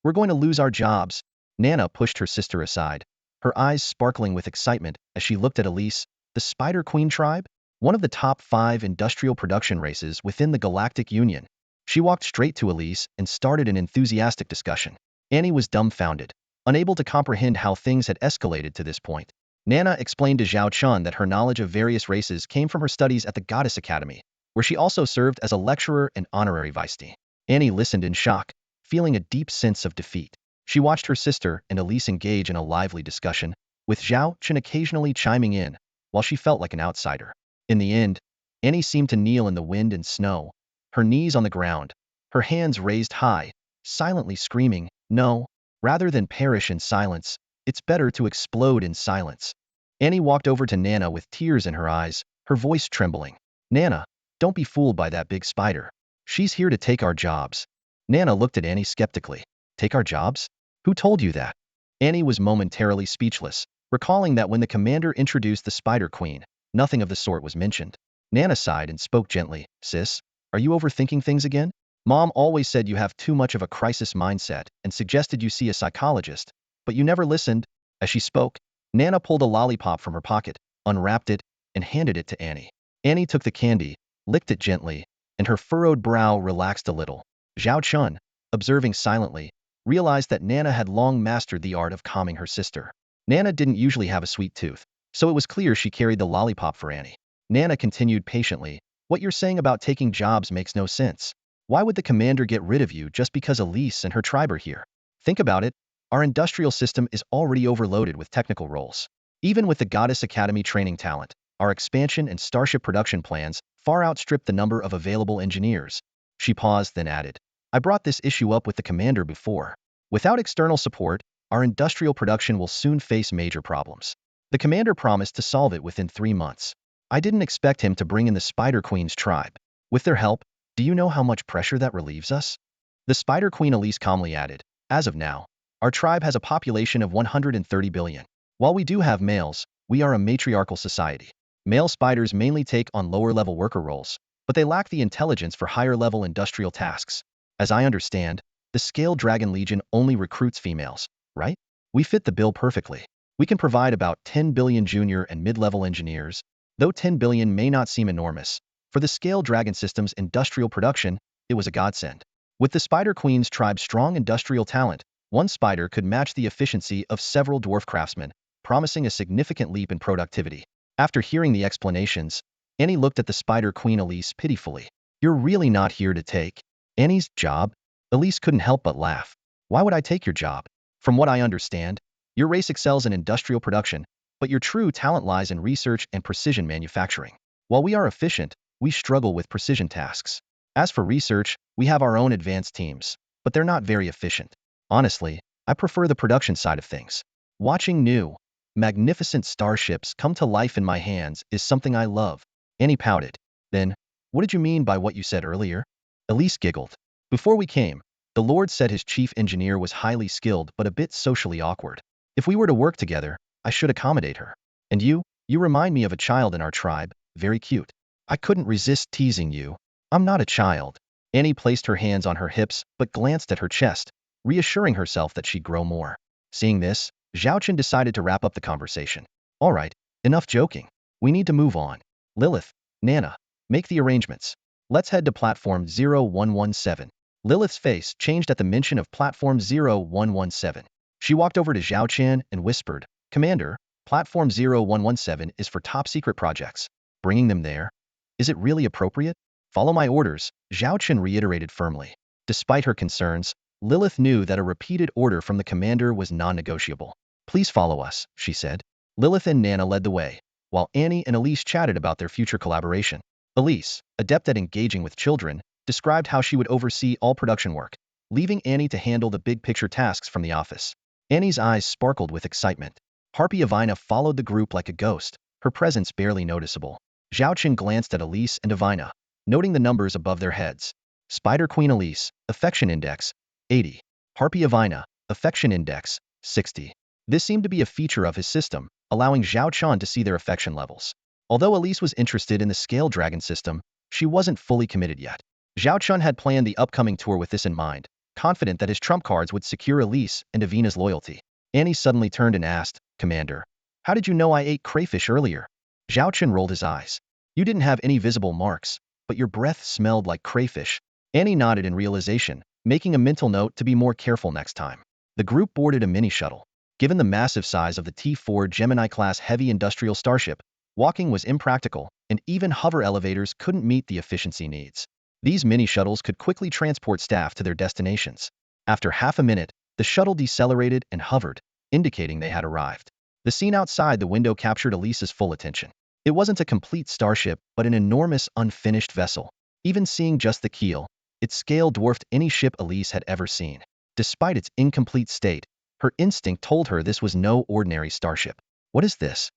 we're going to lose our jobs." Nana pushed her sister aside, her eyes sparkling with excitement as she looked at Elise. The Spider Queen tribe? One of the top 5 industrial production races within the Galactic Union. She walked straight to Elise and started an enthusiastic discussion. Annie was dumbfounded, unable to comprehend how things had escalated to this point. Nana explained to Zhao Chen that her knowledge of various races came from her studies at the Goddess Academy, where she also served as a lecturer and honorary vice-dean. Annie listened in shock, feeling a deep sense of defeat. She watched her sister and Elise engage in a lively discussion, with Zhao Chen occasionally chiming in, while she felt like an outsider. In the end, Annie seemed to kneel in the wind and snow, her knees on the ground, her hands raised high, silently screaming, "No, rather than perish in silence, it's better to explode in silence." Annie walked over to Nana with tears in her eyes, her voice trembling. "Nana, don't be fooled by that big spider. She's here to take our jobs." Nana looked at Annie skeptically. "Take our jobs? Who told you that?" Annie was momentarily speechless, recalling that when the commander introduced the Spider Queen, nothing of the sort was mentioned. Nana sighed and spoke gently. "Sis, are you overthinking things again? Mom always said you have too much of a crisis mindset and suggested you see a psychologist, but you never listened." As she spoke, Nana pulled a lollipop from her pocket, unwrapped it, and handed it to Annie. Annie took the candy, licked it gently, and her furrowed brow relaxed a little. Zhao Chen, observing silently, realized that Nana had long mastered the art of calming her sister. Nana didn't usually have a sweet tooth, so it was clear she carried the lollipop for Annie. Nana continued patiently, "What you're saying about taking jobs makes no sense. Why would the commander get rid of you just because Elise and her tribe are here? Think about it. Our industrial system is already overloaded with technical roles. Even with the Goddess Academy training talent, our expansion and starship production plans far outstrip the number of available engineers." She paused, then added, "I brought this issue up with the commander before. Without external support, our industrial production will soon face major problems. The commander promised to solve it within 3 months. I didn't expect him to bring in the Spider Queen's tribe. With their help, do you know how much pressure that relieves us?" The Spider Queen Elise calmly added, "As of now, our tribe has a population of 130 billion. While we do have males, we are a matriarchal society. Male spiders mainly take on lower-level worker roles, but they lack the intelligence for higher-level industrial tasks. As I understand, the Scale Dragon Legion only recruits females, right? We fit the bill perfectly. We can provide about 10 billion junior and mid-level engineers. Though 10 billion may not seem enormous, for the Scale Dragon system's industrial production, it was a godsend. With the Spider Queen's tribe's strong industrial talent, one spider could match the efficiency of several dwarf craftsmen, promising a significant leap in productivity." After hearing the explanations, Annie looked at the Spider Queen Elise pitifully. "You're really not here to take Annie's job?" Elise couldn't help but laugh. "Why would I take your job? From what I understand, your race excels in industrial production, but your true talent lies in research and precision manufacturing. While we are efficient, we struggle with precision tasks. As for research, we have our own advanced teams, but they're not very efficient. Honestly, I prefer the production side of things. Watching new, magnificent starships come to life in my hands is something I love." Annie pouted. "Then, what did you mean by what you said earlier?" Elise giggled. "Before we came, the Lord said his chief engineer was highly skilled but a bit socially awkward. If we were to work together, I should accommodate her. And you remind me of a child in our tribe, very cute. I couldn't resist teasing you. I'm not a child." Annie placed her hands on her hips but glanced at her chest, reassuring herself that she'd grow more. Seeing this, Zhao Chen decided to wrap up the conversation. "All right, enough joking. We need to move on. Lilith, Nana, make the arrangements. Let's head to platform 0117. Lilith's face changed at the mention of platform 0117. She walked over to Zhao Chen and whispered, "Commander, platform 0117 is for top-secret projects. Bringing them there? Is it really appropriate?" "Follow my orders," Zhao Chen reiterated firmly. Despite her concerns, Lilith knew that a repeated order from the commander was non-negotiable. "Please follow us," she said. Lilith and Nana led the way, while Annie and Elise chatted about their future collaboration. Elise, adept at engaging with children, described how she would oversee all production work, leaving Annie to handle the big-picture tasks from the office. Annie's eyes sparkled with excitement. Harpy Avina followed the group like a ghost, her presence barely noticeable. Zhao Chen glanced at Elise and Avina, noting the numbers above their heads. Spider Queen Elise, Affection Index, 80. Harpy Avina, Affection Index, 60. This seemed to be a feature of his system, allowing Zhao Chen to see their affection levels. Although Elise was interested in the Scale Dragon system, she wasn't fully committed yet. Zhao Chen had planned the upcoming tour with this in mind, confident that his trump cards would secure Elise and Avina's loyalty. Annie suddenly turned and asked, "Commander, how did you know I ate crayfish earlier?" Zhao Chen rolled his eyes. "You didn't have any visible marks, but your breath smelled like crayfish." Annie nodded in realization, making a mental note to be more careful next time. The group boarded a mini-shuttle. Given the massive size of the T-4 Gemini-class heavy industrial starship, walking was impractical, and even hover elevators couldn't meet the efficiency needs. These mini-shuttles could quickly transport staff to their destinations. After half a minute, the shuttle decelerated and hovered, indicating they had arrived. The scene outside the window captured Elise's full attention. It wasn't a complete starship, but an enormous, unfinished vessel. Even seeing just the keel, its scale dwarfed any ship Elise had ever seen. Despite its incomplete state, her instinct told her this was no ordinary starship. What is this?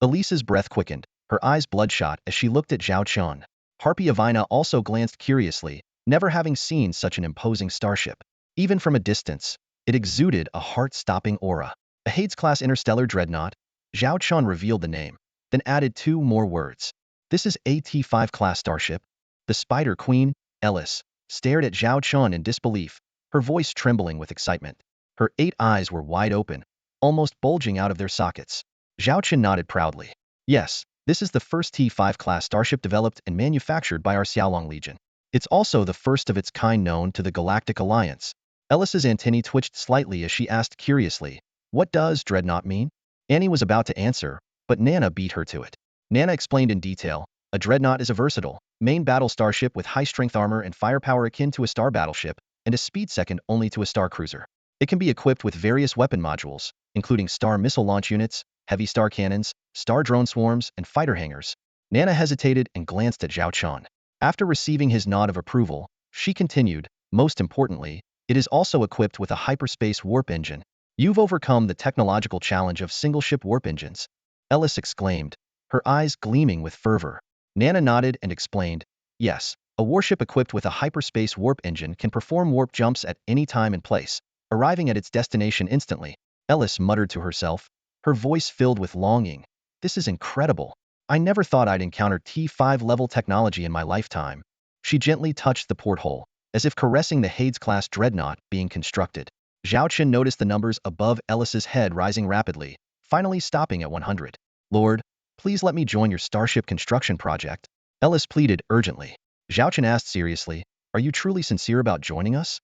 Elise's breath quickened, her eyes bloodshot as she looked at Zhao Chen. Harpy Avina also glanced curiously, never having seen such an imposing starship. Even from a distance, it exuded a heart-stopping aura. A Hades-class interstellar dreadnought. Zhao Chen revealed the name, then added two more words. This is a T5 class starship. The Spider Queen, Ellis, stared at Zhao Chen in disbelief, her voice trembling with excitement. Her 8 eyes were wide open, almost bulging out of their sockets. Zhao Chen nodded proudly. Yes, this is the first T5 class starship developed and manufactured by our Xiaolong Legion. It's also the first of its kind known to the Galactic Alliance. Ellis's antennae twitched slightly as she asked curiously, "What does dreadnought mean?" Annie was about to answer, but Nana beat her to it. Nana explained in detail, a dreadnought is a versatile, main battle starship with high-strength armor and firepower akin to a star battleship, and a speed second only to a star cruiser. It can be equipped with various weapon modules, including star missile launch units, heavy star cannons, star drone swarms, and fighter hangars. Nana hesitated and glanced at Zhao Chen. After receiving his nod of approval, she continued, most importantly, it is also equipped with a hyperspace warp engine. You've overcome the technological challenge of single-ship warp engines, Ellis exclaimed, her eyes gleaming with fervor. Nana nodded and explained, yes, a warship equipped with a hyperspace warp engine can perform warp jumps at any time and place, arriving at its destination instantly. Ellis muttered to herself, her voice filled with longing. This is incredible. I never thought I'd encounter T5 level technology in my lifetime. She gently touched the porthole, as if caressing the Hades-class dreadnought being constructed. Zhao Chen noticed the numbers above Ellis's head rising rapidly, finally stopping at 100. Lord, please let me join your starship construction project, Ellis pleaded urgently. Zhao Chen asked seriously, are you truly sincere about joining us?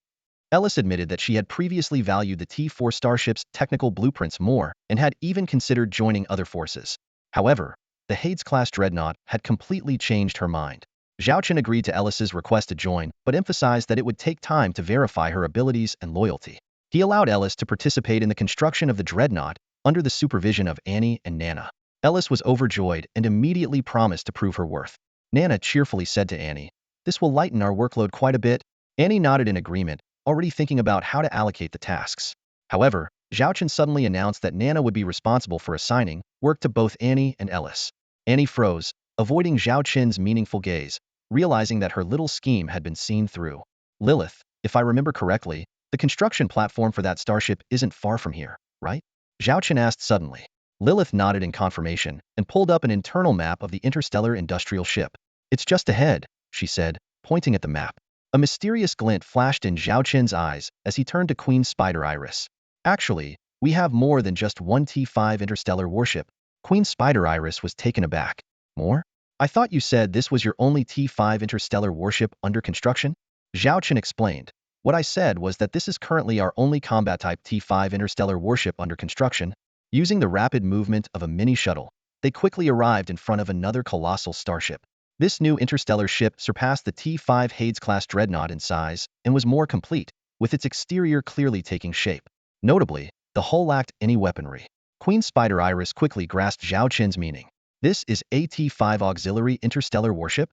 Ellis admitted that she had previously valued the T4 starship's technical blueprints more and had even considered joining other forces. However, the Hades-class dreadnought had completely changed her mind. Zhao Chen agreed to Ellis's request to join, but emphasized that it would take time to verify her abilities and loyalty. He allowed Ellis to participate in the construction of the dreadnought under the supervision of Annie and Nana. Ellis was overjoyed and immediately promised to prove her worth. Nana cheerfully said to Annie, this will lighten our workload quite a bit. Annie nodded in agreement, already thinking about how to allocate the tasks. However, Zhao Chen suddenly announced that Nana would be responsible for assigning work to both Annie and Ellis. Annie froze, avoiding Zhao Chen's meaningful gaze, realizing that her little scheme had been seen through. Lilith, if I remember correctly, the construction platform for that starship isn't far from here, right? Zhao Chen asked suddenly. Lilith nodded in confirmation and pulled up an internal map of the interstellar industrial ship. It's just ahead, she said, pointing at the map. A mysterious glint flashed in Zhao Chen's eyes as he turned to Queen Spider Iris. Actually, we have more than just one T5 interstellar warship. Queen Spider Iris was taken aback. More? I thought you said this was your only T5 interstellar warship under construction? Zhao Chen explained. What I said was that this is currently our only combat-type T5 interstellar warship under construction. Using the rapid movement of a mini-shuttle, they quickly arrived in front of another colossal starship. This new interstellar ship surpassed the T5 Hades-class dreadnought in size and was more complete, with its exterior clearly taking shape. Notably, the hull lacked any weaponry. Queen Spider Iris quickly grasped Zhao Chen's meaning. This is a T5 auxiliary interstellar warship?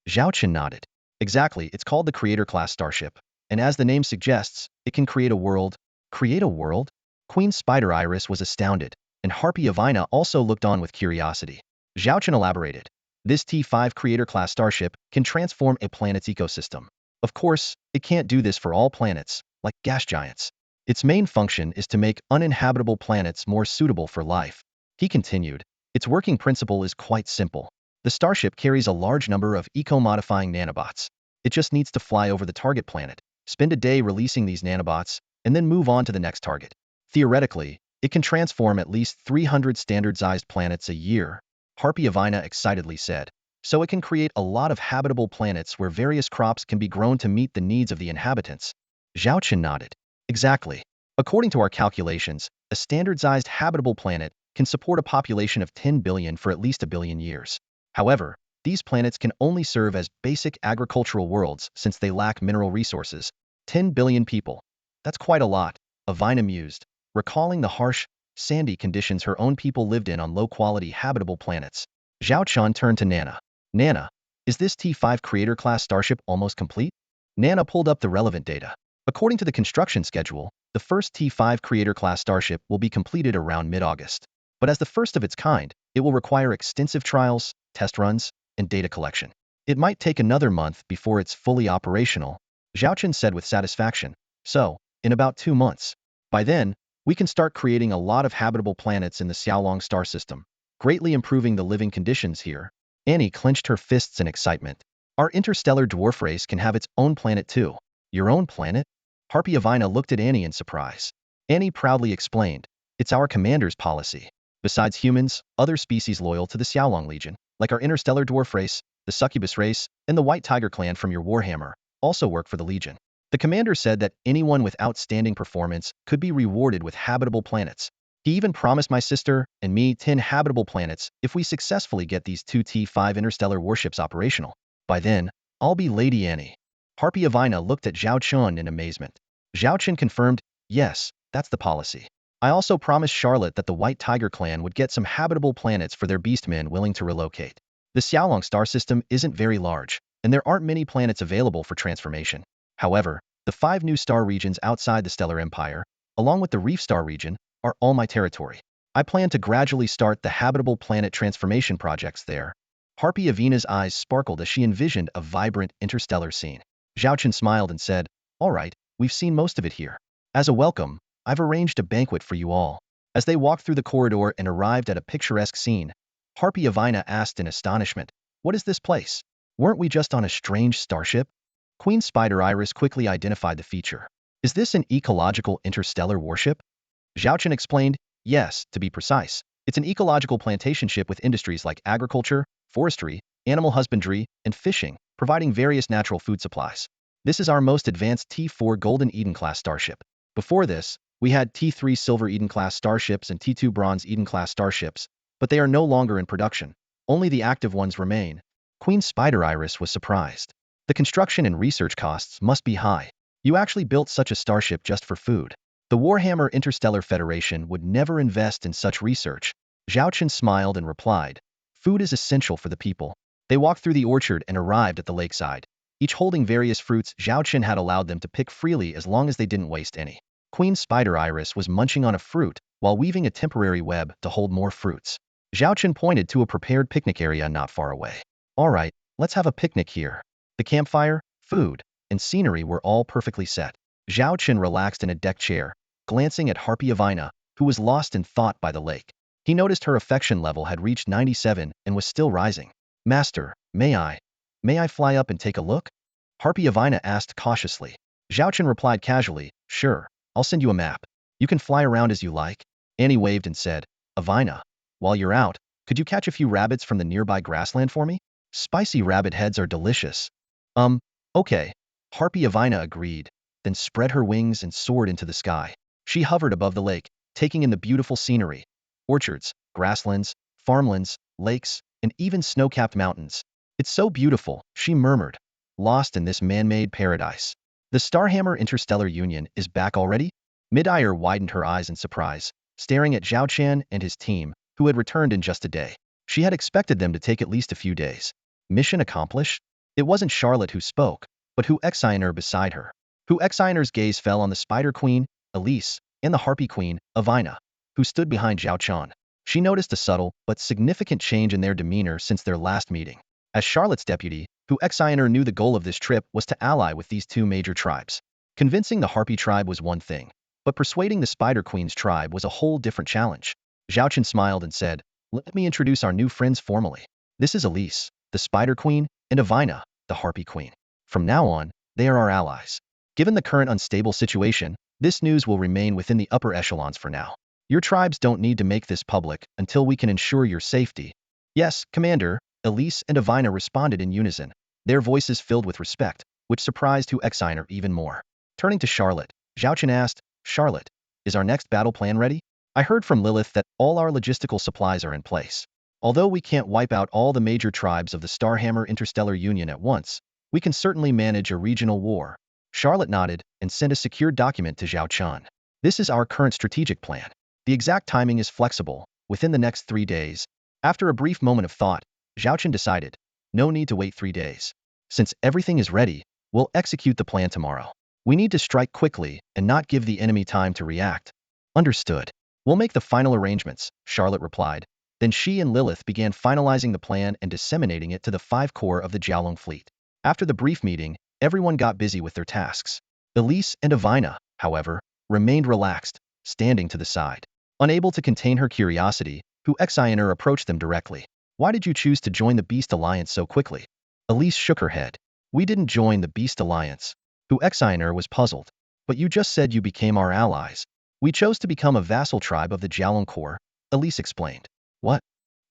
Zhao Chen nodded. Exactly, it's called the Creator-class starship. And as the name suggests, it can create a world. Create a world? Queen Spider Iris was astounded, and Harpy Avina also looked on with curiosity. Zhao Chen elaborated. This T5 Creator-class starship can transform a planet's ecosystem. Of course, it can't do this for all planets, like gas giants. Its main function is to make uninhabitable planets more suitable for life. He continued. Its working principle is quite simple. The starship carries a large number of eco-modifying nanobots. It just needs to fly over the target planet, spend a day releasing these nanobots, and then move on to the next target. Theoretically, it can transform at least 300 standard-sized planets a year, Harpy Avina excitedly said. So it can create a lot of habitable planets where various crops can be grown to meet the needs of the inhabitants. Zhao Chen nodded. Exactly. According to our calculations, a standard-sized habitable planet can support a population of 10 billion for at least a billion years. However, these planets can only serve as basic agricultural worlds since they lack mineral resources. 10 billion people. That's quite a lot, Avina mused, recalling the harsh, sandy conditions her own people lived in on low-quality habitable planets. Zhao Chen turned to Nana. Nana, is this T5 Creator class starship almost complete? Nana pulled up the relevant data. According to the construction schedule, the first T5 Creator class starship will be completed around mid-August. But as the first of its kind, it will require extensive trials, test runs, and data collection. It might take another month before it's fully operational, Zhao Chen said with satisfaction. So, in about 2 months. By then, we can start creating a lot of habitable planets in the Xiaolong star system, greatly improving the living conditions here. Annie clenched her fists in excitement. Our interstellar dwarf race can have its own planet too. Your own planet? Harpy Avina looked at Annie in surprise. Annie proudly explained, it's our commander's policy. Besides humans, other species loyal to the Xiaolong Legion, like our interstellar dwarf race, the succubus race, and the White Tiger clan from your Warhammer, also work for the Legion. The commander said that anyone with outstanding performance could be rewarded with habitable planets. He even promised my sister and me 10 habitable planets if we successfully get these 2 T5 interstellar warships operational. By then, I'll be Lady Annie. Harpy Avina looked at Zhao Chen in amazement. Zhao Chen confirmed, yes, that's the policy. I also promised Charlotte that the White Tiger clan would get some habitable planets for their beastmen willing to relocate. The Xiaolong star system isn't very large, and there aren't many planets available for transformation. However, the 5 new star regions outside the Stellar Empire, along with the Reef Star region, are all my territory. I plan to gradually start the habitable planet transformation projects there. Harpy Avina's eyes sparkled as she envisioned a vibrant interstellar scene. Zhao Chen smiled and said, all right, we've seen most of it here. As a welcome, I've arranged a banquet for you all. As they walked through the corridor and arrived at a picturesque scene, Harpy Avina asked in astonishment, what is this place? Weren't we just on a strange starship? Queen Spider Iris quickly identified the feature. Is this an ecological interstellar warship? Zhao Chen explained, yes, to be precise. It's an ecological plantation ship with industries like agriculture, forestry, animal husbandry, and fishing, providing various natural food supplies. This is our most advanced T4 Golden Eden class starship. Before this, we had T3 Silver Eden class starships and T2 Bronze Eden class starships, but they are no longer in production. Only the active ones remain. Queen Spider Iris was surprised. The construction and research costs must be high. You actually built such a starship just for food. The Warhammer Interstellar Federation would never invest in such research. Zhao Chen smiled and replied, food is essential for the people. They walked through the orchard and arrived at the lakeside. Each holding various fruits Zhao Chen had allowed them to pick freely as long as they didn't waste any. Queen Spider Iris was munching on a fruit while weaving a temporary web to hold more fruits. Zhao Chen pointed to a prepared picnic area not far away. All right, let's have a picnic here. The campfire, food, and scenery were all perfectly set. Zhao Chen relaxed in a deck chair, glancing at Harpy Avina, who was lost in thought by the lake. He noticed her affection level had reached 97 and was still rising. Master, may I fly up and take a look? Harpy Avina asked cautiously. Zhao Chen replied casually, sure, I'll send you a map. You can fly around as you like. Annie waved and said, Avina, while you're out, could you catch a few rabbits from the nearby grassland for me? Spicy rabbit heads are delicious. Okay. Harpy Avina agreed, then spread her wings and soared into the sky. She hovered above the lake, taking in the beautiful scenery. Orchards, grasslands, farmlands, lakes, and even snow-capped mountains. It's so beautiful, she murmured, lost in this man-made paradise. The Starhammer Interstellar Union is back already? Mid-Eyer widened her eyes in surprise, staring at Zhao Chen and his team, who had returned in just a day. She had expected them to take at least a few days. Mission accomplished? It wasn't Charlotte who spoke, but Hu Exiner beside her. Hu Exiner's gaze fell on the Spider Queen, Elise, and the Harpy Queen, Avina, who stood behind Zhao Chen. She noticed a subtle but significant change in their demeanor since their last meeting. As Charlotte's deputy, Hu Exiner knew the goal of this trip was to ally with these 2 major tribes. Convincing the Harpy tribe was one thing, but persuading the Spider Queen's tribe was a whole different challenge. Zhao Chen smiled and said, let me introduce our new friends formally. This is Elise, the Spider Queen, and Avina, the Harpy Queen. From now on, they are our allies. Given the current unstable situation, this news will remain within the upper echelons for now. Your tribes don't need to make this public until we can ensure your safety. Yes, Commander, Elise and Avina responded in unison, their voices filled with respect, which surprised Hu Exiner even more. Turning to Charlotte, Zhao Chen asked, Charlotte, is our next battle plan ready? I heard from Lilith that all our logistical supplies are in place. Although we can't wipe out all the major tribes of the Starhammer Interstellar Union at once, we can certainly manage a regional war. Charlotte nodded and sent a secured document to Zhao Chen. This is our current strategic plan. The exact timing is flexible, within the next 3 days. After a brief moment of thought, Zhao Chen decided, no need to wait 3 days. Since everything is ready, we'll execute the plan tomorrow. We need to strike quickly and not give the enemy time to react. Understood. We'll make the final arrangements, Charlotte replied. Then she and Lilith began finalizing the plan and disseminating it to the 5 corps of the Jiaolong fleet. After the brief meeting, everyone got busy with their tasks. Elise and Avina, however, remained relaxed, standing to the side. Unable to contain her curiosity, Hu Xiner approached them directly. Why did you choose to join the Beast Alliance so quickly? Elise shook her head. We didn't join the Beast Alliance. Hu Xiner was puzzled. But you just said you became our allies. We chose to become a vassal tribe of the Jiaolong Corps, Elise explained. What?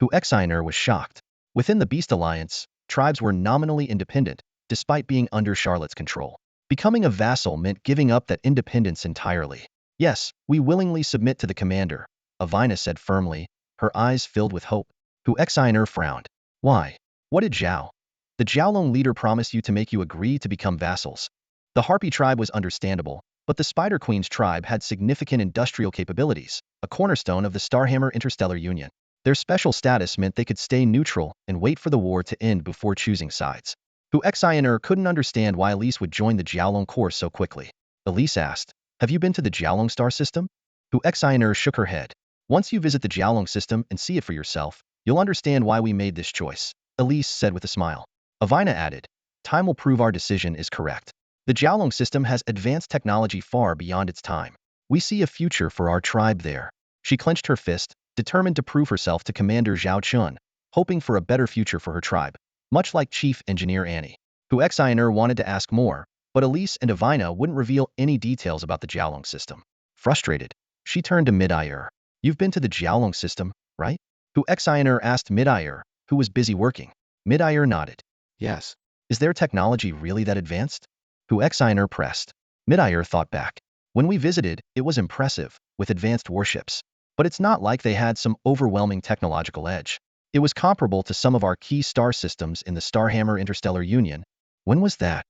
Hu Xiner was shocked. Within the Beast Alliance, tribes were nominally independent, despite being under Charlotte's control. Becoming a vassal meant giving up that independence entirely. Yes, we willingly submit to the commander, Avina said firmly, her eyes filled with hope. Hu Xiner frowned. Why? What did the Jiaolong leader promise you to make you agree to become vassals? The Harpy tribe was understandable, but the Spider Queen's tribe had significant industrial capabilities, a cornerstone of the Starhammer Interstellar Union. Their special status meant they could stay neutral and wait for the war to end before choosing sides. Hu Xiner couldn't understand why Elise would join the Jiaolong Corps so quickly. Elise asked, have you been to the Jiaolong star system? Hu Xiner shook her head. Once you visit the Jiaolong system and see it for yourself, you'll understand why we made this choice, Elise said with a smile. Avina added, time will prove our decision is correct. The Jiaolong system has advanced technology far beyond its time. We see a future for our tribe there. She clenched her fist, determined to prove herself to Commander Zhao Chen, hoping for a better future for her tribe, much like Chief Engineer Annie. Hu Xiner wanted to ask more, but Elise and Avina wouldn't reveal any details about the Jiaolong system. Frustrated, she turned to Mid-Ayer. You've been to the Jiaolong system, right? Hu Xiner asked Mid-Ayer, who was busy working. Mid-Ayer nodded. Yes. Is their technology really that advanced? Hu Xiner pressed. Mid-Ayer thought back. When we visited, it was impressive, with advanced warships. But it's not like they had some overwhelming technological edge. It was comparable to some of our key star systems in the Starhammer Interstellar Union. When was that?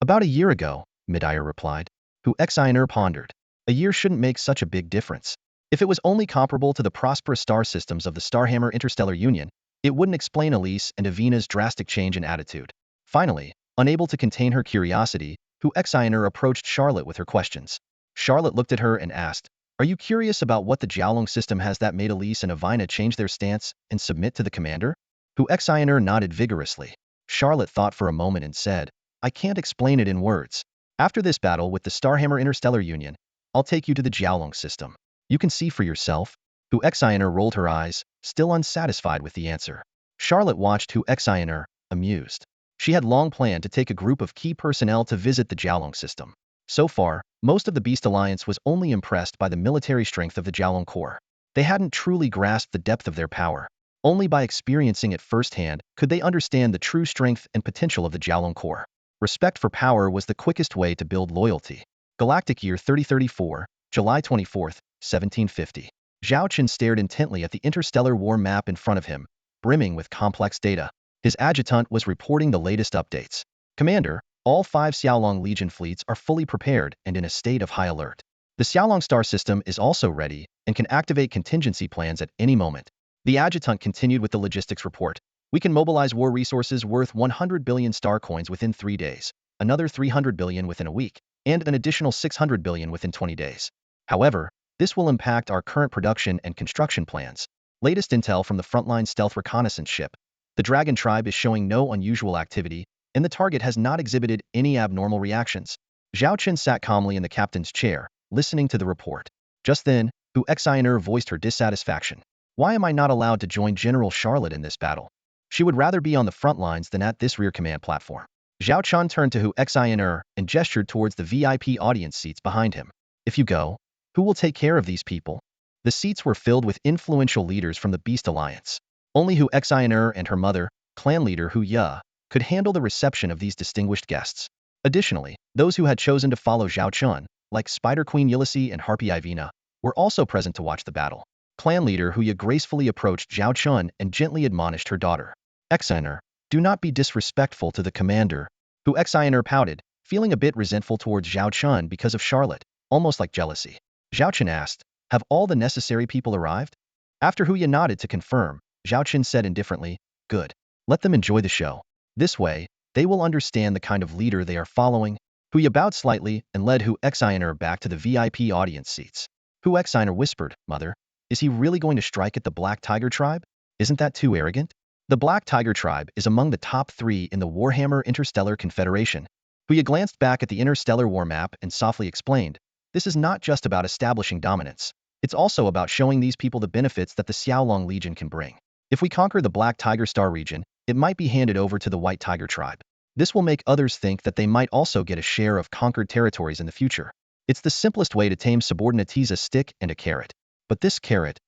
About a year ago, Mid-Ayer replied. Hu Xiner pondered. A year shouldn't make such a big difference. If it was only comparable to the prosperous star systems of the Starhammer Interstellar Union, it wouldn't explain Elise and Avina's drastic change in attitude. Finally, unable to contain her curiosity, Hu Xiner approached Charlotte with her questions. Charlotte looked at her and asked, are you curious about what the Jiaolong system has that made Elise and Avina change their stance and submit to the commander? Hu Xiner nodded vigorously. Charlotte thought for a moment and said, I can't explain it in words. After this battle with the Starhammer Interstellar Union, I'll take you to the Jiaolong system. You can see for yourself. Hu Xiner rolled her eyes, still unsatisfied with the answer. Charlotte watched Hu Xiner, amused. She had long planned to take a group of key personnel to visit the Jiaolong system. So far, most of the Beast Alliance was only impressed by the military strength of the Jiaolong Corps. They hadn't truly grasped the depth of their power. Only by experiencing it firsthand could they understand the true strength and potential of the Jiaolong Corps. Respect for power was the quickest way to build loyalty. Galactic Year 3034, July 24, 1750. Zhao Chen stared intently at the interstellar war map in front of him, brimming with complex data. His adjutant was reporting the latest updates. Commander, all 5 Xiaolong Legion fleets are fully prepared and in a state of high alert. The Xiaolong star system is also ready and can activate contingency plans at any moment. The adjutant continued with the logistics report. We can mobilize war resources worth 100 billion star coins within 3 days, another 300 billion within a week, and an additional 600 billion within 20 days. However, this will impact our current production and construction plans. Latest intel from the frontline stealth reconnaissance ship. The Dragon tribe is showing no unusual activity, and the target has not exhibited any abnormal reactions. Zhao Chen sat calmly in the captain's chair, listening to the report. Just then, Hu Xiner voiced her dissatisfaction. Why am I not allowed to join General Charlotte in this battle? She would rather be on the front lines than at this rear command platform. Zhao Chen turned to Hu Xiner and gestured towards the VIP audience seats behind him. If you go, who will take care of these people? The seats were filled with influential leaders from the Beast Alliance. Only Hu Xiner and her mother, clan leader Hu Ya, could handle the reception of these distinguished guests. Additionally, those who had chosen to follow Zhao Chen, like Spider Queen Ulysses and Harpy Ivina, were also present to watch the battle. Clan leader Hu Ya gracefully approached Zhao Chen and gently admonished her daughter. Xiner, do not be disrespectful to the commander. Hu Xiner pouted, feeling a bit resentful towards Zhao Chen because of Charlotte, almost like jealousy. Zhao Chen asked, Have all the necessary people arrived? After Huya nodded to confirm, Zhao Chen said indifferently, good. Let them enjoy the show. This way, they will understand the kind of leader they are following. Huya bowed slightly and led Hu Xiner back to the VIP audience seats. Hu Xiner whispered, Mother, is he really going to strike at the Black Tiger tribe? Isn't that too arrogant? The Black Tiger tribe is among the top 3 in the Warhammer Interstellar Confederation. Huya glanced back at the Interstellar War map and softly explained, this is not just about establishing dominance. It's also about showing these people the benefits that the Xiaolong Legion can bring. If we conquer the Black Tiger Star region, it might be handed over to the White Tiger tribe. This will make others think that they might also get a share of conquered territories in the future. It's the simplest way to tame subordinates, a stick and a carrot. But this carrot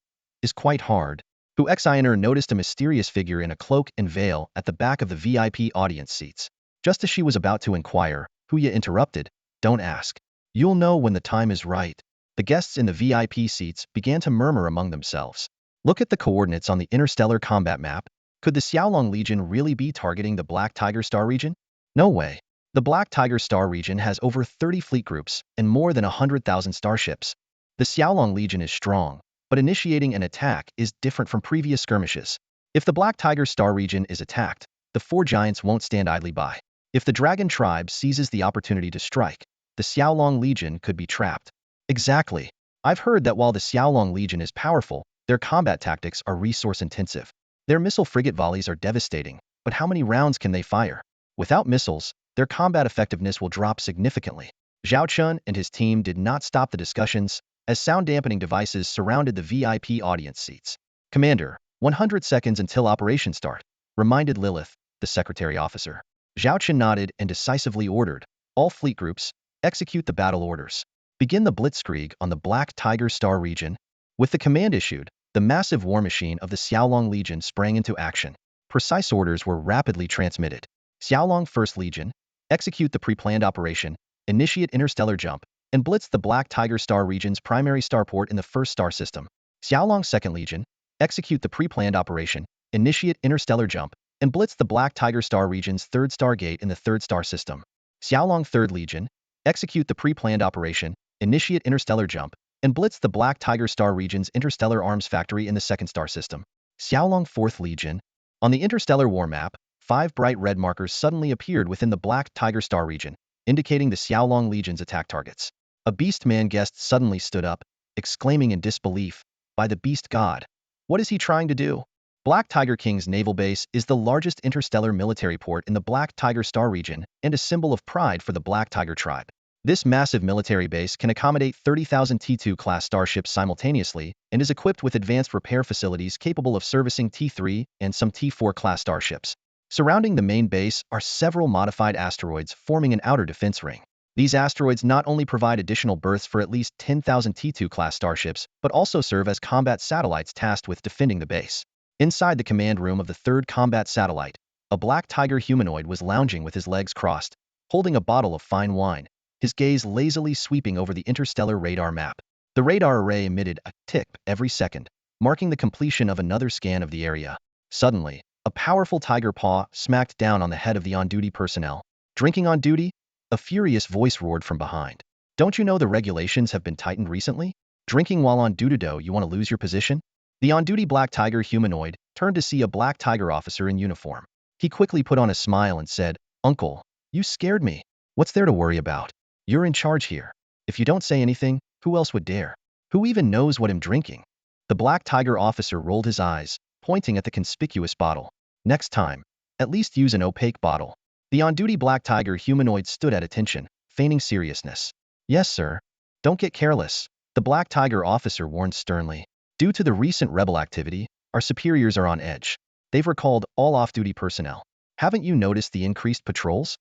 is quite hard. Hu Xiner noticed a mysterious figure in a cloak and veil at the back of the VIP audience seats. Just as she was about to inquire, Huya interrupted, don't ask. You'll know when the time is right. The guests in the VIP seats began to murmur among themselves. Look at the coordinates on the interstellar combat map. Could the Xiaolong Legion really be targeting the Black Tiger Star region? No way. The Black Tiger Star region has over 30 fleet groups and more than 100,000 starships. The Xiaolong Legion is strong, but initiating an attack is different from previous skirmishes. If the Black Tiger Star region is attacked, the 4 giants won't stand idly by. If the Dragon tribe seizes the opportunity to strike, the Xiaolong Legion could be trapped. Exactly. I've heard that while the Xiaolong Legion is powerful, their combat tactics are resource-intensive. Their missile frigate volleys are devastating, but how many rounds can they fire? Without missiles, their combat effectiveness will drop significantly. Zhao Chen and his team did not stop the discussions, as sound-dampening devices surrounded the VIP audience seats. Commander, 100 seconds until operation start, reminded Lilith, the secretary officer. Zhao Chen nodded and decisively ordered, all fleet groups, execute the battle orders. Begin the blitzkrieg on the Black Tiger Star region. With the command issued, the massive war machine of the Xiaolong Legion sprang into action. Precise orders were rapidly transmitted. Xiaolong 1st Legion, execute the pre-planned operation, initiate interstellar jump, and blitz the Black Tiger Star region's primary starport in the 1st star system. Xiaolong 2nd Legion, execute the pre-planned operation, initiate interstellar jump, and blitz the Black Tiger Star region's 3rd stargate in the 3rd star system. Xiaolong 3rd Legion, execute the pre-planned operation, initiate interstellar jump, and blitz the Black Tiger Star region's interstellar arms factory in the 2nd star system. Xiaolong 4th Legion. On the interstellar war map, 5 bright red markers suddenly appeared within the Black Tiger Star region, indicating the Xiaolong Legion's attack targets. A beast man guest suddenly stood up, exclaiming in disbelief, by the beast god. What is he trying to do? Black Tiger King's naval base is the largest interstellar military port in the Black Tiger Star region and a symbol of pride for the Black Tiger tribe. This massive military base can accommodate 30,000 T2-class starships simultaneously and is equipped with advanced repair facilities capable of servicing T3 and some T4-class starships. Surrounding the main base are several modified asteroids forming an outer defense ring. These asteroids not only provide additional berths for at least 10,000 T2-class starships, but also serve as combat satellites tasked with defending the base. Inside the command room of the 3rd combat satellite, a Black Tiger humanoid was lounging with his legs crossed, holding a bottle of fine wine, his gaze lazily sweeping over the interstellar radar map. The radar array emitted a tick every second, marking the completion of another scan of the area. Suddenly, a powerful tiger paw smacked down on the head of the on-duty personnel. Drinking on duty? A furious voice roared from behind. Don't you know the regulations have been tightened recently? Drinking while on duty, you want to lose your position? The on-duty Black Tiger humanoid turned to see a Black Tiger officer in uniform. He quickly put on a smile and said, Uncle, you scared me. What's there to worry about? You're in charge here. If you don't say anything, who else would dare? Who even knows what I'm drinking? The Black Tiger officer rolled his eyes, pointing at the conspicuous bottle. Next time, at least use an opaque bottle. The on-duty Black Tiger humanoid stood at attention, feigning seriousness. Yes, sir. Don't get careless, the Black Tiger officer warned sternly. Due to the recent rebel activity, our superiors are on edge. They've recalled all off-duty personnel. Haven't you noticed the increased patrols?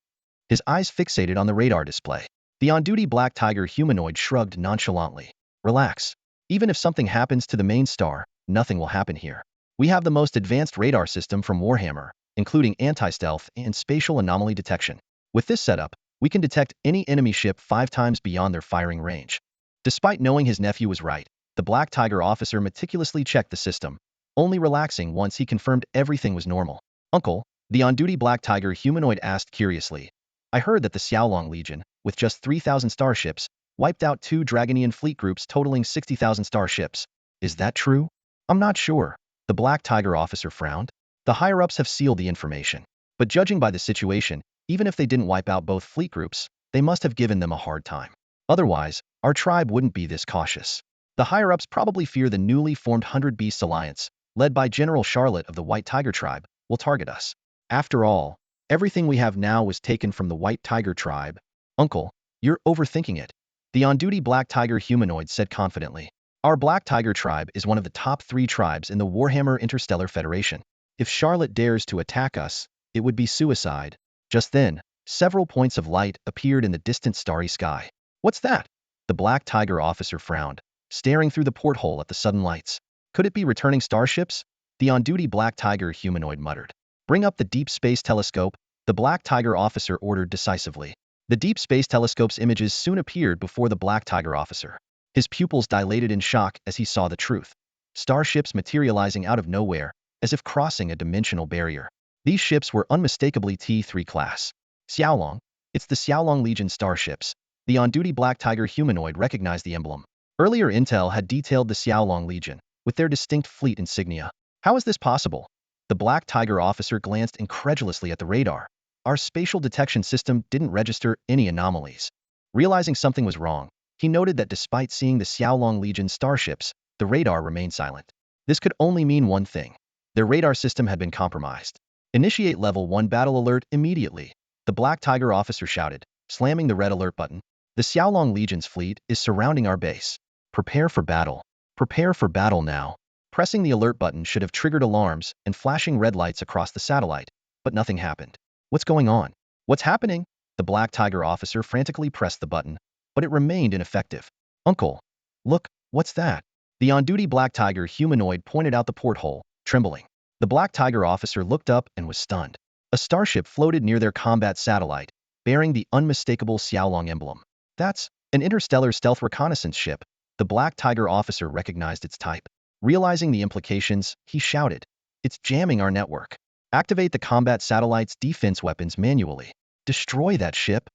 His eyes fixated on the radar display. The on-duty Black Tiger humanoid shrugged nonchalantly. Relax. Even if something happens to the main star, nothing will happen here. We have the most advanced radar system from Warhammer, including anti-stealth and spatial anomaly detection. With this setup, we can detect any enemy ship 5 times beyond their firing range. Despite knowing his nephew was right, the Black Tiger officer meticulously checked the system, only relaxing once he confirmed everything was normal. Uncle, the on-duty Black Tiger humanoid asked curiously, I heard that the Xiaolong Legion, with just 3,000 starships, wiped out 2 Dragonian fleet groups totaling 60,000 starships. Is that true? I'm not sure. The Black Tiger officer frowned. The higher-ups have sealed the information. But judging by the situation, even if they didn't wipe out both fleet groups, they must have given them a hard time. Otherwise, our tribe wouldn't be this cautious. The higher-ups probably fear the newly formed 100 Beasts Alliance, led by General Charlotte of the White Tiger tribe, will target us. After all, everything we have now was taken from the White Tiger tribe. Uncle, you're overthinking it. The on-duty Black Tiger humanoid said confidently. Our Black Tiger tribe is one of the top 3 tribes in the Warhammer Interstellar Federation. If Charlotte dares to attack us, it would be suicide. Just then, several points of light appeared in the distant starry sky. What's that? The Black Tiger officer frowned, staring through the porthole at the sudden lights. Could it be returning starships? The on-duty Black Tiger humanoid muttered. Bring up the Deep Space Telescope, the Black Tiger officer ordered decisively. The Deep Space Telescope's images soon appeared before the Black Tiger officer. His pupils dilated in shock as he saw the truth. Starships materializing out of nowhere, as if crossing a dimensional barrier. These ships were unmistakably T3 class. Xiaolong. It's the Xiaolong Legion starships. The on-duty Black Tiger humanoid recognized the emblem. Earlier intel had detailed the Xiaolong Legion, with their distinct fleet insignia. How is this possible? The Black Tiger officer glanced incredulously at the radar. Our spatial detection system didn't register any anomalies. Realizing something was wrong, he noted that despite seeing the Xiaolong Legion starships, the radar remained silent. This could only mean one thing. Their radar system had been compromised. Initiate Level 1 battle alert immediately, the Black Tiger officer shouted, slamming the red alert button. The Xiaolong Legion's fleet is surrounding our base. Prepare for battle. Prepare for battle now. Pressing the alert button should have triggered alarms and flashing red lights across the satellite, but nothing happened. What's going on? What's happening? The Black Tiger officer frantically pressed the button, but it remained ineffective. Uncle, look, what's that? The on-duty Black Tiger humanoid pointed out the porthole, trembling. The Black Tiger officer looked up and was stunned. A starship floated near their combat satellite, bearing the unmistakable Xiaolong emblem. That's an interstellar stealth reconnaissance ship. The Black Tiger officer recognized its type. Realizing the implications, he shouted, "It's jamming our network. Activate the combat satellite's defense weapons manually. Destroy that ship."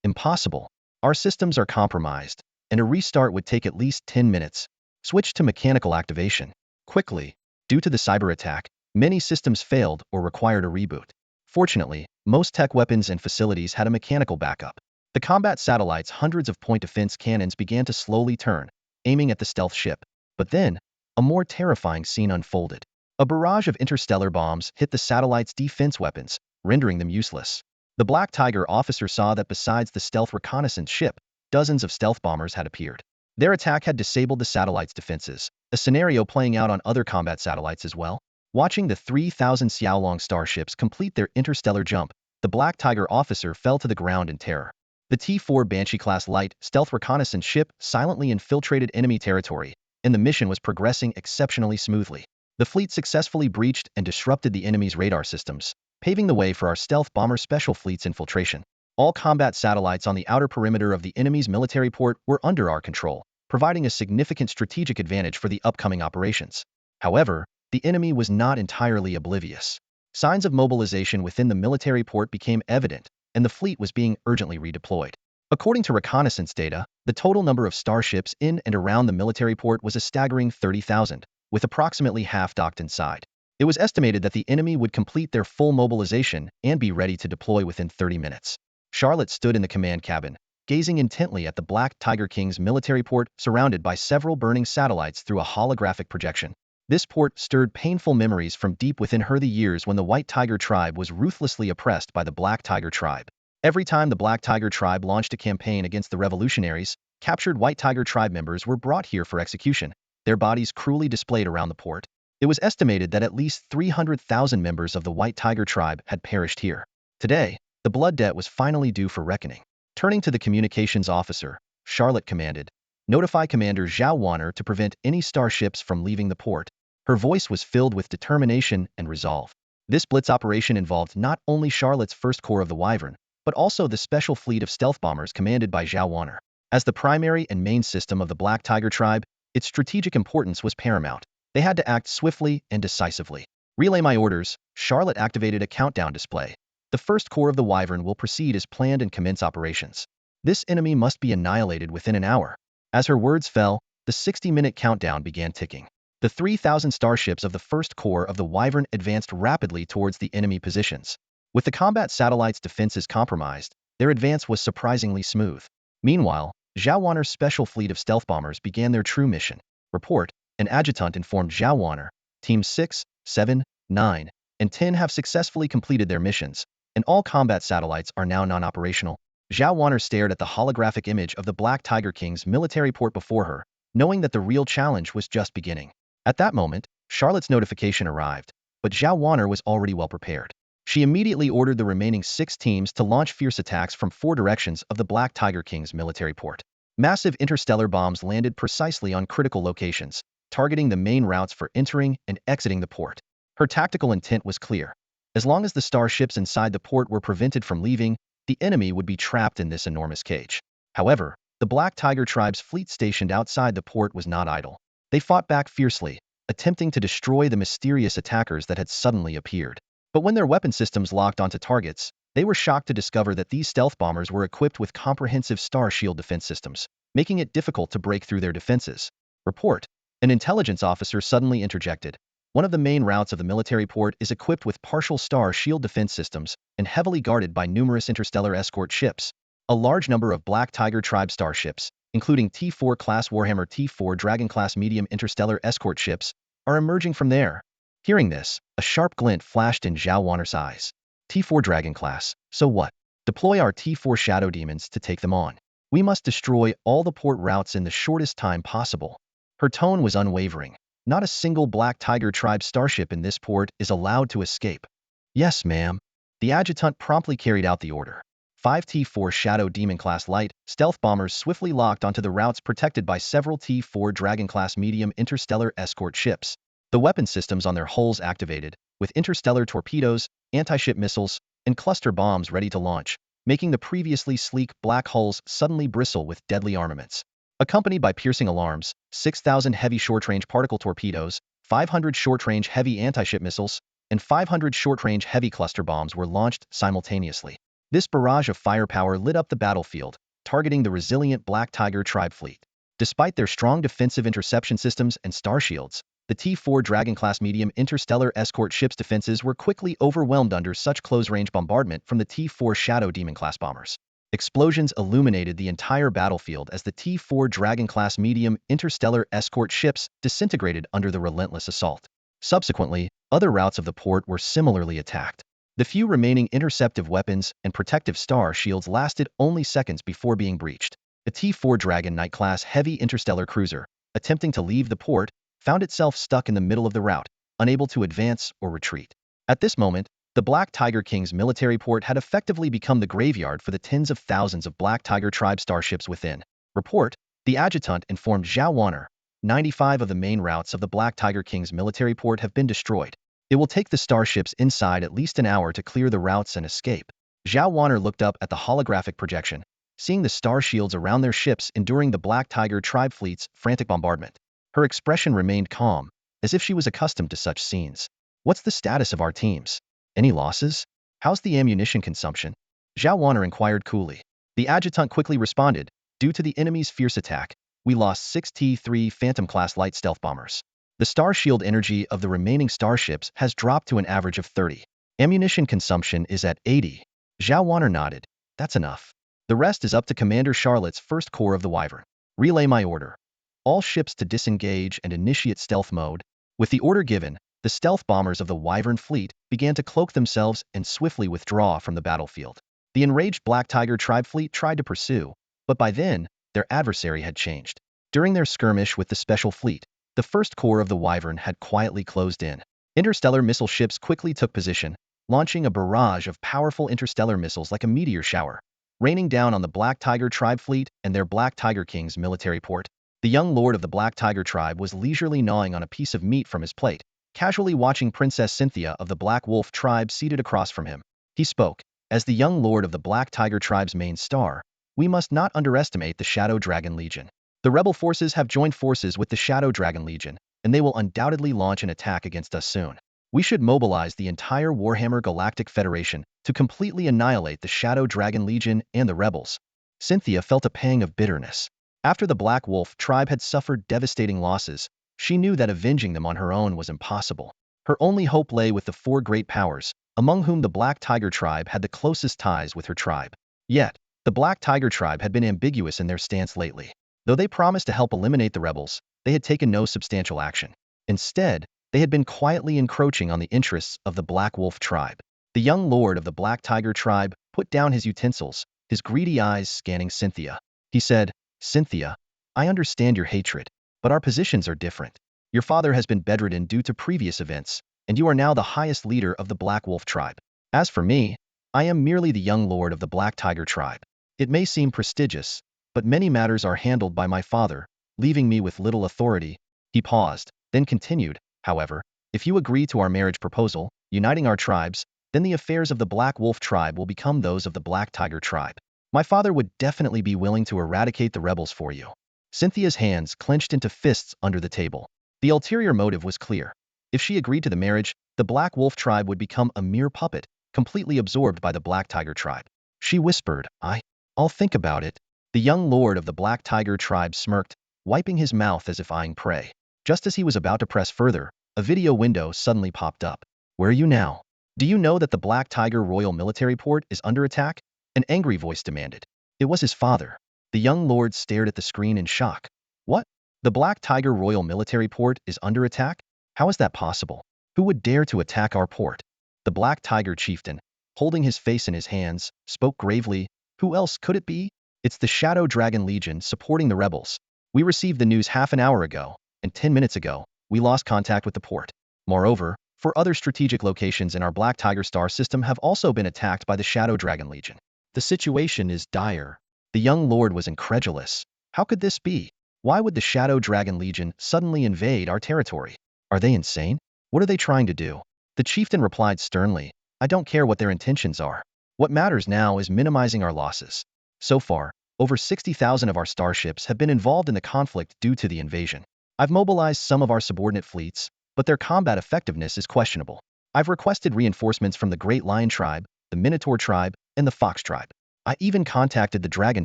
Impossible. Our systems are compromised, and a restart would take at least 10 minutes. Switch to mechanical activation. Quickly. Due to the cyber attack, many systems failed or required a reboot. Fortunately, most tech weapons and facilities had a mechanical backup. The combat satellite's hundreds of point defense cannons began to slowly turn, aiming at the stealth ship. But then, a more terrifying scene unfolded. A barrage of interstellar bombs hit the satellite's defense weapons, rendering them useless. The Black Tiger officer saw that besides the stealth reconnaissance ship, dozens of stealth bombers had appeared. Their attack had disabled the satellite's defenses, a scenario playing out on other combat satellites as well. Watching the 3,000 Xiaolong starships complete their interstellar jump, the Black Tiger officer fell to the ground in terror. The T-4 Banshee-class light stealth reconnaissance ship silently infiltrated enemy territory, and the mission was progressing exceptionally smoothly. The fleet successfully breached and disrupted the enemy's radar systems, paving the way for our stealth bomber special fleet's infiltration. All combat satellites on the outer perimeter of the enemy's military port were under our control, providing a significant strategic advantage for the upcoming operations. However, the enemy was not entirely oblivious. Signs of mobilization within the military port became evident, and the fleet was being urgently redeployed. According to reconnaissance data, the total number of starships in and around the military port was a staggering 30,000, with approximately half docked inside. It was estimated that the enemy would complete their full mobilization and be ready to deploy within 30 minutes. Charlotte stood in the command cabin, gazing intently at the Black Tiger King's military port surrounded by several burning satellites through a holographic projection. This port stirred painful memories from deep within her, the years when the White Tiger tribe was ruthlessly oppressed by the Black Tiger tribe. Every time the Black Tiger tribe launched a campaign against the revolutionaries, captured White Tiger tribe members were brought here for execution, their bodies cruelly displayed around the port. It was estimated that at least 300,000 members of the White Tiger tribe had perished here. Today, the blood debt was finally due for reckoning. Turning to the communications officer, Charlotte commanded, "Notify Commander Zhao Chen to prevent any starships from leaving the port." Her voice was filled with determination and resolve. This blitz operation involved not only Charlotte's first corps of the Wyvern, but also the special fleet of stealth bombers commanded by Zhao Chen. As the primary and main system of the Black Tiger tribe, its strategic importance was paramount. They had to act swiftly and decisively. "Relay my orders." Charlotte activated a countdown display. "The first corps of the Wyvern will proceed as planned and commence operations." This enemy must be annihilated within an hour. As her words fell, the 60-minute countdown began ticking. The 3,000 starships of the first corps of the Wyvern advanced rapidly towards the enemy positions. With the combat satellite's defenses compromised, their advance was surprisingly smooth. Meanwhile, Zhao Wanner's special fleet of stealth bombers began their true mission. Report: an adjutant informed Zhao Wanner, Teams 6, 7, 9, and 10 have successfully completed their missions, and all combat satellites are now non-operational. Zhao Wanner stared at the holographic image of the Black Tiger King's military port before her, knowing that the real challenge was just beginning. At that moment, Charlotte's notification arrived, but Zhao Wanner was already well prepared. She immediately ordered the remaining 6 teams to launch fierce attacks from 4 directions of the Black Tiger King's military port. Massive interstellar bombs landed precisely on critical locations, targeting the main routes for entering and exiting the port. Her tactical intent was clear. As long as the starships inside the port were prevented from leaving, the enemy would be trapped in this enormous cage. However, the Black Tiger tribe's fleet stationed outside the port was not idle. They fought back fiercely, attempting to destroy the mysterious attackers that had suddenly appeared. But when their weapon systems locked onto targets, they were shocked to discover that these stealth bombers were equipped with comprehensive star shield defense systems, making it difficult to break through their defenses. Report: an intelligence officer suddenly interjected. One of the main routes of the military port is equipped with partial star shield defense systems and heavily guarded by numerous interstellar escort ships. A large number of Black Tiger tribe starships, including T4 class Warhammer T4 Dragon class medium interstellar escort ships, are emerging from there. Hearing this, a sharp glint flashed in Zhao Wanner's eyes. T4 Dragon class, so what? Deploy our T4 Shadow Demons to take them on. We must destroy all the port routes in the shortest time possible. Her tone was unwavering. Not a single Black Tiger tribe starship in this port is allowed to escape. Yes, ma'am. The adjutant promptly carried out the order. 5 T4 Shadow Demon class light stealth bombers swiftly locked onto the routes protected by several T4 Dragon class medium interstellar escort ships. The weapon systems on their hulls activated, with interstellar torpedoes, anti-ship missiles, and cluster bombs ready to launch, making the previously sleek black hulls suddenly bristle with deadly armaments. Accompanied by piercing alarms, 6,000 heavy short-range particle torpedoes, 500 short-range heavy anti-ship missiles, and 500 short-range heavy cluster bombs were launched simultaneously. This barrage of firepower lit up the battlefield, targeting the resilient Black Tiger tribe fleet. Despite their strong defensive interception systems and star shields, the T4 Dragon-class medium interstellar escort ships' defenses were quickly overwhelmed under such close-range bombardment from the T4 Shadow Demon-class bombers. Explosions illuminated the entire battlefield as the T4 Dragon-class medium interstellar escort ships disintegrated under the relentless assault. Subsequently, other routes of the port were similarly attacked. The few remaining interceptive weapons and protective star shields lasted only seconds before being breached. The T4 Dragon Knight-class heavy interstellar cruiser, attempting to leave the port, found itself stuck in the middle of the route, unable to advance or retreat. At this moment, the Black Tiger King's military port had effectively become the graveyard for the tens of thousands of Black Tiger tribe starships within. Report: the adjutant informed Zhao Wanner, 95 of the main routes of the Black Tiger King's military port have been destroyed. It will take the starships inside at least an hour to clear the routes and escape. Zhao Wanner looked up at the holographic projection, seeing the star shields around their ships enduring the Black Tiger tribe fleet's frantic bombardment. Her expression remained calm, as if she was accustomed to such scenes. What's the status of our teams? Any losses? How's the ammunition consumption? Zhao Wanner inquired coolly. The adjutant quickly responded, due to the enemy's fierce attack, we lost 6 T3 Phantom-class light stealth bombers. The star shield energy of the remaining starships has dropped to an average of 30. Ammunition consumption is at 80. Zhao Wanner nodded. That's enough. The rest is up to Commander Charlotte's first corps of the Wyvern. Relay my order. All ships to disengage and initiate stealth mode. With the order given, the stealth bombers of the Wyvern fleet began to cloak themselves and swiftly withdraw from the battlefield. The enraged Black Tiger tribe fleet tried to pursue, but by then, their adversary had changed. During their skirmish with the special fleet, the first corps of the Wyvern had quietly closed in. Interstellar missile ships quickly took position, launching a barrage of powerful interstellar missiles like a meteor shower, raining down on the Black Tiger tribe fleet and their Black Tiger King's military port. The young lord of the Black Tiger tribe was leisurely gnawing on a piece of meat from his plate, casually watching Princess Cynthia of the Black Wolf tribe seated across from him. He spoke, as the young lord of the Black Tiger tribe's main star, we must not underestimate the Shadow Dragon Legion. The rebel forces have joined forces with the Shadow Dragon Legion, and they will undoubtedly launch an attack against us soon. We should mobilize the entire Warhammer Galactic Federation to completely annihilate the Shadow Dragon Legion and the rebels. Cynthia felt a pang of bitterness. After the Black Wolf tribe had suffered devastating losses, she knew that avenging them on her own was impossible. Her only hope lay with the four great powers, among whom the Black Tiger tribe had the closest ties with her tribe. Yet, the Black Tiger tribe had been ambiguous in their stance lately. Though they promised to help eliminate the rebels, they had taken no substantial action. Instead, they had been quietly encroaching on the interests of the Black Wolf tribe. The young lord of the Black Tiger tribe put down his utensils, his greedy eyes scanning Cynthia. He said, "Cynthia, I understand your hatred, but our positions are different. Your father has been bedridden due to previous events, and you are now the highest leader of the Black Wolf tribe. As for me, I am merely the young lord of the Black Tiger tribe. It may seem prestigious, but many matters are handled by my father, leaving me with little authority." He paused, then continued, "However, if you agree to our marriage proposal, uniting our tribes, then the affairs of the Black Wolf tribe will become those of the Black Tiger tribe. My father would definitely be willing to eradicate the rebels for you." Cynthia's hands clenched into fists under the table. The ulterior motive was clear. If she agreed to the marriage, the Black Wolf tribe would become a mere puppet, completely absorbed by the Black Tiger tribe. She whispered, I'll think about it." The young lord of the Black Tiger tribe smirked, wiping his mouth as if eyeing prey. Just as he was about to press further, a video window suddenly popped up. "Where are you now? Do you know that the Black Tiger Royal Military Port is under attack?" An angry voice demanded. It was his father. The young lord stared at the screen in shock. "What? The Black Tiger Royal Military Port is under attack? How is that possible? Who would dare to attack our port?" The Black Tiger chieftain, holding his face in his hands, spoke gravely. "Who else could it be? It's the Shadow Dragon Legion supporting the rebels. We received the news half an hour ago, and 10 minutes ago, we lost contact with the port. Moreover, 4 other strategic locations in our Black Tiger star system have also been attacked by the Shadow Dragon Legion. The situation is dire." The young lord was incredulous. How could this be? Why would the Shadow Dragon Legion suddenly invade our territory? Are they insane? What are they trying to do? The chieftain replied sternly, "I don't care what their intentions are. What matters now is minimizing our losses. So far, over 60,000 of our starships have been involved in the conflict due to the invasion. I've mobilized some of our subordinate fleets, but their combat effectiveness is questionable. I've requested reinforcements from the Great Lion tribe, the Minotaur tribe, and the Fox tribe. I even contacted the Dragon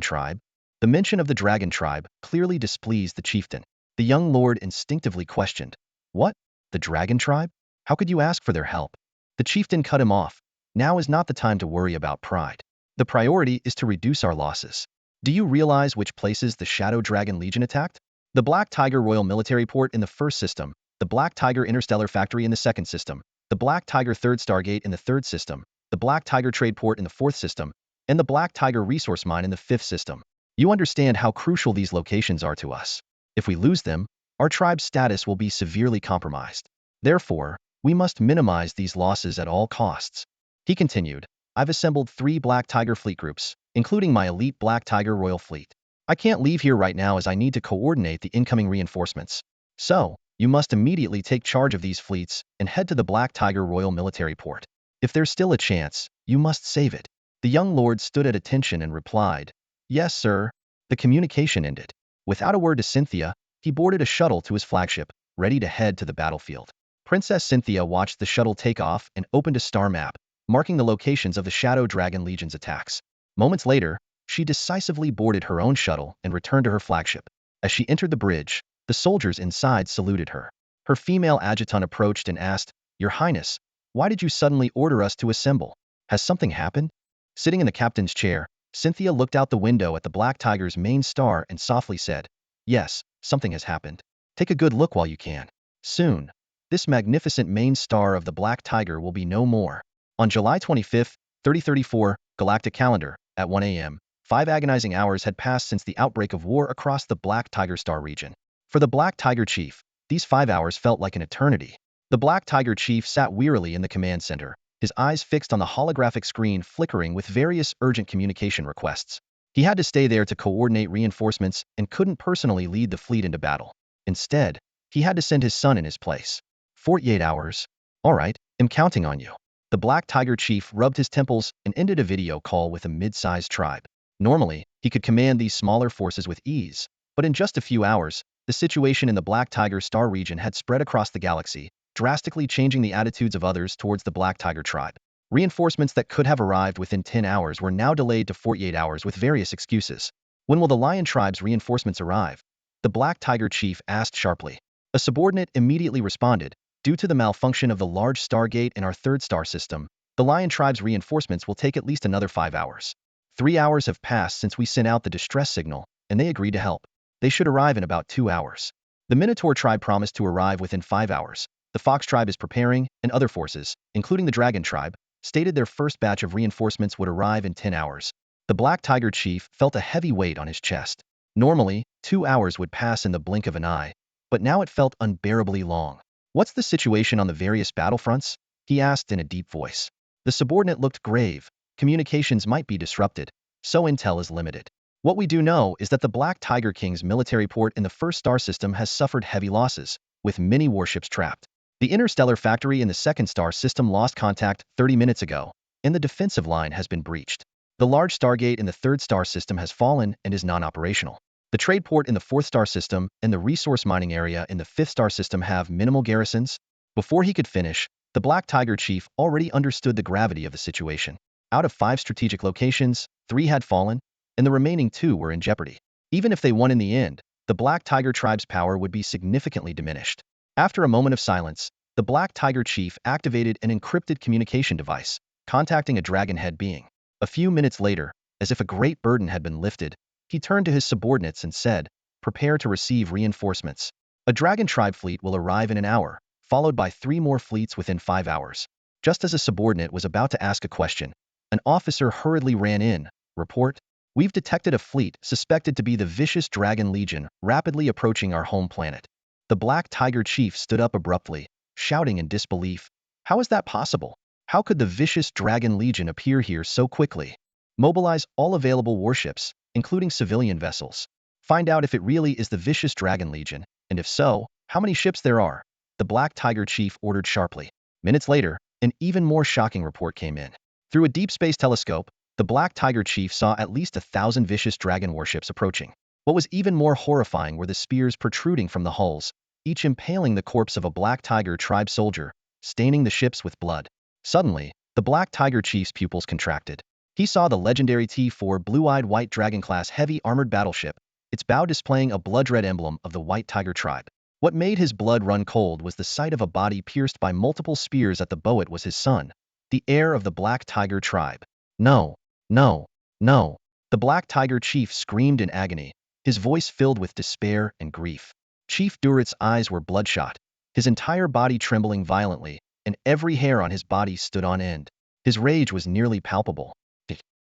tribe." The mention of the Dragon tribe clearly displeased the chieftain. The young lord instinctively questioned, "What? The Dragon tribe? How could you ask for their help?" The chieftain cut him off. "Now is not the time to worry about pride. The priority is to reduce our losses. Do you realize which places the Shadow Dragon Legion attacked? The Black Tiger Royal Military Port in the first system, the Black Tiger Interstellar Factory in the second system, the Black Tiger Third Stargate in the third system, the Black Tiger Trade Port in the fourth system, and the Black Tiger Resource Mine in the fifth system. You understand how crucial these locations are to us. If we lose them, our tribe's status will be severely compromised. Therefore, we must minimize these losses at all costs." He continued, "I've assembled 3 Black Tiger fleet groups, including my elite Black Tiger Royal Fleet. I can't leave here right now as I need to coordinate the incoming reinforcements. So, you must immediately take charge of these fleets and head to the Black Tiger Royal Military Port. If there's still a chance, you must save it." The young lord stood at attention and replied, "Yes, sir." The communication ended. Without a word to Cynthia, he boarded a shuttle to his flagship, ready to head to the battlefield. Princess Cynthia watched the shuttle take off and opened a star map, marking the locations of the Shadow Dragon Legion's attacks. Moments later, she decisively boarded her own shuttle and returned to her flagship. As she entered the bridge, the soldiers inside saluted her. Her female adjutant approached and asked, "Your Highness, why did you suddenly order us to assemble? Has something happened?" Sitting in the captain's chair, Cynthia looked out the window at the Black Tiger's main star and softly said, "Yes, something has happened. Take a good look while you can. Soon, this magnificent main star of the Black Tiger will be no more." On July 25, 3034, Galactic Calendar, at 1 a.m., 5 agonizing hours had passed since the outbreak of war across the Black Tiger star region. For the Black Tiger chief, these 5 hours felt like an eternity. The Black Tiger chief sat wearily in the command center, his eyes fixed on the holographic screen flickering with various urgent communication requests. He had to stay there to coordinate reinforcements and couldn't personally lead the fleet into battle. Instead, he had to send his son in his place. 48 hours. All right, I'm counting on you. The Black Tiger chief rubbed his temples and ended a video call with a mid-sized tribe. Normally, he could command these smaller forces with ease, but in just a few hours, the situation in the Black Tiger star region had spread across the galaxy, drastically changing the attitudes of others towards the Black Tiger tribe. Reinforcements that could have arrived within 10 hours were now delayed to 48 hours with various excuses. When will the Lion tribe's reinforcements arrive? The Black Tiger chief asked sharply. A subordinate immediately responded, due to the malfunction of the large stargate in our third star system, the Lion tribe's reinforcements will take at least another 5 hours. 3 hours have passed since we sent out the distress signal, and they agreed to help. They should arrive in about 2 hours. The Minotaur tribe promised to arrive within 5 hours. The Fox tribe is preparing, and other forces, including the Dragon tribe, stated their first batch of reinforcements would arrive in 10 hours. The Black Tiger chief felt a heavy weight on his chest. Normally, 2 hours would pass in the blink of an eye, but now it felt unbearably long. What's the situation on the various battlefronts? He asked in a deep voice. The subordinate looked grave. Communications might be disrupted, so intel is limited. What we do know is that the Black Tiger King's military port in the first star system has suffered heavy losses, with many warships trapped. The interstellar factory in the second star system lost contact 30 minutes ago, and the defensive line has been breached. The large stargate in the third star system has fallen and is non-operational. The trade port in the fourth star system and the resource mining area in the fifth star system have minimal garrisons. Before he could finish, the Black Tiger chief already understood the gravity of the situation. Out of 5 strategic locations, 3 had fallen, and the remaining 2 were in jeopardy. Even if they won in the end, the Black Tiger tribe's power would be significantly diminished. After a moment of silence, the Black Tiger chief activated an encrypted communication device, contacting a dragon-head being. A few minutes later, as if a great burden had been lifted, he turned to his subordinates and said, "Prepare to receive reinforcements. A dragon tribe fleet will arrive in an hour, followed by 3 more fleets within 5 hours." Just as a subordinate was about to ask a question, an officer hurriedly ran in. "Report. We've detected a fleet suspected to be the vicious Dragon Legion rapidly approaching our home planet." The Black Tiger chief stood up abruptly, shouting in disbelief. "How is that possible? How could the vicious Dragon Legion appear here so quickly? Mobilize all available warships, including civilian vessels. Find out if it really is the vicious Dragon Legion, and if so, how many ships there are," the Black Tiger chief ordered sharply. Minutes later, an even more shocking report came in. Through a deep space telescope, the Black Tiger chief saw at least 1,000 vicious dragon warships approaching. What was even more horrifying were the spears protruding from the hulls, each impaling the corpse of a Black Tiger tribe soldier, staining the ships with blood. Suddenly, the Black Tiger chief's pupils contracted. He saw the legendary T4 blue-eyed white dragon-class heavy armored battleship, its bow displaying a blood-red emblem of the White Tiger tribe. What made his blood run cold was the sight of a body pierced by multiple spears at the bow. It was his son, the heir of the Black Tiger tribe. "No, no, no!" The Black Tiger chief screamed in agony, his voice filled with despair and grief. Chief Durit's eyes were bloodshot, his entire body trembling violently, and every hair on his body stood on end. His rage was nearly palpable.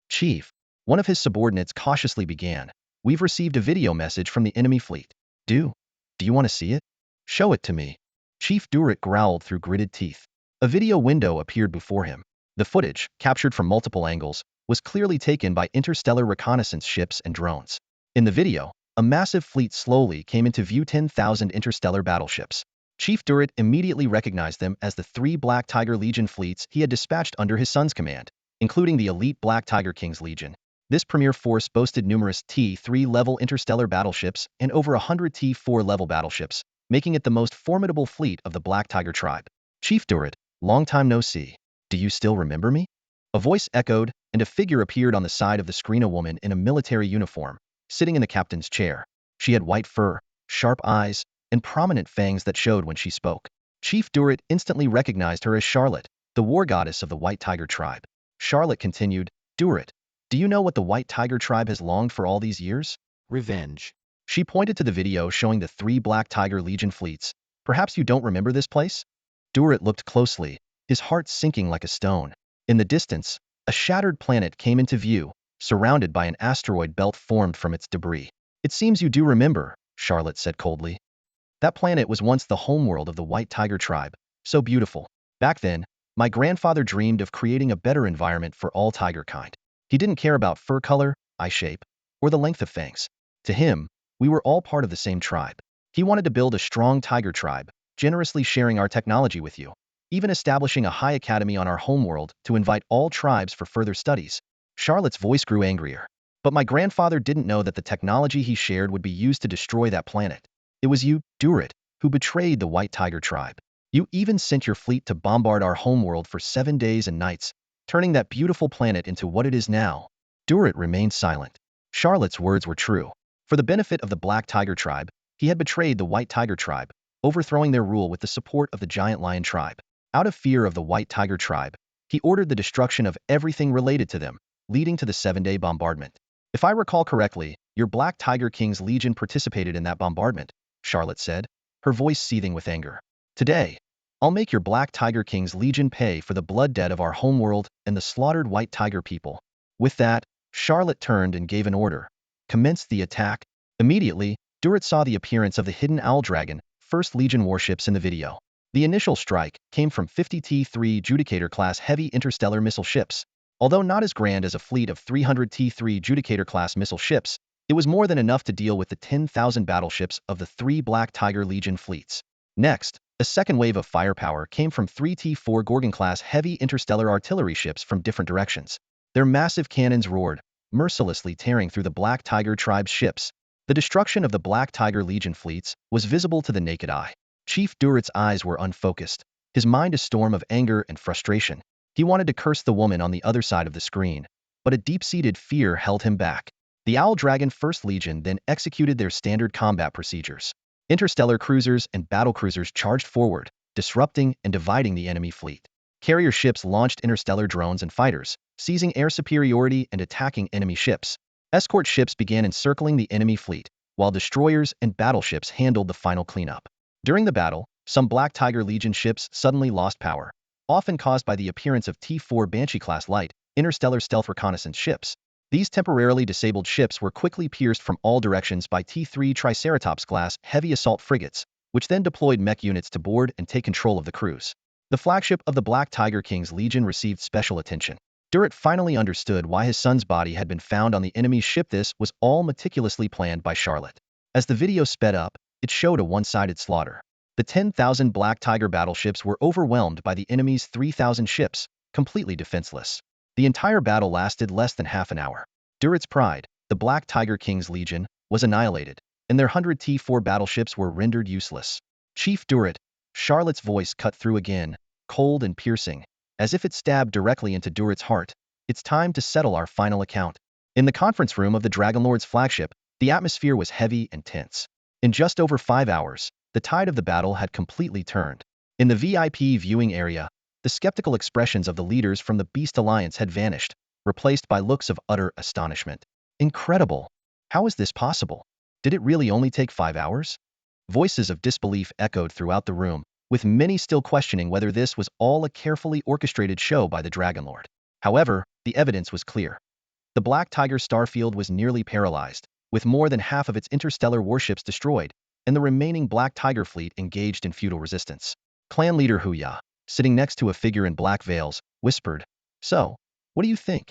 "Chief," one of his subordinates cautiously began, "we've received a video message from the enemy fleet. Do you want to see it?" "Show it to me." Chief Durit growled through gritted teeth. A video window appeared before him. The footage, captured from multiple angles, was clearly taken by interstellar reconnaissance ships and drones. In the video, a massive fleet slowly came into view, 10,000 interstellar battleships. Chief Durit immediately recognized them as the 3 Black Tiger Legion fleets he had dispatched under his son's command, including the elite Black Tiger King's Legion. This premier force boasted numerous T3-level interstellar battleships and over 100 T4-level battleships, making it the most formidable fleet of the Black Tiger tribe. "Chief Durit, long time no see. Do you still remember me?" A voice echoed, and a figure appeared on the side of the screen, a woman in a military uniform, sitting in the captain's chair. She had white fur, sharp eyes, and prominent fangs that showed when she spoke. Chief Durit instantly recognized her as Charlotte, the war goddess of the White Tiger tribe. Charlotte continued, "Durit, do you know what the White Tiger tribe has longed for all these years? Revenge." She pointed to the video showing the 3 Black Tiger Legion fleets. "Perhaps you don't remember this place?" Durit looked closely, his heart sinking like a stone. In the distance, a shattered planet came into view, surrounded by an asteroid belt formed from its debris. "It seems you do remember," Charlotte said coldly. "That planet was once the homeworld of the White Tiger tribe, so beautiful. Back then, my grandfather dreamed of creating a better environment for all tiger kind. He didn't care about fur color, eye shape, or the length of fangs. To him, we were all part of the same tribe. He wanted to build a strong tiger tribe, generously sharing our technology with you, even establishing a high academy on our homeworld to invite all tribes for further studies." Charlotte's voice grew angrier. "But my grandfather didn't know that the technology he shared would be used to destroy that planet. It was you, Durit, who betrayed the White Tiger tribe. You even sent your fleet to bombard our homeworld for 7 days and nights, turning that beautiful planet into what it is now. Durit remained silent. Charlotte's words were true. For the benefit of the Black Tiger tribe, he had betrayed the White Tiger tribe, overthrowing their rule with the support of the Giant Lion tribe. Out of fear of the White Tiger tribe, he ordered the destruction of everything related to them, leading to the 7-day bombardment. If I recall correctly, your Black Tiger King's legion participated in that bombardment, Charlotte said, her voice seething with anger. Today, I'll make your Black Tiger King's legion pay for the blood debt of our homeworld and the slaughtered White Tiger people. With that, Charlotte turned and gave an order. Commence the attack. Immediately, Durit saw the appearance of the hidden Owl Dragon, 1st Legion warships in the video. The initial strike came from 50 T-3 Judicator-class heavy interstellar missile ships. Although not as grand as a fleet of 300 T-3 Judicator-class missile ships, it was more than enough to deal with the 10,000 battleships of the 3 Black Tiger Legion fleets. Next, a second wave of firepower came from 3 T-4 Gorgon-class heavy interstellar artillery ships from different directions. Their massive cannons roared, mercilessly tearing through the Black Tiger tribe's ships. The destruction of the Black Tiger Legion fleets was visible to the naked eye. Chief Durit's eyes were unfocused, his mind a storm of anger and frustration. He wanted to curse the woman on the other side of the screen, but a deep-seated fear held him back. The Owl Dragon 1st Legion then executed their standard combat procedures. Interstellar cruisers and battlecruisers charged forward, disrupting and dividing the enemy fleet. Carrier ships launched interstellar drones and fighters, seizing air superiority and attacking enemy ships. Escort ships began encircling the enemy fleet, while destroyers and battleships handled the final cleanup. During the battle, some Black Tiger Legion ships suddenly lost power, often caused by the appearance of T-4 Banshee-class light, interstellar stealth reconnaissance ships. These temporarily disabled ships were quickly pierced from all directions by T-3 Triceratops-class heavy assault frigates, which then deployed mech units to board and take control of the crews. The flagship of the Black Tiger King's Legion received special attention. Durit finally understood why his son's body had been found on the enemy's ship. This was all meticulously planned by Charlotte. As the video sped up, it showed a one-sided slaughter. The 10,000 Black Tiger battleships were overwhelmed by the enemy's 3,000 ships, completely defenseless. The entire battle lasted less than half an hour. Durit's pride, the Black Tiger King's Legion, was annihilated, and their 100 T-4 battleships were rendered useless. Chief Durit, Charlotte's voice cut through again, cold and piercing, as if it stabbed directly into Durit's heart. It's time to settle our final account. In the conference room of the Dragonlord's flagship, the atmosphere was heavy and tense. In just over 5 hours, the tide of the battle had completely turned. In the VIP viewing area, the skeptical expressions of the leaders from the Beast Alliance had vanished, replaced by looks of utter astonishment. Incredible! How is this possible? Did it really only take 5 hours? Voices of disbelief echoed throughout the room, with many still questioning whether this was all a carefully orchestrated show by the Dragonlord. However, the evidence was clear. The Black Tiger starfield was nearly paralyzed, with more than half of its interstellar warships destroyed, and the remaining Black Tiger fleet engaged in futile resistance. Clan leader Huya, sitting next to a figure in black veils, whispered, "So, what do you think?"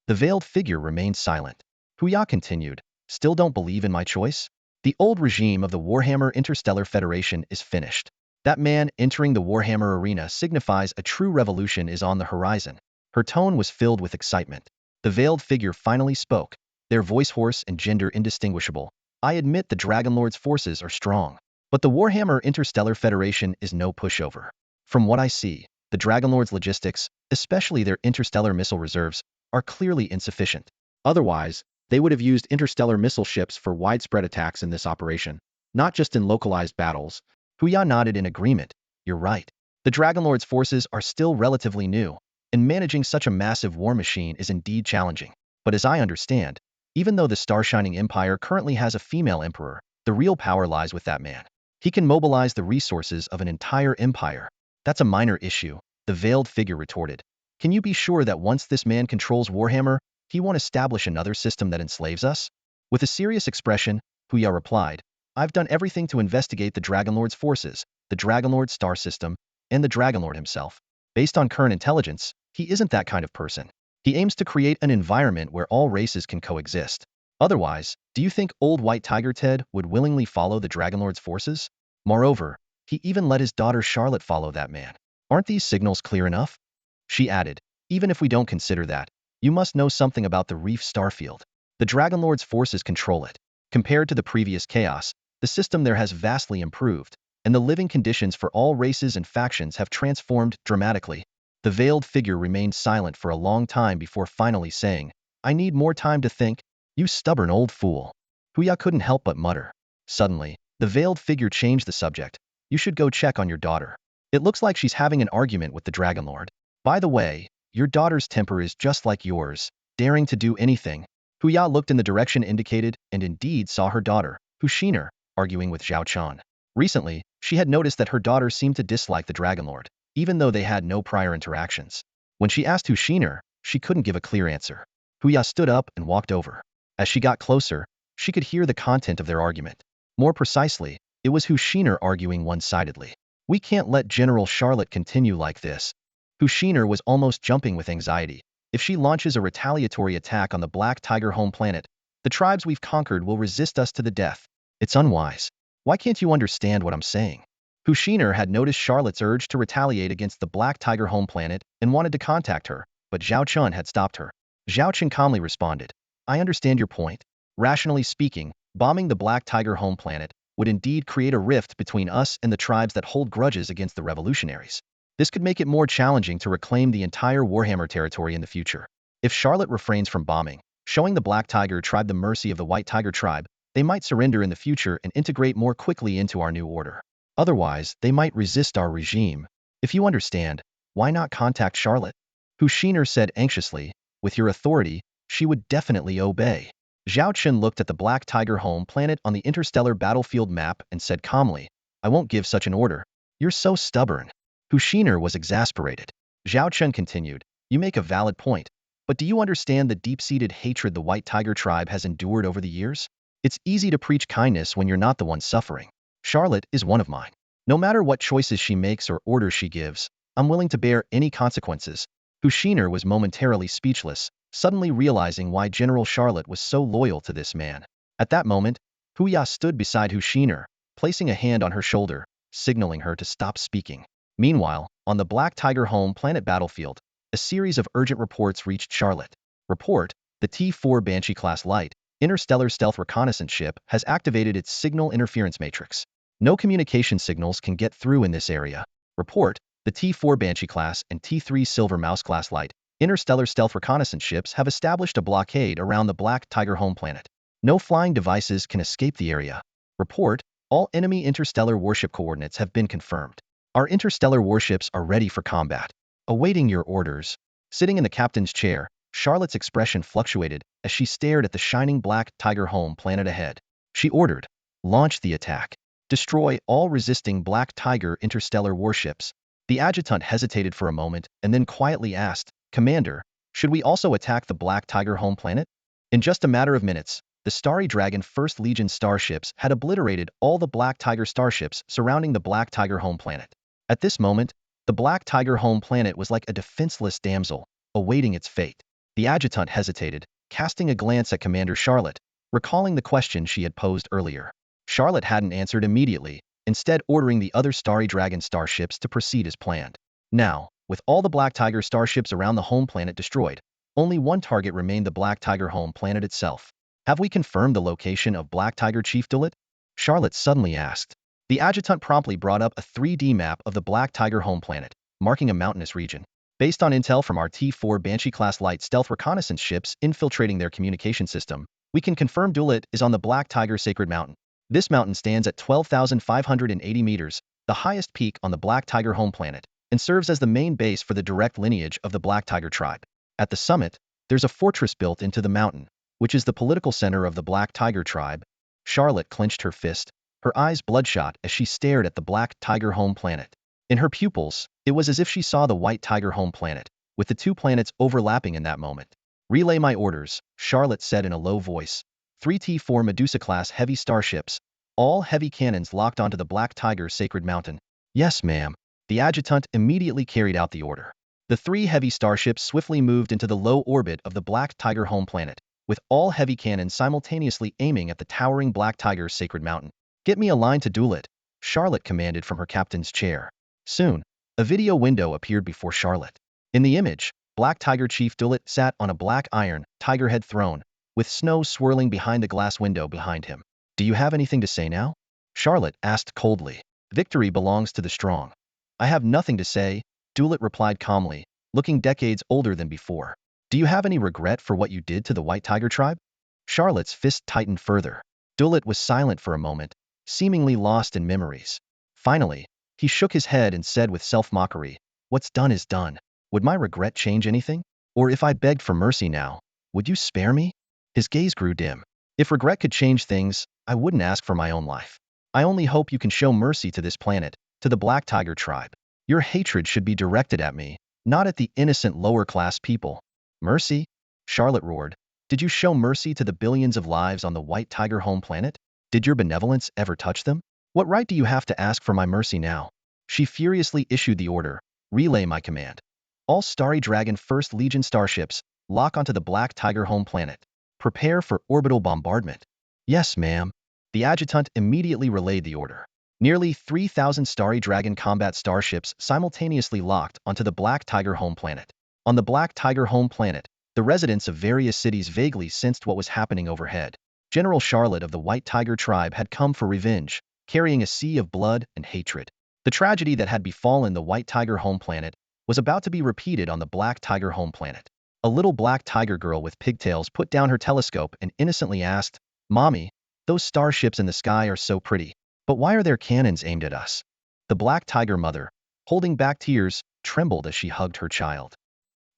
The veiled figure remained silent. Huya continued, "Still don't believe in my choice? The old regime of the Warhammer Interstellar Federation is finished. That man entering the Warhammer arena signifies a true revolution is on the horizon." Her tone was filled with excitement. The veiled figure finally spoke, their voice hoarse and gender indistinguishable. "I admit the Dragonlord's forces are strong, but the Warhammer Interstellar Federation is no pushover. From what I see, the Dragonlord's logistics, especially their interstellar missile reserves, are clearly insufficient. Otherwise, they would have used interstellar missile ships for widespread attacks in this operation, not just in localized battles." Huya nodded in agreement. "You're right. The Dragonlord's forces are still relatively new, and managing such a massive war machine is indeed challenging. But as I understand, even though the Starshining Empire currently has a female emperor, the real power lies with that man. He can mobilize the resources of an entire empire." "That's a minor issue," the veiled figure retorted. "Can you be sure that once this man controls Warhammer, he won't establish another system that enslaves us?" With a serious expression, Huya replied, "I've done everything to investigate the Dragonlord's forces, the Dragonlord star system, and the Dragonlord himself. Based on current intelligence, he isn't that kind of person. He aims to create an environment where all races can coexist. Otherwise, do you think old White Tiger Ted would willingly follow the Dragonlord's forces? Moreover, he even let his daughter Charlotte follow that man. Aren't these signals clear enough?" She added, "Even if we don't consider that, you must know something about the Reef Starfield. The Dragonlord's forces control it. Compared to the previous chaos, the system there has vastly improved, and the living conditions for all races and factions have transformed dramatically." The The veiled figure remained silent for a long time before finally saying, I need more time to think. You stubborn old fool. Huya couldn't help but mutter. Suddenly, the veiled figure changed the subject. You should go check on your daughter. It looks like she's having an argument with the Dragon Lord. By the way, your daughter's temper is just like yours, daring to do anything. Huya looked in the direction indicated and indeed saw her daughter, Hushiner, arguing with Zhao Chen. Recently, she had noticed that her daughter seemed to dislike the Dragon Lord, even though they had no prior interactions. When she asked Hushiner, she couldn't give a clear answer. Huya stood up and walked over. As she got closer, she could hear the content of their argument. More precisely, it was Hushiner arguing one-sidedly. We can't let General Charlotte continue like this. Hushiner was almost jumping with anxiety. If she launches a retaliatory attack on the Black Tiger home planet, the tribes we've conquered will resist us to the death. It's unwise. Why can't you understand what I'm saying? Hushiner had noticed Charlotte's urge to retaliate against the Black Tiger home planet and wanted to contact her, but Zhao Chen had stopped her. Zhao Chen calmly responded, I understand your point. Rationally speaking, bombing the Black Tiger home planet would indeed create a rift between us and the tribes that hold grudges against the revolutionaries. This could make it more challenging to reclaim the entire Warhammer territory in the future. If Charlotte refrains from bombing, showing the Black Tiger tribe the mercy of the White Tiger tribe, they might surrender in the future and integrate more quickly into our new order. Otherwise, they might resist our regime. If you understand, why not contact Charlotte? Hushiner said anxiously, with your authority, she would definitely obey. Zhao Chen looked at the Black Tiger home planet on the interstellar battlefield map and said calmly, I won't give such an order. You're so stubborn. Hushiner was exasperated. Zhao Chen continued, you make a valid point, but do you understand the deep-seated hatred the White Tiger tribe has endured over the years? It's easy to preach kindness when you're not the one suffering. Charlotte is one of mine. No matter what choices she makes or orders she gives, I'm willing to bear any consequences. Hushiner was momentarily speechless, suddenly realizing why General Charlotte was so loyal to this man. At that moment, Huya stood beside Hushiner, placing a hand on her shoulder, signaling her to stop speaking. Meanwhile, on the Black Tiger home planet battlefield, a series of urgent reports reached Charlotte. Report, the T-4 Banshee-class light, interstellar stealth reconnaissance ship has activated its signal interference matrix. No communication signals can get through in this area. Report, the T-4 Banshee-class and T-3 Silver Mouse-class light, interstellar stealth reconnaissance ships have established a blockade around the Black Tiger home planet. No flying devices can escape the area. Report, all enemy interstellar warship coordinates have been confirmed. Our interstellar warships are ready for combat. Awaiting your orders. Sitting in the captain's chair, Charlotte's expression fluctuated as she stared at the shining Black Tiger home planet ahead. She ordered, launch the attack. Destroy all resisting Black Tiger interstellar warships. The adjutant hesitated for a moment and then quietly asked, Commander, should we also attack the Black Tiger home planet? In just a matter of minutes, the Starry Dragon 1st Legion starships had obliterated all the Black Tiger starships surrounding the Black Tiger home planet. At this moment, the Black Tiger home planet was like a defenseless damsel, awaiting its fate. The adjutant hesitated, casting a glance at Commander Charlotte, recalling the question she had posed earlier. Charlotte hadn't answered immediately, instead ordering the other Starry Dragon starships to proceed as planned. Now, with all the Black Tiger starships around the home planet destroyed, only one target remained: the Black Tiger home planet itself. Have we confirmed the location of Black Tiger Chief Dulit? Charlotte suddenly asked. The adjutant promptly brought up a 3D map of the Black Tiger home planet, marking a mountainous region. Based on intel from our T-4 Banshee-class light stealth reconnaissance ships infiltrating their communication system, we can confirm Dulit is on the Black Tiger Sacred Mountain. This mountain stands at 12,580 meters, the highest peak on the Black Tiger home planet, and serves as the main base for the direct lineage of the Black Tiger tribe. At the summit, there's a fortress built into the mountain, which is the political center of the Black Tiger tribe. Charlotte clenched her fist, her eyes bloodshot as she stared at the Black Tiger home planet. In her pupils, it was as if she saw the White Tiger home planet, with the two planets overlapping in that moment. Relay my orders, Charlotte said in a low voice. 3 T-4 Medusa-class heavy starships, all heavy cannons locked onto the Black Tiger Sacred Mountain. Yes, ma'am. The adjutant immediately carried out the order. The 3 heavy starships swiftly moved into the low orbit of the Black Tiger home planet, with all heavy cannons simultaneously aiming at the towering Black Tiger Sacred Mountain. Get me a line to Dulit, Charlotte commanded from her captain's chair. Soon, a video window appeared before Charlotte. In the image, Black Tiger Chief Dulit sat on a black iron, tiger head throne, with snow swirling behind the glass window behind him. Do you have anything to say now? Charlotte asked coldly. Victory belongs to the strong. I have nothing to say, Dulit replied calmly, looking decades older than before. Do you have any regret for what you did to the White Tiger tribe? Charlotte's fist tightened further. Dulit was silent for a moment, seemingly lost in memories. Finally, he shook his head and said with self-mockery, "What's done is done. Would my regret change anything? Or if I begged for mercy now, would you spare me?" His gaze grew dim. "If regret could change things, I wouldn't ask for my own life. I only hope you can show mercy to this planet, to the Black Tiger tribe. Your hatred should be directed at me, not at the innocent lower-class people." "Mercy?" Charlotte roared. "Did you show mercy to the billions of lives on the White Tiger home planet? Did your benevolence ever touch them? What right do you have to ask for my mercy now?" She furiously issued the order, "Relay my command. All Starry Dragon 1st Legion starships, lock onto the Black Tiger home planet. Prepare for orbital bombardment." "Yes, ma'am." The adjutant immediately relayed the order. Nearly 3,000 Starry Dragon combat starships simultaneously locked onto the Black Tiger home planet. On the Black Tiger home planet, the residents of various cities vaguely sensed what was happening overhead. General Charlotte of the White Tiger tribe had come for revenge, carrying a sea of blood and hatred. The tragedy that had befallen the White Tiger home planet was about to be repeated on the Black Tiger home planet. A little black tiger girl with pigtails put down her telescope and innocently asked, "Mommy, those starships in the sky are so pretty, but why are their cannons aimed at us?" The black tiger mother, holding back tears, trembled as she hugged her child.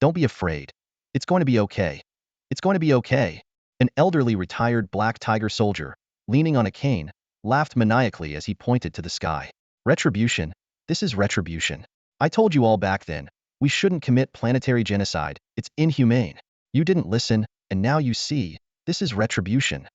"Don't be afraid. It's going to be okay. It's going to be okay." An elderly retired black tiger soldier, leaning on a cane, laughed maniacally as he pointed to the sky. "Retribution. This is retribution. I told you all back then, we shouldn't commit planetary genocide. It's inhumane. You didn't listen, and now you see, this is retribution."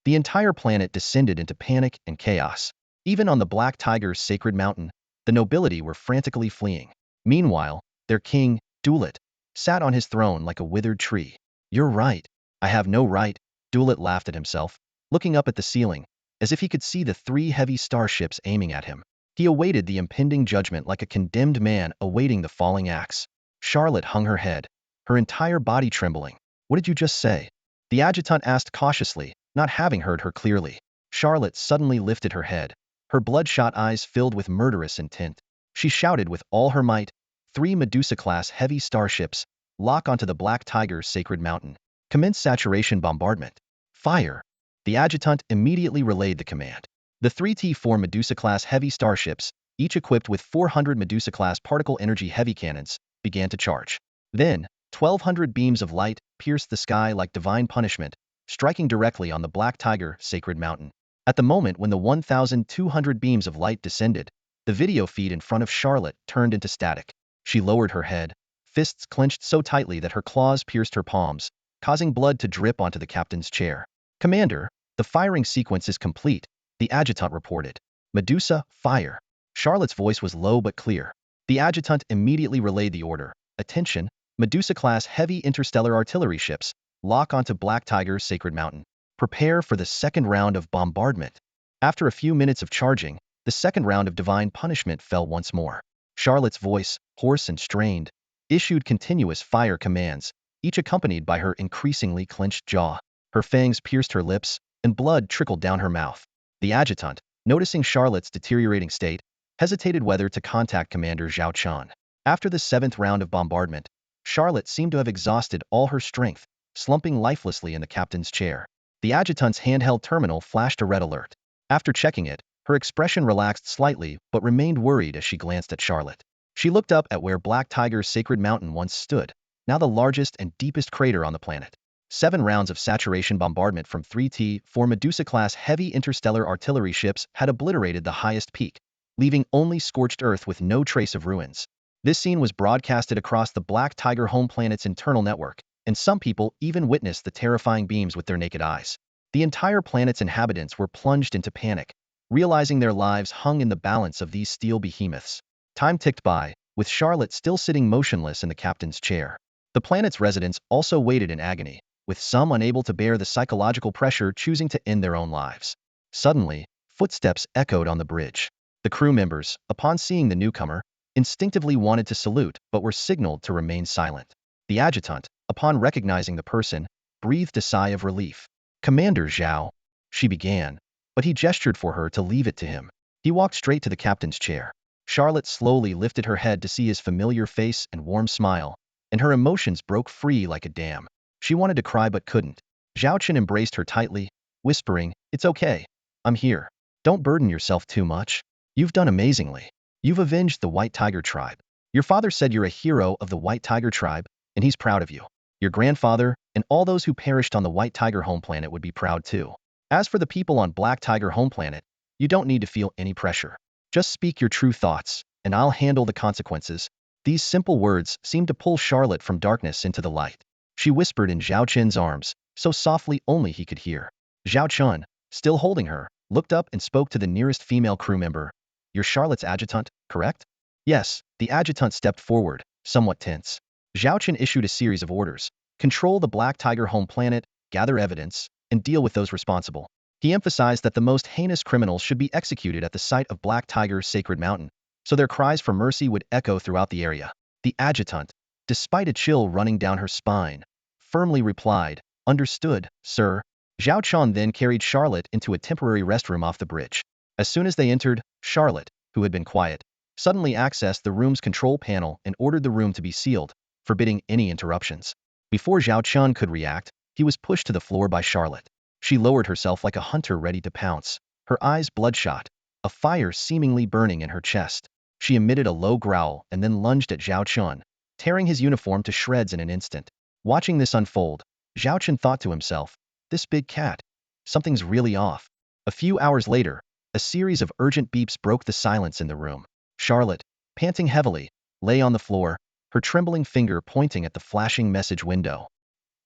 The entire planet descended into panic and chaos. Even on the Black Tiger's sacred mountain, the nobility were frantically fleeing. Meanwhile, their king, Dulit, sat on his throne like a withered tree. "You're right. I have no right," Dulit laughed at himself, looking up at the ceiling, as if he could see the 3 heavy starships aiming at him. He awaited the impending judgment like a condemned man awaiting the falling axe. Charlotte hung her head, her entire body trembling. "What did you just say?" the adjutant asked cautiously, not having heard her clearly. Charlotte suddenly lifted her head, her bloodshot eyes filled with murderous intent. She shouted with all her might, 3 Medusa-class heavy starships, lock onto the Black Tiger's sacred mountain. Commence saturation bombardment. Fire. The adjutant immediately relayed the command. The 3 T-4 Medusa-class heavy starships, each equipped with 400 Medusa-class particle energy heavy cannons, began to charge. Then, 1,200 beams of light pierced the sky like divine punishment, striking directly on the Black Tiger sacred mountain. At the moment when the 1,200 beams of light descended, the video feed in front of Charlotte turned into static. She lowered her head, fists clenched so tightly that her claws pierced her palms, causing blood to drip onto the captain's chair. "Commander, the firing sequence is complete," the adjutant reported. "Medusa, fire." Charlotte's voice was low but clear. The adjutant immediately relayed the order. "Attention, Medusa-class heavy interstellar artillery ships, lock onto Black Tiger's sacred mountain. Prepare for the second round of bombardment." After a few minutes of charging, the second round of divine punishment fell once more. Charlotte's voice, hoarse and strained, issued continuous fire commands, each accompanied by her increasingly clenched jaw. Her fangs pierced her lips, and blood trickled down her mouth. The adjutant, noticing Charlotte's deteriorating state, hesitated whether to contact Commander Zhao Chen. After the 7th round of bombardment, Charlotte seemed to have exhausted all her strength, slumping lifelessly in the captain's chair. The adjutant's handheld terminal flashed a red alert. After checking it, her expression relaxed slightly but remained worried as she glanced at Charlotte. She looked up at where Black Tiger's sacred mountain once stood, now the largest and deepest crater on the planet. 7 rounds of saturation bombardment from 3 T-4 Medusa-class heavy interstellar artillery ships had obliterated the highest peak, leaving only scorched earth with no trace of ruins. This scene was broadcasted across the Black Tiger home planet's internal network, and some people even witnessed the terrifying beams with their naked eyes. The entire planet's inhabitants were plunged into panic, realizing their lives hung in the balance of these steel behemoths. Time ticked by, with Charlotte still sitting motionless in the captain's chair. The planet's residents also waited in agony, with some unable to bear the psychological pressure choosing to end their own lives. Suddenly, footsteps echoed on the bridge. The crew members, upon seeing the newcomer, instinctively wanted to salute but were signaled to remain silent. The adjutant, upon recognizing the person, breathed a sigh of relief. "Commander Zhao," she began, but he gestured for her to leave it to him. He walked straight to the captain's chair. Charlotte slowly lifted her head to see his familiar face and warm smile, and her emotions broke free like a dam. She wanted to cry but couldn't. Zhao Chen embraced her tightly, whispering, "It's okay. I'm here. Don't burden yourself too much. You've done amazingly. You've avenged the White Tiger tribe. Your father said you're a hero of the White Tiger tribe, and he's proud of you. Your grandfather and all those who perished on the White Tiger home planet would be proud too. As for the people on Black Tiger home planet, you don't need to feel any pressure. Just speak your true thoughts, and I'll handle the consequences." These simple words seemed to pull Charlotte from darkness into the light. She whispered in Zhao Chen's arms, so softly only he could hear. Zhao Chen, still holding her, looked up and spoke to the nearest female crew member. "You're Charlotte's adjutant, correct?" "Yes." The adjutant stepped forward, somewhat tense. Zhao Chen issued a series of orders. Control the Black Tiger home planet, gather evidence, and deal with those responsible. He emphasized that the most heinous criminals should be executed at the site of Black Tiger's sacred mountain, so their cries for mercy would echo throughout the area. The adjutant, despite a chill running down her spine, firmly replied, "Understood, sir." Zhao Chen then carried Charlotte into a temporary restroom off the bridge. As soon as they entered, Charlotte, who had been quiet, suddenly accessed the room's control panel and ordered the room to be sealed, forbidding any interruptions. Before Zhao Chen could react, he was pushed to the floor by Charlotte. She lowered herself like a hunter ready to pounce, her eyes bloodshot, a fire seemingly burning in her chest. She emitted a low growl and then lunged at Zhao Chen, tearing his uniform to shreds in an instant. Watching this unfold, Zhao Chen thought to himself, "This big cat, something's really off." A few hours later, a series of urgent beeps broke the silence in the room. Charlotte, panting heavily, lay on the floor, her trembling finger pointing at the flashing message window.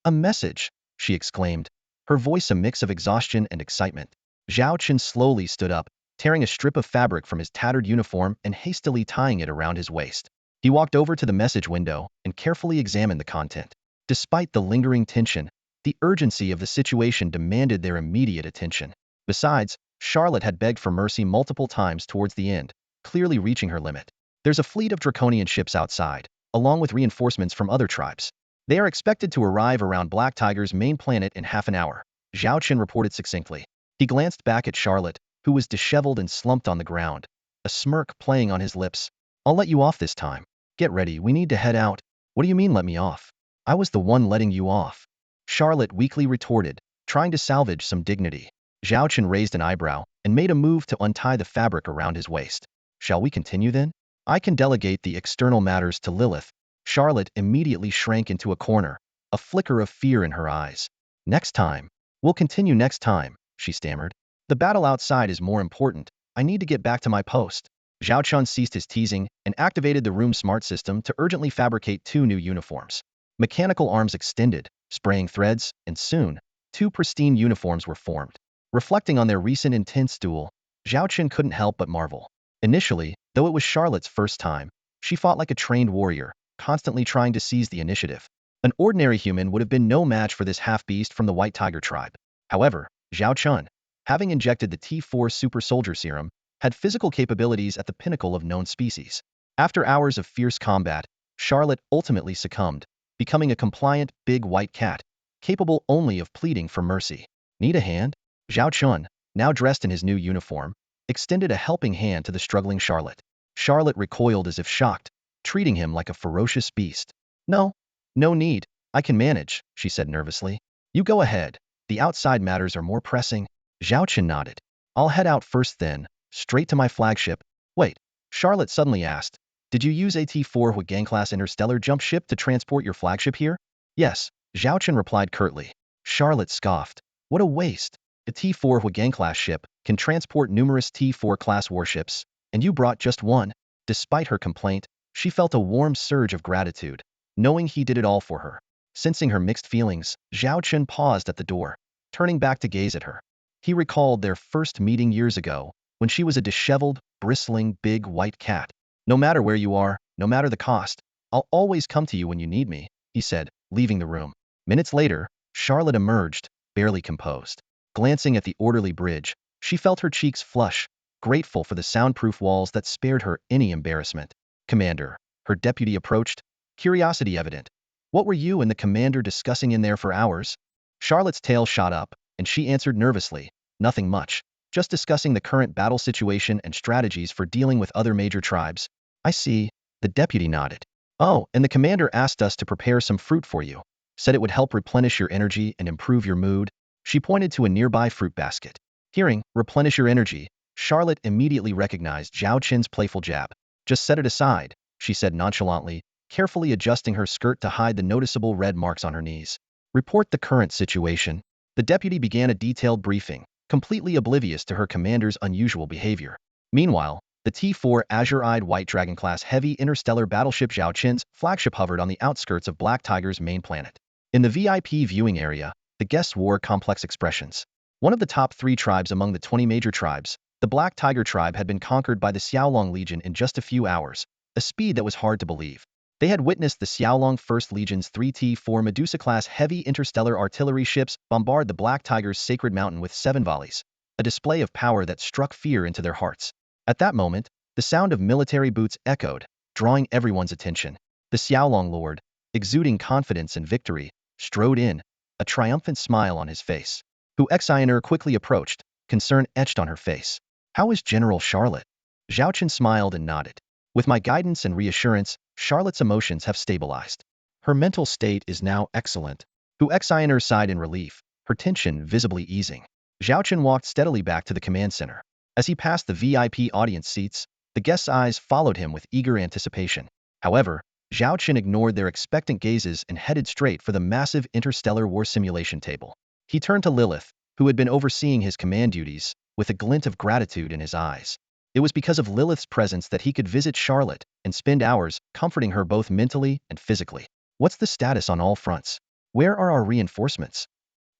"A message!" she exclaimed, her voice a mix of exhaustion and excitement. Zhao Chen slowly stood up, tearing a strip of fabric from his tattered uniform and hastily tying it around his waist. He walked over to the message window and carefully examined the content. Despite the lingering tension, the urgency of the situation demanded their immediate attention. Besides, Charlotte had begged for mercy multiple times towards the end, clearly reaching her limit. "There's a fleet of draconian ships outside, along with reinforcements from other tribes. They are expected to arrive around Black Tiger's main planet in half an hour," Zhao Chen reported succinctly. He glanced back at Charlotte, who was disheveled and slumped on the ground, a smirk playing on his lips. "I'll let you off this time. Get ready, we need to head out." "What do you mean let me off? I was the one letting you off," Charlotte weakly retorted, trying to salvage some dignity. Zhao Chen raised an eyebrow and made a move to untie the fabric around his waist. "Shall we continue then? I can delegate the external matters to Lilith." Charlotte immediately shrank into a corner, a flicker of fear in her eyes. "Next time. We'll continue next time," she stammered. "The battle outside is more important. I need to get back to my post." Zhao Chen ceased his teasing and activated the room smart system to urgently fabricate 2 new uniforms. Mechanical arms extended, spraying threads, and soon, 2 pristine uniforms were formed. Reflecting on their recent intense duel, Zhao Chen couldn't help but marvel. Initially, though it was Charlotte's first time, she fought like a trained warrior, constantly trying to seize the initiative. An ordinary human would have been no match for this half-beast from the White Tiger tribe. However, Zhao Chen, having injected the T4 super soldier serum, had physical capabilities at the pinnacle of known species. After hours of fierce combat, Charlotte ultimately succumbed, becoming a compliant, big white cat, capable only of pleading for mercy. "Need a hand?" Zhao Chen, now dressed in his new uniform, extended a helping hand to the struggling Charlotte. Charlotte recoiled as if shocked, treating him like a ferocious beast. "No, no need. I can manage," she said nervously. "You go ahead. The outside matters are more pressing." Zhao Chen nodded. "I'll head out first then, straight to my flagship." "Wait," Charlotte suddenly asked. "Did you use a T4 Huigang-class interstellar jump ship to transport your flagship here?" "Yes," Zhao Chen replied curtly. Charlotte scoffed. "What a waste. The T4 Huigang-class ship can transport numerous T4-class warships, and you brought just one." Despite her complaint, she felt a warm surge of gratitude, knowing he did it all for her. Sensing her mixed feelings, Zhao Chen paused at the door, turning back to gaze at her. He recalled their first meeting years ago, when she was a disheveled, bristling, big white cat. "No matter where you are, no matter the cost, I'll always come to you when you need me," he said, leaving the room. Minutes later, Charlotte emerged, barely composed. Glancing at the orderly bridge, she felt her cheeks flush, grateful for the soundproof walls that spared her any embarrassment. "Commander," her deputy approached, curiosity evident. "What were you and the commander discussing in there for hours?" Charlotte's tail shot up, and she answered nervously, "Nothing much. Just discussing the current battle situation and strategies for dealing with other major tribes." "I see," the deputy nodded. Oh, and the commander asked us to prepare some fruit for you. Said it would help replenish your energy and improve your mood. She pointed to a nearby fruit basket. Hearing, replenish your energy, Charlotte immediately recognized Zhao Chen's playful jab. Just set it aside, she said nonchalantly, carefully adjusting her skirt to hide the noticeable red marks on her knees. Report the current situation. The deputy began a detailed briefing, completely oblivious to her commander's unusual behavior. Meanwhile, the T-4 Azure-eyed White Dragon-class heavy interstellar battleship Zhao Chen's flagship hovered on the outskirts of Black Tiger's main planet. In the VIP viewing area, the guests wore complex expressions. One of the top 3 tribes among the 20 major tribes, the Black Tiger tribe had been conquered by the Xiaolong Legion in just a few hours, a speed that was hard to believe. They had witnessed the Xiaolong First Legion's 3 T-4 Medusa-class heavy interstellar artillery ships bombard the Black Tiger's sacred mountain with 7 volleys, a display of power that struck fear into their hearts. At that moment, the sound of military boots echoed, drawing everyone's attention. The Xiaolong Lord, exuding confidence and victory, strode in, a triumphant smile on his face. Hu Exiner quickly approached, concern etched on her face. How is General Charlotte? Zhao Chen smiled and nodded. With my guidance and reassurance, Charlotte's emotions have stabilized. Her mental state is now excellent. Hu Exiner sighed in relief, her tension visibly easing. Zhao Chen walked steadily back to the command center. As he passed the VIP audience seats, the guests' eyes followed him with eager anticipation. However, Zhao Chen ignored their expectant gazes and headed straight for the massive interstellar war simulation table. He turned to Lilith, who had been overseeing his command duties, with a glint of gratitude in his eyes. It was because of Lilith's presence that he could visit Charlotte and spend hours comforting her both mentally and physically. What's the status on all fronts? Where are our reinforcements?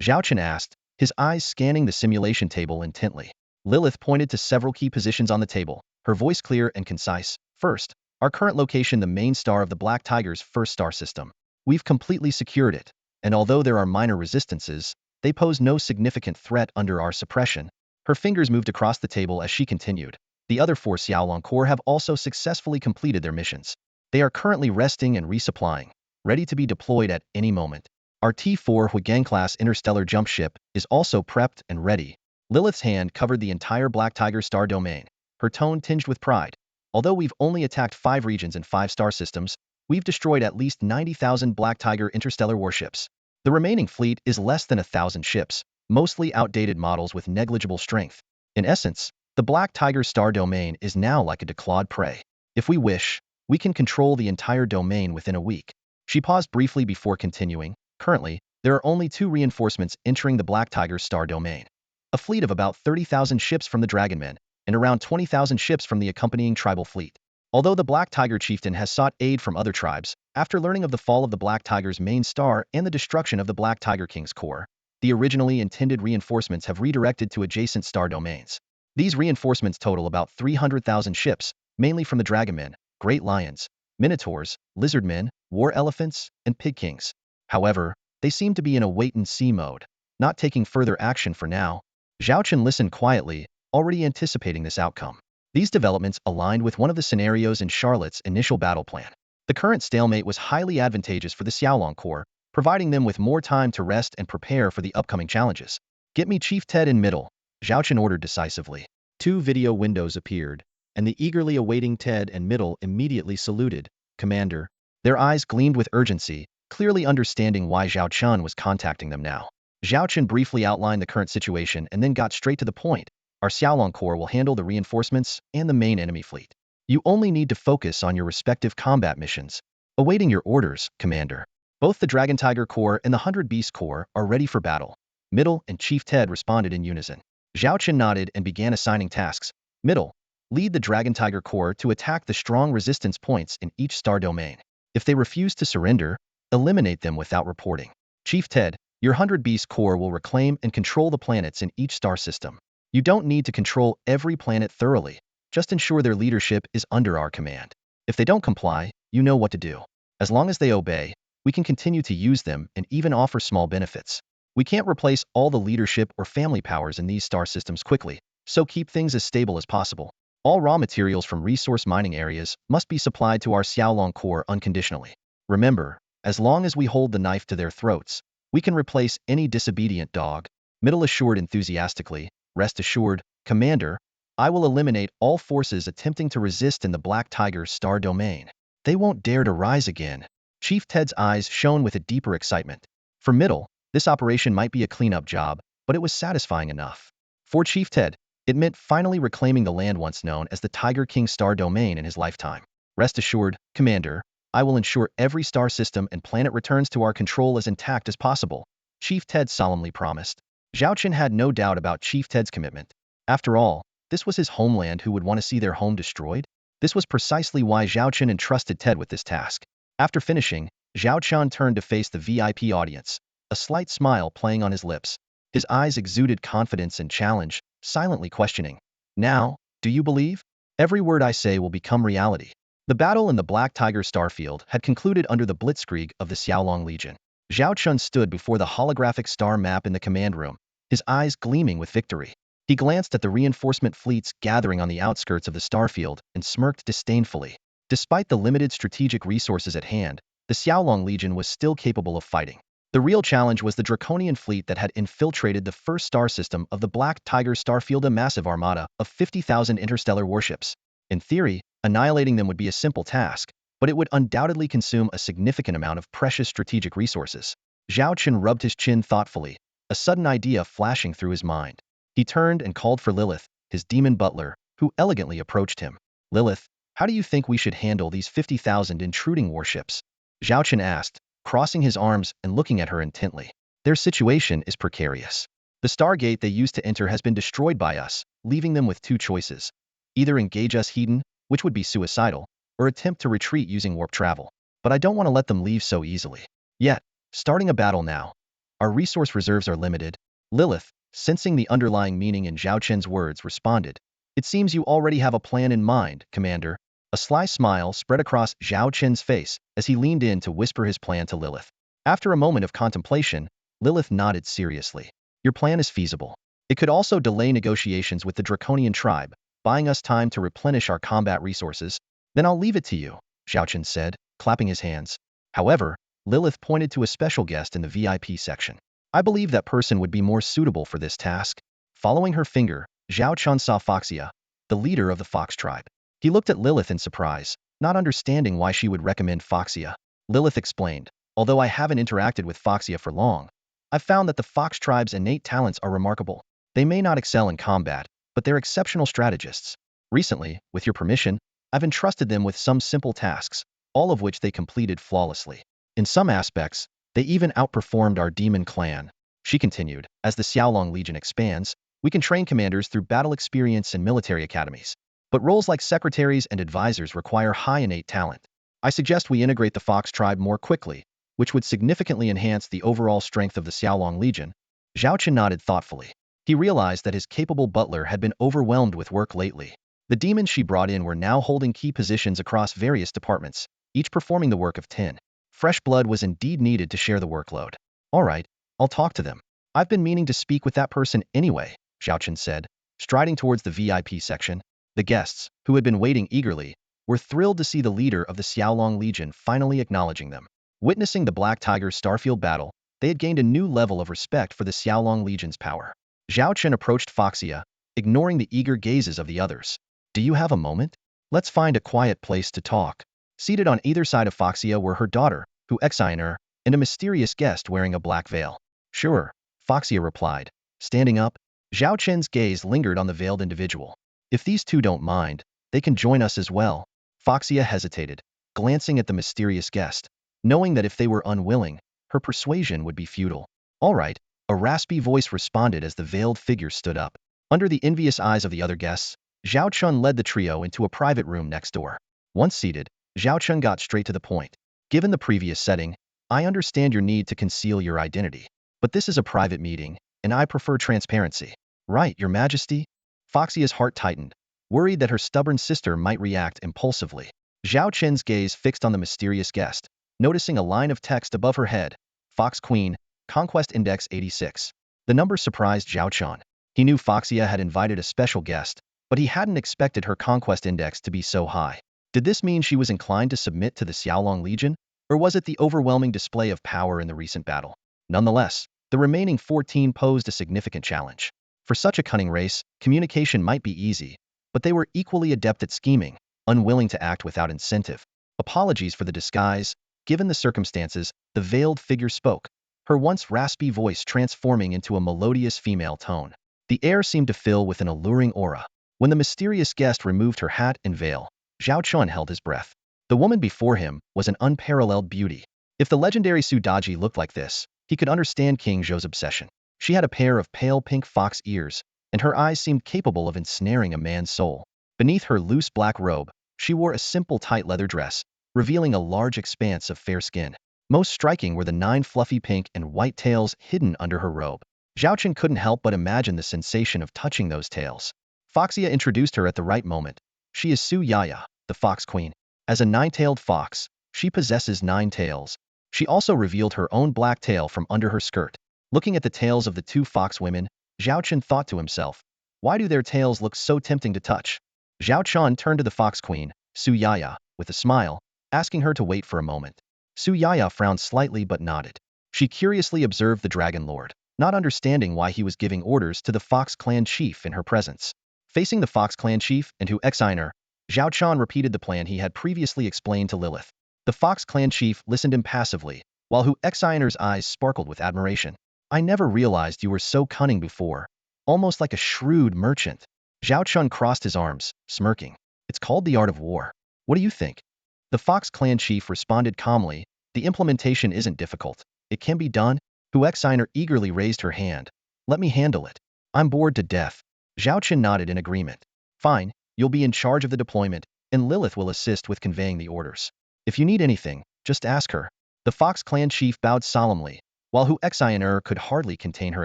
Zhao Chen asked, his eyes scanning the simulation table intently. Lilith pointed to several key positions on the table, her voice clear and concise. First, our current location, the main star of the Black Tiger's first star system. We've completely secured it, and although there are minor resistances, they pose no significant threat under our suppression. Her fingers moved across the table as she continued. The other 4 Xiaolong Corps have also successfully completed their missions. They are currently resting and resupplying, ready to be deployed at any moment. Our T-4 Huigang-class interstellar jump ship is also prepped and ready. Lilith's hand covered the entire Black Tiger star domain, her tone tinged with pride. Although we've only attacked 5 regions and 5 star systems, we've destroyed at least 90,000 Black Tiger interstellar warships. The remaining fleet is less than 1,000 ships, mostly outdated models with negligible strength. In essence, the Black Tiger star domain is now like a declawed prey. If we wish, we can control the entire domain within a week. She paused briefly before continuing. Currently, there are only 2 reinforcements entering the Black Tiger star domain. A fleet of about 30,000 ships from the Dragonmen, and around 20,000 ships from the accompanying tribal fleet. Although the Black Tiger chieftain has sought aid from other tribes, after learning of the fall of the Black Tiger's main star and the destruction of the Black Tiger King's core, the originally intended reinforcements have redirected to adjacent star domains. These reinforcements total about 300,000 ships, mainly from the Dragonmen, Great Lions, Minotaurs, Lizardmen, War Elephants, and Pig Kings. However, they seem to be in a wait-and-see mode, not taking further action for now. Zhao Chen listened quietly, already anticipating this outcome. These developments aligned with one of the scenarios in Charlotte's initial battle plan. The current stalemate was highly advantageous for the Xiaolong Corps, providing them with more time to rest and prepare for the upcoming challenges. Get me Chief Ted in middle, Zhao Chen ordered decisively. 2 video windows appeared, and the eagerly awaiting Ted and Middle immediately saluted. Commander. Their eyes gleamed with urgency, clearly understanding why Zhao Chen was contacting them now. Zhao Chen briefly outlined the current situation and then got straight to the point. Our Xiaolong Corps will handle the reinforcements and the main enemy fleet. You only need to focus on your respective combat missions. Awaiting your orders, Commander. Both the Dragon Tiger Corps and the 100 Beast Corps are ready for battle. Middle and Chief Ted responded in unison. Zhao Chen nodded and began assigning tasks. Middle, lead the Dragon Tiger Corps to attack the strong resistance points in each star domain. If they refuse to surrender, eliminate them without reporting. Chief Ted, your 100 Beast Corps will reclaim and control the planets in each star system. You don't need to control every planet thoroughly, just ensure their leadership is under our command. If they don't comply, you know what to do. As long as they obey, we can continue to use them and even offer small benefits. We can't replace all the leadership or family powers in these star systems quickly, so keep things as stable as possible. All raw materials from resource mining areas must be supplied to our Xiaolong Corps unconditionally. Remember, as long as we hold the knife to their throats, we can replace any disobedient dog. Middle assured enthusiastically. Rest assured, Commander, I will eliminate all forces attempting to resist in the Black Tiger star domain. They won't dare to rise again. Chief Ted's eyes shone with a deeper excitement. For Middle, this operation might be a cleanup job, but it was satisfying enough. For Chief Ted, it meant finally reclaiming the land once known as the Tiger King star domain in his lifetime. Rest assured, Commander, I will ensure every star system and planet returns to our control as intact as possible, Chief Ted solemnly promised. Zhao Chen had no doubt about Chief Ted's commitment. After all, this was his homeland. Who would want to see their home destroyed? This was precisely why Zhao Chen entrusted Ted with this task. After finishing, Zhao Chen turned to face the VIP audience, a slight smile playing on his lips. His eyes exuded confidence and challenge, silently questioning. Now, do you believe? Every word I say will become reality. The battle in the Black Tiger starfield had concluded under the blitzkrieg of the Xiaolong Legion. Zhao Chen stood before the holographic star map in the command room, his eyes gleaming with victory. He glanced at the reinforcement fleets gathering on the outskirts of the starfield and smirked disdainfully. Despite the limited strategic resources at hand, the Xiaolong Legion was still capable of fighting. The real challenge was the draconian fleet that had infiltrated the first star system of the Black Tiger starfield, a massive armada of 50,000 interstellar warships. In theory, annihilating them would be a simple task, but it would undoubtedly consume a significant amount of precious strategic resources. Zhao Chen rubbed his chin thoughtfully, a sudden idea flashing through his mind. He turned and called for Lilith, his demon butler, who elegantly approached him. Lilith, how do you think we should handle these 50,000 intruding warships? Zhao Chen asked, crossing his arms and looking at her intently. Their situation is precarious. The Stargate they used to enter has been destroyed by us, leaving them with two choices. Either engage us head-on, which would be suicidal, or attempt to retreat using warp travel. But I don't want to let them leave so easily. Yet, starting a battle now. Our resource reserves are limited. Lilith, sensing the underlying meaning in Zhao Chen's words, responded. It seems you already have a plan in mind, Commander. A sly smile spread across Zhao Chen's face as he leaned in to whisper his plan to Lilith. After a moment of contemplation, Lilith nodded seriously. Your plan is feasible. It could also delay negotiations with the Draconian tribe, buying us time to replenish our combat resources. Then I'll leave it to you, Zhao Chen said, clapping his hands. However, Lilith pointed to a special guest in the VIP section. I believe that person would be more suitable for this task. Following her finger, Zhao Chen saw Foxia, the leader of the Fox tribe. He looked at Lilith in surprise, not understanding why she would recommend Foxia. Lilith explained, although I haven't interacted with Foxia for long, I've found that the Fox tribe's innate talents are remarkable. They may not excel in combat, but they're exceptional strategists. Recently, with your permission, I've entrusted them with some simple tasks, all of which they completed flawlessly. In some aspects, they even outperformed our demon clan. She continued, as the Xiaolong Legion expands, we can train commanders through battle experience and military academies. But roles like secretaries and advisors require high innate talent. I suggest we integrate the Fox tribe more quickly, which would significantly enhance the overall strength of the Xiaolong Legion. Zhao Chen nodded thoughtfully. He realized that his capable butler had been overwhelmed with work lately. The demons she brought in were now holding key positions across various departments, each performing the work of 10. Fresh blood was indeed needed to share the workload. All right, I'll talk to them. I've been meaning to speak with that person anyway, Zhao Chen said, striding towards the VIP section. The guests, who had been waiting eagerly, were thrilled to see the leader of the Xiaolong Legion finally acknowledging them. Witnessing the Black Tiger starfield battle, they had gained a new level of respect for the Xiaolong Legion's power. Zhao Chen approached Foxia, ignoring the eager gazes of the others. Do you have a moment? Let's find a quiet place to talk. Seated on either side of Foxia were her daughter, Hu Exiner, and a mysterious guest wearing a black veil. Sure, Foxia replied. Standing up, Zhao Chen's gaze lingered on the veiled individual. If these two don't mind, they can join us as well. Foxia hesitated, glancing at the mysterious guest, knowing that if they were unwilling, her persuasion would be futile. All right, a raspy voice responded as the veiled figure stood up. Under the envious eyes of the other guests, Zhao Chen led the trio into a private room next door. Once seated, Zhao Chen got straight to the point. Given the previous setting, I understand your need to conceal your identity. But this is a private meeting, and I prefer transparency. Right, Your Majesty? Foxia's heart tightened, worried that her stubborn sister might react impulsively. Zhao Chen's gaze fixed on the mysterious guest, noticing a line of text above her head. Fox Queen, Conquest Index 86. The number surprised Zhao Chen. He knew Foxia had invited a special guest, but he hadn't expected her Conquest Index to be so high. Did this mean she was inclined to submit to the Xiaolong Legion, or was it the overwhelming display of power in the recent battle? Nonetheless, the remaining 14 posed a significant challenge. For such a cunning race, communication might be easy, but they were equally adept at scheming, unwilling to act without incentive. Apologies for the disguise. Given the circumstances, the veiled figure spoke, her once raspy voice transforming into a melodious female tone. The air seemed to fill with an alluring aura. When the mysterious guest removed her hat and veil, Zhao Chen held his breath. The woman before him was an unparalleled beauty. If the legendary Su Daji looked like this, he could understand King Zhou's obsession. She had a pair of pale pink fox ears, and her eyes seemed capable of ensnaring a man's soul. Beneath her loose black robe, she wore a simple tight leather dress, revealing a large expanse of fair skin. Most striking were the 9 fluffy pink and white tails hidden under her robe. Zhao Chen couldn't help but imagine the sensation of touching those tails. Foxia introduced her at the right moment. She is Su Yaya, the Fox Queen. As a 9-tailed fox, she possesses 9 tails. She also revealed her own black tail from under her skirt. Looking at the tails of the 2 fox women, Zhao Chen thought to himself, why do their tails look so tempting to touch? Zhao Chen turned to the Fox Queen, Su Yaya, with a smile, asking her to wait for a moment. Su Yaya frowned slightly but nodded. She curiously observed the Dragon Lord, not understanding why he was giving orders to the Fox Clan chief in her presence. Facing the Fox Clan chief and Hu Xiner, Zhao Chen repeated the plan he had previously explained to Lilith. The Fox Clan chief listened impassively, while Hu Xiner's eyes sparkled with admiration. I never realized you were so cunning before, almost like a shrewd merchant. Zhao Chen crossed his arms, smirking. It's called the art of war. What do you think? The Fox Clan chief responded calmly, the implementation isn't difficult. It can be done. Hu Xiner eagerly raised her hand. Let me handle it. I'm bored to death. Zhao Chen nodded in agreement. Fine, you'll be in charge of the deployment, and Lilith will assist with conveying the orders. If you need anything, just ask her. The Fox Clan chief bowed solemnly, while Hu Xiner could hardly contain her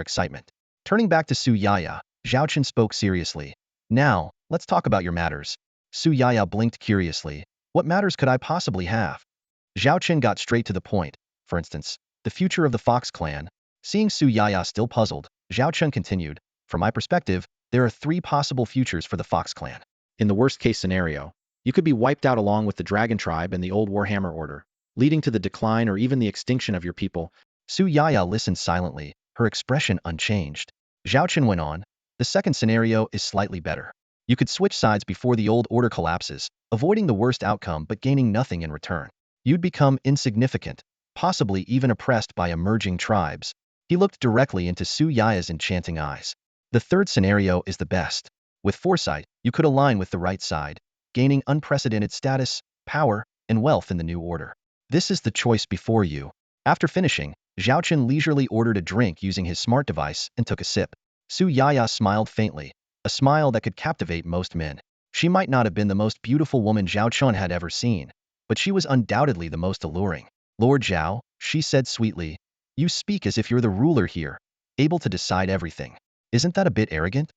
excitement. Turning back to Su Yaya, Zhao Chen spoke seriously. Now, let's talk about your matters. Su Yaya blinked curiously. What matters could I possibly have? Zhao Chen got straight to the point. For instance, the future of the Fox Clan. Seeing Su Yaya still puzzled, Zhao Chen continued. From my perspective, there are 3 possible futures for the Fox Clan. In the worst-case scenario, you could be wiped out along with the Dragon Tribe and the old Warhammer Order, leading to the decline or even the extinction of your people. Su Yaya listened silently, her expression unchanged. Zhao Chen went on. The second scenario is slightly better. You could switch sides before the old order collapses, avoiding the worst outcome but gaining nothing in return. You'd become insignificant, possibly even oppressed by emerging tribes. He looked directly into Su Yaya's enchanting eyes. The third scenario is the best. With foresight, you could align with the right side, gaining unprecedented status, power, and wealth in the new order. This is the choice before you. After finishing, Zhao Chen leisurely ordered a drink using his smart device and took a sip. Su Yaya smiled faintly, a smile that could captivate most men. She might not have been the most beautiful woman Zhao Chen had ever seen, but she was undoubtedly the most alluring. Lord Zhao, she said sweetly, you speak as if you're the ruler here, able to decide everything. Isn't that a bit arrogant?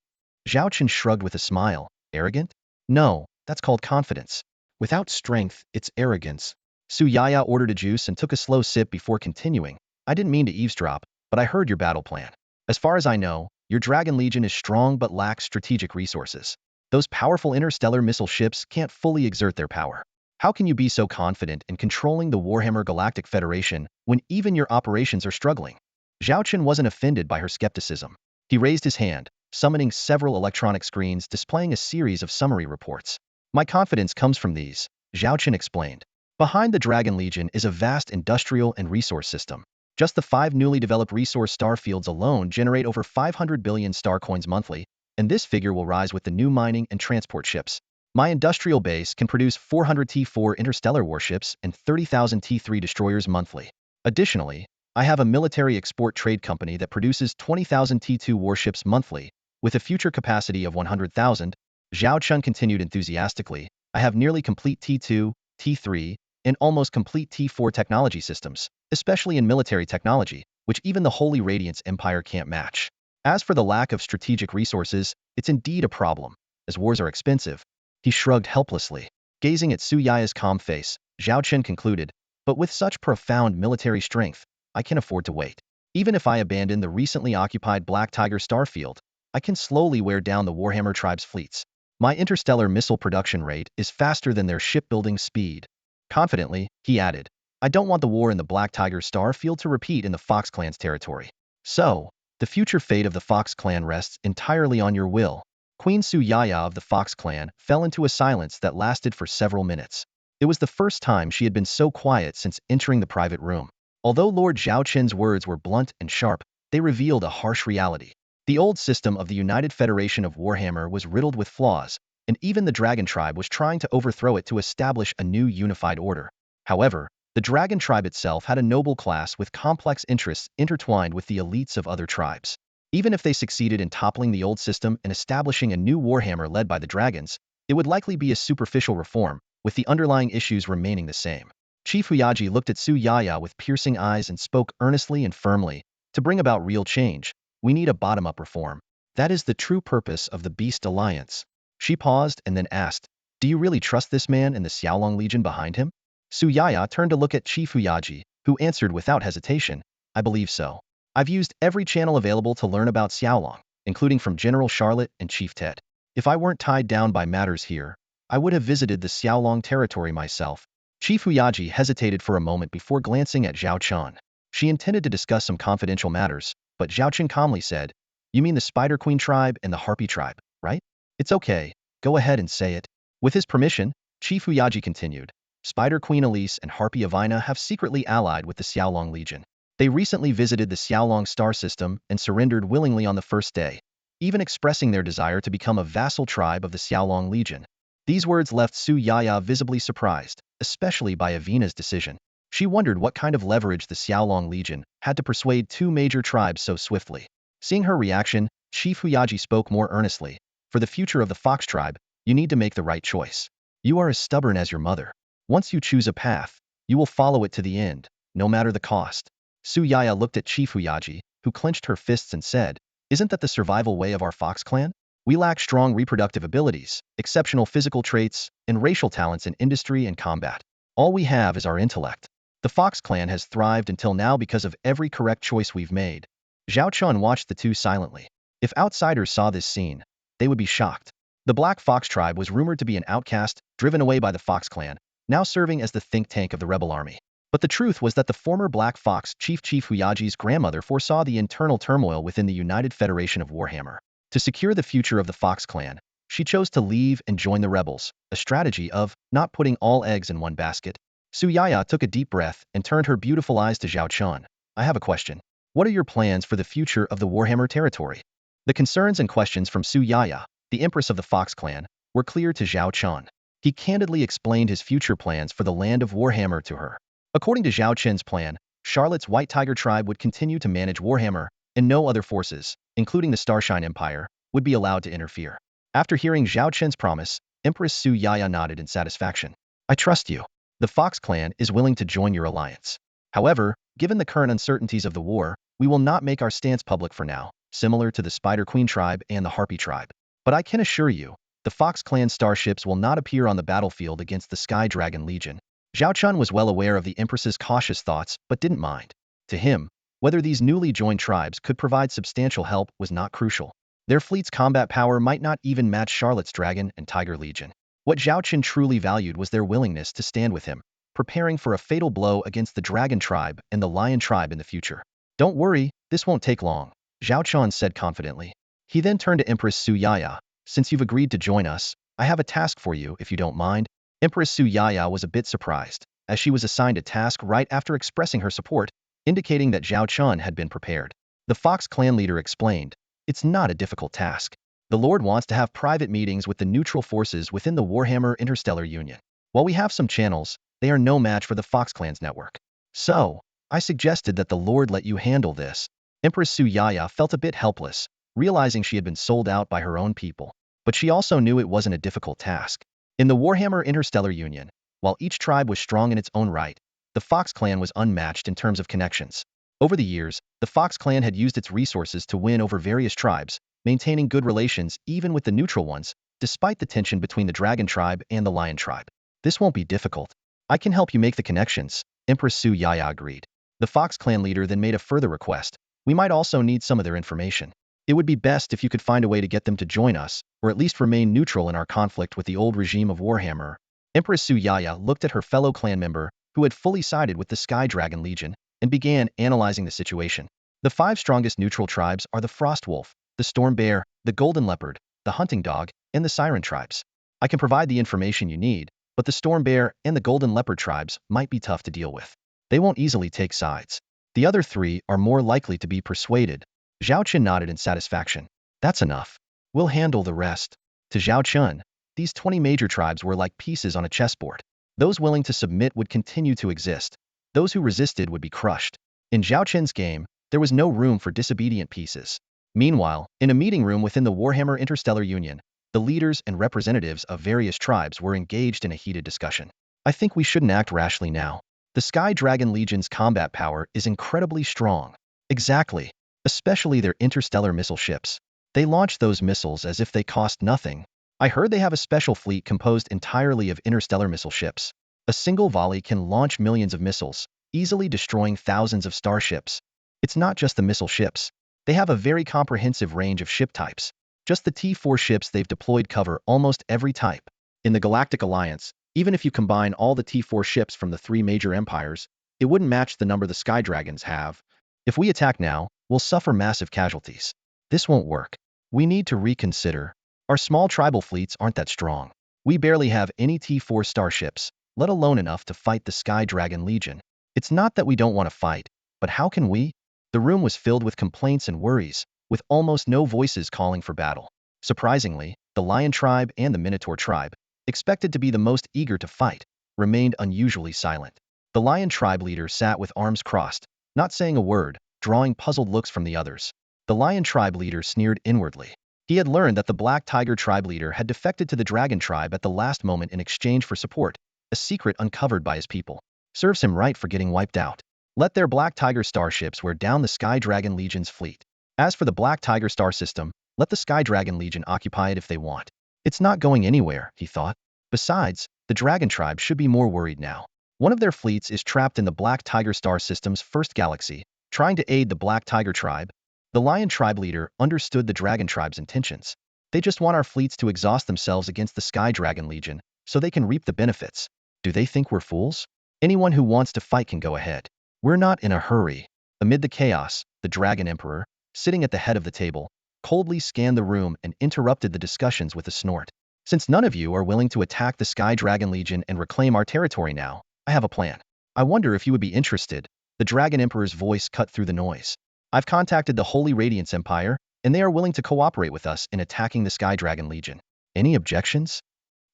Zhao Chen shrugged with a smile. Arrogant? No, that's called confidence. Without strength, it's arrogance. Su Yaya ordered a juice and took a slow sip before continuing. I didn't mean to eavesdrop, but I heard your battle plan. As far as I know, your Dragon Legion is strong but lacks strategic resources. Those powerful interstellar missile ships can't fully exert their power. How can you be so confident in controlling the Warhammer Galactic Federation when even your operations are struggling? Zhao Chen wasn't offended by her skepticism. He raised his hand, summoning several electronic screens displaying a series of summary reports. My confidence comes from these, Zhao Chen explained. Behind the Dragon Legion is a vast industrial and resource system. Just the 5 newly developed resource star fields alone generate over 500 billion star coins monthly, and this figure will rise with the new mining and transport ships. My industrial base can produce 400 T4 interstellar warships and 30,000 T3 destroyers monthly. Additionally, I have a military export trade company that produces 20,000 T2 warships monthly, with a future capacity of 100,000. Zhao Chen continued enthusiastically. I have nearly complete T2, T3, and almost complete T4 technology systems, especially in military technology, which even the Holy Radiance Empire can't match. As for the lack of strategic resources, it's indeed a problem, as wars are expensive. He shrugged helplessly. Gazing at Su Yaya's calm face, Zhao Chen concluded, but with such profound military strength, I can afford to wait. Even if I abandon the recently occupied Black Tiger starfield, I can slowly wear down the Warhammer tribe's fleets. My interstellar missile production rate is faster than their shipbuilding speed. Confidently, he added, I don't want the war in the Black Tiger starfield to repeat in the Fox Clan's territory. So, the future fate of the Fox Clan rests entirely on your will. Queen Su Yaya of the Fox Clan fell into a silence that lasted for several minutes. It was the first time she had been so quiet since entering the private room. Although Lord Zhao Chen's words were blunt and sharp, they revealed a harsh reality. The old system of the United Federation of Warhammer was riddled with flaws, and even the Dragon Tribe was trying to overthrow it to establish a new unified order. However, the Dragon Tribe itself had a noble class with complex interests intertwined with the elites of other tribes. Even if they succeeded in toppling the old system and establishing a new Warhammer led by the dragons, it would likely be a superficial reform, with the underlying issues remaining the same. Chief Huyaji looked at Su Yaya with piercing eyes and spoke earnestly and firmly. To bring about real change, we need a bottom-up reform. That is the true purpose of the Beast Alliance. She paused and then asked, "Do you really trust this man and the Xiaolong Legion behind him?" Su Yaya turned to look at Chief Huyaji, who answered without hesitation, "I believe so. I've used every channel available to learn about Xiaolong, including from General Charlotte and Chief Ted. If I weren't tied down by matters here, I would have visited the Xiaolong territory myself." Chief Huyaji hesitated for a moment before glancing at Zhao Chen. She intended to discuss some confidential matters, but Zhao Chen calmly said, "You mean the Spider Queen tribe and the Harpy tribe, right? It's okay, go ahead and say it." With his permission, Chief Huyaji continued, "Spider Queen Elise and Harpy Avina have secretly allied with the Xiaolong Legion. They recently visited the Xiaolong star system and surrendered willingly on the first day, even expressing their desire to become a vassal tribe of the Xiaolong Legion." These words left Su Yaya visibly surprised, especially by Avina's decision. She wondered what kind of leverage the Xiaolong Legion had to persuade two major tribes so swiftly. Seeing her reaction, Chief Huyaji spoke more earnestly. "For the future of the Fox tribe, you need to make the right choice. You are as stubborn as your mother. Once you choose a path, you will follow it to the end, no matter the cost." Su Yaya looked at Chief Huyaji, who clenched her fists and said, "Isn't that the survival way of our Fox clan? We lack strong reproductive abilities, exceptional physical traits, and racial talents in industry and combat. All we have is our intellect. The Fox clan has thrived until now because of every correct choice we've made." Zhao Chun watched the two silently. If outsiders saw this scene, they would be shocked. The Black Fox tribe was rumored to be an outcast, driven away by the Fox clan, now serving as the think tank of the rebel army. But the truth was that the former Black Fox Chief Huyaji's grandmother foresaw the internal turmoil within the United Federation of Warhammer. To secure the future of the Fox clan, she chose to leave and join the rebels, a strategy of not putting all eggs in one basket. Su Yaya took a deep breath and turned her beautiful eyes to Zhao Chun. "I have a question. What are your plans for the future of the Warhammer territory?" The concerns and questions from Su Yaya, the empress of the Fox clan, were clear to Zhao Chun. He candidly explained his future plans for the land of Warhammer to her. According to Zhao Chen's plan, Charlotte's White Tiger tribe would continue to manage Warhammer, and no other forces, including the Starshine Empire, would be allowed to interfere. After hearing Zhao Chen's promise, Empress Su Yaya nodded in satisfaction. "I trust you. The Fox clan is willing to join your alliance. However, given the current uncertainties of the war, we will not make our stance public for now, similar to the Spider Queen tribe and the Harpy tribe. But I can assure you, the Fox clan starships will not appear on the battlefield against the Sky Dragon Legion." Zhao Chun was well aware of the Empress's cautious thoughts, but didn't mind. To him, whether these newly joined tribes could provide substantial help was not crucial. Their fleet's combat power might not even match Charlotte's Dragon and Tiger Legion. What Zhao Chen truly valued was their willingness to stand with him, preparing for a fatal blow against the Dragon tribe and the Lion tribe in the future. "Don't worry, this won't take long," Zhao Chun said confidently. He then turned to Empress Su Yaya. "Since you've agreed to join us, I have a task for you, if you don't mind." Empress Su Yaya was a bit surprised, as she was assigned a task right after expressing her support, indicating that Zhao Chun had been prepared. The Fox clan leader explained, "It's not a difficult task. The Lord wants to have private meetings with the neutral forces within the Warhammer Interstellar Union. While we have some channels, they are no match for the Fox clan's network. So, I suggested that the Lord let you handle this." Empress Su Yaya felt a bit helpless, realizing she had been sold out by her own people. But she also knew it wasn't a difficult task. In the Warhammer Interstellar Union, while each tribe was strong in its own right, the Fox clan was unmatched in terms of connections. Over the years, the Fox clan had used its resources to win over various tribes, maintaining good relations even with the neutral ones, despite the tension between the Dragon tribe and the Lion tribe. "This won't be difficult. I can help you make the connections," Empress Su Yaya agreed. The Fox clan leader then made a further request. "We might also need some of their information. It would be best if you could find a way to get them to join us, or at least remain neutral in our conflict with the old regime of Warhammer." Empress Su Yaya looked at her fellow clan member, who had fully sided with the Sky Dragon Legion, and began analyzing the situation. "The 5 strongest neutral tribes are the Frost Wolf, the Storm Bear, the Golden Leopard, the Hunting Dog, and the Siren tribes. I can provide the information you need, but the storm bear and the golden leopard tribes might be tough to deal with. They won't easily take sides. The other three are more likely to be persuaded. Zhao Chen nodded in satisfaction. That's enough. We'll handle the rest. To Zhao Chen, these 20 major tribes were like pieces on a chessboard. Those willing to submit would continue to exist. Those who resisted would be crushed. In Zhao Chen's game, there was no room for disobedient pieces. Meanwhile, in a meeting room within the Warhammer Interstellar Union, the leaders and representatives of various tribes were engaged in a heated discussion. I think we shouldn't act rashly now. The Sky Dragon Legion's combat power is incredibly strong. Exactly. Especially their interstellar missile ships. They launch those missiles as if they cost nothing. I heard they have a special fleet composed entirely of interstellar missile ships. A single volley can launch millions of missiles, easily destroying thousands of starships. It's not just the missile ships. They have a very comprehensive range of ship types. Just the T4 ships they've deployed cover almost every type. In the Galactic Alliance, even if you combine all the T4 ships from the three major empires, it wouldn't match the number the Sky Dragons have. If we attack now, we'll suffer massive casualties. This won't work. We need to reconsider. Our small tribal fleets aren't that strong. We barely have any T4 starships, let alone enough to fight the Sky Dragon Legion. It's not that we don't want to fight, but how can we? The room was filled with complaints and worries, with almost no voices calling for battle. Surprisingly, the Lion tribe and the Minotaur tribe, expected to be the most eager to fight, remained unusually silent. The Lion tribe leader sat with arms crossed, not saying a word, drawing puzzled looks from the others. The Lion tribe leader sneered inwardly. He had learned that the Black Tiger tribe leader had defected to the Dragon tribe at the last moment in exchange for support, a secret uncovered by his people. Serves him right for getting wiped out. Let their Black Tiger starships wear down the Sky Dragon Legion's fleet. As for the Black Tiger star system, let the Sky Dragon Legion occupy it if they want. It's not going anywhere, he thought. Besides, the Dragon tribe should be more worried now. One of their fleets is trapped in the Black Tiger star system's first galaxy, trying to aid the Black Tiger tribe. The Lion tribe leader understood the Dragon tribe's intentions. They just want our fleets to exhaust themselves against the Sky Dragon Legion, so they can reap the benefits. Do they think we're fools? Anyone who wants to fight can go ahead. We're not in a hurry. Amid the chaos, the Dragon Emperor, sitting at the head of the table, coldly scanned the room and interrupted the discussions with a snort. Since none of you are willing to attack the Sky Dragon Legion and reclaim our territory now, I have a plan. I wonder if you would be interested. The Dragon Emperor's voice cut through the noise. I've contacted the Holy Radiance Empire, and they are willing to cooperate with us in attacking the Sky Dragon Legion. Any objections?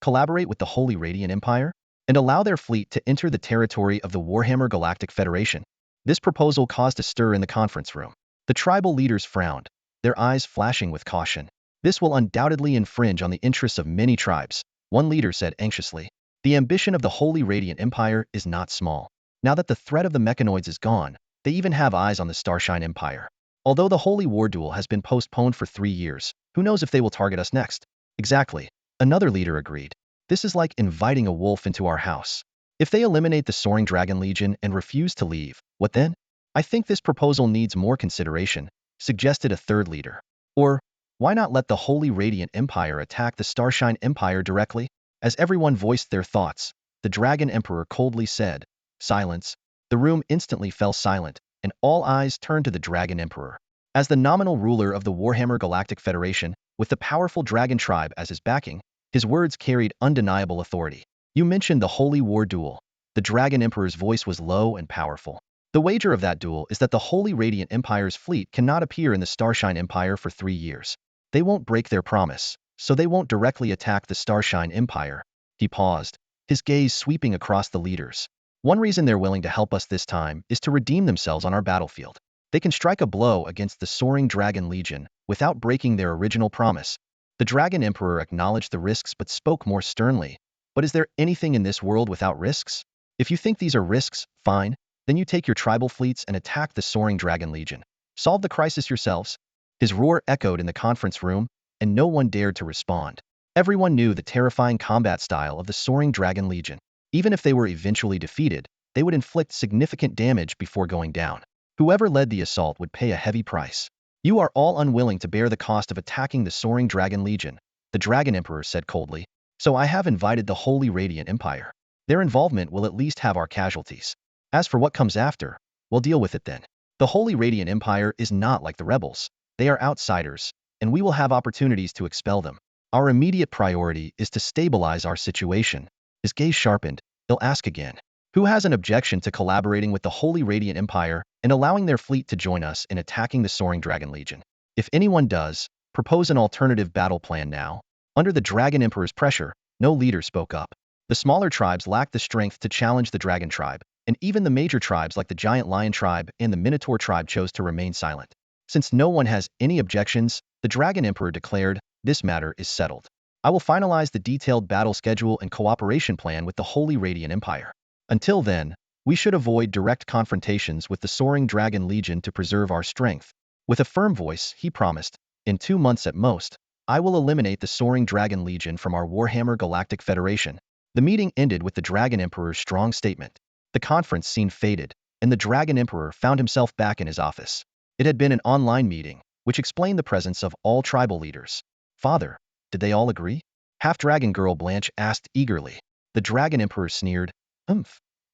Collaborate with the Holy Radiant Empire? And allow their fleet to enter the territory of the Warhammer Galactic Federation. This proposal caused a stir in the conference room. The tribal leaders frowned, their eyes flashing with caution. This will undoubtedly infringe on the interests of many tribes, one leader said anxiously. The ambition of the Holy Radiant Empire is not small. Now that the threat of the mechanoids is gone, they even have eyes on the Starshine Empire. Although the Holy War Duel has been postponed for 3 years, who knows if they will target us next? Exactly. Another leader agreed. This is like inviting a wolf into our house. If they eliminate the Soaring Dragon Legion and refuse to leave, what then? I think this proposal needs more consideration, suggested a third leader. Or, why not let the Holy Radiant Empire attack the Starshine Empire directly? As everyone voiced their thoughts, the Dragon Emperor coldly said, "Silence." The room instantly fell silent, and all eyes turned to the Dragon Emperor. As the nominal ruler of the Warhammer Galactic Federation, with the powerful Dragon tribe as his backing, his words carried undeniable authority. You mentioned the Holy War Duel. The Dragon Emperor's voice was low and powerful. The wager of that duel is that the Holy Radiant Empire's fleet cannot appear in the Starshine Empire for 3 years. They won't break their promise, so they won't directly attack the Starshine Empire. He paused, his gaze sweeping across the leaders. One reason they're willing to help us this time is to redeem themselves on our battlefield. They can strike a blow against the Soaring Dragon Legion without breaking their original promise. The Dragon Emperor acknowledged the risks but spoke more sternly. But is there anything in this world without risks? If you think these are risks, fine. Then you take your tribal fleets and attack the Soaring Dragon Legion. Solve the crisis yourselves. His roar echoed in the conference room, and no one dared to respond. Everyone knew the terrifying combat style of the Soaring Dragon Legion. Even if they were eventually defeated, they would inflict significant damage before going down. Whoever led the assault would pay a heavy price. You are all unwilling to bear the cost of attacking the Soaring Dragon Legion, the Dragon Emperor said coldly. So I have invited the Holy Radiant Empire. Their involvement will at least have our casualties. As for what comes after, we'll deal with it then. The Holy Radiant Empire is not like the rebels. They are outsiders, and we will have opportunities to expel them. Our immediate priority is to stabilize our situation. His gaze sharpened. He'll ask again. Who has an objection to collaborating with the Holy Radiant Empire and allowing their fleet to join us in attacking the Soaring Dragon Legion? If anyone does, propose an alternative battle plan now. Under the Dragon Emperor's pressure, no leader spoke up. The smaller tribes lacked the strength to challenge the Dragon tribe, and even the major tribes like the Giant Lion tribe and the Minotaur tribe chose to remain silent. Since no one has any objections, the Dragon Emperor declared, "This matter is settled. I will finalize the detailed battle schedule and cooperation plan with the Holy Radiant Empire. Until then, we should avoid direct confrontations with the Soaring Dragon Legion to preserve our strength." With a firm voice, he promised, "In 2 months at most, I will eliminate the Soaring Dragon Legion from our Warhammer Galactic Federation." The meeting ended with the Dragon Emperor's strong statement. The conference scene faded, and the Dragon Emperor found himself back in his office. It had been an online meeting, which explained the presence of all tribal leaders. "Father, did they all agree?" Half-dragon girl Blanche asked eagerly. The Dragon Emperor sneered.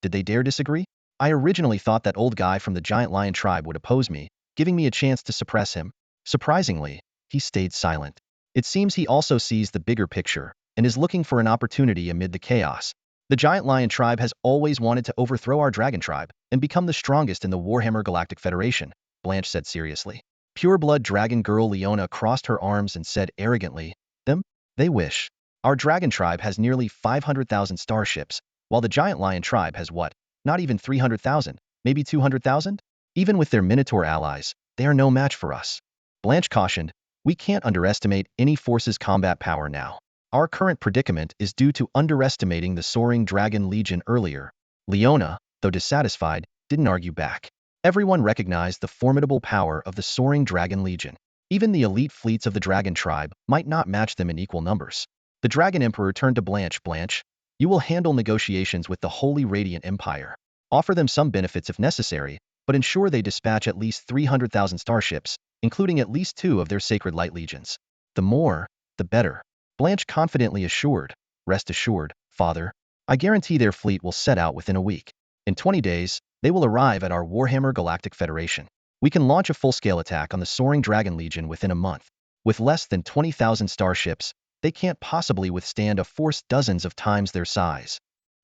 Did they dare disagree? I originally thought that old guy from the Giant Lion tribe would oppose me, giving me a chance to suppress him." Surprisingly, he stayed silent. It seems he also sees the bigger picture and is looking for an opportunity amid the chaos. "The Giant Lion tribe has always wanted to overthrow our Dragon tribe and become the strongest in the Warhammer Galactic Federation," Blanche said seriously. Pureblood dragon girl Leona crossed her arms and said arrogantly, "Them? They wish. Our Dragon tribe has nearly 500,000 starships, while the Giant Lion tribe has what? Not even 300,000, maybe 200,000? Even with their Minotaur allies, they are no match for us." Blanche cautioned, "We can't underestimate any force's combat power now. Our current predicament is due to underestimating the Soaring Dragon Legion earlier." Leona, though dissatisfied, didn't argue back. Everyone recognized the formidable power of the Soaring Dragon Legion. Even the elite fleets of the Dragon tribe might not match them in equal numbers. The Dragon Emperor turned to Blanche. "Blanche, you will handle negotiations with the Holy Radiant Empire. Offer them some benefits if necessary, but ensure they dispatch at least 300,000 starships, including at least 2 of their sacred light legions. The more, the better." Blanche confidently assured, "Rest assured, Father. I guarantee their fleet will set out within a week. In 20 days, they will arrive at our Warhammer Galactic Federation. We can launch a full-scale attack on the Soaring Dragon Legion within a month. With less than 20,000 starships, they can't possibly withstand a force dozens of times their size."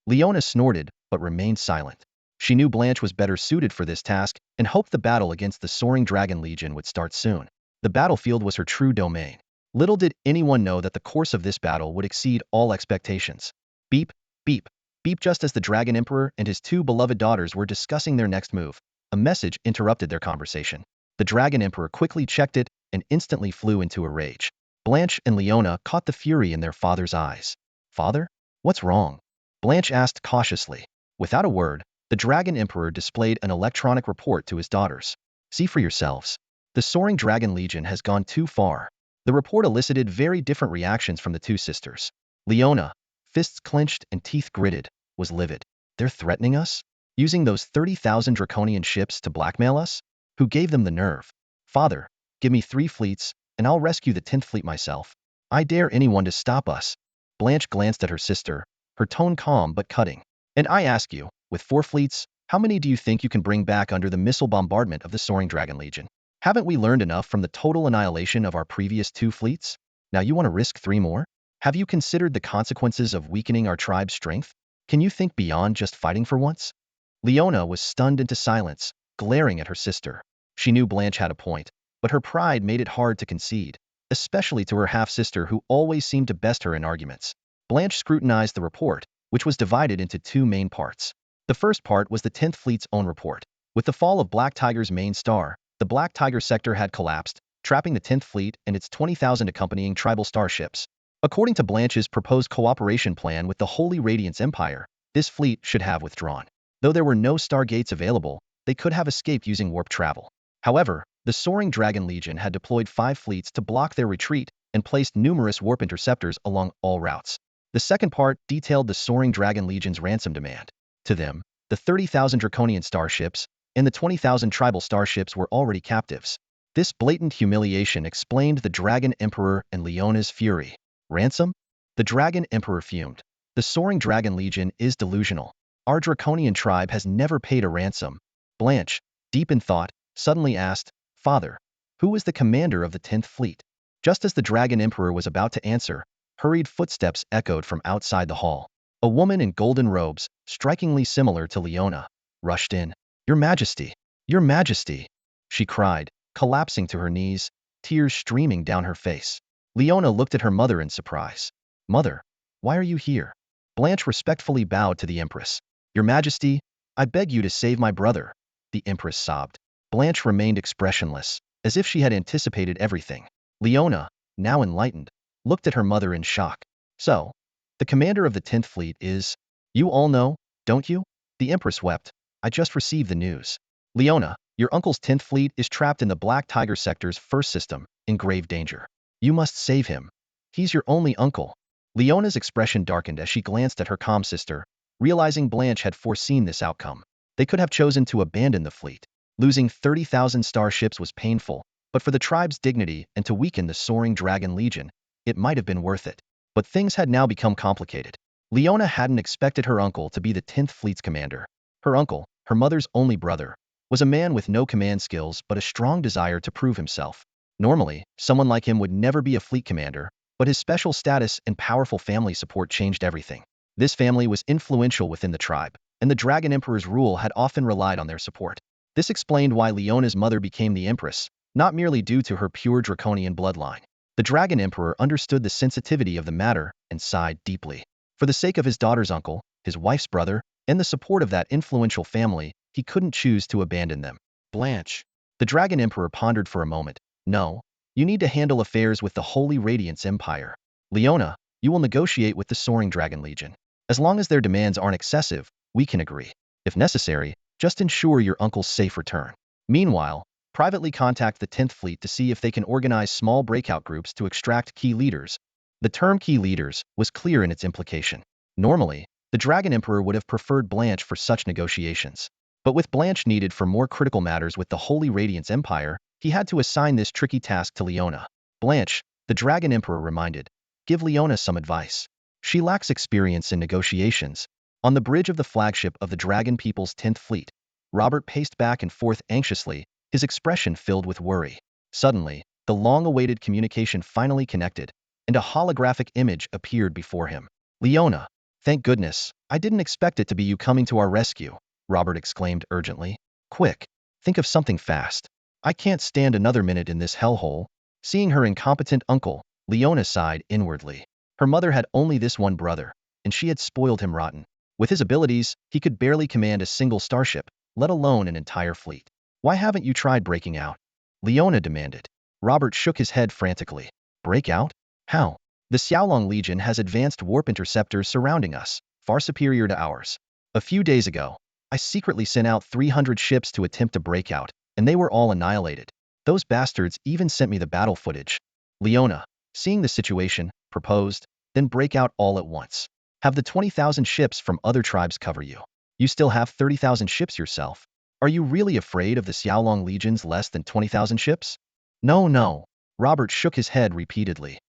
Leona snorted, but remained silent. She knew Blanche was better suited for this task and hoped the battle against the Soaring Dragon Legion would start soon. The battlefield was her true domain. Little did anyone know that the course of this battle would exceed all expectations. Beep, beep, beep. Just as the Dragon Emperor and his 2 beloved daughters were discussing their next move, a message interrupted their conversation. The Dragon Emperor quickly checked it and instantly flew into a rage. Blanche and Leona caught the fury in their father's eyes. "Father? What's wrong?" Blanche asked cautiously. Without a word, the Dragon Emperor displayed an electronic report to his daughters. "See for yourselves. The Soaring Dragon Legion has gone too far." The report elicited very different reactions from the 2 sisters. Leona, fists clenched and teeth gritted, was livid. "They're threatening us? Using those 30,000 draconian ships to blackmail us? Who gave them the nerve? Father, give me 3 fleets, and I'll rescue the 10th fleet myself. I dare anyone to stop us." Blanche glanced at her sister, her tone calm but cutting. "And I ask you, with 4 fleets, how many do you think you can bring back under the missile bombardment of the Soaring Dragon Legion? Haven't we learned enough from the total annihilation of our previous 2 fleets? Now you want to risk 3 more? Have you considered the consequences of weakening our tribe's strength? Can you think beyond just fighting for once?" Leona was stunned into silence, glaring at her sister. She knew Blanche had a point, but her pride made it hard to concede, especially to her half-sister who always seemed to best her in arguments. Blanche scrutinized the report, which was divided into 2 main parts. The first part was the 10th Fleet's own report. With the fall of Black Tiger's main star, the Black Tiger sector had collapsed, trapping the 10th Fleet and its 20,000 accompanying tribal starships. According to Blanche's proposed cooperation plan with the Holy Radiance Empire, this fleet should have withdrawn. Though there were no stargates available, they could have escaped using warp travel. However, the Soaring Dragon Legion had deployed 5 fleets to block their retreat and placed numerous warp interceptors along all routes. The second part detailed the Soaring Dragon Legion's ransom demand. To them, the 30,000 draconian starships and the 20,000 tribal starships were already captives. This blatant humiliation explained the Dragon Emperor and Leona's fury. "Ransom?" The Dragon Emperor fumed. "The Soaring Dragon Legion is delusional. Our draconian tribe has never paid a ransom." Blanche, deep in thought, suddenly asked, "Father, who is the commander of the 10th Fleet?" Just as the Dragon Emperor was about to answer, hurried footsteps echoed from outside the hall. A woman in golden robes, strikingly similar to Leona, rushed in. "Your Majesty! Your Majesty!" she cried, collapsing to her knees, tears streaming down her face. Leona looked at her mother in surprise. "Mother, why are you here?" Blanche respectfully bowed to the Empress. "Your Majesty, I beg you to save my brother," the Empress sobbed. Blanche remained expressionless, as if she had anticipated everything. Leona, now enlightened, looked at her mother in shock. "So, the commander of the 10th Fleet is... You all know, don't you?" The Empress wept. "I just received the news. Leona, your uncle's 10th Fleet is trapped in the Black Tiger Sector's first system, in grave danger. You must save him. He's your only uncle." Leona's expression darkened as she glanced at her calm sister, realizing Blanche had foreseen this outcome. They could have chosen to abandon the fleet. Losing 30,000 starships was painful, but for the tribe's dignity and to weaken the soaring Dragon Legion, it might have been worth it. But things had now become complicated. Leona hadn't expected her uncle to be the 10th Fleet's commander. Her uncle, her mother's only brother, was a man with no command skills but a strong desire to prove himself. Normally, someone like him would never be a fleet commander, but his special status and powerful family support changed everything. This family was influential within the tribe, and the Dragon Emperor's rule had often relied on their support. This explained why Leona's mother became the Empress, not merely due to her pure draconian bloodline. The Dragon Emperor understood the sensitivity of the matter and sighed deeply. For the sake of his daughter's uncle, his wife's brother, and the support of that influential family, he couldn't choose to abandon them. "Blanche." The Dragon Emperor pondered for a moment. "No, you need to handle affairs with the Holy Radiance Empire. Leona, you will negotiate with the Soaring Dragon Legion. As long as their demands aren't excessive, we can agree. If necessary, just ensure your uncle's safe return. Meanwhile, privately contact the 10th Fleet to see if they can organize small breakout groups to extract key leaders." The term key leaders was clear in its implication. Normally, the Dragon Emperor would have preferred Blanche for such negotiations. But with Blanche needed for more critical matters with the Holy Radiance Empire, he had to assign this tricky task to Leona. "Blanche," the Dragon Emperor reminded, "give Leona some advice. She lacks experience in negotiations." On the bridge of the flagship of the Dragon People's 10th Fleet, Robert paced back and forth anxiously, his expression filled with worry. Suddenly, the long-awaited communication finally connected, and a holographic image appeared before him. "Leona, thank goodness, I didn't expect it to be you coming to our rescue," Robert exclaimed urgently. "Quick, think of something fast. I can't stand another minute in this hellhole." Seeing her incompetent uncle, Leona sighed inwardly. Her mother had only this one brother, and she had spoiled him rotten. With his abilities, he could barely command a single starship, let alone an entire fleet. "Why haven't you tried breaking out?" Leona demanded. Robert shook his head frantically. "Break out? How?" "The Xiaolong Legion has advanced warp interceptors surrounding us, far superior to ours. A few days ago, I secretly sent out 300 ships to attempt to break out, and they were all annihilated. Those bastards even sent me the battle footage." Leona, seeing the situation, proposed, "Then break out all at once. Have the 20,000 ships from other tribes cover you. You still have 30,000 ships yourself. Are you really afraid of the Xiaolong Legion's less than 20,000 ships?" "No, no." Robert shook his head repeatedly.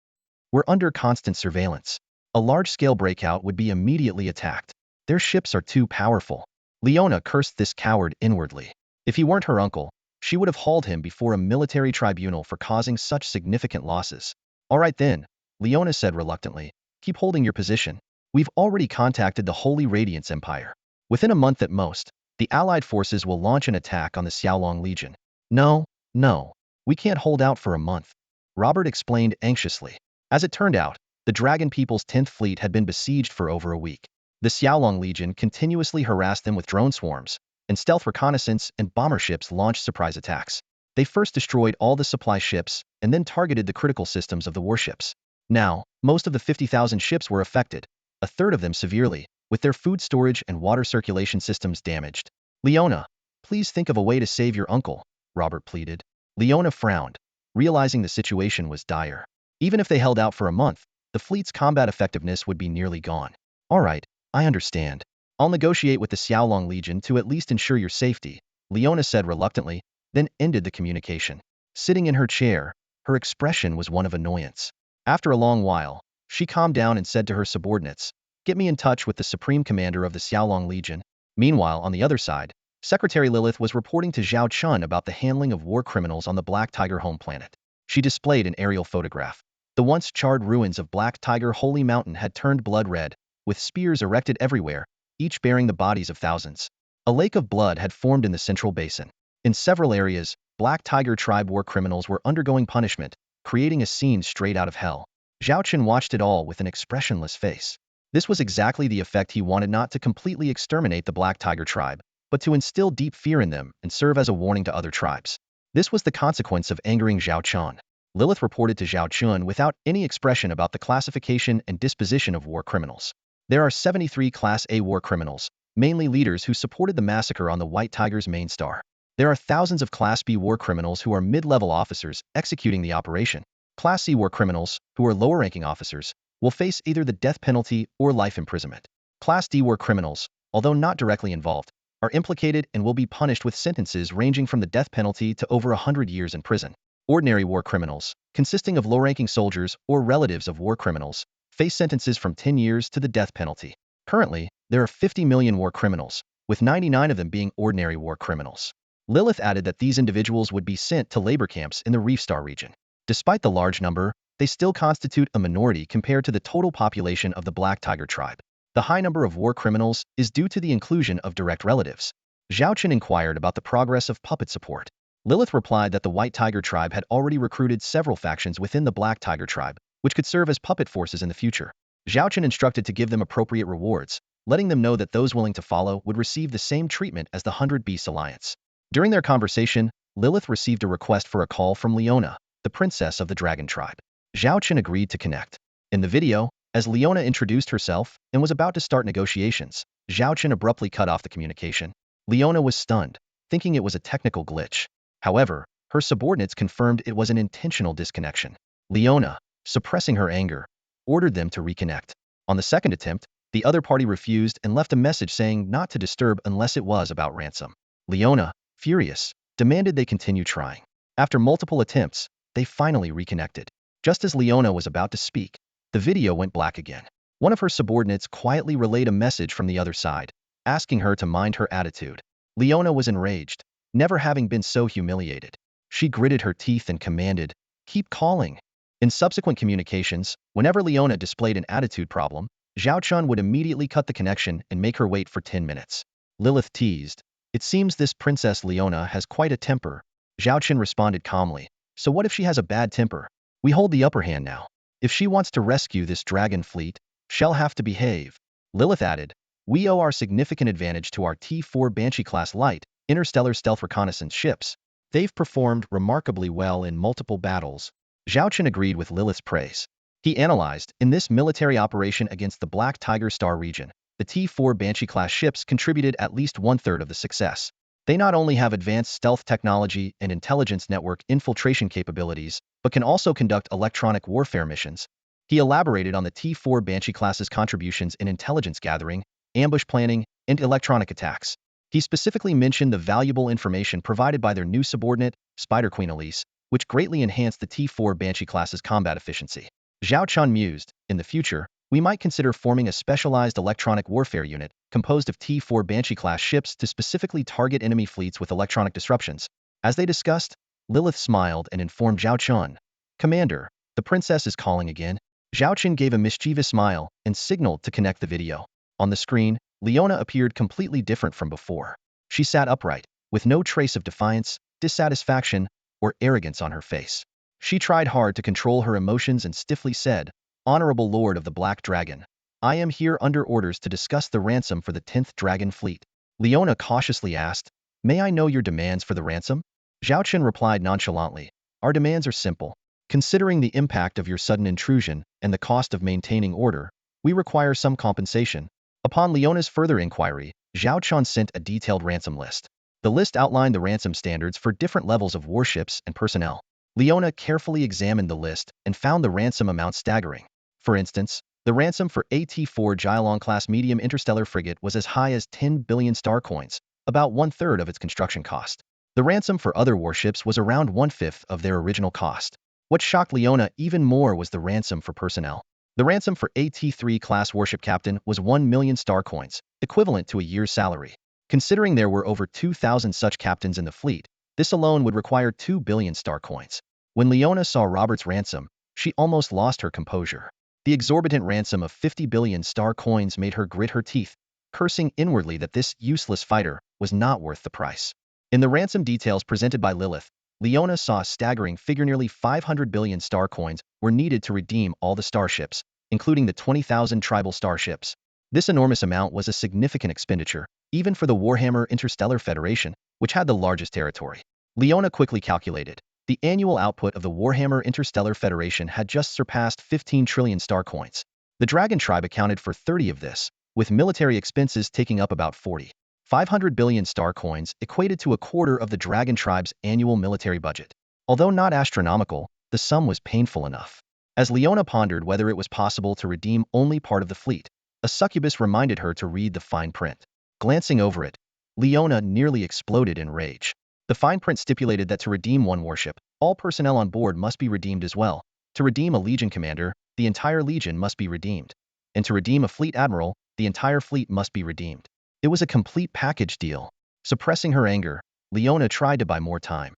"We're under constant surveillance. A large-scale breakout would be immediately attacked. Their ships are too powerful." Leona cursed this coward inwardly. If he weren't her uncle, she would have hauled him before a military tribunal for causing such significant losses. "All right then," Leona said reluctantly. "Keep holding your position. We've already contacted the Holy Radiance Empire. Within a month at most, the Allied forces will launch an attack on the Xiaolong Legion." "No, no. We can't hold out for a month," Robert explained anxiously. As it turned out, the Dragon People's 10th Fleet had been besieged for over a week. The Xiaolong Legion continuously harassed them with drone swarms, and stealth reconnaissance and bomber ships launched surprise attacks. They first destroyed all the supply ships, and then targeted the critical systems of the warships. Now, most of the 50,000 ships were affected, a third of them severely, with their food storage and water circulation systems damaged. "Leona, please think of a way to save your uncle," Robert pleaded. Leona frowned, realizing the situation was dire. Even if they held out for a month, the fleet's combat effectiveness would be nearly gone. "All right, I understand. I'll negotiate with the Xiaolong Legion to at least ensure your safety," Leona said reluctantly, then ended the communication. Sitting in her chair, her expression was one of annoyance. After a long while, she calmed down and said to her subordinates, "Get me in touch with the Supreme Commander of the Xiaolong Legion." Meanwhile, on the other side, Secretary Lilith was reporting to Zhao Chen about the handling of war criminals on the Black Tiger home planet. She displayed an aerial photograph. The once charred ruins of Black Tiger Holy Mountain had turned blood red, with spears erected everywhere, each bearing the bodies of thousands. A lake of blood had formed in the central basin. In several areas, Black Tiger tribe war criminals were undergoing punishment, creating a scene straight out of hell. Zhao Chen watched it all with an expressionless face. This was exactly the effect he wanted, not to completely exterminate the Black Tiger tribe, but to instill deep fear in them and serve as a warning to other tribes. This was the consequence of angering Zhao Chen. Lilith reported to Zhao Chen without any expression about the classification and disposition of war criminals. There are 73 Class A war criminals, mainly leaders who supported the massacre on the White Tiger's main star. There are thousands of Class B war criminals who are mid-level officers executing the operation. Class C war criminals, who are lower-ranking officers, will face either the death penalty or life imprisonment. Class D war criminals, although not directly involved, are implicated and will be punished with sentences ranging from the death penalty to over 100 years in prison. Ordinary war criminals, consisting of low-ranking soldiers or relatives of war criminals, face sentences from 10 years to the death penalty. Currently, there are 50 million war criminals, with 99 of them being ordinary war criminals. Lilith added that these individuals would be sent to labor camps in the Reef Star region. Despite the large number, they still constitute a minority compared to the total population of the Black Tiger tribe. The high number of war criminals is due to the inclusion of direct relatives. Zhao Chen inquired about the progress of puppet support. Lilith replied that the White Tiger tribe had already recruited several factions within the Black Tiger tribe, which could serve as puppet forces in the future. Zhao Chen instructed to give them appropriate rewards, letting them know that those willing to follow would receive the same treatment as the 100 Beasts Alliance. During their conversation, Lilith received a request for a call from Leona, the princess of the Dragon tribe. Zhao Chen agreed to connect. In the video, as Leona introduced herself and was about to start negotiations, Zhao Chen abruptly cut off the communication. Leona was stunned, thinking it was a technical glitch. However, her subordinates confirmed it was an intentional disconnection. Leona, suppressing her anger, ordered them to reconnect. On the second attempt, the other party refused and left a message saying not to disturb unless it was about ransom. Leona, furious, demanded they continue trying. After multiple attempts, they finally reconnected. Just as Leona was about to speak, the video went black again. One of her subordinates quietly relayed a message from the other side, asking her to mind her attitude. Leona was enraged, never having been so humiliated. She gritted her teeth and commanded, "Keep calling." In subsequent communications, whenever Leona displayed an attitude problem, Zhao Chen would immediately cut the connection and make her wait for 10 minutes. Lilith teased, "It seems this Princess Leona has quite a temper." Zhao Chen responded calmly, "So what if she has a bad temper? We hold the upper hand now. If she wants to rescue this dragon fleet, she'll have to behave." Lilith added, "We owe our significant advantage to our T-4 Banshee-class light, interstellar stealth reconnaissance ships. They've performed remarkably well in multiple battles." Zhao Chen agreed with Lilith's praise. He analyzed, in this military operation against the Black Tiger Star region, the T-4 Banshee-class ships contributed at least one-third of the success. They not only have advanced stealth technology and intelligence network infiltration capabilities, but can also conduct electronic warfare missions. He elaborated on the T-4 Banshee-class's contributions in intelligence gathering, ambush planning, and electronic attacks. He specifically mentioned the valuable information provided by their new subordinate, Spider Queen Elise, which greatly enhanced the T-4 Banshee-class's combat efficiency. Zhao Chen mused, in the future, we might consider forming a specialized electronic warfare unit composed of T-4 Banshee-class ships to specifically target enemy fleets with electronic disruptions. As they discussed, Lilith smiled and informed Zhao Chen, "Commander, the princess is calling again." Zhao Chen gave a mischievous smile and signaled to connect the video. On the screen, Leona appeared completely different from before. She sat upright, with no trace of defiance, dissatisfaction, or arrogance on her face. She tried hard to control her emotions and stiffly said, "Honorable Lord of the Black Dragon, I am here under orders to discuss the ransom for the 10th Dragon Fleet." Leona cautiously asked, "May I know your demands for the ransom?" Zhao Chen replied nonchalantly, "Our demands are simple. Considering the impact of your sudden intrusion and the cost of maintaining order, we require some compensation." Upon Leona's further inquiry, Zhao Chen sent a detailed ransom list. The list outlined the ransom standards for different levels of warships and personnel. Leona carefully examined the list and found the ransom amount staggering. For instance, the ransom for AT-4 Jialong-class medium interstellar frigate was as high as 10 billion star coins, about one-third of its construction cost. The ransom for other warships was around one-fifth of their original cost. What shocked Leona even more was the ransom for personnel. The ransom for AT-3 class warship captain was 1 million star coins, equivalent to a year's salary. Considering there were over 2,000 such captains in the fleet, this alone would require 2 billion star coins. When Leona saw Robert's ransom, she almost lost her composure. The exorbitant ransom of 50 billion star coins made her grit her teeth, cursing inwardly that this useless fighter was not worth the price. In the ransom details presented by Lilith, Leona saw a staggering figure: nearly 500 billion star coins were needed to redeem all the starships, including the 20,000 tribal starships. This enormous amount was a significant expenditure, even for the Warhammer Interstellar Federation, which had the largest territory. Leona quickly calculated. The annual output of the Warhammer Interstellar Federation had just surpassed 15 trillion star coins. The Dragon Tribe accounted for 30 of this, with military expenses taking up about 40. 500 billion star coins equated to a quarter of the Dragon Tribe's annual military budget. Although not astronomical, the sum was painful enough. As Leona pondered whether it was possible to redeem only part of the fleet, a succubus reminded her to read the fine print. Glancing over it, Leona nearly exploded in rage. The fine print stipulated that to redeem one warship, all personnel on board must be redeemed as well. To redeem a legion commander, the entire legion must be redeemed. And to redeem a fleet admiral, the entire fleet must be redeemed. It was a complete package deal. Suppressing her anger, Leona tried to buy more time.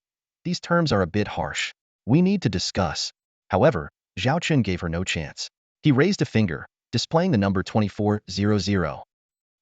These terms are a bit harsh. We need to discuss. However, Zhao Chen gave her no chance. He raised a finger, displaying the number 2400.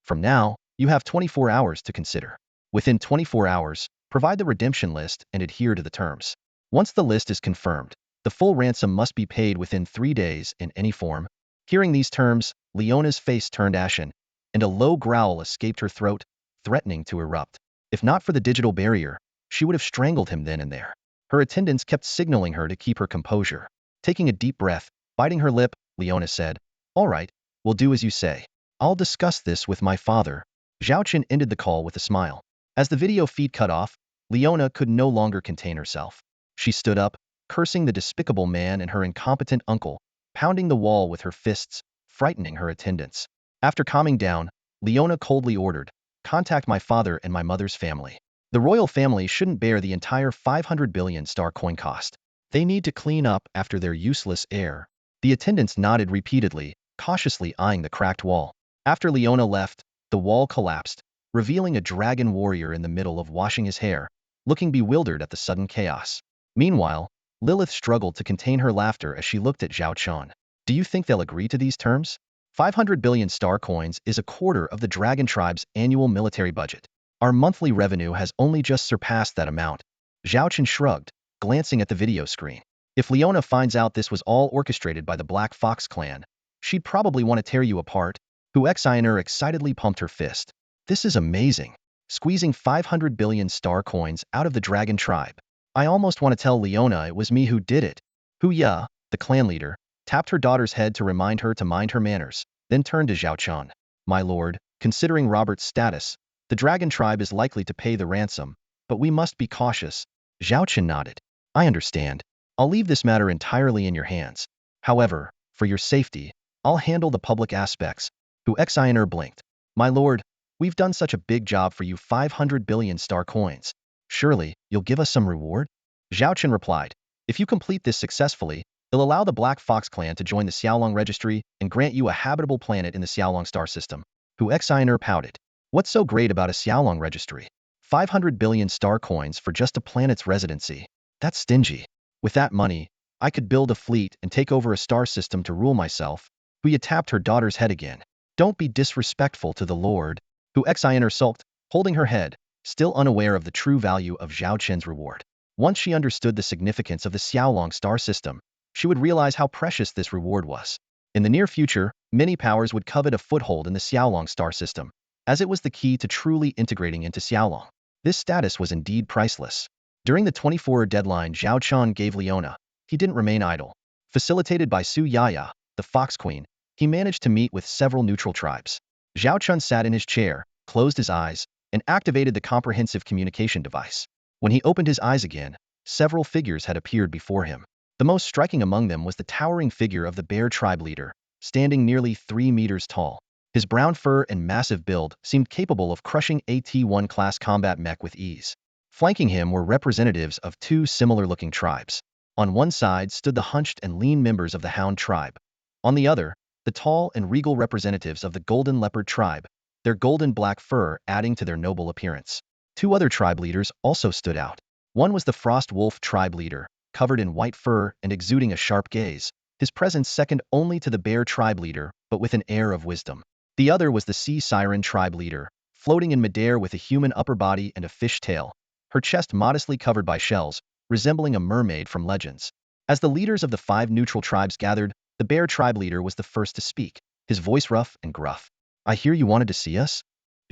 From now, you have 24 hours to consider. Within 24 hours, provide the redemption list and adhere to the terms. Once the list is confirmed, the full ransom must be paid within 3 days in any form. Hearing these terms, Leona's face turned ashen, and a low growl escaped her throat, threatening to erupt. If not for the digital barrier, she would have strangled him then and there. Her attendants kept signaling her to keep her composure. Taking a deep breath, biting her lip, Leona said, "All right, we'll do as you say. I'll discuss this with my father." Zhao Chen ended the call with a smile. As the video feed cut off, Leona could no longer contain herself. She stood up, cursing the despicable man and her incompetent uncle, pounding the wall with her fists, frightening her attendants. After calming down, Leona coldly ordered, "Contact my father and my mother's family. The royal family shouldn't bear the entire 500 billion star coin cost. They need to clean up after their useless heir." The attendants nodded repeatedly, cautiously eyeing the cracked wall. After Leona left, the wall collapsed, revealing a dragon warrior in the middle of washing his hair, looking bewildered at the sudden chaos. Meanwhile, Lilith struggled to contain her laughter as she looked at Zhao Chen. "Do you think they'll agree to these terms? 500 billion star coins is a quarter of the Dragon Tribe's annual military budget. Our monthly revenue has only just surpassed that amount." Zhao Chen shrugged, glancing at the video screen. If Leona finds out this was all orchestrated by the Black Fox clan, she'd probably want to tear you apart. Hu Xiner excitedly pumped her fist. "This is amazing. Squeezing 500 billion star coins out of the Dragon Tribe. I almost want to tell Leona it was me who did it." Hu Ya, the clan leader, tapped her daughter's head to remind her to mind her manners, then turned to Zhao Chen. "My lord, considering Robert's status, the Dragon Tribe is likely to pay the ransom, but we must be cautious." Zhao Chen nodded. "I understand. I'll leave this matter entirely in your hands. However, for your safety, I'll handle the public aspects." Hu Xiner blinked. "My lord, we've done such a big job for you, 500 billion star coins. Surely, you'll give us some reward?" Zhao Chen replied, "If you complete this successfully, it'll allow the Black Fox clan to join the Xiaolong registry and grant you a habitable planet in the Xiaolong star system." Hu Xiner pouted. "What's so great about a Xiaolong registry? 500 billion star coins for just a planet's residency. That's stingy. With that money, I could build a fleet and take over a star system to rule myself." Hu Ya tapped her daughter's head again. "Don't be disrespectful to the Lord." Hu Xiner sulked, holding her head, still unaware of the true value of Zhao Chen's reward. Once she understood the significance of the Xiaolong star system, she would realize how precious this reward was. In the near future, many powers would covet a foothold in the Xiaolong star system, as it was the key to truly integrating into Xiaolong. This status was indeed priceless. During the 24-hour deadline Zhao Chen gave Leona, he didn't remain idle. Facilitated by Su Yaya, the Fox Queen, he managed to meet with several neutral tribes. Zhao Chen sat in his chair, closed his eyes, and activated the comprehensive communication device. When he opened his eyes again, several figures had appeared before him. The most striking among them was the towering figure of the Bear tribe leader, standing nearly 3 meters tall. His brown fur and massive build seemed capable of crushing a T-1 class combat mech with ease. Flanking him were representatives of 2 similar-looking tribes. On one side stood the hunched and lean members of the Hound tribe. On the other, the tall and regal representatives of the Golden Leopard tribe, their golden black fur adding to their noble appearance. 2 other tribe leaders also stood out. One was the Frost Wolf tribe leader, covered in white fur and exuding a sharp gaze, his presence second only to the bear tribe leader, but with an air of wisdom. The other was the sea siren tribe leader, floating in midair with a human upper body and a fish tail, her chest modestly covered by shells, resembling a mermaid from legends. As the leaders of the 5 neutral tribes gathered, the bear tribe leader was the first to speak, his voice rough and gruff. "I hear you wanted to see us?"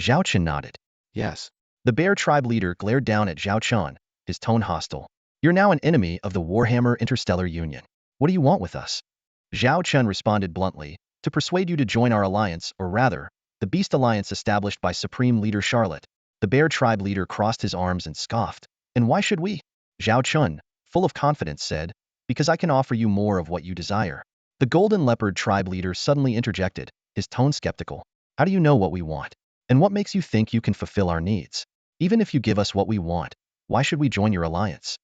Zhao Chen nodded. Yes. The bear tribe leader glared down at Zhao Chen, his tone hostile. "You're now an enemy of the Warhammer Interstellar Union. What do you want with us?" Zhao Chen responded bluntly, "To persuade you to join our alliance, or rather, the Beast Alliance established by Supreme Leader Charlotte." The bear tribe leader crossed his arms and scoffed. "And why should we?" Zhao Chen, full of confidence, said, "Because I can offer you more of what you desire." The golden leopard tribe leader suddenly interjected, his tone skeptical. "How do you know what we want? And what makes you think you can fulfill our needs? Even if you give us what we want, why should we join your alliance?"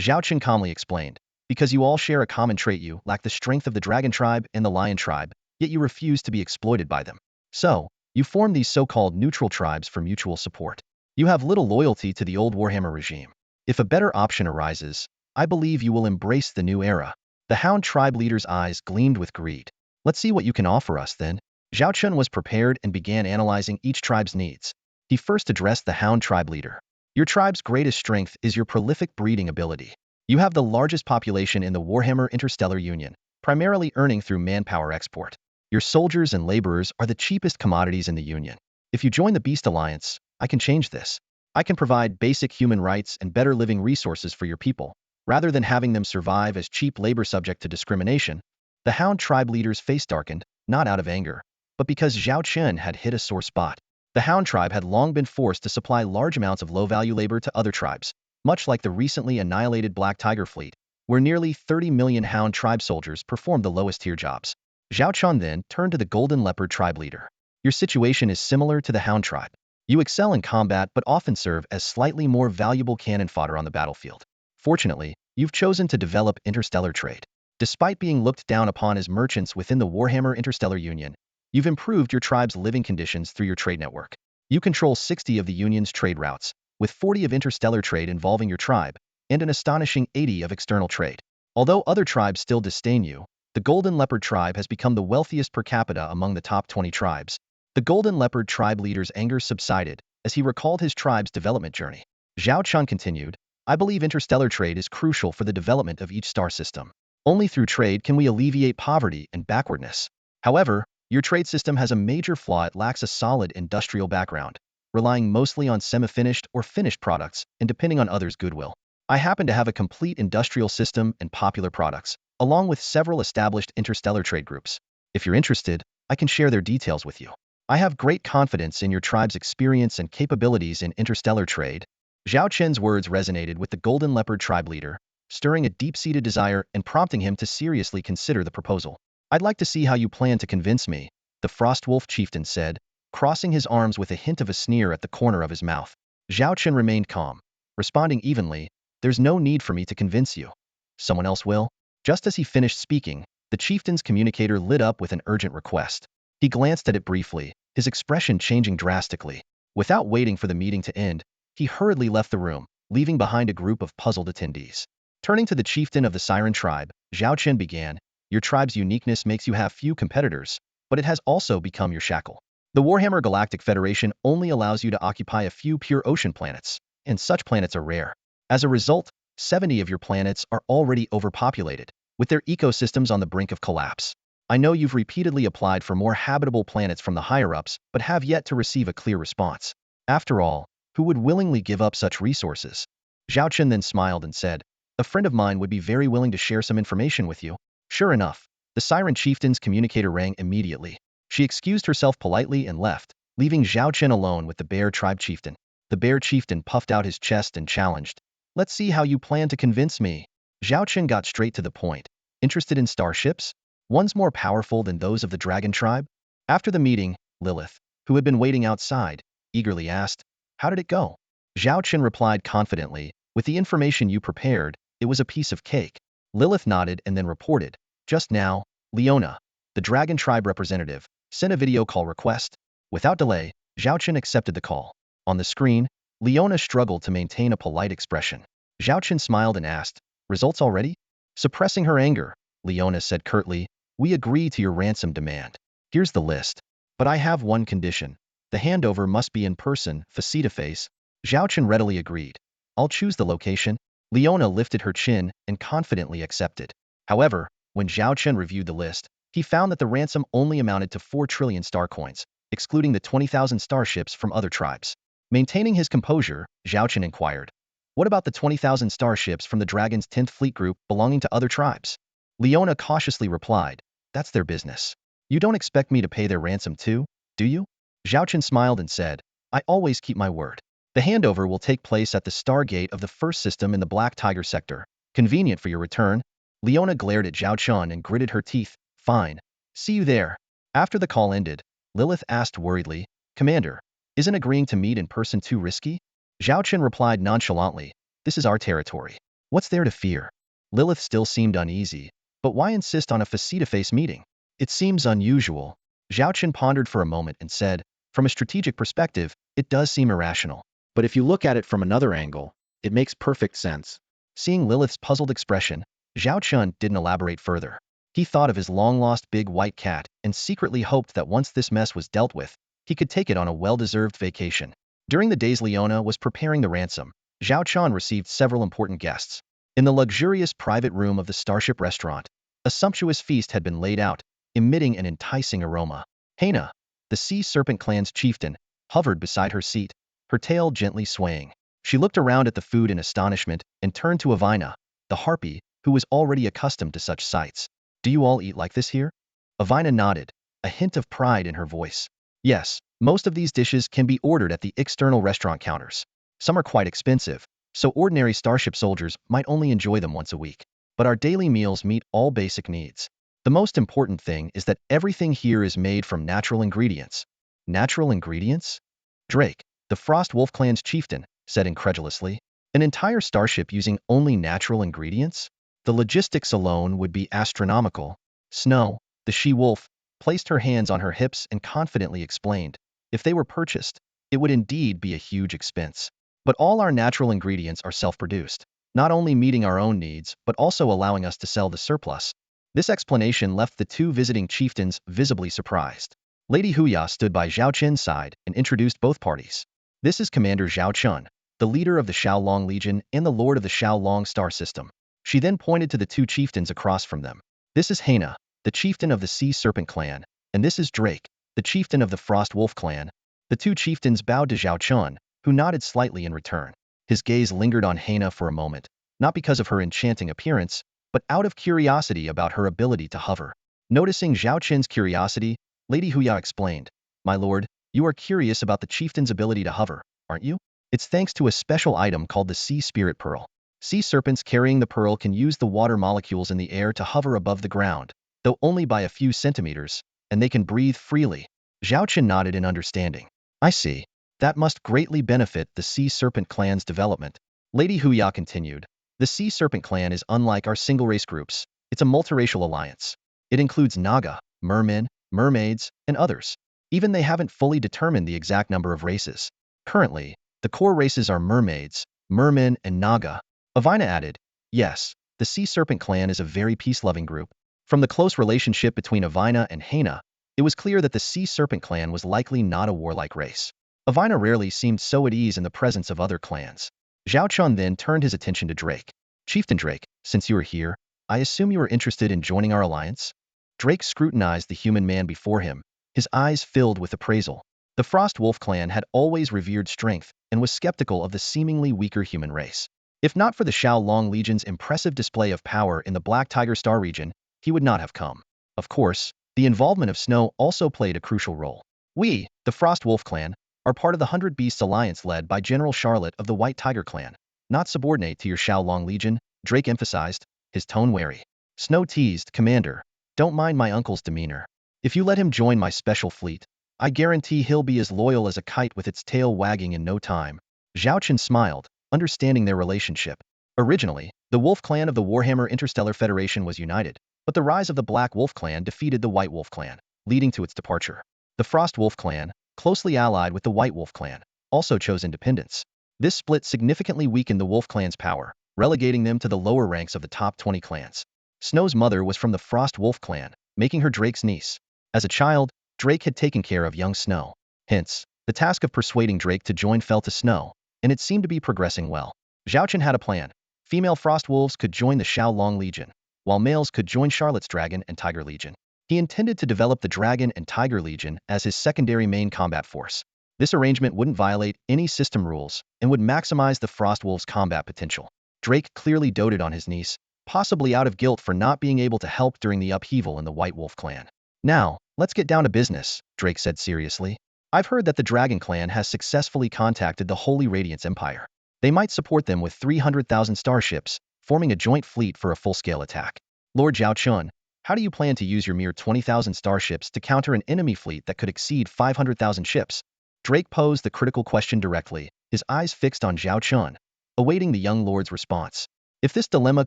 Zhao Chen calmly explained, "Because you all share a common trait: you lack the strength of the dragon tribe and the lion tribe, yet you refuse to be exploited by them. So, you form these so-called neutral tribes for mutual support. You have little loyalty to the old Warhammer regime. If a better option arises, I believe you will embrace the new era." The Hound tribe leader's eyes gleamed with greed. "Let's see what you can offer us then." Zhao Chen was prepared and began analyzing each tribe's needs. He first addressed the Hound tribe leader. "Your tribe's greatest strength is your prolific breeding ability. You have the largest population in the Warhammer Interstellar Union, primarily earning through manpower export. Your soldiers and laborers are the cheapest commodities in the Union. If you join the Beast Alliance, I can change this. I can provide basic human rights and better living resources for your people, rather than having them survive as cheap labor subject to discrimination." The Hound tribe leader's face darkened, not out of anger, but because Zhao Chen had hit a sore spot. The Hound tribe had long been forced to supply large amounts of low-value labor to other tribes, much like the recently annihilated Black Tiger fleet, where nearly 30 million Hound tribe soldiers performed the lowest-tier jobs. Zhao Chen then turned to the Golden Leopard tribe leader. "Your situation is similar to the Hound tribe. You excel in combat but often serve as slightly more valuable cannon fodder on the battlefield. Fortunately, you've chosen to develop interstellar trade. Despite being looked down upon as merchants within the Warhammer Interstellar Union, you've improved your tribe's living conditions through your trade network. You control 60 of the Union's trade routes, with 40 of interstellar trade involving your tribe, and an astonishing 80 of external trade. Although other tribes still disdain you, the Golden Leopard tribe has become the wealthiest per capita among the top 20 tribes." The Golden Leopard tribe leader's anger subsided as he recalled his tribe's development journey. Zhao Chen continued, "I believe interstellar trade is crucial for the development of each star system. Only through trade can we alleviate poverty and backwardness. However, your trade system has a major flaw: it lacks a solid industrial background, relying mostly on semi-finished or finished products and depending on others' goodwill. I happen to have a complete industrial system and popular products, along with several established interstellar trade groups. If you're interested, I can share their details with you. I have great confidence in your tribe's experience and capabilities in interstellar trade." Zhao Chen's words resonated with the Golden Leopard tribe leader, stirring a deep-seated desire and prompting him to seriously consider the proposal. "I'd like to see how you plan to convince me," the Frostwolf chieftain said, crossing his arms with a hint of a sneer at the corner of his mouth. Zhao Chen remained calm, responding evenly, "There's no need for me to convince you. Someone else will." Just as he finished speaking, the chieftain's communicator lit up with an urgent request. He glanced at it briefly, his expression changing drastically. Without waiting for the meeting to end, he hurriedly left the room, leaving behind a group of puzzled attendees. Turning to the chieftain of the Siren tribe, Zhao Chen began, "Your tribe's uniqueness makes you have few competitors, but it has also become your shackle. The Warhammer Galactic Federation only allows you to occupy a few pure ocean planets, and such planets are rare. As a result, 70 of your planets are already overpopulated, with their ecosystems on the brink of collapse. I know you've repeatedly applied for more habitable planets from the higher-ups, but have yet to receive a clear response. After all, who would willingly give up such resources?" Zhao Chen then smiled and said, "A friend of mine would be very willing to share some information with you." Sure enough, the Siren chieftain's communicator rang immediately. She excused herself politely and left, leaving Zhao Chen alone with the bear tribe chieftain. The bear chieftain puffed out his chest and challenged, "Let's see how you plan to convince me." Zhao Chen got straight to the point. "Interested in starships? Ones more powerful than those of the dragon tribe?" After the meeting, Lilith, who had been waiting outside, eagerly asked, "How did it go?" Zhao Chen replied confidently, "With the information you prepared, it was a piece of cake." Lilith nodded and then reported, "Just now, Leona, the dragon tribe representative, sent a video call request." Without delay, Zhao Chen accepted the call. On the screen, Leona struggled to maintain a polite expression. Zhao Chen smiled and asked, "Results already?" Suppressing her anger, Leona said curtly. We agree to your ransom demand. Here's the list. But I have one condition. The handover must be in person, face-to-face. Zhao Chen readily agreed. I'll choose the location. Leona lifted her chin and confidently accepted. However, when Zhao Chen reviewed the list, he found that the ransom only amounted to 4 trillion star coins, excluding the 20,000 starships from other tribes. Maintaining his composure, Zhao Chen inquired, what about the 20,000 starships from the Dragon's 10th Fleet Group belonging to other tribes? Leona cautiously replied, that's their business. You don't expect me to pay their ransom too, do you? Zhao Chen smiled and said, I always keep my word. The handover will take place at the Stargate of the first system in the Black Tiger sector. Convenient for your return. Leona glared at Zhao Chen and gritted her teeth. Fine. See you there. After the call ended, Lilith asked worriedly, Commander, isn't agreeing to meet in person too risky? Zhao Chen replied nonchalantly, this is our territory. What's there to fear? Lilith still seemed uneasy, but why insist on a face-to-face meeting? It seems unusual. Zhao Chen pondered for a moment and said, from a strategic perspective, it does seem irrational. But if you look at it from another angle, it makes perfect sense. Seeing Lilith's puzzled expression, Zhao Chen didn't elaborate further. He thought of his long-lost big white cat and secretly hoped that once this mess was dealt with, he could take it on a well-deserved vacation. During the days Leona was preparing the ransom, Zhao Chen received several important guests. In the luxurious private room of the Starship restaurant, a sumptuous feast had been laid out, emitting an enticing aroma. Haina, the Sea Serpent clan's chieftain, hovered beside her seat, her tail gently swaying. She looked around at the food in astonishment and turned to Avina, the harpy, who was already accustomed to such sights. Do you all eat like this here? Avina nodded, a hint of pride in her voice. Yes, most of these dishes can be ordered at the external restaurant counters. Some are quite expensive, so ordinary Starship soldiers might only enjoy them once a week. But our daily meals meet all basic needs. The most important thing is that everything here is made from natural ingredients. Natural ingredients? Drake, the Frost Wolf clan's chieftain, said incredulously. An entire starship using only natural ingredients? The logistics alone would be astronomical. Snow, the she-wolf, placed her hands on her hips and confidently explained, if they were purchased, it would indeed be a huge expense. But all our natural ingredients are self-produced, not only meeting our own needs, but also allowing us to sell the surplus. This explanation left the two visiting chieftains visibly surprised. Lady Huya stood by Zhao Chen's side and introduced both parties. This is Commander Zhao Chen, the leader of the Xiaolong Legion and the Lord of the Xiaolong Star System. She then pointed to the two chieftains across from them. This is Haina, the chieftain of the Sea Serpent clan, and this is Drake, the chieftain of the Frost Wolf clan. The two chieftains bowed to Zhao Chen, who nodded slightly in return. His gaze lingered on Haina for a moment, not because of her enchanting appearance, but out of curiosity about her ability to hover. Noticing Zhao Chen's curiosity, Lady Huya explained, My lord, you are curious about the chieftain's ability to hover, aren't you? It's thanks to a special item called the Sea Spirit Pearl. Sea serpents carrying the pearl can use the water molecules in the air to hover above the ground, though only by a few centimeters, and they can breathe freely. Zhao Chen nodded in understanding. I see. That must greatly benefit the Sea Serpent clan's development. Lady Huya continued. The Sea Serpent clan is unlike our single-race groups. It's a multiracial alliance. It includes Naga, mermen, mermaids, and others. Even they haven't fully determined the exact number of races. Currently, the core races are mermaids, mermen, and Naga. Avina added, yes, the Sea Serpent clan is a very peace-loving group. From the close relationship between Avina and Haina, it was clear that the Sea Serpent clan was likely not a warlike race. Avina rarely seemed so at ease in the presence of other clans. Zhao Chen then turned his attention to Drake. Chieftain Drake, since you are here, I assume you are interested in joining our alliance? Drake scrutinized the human man before him, his eyes filled with appraisal. The Frost Wolf clan had always revered strength and was skeptical of the seemingly weaker human race. If not for the Xiaolong Legion's impressive display of power in the Black Tiger Star region, he would not have come. Of course, the involvement of Snow also played a crucial role. We, the Frost Wolf clan, are part of the 100 Beasts Alliance led by General Charlotte of the White Tiger clan. Not subordinate to your Xiaolong Legion, Drake emphasized, his tone wary. Snow teased, Commander, don't mind my uncle's demeanor. If you let him join my special fleet, I guarantee he'll be as loyal as a kite with its tail wagging in no time. Zhao Chen smiled, understanding their relationship. Originally, the Wolf clan of the Warhammer Interstellar Federation was united, but the rise of the Black Wolf clan defeated the White Wolf clan, leading to its departure. The Frost Wolf clan, closely allied with the White Wolf clan, also chose independence. This split significantly weakened the Wolf clan's power, relegating them to the lower ranks of the top 20 clans. Snow's mother was from the Frost Wolf clan, making her Drake's niece. As a child, Drake had taken care of young Snow. Hence, the task of persuading Drake to join fell to Snow, and it seemed to be progressing well. Zhao Chen had a plan. Female Frost Wolves could join the Xiaolong Legion, while males could join Charlotte's Dragon and Tiger Legion. He intended to develop the Dragon and Tiger Legion as his secondary main combat force. This arrangement wouldn't violate any system rules and would maximize the Frost Wolves' combat potential. Drake clearly doted on his niece, possibly out of guilt for not being able to help during the upheaval in the White Wolf clan. Now, let's get down to business, Drake said seriously. I've heard that the Dragon clan has successfully contacted the Holy Radiance Empire. They might support them with 300,000 starships, forming a joint fleet for a full-scale attack. Lord Zhao Chen, how do you plan to use your mere 20,000 starships to counter an enemy fleet that could exceed 500,000 ships? Drake posed the critical question directly, his eyes fixed on Zhao Chen, awaiting the young lord's response. If this dilemma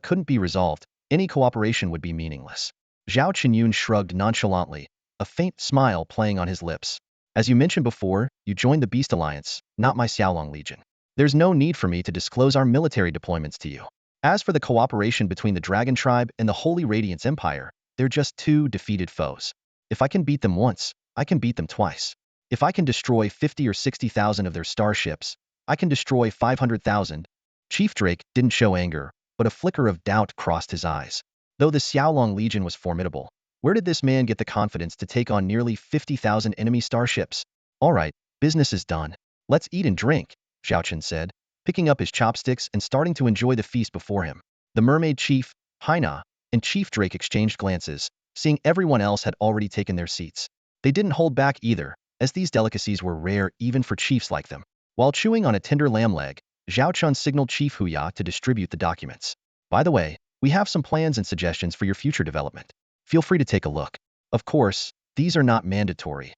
couldn't be resolved, any cooperation would be meaningless. Zhao Chenyun shrugged nonchalantly, a faint smile playing on his lips. As you mentioned before, you joined the Beast Alliance, not my Xiaolong Legion. There's no need for me to disclose our military deployments to you. As for the cooperation between the Dragon Tribe and the Holy Radiance Empire, they're just two defeated foes. If I can beat them once, I can beat them twice. If I can destroy 50 or 60,000 of their starships, I can destroy 500,000. Chief Drake didn't show anger, but a flicker of doubt crossed his eyes. Though the Xiaolong Legion was formidable, where did this man get the confidence to take on nearly 50,000 enemy starships? All right, business is done. Let's eat and drink, Zhao Chen said, picking up his chopsticks and starting to enjoy the feast before him. The mermaid chief, Haina, and Chief Drake exchanged glances, seeing everyone else had already taken their seats. They didn't hold back either, as these delicacies were rare even for chiefs like them. While chewing on a tender lamb leg, Zhao Chun signaled Chief Huya to distribute the documents. By the way, we have some plans and suggestions for your future development. Feel free to take a look. Of course, these are not mandatory.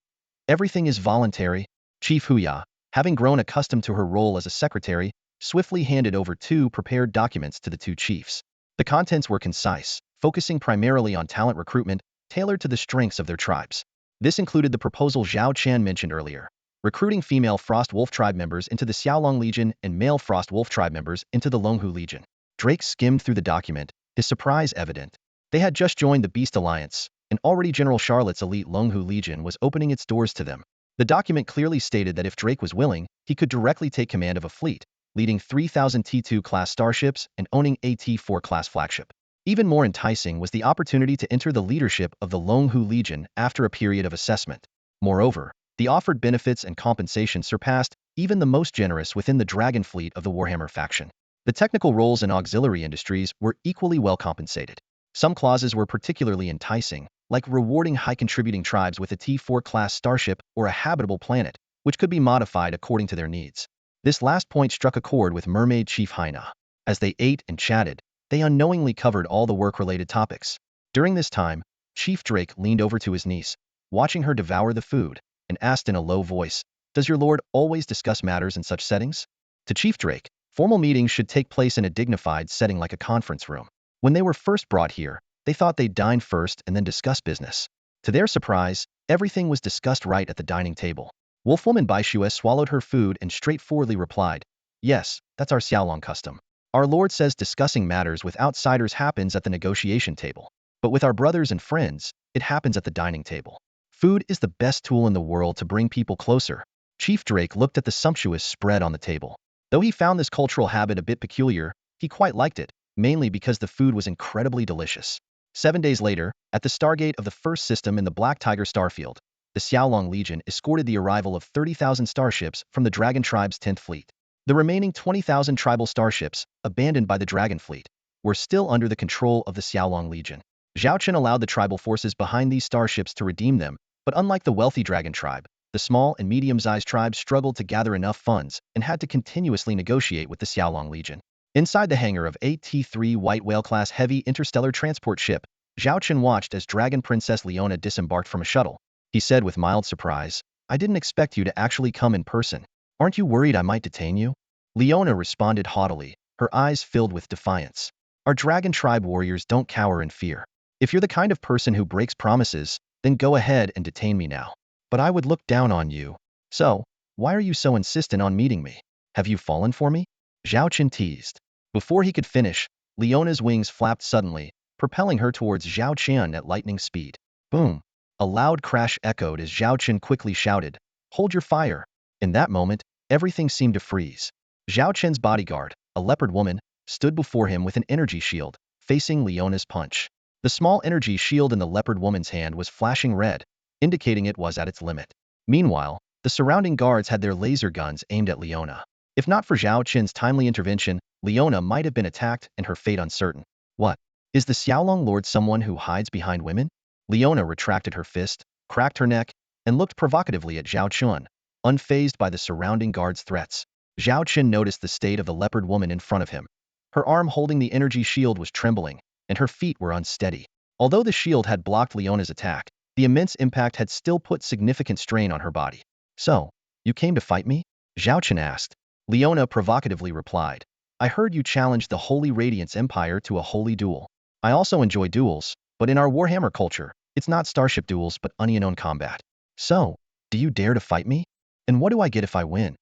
Everything is voluntary. Chief Huya, having grown accustomed to her role as a secretary, swiftly handed over 2 prepared documents to the 2 chiefs. The contents were concise, focusing primarily on talent recruitment, tailored to the strengths of their tribes. This included the proposal Zhao Chen mentioned earlier, recruiting female Frost Wolf tribe members into the Xiaolong Legion and male Frost Wolf tribe members into the Longhu Legion. Drake skimmed through the document, his surprise evident. They had just joined the Beast Alliance, and already General Charlotte's elite Longhu Legion was opening its doors to them. The document clearly stated that if Drake was willing, he could directly take command of a fleet, leading 3,000 T2 class starships and owning a T4 class flagship. Even more enticing was the opportunity to enter the leadership of the Longhu Legion after a period of assessment. Moreover, the offered benefits and compensation surpassed even the most generous within the Dragon Fleet of the Warhammer faction. The technical roles and auxiliary industries were equally well compensated. Some clauses were particularly enticing, like rewarding high-contributing tribes with a T4 class starship or a habitable planet, which could be modified according to their needs. This last point struck a chord with Mermaid Chief Haina. As they ate and chatted, they unknowingly covered all the work-related topics. During this time, Chief Drake leaned over to his niece, watching her devour the food, and asked in a low voice, "Does your lord always discuss matters in such settings?" To Chief Drake, formal meetings should take place in a dignified setting like a conference room. When they were first brought here, they thought they'd dine first and then discuss business. To their surprise, everything was discussed right at the dining table. Wolfwoman Baishue swallowed her food and straightforwardly replied, "Yes, that's our Xiaolong custom. Our lord says discussing matters with outsiders happens at the negotiation table. But with our brothers and friends, it happens at the dining table. Food is the best tool in the world to bring people closer." Chief Drake looked at the sumptuous spread on the table. Though he found this cultural habit a bit peculiar, he quite liked it, mainly because the food was incredibly delicious. 7 days later, at the Stargate of the first system in the Black Tiger starfield, the Xiaolong Legion escorted the arrival of 30,000 starships from the Dragon Tribe's 10th fleet. The remaining 20,000 tribal starships, abandoned by the Dragon Fleet, were still under the control of the Xiaolong Legion. Zhao Chen allowed the tribal forces behind these starships to redeem them, but unlike the wealthy Dragon Tribe, the small and medium-sized tribes struggled to gather enough funds and had to continuously negotiate with the Xiaolong Legion. Inside the hangar of a T3 White Whale-class heavy interstellar transport ship, Zhao Chen watched as Dragon Princess Leona disembarked from a shuttle. He said with mild surprise, "I didn't expect you to actually come in person. Aren't you worried I might detain you?" Leona responded haughtily, her eyes filled with defiance. "Our Dragon Tribe warriors don't cower in fear. If you're the kind of person who breaks promises, then go ahead and detain me now. But I would look down on you. So, why are you so insistent on meeting me? Have you fallen for me?" Zhao Chen teased. Before he could finish, Leona's wings flapped suddenly, propelling her towards Zhao Chen at lightning speed. Boom! A loud crash echoed as Zhao Chen quickly shouted, "Hold your fire!" In that moment, everything seemed to freeze. Zhao Chen's bodyguard, a leopard woman, stood before him with an energy shield, facing Leona's punch. The small energy shield in the leopard woman's hand was flashing red, indicating it was at its limit. Meanwhile, the surrounding guards had their laser guns aimed at Leona. If not for Zhao Chen's timely intervention, Leona might have been attacked and her fate uncertain. What? Is the Xiaolong Lord someone who hides behind women? Leona retracted her fist, cracked her neck, and looked provocatively at Zhao Chen, unfazed by the surrounding guards' threats. Zhao Chen noticed the state of the leopard woman in front of him. Her arm holding the energy shield was trembling, and her feet were unsteady. Although the shield had blocked Leona's attack, the immense impact had still put significant strain on her body. "So, you came to fight me?" Zhao Chen asked. Leona provocatively replied, "I heard you challenged the Holy Radiance Empire to a holy duel. I also enjoy duels, but in our Warhammer culture, it's not starship duels but unknown combat. So, do you dare to fight me? And what do I get if I win?"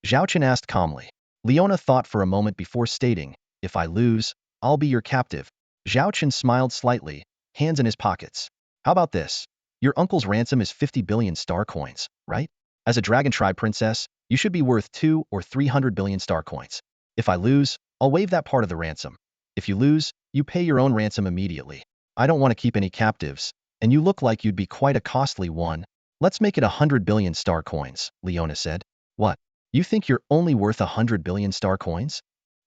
Zhao Chen asked calmly. Leona thought for a moment before stating, "If I lose, I'll be your captive." Zhao Chen smiled slightly, hands in his pockets. "How about this? Your uncle's ransom is 50 billion star coins, right? As a Dragon Tribe princess, you should be worth 200 or 300 billion star coins. If I lose, I'll waive that part of the ransom. If you lose, you pay your own ransom immediately. I don't want to keep any captives, and you look like you'd be quite a costly one. Let's make it 100 billion star coins," Leona said. "What? You think you're only worth 100 billion star coins?"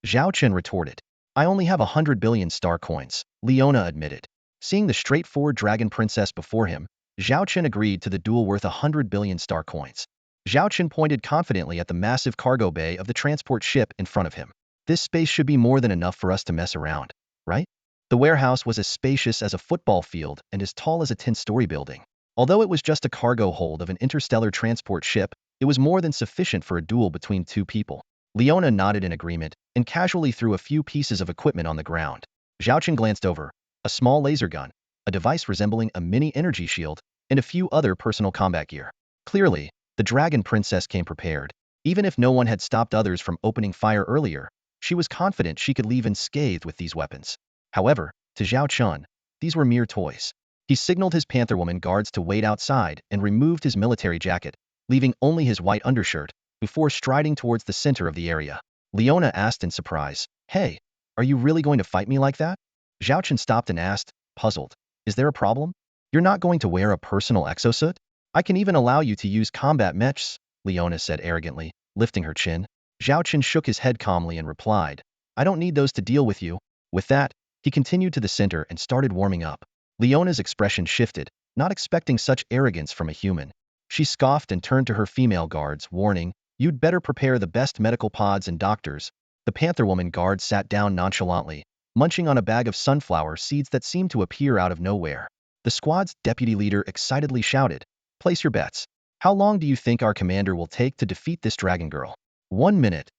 Zhao Chen retorted. "I only have 100 billion star coins," Leona admitted. Seeing the straightforward dragon princess before him, Zhao Chen agreed to the duel worth 100 billion star coins. Zhao Chen pointed confidently at the massive cargo bay of the transport ship in front of him. "This space should be more than enough for us to mess around, right?" The warehouse was as spacious as a football field and as tall as a 10-story building. Although it was just a cargo hold of an interstellar transport ship, it was more than sufficient for a duel between two people. Leona nodded in agreement and casually threw a few pieces of equipment on the ground. Zhao Chen glanced over. A small laser gun, a device resembling a mini energy shield, and a few other personal combat gear. Clearly, the dragon princess came prepared. Even if no one had stopped others from opening fire earlier, she was confident she could leave unscathed with these weapons. However, to Zhao Chen, these were mere toys. He signaled his Panther Woman guards to wait outside and removed his military jacket, leaving only his white undershirt, before striding towards the center of the area. Leona asked in surprise, "Hey, are you really going to fight me like that?" Zhao Chen stopped and asked, puzzled, "Is there a problem? You're not going to wear a personal exosuit? I can even allow you to use combat mechs," Leona said arrogantly, lifting her chin. Zhao Chen shook his head calmly and replied, "I don't need those to deal with you." With that, he continued to the center and started warming up. Leona's expression shifted, not expecting such arrogance from a human. She scoffed and turned to her female guards, warning, "You'd better prepare the best medical pods and doctors." The Panther Woman guard sat down nonchalantly, munching on a bag of sunflower seeds that seemed to appear out of nowhere. The squad's deputy leader excitedly shouted, "Place your bets. How long do you think our commander will take to defeat this dragon girl?" 1 minute.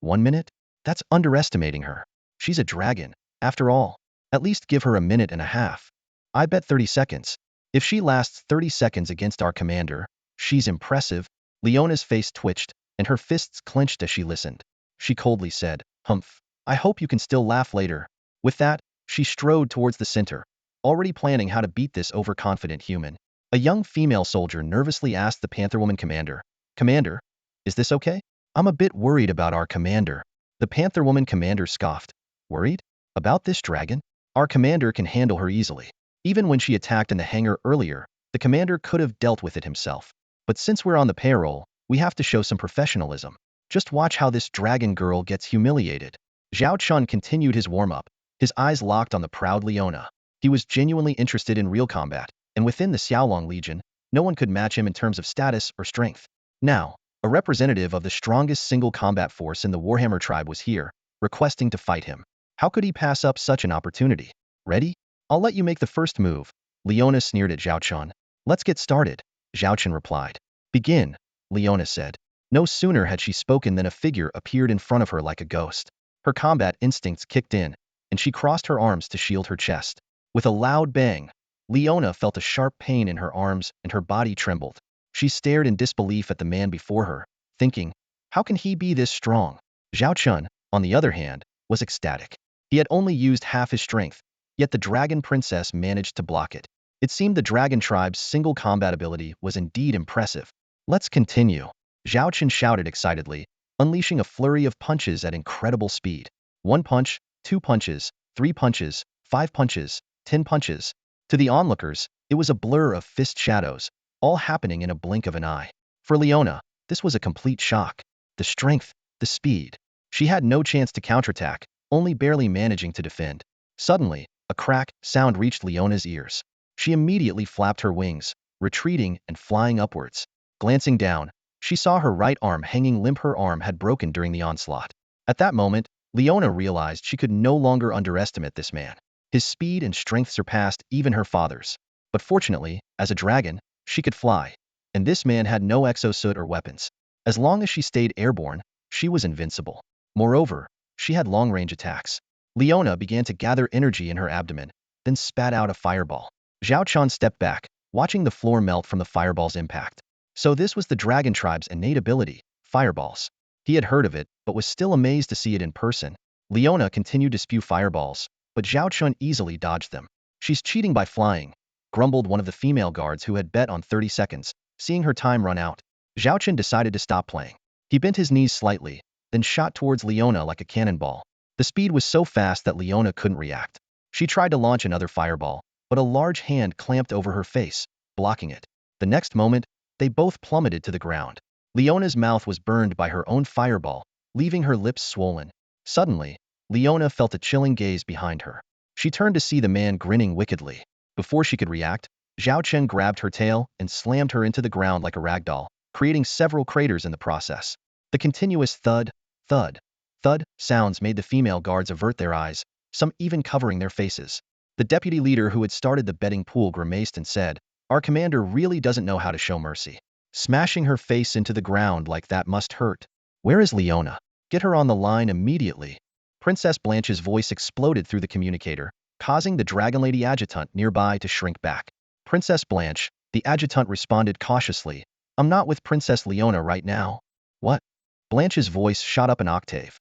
1 minute? That's underestimating her. She's a dragon, after all. At least give her a minute and a half. I bet 30 seconds. If she lasts 30 seconds against our commander, she's impressive. Leona's face twitched, and her fists clenched as she listened. She coldly said, "Humph. I hope you can still laugh later." With that, she strode towards the center, already planning how to beat this overconfident human. A young female soldier nervously asked the Panther Woman commander, "Commander, is this okay? I'm a bit worried about our commander." The Panther Woman commander scoffed. "Worried? About this dragon? Our commander can handle her easily. Even when she attacked in the hangar earlier, the commander could have dealt with it himself. But since we're on the payroll, we have to show some professionalism. Just watch how this dragon girl gets humiliated." Zhao Chen continued his warm-up, his eyes locked on the proud Leona. He was genuinely interested in real combat, and within the Xiaolong Legion, no one could match him in terms of status or strength. Now, a representative of the strongest single combat force in the Warhammer tribe was here, requesting to fight him. How could he pass up such an opportunity? "Ready? I'll let you make the first move." Leona sneered at Zhao Chen. "Let's get started," Zhao Chen replied. "Begin," Leona said. No sooner had she spoken than a figure appeared in front of her like a ghost. Her combat instincts kicked in, and she crossed her arms to shield her chest. With a loud bang, Leona felt a sharp pain in her arms and her body trembled. She stared in disbelief at the man before her, thinking, how can he be this strong? Zhao Chen, on the other hand, was ecstatic. He had only used half his strength, Yet the Dragon Princess managed to block it. It seemed the Dragon Tribe's single combat ability was indeed impressive. Let's continue. Zhao Chen shouted excitedly, unleashing a flurry of punches at incredible speed. 1 punch, 2 punches, 3 punches, 5 punches, 10 punches. To the onlookers, it was a blur of fist shadows, all happening in a blink of an eye. For Leona, this was a complete shock. The strength, the speed. She had no chance to counterattack, only barely managing to defend. Suddenly, a crack sound reached Leona's ears. She immediately flapped her wings, retreating and flying upwards. Glancing down, she saw her right arm hanging limp. Her arm had broken during the onslaught. At that moment, Leona realized she could no longer underestimate this man. His speed and strength surpassed even her father's. But fortunately, as a dragon, she could fly. And this man had no exosuit or weapons. As long as she stayed airborne, she was invincible. Moreover, she had long-range attacks. Leona began to gather energy in her abdomen, then spat out a fireball. Zhao Chen stepped back, watching the floor melt from the fireball's impact. So this was the Dragon Tribe's innate ability, fireballs. He had heard of it, but was still amazed to see it in person. Leona continued to spew fireballs, but Zhao Chen easily dodged them. She's cheating by flying, grumbled one of the female guards who had bet on 30 seconds, seeing her time run out. Zhao Chen decided to stop playing. He bent his knees slightly, then shot towards Leona like a cannonball. The speed was so fast that Leona couldn't react. She tried to launch another fireball, but a large hand clamped over her face, blocking it. The next moment, they both plummeted to the ground. Leona's mouth was burned by her own fireball, leaving her lips swollen. Suddenly, Leona felt a chilling gaze behind her. She turned to see the man grinning wickedly. Before she could react, Zhao Chen grabbed her tail and slammed her into the ground like a rag doll, creating several craters in the process. The continuous thud, thud, thud sounds made the female guards avert their eyes, some even covering their faces. The deputy leader who had started the betting pool grimaced and said, "Our commander really doesn't know how to show mercy. Smashing her face into the ground like that must hurt. Where is Leona? Get her on the line immediately." Princess Blanche's voice exploded through the communicator, causing the Dragon Lady adjutant nearby to shrink back. "Princess Blanche," the adjutant responded cautiously, "I'm not with Princess Leona right now." "What?" Blanche's voice shot up an octave.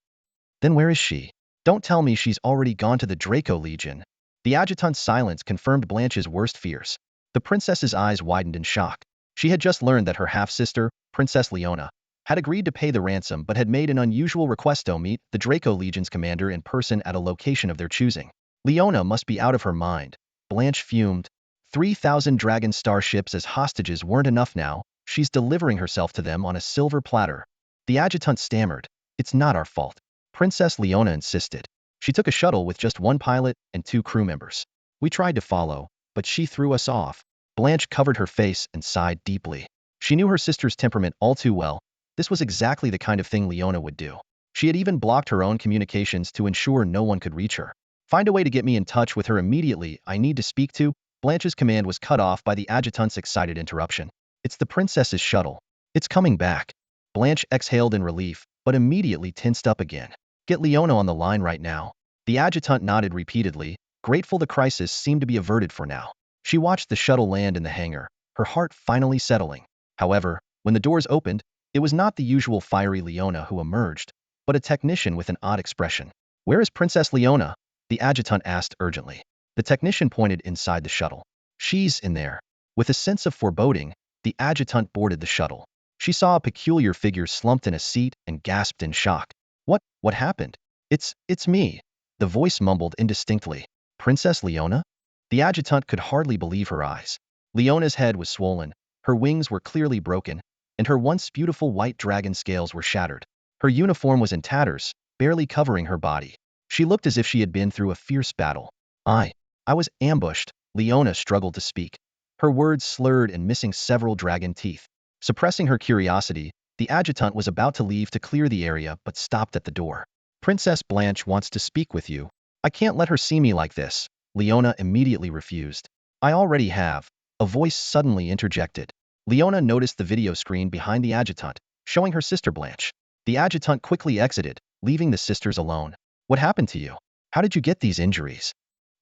"Then where is she? Don't tell me she's already gone to the Draco Legion." The adjutant's silence confirmed Blanche's worst fears. The princess's eyes widened in shock. She had just learned that her half-sister, Princess Leona, had agreed to pay the ransom but had made an unusual request to meet the Draco Legion's commander in person at a location of their choosing. Leona must be out of her mind. Blanche fumed. 3,000 dragon starships as hostages weren't enough now. She's delivering herself to them on a silver platter. The adjutant stammered. "It's not our fault." Princess Leona insisted. "She took a shuttle with just 1 pilot and 2 crew members. We tried to follow, but she threw us off." Blanche covered her face and sighed deeply. She knew her sister's temperament all too well. This was exactly the kind of thing Leona would do. She had even blocked her own communications to ensure no one could reach her. "Find a way to get me in touch with her immediately. I need to speak to." Blanche's command was cut off by the adjutant's excited interruption. "It's the princess's shuttle. It's coming back." Blanche exhaled in relief, but immediately tensed up again. "Get Leona on the line right now." The adjutant nodded repeatedly, grateful the crisis seemed to be averted for now. She watched the shuttle land in the hangar, her heart finally settling. However, when the doors opened, it was not the usual fiery Leona who emerged, but a technician with an odd expression. "Where is Princess Leona?" the adjutant asked urgently. The technician pointed inside the shuttle. "She's in there." With a sense of foreboding, the adjutant boarded the shuttle. She saw a peculiar figure slumped in a seat and gasped in shock. What happened?" It's me." The voice mumbled indistinctly. "Princess Leona?" The adjutant could hardly believe her eyes. Leona's head was swollen, her wings were clearly broken, and her once beautiful white dragon scales were shattered. Her uniform was in tatters, barely covering her body. She looked as if she had been through a fierce battle. I was ambushed." Leona struggled to speak. Her words slurred and missing several dragon teeth. Suppressing her curiosity, the adjutant was about to leave to clear the area but stopped at the door. "Princess Blanche wants to speak with you." "I can't let her see me like this." Leona immediately refused. "I already have." A voice suddenly interjected. Leona noticed the video screen behind the adjutant, showing her sister Blanche. The adjutant quickly exited, leaving the sisters alone. "What happened to you? How did you get these injuries?"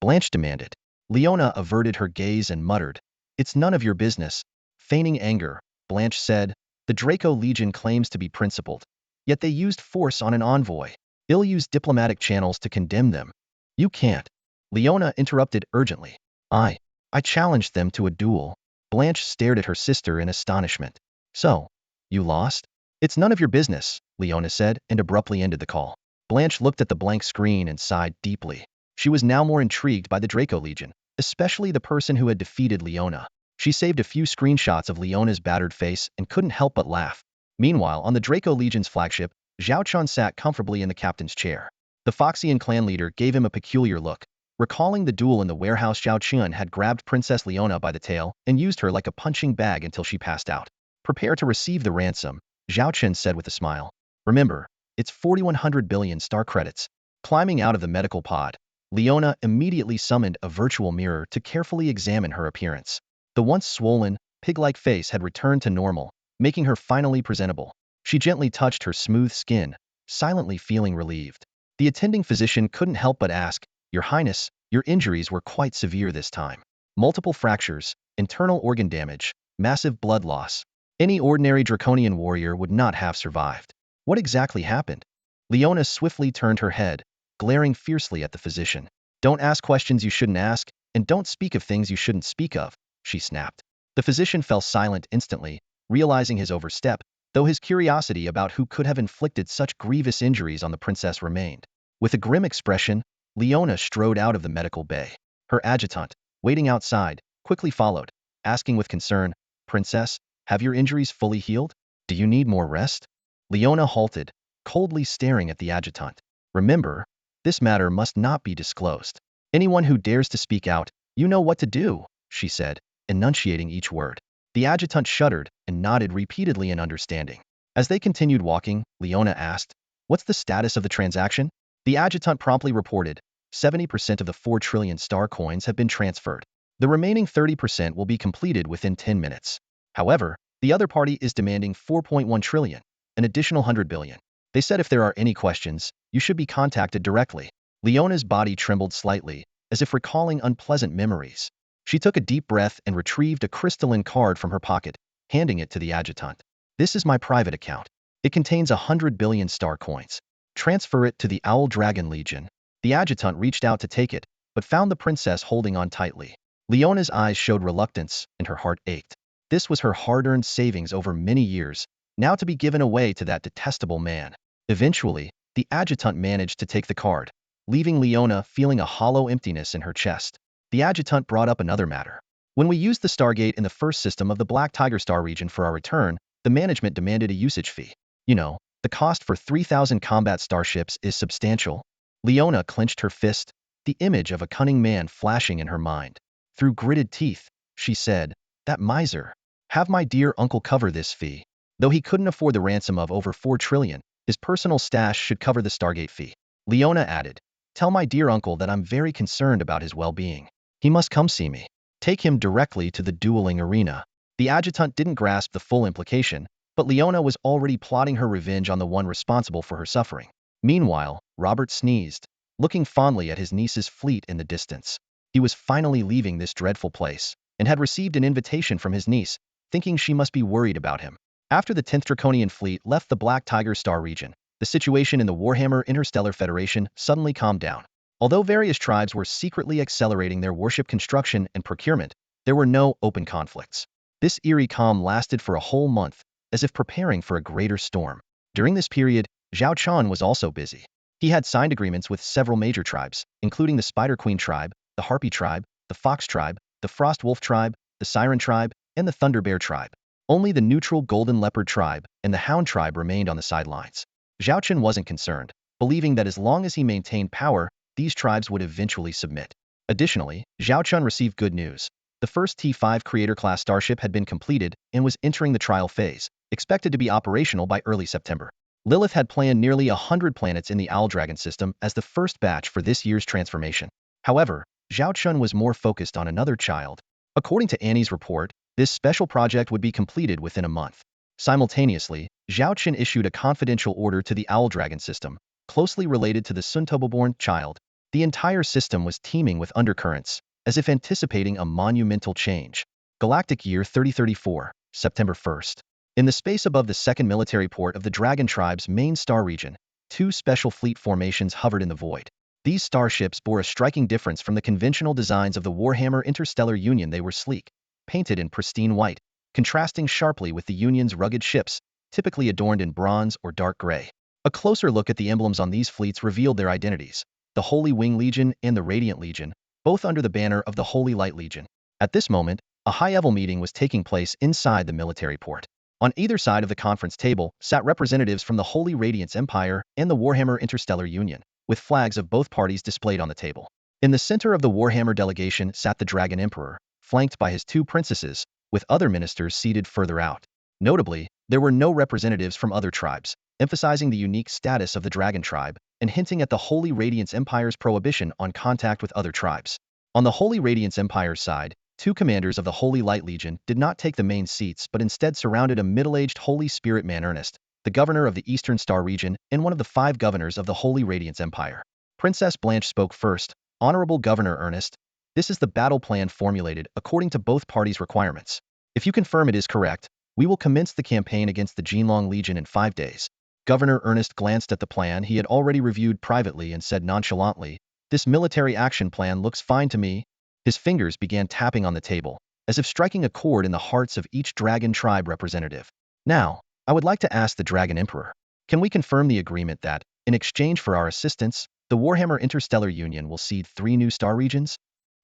Blanche demanded. Leona averted her gaze and muttered, "It's none of your business." Feigning anger, Blanche said, "The Draco Legion claims to be principled, yet they used force on an envoy. They'll use diplomatic channels to condemn them." "You can't." Leona interrupted urgently. I challenged them to a duel. Blanche stared at her sister in astonishment. So, you lost? It's none of your business, Leona said, and abruptly ended the call. Blanche looked at the blank screen and sighed deeply. She was now more intrigued by the Draco Legion, especially the person who had defeated Leona. She saved a few screenshots of Leona's battered face and couldn't help but laugh. Meanwhile, on the Draco Legion's flagship, Zhao Chen sat comfortably in the captain's chair. The Foxian clan leader gave him a peculiar look. Recalling the duel in the warehouse, Zhao Chen had grabbed Princess Leona by the tail and used her like a punching bag until she passed out. Prepare to receive the ransom, Zhao Chen said with a smile. Remember, it's 4,100 billion star credits. Climbing out of the medical pod, Leona immediately summoned a virtual mirror to carefully examine her appearance. The once swollen, pig-like face had returned to normal, making her finally presentable. She gently touched her smooth skin, silently feeling relieved. The attending physician couldn't help but ask, Your Highness, your injuries were quite severe this time. Multiple fractures, internal organ damage, massive blood loss. Any ordinary draconian warrior would not have survived. What exactly happened? Leona swiftly turned her head, glaring fiercely at the physician. Don't ask questions you shouldn't ask, and don't speak of things you shouldn't speak of, she snapped. The physician fell silent instantly, realizing his overstep, though his curiosity about who could have inflicted such grievous injuries on the princess remained. With a grim expression, Leona strode out of the medical bay. Her adjutant, waiting outside, quickly followed, asking with concern, Princess, have your injuries fully healed? Do you need more rest? Leona halted, coldly staring at the adjutant. Remember, this matter must not be disclosed. Anyone who dares to speak out, you know what to do, she said, enunciating each word. The adjutant shuddered and nodded repeatedly in understanding. As they continued walking, Leona asked, What's the status of the transaction? The adjutant promptly reported, 70% of the 4 trillion star coins have been transferred. The remaining 30% will be completed within 10 minutes. However, the other party is demanding 4.1 trillion, an additional 100 billion. They said if there are any questions, you should be contacted directly. Leona's body trembled slightly, as if recalling unpleasant memories. She took a deep breath and retrieved a crystalline card from her pocket, handing it to the adjutant. This is my private account. It contains 100 billion star coins. Transfer it to the Owl Dragon Legion. The adjutant reached out to take it, but found the princess holding on tightly. Leona's eyes showed reluctance, and her heart ached. This was her hard-earned savings over many years, now to be given away to that detestable man. Eventually, the adjutant managed to take the card, leaving Leona feeling a hollow emptiness in her chest. The adjutant brought up another matter. When we used the Stargate in the first system of the Black Tiger Star region for our return, the management demanded a usage fee. You know, the cost for 3,000 combat starships is substantial. Leona clenched her fist, the image of a cunning man flashing in her mind. Through gritted teeth, she said, That miser. Have my dear uncle cover this fee. Though he couldn't afford the ransom of over 4 trillion, his personal stash should cover the Stargate fee. Leona added, Tell my dear uncle that I'm very concerned about his well-being. He must come see me. Take him directly to the dueling arena. The adjutant didn't grasp the full implication, but Leona was already plotting her revenge on the one responsible for her suffering. Meanwhile, Robert sneezed, looking fondly at his niece's fleet in the distance. He was finally leaving this dreadful place, and had received an invitation from his niece, thinking she must be worried about him. After the 10th Draconian fleet left the Black Tiger Star region, the situation in the Warhammer Interstellar Federation suddenly calmed down. Although various tribes were secretly accelerating their warship construction and procurement, there were no open conflicts. This eerie calm lasted for a whole month, as if preparing for a greater storm. During this period, Zhao Chen was also busy. He had signed agreements with several major tribes, including the Spider Queen tribe, the Harpy tribe, the Fox tribe, the Frost Wolf tribe, the Siren tribe, and the Thunder Bear tribe. Only the neutral Golden Leopard tribe and the Hound tribe remained on the sidelines. Zhao Chen wasn't concerned, believing that as long as he maintained power, these tribes would eventually submit. Additionally, Zhao Chen received good news. The first T5 Creator-class starship had been completed and was entering the trial phase, expected to be operational by early September. Lilith had planned nearly 100 planets in the Owl Dragon system as the first batch for this year's transformation. However, Zhao Chen was more focused on another child. According to Annie's report, this special project would be completed within a month. Simultaneously, Zhao Chen issued a confidential order to the Owl Dragon system, closely related to the Suntobo-born child. The entire system was teeming with undercurrents, as if anticipating a monumental change. Galactic Year 3034, September 1st. In the space above the second military port of the Dragon Tribe's main star region, 2 special fleet formations hovered in the void. These starships bore a striking difference from the conventional designs of the Warhammer Interstellar Union. They were sleek, painted in pristine white, contrasting sharply with the Union's rugged ships, typically adorned in bronze or dark gray. A closer look at the emblems on these fleets revealed their identities: the Holy Wing Legion and the Radiant Legion, both under the banner of the Holy Light Legion. At this moment, a high-level meeting was taking place inside the military port. On either side of the conference table sat representatives from the Holy Radiance Empire and the Warhammer Interstellar Union, with flags of both parties displayed on the table. In the center of the Warhammer delegation sat the Dragon Emperor, flanked by his two princesses, with other ministers seated further out. Notably, there were no representatives from other tribes, emphasizing the unique status of the Dragon tribe and hinting at the Holy Radiance Empire's prohibition on contact with other tribes. On the Holy Radiance Empire's side, two commanders of the Holy Light Legion did not take the main seats but instead surrounded a middle-aged Holy Spirit man, Ernest, the governor of the Eastern Star region and one of the 5 governors of the Holy Radiance Empire. Princess Blanche spoke first. "Honorable Governor Ernest, this is the battle plan formulated according to both parties' requirements. If you confirm it is correct, we will commence the campaign against the Jinlong Legion in 5 days. Governor Ernest glanced at the plan he had already reviewed privately and said nonchalantly, "This military action plan looks fine to me." His fingers began tapping on the table, as if striking a chord in the hearts of each Dragon tribe representative. "Now, I would like to ask the Dragon Emperor, can we confirm the agreement that, in exchange for our assistance, the Warhammer Interstellar Union will cede 3 new star regions?"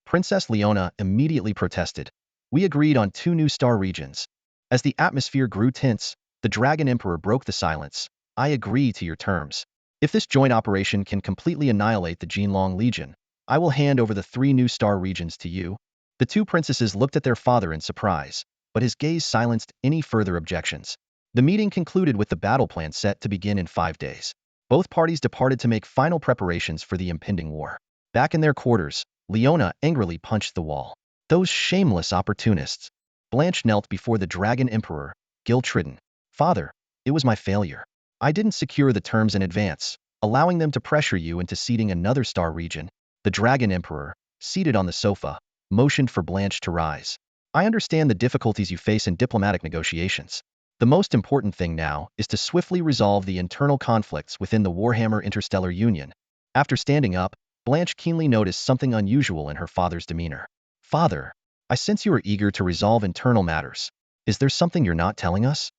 Princess Leona immediately protested. "We agreed on 2 new star regions." As the atmosphere grew tense, the Dragon Emperor broke the silence. "I agree to your terms. If this joint operation can completely annihilate the Jinlong Legion, I will hand over the 3 new star regions to you." The two princesses looked at their father in surprise, but his gaze silenced any further objections. The meeting concluded with the battle plan set to begin in 5 days. Both parties departed to make final preparations for the impending war. Back in their quarters, Leona angrily punched the wall. "Those shameless opportunists." Blanche knelt before the Dragon Emperor, guilt-ridden. "Father, it was my failure. I didn't secure the terms in advance, allowing them to pressure you into ceding another star region." The Dragon Emperor, seated on the sofa, motioned for Blanche to rise. "I understand the difficulties you face in diplomatic negotiations. The most important thing now is to swiftly resolve the internal conflicts within the Warhammer Interstellar Union." After standing up, Blanche keenly noticed something unusual in her father's demeanor. "Father, I sense you are eager to resolve internal matters. Is there something you're not telling us?"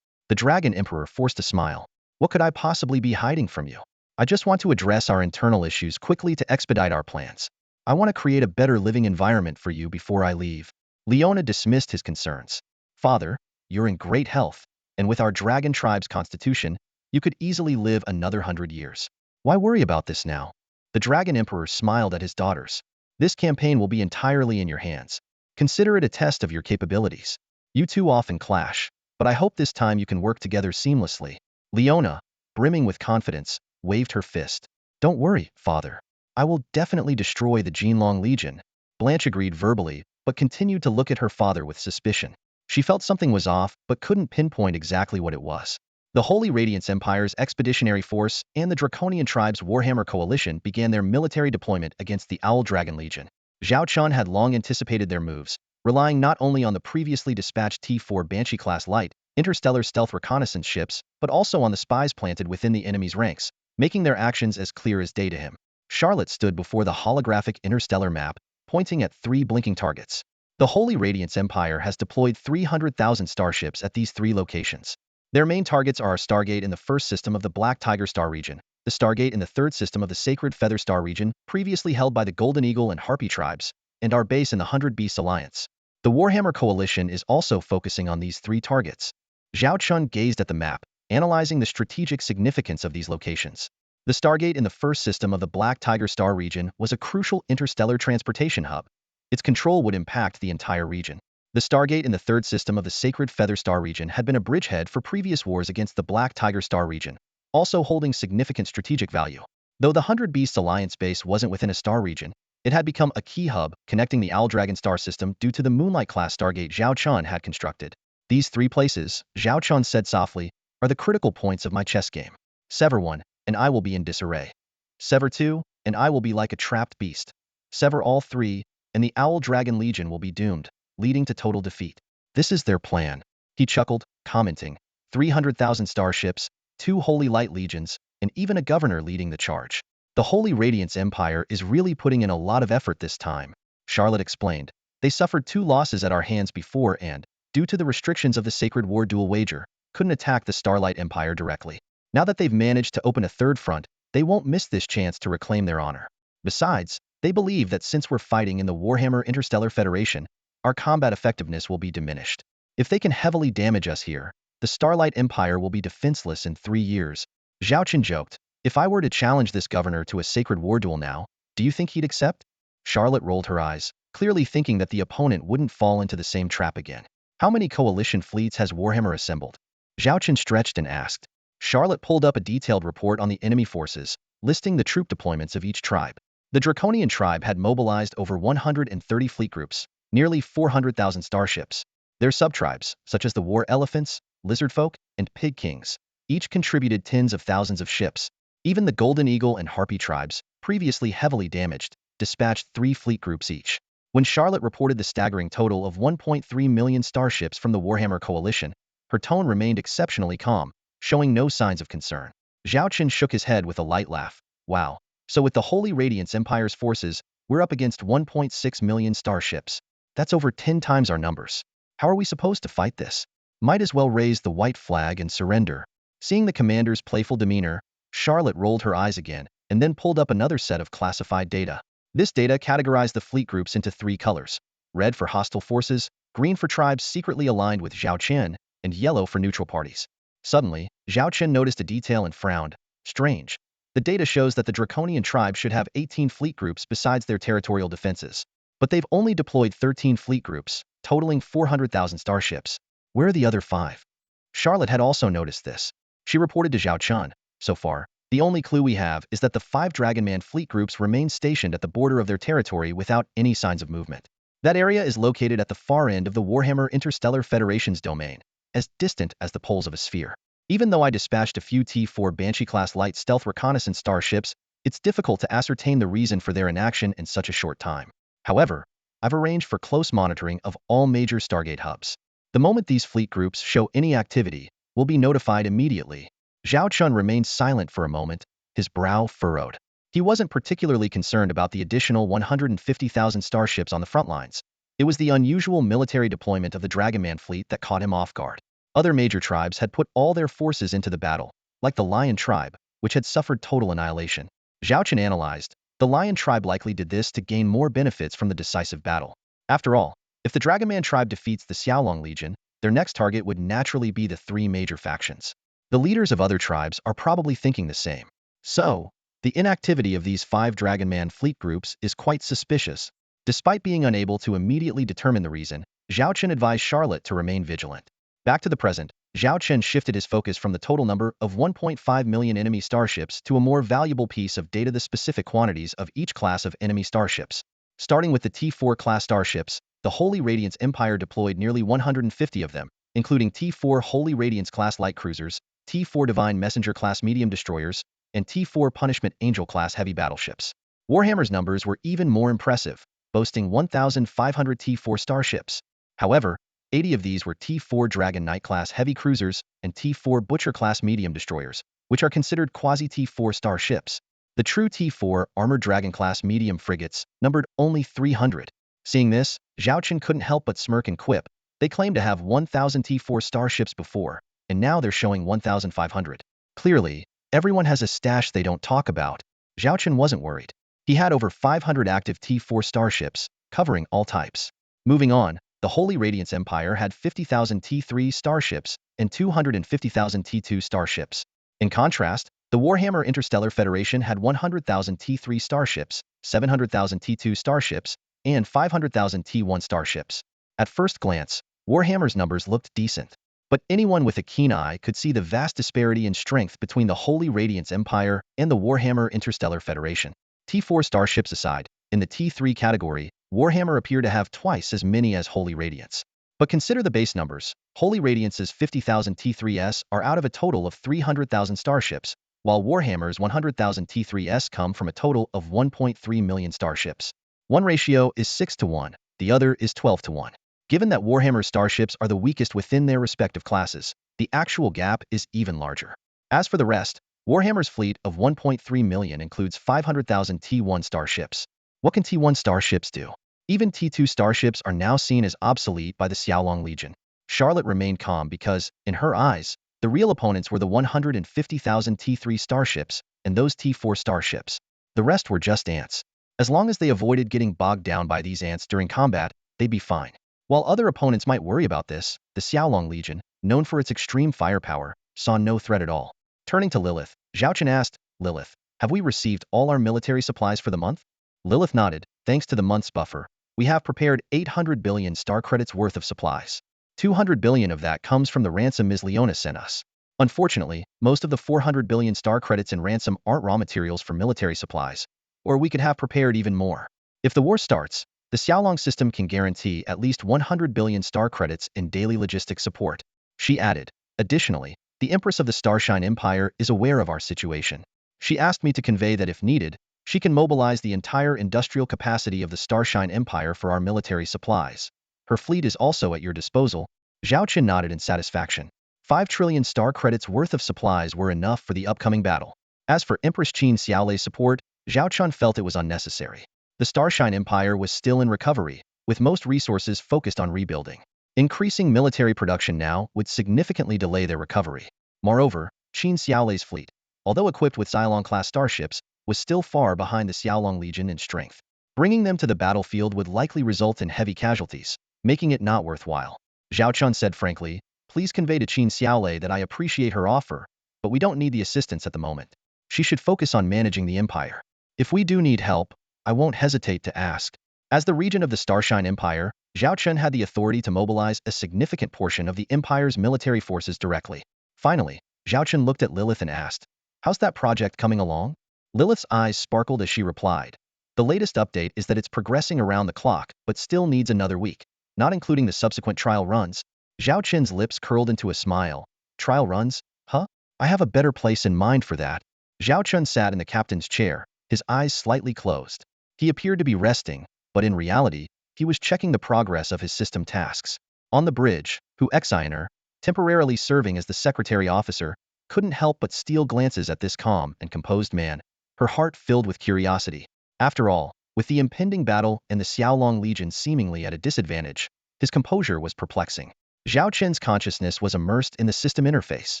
The Dragon Emperor forced a smile. "What could I possibly be hiding from you? I just want to address our internal issues quickly to expedite our plans. I want to create a better living environment for you before I leave." Leona dismissed his concerns. "Father, you're in great health, and with our Dragon tribe's constitution, you could easily live another 100 years. Why worry about this now?" The Dragon Emperor smiled at his daughters. "This campaign will be entirely in your hands. Consider it a test of your capabilities. You two often clash, but I hope this time you can work together seamlessly." Leona, brimming with confidence, waved her fist. "Don't worry, father. I will definitely destroy the Jinlong Legion." Blanche agreed verbally, but continued to look at her father with suspicion. She felt something was off, but couldn't pinpoint exactly what it was. The Holy Radiance Empire's expeditionary force and the Draconian tribe's Warhammer coalition began their military deployment against the Owl Dragon Legion. Zhao Chen had long anticipated their moves, relying not only on the previously dispatched T-4 Banshee-class light, interstellar stealth reconnaissance ships, but also on the spies planted within the enemy's ranks, making their actions as clear as day to him. Charlotte stood before the holographic interstellar map, pointing at 3 blinking targets. The Holy Radiance Empire has deployed 300,000 starships at these 3 locations. Their main targets are a Stargate in the first system of the Black Tiger Star region, the Stargate in the third system of the Sacred Feather Star region, previously held by the Golden Eagle and Harpy tribes, and our base in the 100 Beast Alliance. The Warhammer Coalition is also focusing on these 3 targets. Zhao Chen gazed at the map, analyzing the strategic significance of these locations. The Stargate in the first system of the Black Tiger Star region was a crucial interstellar transportation hub. Its control would impact the entire region. The Stargate in the third system of the Sacred Feather Star region had been a bridgehead for previous wars against the Black Tiger Star region, also holding significant strategic value. Though the 100 Beast Alliance base wasn't within a star region, it had become a key hub connecting the Owl Dragon star system due to the Moonlight-class Stargate Zhao Chen had constructed. "These 3 places," Zhao Chen said softly, "are the critical points of my chess game. Sever one, and I will be in disarray. Sever 2, and I will be like a trapped beast. Sever all 3, and the Owl Dragon Legion will be doomed, leading to total defeat." "This is their plan," he chuckled, commenting. 300,000 starships, 2 Holy Light Legions, and even a governor leading the charge. The Holy Radiance Empire is really putting in a lot of effort this time, Charlotte explained. They suffered 2 losses at our hands before and, due to the restrictions of the Sacred War dual wager, couldn't attack the Starlight Empire directly. Now that they've managed to open a third front, they won't miss this chance to reclaim their honor. Besides, they believe that since we're fighting in the Warhammer Interstellar Federation, our combat effectiveness will be diminished. If they can heavily damage us here, the Starlight Empire will be defenseless in 3 years. Zhao Chen joked, if I were to challenge this governor to a Sacred War duel now, do you think he'd accept? Charlotte rolled her eyes, clearly thinking that the opponent wouldn't fall into the same trap again. How many coalition fleets has Warhammer assembled? Zhao Chen stretched and asked. Charlotte pulled up a detailed report on the enemy forces, listing the troop deployments of each tribe. The Draconian tribe had mobilized over 130 fleet groups, nearly 400,000 starships. Their subtribes, such as the War Elephants, Lizardfolk, and Pig Kings, each contributed tens of thousands of ships. Even the Golden Eagle and Harpy tribes, previously heavily damaged, dispatched 3 fleet groups each. When Charlotte reported the staggering total of 1.3 million starships from the Warhammer coalition, her tone remained exceptionally calm, showing no signs of concern. Zhao Chen shook his head with a light laugh. Wow. So with the Holy Radiance Empire's forces, we're up against 1.6 million starships. That's over 10 times our numbers. How are we supposed to fight this? Might as well raise the white flag and surrender. Seeing the commander's playful demeanor, Charlotte rolled her eyes again, and then pulled up another set of classified data. This data categorized the fleet groups into 3 colors: red for hostile forces, green for tribes secretly aligned with Zhao Chen, and yellow for neutral parties. Suddenly, Zhao Chen noticed a detail and frowned. Strange. The data shows that the Draconian tribe should have 18 fleet groups besides their territorial defenses. But they've only deployed 13 fleet groups, totaling 400,000 starships. Where are the other 5? Charlotte had also noticed this. She reported to Zhao Chen. So far, the only clue we have is that the 5 Dragonman fleet groups remain stationed at the border of their territory without any signs of movement. That area is located at the far end of the Warhammer Interstellar Federation's domain, as distant as the poles of a sphere. Even though I dispatched a few T-4 Banshee-class light stealth reconnaissance starships, it's difficult to ascertain the reason for their inaction in such a short time. However, I've arranged for close monitoring of all major Stargate hubs. The moment these fleet groups show any activity, we'll be notified immediately. Zhao Chen remained silent for a moment, his brow furrowed. He wasn't particularly concerned about the additional 150,000 starships on the front lines. It was the unusual military deployment of the Dragonman fleet that caught him off guard. Other major tribes had put all their forces into the battle, like the Lion tribe, which had suffered total annihilation. Zhao Chen analyzed, the Lion tribe likely did this to gain more benefits from the decisive battle. After all, if the Dragonman tribe defeats the Xiaolong Legion, their next target would naturally be the 3 major factions. The leaders of other tribes are probably thinking the same. So, the inactivity of these 5 Dragonman fleet groups is quite suspicious. Despite being unable to immediately determine the reason, Zhao Chen advised Charlotte to remain vigilant. Back to the present, Zhao Chen shifted his focus from the total number of 1.5 million enemy starships to a more valuable piece of data: the specific quantities of each class of enemy starships. Starting with the T4 class starships, the Holy Radiance Empire deployed nearly 150 of them, including T4 Holy Radiance class light cruisers, T4 Divine Messenger class medium destroyers, and T4 Punishment Angel class heavy battleships. Warhammer's numbers were even more impressive, boasting 1,500 T4 starships. However, 80 of these were T4 Dragon Knight class heavy cruisers and T4 Butcher class medium destroyers, which are considered quasi-T4 starships. The true T4 Armored Dragon class medium frigates numbered only 300. Seeing this, Zhao Chen couldn't help but smirk and quip. They claimed to have 1,000 T4 starships before, and now they're showing 1,500. Clearly, everyone has a stash they don't talk about. Zhao Chen wasn't worried. He had over 500 active T4 starships, covering all types. Moving on, the Holy Radiance Empire had 50,000 T3 starships and 250,000 T2 starships. In contrast, the Warhammer Interstellar Federation had 100,000 T3 starships, 700,000 T2 starships, and 500,000 T1 starships. At first glance, Warhammer's numbers looked decent. But anyone with a keen eye could see the vast disparity in strength between the Holy Radiance Empire and the Warhammer Interstellar Federation. T4 starships aside, in the T3 category, Warhammer appeared to have twice as many as Holy Radiance. But consider the base numbers. Holy Radiance's 50,000 T3s are out of a total of 300,000 starships, while Warhammer's 100,000 T3s come from a total of 1.3 million starships. One ratio is 6 to 1, the other is 12 to 1. Given that Warhammer's starships are the weakest within their respective classes, the actual gap is even larger. As for the rest, Warhammer's fleet of 1.3 million includes 500,000 T1 starships. What can T1 starships do? Even T2 starships are now seen as obsolete by the Xiaolong Legion. Charlotte remained calm because, in her eyes, the real opponents were the 150,000 T3 starships and those T4 starships. The rest were just ants. As long as they avoided getting bogged down by these ants during combat, they'd be fine. While other opponents might worry about this, the Xiaolong Legion, known for its extreme firepower, saw no threat at all. Turning to Lilith, Zhao Chen asked, "Lilith, have we received all our military supplies for the month?" Lilith nodded. "Thanks to the month's buffer, we have prepared 800 billion star credits worth of supplies. 200 billion of that comes from the ransom Ms. Leona sent us. Unfortunately, most of the 400 billion star credits in ransom aren't raw materials for military supplies, or we could have prepared even more. If the war starts, the Xiaolong system can guarantee at least 100 billion star credits in daily logistics support." She added, "Additionally, the Empress of the Starshine Empire is aware of our situation. She asked me to convey that if needed, she can mobilize the entire industrial capacity of the Starshine Empire for our military supplies. Her fleet is also at your disposal." Zhao Chen nodded in satisfaction. 5 trillion star credits worth of supplies were enough for the upcoming battle. As for Empress Qin Xiaolei's support, Zhao Chen felt it was unnecessary. The Starshine Empire was still in recovery, with most resources focused on rebuilding. Increasing military production now would significantly delay their recovery. Moreover, Qin Xiaolei's fleet, although equipped with Xilong-class starships, was still far behind the Xiaolong Legion in strength. Bringing them to the battlefield would likely result in heavy casualties, making it not worthwhile. Zhao Chen said frankly, "Please convey to Qin Xiaolei that I appreciate her offer, but we don't need the assistance at the moment. She should focus on managing the empire. If we do need help, I won't hesitate to ask." As the regent of the Starshine Empire, Zhao Chen had the authority to mobilize a significant portion of the empire's military forces directly. Finally, Zhao Chen looked at Lilith and asked, "How's that project coming along?" Lilith's eyes sparkled as she replied, "The latest update is that it's progressing around the clock, but still needs another week, not including the subsequent trial runs." Zhao Chen's lips curled into a smile. "Trial runs? Huh? I have a better place in mind for that." Zhao Chen sat in the captain's chair, his eyes slightly closed. He appeared to be resting, but in reality, he was checking the progress of his system tasks. On the bridge, Hu Exiner, temporarily serving as the secretary officer, couldn't help but steal glances at this calm and composed man, her heart filled with curiosity. After all, with the impending battle and the Xiaolong Legion seemingly at a disadvantage, his composure was perplexing. Zhao Chen's consciousness was immersed in the system interface.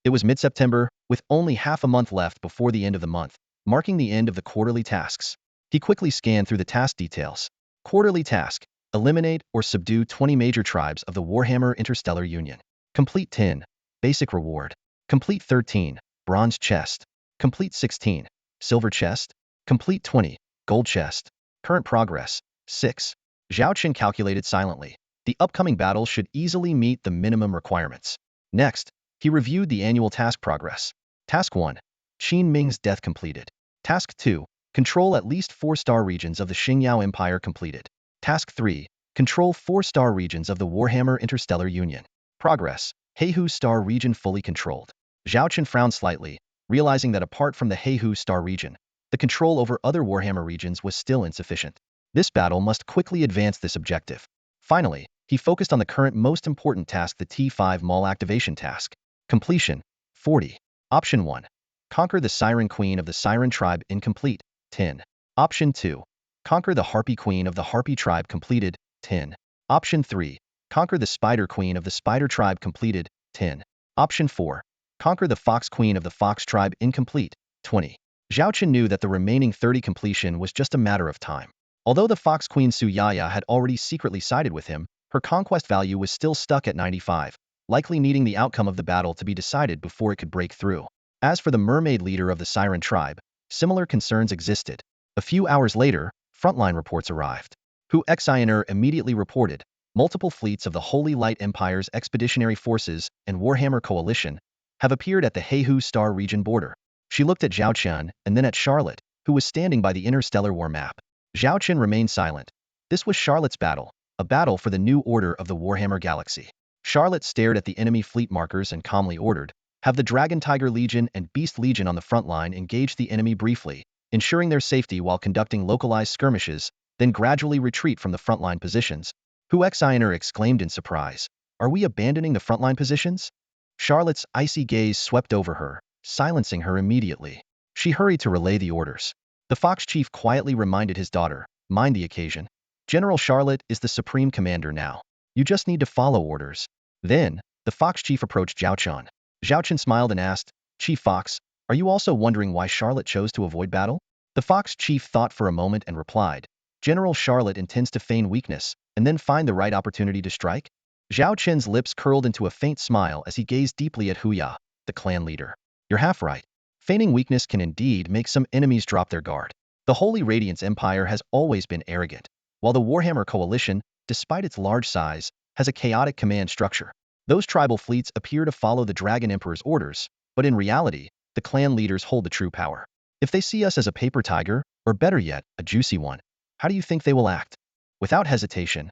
It was mid-September, with only half a month left before the end of the month, marking the end of the quarterly tasks. He quickly scanned through the task details. Quarterly task: eliminate or subdue 20 major tribes of the Warhammer Interstellar Union. Complete 10. Basic reward. Complete 13. Bronze chest. Complete 16. Silver chest. Complete 20. Gold chest. Current progress: 6. Zhao Chen calculated silently. The upcoming battle should easily meet the minimum requirements. Next, he reviewed the annual task progress. Task 1. Qin Ming's death completed. Task 2. Control at least 4-star regions of the Xingyao Empire completed. Task 3. Control 4-star regions of the Warhammer Interstellar Union. Progress: Heihu Star region fully controlled. Zhao Chen frowned slightly, realizing that apart from the Heihu Star region, the control over other Warhammer regions was still insufficient. This battle must quickly advance this objective. Finally, he focused on the current most important task, the T5 Mall activation task. Completion: 40. Option 1. Conquer the Siren Queen of the Siren Tribe, incomplete, 10. Option 2. Conquer the Harpy Queen of the Harpy Tribe, completed, 10. Option 3. Conquer the Spider Queen of the Spider Tribe, completed, 10. Option 4. Conquer the Fox Queen of the Fox Tribe, incomplete, 20. Zhao Chen knew that the remaining 30 completion was just a matter of time. Although the Fox Queen Su Yaya had already secretly sided with him, her conquest value was still stuck at 95, likely needing the outcome of the battle to be decided before it could break through. As for the mermaid leader of the Siren Tribe, similar concerns existed. A few hours later, frontline reports arrived. Hu Exiner immediately reported, multiple fleets of the Holy Light Empire's expeditionary forces and Warhammer coalition have appeared at the Heihu Star region border. She looked at Zhao Chen and then at Charlotte, who was standing by the interstellar war map. Zhao Chen remained silent. This was Charlotte's battle, a battle for the new order of the Warhammer Galaxy. Charlotte stared at the enemy fleet markers and calmly ordered, "Have the Dragon Tiger Legion and Beast Legion on the front line engage the enemy briefly, ensuring their safety while conducting localized skirmishes, then gradually retreat from the frontline positions." Hu Exiner exclaimed in surprise, "Are we abandoning the frontline positions?" Charlotte's icy gaze swept over her, silencing her immediately. She hurried to relay the orders. The Fox chief quietly reminded his daughter, "Mind the occasion. General Charlotte is the supreme commander now. You just need to follow orders." Then, the Fox chief approached Zhao Chen. Zhao Chen smiled and asked, "Chief Fox, are you also wondering why Charlotte chose to avoid battle?" The Fox chief thought for a moment and replied, "General Charlotte intends to feign weakness and then find the right opportunity to strike." Zhao Chen's lips curled into a faint smile as he gazed deeply at Huya, the clan leader. "You're half right. Feigning weakness can indeed make some enemies drop their guard. The Holy Radiance Empire has always been arrogant, while the Warhammer Coalition, despite its large size, has a chaotic command structure. Those tribal fleets appear to follow the Dragon Emperor's orders, but in reality, the clan leaders hold the true power. If they see us as a paper tiger, or better yet, a juicy one, how do you think they will act?" Without hesitation,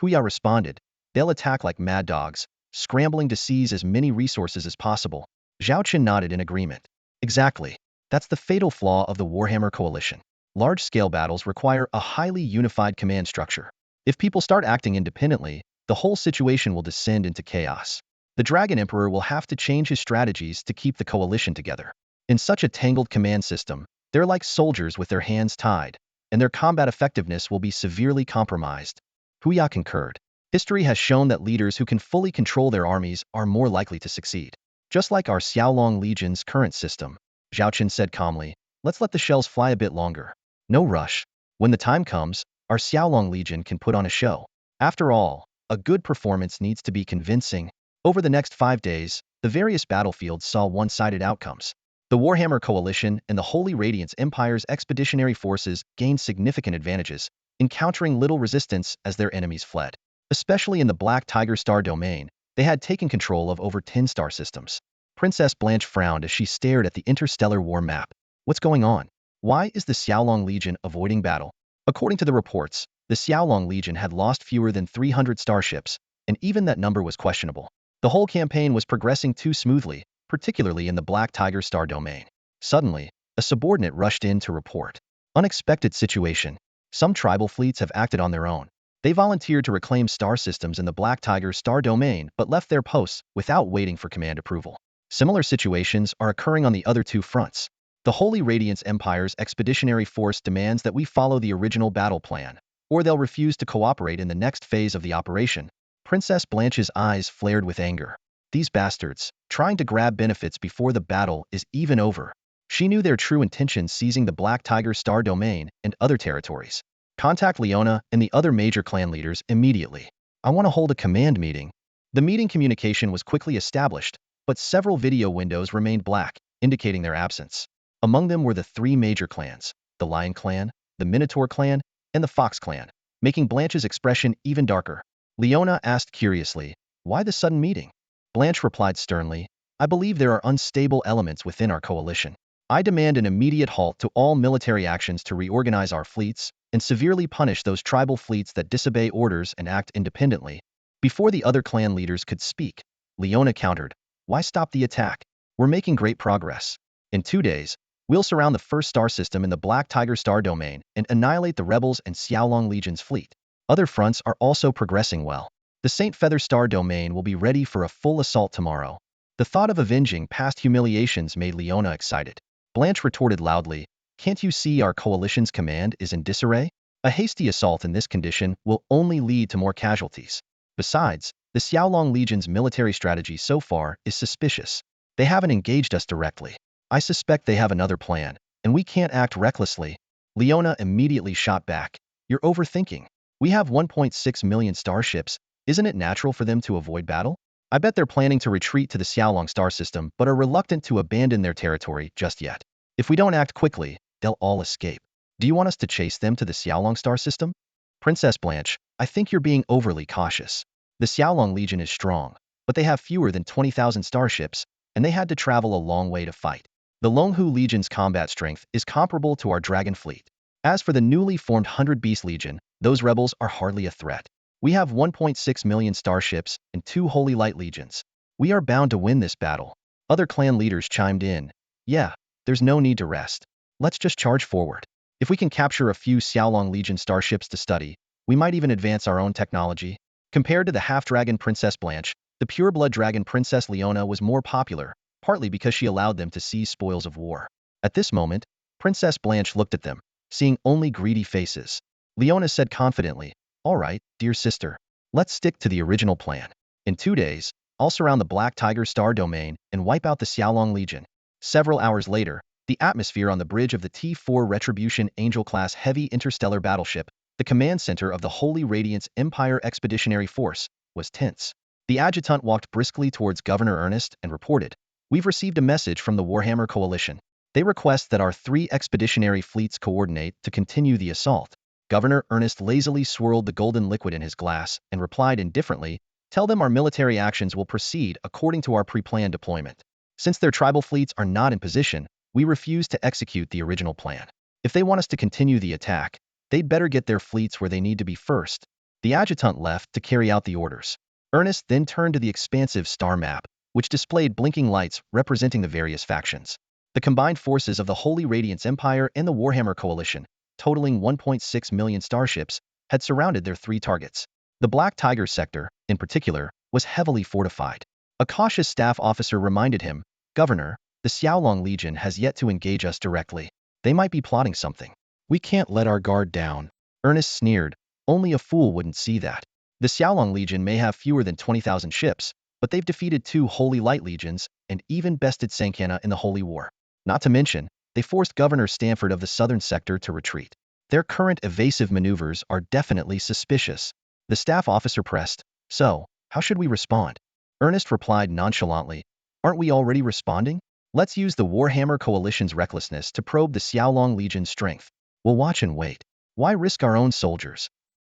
Huya responded, "They'll attack like mad dogs, scrambling to seize as many resources as possible." Zhao Chen nodded in agreement. "Exactly. That's the fatal flaw of the Warhammer Coalition. Large-scale battles require a highly unified command structure. If people start acting independently, the whole situation will descend into chaos. The Dragon Emperor will have to change his strategies to keep the coalition together. In such a tangled command system, they're like soldiers with their hands tied, and their combat effectiveness will be severely compromised." Huya concurred. "History has shown that leaders who can fully control their armies are more likely to succeed. Just like our Xiaolong Legion's current system," Zhao Chen said calmly, "let's let the shells fly a bit longer. No rush. When the time comes, our Xiaolong Legion can put on a show. After all, a good performance needs to be convincing." Over the next 5 days, the various battlefields saw one-sided outcomes. The Warhammer Coalition and the Holy Radiance Empire's expeditionary forces gained significant advantages, encountering little resistance as their enemies fled. Especially in the Black Tiger star domain, they had taken control of over 10 star systems. Princess Blanche frowned as she stared at the interstellar war map. What's going on? Why is the Xiaolong Legion avoiding battle? According to the reports, the Xiaolong Legion had lost fewer than 300 starships, and even that number was questionable. The whole campaign was progressing too smoothly, particularly in the Black Tiger star domain. Suddenly, a subordinate rushed in to report. Unexpected situation. Some tribal fleets have acted on their own. They volunteered to reclaim star systems in the Black Tiger star domain but left their posts without waiting for command approval. Similar situations are occurring on the other two fronts. The Holy Radiance Empire's expeditionary force demands that we follow the original battle plan, or they'll refuse to cooperate in the next phase of the operation. Princess Blanche's eyes flared with anger. These bastards, trying to grab benefits before the battle is even over. She knew their true intentions, seizing the Black Tiger star domain and other territories. "Contact Leona and the other major clan leaders immediately. I want to hold a command meeting." The meeting communication was quickly established, but several video windows remained black, indicating their absence. Among them were the 3 major clans, the Lion Clan, the Minotaur Clan, and the Fox Clan, making Blanche's expression even darker. Leona asked curiously, "Why the sudden meeting?" Blanche replied sternly, "I believe there are unstable elements within our coalition. I demand an immediate halt to all military actions to reorganize our fleets and severely punish those tribal fleets that disobey orders and act independently." Before the other clan leaders could speak, Leona countered, "Why stop the attack? We're making great progress. In 2 days, we'll surround the first star system in the Black Tiger star domain and annihilate the rebels and Xiaolong Legion's fleet. Other fronts are also progressing well. The Saint Feather star domain will be ready for a full assault tomorrow." The thought of avenging past humiliations made Leona excited. Blanche retorted loudly, "Can't you see our coalition's command is in disarray? A hasty assault in this condition will only lead to more casualties. Besides, the Xiaolong Legion's military strategy so far is suspicious. They haven't engaged us directly. I suspect they have another plan, and we can't act recklessly." Leona immediately shot back, "You're overthinking. We have 1.6 million starships. Isn't it natural for them to avoid battle? I bet they're planning to retreat to the Xiaolong star system but are reluctant to abandon their territory just yet. If we don't act quickly, they'll all escape. Do you want us to chase them to the Xiaolong star system?" "Princess Blanche, I think you're being overly cautious. The Xiaolong Legion is strong, but they have fewer than 20,000 starships, and they had to travel a long way to fight. The Longhu Legion's combat strength is comparable to our Dragon Fleet. As for the newly formed 100 Beast Legion, those rebels are hardly a threat. We have 1.6 million starships and 2 Holy Light Legions. We are bound to win this battle." Other clan leaders chimed in, "Yeah, there's no need to rest. Let's just charge forward. If we can capture a few Xiaolong Legion starships to study, we might even advance our own technology." Compared to the half-dragon Princess Blanche, the pure-blood dragon Princess Leona was more popular, partly because she allowed them to seize spoils of war. At this moment, Princess Blanche looked at them, seeing only greedy faces. Leona said confidently, "All right, dear sister. Let's stick to the original plan. In 2 days, I'll surround the Black Tiger star domain and wipe out the Xiaolong Legion." Several hours later, the atmosphere on the bridge of the T-4 Retribution Angel-class heavy interstellar battleship, the command center of the Holy Radiance Empire Expeditionary Force, was tense. The adjutant walked briskly towards Governor Ernest and reported, "We've received a message from the Warhammer Coalition. They request that our 3 expeditionary fleets coordinate to continue the assault." Governor Ernest lazily swirled the golden liquid in his glass and replied indifferently, "Tell them our military actions will proceed according to our pre-planned deployment. Since their tribal fleets are not in position, we refuse to execute the original plan. If they want us to continue the attack, they'd better get their fleets where they need to be first." The adjutant left to carry out the orders. Ernest then turned to the expansive star map, which displayed blinking lights representing the various factions. The combined forces of the Holy Radiance Empire and the Warhammer Coalition, totaling 1.6 million starships, had surrounded their 3 targets. The Black Tiger sector, in particular, was heavily fortified. A cautious staff officer reminded him, "Governor, the Xiaolong Legion has yet to engage us directly. They might be plotting something. We can't let our guard down." Ernest sneered, "Only a fool wouldn't see that. The Xiaolong Legion may have fewer than 20,000 ships, but they've defeated 2 Holy Light Legions and even bested Sankana in the Holy War. Not to mention, they forced Governor Stanford of the southern sector to retreat. Their current evasive maneuvers are definitely suspicious." The staff officer pressed, "So, how should we respond?" Ernest replied nonchalantly, "Aren't we already responding? Let's use the Warhammer Coalition's recklessness to probe the Xiaolong Legion's strength. We'll watch and wait. Why risk our own soldiers?"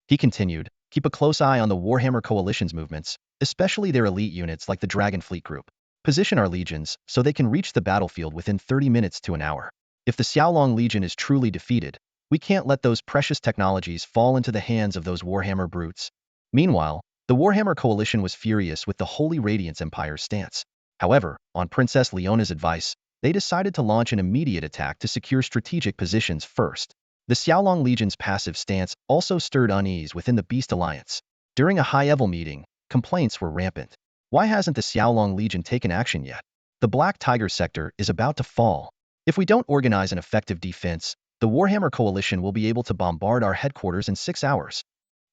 He continued, "Keep a close eye on the Warhammer Coalition's movements, especially their elite units like the Dragon Fleet Group. Position our legions so they can reach the battlefield within 30 minutes to an hour. If the Xiaolong Legion is truly defeated, we can't let those precious technologies fall into the hands of those Warhammer brutes." Meanwhile, the Warhammer Coalition was furious with the Holy Radiance Empire's stance. However, on Princess Leona's advice, they decided to launch an immediate attack to secure strategic positions first. The Xiaolong Legion's passive stance also stirred unease within the Beast Alliance. During a high-level meeting, complaints were rampant. Why hasn't the Xiaolong Legion taken action yet? The Black Tiger sector is about to fall. If we don't organize an effective defense, the Warhammer Coalition will be able to bombard our headquarters in 6 hours.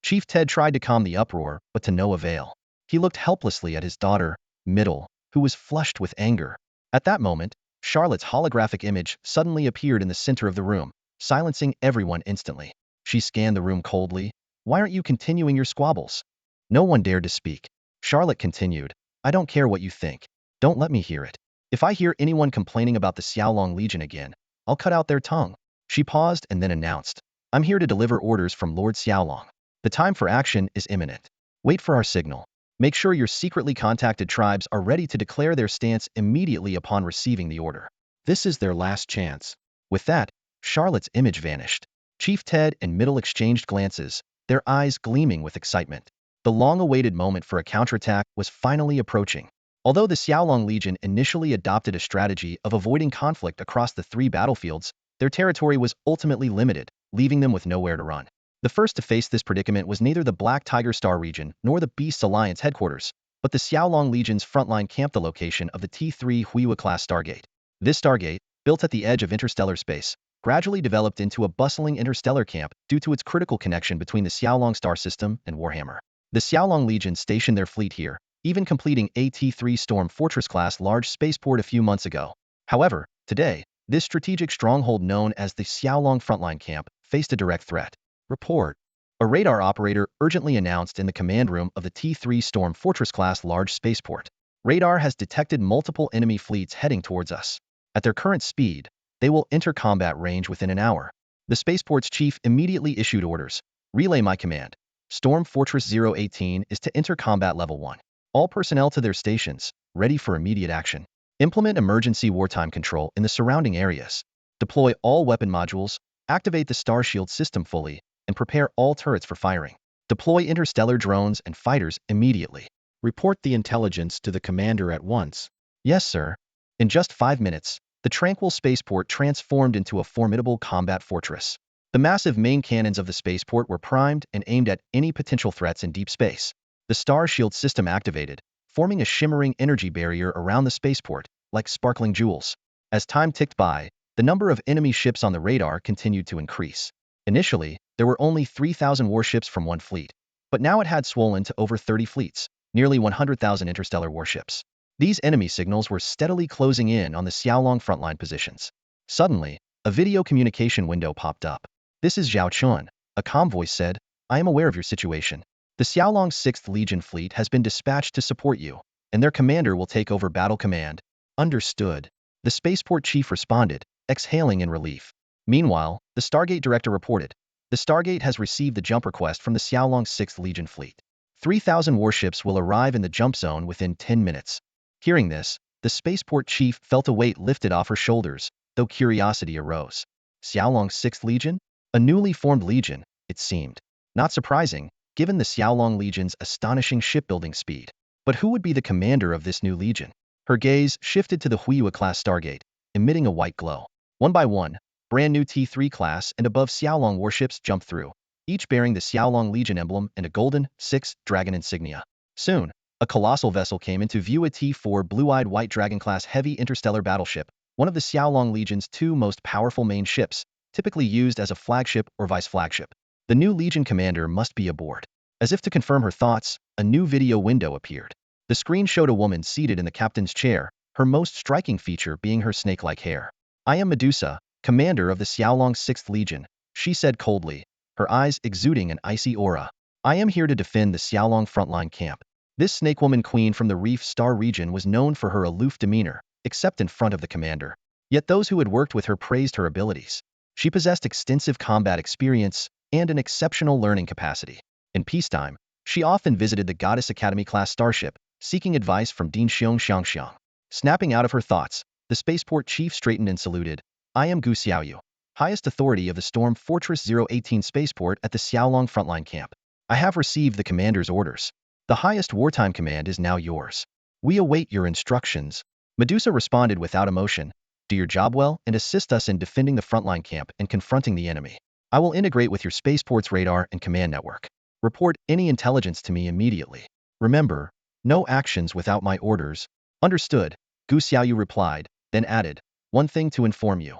Chief Ted tried to calm the uproar, but to no avail. He looked helplessly at his daughter, Middle, who was flushed with anger. At that moment, Charlotte's holographic image suddenly appeared in the center of the room, silencing everyone instantly. She scanned the room coldly. "Why aren't you continuing your squabbles?" No one dared to speak. Charlotte continued, "I don't care what you think. Don't let me hear it. If I hear anyone complaining about the Xiaolong Legion again, I'll cut out their tongue." She paused and then announced, "I'm here to deliver orders from Lord Xiaolong. The time for action is imminent. Wait for our signal. Make sure your secretly contacted tribes are ready to declare their stance immediately upon receiving the order. This is their last chance." With that, Charlotte's image vanished. Chief Ted and Middle exchanged glances, their eyes gleaming with excitement. The long-awaited moment for a counterattack was finally approaching. Although the Xiaolong Legion initially adopted a strategy of avoiding conflict across the 3 battlefields, their territory was ultimately limited, leaving them with nowhere to run. The first to face this predicament was neither the Black Tiger Star region nor the Beast Alliance headquarters, but the Xiaolong Legion's frontline camp, the location of the T3 Huiwa-class Stargate. This Stargate, built at the edge of interstellar space, gradually developed into a bustling interstellar camp due to its critical connection between the Xiaolong star system and Warhammer. The Xiaolong Legion stationed their fleet here, even completing a T3 Storm Fortress-class large spaceport a few months ago. However, today, this strategic stronghold known as the Xiaolong Frontline Camp faced a direct threat. "Report," a radar operator urgently announced in the command room of the T3 Storm Fortress-class large spaceport. "Radar has detected multiple enemy fleets heading towards us. At their current speed, they will enter combat range within an hour." The spaceport's chief immediately issued orders. "Relay my command. Storm Fortress 018 is to enter combat level 1. All personnel to their stations, ready for immediate action. Implement emergency wartime control in the surrounding areas. Deploy all weapon modules, activate the Star Shield system fully, and prepare all turrets for firing. Deploy interstellar drones and fighters immediately. Report the intelligence to the commander at once." "Yes, sir." In just 5 minutes, the tranquil spaceport transformed into a formidable combat fortress. The massive main cannons of the spaceport were primed and aimed at any potential threats in deep space. The Star Shield system activated, forming a shimmering energy barrier around the spaceport, like sparkling jewels. As time ticked by, the number of enemy ships on the radar continued to increase. Initially, there were only 3,000 warships from one fleet, but now it had swollen to over 30 fleets, nearly 100,000 interstellar warships. These enemy signals were steadily closing in on the Xiaolong frontline positions. Suddenly, a video communication window popped up. "This is Zhao Chen," a calm voice said. "I am aware of your situation. The Xiaolong 6th Legion fleet has been dispatched to support you, and their commander will take over battle command." "Understood," the spaceport chief responded, exhaling in relief. Meanwhile, the Stargate director reported, "The Stargate has received the jump request from the Xiaolong 6th Legion fleet. 3,000 warships will arrive in the jump zone within 10 minutes. Hearing this, the spaceport chief felt a weight lifted off her shoulders, though curiosity arose. Xiaolong 6th Legion? A newly formed legion, it seemed. Not surprising, given the Xiaolong Legion's astonishing shipbuilding speed. But who would be the commander of this new legion? Her gaze shifted to the Huiyue-class Stargate, emitting a white glow. One by one, brand new T3 class and above Xiaolong warships jumped through, each bearing the Xiaolong Legion emblem and a golden, 6 dragon insignia. Soon, a colossal vessel came into view, a T4 blue-eyed white dragon-class heavy interstellar battleship, one of the Xiaolong Legion's two most powerful main ships, typically used as a flagship or vice-flagship. The new Legion commander must be aboard. As if to confirm her thoughts, a new video window appeared. The screen showed a woman seated in the captain's chair, her most striking feature being her snake-like hair. "I am Medusa, commander of the Xiaolong 6th Legion," she said coldly, her eyes exuding an icy aura. "I am here to defend the Xiaolong frontline camp." This snake woman queen from the Reef Star region was known for her aloof demeanor, except in front of the commander. Yet those who had worked with her praised her abilities. She possessed extensive combat experience and an exceptional learning capacity. In peacetime, she often visited the Goddess Academy-class starship, seeking advice from Dean Xiangxiang. Snapping out of her thoughts, the spaceport chief straightened and saluted. "I am Gu Xiaoyu, highest authority of the Storm Fortress 018 spaceport at the Xiaolong frontline camp. I have received the commander's orders. The highest wartime command is now yours. We await your instructions." Medusa responded without emotion. "Do your job well and assist us in defending the frontline camp and confronting the enemy. I will integrate with your spaceport's radar and command network. Report any intelligence to me immediately. Remember, no actions without my orders." "Understood," Gu Xiaoyu replied, then added, "One thing to inform you.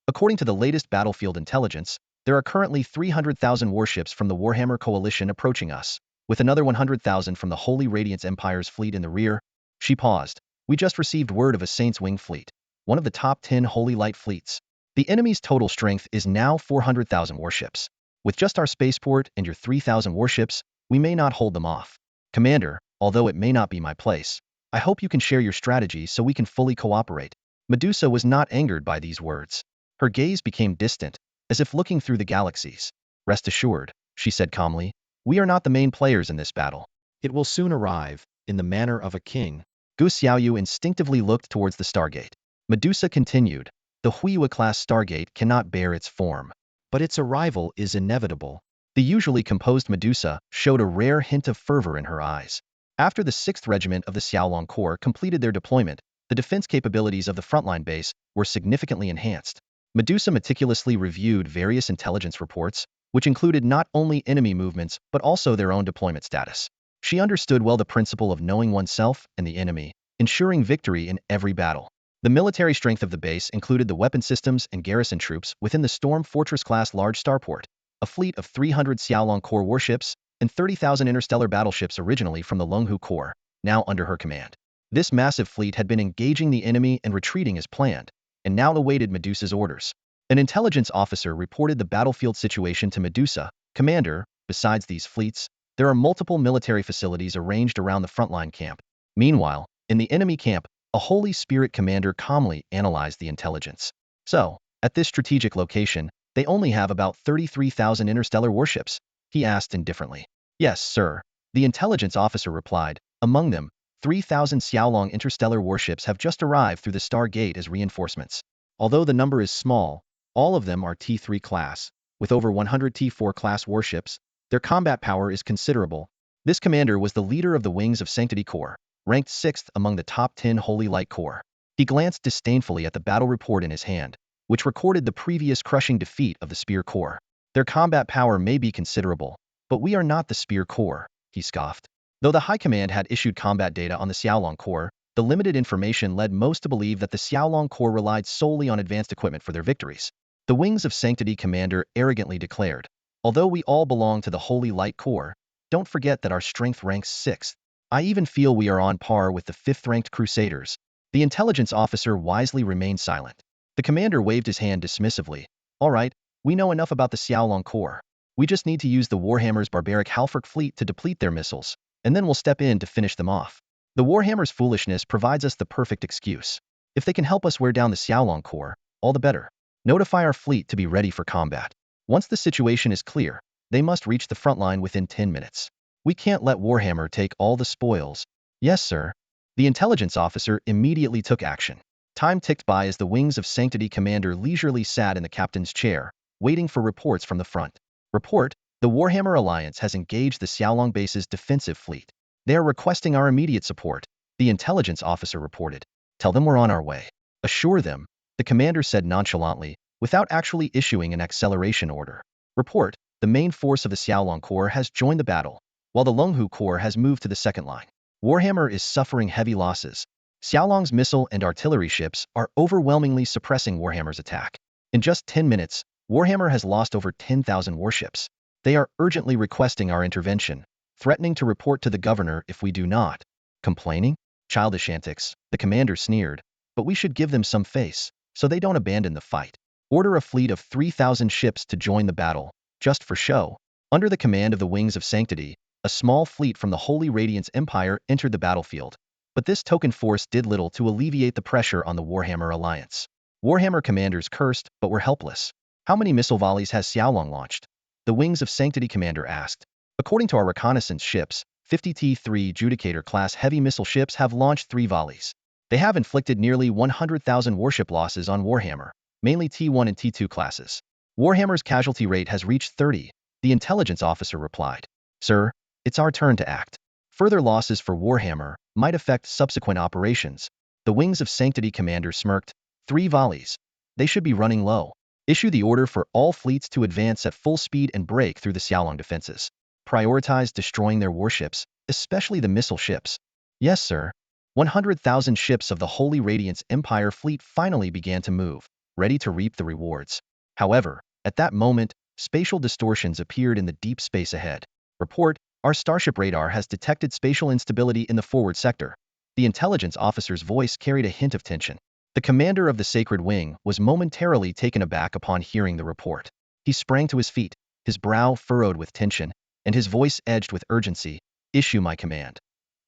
According to the latest battlefield intelligence, there are currently 300,000 warships from the Warhammer Coalition approaching us, with another 100,000 from the Holy Radiance Empire's fleet in the rear." She paused. "We just received word of a Saint's Wing fleet, one of the top 10 Holy Light fleets. The enemy's total strength is now 400,000 warships. With just our spaceport and your 3,000 warships, we may not hold them off. Commander, although it may not be my place, I hope you can share your strategy so we can fully cooperate." Medusa was not angered by these words. Her gaze became distant, as if looking through the galaxies. "Rest assured," she said calmly, "we are not the main players in this battle. It will soon arrive, in the manner of a king." Gu Xiaoyu instinctively looked towards the Stargate. Medusa continued, "The Huiyue-class Stargate cannot bear its form, but its arrival is inevitable." The usually composed Medusa showed a rare hint of fervor in her eyes. After the 6th Regiment of the Xiaolong Corps completed their deployment, the defense capabilities of the frontline base were significantly enhanced. Medusa meticulously reviewed various intelligence reports, which included not only enemy movements but also their own deployment status. She understood well the principle of knowing oneself and the enemy, ensuring victory in every battle. The military strength of the base included the weapon systems and garrison troops within the Storm Fortress-class large starport, a fleet of 300 Xiaolong Corps warships, and 30,000 interstellar battleships originally from the Longhu Corps, now under her command. This massive fleet had been engaging the enemy and retreating as planned, and now awaited Medusa's orders. An intelligence officer reported the battlefield situation to Medusa. "Commander, besides these fleets, there are multiple military facilities arranged around the frontline camp." Meanwhile, in the enemy camp, a Holy Spirit commander calmly analyzed the intelligence. "So, at this strategic location, they only have about 33,000 interstellar warships?" he asked indifferently. "Yes, sir," the intelligence officer replied. "Among them, 3,000 Xiaolong interstellar warships have just arrived through the Stargate as reinforcements. Although the number is small, all of them are T3 class, with over 100 T4 class warships. Their combat power is considerable." This commander was the leader of the Wings of Sanctity Corps, ranked 6th among the top 10 Holy Light Corps. He glanced disdainfully at the battle report in his hand, which recorded the previous crushing defeat of the Spear Corps. "Their combat power may be considerable, but we are not the Spear Corps," he scoffed. Though the High Command had issued combat data on the Xiaolong Corps, The limited information led most to believe that the Xiaolong Corps relied solely on advanced equipment for their victories. The Wings of Sanctity commander arrogantly declared, "Although we all belong to the Holy Light Corps, don't forget that our strength ranks 6th. I even feel we are on par with the 5th-ranked Crusaders." The intelligence officer wisely remained silent. The commander waved his hand dismissively. "All right, we know enough about the Xiaolong Corps. We just need to use the Warhammer's barbaric Halford fleet to deplete their missiles, and then we'll step in to finish them off. The Warhammer's foolishness provides us the perfect excuse. If they can help us wear down the Xiaolong Corps, all the better. Notify our fleet to be ready for combat. Once the situation is clear, they must reach the front line within 10 minutes. We can't let Warhammer take all the spoils." "Yes, sir." The intelligence officer immediately took action. Time ticked by as the Wings of Sanctity commander leisurely sat in the captain's chair, waiting for reports from the front. "Report, the Warhammer Alliance has engaged the Xiaolong base's defensive fleet. They are requesting our immediate support," the intelligence officer reported. "Tell them we're on our way." "Assure them," the commander said nonchalantly, without actually issuing an acceleration order. "Report, the main force of the Xiaolong Corps has joined the battle, while the Lunghu Corps has moved to the second line. Warhammer is suffering heavy losses. Xiaolong's missile and artillery ships are overwhelmingly suppressing Warhammer's attack. In just 10 minutes, Warhammer has lost over 10,000 warships. They are urgently requesting our intervention, threatening to report to the governor if we do not." "Complaining? Childish antics," the commander sneered. "But we should give them some face, so they don't abandon the fight. Order a fleet of 3,000 ships to join the battle, just for show." Under the command of the Wings of Sanctity, a small fleet from the Holy Radiance Empire entered the battlefield. But this token force did little to alleviate the pressure on the Warhammer Alliance. Warhammer commanders cursed, but were helpless. "How many missile volleys has Xiaolong launched?" the Wings of Sanctity commander asked. "According to our reconnaissance ships, 50 T3 Judicator-class heavy missile ships have launched 3 volleys. They have inflicted nearly 100,000 warship losses on Warhammer, mainly T1 and T2 classes. Warhammer's casualty rate has reached 30, the intelligence officer replied. "Sir, it's our turn to act. Further losses for Warhammer might affect subsequent operations." The Wings of Sanctity commander smirked. 3 volleys. They should be running low. Issue the order for all fleets to advance at full speed and break through the Xiaolong defenses. Prioritize destroying their warships, especially the missile ships. "Yes, sir." 100,000 ships of the Holy Radiance Empire fleet finally began to move, ready to reap the rewards. However, at that moment, spatial distortions appeared in the deep space ahead. "Report, our starship radar has detected spatial instability in the forward sector." The intelligence officer's voice carried a hint of tension. The commander of the Sacred Wing was momentarily taken aback upon hearing the report. He sprang to his feet, his brow furrowed with tension, and his voice edged with urgency. "Issue my command.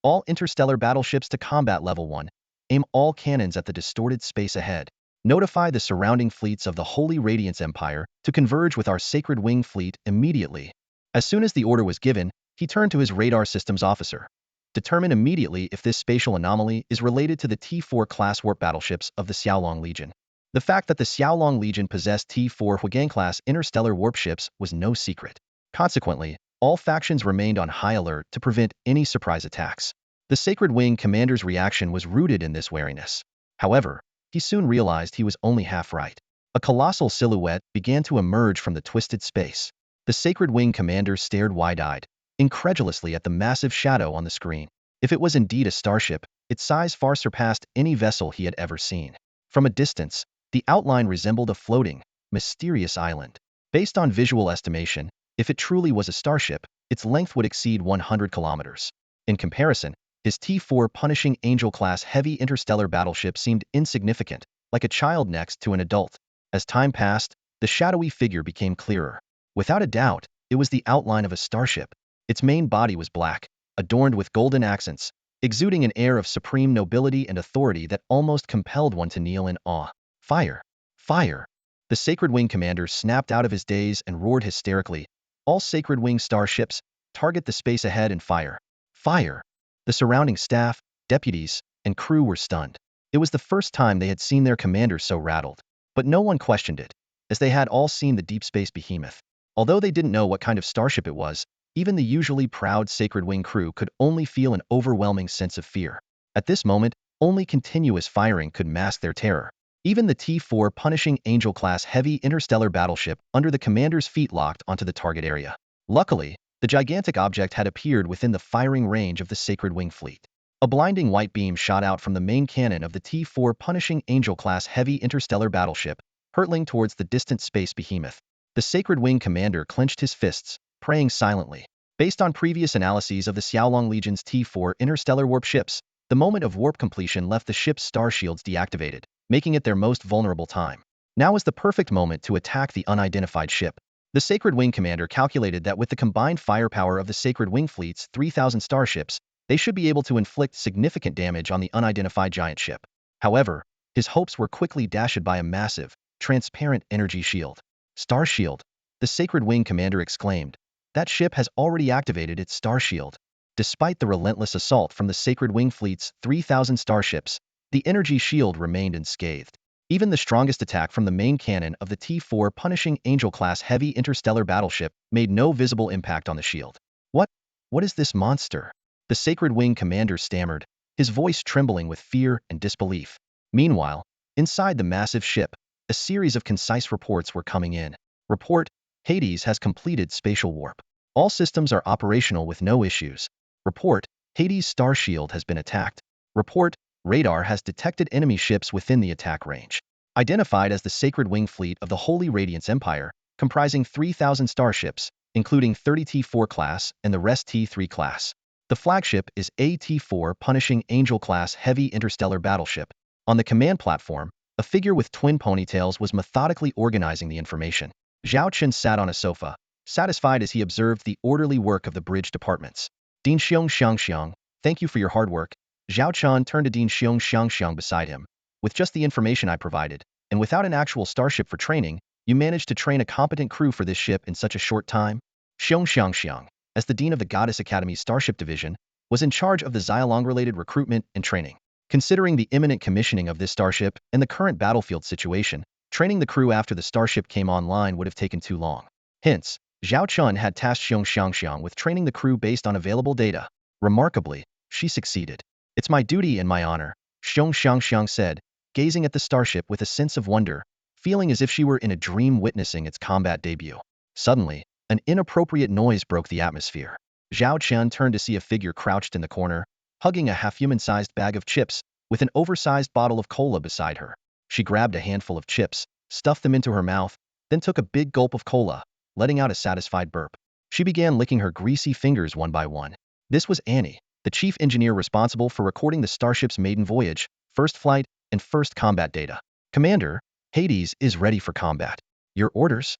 All interstellar battleships to combat level 1. Aim all cannons at the distorted space ahead. Notify the surrounding fleets of the Holy Radiance Empire to converge with our Sacred Wing fleet immediately." As soon as the order was given, he turned to his radar systems officer. "Determine immediately if this spatial anomaly is related to the T4 class warp battleships of the Xiaolong Legion." The fact that the Xiaolong Legion possessed T4 Huigang-class interstellar warp ships was no secret. Consequently, all factions remained on high alert to prevent any surprise attacks. The Sacred Wing commander's reaction was rooted in this wariness. However, he soon realized he was only half right. A colossal silhouette began to emerge from the twisted space. The Sacred Wing commander stared wide-eyed, incredulously at the massive shadow on the screen. If it was indeed a starship, its size far surpassed any vessel he had ever seen. From a distance, the outline resembled a floating, mysterious island. Based on visual estimation, if it truly was a starship, its length would exceed 100 kilometers. In comparison, his T4 Punishing Angel-class heavy interstellar battleship seemed insignificant, like a child next to an adult. As time passed, the shadowy figure became clearer. Without a doubt, it was the outline of a starship. Its main body was black, adorned with golden accents, exuding an air of supreme nobility and authority that almost compelled one to kneel in awe. "Fire! Fire!" The Sacred Wing commander snapped out of his daze and roared hysterically. "All Sacred Wing starships, target the space ahead and fire! Fire!" The surrounding staff, deputies, and crew were stunned. It was the first time they had seen their commander so rattled. But no one questioned it, as they had all seen the deep space behemoth. Although they didn't know what kind of starship it was, even the usually proud Sacred Wing crew could only feel an overwhelming sense of fear. At this moment, only continuous firing could mask their terror. Even the T4 Punishing Angel-class heavy interstellar battleship under the commander's feet locked onto the target area. Luckily, the gigantic object had appeared within the firing range of the Sacred Wing fleet. A blinding white beam shot out from the main cannon of the T-4 Punishing Angel-class heavy interstellar battleship, hurtling towards the distant space behemoth. The Sacred Wing commander clenched his fists, praying silently. Based on previous analyses of the Xiaolong Legion's T-4 interstellar warp ships, the moment of warp completion left the ship's star shields deactivated, making it their most vulnerable time. Now is the perfect moment to attack the unidentified ship. The Sacred Wing commander calculated that with the combined firepower of the Sacred Wing fleet's 3,000 starships, they should be able to inflict significant damage on the unidentified giant ship. However, his hopes were quickly dashed by a massive, transparent energy shield. Star shield, the Sacred Wing commander exclaimed. That ship has already activated its star shield. Despite the relentless assault from the Sacred Wing fleet's 3,000 starships, the energy shield remained unscathed. Even the strongest attack from the main cannon of the T-4 Punishing Angel-class heavy interstellar battleship made no visible impact on the shield. What is this monster? The Sacred Wing commander stammered, his voice trembling with fear and disbelief. Meanwhile, inside the massive ship, a series of concise reports were coming in. Report: Hades has completed spatial warp. All systems are operational with no issues. Report: Hades' star shield has been attacked. Report: Radar has detected enemy ships within the attack range. Identified as the Sacred Wing fleet of the Holy Radiance Empire, comprising 3,000 starships, including 30 T-4 class and the rest T-3 class. The flagship is a T-4 Punishing Angel-class heavy interstellar battleship. On the command platform, a figure with twin ponytails was methodically organizing the information. Zhao Chen sat on a sofa, satisfied as he observed the orderly work of the bridge departments. Din Xiang, thank you for your hard work. Zhao Chen turned to Din Xiang beside him. With just the information I provided, and without an actual starship for training, you managed to train a competent crew for this ship in such a short time? Xiang, as the dean of the Goddess Academy's Starship Division, was in charge of the Xiaolong-related recruitment and training. Considering the imminent commissioning of this starship and the current battlefield situation, training the crew after the starship came online would have taken too long. Hence, Zhao Chen had tasked Xiang with training the crew based on available data. Remarkably, she succeeded. It's my duty and my honor, Xiang said, gazing at the starship with a sense of wonder, feeling as if she were in a dream witnessing its combat debut. Suddenly, an inappropriate noise broke the atmosphere. Zhao Chen turned to see a figure crouched in the corner, hugging a half-human-sized bag of chips, with an oversized bottle of cola beside her. She grabbed a handful of chips, stuffed them into her mouth, then took a big gulp of cola, letting out a satisfied burp. She began licking her greasy fingers one by one. This was Annie, the chief engineer responsible for recording the starship's maiden voyage, first flight, and first combat data. Commander, Hades is ready for combat. Your orders?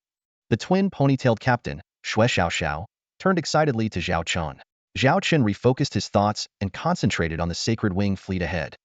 The twin ponytailed captain, Shui Xiao, turned excitedly to Zhao Chen. Zhao Chen refocused his thoughts and concentrated on the Sacred Wing fleet ahead.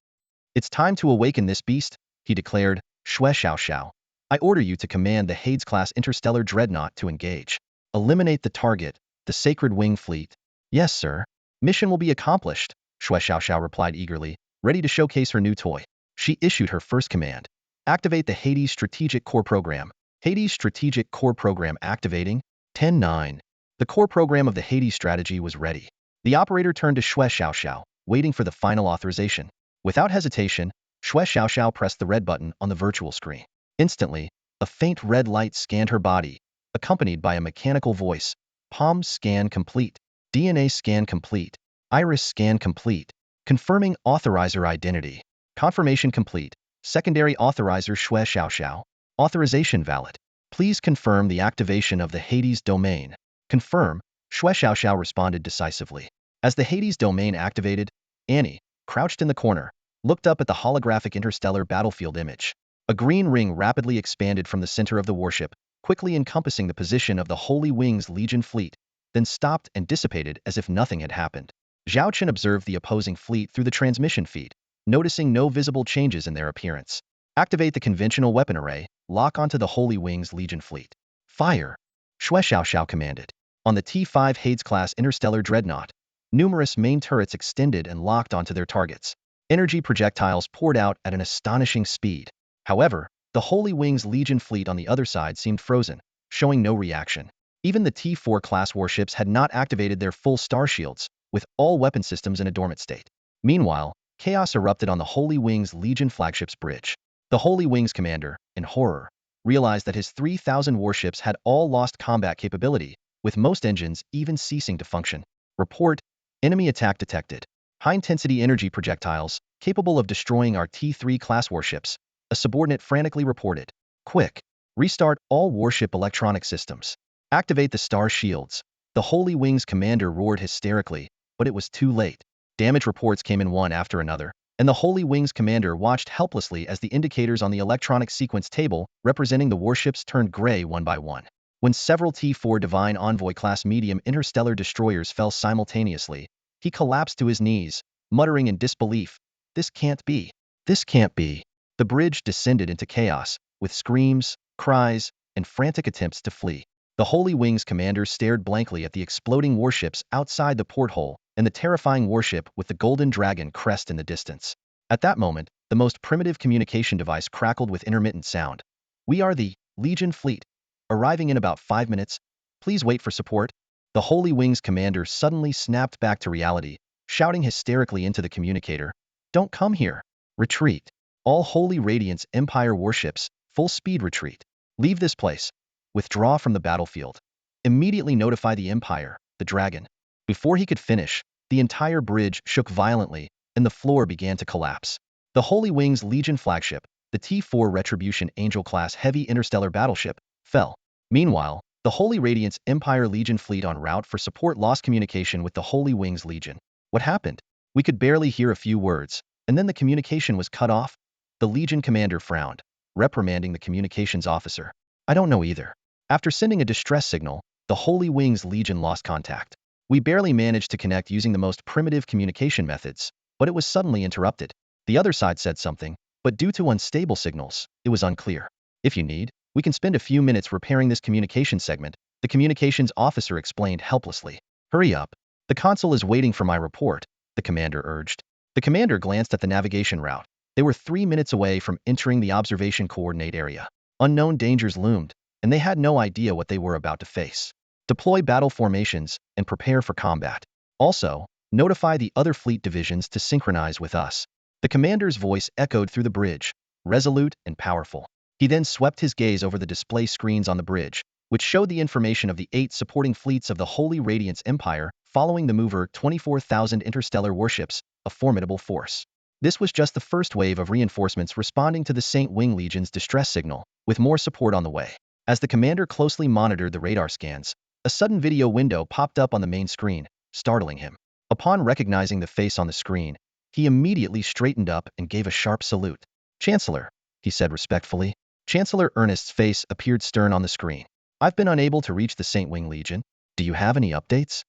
It's time to awaken this beast, he declared. Shui Xiao, I order you to command the Hades-class interstellar dreadnought to engage. Eliminate the target, the Sacred Wing fleet. Yes, sir. Mission will be accomplished, Shui Xiao replied eagerly, ready to showcase her new toy. She issued her first command. Activate the Hades Strategic Core Program. Hades Strategic Core Program activating. 10-9. The core program of the Hades strategy was ready. The operator turned to Shui Xiao, waiting for the final authorization. Without hesitation, Shui Xiao pressed the red button on the virtual screen. Instantly, a faint red light scanned her body, accompanied by a mechanical voice. Palm scan complete. DNA scan complete. Iris scan complete. Confirming authorizer identity. Confirmation complete. Secondary authorizer Shui Xiao. Authorization valid. Please confirm the activation of the Hades domain. Confirm, Shui Xiao responded decisively. As the Hades domain activated, Annie, crouched in the corner, looked up at the holographic interstellar battlefield image. A green ring rapidly expanded from the center of the warship, quickly encompassing the position of the Holy Wings Legion fleet, then stopped and dissipated as if nothing had happened. Zhao Chen observed the opposing fleet through the transmission feed, noticing no visible changes in their appearance. Activate the conventional weapon array, lock onto the Holy Wings Legion fleet. Fire! Shui Xiao commanded. On the T-5 Hades-class interstellar dreadnought, numerous main turrets extended and locked onto their targets. Energy projectiles poured out at an astonishing speed. However, the Holy Wings Legion fleet on the other side seemed frozen, showing no reaction. Even the T-4 class warships had not activated their full star shields, with all weapon systems in a dormant state. Meanwhile, chaos erupted on the Holy Wings Legion flagship's bridge. The Holy Wings commander, in horror, realized that his 3,000 warships had all lost combat capability, with most engines even ceasing to function. Report: enemy attack detected. high-intensity energy projectiles, capable of destroying our T-3 class warships, a subordinate frantically reported. Quick! Restart all warship electronic systems. Activate the star shields. The Holy Wings commander roared hysterically, but it was too late. Damage reports came in one after another, and the Holy Wings commander watched helplessly as the indicators on the electronic sequence table representing the warships turned gray one by one. When several T-4 Divine Envoy-class medium interstellar destroyers fell simultaneously, he collapsed to his knees, muttering in disbelief, "This can't be. This can't be." The bridge descended into chaos, with screams, cries, and frantic attempts to flee. The Holy Wings commander stared blankly at the exploding warships outside the porthole and the terrifying warship with the Golden Dragon crest in the distance. At that moment, the most primitive communication device crackled with intermittent sound. "We are the Legion fleet. Arriving in about 5 minutes. Please wait for support." The Holy Wings commander suddenly snapped back to reality, shouting hysterically into the communicator, "Don't come here. Retreat. All Holy Radiance Empire warships, full speed retreat. Leave this place. Withdraw from the battlefield. Immediately notify the Empire, the Dragon." Before he could finish, the entire bridge shook violently, and the floor began to collapse. The Holy Wings Legion flagship, the T-4 Retribution Angel-class heavy interstellar battleship, fell. Meanwhile, the Holy Radiance Empire Legion fleet en route for support lost communication with the Holy Wings Legion. What happened? We could barely hear a few words, and then the communication was cut off. The Legion commander frowned, reprimanding the communications officer. "I don't know either." After sending a distress signal, the Holy Wings Legion lost contact. "We barely managed to connect using the most primitive communication methods, but it was suddenly interrupted." The other side said something, but due to unstable signals, it was unclear. "If you need, we can spend a few minutes repairing this communication segment," the communications officer explained helplessly. "Hurry up. The console is waiting for my report," the commander urged. The commander glanced at the navigation route. They were 3 minutes away from entering the observation coordinate area. Unknown dangers loomed, and they had no idea what they were about to face. "Deploy battle formations and prepare for combat. Also, notify the other fleet divisions to synchronize with us." The commander's voice echoed through the bridge, resolute and powerful. He then swept his gaze over the display screens on the bridge, which showed the information of the 8 supporting fleets of the Holy Radiance Empire following the mover 24,000 interstellar warships, a formidable force. This was just the first wave of reinforcements responding to the Saint Wing Legion's distress signal, with more support on the way. As the commander closely monitored the radar scans, a sudden video window popped up on the main screen, startling him. Upon recognizing the face on the screen, he immediately straightened up and gave a sharp salute. "Chancellor," he said respectfully. Chancellor Ernest's face appeared stern on the screen. "I've been unable to reach the Saint Wing Legion. Do you have any updates?"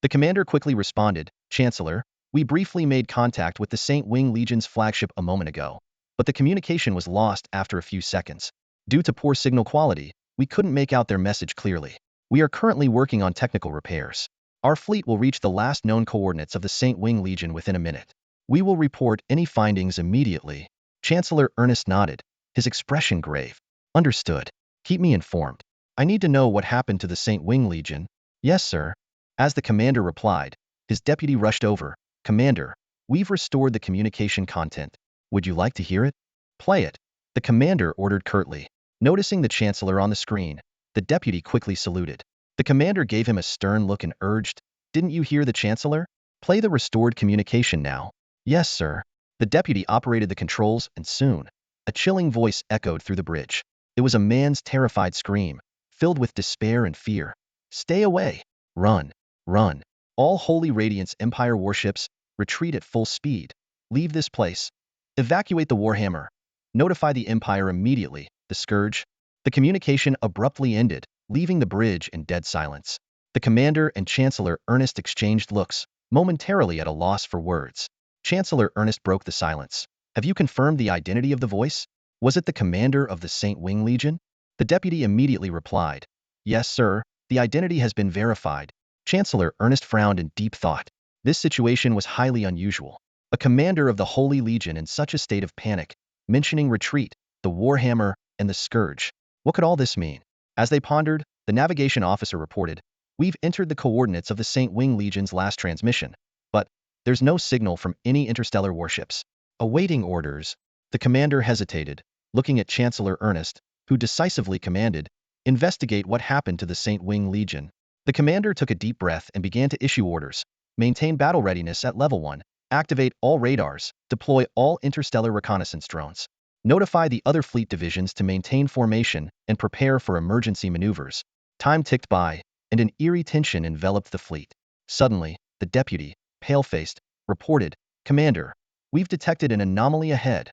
The commander quickly responded, "Chancellor, we briefly made contact with the Saint Wing Legion's flagship a moment ago, but the communication was lost after a few seconds. Due to poor signal quality, we couldn't make out their message clearly. We are currently working on technical repairs. Our fleet will reach the last known coordinates of the Saint Wing Legion within a minute. We will report any findings immediately." Chancellor Ernest nodded, his expression grave. "Understood. Keep me informed. I need to know what happened to the Saint Wing Legion." "Yes, sir." As the commander replied, his deputy rushed over. "Commander, we've restored the communication content. Would you like to hear it?" "Play it," the commander ordered curtly. Noticing the chancellor on the screen, the deputy quickly saluted. The commander gave him a stern look and urged, "Didn't you hear the chancellor? Play the restored communication now." "Yes, sir." The deputy operated the controls, and soon, a chilling voice echoed through the bridge. It was a man's terrified scream, filled with despair and fear. "Stay away! Run! Run! All Holy Radiance Empire warships, retreat at full speed. Leave this place. Evacuate the Warhammer. Notify the Empire immediately, the Scourge." The communication abruptly ended, leaving the bridge in dead silence. The commander and Chancellor Ernest exchanged looks, momentarily at a loss for words. Chancellor Ernest broke the silence. "Have you confirmed the identity of the voice? Was it the commander of the Saint Wing Legion?" The deputy immediately replied, "Yes, sir, the identity has been verified." Chancellor Ernest frowned in deep thought. This situation was highly unusual. A commander of the Holy Legion in such a state of panic, mentioning retreat, the Warhammer, and the Scourge. What could all this mean? As they pondered, the navigation officer reported, "We've entered the coordinates of the Saint Wing Legion's last transmission, but there's no signal from any interstellar warships." Awaiting orders, the commander hesitated, looking at Chancellor Ernest, who decisively commanded, "Investigate what happened to the Saint Wing Legion." The commander took a deep breath and began to issue orders. "Maintain battle readiness at level 1. Activate all radars, deploy all interstellar reconnaissance drones. Notify the other fleet divisions to maintain formation and prepare for emergency maneuvers. Time ticked by, and an eerie tension enveloped the fleet. Suddenly, the deputy, pale-faced, reported, "Commander, we've detected an anomaly ahead,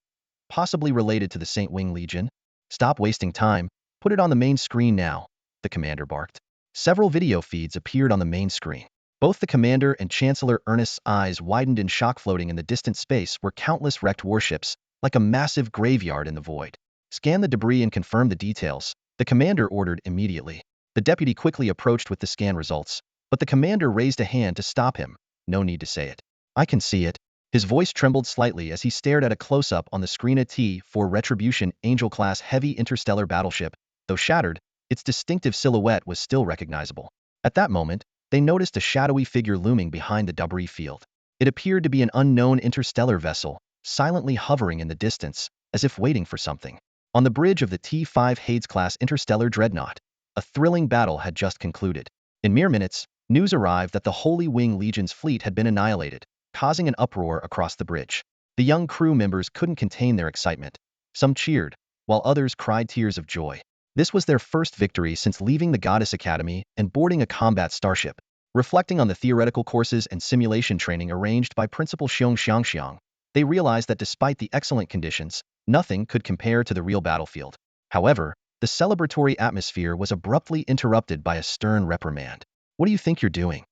possibly related to the St. Wing Legion. Stop wasting time, put it on the main screen now," the commander barked. Several video feeds appeared on the main screen. Both the commander and Chancellor Ernest's eyes widened in shock. Floating in the distant space were countless wrecked warships, like a massive graveyard in the void. "Scan the debris and confirm the details," the commander ordered immediately. The deputy quickly approached with the scan results, but the commander raised a hand to stop him. "No need to say it. I can see it." His voice trembled slightly as he stared at a close-up on the screen. A T-4 Retribution Angel-class heavy interstellar battleship. Though shattered, its distinctive silhouette was still recognizable. At that moment, they noticed a shadowy figure looming behind the debris field. It appeared to be an unknown interstellar vessel, silently hovering in the distance, as if waiting for something. On the bridge of the T-5 Hades-class interstellar dreadnought, a thrilling battle had just concluded. In mere minutes, news arrived that the Holy Wing Legion's fleet had been annihilated, causing an uproar across the bridge. The young crew members couldn't contain their excitement. Some cheered, while others cried tears of joy. This was their first victory since leaving the Goddess Academy and boarding a combat starship. Reflecting on the theoretical courses and simulation training arranged by Principal Xiang, they realized that despite the excellent conditions, nothing could compare to the real battlefield. However, the celebratory atmosphere was abruptly interrupted by a stern reprimand. "What do you think you're doing?"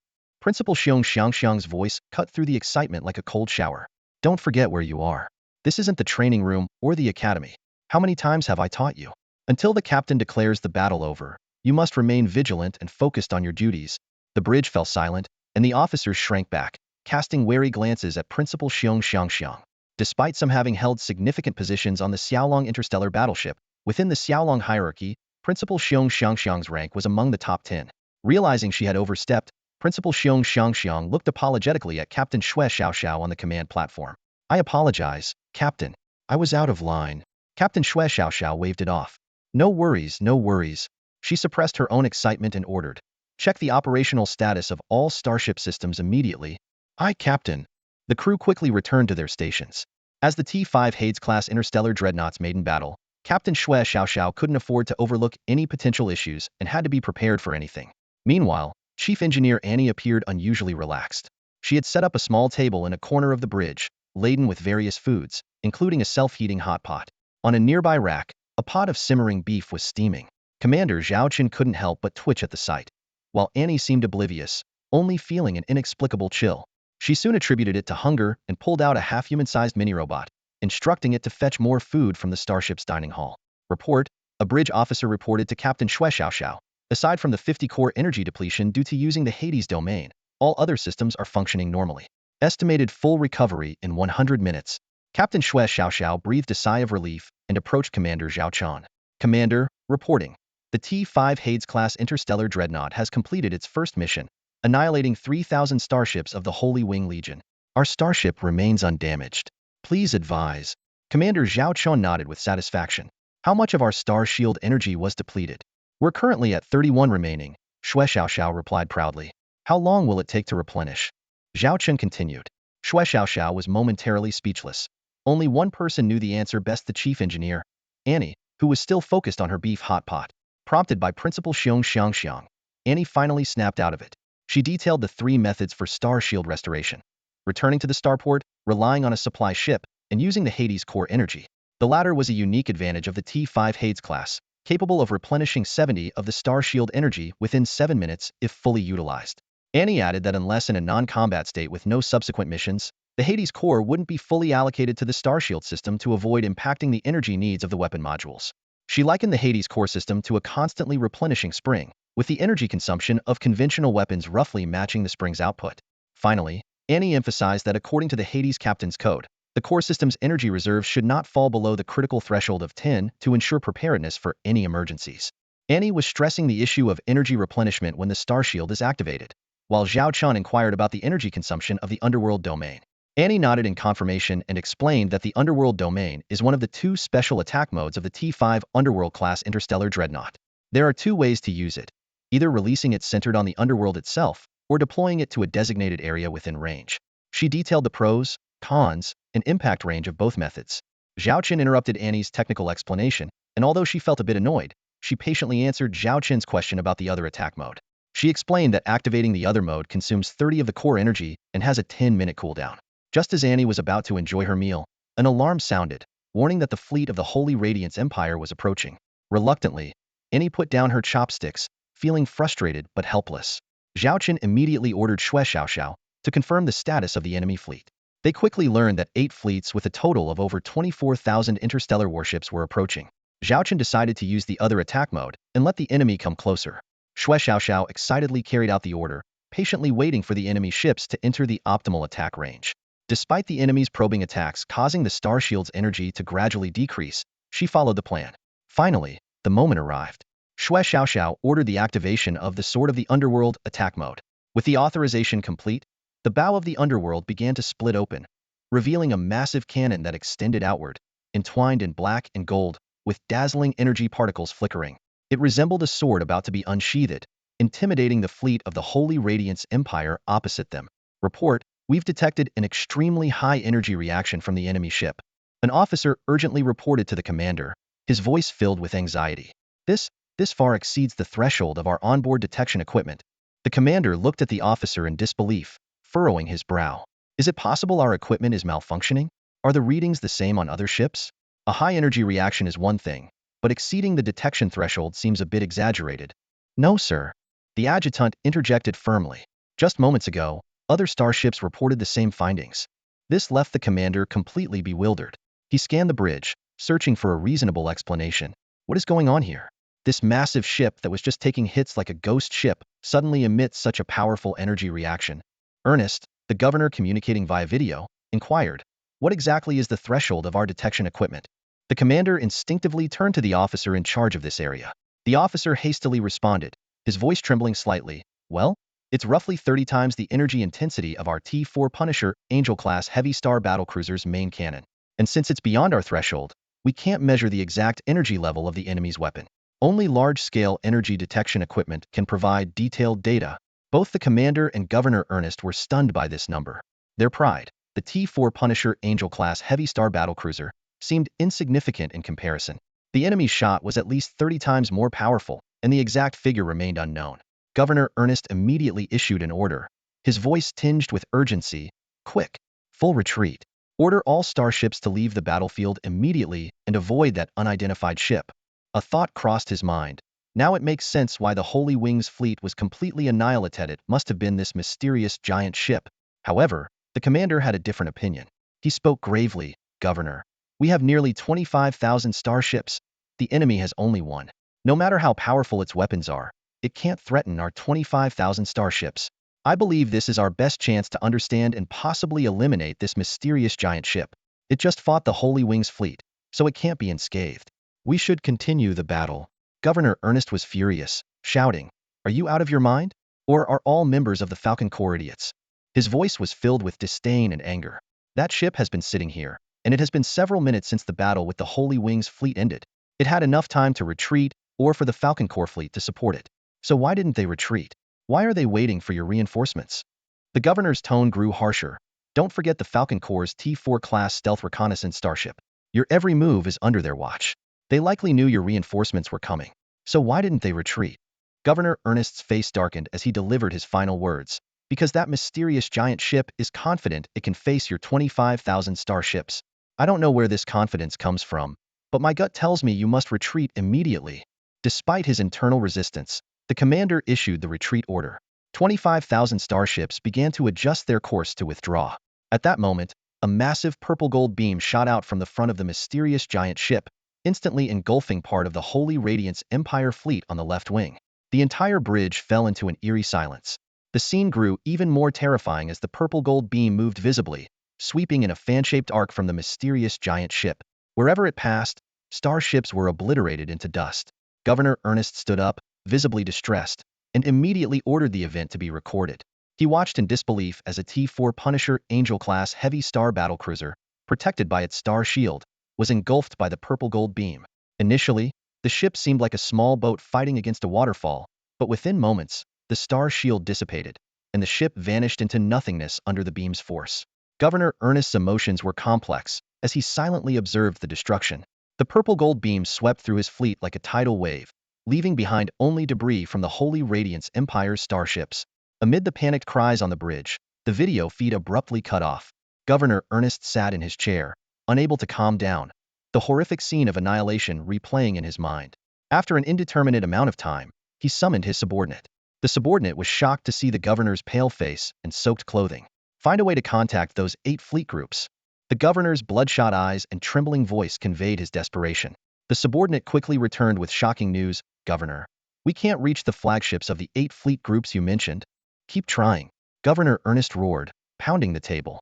Principal Xiang's voice cut through the excitement like a cold shower. "Don't forget where you are. This isn't the training room or the academy. How many times have I taught you? Until the captain declares the battle over, you must remain vigilant and focused on your duties." The bridge fell silent, and the officers shrank back, casting wary glances at Principal Xiang. Despite some having held significant positions on the Xiaolong interstellar battleship, within the Xiaolong hierarchy, Principal Xiang's rank was among the top 10. Realizing she had overstepped, Principal Xiang looked apologetically at Captain Shui Xiao on the command platform. "I apologize, Captain. I was out of line." Captain Shui Xiao waved it off. No worries. She suppressed her own excitement and ordered, "Check the operational status of all starship systems immediately." "Aye, Captain." The crew quickly returned to their stations. As the T-5 Hades-class interstellar dreadnoughts made in battle, Captain Shui Xiao couldn't afford to overlook any potential issues and had to be prepared for anything. Meanwhile, Chief Engineer Annie appeared unusually relaxed. She had set up a small table in a corner of the bridge, laden with various foods, including a self-heating hot pot. On a nearby rack, a pot of simmering beef was steaming. Commander Zhao Chen couldn't help but twitch at the sight, while Annie seemed oblivious, only feeling an inexplicable chill. She soon attributed it to hunger and pulled out a half-human-sized mini-robot, instructing it to fetch more food from the starship's dining hall. Report, a bridge officer reported to Captain Shui Xiao. "Aside from the 50-core energy depletion due to using the Hades domain, all other systems are functioning normally. Estimated full recovery in 100 minutes. Captain Shui Xiao breathed a sigh of relief and approached Commander Zhao Chen. "Commander, reporting. The T-5 Hades-class interstellar dreadnought has completed its first mission, annihilating 3,000 starships of the Holy Wing Legion. Our starship remains undamaged. Please advise." Commander Zhao Chen nodded with satisfaction. "How much of our star shield energy was depleted?" "We're currently at 31 remaining," Shui Xiao replied proudly. "How long will it take to replenish?" Zhao Chen continued. Shui Xiao was momentarily speechless. Only one person knew the answer best: the chief engineer, Annie, who was still focused on her beef hot pot. Prompted by Principal Xiang, Annie finally snapped out of it. She detailed the 3 methods for star shield restoration: returning to the starport, relying on a supply ship, and using the Hades core energy. The latter was a unique advantage of the T-5 Hades class, capable of replenishing 70 of the star shield energy within 7 minutes if fully utilized. Annie added that unless in a non-combat state with no subsequent missions, the Hades core wouldn't be fully allocated to the starshield system to avoid impacting the energy needs of the weapon modules. She likened the Hades core system to a constantly replenishing spring, with the energy consumption of conventional weapons roughly matching the spring's output. Finally, Annie emphasized that according to the Hades Captain's Code, the core system's energy reserves should not fall below the critical threshold of 10 to ensure preparedness for any emergencies. Annie was stressing the issue of energy replenishment when the starshield is activated, while Zhao Chen inquired about the energy consumption of the underworld domain. Annie nodded in confirmation and explained that the underworld domain is one of the 2 special attack modes of the T-5 underworld-class interstellar dreadnought. There are 2 ways to use it: either releasing it centered on the underworld itself, or deploying it to a designated area within range. She detailed the pros, cons, and impact range of both methods. Zhao Chen interrupted Annie's technical explanation, and although she felt a bit annoyed, she patiently answered Zhao Chen's question about the other attack mode. She explained that activating the other mode consumes 30 of the core energy and has a 10-minute cooldown. Just as Annie was about to enjoy her meal, an alarm sounded, warning that the fleet of the Holy Radiance Empire was approaching. Reluctantly, Annie put down her chopsticks, feeling frustrated but helpless. Zhao Chen immediately ordered Shui Xiaoxiao to confirm the status of the enemy fleet. They quickly learned that 8 fleets with a total of over 24,000 interstellar warships were approaching. Zhao Chen decided to use the other attack mode and let the enemy come closer. Shui Xiaoxiao excitedly carried out the order, patiently waiting for the enemy ships to enter the optimal attack range. Despite the enemy's probing attacks causing the star shield's energy to gradually decrease, she followed the plan. Finally, the moment arrived. Shui Xiaoxiao ordered the activation of the Sword of the Underworld attack mode. With the authorization complete, the bow of the underworld began to split open, revealing a massive cannon that extended outward, entwined in black and gold, with dazzling energy particles flickering. It resembled a sword about to be unsheathed, intimidating the fleet of the Holy Radiance Empire opposite them. Report, we've detected an extremely high energy reaction from the enemy ship. An officer urgently reported to the commander, his voice filled with anxiety. This far exceeds the threshold of our onboard detection equipment. The commander looked at the officer in disbelief, furrowing his brow. Is it possible our equipment is malfunctioning? Are the readings the same on other ships? A high energy reaction is one thing, but exceeding the detection threshold seems a bit exaggerated. No, sir. The adjutant interjected firmly. Just moments ago, other starships reported the same findings. This left the commander completely bewildered. He scanned the bridge, searching for a reasonable explanation. What is going on here? This massive ship that was just taking hits like a ghost ship suddenly emits such a powerful energy reaction. Ernest, the governor communicating via video, inquired, "What exactly is the threshold of our detection equipment?" The commander instinctively turned to the officer in charge of this area. The officer hastily responded, his voice trembling slightly, "Well, it's roughly 30 times the energy intensity of our T-4 Punisher Angel-class heavy star battlecruiser's main cannon. And since it's beyond our threshold, we can't measure the exact energy level of the enemy's weapon. Only large-scale energy detection equipment can provide detailed data." Both the commander and Governor Ernest were stunned by this number. Their pride, the T-4 Punisher Angel-class heavy star battlecruiser, seemed insignificant in comparison. The enemy's shot was at least 30 times more powerful, and the exact figure remained unknown. Governor Ernest immediately issued an order, his voice tinged with urgency. "Quick! Full retreat! Order all starships to leave the battlefield immediately and avoid that unidentified ship." A thought crossed his mind. Now it makes sense why the Holy Wings fleet was completely annihilated. It must have been this mysterious giant ship. However, the commander had a different opinion. He spoke gravely, "Governor, we have nearly 25,000 starships. The enemy has only one. No matter how powerful its weapons are, it can't threaten our 25,000 starships. I believe this is our best chance to understand and possibly eliminate this mysterious giant ship. It just fought the Holy Wings fleet, so it can't be unscathed. We should continue the battle." Governor Ernest was furious, shouting, "Are you out of your mind? Or are all members of the Falcon Corps idiots?" His voice was filled with disdain and anger. That ship has been sitting here, and it has been several minutes since the battle with the Holy Wings fleet ended. It had enough time to retreat or for the Falcon Corps fleet to support it. So why didn't they retreat? Why are they waiting for your reinforcements? The governor's tone grew harsher. "Don't forget the Falcon Corps' T-4 class stealth reconnaissance starship. Your every move is under their watch. They likely knew your reinforcements were coming. So why didn't they retreat?" Governor Ernest's face darkened as he delivered his final words. "Because that mysterious giant ship is confident it can face your 25,000 starships. I don't know where this confidence comes from, but my gut tells me you must retreat immediately." Despite his internal resistance, the commander issued the retreat order. 25,000 starships began to adjust their course to withdraw. At that moment, a massive purple-gold beam shot out from the front of the mysterious giant ship, instantly engulfing part of the Holy Radiance Empire fleet on the left wing. The entire bridge fell into an eerie silence. The scene grew even more terrifying as the purple-gold beam moved visibly, sweeping in a fan-shaped arc from the mysterious giant ship. Wherever it passed, starships were obliterated into dust. Governor Ernest stood up, visibly distressed, and immediately ordered the event to be recorded. He watched in disbelief as a T-4 Punisher Angel-class heavy star battlecruiser, protected by its star shield, was engulfed by the purple-gold beam. Initially, the ship seemed like a small boat fighting against a waterfall, but within moments, the star shield dissipated, and the ship vanished into nothingness under the beam's force. Governor Ernest's emotions were complex as he silently observed the destruction. The purple-gold beam swept through his fleet like a tidal wave, leaving behind only debris from the Holy Radiance Empire's starships. Amid the panicked cries on the bridge, the video feed abruptly cut off. Governor Ernest sat in his chair, unable to calm down, the horrific scene of annihilation replaying in his mind. After an indeterminate amount of time, he summoned his subordinate. The subordinate was shocked to see the governor's pale face and soaked clothing. Find a way to contact those 8 fleet groups. The governor's bloodshot eyes and trembling voice conveyed his desperation. The subordinate quickly returned with shocking news. Governor, we can't reach the flagships of the 8 fleet groups you mentioned. Keep trying. Governor Ernest roared, pounding the table.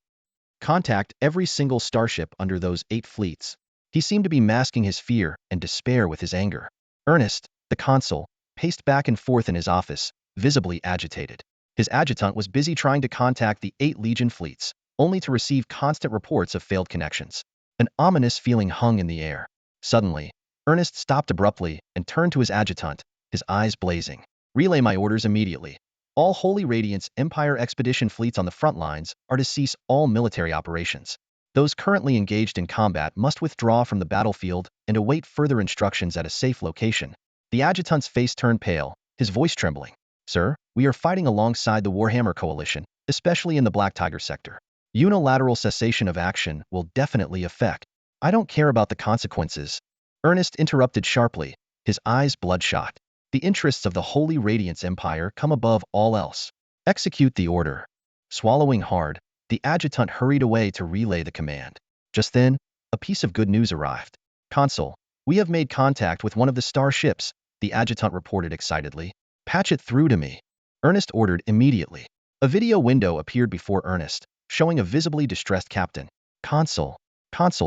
Contact every single starship under those 8 fleets. He seemed to be masking his fear and despair with his anger. Ernest, the consul, paced back and forth in his office, visibly agitated. His adjutant was busy trying to contact the 8 Legion fleets, only to receive constant reports of failed connections. An ominous feeling hung in the air. Suddenly, Ernest stopped abruptly and turned to his adjutant, his eyes blazing. Relay my orders immediately. All Holy Radiance Empire expedition fleets on the front lines are to cease all military operations. Those currently engaged in combat must withdraw from the battlefield and await further instructions at a safe location. The adjutant's face turned pale, his voice trembling. Sir, we are fighting alongside the Warhammer Coalition, especially in the Black Tiger sector. Unilateral cessation of action will definitely affect. I don't care about the consequences. Ernest interrupted sharply, his eyes bloodshot. The interests of the Holy Radiance Empire come above all else. Execute the order. Swallowing hard, the adjutant hurried away to relay the command. Just then, a piece of good news arrived. Consul, we have made contact with one of the starships, the adjutant reported excitedly. Patch it through to me. Ernest ordered immediately. A video window appeared before Ernest, showing a visibly distressed captain. Consul,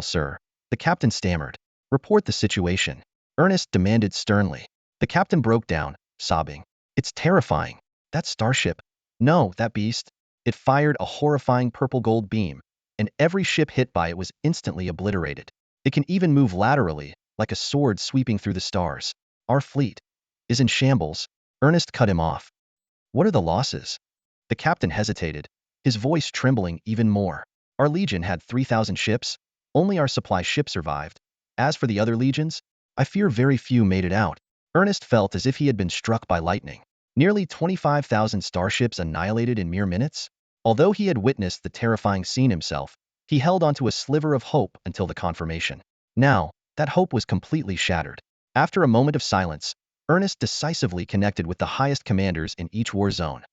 sir. The captain stammered. Report the situation. Ernest demanded sternly. The captain broke down, sobbing. It's terrifying. That starship. No, that beast. It fired a horrifying purple-gold beam, and every ship hit by it was instantly obliterated. It can even move laterally, like a sword sweeping through the stars. Our fleet is in shambles. Ernest cut him off. What are the losses? The captain hesitated, his voice trembling even more. Our legion had 3,000 ships. Only our supply ship survived. As for the other legions, I fear very few made it out. Ernest felt as if he had been struck by lightning. Nearly 25,000 starships annihilated in mere minutes? Although he had witnessed the terrifying scene himself, he held onto a sliver of hope until the confirmation. Now, that hope was completely shattered. After a moment of silence, Ernest decisively connected with the highest commanders in each war zone.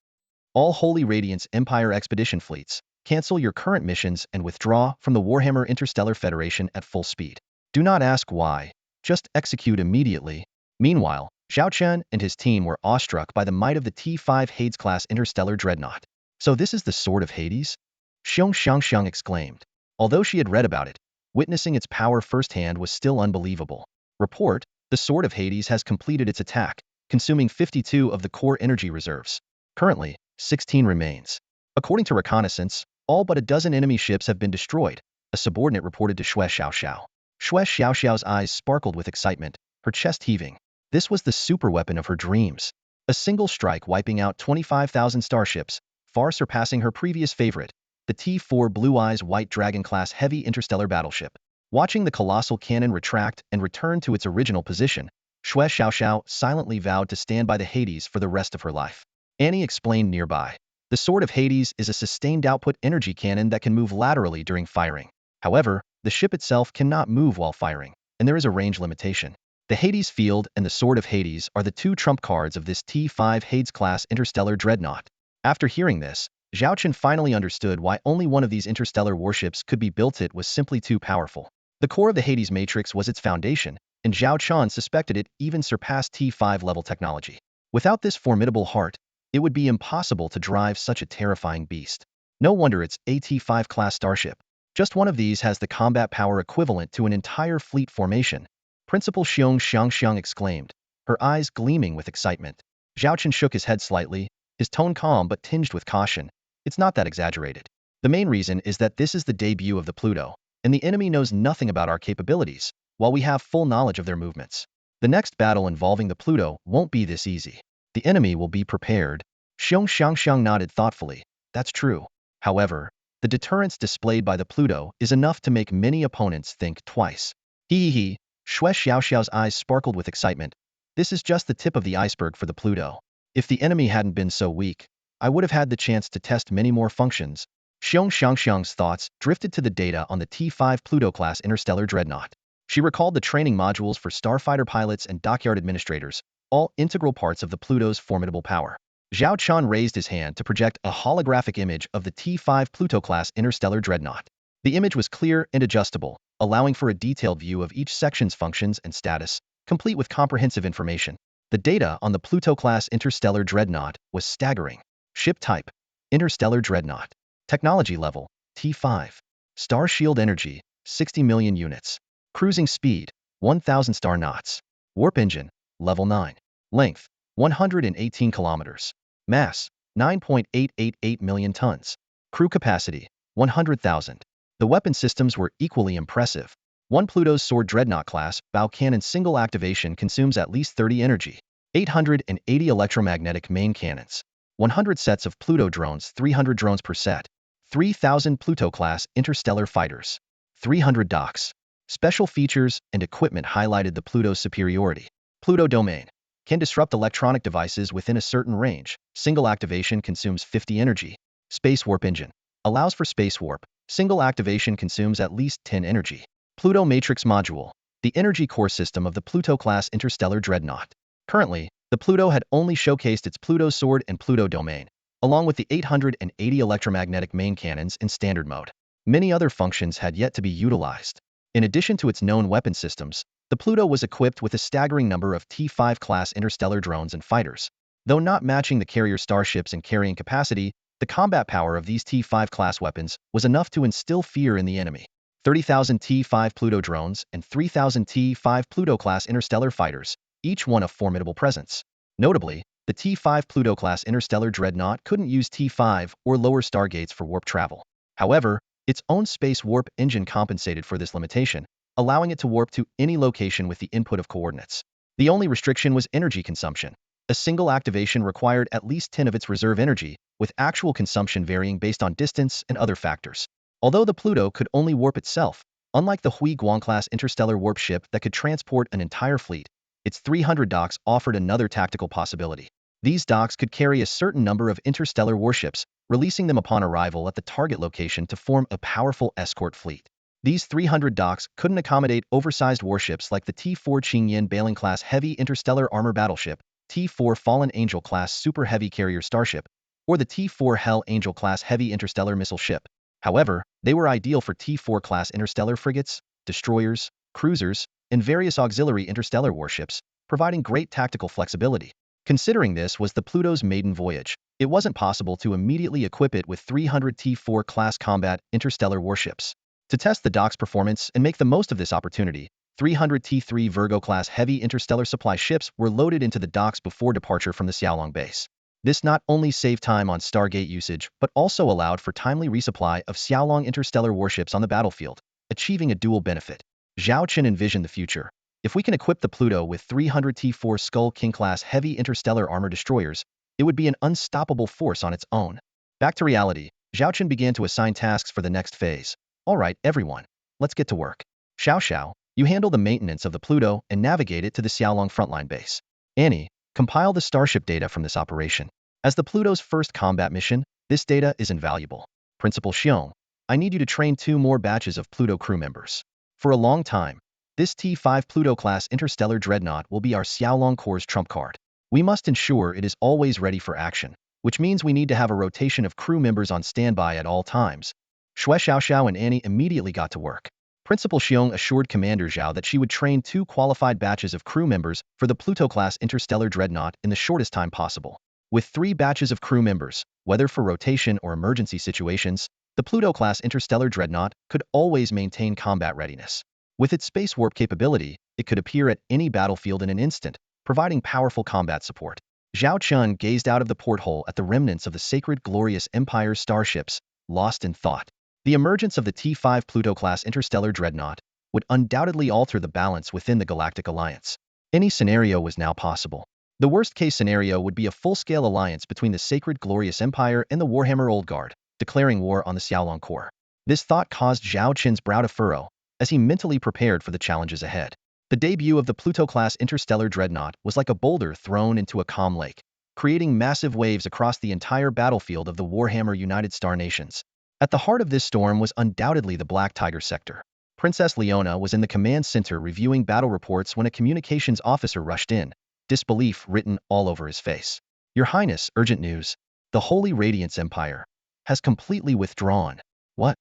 All Holy Radiance Empire expedition fleets, cancel your current missions and withdraw from the Warhammer Interstellar Federation at full speed. Do not ask why, just execute immediately. Meanwhile, Zhao Chen and his team were awestruck by the might of the T-5 Hades-class interstellar dreadnought. So this is the Sword of Hades? Xiong exclaimed. Although she had read about it, witnessing its power firsthand was still unbelievable. Report, the Sword of Hades has completed its attack, consuming 52 of the core energy reserves. Currently, 16 remains. According to reconnaissance, all but a dozen enemy ships have been destroyed, a subordinate reported to Xue Xiaoxiao. Xue Xiaoxiao's eyes sparkled with excitement, her chest heaving. This was the superweapon of her dreams. A single strike wiping out 25,000 starships, far surpassing her previous favorite, the T-4 Blue Eyes White Dragon-class heavy interstellar battleship. Watching the colossal cannon retract and return to its original position, Xue Xiaoxiao silently vowed to stand by the Hades for the rest of her life. Annie explained nearby. The Sword of Hades is a sustained output energy cannon that can move laterally during firing. However, the ship itself cannot move while firing, and there is a range limitation. The Hades Field and the Sword of Hades are the 2 trump cards of this T-5 Hades-class interstellar dreadnought. After hearing this, Zhao Chen finally understood why only one of these interstellar warships could be built. It was simply too powerful. The core of the Hades matrix was its foundation, and Zhao Chen suspected it even surpassed T-5 level technology. Without this formidable heart, it would be impossible to drive such a terrifying beast. No wonder it's a T-5 class starship. Just one of these has the combat power equivalent to an entire fleet formation. Principal Xiong exclaimed, her eyes gleaming with excitement. Zhao Chen shook his head slightly, his tone calm but tinged with caution. It's not that exaggerated. The main reason is that this is the debut of the Pluto, and the enemy knows nothing about our capabilities, while we have full knowledge of their movements. The next battle involving the Pluto won't be this easy. The enemy will be prepared. Xiong nodded thoughtfully. That's true. However, the deterrence displayed by the Pluto is enough to make many opponents think twice. Hee. Shui Xiaoxiao's eyes sparkled with excitement. This is just the tip of the iceberg for the Pluto. If the enemy hadn't been so weak, I would have had the chance to test many more functions. Xiong's thoughts drifted to the data on the T5 Pluto-class interstellar dreadnought. She recalled the training modules for starfighter pilots and dockyard administrators, all integral parts of the Pluto's formidable power. Zhao Chen raised his hand to project a holographic image of the T5 Pluto-class interstellar dreadnought. The image was clear and adjustable, allowing for a detailed view of each section's functions and status, complete with comprehensive information. The data on the Pluto-class interstellar dreadnought was staggering. Ship type: interstellar dreadnought. Technology level: T5. Star shield energy: 60 million units. Cruising speed: 1,000 star knots. Warp engine: level 9. Length: 118 kilometers. Mass: 9.888 million tons. Crew capacity: 100,000. The weapon systems were equally impressive. One Pluto's Sword Dreadnought class bow cannon single activation consumes at least 30 energy. 880 electromagnetic main cannons. 100 sets of Pluto drones, 300 drones per set. 3,000 Pluto-class interstellar fighters. 300 docks. Special features and equipment highlighted the Pluto's superiority. Pluto domain can disrupt electronic devices within a certain range. Single activation consumes 50 energy. Space warp engine allows for space warp. Single activation consumes at least 10 energy. Pluto Matrix Module, the energy core system of the Pluto-class interstellar dreadnought. Currently, the Pluto had only showcased its Pluto Sword and Pluto Domain, along with the 880 electromagnetic main cannons in standard mode. Many other functions had yet to be utilized. In addition to its known weapon systems, the Pluto was equipped with a staggering number of T5 class interstellar drones and fighters. Though not matching the carrier starships in carrying capacity, the combat power of these T5 class weapons was enough to instill fear in the enemy. 30,000 T5 Pluto drones and 3,000 T5 Pluto-class interstellar fighters, each one a formidable presence. Notably, the T5 Pluto-class interstellar dreadnought couldn't use T5 or lower stargates for warp travel. However, its own space warp engine compensated for this limitation, allowing it to warp to any location with the input of coordinates. The only restriction was energy consumption. A single activation required at least 10 of its reserve energy, with actual consumption varying based on distance and other factors. Although the Pluto could only warp itself, unlike the Hui Guang-class interstellar warp ship that could transport an entire fleet, its 300 docks offered another tactical possibility. These docks could carry a certain number of interstellar warships, releasing them upon arrival at the target location to form a powerful escort fleet. These 300 docks couldn't accommodate oversized warships like the T4 Qingyan Baling-class heavy interstellar armor battleship, T4 Fallen Angel-class super heavy carrier starship, or the T4 Hell Angel-class heavy interstellar missile ship. However, they were ideal for T4 class interstellar frigates, destroyers, cruisers, and various auxiliary interstellar warships, providing great tactical flexibility. Considering this was the Pluto's maiden voyage, it wasn't possible to immediately equip it with 300 T4 class combat interstellar warships. To test the dock's performance and make the most of this opportunity, 300 T3 Virgo-class heavy interstellar supply ships were loaded into the docks before departure from the Xiaolong base. This not only saved time on Stargate usage, but also allowed for timely resupply of Xiaolong interstellar warships on the battlefield, achieving a dual benefit. Zhao Chen envisioned the future. If we can equip the Pluto with 300 T4 Skull King-class heavy interstellar armor destroyers, it would be an unstoppable force on its own. Back to reality, Zhao Chen began to assign tasks for the next phase. All right, everyone, let's get to work. Xiao, you handle the maintenance of the Pluto and navigate it to the Xiaolong frontline base. Annie, compile the starship data from this operation. As the Pluto's first combat mission, this data is invaluable. Principal Xiong, I need you to train 2 more batches of Pluto crew members. For a long time, this T5 Pluto-class interstellar dreadnought will be our Xiaolong Corps' trump card. We must ensure it is always ready for action, which means we need to have a rotation of crew members on standby at all times. Shui Xiao and Annie immediately got to work. Principal Xiong assured Commander Zhao that she would train 2 qualified batches of crew members for the Pluto-class interstellar dreadnought in the shortest time possible. With 3 batches of crew members, whether for rotation or emergency situations, the Pluto-class interstellar dreadnought could always maintain combat readiness. With its space warp capability, it could appear at any battlefield in an instant, providing powerful combat support. Zhao Chen gazed out of the porthole at the remnants of the sacred glorious Empire's starships, lost in thought. The emergence of the T5 Pluto-class interstellar dreadnought would undoubtedly alter the balance within the Galactic Alliance. Any scenario was now possible. The worst-case scenario would be a full-scale alliance between the Sacred Glorious Empire and the Warhammer Old Guard, declaring war on the Xiaolong Corps. This thought caused Zhao Chen's brow to furrow, as he mentally prepared for the challenges ahead. The debut of the Pluto-class interstellar dreadnought was like a boulder thrown into a calm lake, creating massive waves across the entire battlefield of the Warhammer United Star Nations. At the heart of this storm was undoubtedly the Black Tiger sector. Princess Leona was in the command center reviewing battle reports when a communications officer rushed in, disbelief written all over his face. "Your Highness, urgent news. The Holy Radiance Empire has completely withdrawn." "What?"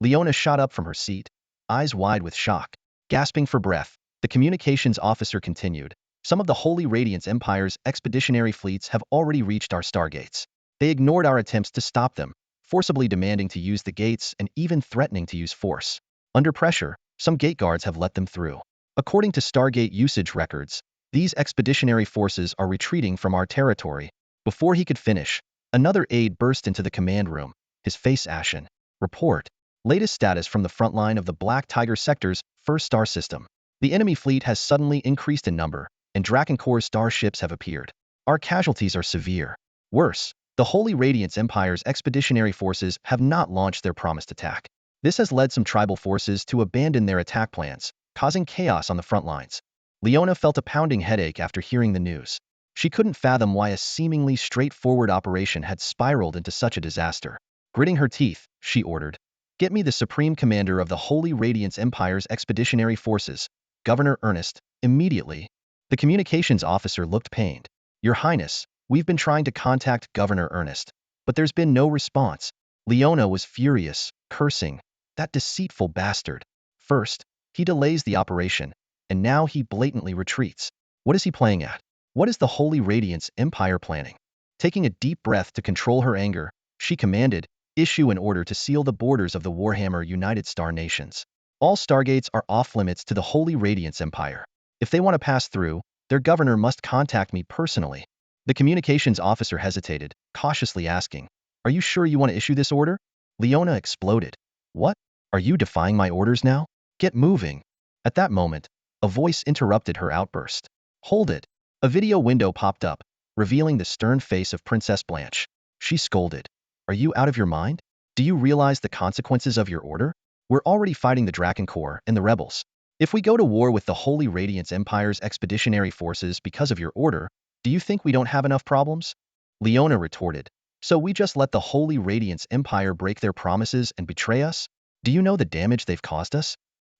Leona shot up from her seat, eyes wide with shock. Gasping for breath, the communications officer continued. "Some of the Holy Radiance Empire's expeditionary fleets have already reached our stargates. They ignored our attempts to stop them, forcibly demanding to use the gates and even threatening to use force. Under pressure, some gate guards have let them through. According to Stargate usage records, these expeditionary forces are retreating from our territory." Before he could finish, another aide burst into the command room, his face ashen. "Report. Latest status from the front line of the Black Tiger sector's first star system. The enemy fleet has suddenly increased in number, and Drakencor's starships have appeared. Our casualties are severe. Worse, the Holy Radiance Empire's expeditionary forces have not launched their promised attack. This has led some tribal forces to abandon their attack plans, causing chaos on the front lines." Leona felt a pounding headache after hearing the news. She couldn't fathom why a seemingly straightforward operation had spiraled into such a disaster. Gritting her teeth, she ordered, "Get me the Supreme Commander of the Holy Radiance Empire's expeditionary forces, Governor Ernest, immediately." The communications officer looked pained. "Your Highness, we've been trying to contact Governor Ernest, but there's been no response." Leona was furious, cursing, "That deceitful bastard. First, he delays the operation, and now he blatantly retreats. What is he playing at? What is the Holy Radiance Empire planning?" Taking a deep breath to control her anger, she commanded, "Issue an order to seal the borders of the Warhammer United Star Nations. All stargates are off-limits to the Holy Radiance Empire. If they want to pass through, their governor must contact me personally." The communications officer hesitated, cautiously asking, "Are you sure you want to issue this order?" Leona exploded. "What? Are you defying my orders now? Get moving." At that moment, a voice interrupted her outburst. "Hold it." A video window popped up, revealing the stern face of Princess Blanche. She scolded, "Are you out of your mind? Do you realize the consequences of your order? We're already fighting the Drakencorps and the rebels. If we go to war with the Holy Radiance Empire's expeditionary forces because of your order, do you think we don't have enough problems?" Leona retorted, "So we just let the Holy Radiance Empire break their promises and betray us? Do you know the damage they've caused us?"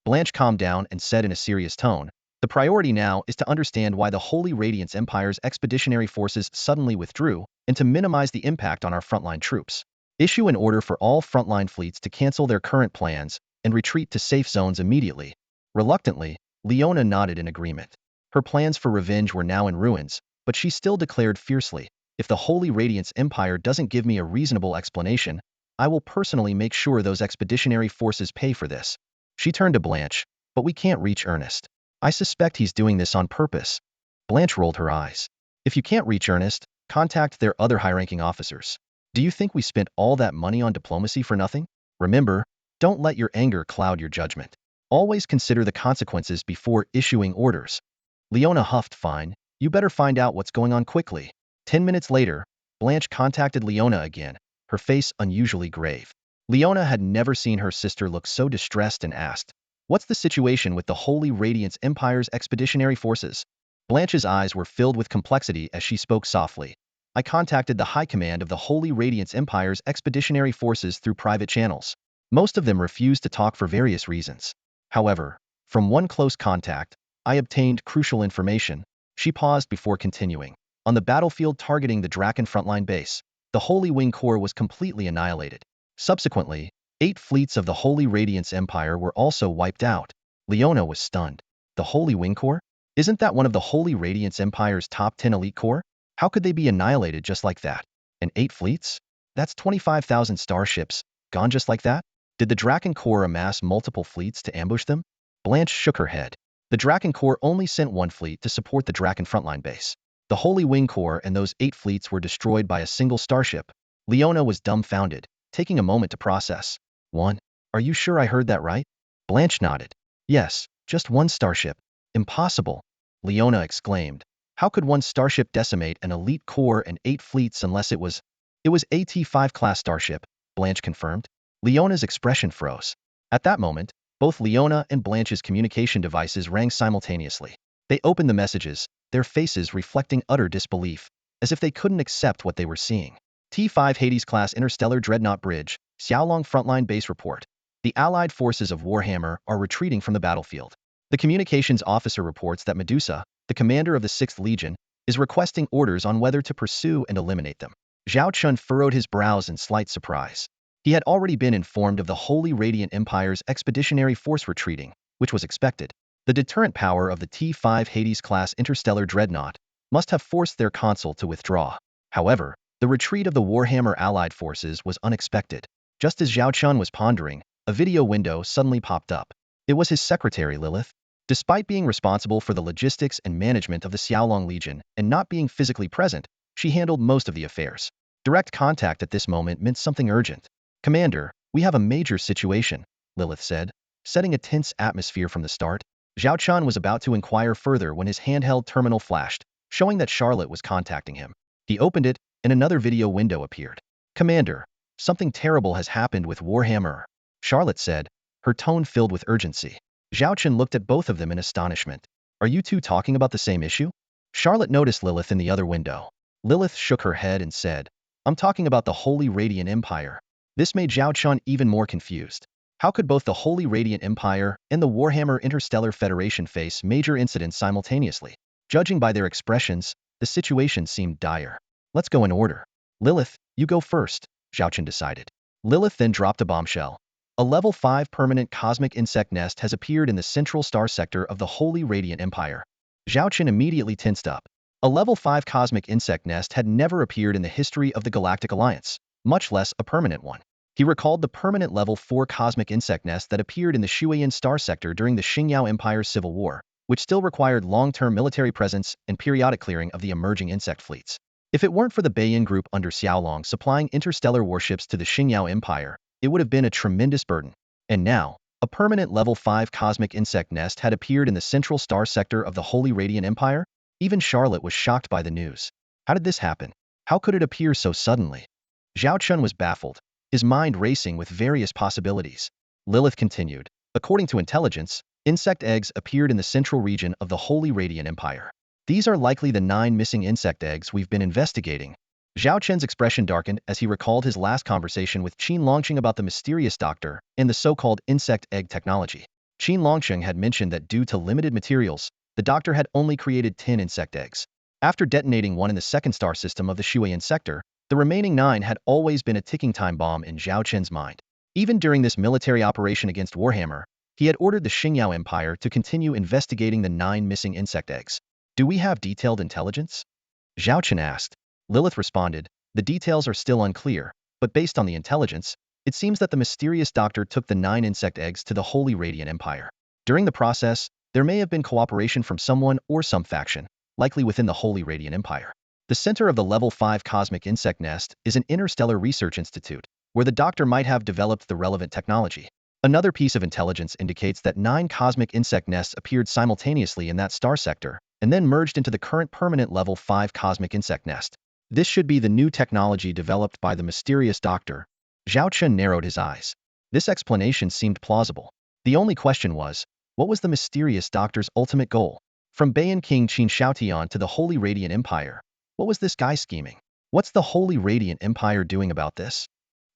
Blanche calmed down and said in a serious tone, "The priority now is to understand why the Holy Radiance Empire's expeditionary forces suddenly withdrew, and to minimize the impact on our frontline troops. Issue an order for all frontline fleets to cancel their current plans and retreat to safe zones immediately." Reluctantly, Leona nodded in agreement. Her plans for revenge were now in ruins, but she still declared fiercely, "If the Holy Radiance Empire doesn't give me a reasonable explanation, I will personally make sure those expeditionary forces pay for this." She turned to Blanche, "But we can't reach Ernest. I suspect he's doing this on purpose." Blanche rolled her eyes. "If you can't reach Ernest, contact their other high-ranking officers. Do you think we spent all that money on diplomacy for nothing? Remember, don't let your anger cloud your judgment. Always consider the consequences before issuing orders." Leona huffed, "Fine, you better find out what's going on quickly." 10 minutes later, Blanche contacted Leona again, her face unusually grave. Leona had never seen her sister look so distressed and asked, "What's the situation with the Holy Radiance Empire's expeditionary forces?" Blanche's eyes were filled with complexity as she spoke softly. "I contacted the High Command of the Holy Radiance Empire's expeditionary forces through private channels. Most of them refused to talk for various reasons. However, from one close contact, I obtained crucial information." She paused before continuing. "On the battlefield targeting the Draken frontline base, the Holy Wing Corps was completely annihilated. Subsequently, 8 fleets of the Holy Radiance Empire were also wiped out." Leona was stunned. "The Holy Wing Corps? Isn't that one of the Holy Radiance Empire's top 10 elite corps? How could they be annihilated just like that? And 8 fleets? That's 25,000 starships, gone just like that? Did the Draken Corps amass multiple fleets to ambush them?" Blanche shook her head. "The Draken Corps only sent 1 fleet to support the Draken frontline base. The Holy Wing Corps and those 8 fleets were destroyed by a single starship." Leona was dumbfounded, taking a moment to process. "One? Are you sure I heard that right?" Blanche nodded. "Yes, just 1 starship. Impossible!" Leona exclaimed. How could one starship decimate an elite corps and 8 fleets unless it was... It was a T5 class starship, Blanche confirmed. Leona's expression froze. At that moment, both Leona and Blanche's communication devices rang simultaneously. They opened the messages, their faces reflecting utter disbelief, as if they couldn't accept what they were seeing. T5 Hades-class interstellar dreadnought bridge, Xiaolong frontline base report. The Allied forces of Warhammer are retreating from the battlefield. The communications officer reports that Medusa, the commander of the 6th Legion, is requesting orders on whether to pursue and eliminate them. Zhao Chen furrowed his brows in slight surprise. He had already been informed of the Holy Radiant Empire's expeditionary force retreating, which was expected. The deterrent power of the T5 Hades-class interstellar dreadnought must have forced their consul to withdraw. However, the retreat of the Warhammer Allied forces was unexpected. Just as Zhao Chen was pondering, a video window suddenly popped up. It was his secretary, Lilith. Despite being responsible for the logistics and management of the Xiaolong Legion and not being physically present, she handled most of the affairs. Direct contact at this moment meant something urgent. "Commander, we have a major situation," Lilith said, setting a tense atmosphere from the start. Zhao Chen was about to inquire further when his handheld terminal flashed, showing that Charlotte was contacting him. He opened it, and another video window appeared. "Commander, something terrible has happened with Warhammer," Charlotte said, her tone filled with urgency. Zhao Chen looked at both of them in astonishment. "Are you two talking about the same issue?" Charlotte noticed Lilith in the other window. Lilith shook her head and said, "I'm talking about the Holy Radiant Empire." This made Zhao Chen even more confused. How could both the Holy Radiant Empire and the Warhammer Interstellar Federation face major incidents simultaneously? Judging by their expressions, the situation seemed dire. "Let's go in order. Lilith, you go first," Zhao Chen decided. Lilith then dropped a bombshell. A level 5 permanent cosmic insect nest has appeared in the central star sector of the Holy Radiant Empire. Zhao Chen immediately tensed up. A level 5 cosmic insect nest had never appeared in the history of the Galactic Alliance, much less a permanent one. He recalled the permanent level 4 cosmic insect nest that appeared in the Shuiyan star sector during the Xingyao Empire's civil war, which still required long-term military presence and periodic clearing of the emerging insect fleets. If it weren't for the Beiyan group under Xiaolong supplying interstellar warships to the Xingyao Empire, it would have been a tremendous burden. And now, a permanent level 5 cosmic insect nest had appeared in the central star sector of the Holy Radiant Empire? Even Charlotte was shocked by the news. How did this happen? How could it appear so suddenly? Zhao Chen was baffled, his mind racing with various possibilities. Lilith continued, "According to intelligence, insect eggs appeared in the central region of the Holy Radiant Empire. These are likely the 9 missing insect eggs we've been investigating." Zhao Chen's expression darkened as he recalled his last conversation with Qin Longqing about the mysterious doctor and the so-called insect egg technology. Qin Longqing had mentioned that due to limited materials, the doctor had only created 10 insect eggs. After detonating one in the second star system of the Shuiyan sector, the remaining 9 had always been a ticking time bomb in Zhao Chen's mind. Even during this military operation against Warhammer, he had ordered the Xingyao Empire to continue investigating the 9 missing insect eggs. "Do we have detailed intelligence?" Zhao Chen asked. Lilith responded, "The details are still unclear, but based on the intelligence, it seems that the mysterious doctor took the 9 insect eggs to the Holy Radiant Empire. During the process, there may have been cooperation from someone or some faction, likely within the Holy Radiant Empire. The center of the Level 5 cosmic insect nest is an interstellar research institute, where the doctor might have developed the relevant technology." Another piece of intelligence indicates that 9 cosmic insect nests appeared simultaneously in that star sector, and then merged into the current permanent Level 5 cosmic insect nest. This should be the new technology developed by the mysterious doctor. Zhao Chen narrowed his eyes. This explanation seemed plausible. The only question was, what was the mysterious doctor's ultimate goal? From Beiyan King Qin Shaotian to the Holy Radiant Empire, what was this guy scheming? What's the Holy Radiant Empire doing about this?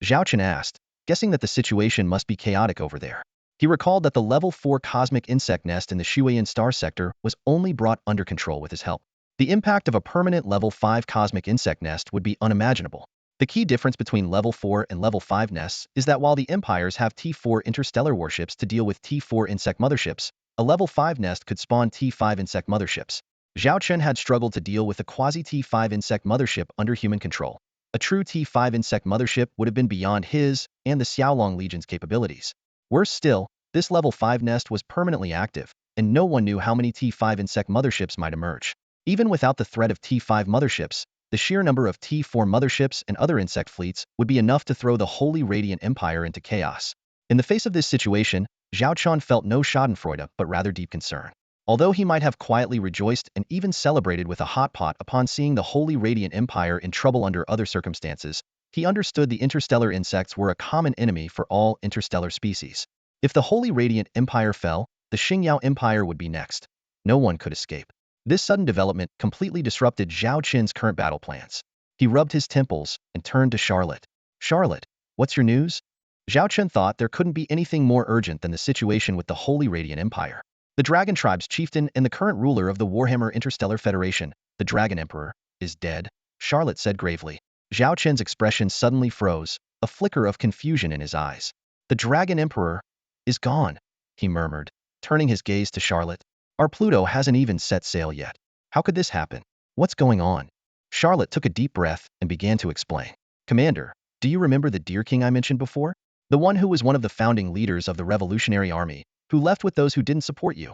Zhao Chen asked, guessing that the situation must be chaotic over there. He recalled that the Level 4 cosmic insect nest in the Shuiyan star sector was only brought under control with his help. The impact of a permanent Level 5 cosmic insect nest would be unimaginable. The key difference between Level 4 and Level 5 nests is that while the empires have T4 interstellar warships to deal with T4 insect motherships, a Level 5 nest could spawn T5 insect motherships. Zhao Chen had struggled to deal with a quasi-T5 insect mothership under human control. A true T5 insect mothership would have been beyond his and the Xiaolong Legion's capabilities. Worse still, this Level 5 nest was permanently active, and no one knew how many T5 insect motherships might emerge. Even without the threat of T5 motherships, the sheer number of T4 motherships and other insect fleets would be enough to throw the Holy Radiant Empire into chaos. In the face of this situation, Zhao Chen felt no schadenfreude but rather deep concern. Although he might have quietly rejoiced and even celebrated with a hot pot upon seeing the Holy Radiant Empire in trouble under other circumstances, he understood the interstellar insects were a common enemy for all interstellar species. If the Holy Radiant Empire fell, the Xingyao Empire would be next. No one could escape. This sudden development completely disrupted Zhao Chen's current battle plans. He rubbed his temples and turned to Charlotte. Charlotte, what's your news? Zhao Chen thought there couldn't be anything more urgent than the situation with the Holy Radiant Empire. The Dragon Tribe's chieftain and the current ruler of the Warhammer Interstellar Federation, the Dragon Emperor, is dead, Charlotte said gravely. Zhao Chen's expression suddenly froze, a flicker of confusion in his eyes. The Dragon Emperor is gone, he murmured, turning his gaze to Charlotte. Our Pluto hasn't even set sail yet. How could this happen? What's going on? Charlotte took a deep breath and began to explain. Commander, do you remember the Deer King I mentioned before? The one who was one of the founding leaders of the Revolutionary Army, who left with those who didn't support you?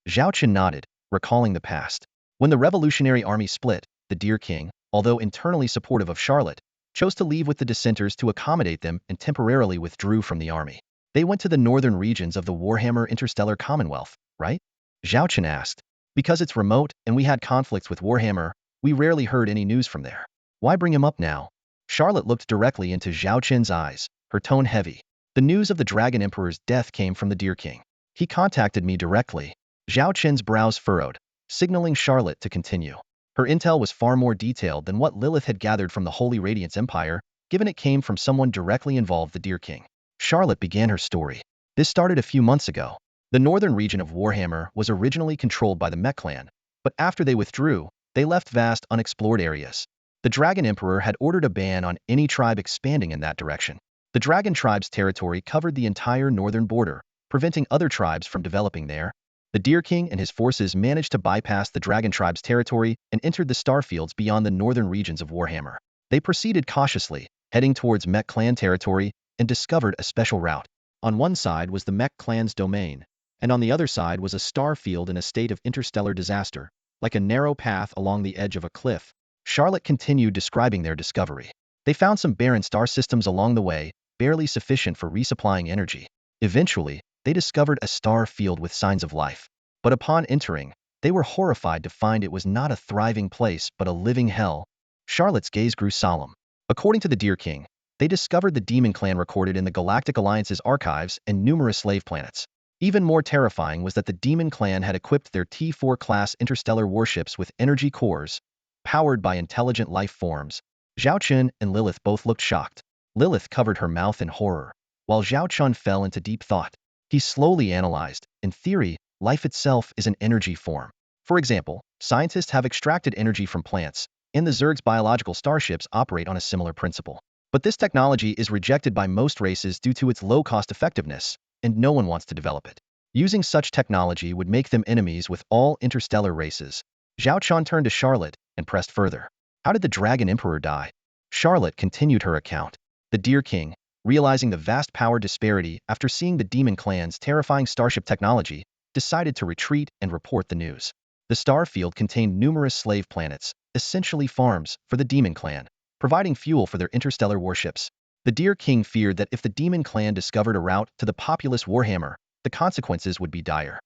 Zhao Chen nodded, recalling the past. When the Revolutionary Army split, the Deer King, although internally supportive of Charlotte, chose to leave with the dissenters to accommodate them and temporarily withdrew from the army. They went to the northern regions of the Warhammer Interstellar Commonwealth, right? Zhao Chen asked. Because it's remote and we had conflicts with Warhammer, we rarely heard any news from there. Why bring him up now? Charlotte looked directly into Zhao Chen's eyes, her tone heavy. The news of the Dragon Emperor's death came from the Deer King. He contacted me directly. Zhao Chen's brows furrowed, signaling Charlotte to continue. Her intel was far more detailed than what Lilith had gathered from the Holy Radiance Empire, given it came from someone directly involved, the Deer King. Charlotte began her story. This started a few months ago. The northern region of Warhammer was originally controlled by the Mech clan, but after they withdrew, they left vast unexplored areas. The Dragon Emperor had ordered a ban on any tribe expanding in that direction. The Dragon Tribe's territory covered the entire northern border, preventing other tribes from developing there. The Deer King and his forces managed to bypass the Dragon Tribe's territory and entered the starfields beyond the northern regions of Warhammer. They proceeded cautiously, heading towards Mech clan territory, and discovered a special route. On one side was the Mech clan's domain, and on the other side was a star field in a state of interstellar disaster, like a narrow path along the edge of a cliff. Charlotte continued describing their discovery. They found some barren star systems along the way, barely sufficient for resupplying energy. Eventually, they discovered a star field with signs of life. But upon entering, they were horrified to find it was not a thriving place but a living hell. Charlotte's gaze grew solemn. According to the Deer King, they discovered the Demon Clan recorded in the Galactic Alliance's archives and numerous slave planets. Even more terrifying was that the Demon Clan had equipped their T4-class interstellar warships with energy cores, powered by intelligent life forms. Zhao Chen and Lilith both looked shocked. Lilith covered her mouth in horror, while Zhao Chen fell into deep thought. He slowly analyzed. In theory, life itself is an energy form. For example, scientists have extracted energy from plants, and the Zerg's biological starships operate on a similar principle. But this technology is rejected by most races due to its low cost effectiveness, and no one wants to develop it. Using such technology would make them enemies with all interstellar races. Zhao Chen turned to Charlotte and pressed further. How did the Dragon Emperor die? Charlotte continued her account. The Deer King, realizing the vast power disparity after seeing the Demon Clan's terrifying starship technology, decided to retreat and report the news. The star field contained numerous slave planets, essentially farms, for the Demon Clan, providing fuel for their interstellar warships. The Deer King feared that if the Demon Clan discovered a route to the populous Warhammer, the consequences would be dire.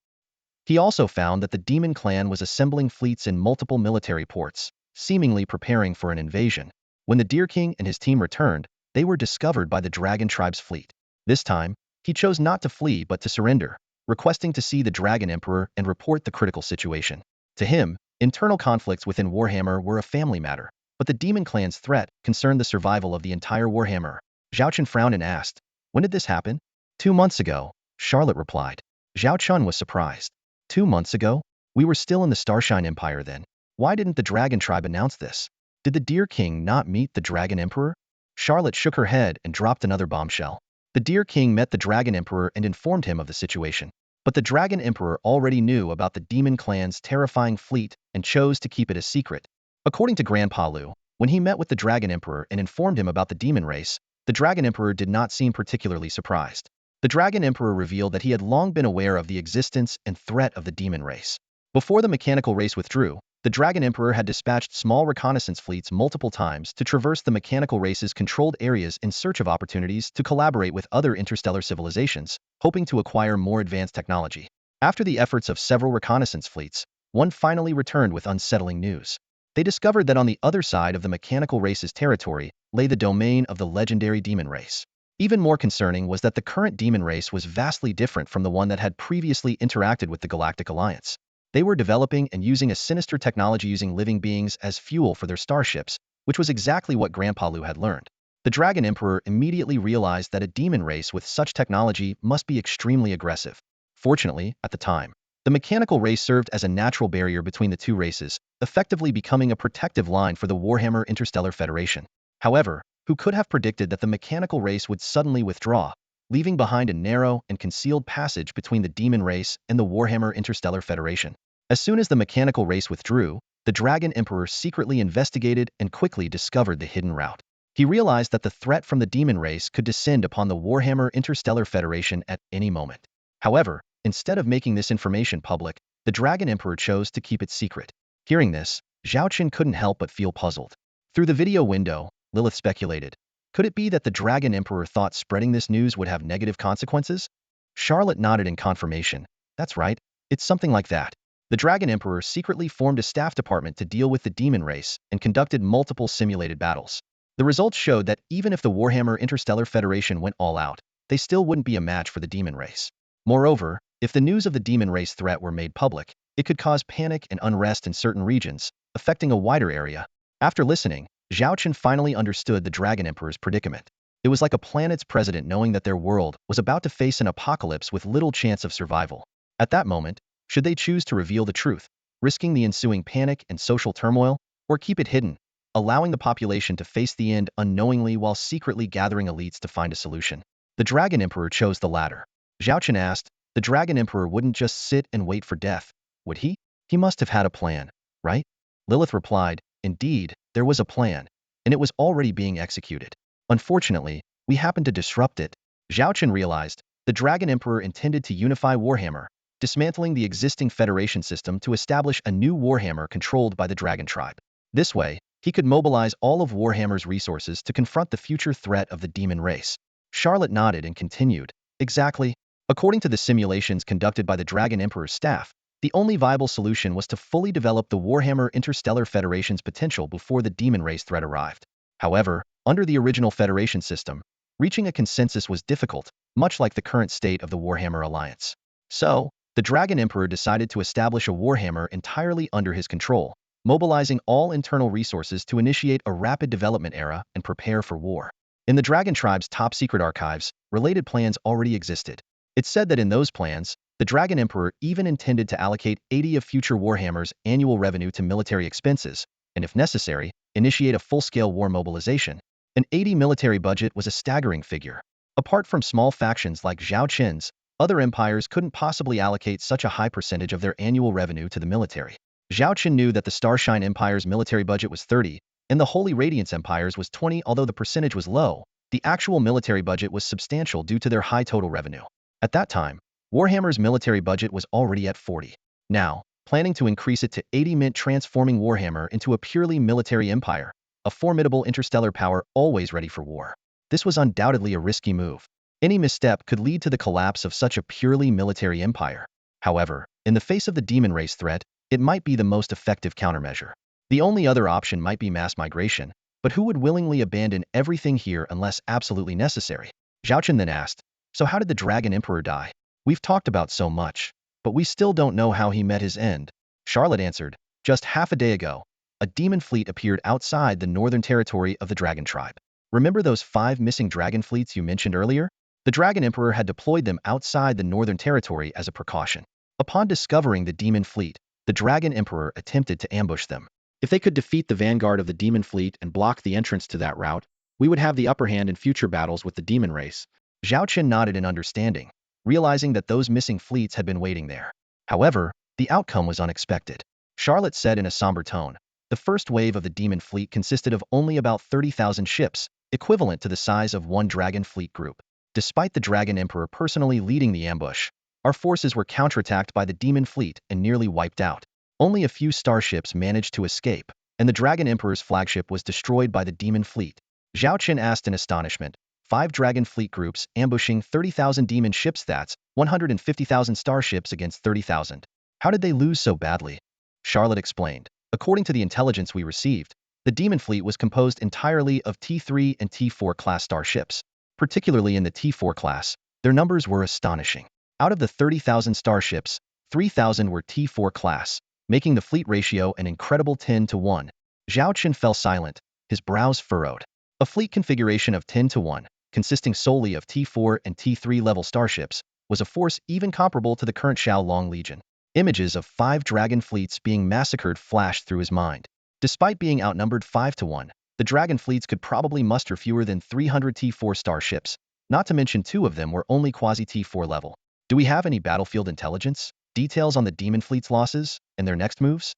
He also found that the Demon Clan was assembling fleets in multiple military ports, seemingly preparing for an invasion. When the Deer King and his team returned, they were discovered by the Dragon Tribe's fleet. This time, he chose not to flee but to surrender, requesting to see the Dragon Emperor and report the critical situation. To him, internal conflicts within Warhammer were a family matter, but the Demon Clan's threat concerned the survival of the entire Warhammer. Zhao Chen frowned and asked, "When did this happen?" 2 months ago, Charlotte replied. Zhao Chen was surprised. 2 months ago? We were still in the Starshine Empire then. Why didn't the Dragon Tribe announce this? Did the Deer King not meet the Dragon Emperor? Charlotte shook her head and dropped another bombshell. The Deer King met the Dragon Emperor and informed him of the situation. But the Dragon Emperor already knew about the Demon Clan's terrifying fleet and chose to keep it a secret. According to Grandpa Lu, when he met with the Dragon Emperor and informed him about the demon race, the Dragon Emperor did not seem particularly surprised. The Dragon Emperor revealed that he had long been aware of the existence and threat of the demon race. Before the mechanical race withdrew, the Dragon Emperor had dispatched small reconnaissance fleets multiple times to traverse the mechanical race's controlled areas in search of opportunities to collaborate with other interstellar civilizations, hoping to acquire more advanced technology. After the efforts of several reconnaissance fleets, one finally returned with unsettling news. They discovered that on the other side of the mechanical race's territory lay the domain of the legendary demon race. Even more concerning was that the current demon race was vastly different from the one that had previously interacted with the Galactic Alliance. They were developing and using a sinister technology using living beings as fuel for their starships, which was exactly what Grandpa Lu had learned. The Dragon Emperor immediately realized that a demon race with such technology must be extremely aggressive. Fortunately, at the time, the mechanical race served as a natural barrier between the two races, effectively becoming a protective line for the Warhammer Interstellar Federation. However, who could have predicted that the mechanical race would suddenly withdraw, leaving behind a narrow and concealed passage between the demon race and the Warhammer Interstellar Federation? As soon as the mechanical race withdrew, the Dragon Emperor secretly investigated and quickly discovered the hidden route. He realized that the threat from the demon race could descend upon the Warhammer Interstellar Federation at any moment. However, instead of making this information public, the Dragon Emperor chose to keep it secret. Hearing this, Zhao Chen couldn't help but feel puzzled. Through the video window, Lilith speculated, could it be that the Dragon Emperor thought spreading this news would have negative consequences? Charlotte nodded in confirmation. That's right, it's something like that. The Dragon Emperor secretly formed a staff department to deal with the demon race and conducted multiple simulated battles. The results showed that even if the Warhammer Interstellar Federation went all out, they still wouldn't be a match for the demon race. Moreover, if the news of the demon race threat were made public, it could cause panic and unrest in certain regions, affecting a wider area. After listening, Zhao Chen finally understood the Dragon Emperor's predicament. It was like a planet's president knowing that their world was about to face an apocalypse with little chance of survival. At that moment, should they choose to reveal the truth, risking the ensuing panic and social turmoil, or keep it hidden, allowing the population to face the end unknowingly while secretly gathering elites to find a solution? The Dragon Emperor chose the latter. Zhao Chen asked, the Dragon Emperor wouldn't just sit and wait for death, would he? He must have had a plan, right? Lilith replied, indeed, there was a plan, and it was already being executed. Unfortunately, we happened to disrupt it. Zhao Chen realized, the Dragon Emperor intended to unify Warhammer, dismantling the existing Federation system to establish a new Warhammer controlled by the Dragon Tribe. This way, he could mobilize all of Warhammer's resources to confront the future threat of the demon race. Charlotte nodded and continued, exactly. According to the simulations conducted by the Dragon Emperor's staff, the only viable solution was to fully develop the Warhammer Interstellar Federation's potential before the demon race threat arrived. However, under the original Federation system, reaching a consensus was difficult, much like the current state of the Warhammer Alliance. So, the Dragon Emperor decided to establish a Warhammer entirely under his control, mobilizing all internal resources to initiate a rapid development era and prepare for war. In the Dragon Tribe's top-secret archives, related plans already existed. It's said that in those plans, the Dragon Emperor even intended to allocate 80 of future Warhammer's annual revenue to military expenses, and if necessary, initiate a full-scale war mobilization. An 80 military budget was a staggering figure. Apart from small factions like Zhao Chen's, other empires couldn't possibly allocate such a high percentage of their annual revenue to the military. Zhao Chen knew that the Starshine Empire's military budget was 30, and the Holy Radiance Empire's was 20. Although the percentage was low, the actual military budget was substantial due to their high total revenue. At that time, Warhammer's military budget was already at 40. Now, planning to increase it to 80 meant transforming Warhammer into a purely military empire, a formidable interstellar power always ready for war. This was undoubtedly a risky move. Any misstep could lead to the collapse of such a purely military empire. However, in the face of the demon race threat, it might be the most effective countermeasure. The only other option might be mass migration, but who would willingly abandon everything here unless absolutely necessary? Zhao Chen then asked, so how did the Dragon Emperor die? We've talked about so much, but we still don't know how he met his end. Charlotte answered, just half a day ago, a demon fleet appeared outside the northern territory of the Dragon Tribe. Remember those 5 missing dragon fleets you mentioned earlier? The Dragon Emperor had deployed them outside the northern territory as a precaution. Upon discovering the demon fleet, the Dragon Emperor attempted to ambush them. If they could defeat the vanguard of the demon fleet and block the entrance to that route, we would have the upper hand in future battles with the demon race. Zhao Chen nodded in understanding, realizing that those missing fleets had been waiting there. However, the outcome was unexpected. Charlotte said in a somber tone, the first wave of the demon fleet consisted of only about 30,000 ships, equivalent to the size of one dragon fleet group. Despite the Dragon Emperor personally leading the ambush, our forces were counterattacked by the demon fleet and nearly wiped out. Only a few starships managed to escape, and the Dragon Emperor's flagship was destroyed by the demon fleet. Zhao Chen asked in astonishment, 5 Dragon fleet groups ambushing 30,000 demon ships. That's 150,000 starships against 30,000. How did they lose so badly? Charlotte explained. According to the intelligence we received, the demon fleet was composed entirely of T3 and T4 class starships. Particularly in the T4 class, their numbers were astonishing. Out of the 30,000 starships, 3,000 were T4 class, making the fleet ratio an incredible 10-1. Zhao Chen fell silent, his brows furrowed. A fleet configuration of 10-1, consisting solely of T4 and T3 level starships, was a force even comparable to the current Xiaolong Legion. Images of 5 dragon fleets being massacred flashed through his mind. Despite being outnumbered 5-1, the dragon fleets could probably muster fewer than 300 T4 starships, not to mention 2 of them were only quasi-T4 level. Do we have any battlefield intelligence? Details on the demon fleet's losses and their next moves?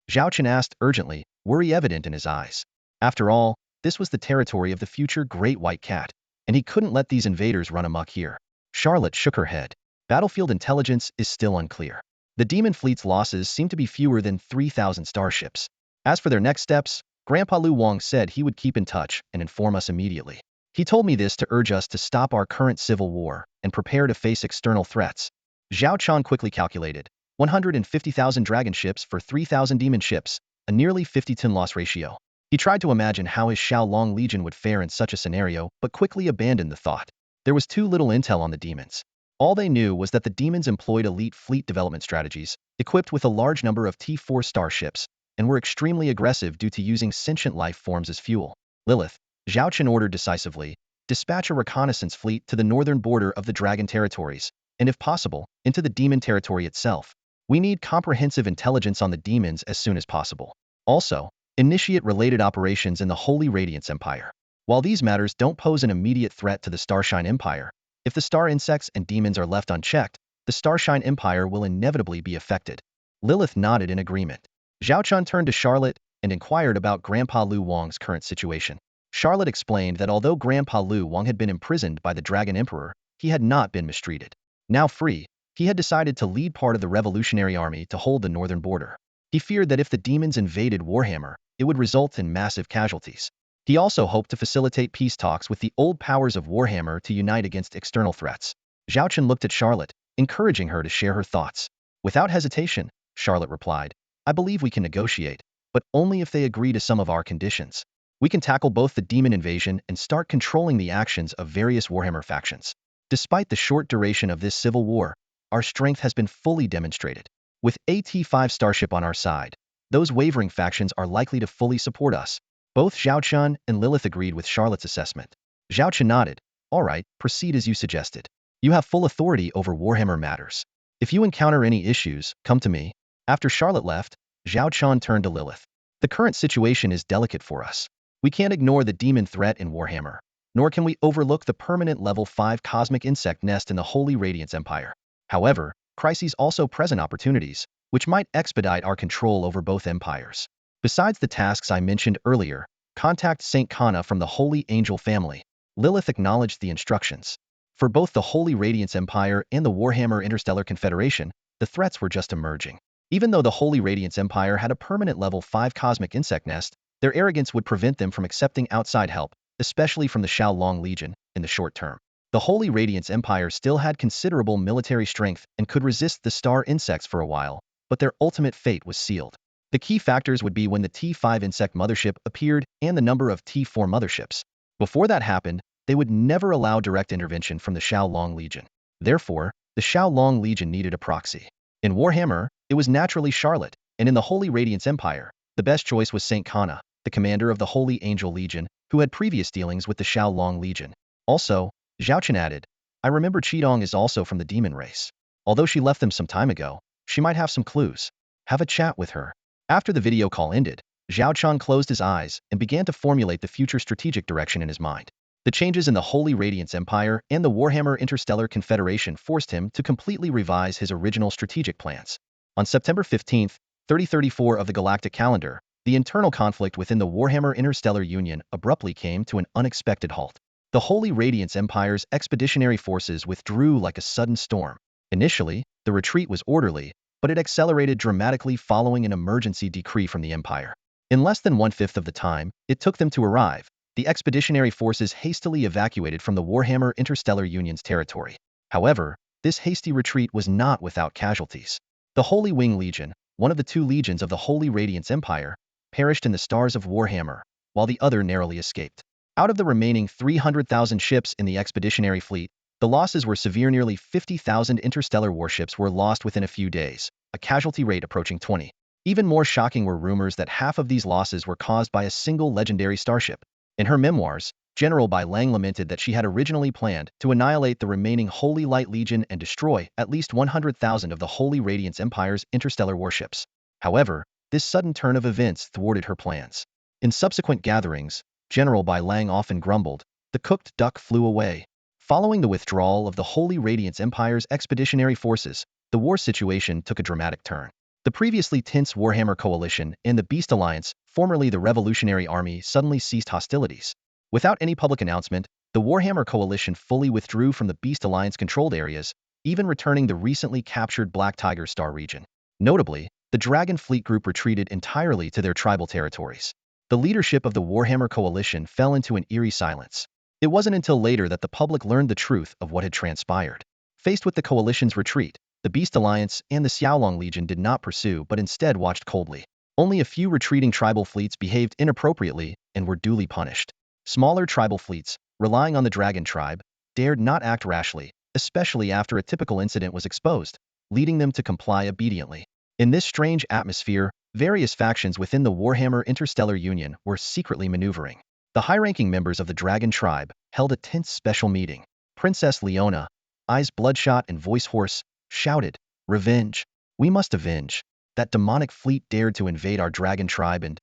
Zhao Chen asked urgently, worry evident in his eyes. After all, this was the territory of the future Great White Cat, and he couldn't let these invaders run amok here. Charlotte shook her head. Battlefield intelligence is still unclear. The demon fleet's losses seem to be fewer than 3,000 starships. As for their next steps, Grandpa Lu Wang said he would keep in touch and inform us immediately. He told me this to urge us to stop our current civil war and prepare to face external threats. Zhao Chen quickly calculated 150,000 dragon ships for 3,000 demon ships, a nearly 50-10 loss ratio. He tried to imagine how his Xiaolong Legion would fare in such a scenario, but quickly abandoned the thought. There was too little intel on the demons. All they knew was that the demons employed elite fleet development strategies, equipped with a large number of T4 starships, and were extremely aggressive due to using sentient life forms as fuel. Lilith, Zhao Chen ordered decisively, dispatch a reconnaissance fleet to the northern border of the dragon territories, and if possible, into the demon territory itself. We need comprehensive intelligence on the demons as soon as possible. Also, initiate related operations in the Holy Radiance Empire. While these matters don't pose an immediate threat to the Starshine Empire, if the star insects and demons are left unchecked, the Starshine Empire will inevitably be affected. Lilith nodded in agreement. Zhao Chen turned to Charlotte and inquired about Grandpa Lu Wang's current situation. Charlotte explained that although Grandpa Lu Wang had been imprisoned by the Dragon Emperor, he had not been mistreated. Now free, he had decided to lead part of the revolutionary army to hold the northern border. He feared that if the demons invaded Warhammer, it would result in massive casualties. He also hoped to facilitate peace talks with the old powers of Warhammer to unite against external threats. Zhao Chen looked at Charlotte, encouraging her to share her thoughts. Without hesitation, Charlotte replied, I believe we can negotiate, but only if they agree to some of our conditions. We can tackle both the demon invasion and start controlling the actions of various Warhammer factions. Despite the short duration of this civil war, our strength has been fully demonstrated. With a T5 starship on our side, those wavering factions are likely to fully support us. Both Zhao Chen and Lilith agreed with Charlotte's assessment. Zhao Chen nodded. All right, proceed as you suggested. You have full authority over Warhammer matters. If you encounter any issues, come to me. After Charlotte left, Zhao Chen turned to Lilith. The current situation is delicate for us. We can't ignore the demon threat in Warhammer, nor can we overlook the permanent level 5 cosmic insect nest in the Holy Radiance Empire. However, crises also present opportunities, which might expedite our control over both empires. Besides the tasks I mentioned earlier, contact Saint Kana from the Holy Angel family. Lilith acknowledged the instructions. For both the Holy Radiance Empire and the Warhammer Interstellar Confederation, the threats were just emerging. Even though the Holy Radiance Empire had a permanent level 5 cosmic insect nest, their arrogance would prevent them from accepting outside help, especially from the Xiaolong Legion, in the short term. The Holy Radiance Empire still had considerable military strength and could resist the star insects for a while, but their ultimate fate was sealed. The key factors would be when the T5 insect mothership appeared and the number of T4 motherships. Before that happened, they would never allow direct intervention from the Xiaolong Legion. Therefore, the Xiaolong Legion needed a proxy. In Warhammer, it was naturally Charlotte, and in the Holy Radiance Empire, the best choice was Saint Kana, the commander of the Holy Angel Legion, who had previous dealings with the Xiaolong Legion. Also, Zhao Chen added, I remember Qidong is also from the demon race. Although she left them some time ago, she might have some clues. Have a chat with her. After the video call ended, Zhao Chen closed his eyes and began to formulate the future strategic direction in his mind. The changes in the Holy Radiance Empire and the Warhammer Interstellar Confederation forced him to completely revise his original strategic plans. On September 15, 3034 of the galactic calendar, the internal conflict within the Warhammer Interstellar Union abruptly came to an unexpected halt. The Holy Radiance Empire's expeditionary forces withdrew like a sudden storm. Initially, the retreat was orderly, but it accelerated dramatically following an emergency decree from the Empire. In less than 1/5 of the time it took them to arrive, the expeditionary forces hastily evacuated from the Warhammer Interstellar Union's territory. However, this hasty retreat was not without casualties. The Holy Wing Legion, one of the two legions of the Holy Radiance Empire, perished in the stars of Warhammer, while the other narrowly escaped. Out of the remaining 300,000 ships in the expeditionary fleet, the losses were severe. Nearly 50,000 interstellar warships were lost within a few days, a casualty rate approaching 20. Even more shocking were rumors that half of these losses were caused by a single legendary starship. In her memoirs, General Bai Lang lamented that she had originally planned to annihilate the remaining Holy Light Legion and destroy at least 100,000 of the Holy Radiance Empire's interstellar warships. However, this sudden turn of events thwarted her plans. In subsequent gatherings, General Bai Lang often grumbled, "The cooked duck flew away." Following the withdrawal of the Holy Radiance Empire's expeditionary forces, the war situation took a dramatic turn. The previously tense Warhammer Coalition and the Beast Alliance, formerly the Revolutionary Army, suddenly ceased hostilities. Without any public announcement, the Warhammer Coalition fully withdrew from the Beast Alliance-controlled areas, even returning the recently captured Black Tiger Star region. Notably, the Dragon Fleet Group retreated entirely to their tribal territories. The leadership of the Warhammer Coalition fell into an eerie silence. It wasn't until later that the public learned the truth of what had transpired. Faced with the Coalition's retreat, the Beast Alliance and the Xiaolong Legion did not pursue but instead watched coldly. Only a few retreating tribal fleets behaved inappropriately and were duly punished. Smaller tribal fleets, relying on the Dragon Tribe, dared not act rashly, especially after a typical incident was exposed, leading them to comply obediently. In this strange atmosphere, various factions within the Warhammer Interstellar Union were secretly maneuvering. The high-ranking members of the Dragon Tribe held a tense special meeting. Princess Leona, eyes bloodshot and voice hoarse, shouted, "Revenge! We must avenge! That demonic fleet dared to invade our Dragon Tribe and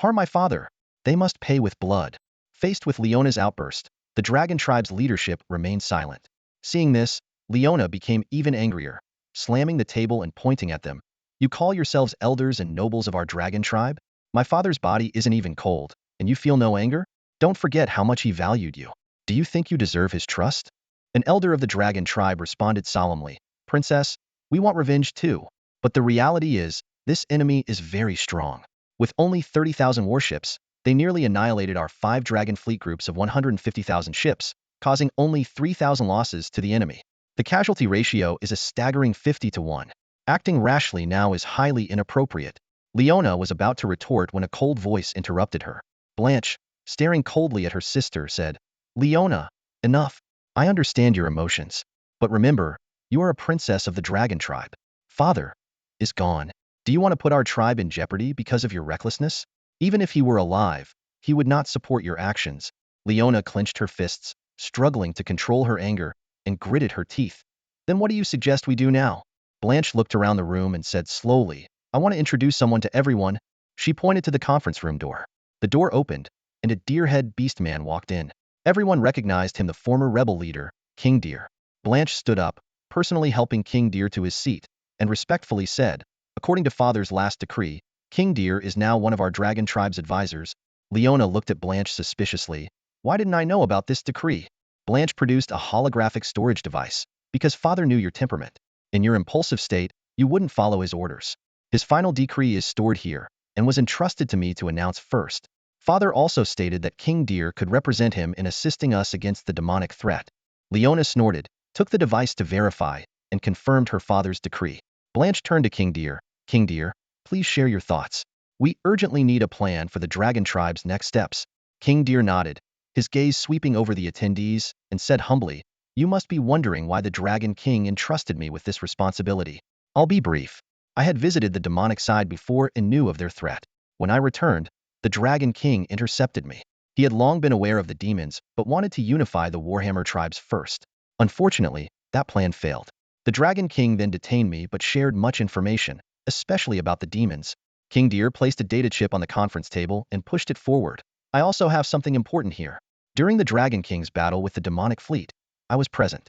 harm my father. They must pay with blood." Faced with Leona's outburst, the Dragon Tribe's leadership remained silent. Seeing this, Leona became even angrier, slamming the table and pointing at them. "You call yourselves elders and nobles of our Dragon Tribe? My father's body isn't even cold, and you feel no anger? Don't forget how much he valued you. Do you think you deserve his trust?" An elder of the Dragon Tribe responded solemnly, "Princess, we want revenge too. But the reality is, this enemy is very strong. With only 30,000 warships, they nearly annihilated our 5 Dragon fleet groups of 150,000 ships, causing only 3,000 losses to the enemy. The casualty ratio is a staggering 50-1. Acting rashly now is highly inappropriate." Leona was about to retort when a cold voice interrupted her. Blanche, staring coldly at her sister, said, "Leona, enough. I understand your emotions. But remember, you are a princess of the Dragon Tribe. Father is gone. Do you want to put our tribe in jeopardy because of your recklessness? Even if he were alive, he would not support your actions." Leona clenched her fists, struggling to control her anger, and gritted her teeth. "Then what do you suggest we do now?" Blanche looked around the room and said slowly, "I want to introduce someone to everyone." She pointed to the conference room door. The door opened, and a deer-head beast man walked in. Everyone recognized him, the former rebel leader, King Deer. Blanche stood up, personally helping King Deer to his seat, and respectfully said, "According to Father's last decree, King Deer is now one of our Dragon Tribe's advisors." Leona looked at Blanche suspiciously. "Why didn't I know about this decree?" Blanche produced a holographic storage device, "Because Father knew your temperament. In your impulsive state, you wouldn't follow his orders. His final decree is stored here, and was entrusted to me to announce first. Father also stated that King Deer could represent him in assisting us against the demonic threat." Leona snorted, took the device to verify, and confirmed her father's decree. Blanche turned to King Deer. "King Deer, please share your thoughts. We urgently need a plan for the Dragon Tribe's next steps." King Deer nodded, his gaze sweeping over the attendees, and said humbly, "You must be wondering why the Dragon King entrusted me with this responsibility. I'll be brief. I had visited the demonic side before and knew of their threat. When I returned, the Dragon King intercepted me. He had long been aware of the demons, but wanted to unify the Warhammer tribes first. Unfortunately, that plan failed. The Dragon King then detained me but shared much information, especially about the demons." King Deer placed a data chip on the conference table and pushed it forward. "I also have something important here. During the Dragon King's battle with the demonic fleet, I was present.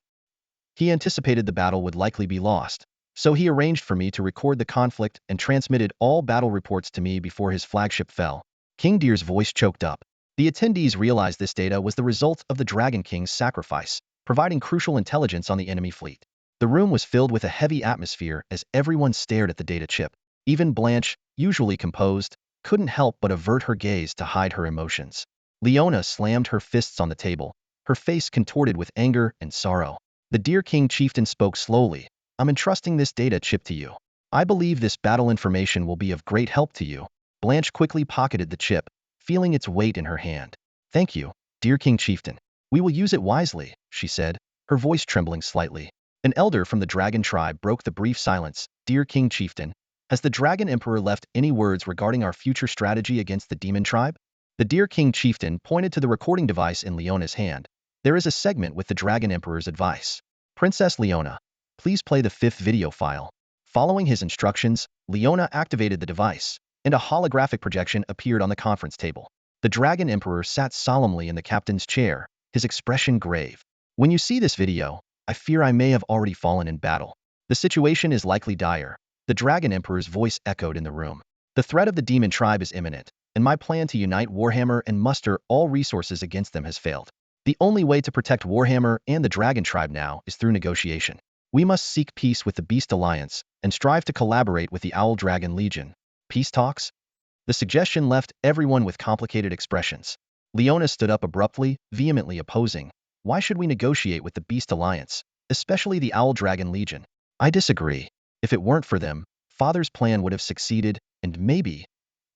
He anticipated the battle would likely be lost, so he arranged for me to record the conflict and transmitted all battle reports to me before his flagship fell." King Deer's voice choked up. The attendees realized this data was the result of the Dragon King's sacrifice, providing crucial intelligence on the enemy fleet. The room was filled with a heavy atmosphere as everyone stared at the data chip. Even Blanche, usually composed, couldn't help but avert her gaze to hide her emotions. Leona slammed her fists on the table, her face contorted with anger and sorrow. The Deer King chieftain spoke slowly. I'm entrusting this data chip to you. I believe this battle information will be of great help to you. Blanche quickly pocketed the chip, feeling its weight in her hand. Thank you, Deer King chieftain. We will use it wisely, she said, her voice trembling slightly. An elder from the dragon tribe broke the brief silence. Dear King chieftain, has the dragon emperor left any words regarding our future strategy against the demon tribe? The Deer King chieftain pointed to the recording device in Leona's hand. There is a segment with the dragon emperor's advice. Princess Leona, please play the 5th video file. Following his instructions, Leona activated the device, and a holographic projection appeared on the conference table. The dragon emperor sat solemnly in the captain's chair, his expression grave. When you see this video, I fear I may have already fallen in battle. The situation is likely dire. The dragon emperor's voice echoed in the room. The threat of the demon tribe is imminent, and my plan to unite Warhammer and muster all resources against them has failed. The only way to protect Warhammer and the dragon tribe now is through negotiation. We must seek peace with the Beast Alliance and strive to collaborate with the Owl Dragon Legion. Peace talks? The suggestion left everyone with complicated expressions. Leona stood up abruptly, vehemently opposing. Why should we negotiate with the Beast Alliance, especially the Owl Dragon Legion? I disagree. If it weren't for them, Father's plan would have succeeded, and maybe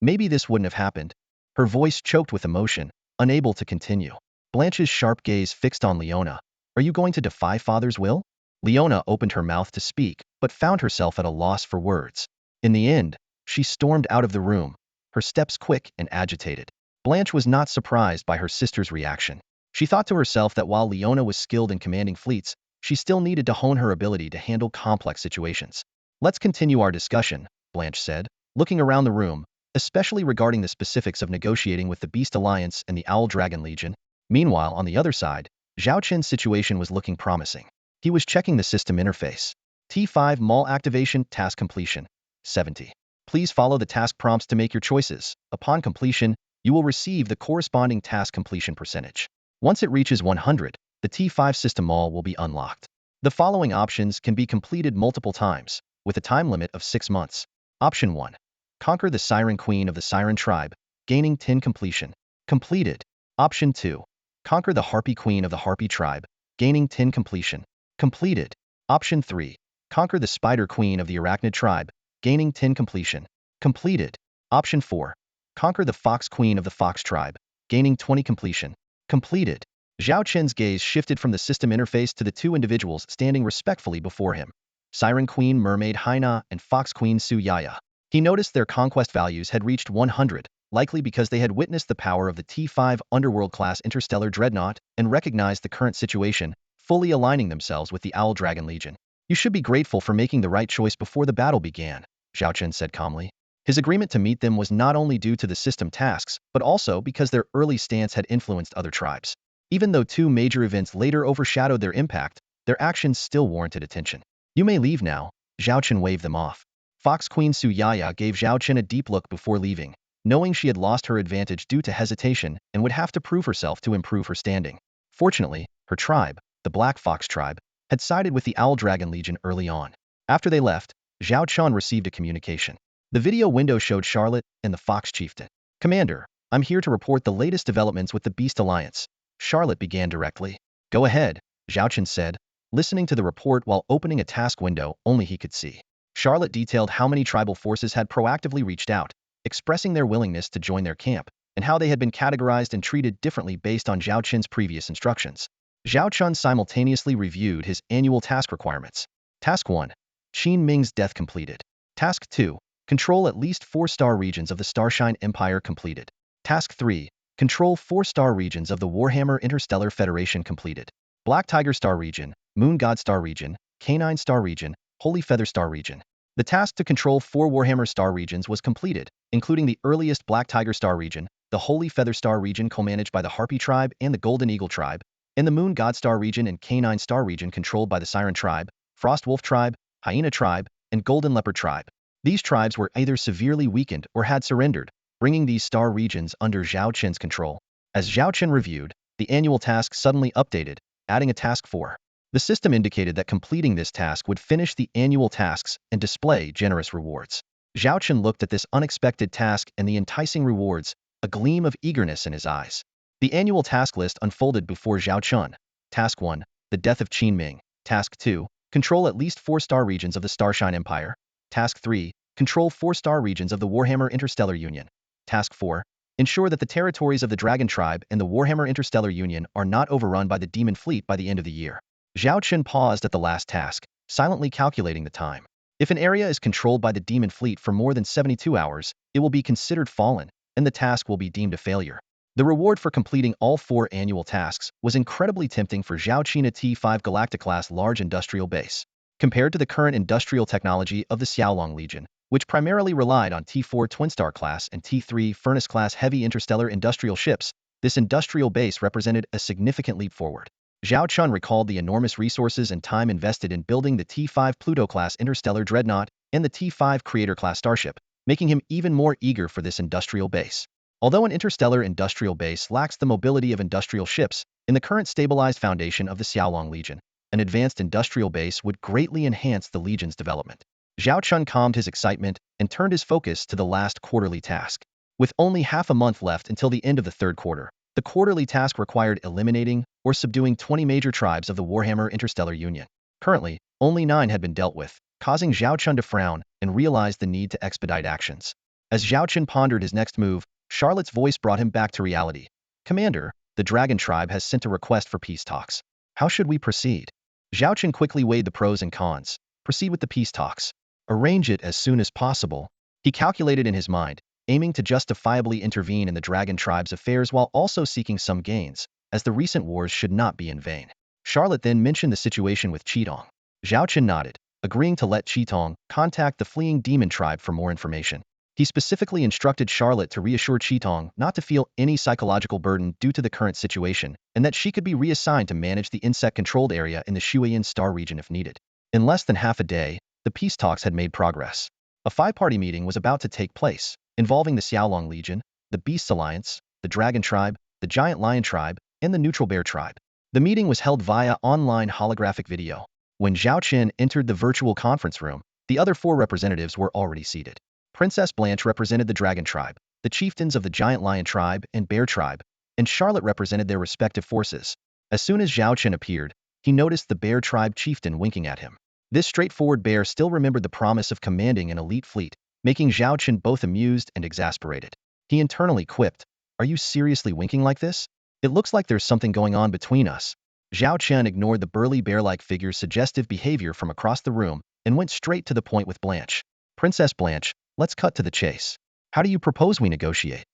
this wouldn't have happened. Her voice choked with emotion, unable to continue. Blanche's sharp gaze fixed on Leona. Are you going to defy Father's will? Leona opened her mouth to speak, but found herself at a loss for words. In the end, she stormed out of the room, her steps quick and agitated. Blanche was not surprised by her sister's reaction. She thought to herself that while Leona was skilled in commanding fleets, she still needed to hone her ability to handle complex situations. Let's continue our discussion, Blanche said, looking around the room, especially regarding the specifics of negotiating with the Beast Alliance and the Owl Dragon Legion. Meanwhile, on the other side, Zhao Chen's situation was looking promising. He was checking the system interface. T5 Mall activation task completion. 70. Please follow the task prompts to make your choices. Upon completion, you will receive the corresponding task completion percentage. Once it reaches 100, the T5 system mall will be unlocked. The following options can be completed multiple times, with a time limit of 6 months. Option 1. Conquer the Siren Queen of the Siren Tribe, gaining 10 completion. Completed. Option 2. Conquer the Harpy Queen of the Harpy Tribe, gaining 10 completion. Completed. Option 3. Conquer the Spider Queen of the Arachnid Tribe, gaining 10 completion. Completed. Option 4. Conquer the Fox Queen of the Fox Tribe, gaining 20 completion. Completed. Zhao Chen's gaze shifted from the system interface to the two individuals standing respectfully before him. Siren Queen Mermaid Haina and Fox Queen Su Yaya. He noticed their conquest values had reached 100, likely because they had witnessed the power of the T5 Underworld-class interstellar dreadnought and recognized the current situation, fully aligning themselves with the Owl Dragon Legion. You should be grateful for making the right choice before the battle began, Zhao Chen said calmly. His agreement to meet them was not only due to the system tasks, but also because their early stance had influenced other tribes. Even though two major events later overshadowed their impact, their actions still warranted attention. You may leave now, Zhao Chen waved them off. Fox Queen Su Yaya gave Zhao Chen a deep look before leaving, knowing she had lost her advantage due to hesitation and would have to prove herself to improve her standing. Fortunately, her tribe, the Black Fox tribe, had sided with the Owl Dragon Legion early on. After they left, Zhao Chen received a communication. The video window showed Charlotte and the Fox chieftain. Commander, I'm here to report the latest developments with the Beast Alliance. Charlotte began directly. Go ahead, Zhao Chen said, listening to the report while opening a task window only he could see. Charlotte detailed how many tribal forces had proactively reached out, expressing their willingness to join their camp, and how they had been categorized and treated differently based on Zhao Chen's previous instructions. Zhao Chen simultaneously reviewed his annual task requirements. Task 1. Qin Ming's death completed. Task 2. Control at least 4-star regions of the Starshine Empire completed. Task 3. Control 4-star regions of the Warhammer Interstellar Federation completed. Black Tiger Star region, Moon God Star region, Canine Star region, Holy Feather Star region. The task to control 4 Warhammer Star regions was completed, including the earliest Black Tiger Star region, the Holy Feather Star region co-managed by the Harpy Tribe and the Golden Eagle Tribe, and the Moon God Star region and Canine Star region controlled by the Siren Tribe, Frost Wolf Tribe, Hyena Tribe, and Golden Leopard Tribe. These tribes were either severely weakened or had surrendered, bringing these star regions under Zhao Chen's control. As Zhao Chen reviewed, the annual task suddenly updated, adding a task 4. The system indicated that completing this task would finish the annual tasks and display generous rewards. Zhao Chen looked at this unexpected task and the enticing rewards, a gleam of eagerness in his eyes. The annual task list unfolded before Zhao Chen. Task 1, the death of Qin Ming. Task 2, control at least 4-star regions of the Starshine Empire. Task 3, control 4-star regions of the Warhammer Interstellar Union. Task 4, ensure that the territories of the Dragon Tribe and the Warhammer Interstellar Union are not overrun by the Demon Fleet by the end of the year. Zhao Chen paused at the last task, silently calculating the time. If an area is controlled by the Demon Fleet for more than 72 hours, it will be considered fallen, and the task will be deemed a failure. The reward for completing all 4 annual tasks was incredibly tempting for Zhao Chen, a T5 Galactic-class large industrial base. Compared to the current industrial technology of the Xiaolong Legion, which primarily relied on T4 Twin-Star class and T3 Furnace-class heavy interstellar industrial ships, this industrial base represented a significant leap forward. Zhao Chen recalled the enormous resources and time invested in building the T5 Pluto-class interstellar dreadnought and the T5 Creator-class starship, making him even more eager for this industrial base. Although an interstellar industrial base lacks the mobility of industrial ships, in the current stabilized foundation of the Xiaolong Legion, an advanced industrial base would greatly enhance the Legion's development. Zhao Chen calmed his excitement and turned his focus to the last quarterly task. With only half a month left until the end of the third quarter, the quarterly task required eliminating or subduing 20 major tribes of the Warhammer Interstellar Union. Currently, only 9 had been dealt with, causing Zhao Chen to frown and realize the need to expedite actions. As Zhao Chen pondered his next move, Charlotte's voice brought him back to reality. Commander, the Dragon Tribe has sent a request for peace talks. How should we proceed? Zhao Chen quickly weighed the pros and cons. Proceed with the peace talks. Arrange it as soon as possible. He calculated in his mind, aiming to justifiably intervene in the Dragon Tribe's affairs while also seeking some gains, as the recent wars should not be in vain. Charlotte then mentioned the situation with Qitong. Zhao Chen nodded, agreeing to let Qitong contact the fleeing demon tribe for more information. He specifically instructed Charlotte to reassure Qitong not to feel any psychological burden due to the current situation, and that she could be reassigned to manage the insect-controlled area in the Shuiyan Star region if needed. In less than half a day, the peace talks had made progress. A 5-party meeting was about to take place, involving the Xiaolong Legion, the Beasts Alliance, the Dragon Tribe, the Giant Lion Tribe, and the Neutral Bear Tribe. The meeting was held via online holographic video. When Zhao Chen entered the virtual conference room, the other 4 representatives were already seated. Princess Blanche represented the Dragon Tribe, the chieftains of the Giant Lion Tribe and Bear Tribe, and Charlotte represented their respective forces. As soon as Zhao Chen appeared, he noticed the Bear Tribe chieftain winking at him. This straightforward bear still remembered the promise of commanding an elite fleet, making Zhao Chen both amused and exasperated. He internally quipped, "Are you seriously winking like this? It looks like there's something going on between us." Zhao Chen ignored the burly bear-like figure's suggestive behavior from across the room and went straight to the point with Blanche. "Princess Blanche, let's cut to the chase. How do you propose we negotiate?"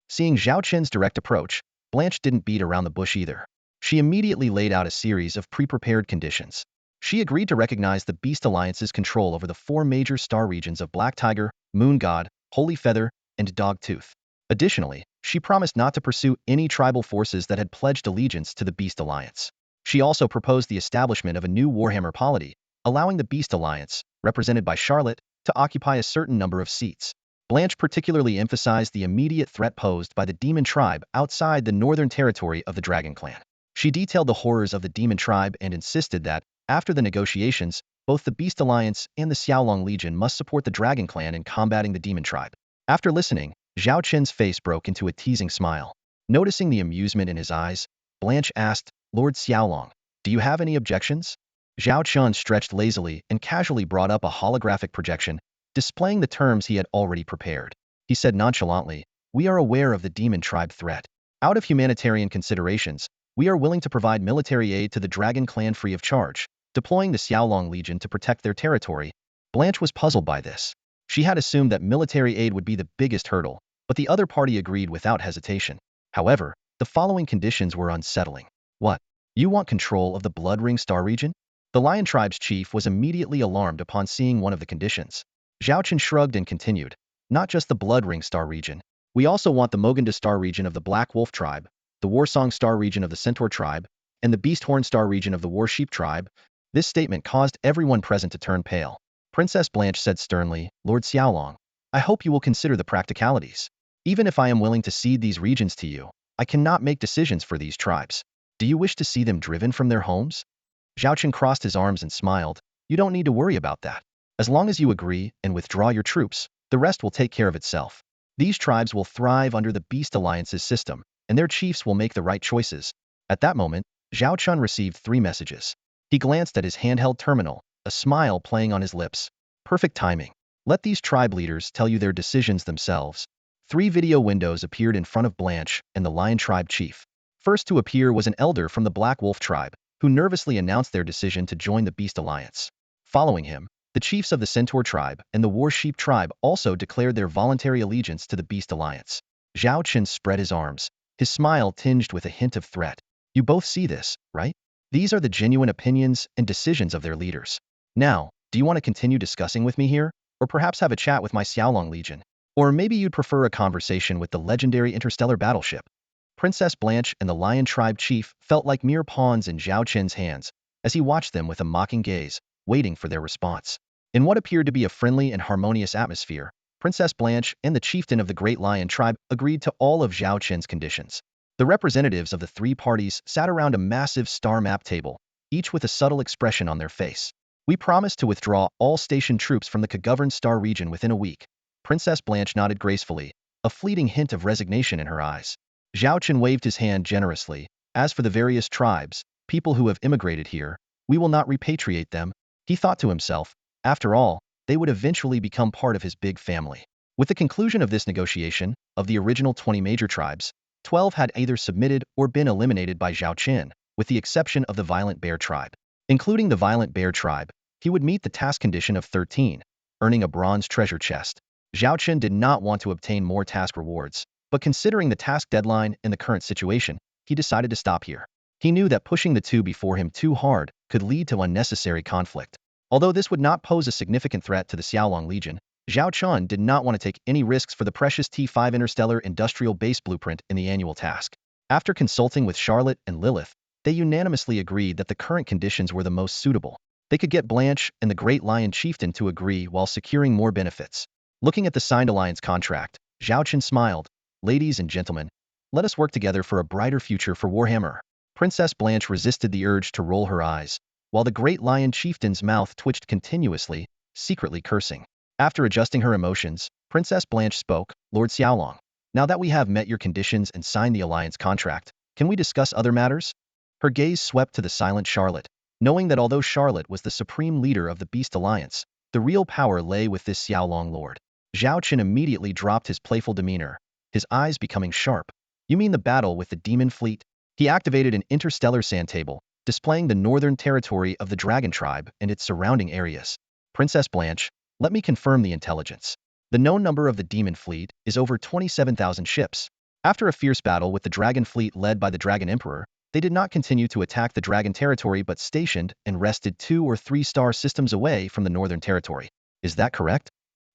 Seeing Zhao Chen's direct approach, Blanche didn't beat around the bush either. She immediately laid out a series of pre-prepared conditions. She agreed to recognize the Beast Alliance's control over the 4 major star regions of Black Tiger, Moon God, Holy Feather, and Dogtooth. Additionally, she promised not to pursue any tribal forces that had pledged allegiance to the Beast Alliance. She also proposed the establishment of a new Warhammer polity, allowing the Beast Alliance, represented by Charlotte, to occupy a certain number of seats. Blanche particularly emphasized the immediate threat posed by the Demon Tribe outside the northern territory of the Dragon Clan. She detailed the horrors of the Demon Tribe and insisted that, after the negotiations, both the Beast Alliance and the Xiaolong Legion must support the Dragon Clan in combating the Demon Tribe. After listening, Zhao Chen's face broke into a teasing smile. Noticing the amusement in his eyes, Blanche asked, "Lord Xiaolong, do you have any objections?" Zhao Chen stretched lazily and casually brought up a holographic projection, displaying the terms he had already prepared. He said nonchalantly, "We are aware of the Demon Tribe threat. Out of humanitarian considerations, we are willing to provide military aid to the Dragon Clan free of charge, deploying the Xiaolong Legion to protect their territory." Blanche was puzzled by this. She had assumed that military aid would be the biggest hurdle, but the other party agreed without hesitation. However, the following conditions were unsettling. "What? You want control of the Blood Ring Star region?" The Lion Tribe's chief was immediately alarmed upon seeing one of the conditions. Zhao Chen shrugged and continued, "Not just the Blood Ring Star region. We also want the Moganda Star region of the Black Wolf Tribe, the Warsong Star region of the Centaur Tribe, and the Beasthorn Star region of the War Sheep Tribe." This statement caused everyone present to turn pale. Princess Blanche said sternly, "Lord Xiaolong, I hope you will consider the practicalities. Even if I am willing to cede these regions to you, I cannot make decisions for these tribes. Do you wish to see them driven from their homes?" Zhao Chen crossed his arms and smiled. "You don't need to worry about that. As long as you agree and withdraw your troops, the rest will take care of itself. These tribes will thrive under the Beast Alliance's system, and their chiefs will make the right choices. At that moment, Zhao Chen received 3 messages. He glanced at his handheld terminal, a smile playing on his lips. Perfect timing. Let these tribe leaders tell you their decisions themselves. 3 video windows appeared in front of Blanche and the Lion tribe chief. First to appear was an elder from the Black Wolf tribe, who nervously announced their decision to join the Beast Alliance. Following him, the chiefs of the Centaur tribe and the War Sheep tribe also declared their voluntary allegiance to the Beast Alliance. Zhao Chen spread his arms, his smile tinged with a hint of threat. You both see this, right? These are the genuine opinions and decisions of their leaders. Now, do you want to continue discussing with me here? Or perhaps have a chat with my Xiaolong Legion? Or maybe you'd prefer a conversation with the legendary interstellar battleship? Princess Blanche and the Lion tribe chief felt like mere pawns in Zhao Chen's hands as he watched them with a mocking gaze, waiting for their response. In what appeared to be a friendly and harmonious atmosphere, Princess Blanche and the chieftain of the Great Lion tribe agreed to all of Zhao Chen's conditions. The representatives of the 3 parties sat around a massive star map table, each with a subtle expression on their face. We promise to withdraw all stationed troops from the K-governed star region within a week. Princess Blanche nodded gracefully, a fleeting hint of resignation in her eyes. Zhao Chen waved his hand generously. As for the various tribes, people who have immigrated here, we will not repatriate them. He thought to himself, after all, they would eventually become part of his big family. With the conclusion of this negotiation, of the original 20 major tribes, 12 had either submitted or been eliminated by Zhao Chen, with the exception of the Violent Bear tribe. Including the Violent Bear tribe, he would meet the task condition of 13, earning a bronze treasure chest. Zhao Chen did not want to obtain more task rewards, but considering the task deadline and the current situation, he decided to stop here. He knew that pushing the 2 before him too hard could lead to unnecessary conflict. Although this would not pose a significant threat to the Xiaolong Legion, Zhao Chen did not want to take any risks for the precious T5 interstellar industrial base blueprint in the annual task. After consulting with Charlotte and Lilith, they unanimously agreed that the current conditions were the most suitable. They could get Blanche and the Great Lion chieftain to agree while securing more benefits. Looking at the signed alliance contract, Zhao Chen smiled. Ladies and gentlemen, let us work together for a brighter future for Warhammer. Princess Blanche resisted the urge to roll her eyes, while the Great Lion chieftain's mouth twitched continuously, secretly cursing. After adjusting her emotions, Princess Blanche spoke, Lord Xiaolong, now that we have met your conditions and signed the alliance contract, can we discuss other matters? Her gaze swept to the silent Charlotte, knowing that although Charlotte was the supreme leader of the Beast Alliance, the real power lay with this Xiaolong lord. Zhao Chen immediately dropped his playful demeanor, his eyes becoming sharp. You mean the battle with the demon fleet? He activated an interstellar sand table, displaying the northern territory of the Dragon tribe and its surrounding areas. Princess Blanche, let me confirm the intelligence. The known number of the demon fleet is over 27,000 ships. After a fierce battle with the Dragon fleet led by the Dragon Emperor, they did not continue to attack the Dragon territory but stationed and rested 2 or 3 star systems away from the northern territory. Is that correct?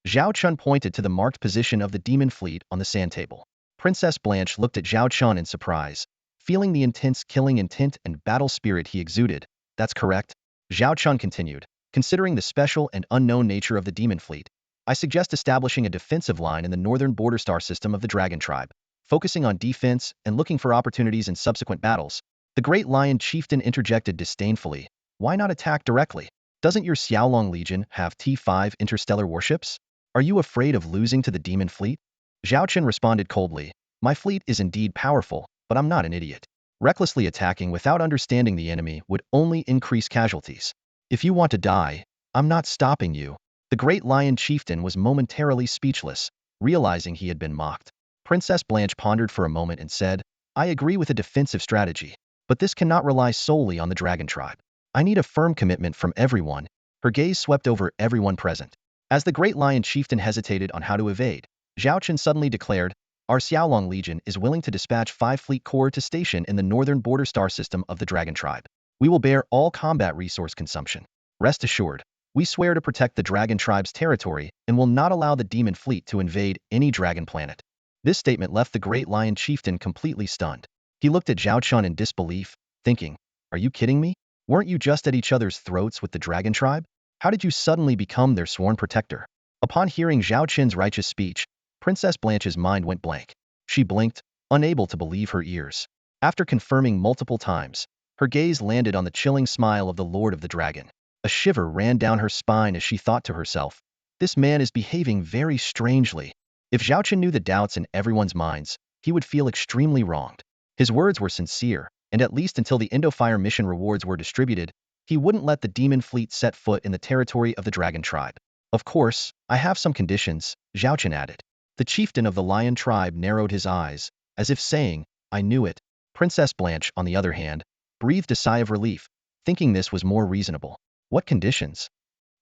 Zhao Chen pointed to the marked position of the demon fleet on the sand table. Princess Blanche looked at Zhao Chen in surprise, feeling the intense killing intent and battle spirit he exuded. That's correct. Zhao Chen continued, considering the special and unknown nature of the demon fleet, I suggest establishing a defensive line in the northern border star system of the Dragon tribe, focusing on defense and looking for opportunities in subsequent battles. The Great Lion chieftain interjected disdainfully, why not attack directly? Doesn't your Xiaolong Legion have T5 interstellar warships? Are you afraid of losing to the demon fleet? Zhao Chen responded coldly, my fleet is indeed powerful, but I'm not an idiot. Recklessly attacking without understanding the enemy would only increase casualties. If you want to die, I'm not stopping you. The Great Lion chieftain was momentarily speechless, realizing he had been mocked. Princess Blanche pondered for a moment and said, I agree with a defensive strategy, but this cannot rely solely on the Dragon tribe. I need a firm commitment from everyone. Her gaze swept over everyone present. As the Great Lion chieftain hesitated on how to evade, Zhao Chen suddenly declared, our Xiaolong Legion is willing to dispatch 5 fleet corps to station in the northern border star system of the Dragon tribe. We will bear all combat resource consumption. Rest assured, we swear to protect the Dragon tribe's territory and will not allow the demon fleet to invade any Dragon planet. This statement left the Great Lion chieftain completely stunned. He looked at Zhao Chen in disbelief, thinking, are you kidding me? Weren't you just at each other's throats with the Dragon tribe? How did you suddenly become their sworn protector? Upon hearing Zhao Chen's righteous speech, Princess Blanche's mind went blank. She blinked, unable to believe her ears. After confirming multiple times, her gaze landed on the chilling smile of the Lord of the Dragon. A shiver ran down her spine as she thought to herself, this man is behaving very strangely. If Zhao Chen knew the doubts in everyone's minds, he would feel extremely wronged. His words were sincere, and at least until the Indo-Fire mission rewards were distributed, he wouldn't let the demon fleet set foot in the territory of the dragon tribe. Of course, I have some conditions, Zhao Chen added. The chieftain of the lion tribe narrowed his eyes, as if saying, I knew it. Princess Blanche, on the other hand, breathed a sigh of relief, thinking this was more reasonable. What conditions?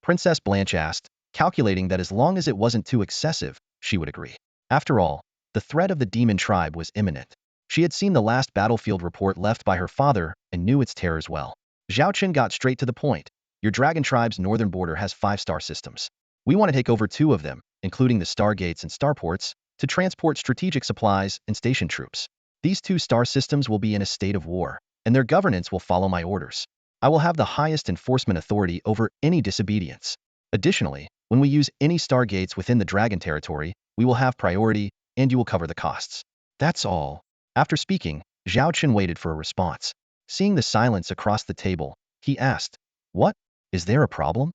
Princess Blanche asked, calculating that as long as it wasn't too excessive, she would agree. After all, the threat of the demon tribe was imminent. She had seen the last battlefield report left by her father and knew its terrors well. Zhao Chen got straight to the point. Your dragon tribe's northern border has 5 star systems. We want to take over 2 of them, including the stargates and starports, to transport strategic supplies and station troops. These 2 star systems will be in a state of war, and their governance will follow my orders. I will have the highest enforcement authority over any disobedience. Additionally, when we use any stargates within the dragon territory, we will have priority, and you will cover the costs. That's all. After speaking, Zhao Chen waited for a response. Seeing the silence across the table, he asked, What? Is there a problem?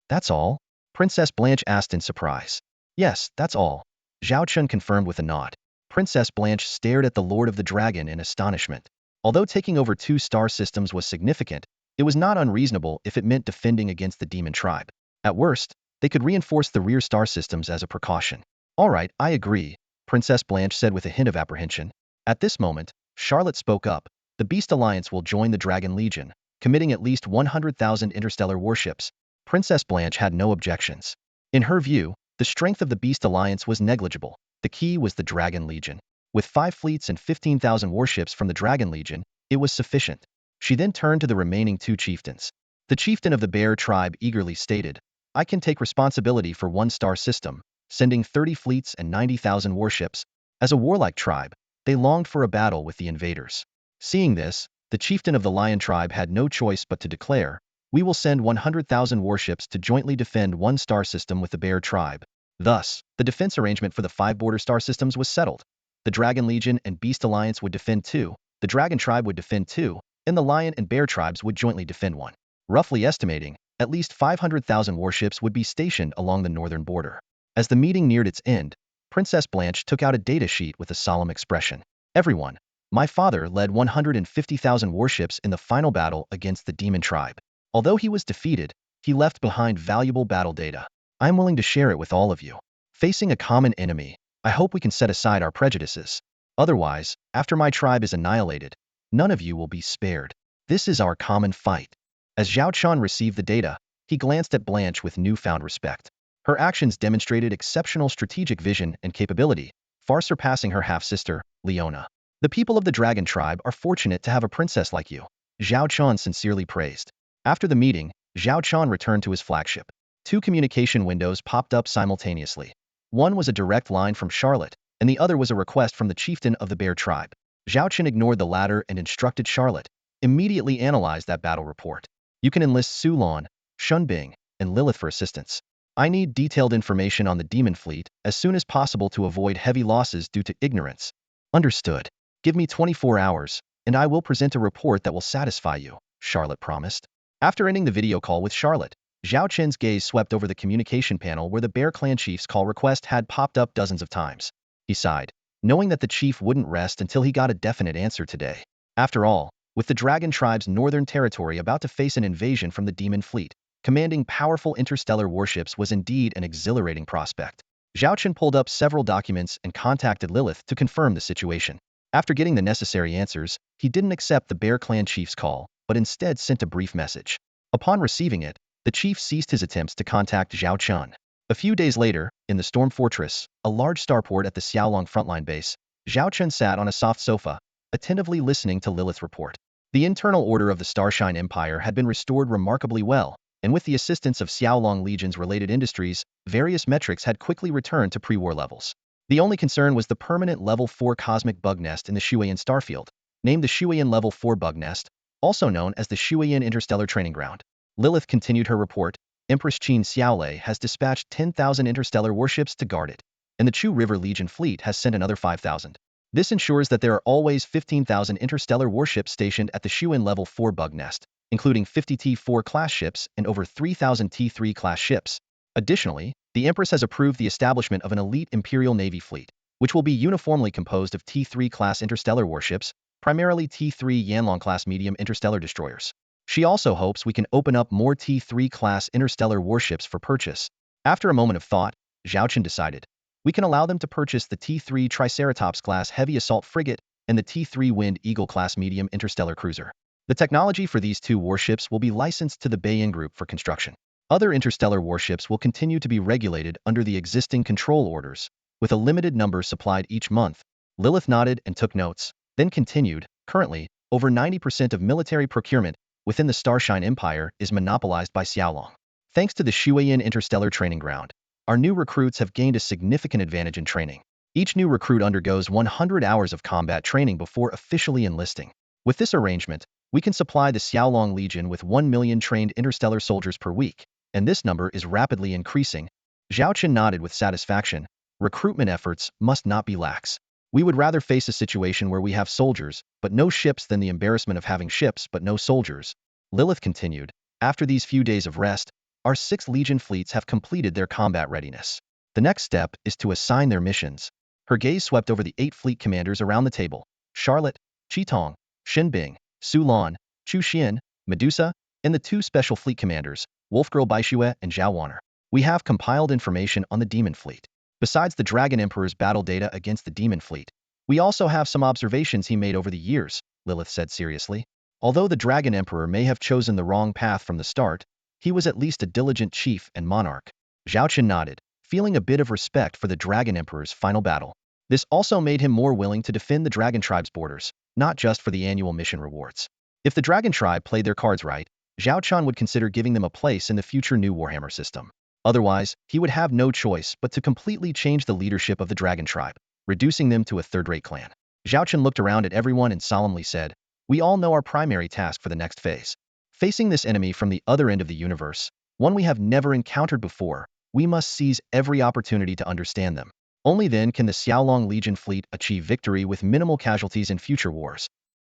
That's all? Princess Blanche asked in surprise. Yes, that's all. Zhao Chen confirmed with a nod. Princess Blanche stared at the Lord of the Dragon in astonishment. Although taking over 2 star systems was significant, it was not unreasonable if it meant defending against the demon tribe. At worst, they could reinforce the rear star systems as a precaution. All right, I agree, Princess Blanche said with a hint of apprehension. At this moment, Charlotte spoke up. The Beast Alliance will join the Dragon Legion, committing at least 100,000 interstellar warships. Princess Blanche had no objections. In her view, the strength of the Beast Alliance was negligible. The key was the Dragon Legion. With 5 fleets and 15,000 warships from the Dragon Legion, it was sufficient. She then turned to the remaining 2 chieftains. The chieftain of the Bear tribe eagerly stated, I can take responsibility for 1 star system, sending 30 fleets and 90,000 warships. As a warlike tribe, they longed for a battle with the invaders. Seeing this, the chieftain of the Lion tribe had no choice but to declare, we will send 100,000 warships to jointly defend 1 star system with the Bear tribe. Thus, the defense arrangement for the 5 border star systems was settled. The Dragon Legion and Beast Alliance would defend 2, the Dragon tribe would defend 2, and the Lion and Bear tribes would jointly defend 1. Roughly estimating, at least 500,000 warships would be stationed along the northern border. As the meeting neared its end, Princess Blanche took out a data sheet with a solemn expression. Everyone, my father led 150,000 warships in the final battle against the demon tribe. Although he was defeated, he left behind valuable battle data. I am willing to share it with all of you. Facing a common enemy, I hope we can set aside our prejudices. Otherwise, after my tribe is annihilated, none of you will be spared. This is our common fight. As Zhao Chen received the data, he glanced at Blanche with newfound respect. Her actions demonstrated exceptional strategic vision and capability, far surpassing her half-sister, Leona. The people of the Dragon tribe are fortunate to have a princess like you, Zhao Chen sincerely praised. After the meeting, Zhao Chen returned to his flagship. 2 communication windows popped up simultaneously. One was a direct line from Charlotte, and the other was a request from the chieftain of the Bear tribe. Zhao Chen ignored the latter and instructed Charlotte, immediately analyze that battle report. You can enlist Su Lan, Shun Bing, and Lilith for assistance. I need detailed information on the demon fleet as soon as possible to avoid heavy losses due to ignorance. Understood. Give me 24 hours, and I will present a report that will satisfy you, Charlotte promised. After ending the video call with Charlotte, Zhao Chen's gaze swept over the communication panel where the Bear Clan chief's call request had popped up dozens of times. He sighed, knowing that the chief wouldn't rest until he got a definite answer today. After all, with the Dragon tribe's northern territory about to face an invasion from the demon fleet, commanding powerful interstellar warships was indeed an exhilarating prospect. Zhao Chen pulled up several documents and contacted Lilith to confirm the situation. After getting the necessary answers, he didn't accept the Bear Clan chief's call, but instead sent a brief message. Upon receiving it, the chief ceased his attempts to contact Zhao Chen. A few days later, in the Storm Fortress, a large starport at the Xiaolong frontline base, Zhao Chen sat on a soft sofa, attentively listening to Lilith's report. The internal order of the Starshine Empire had been restored remarkably well, and with the assistance of Xiaolong Legion's related industries, various metrics had quickly returned to pre-war levels. The only concern was the permanent Level 4 cosmic bug nest in the Shuiyan starfield, named the Shuiyan Level 4 bug nest, also known as the Shuiyan Interstellar Training Ground. Lilith continued her report. Empress Qin Xiaolei has dispatched 10,000 interstellar warships to guard it, and the Chu River Legion fleet has sent another 5,000. This ensures that there are always 15,000 interstellar warships stationed at the Shuiyan Level 4 bug nest, including 50 T4 class ships and over 3,000 T3 class ships. Additionally, the Empress has approved the establishment of an elite Imperial Navy fleet, which will be uniformly composed of T3 class interstellar warships, primarily T3 Yanlong-class medium interstellar destroyers. She also hopes we can open up more T3-class interstellar warships for purchase. After a moment of thought, Zhao Chen decided, we can allow them to purchase the T3 Triceratops-class heavy assault frigate and the T3 Wind Eagle-class medium interstellar cruiser. The technology for these two warships will be licensed to the Bayin Group for construction. Other interstellar warships will continue to be regulated under the existing control orders, with a limited number supplied each month. Lilith nodded and took notes, then continued, currently, over 90% of military procurement within the Starshine Empire is monopolized by Xiaolong. Thanks to the Shuiyin Interstellar Training Ground, our new recruits have gained a significant advantage in training. Each new recruit undergoes 100 hours of combat training before officially enlisting. With this arrangement, we can supply the Xiaolong Legion with 1 million trained interstellar soldiers per week, and this number is rapidly increasing. Zhao Chen nodded with satisfaction. Recruitment efforts must not be lax. We would rather face a situation where we have soldiers, but no ships than the embarrassment of having ships but no soldiers. Lilith continued, after these few days of rest, our 6 Legion fleets have completed their combat readiness. The next step is to assign their missions. Her gaze swept over the 8 fleet commanders around the table. Charlotte, Qitong, Shinbing, Su Lan, Chu Xian, Medusa, and the 2 special fleet commanders, Wolfgirl Baixue and Zhao Wanner. We have compiled information on the Demon Fleet. Besides the Dragon Emperor's battle data against the Demon Fleet, we also have some observations he made over the years, Lilith said seriously. Although the Dragon Emperor may have chosen the wrong path from the start, he was at least a diligent chief and monarch. Zhao Chen nodded, feeling a bit of respect for the Dragon Emperor's final battle. This also made him more willing to defend the Dragon Tribe's borders, not just for the annual mission rewards. If the Dragon Tribe played their cards right, Zhao Chen would consider giving them a place in the future new Warhammer system. Otherwise, he would have no choice but to completely change the leadership of the Dragon Tribe, reducing them to a third-rate clan. Zhao Chen looked around at everyone and solemnly said, we all know our primary task for the next phase. Facing this enemy from the other end of the universe, one we have never encountered before, we must seize every opportunity to understand them. Only then can the Xiaolong Legion fleet achieve victory with minimal casualties in future wars.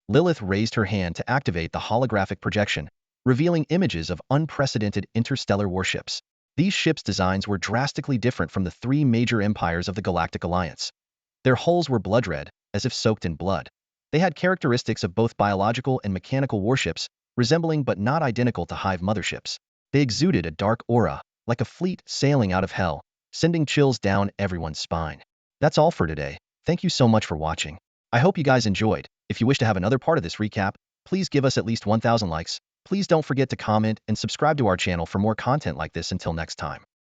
Lilith raised her hand to activate the holographic projection, revealing images of unprecedented interstellar warships. These ships' designs were drastically different from the 3 major empires of the Galactic Alliance. Their hulls were blood red, as if soaked in blood. They had characteristics of both biological and mechanical warships, resembling but not identical to hive motherships. They exuded a dark aura, like a fleet sailing out of hell, sending chills down everyone's spine. That's all for today. Thank you so much for watching. I hope you guys enjoyed. If you wish to have another part of this recap, please give us at least 1,000 likes. Please don't forget to comment and subscribe to our channel for more content like this. Until next time.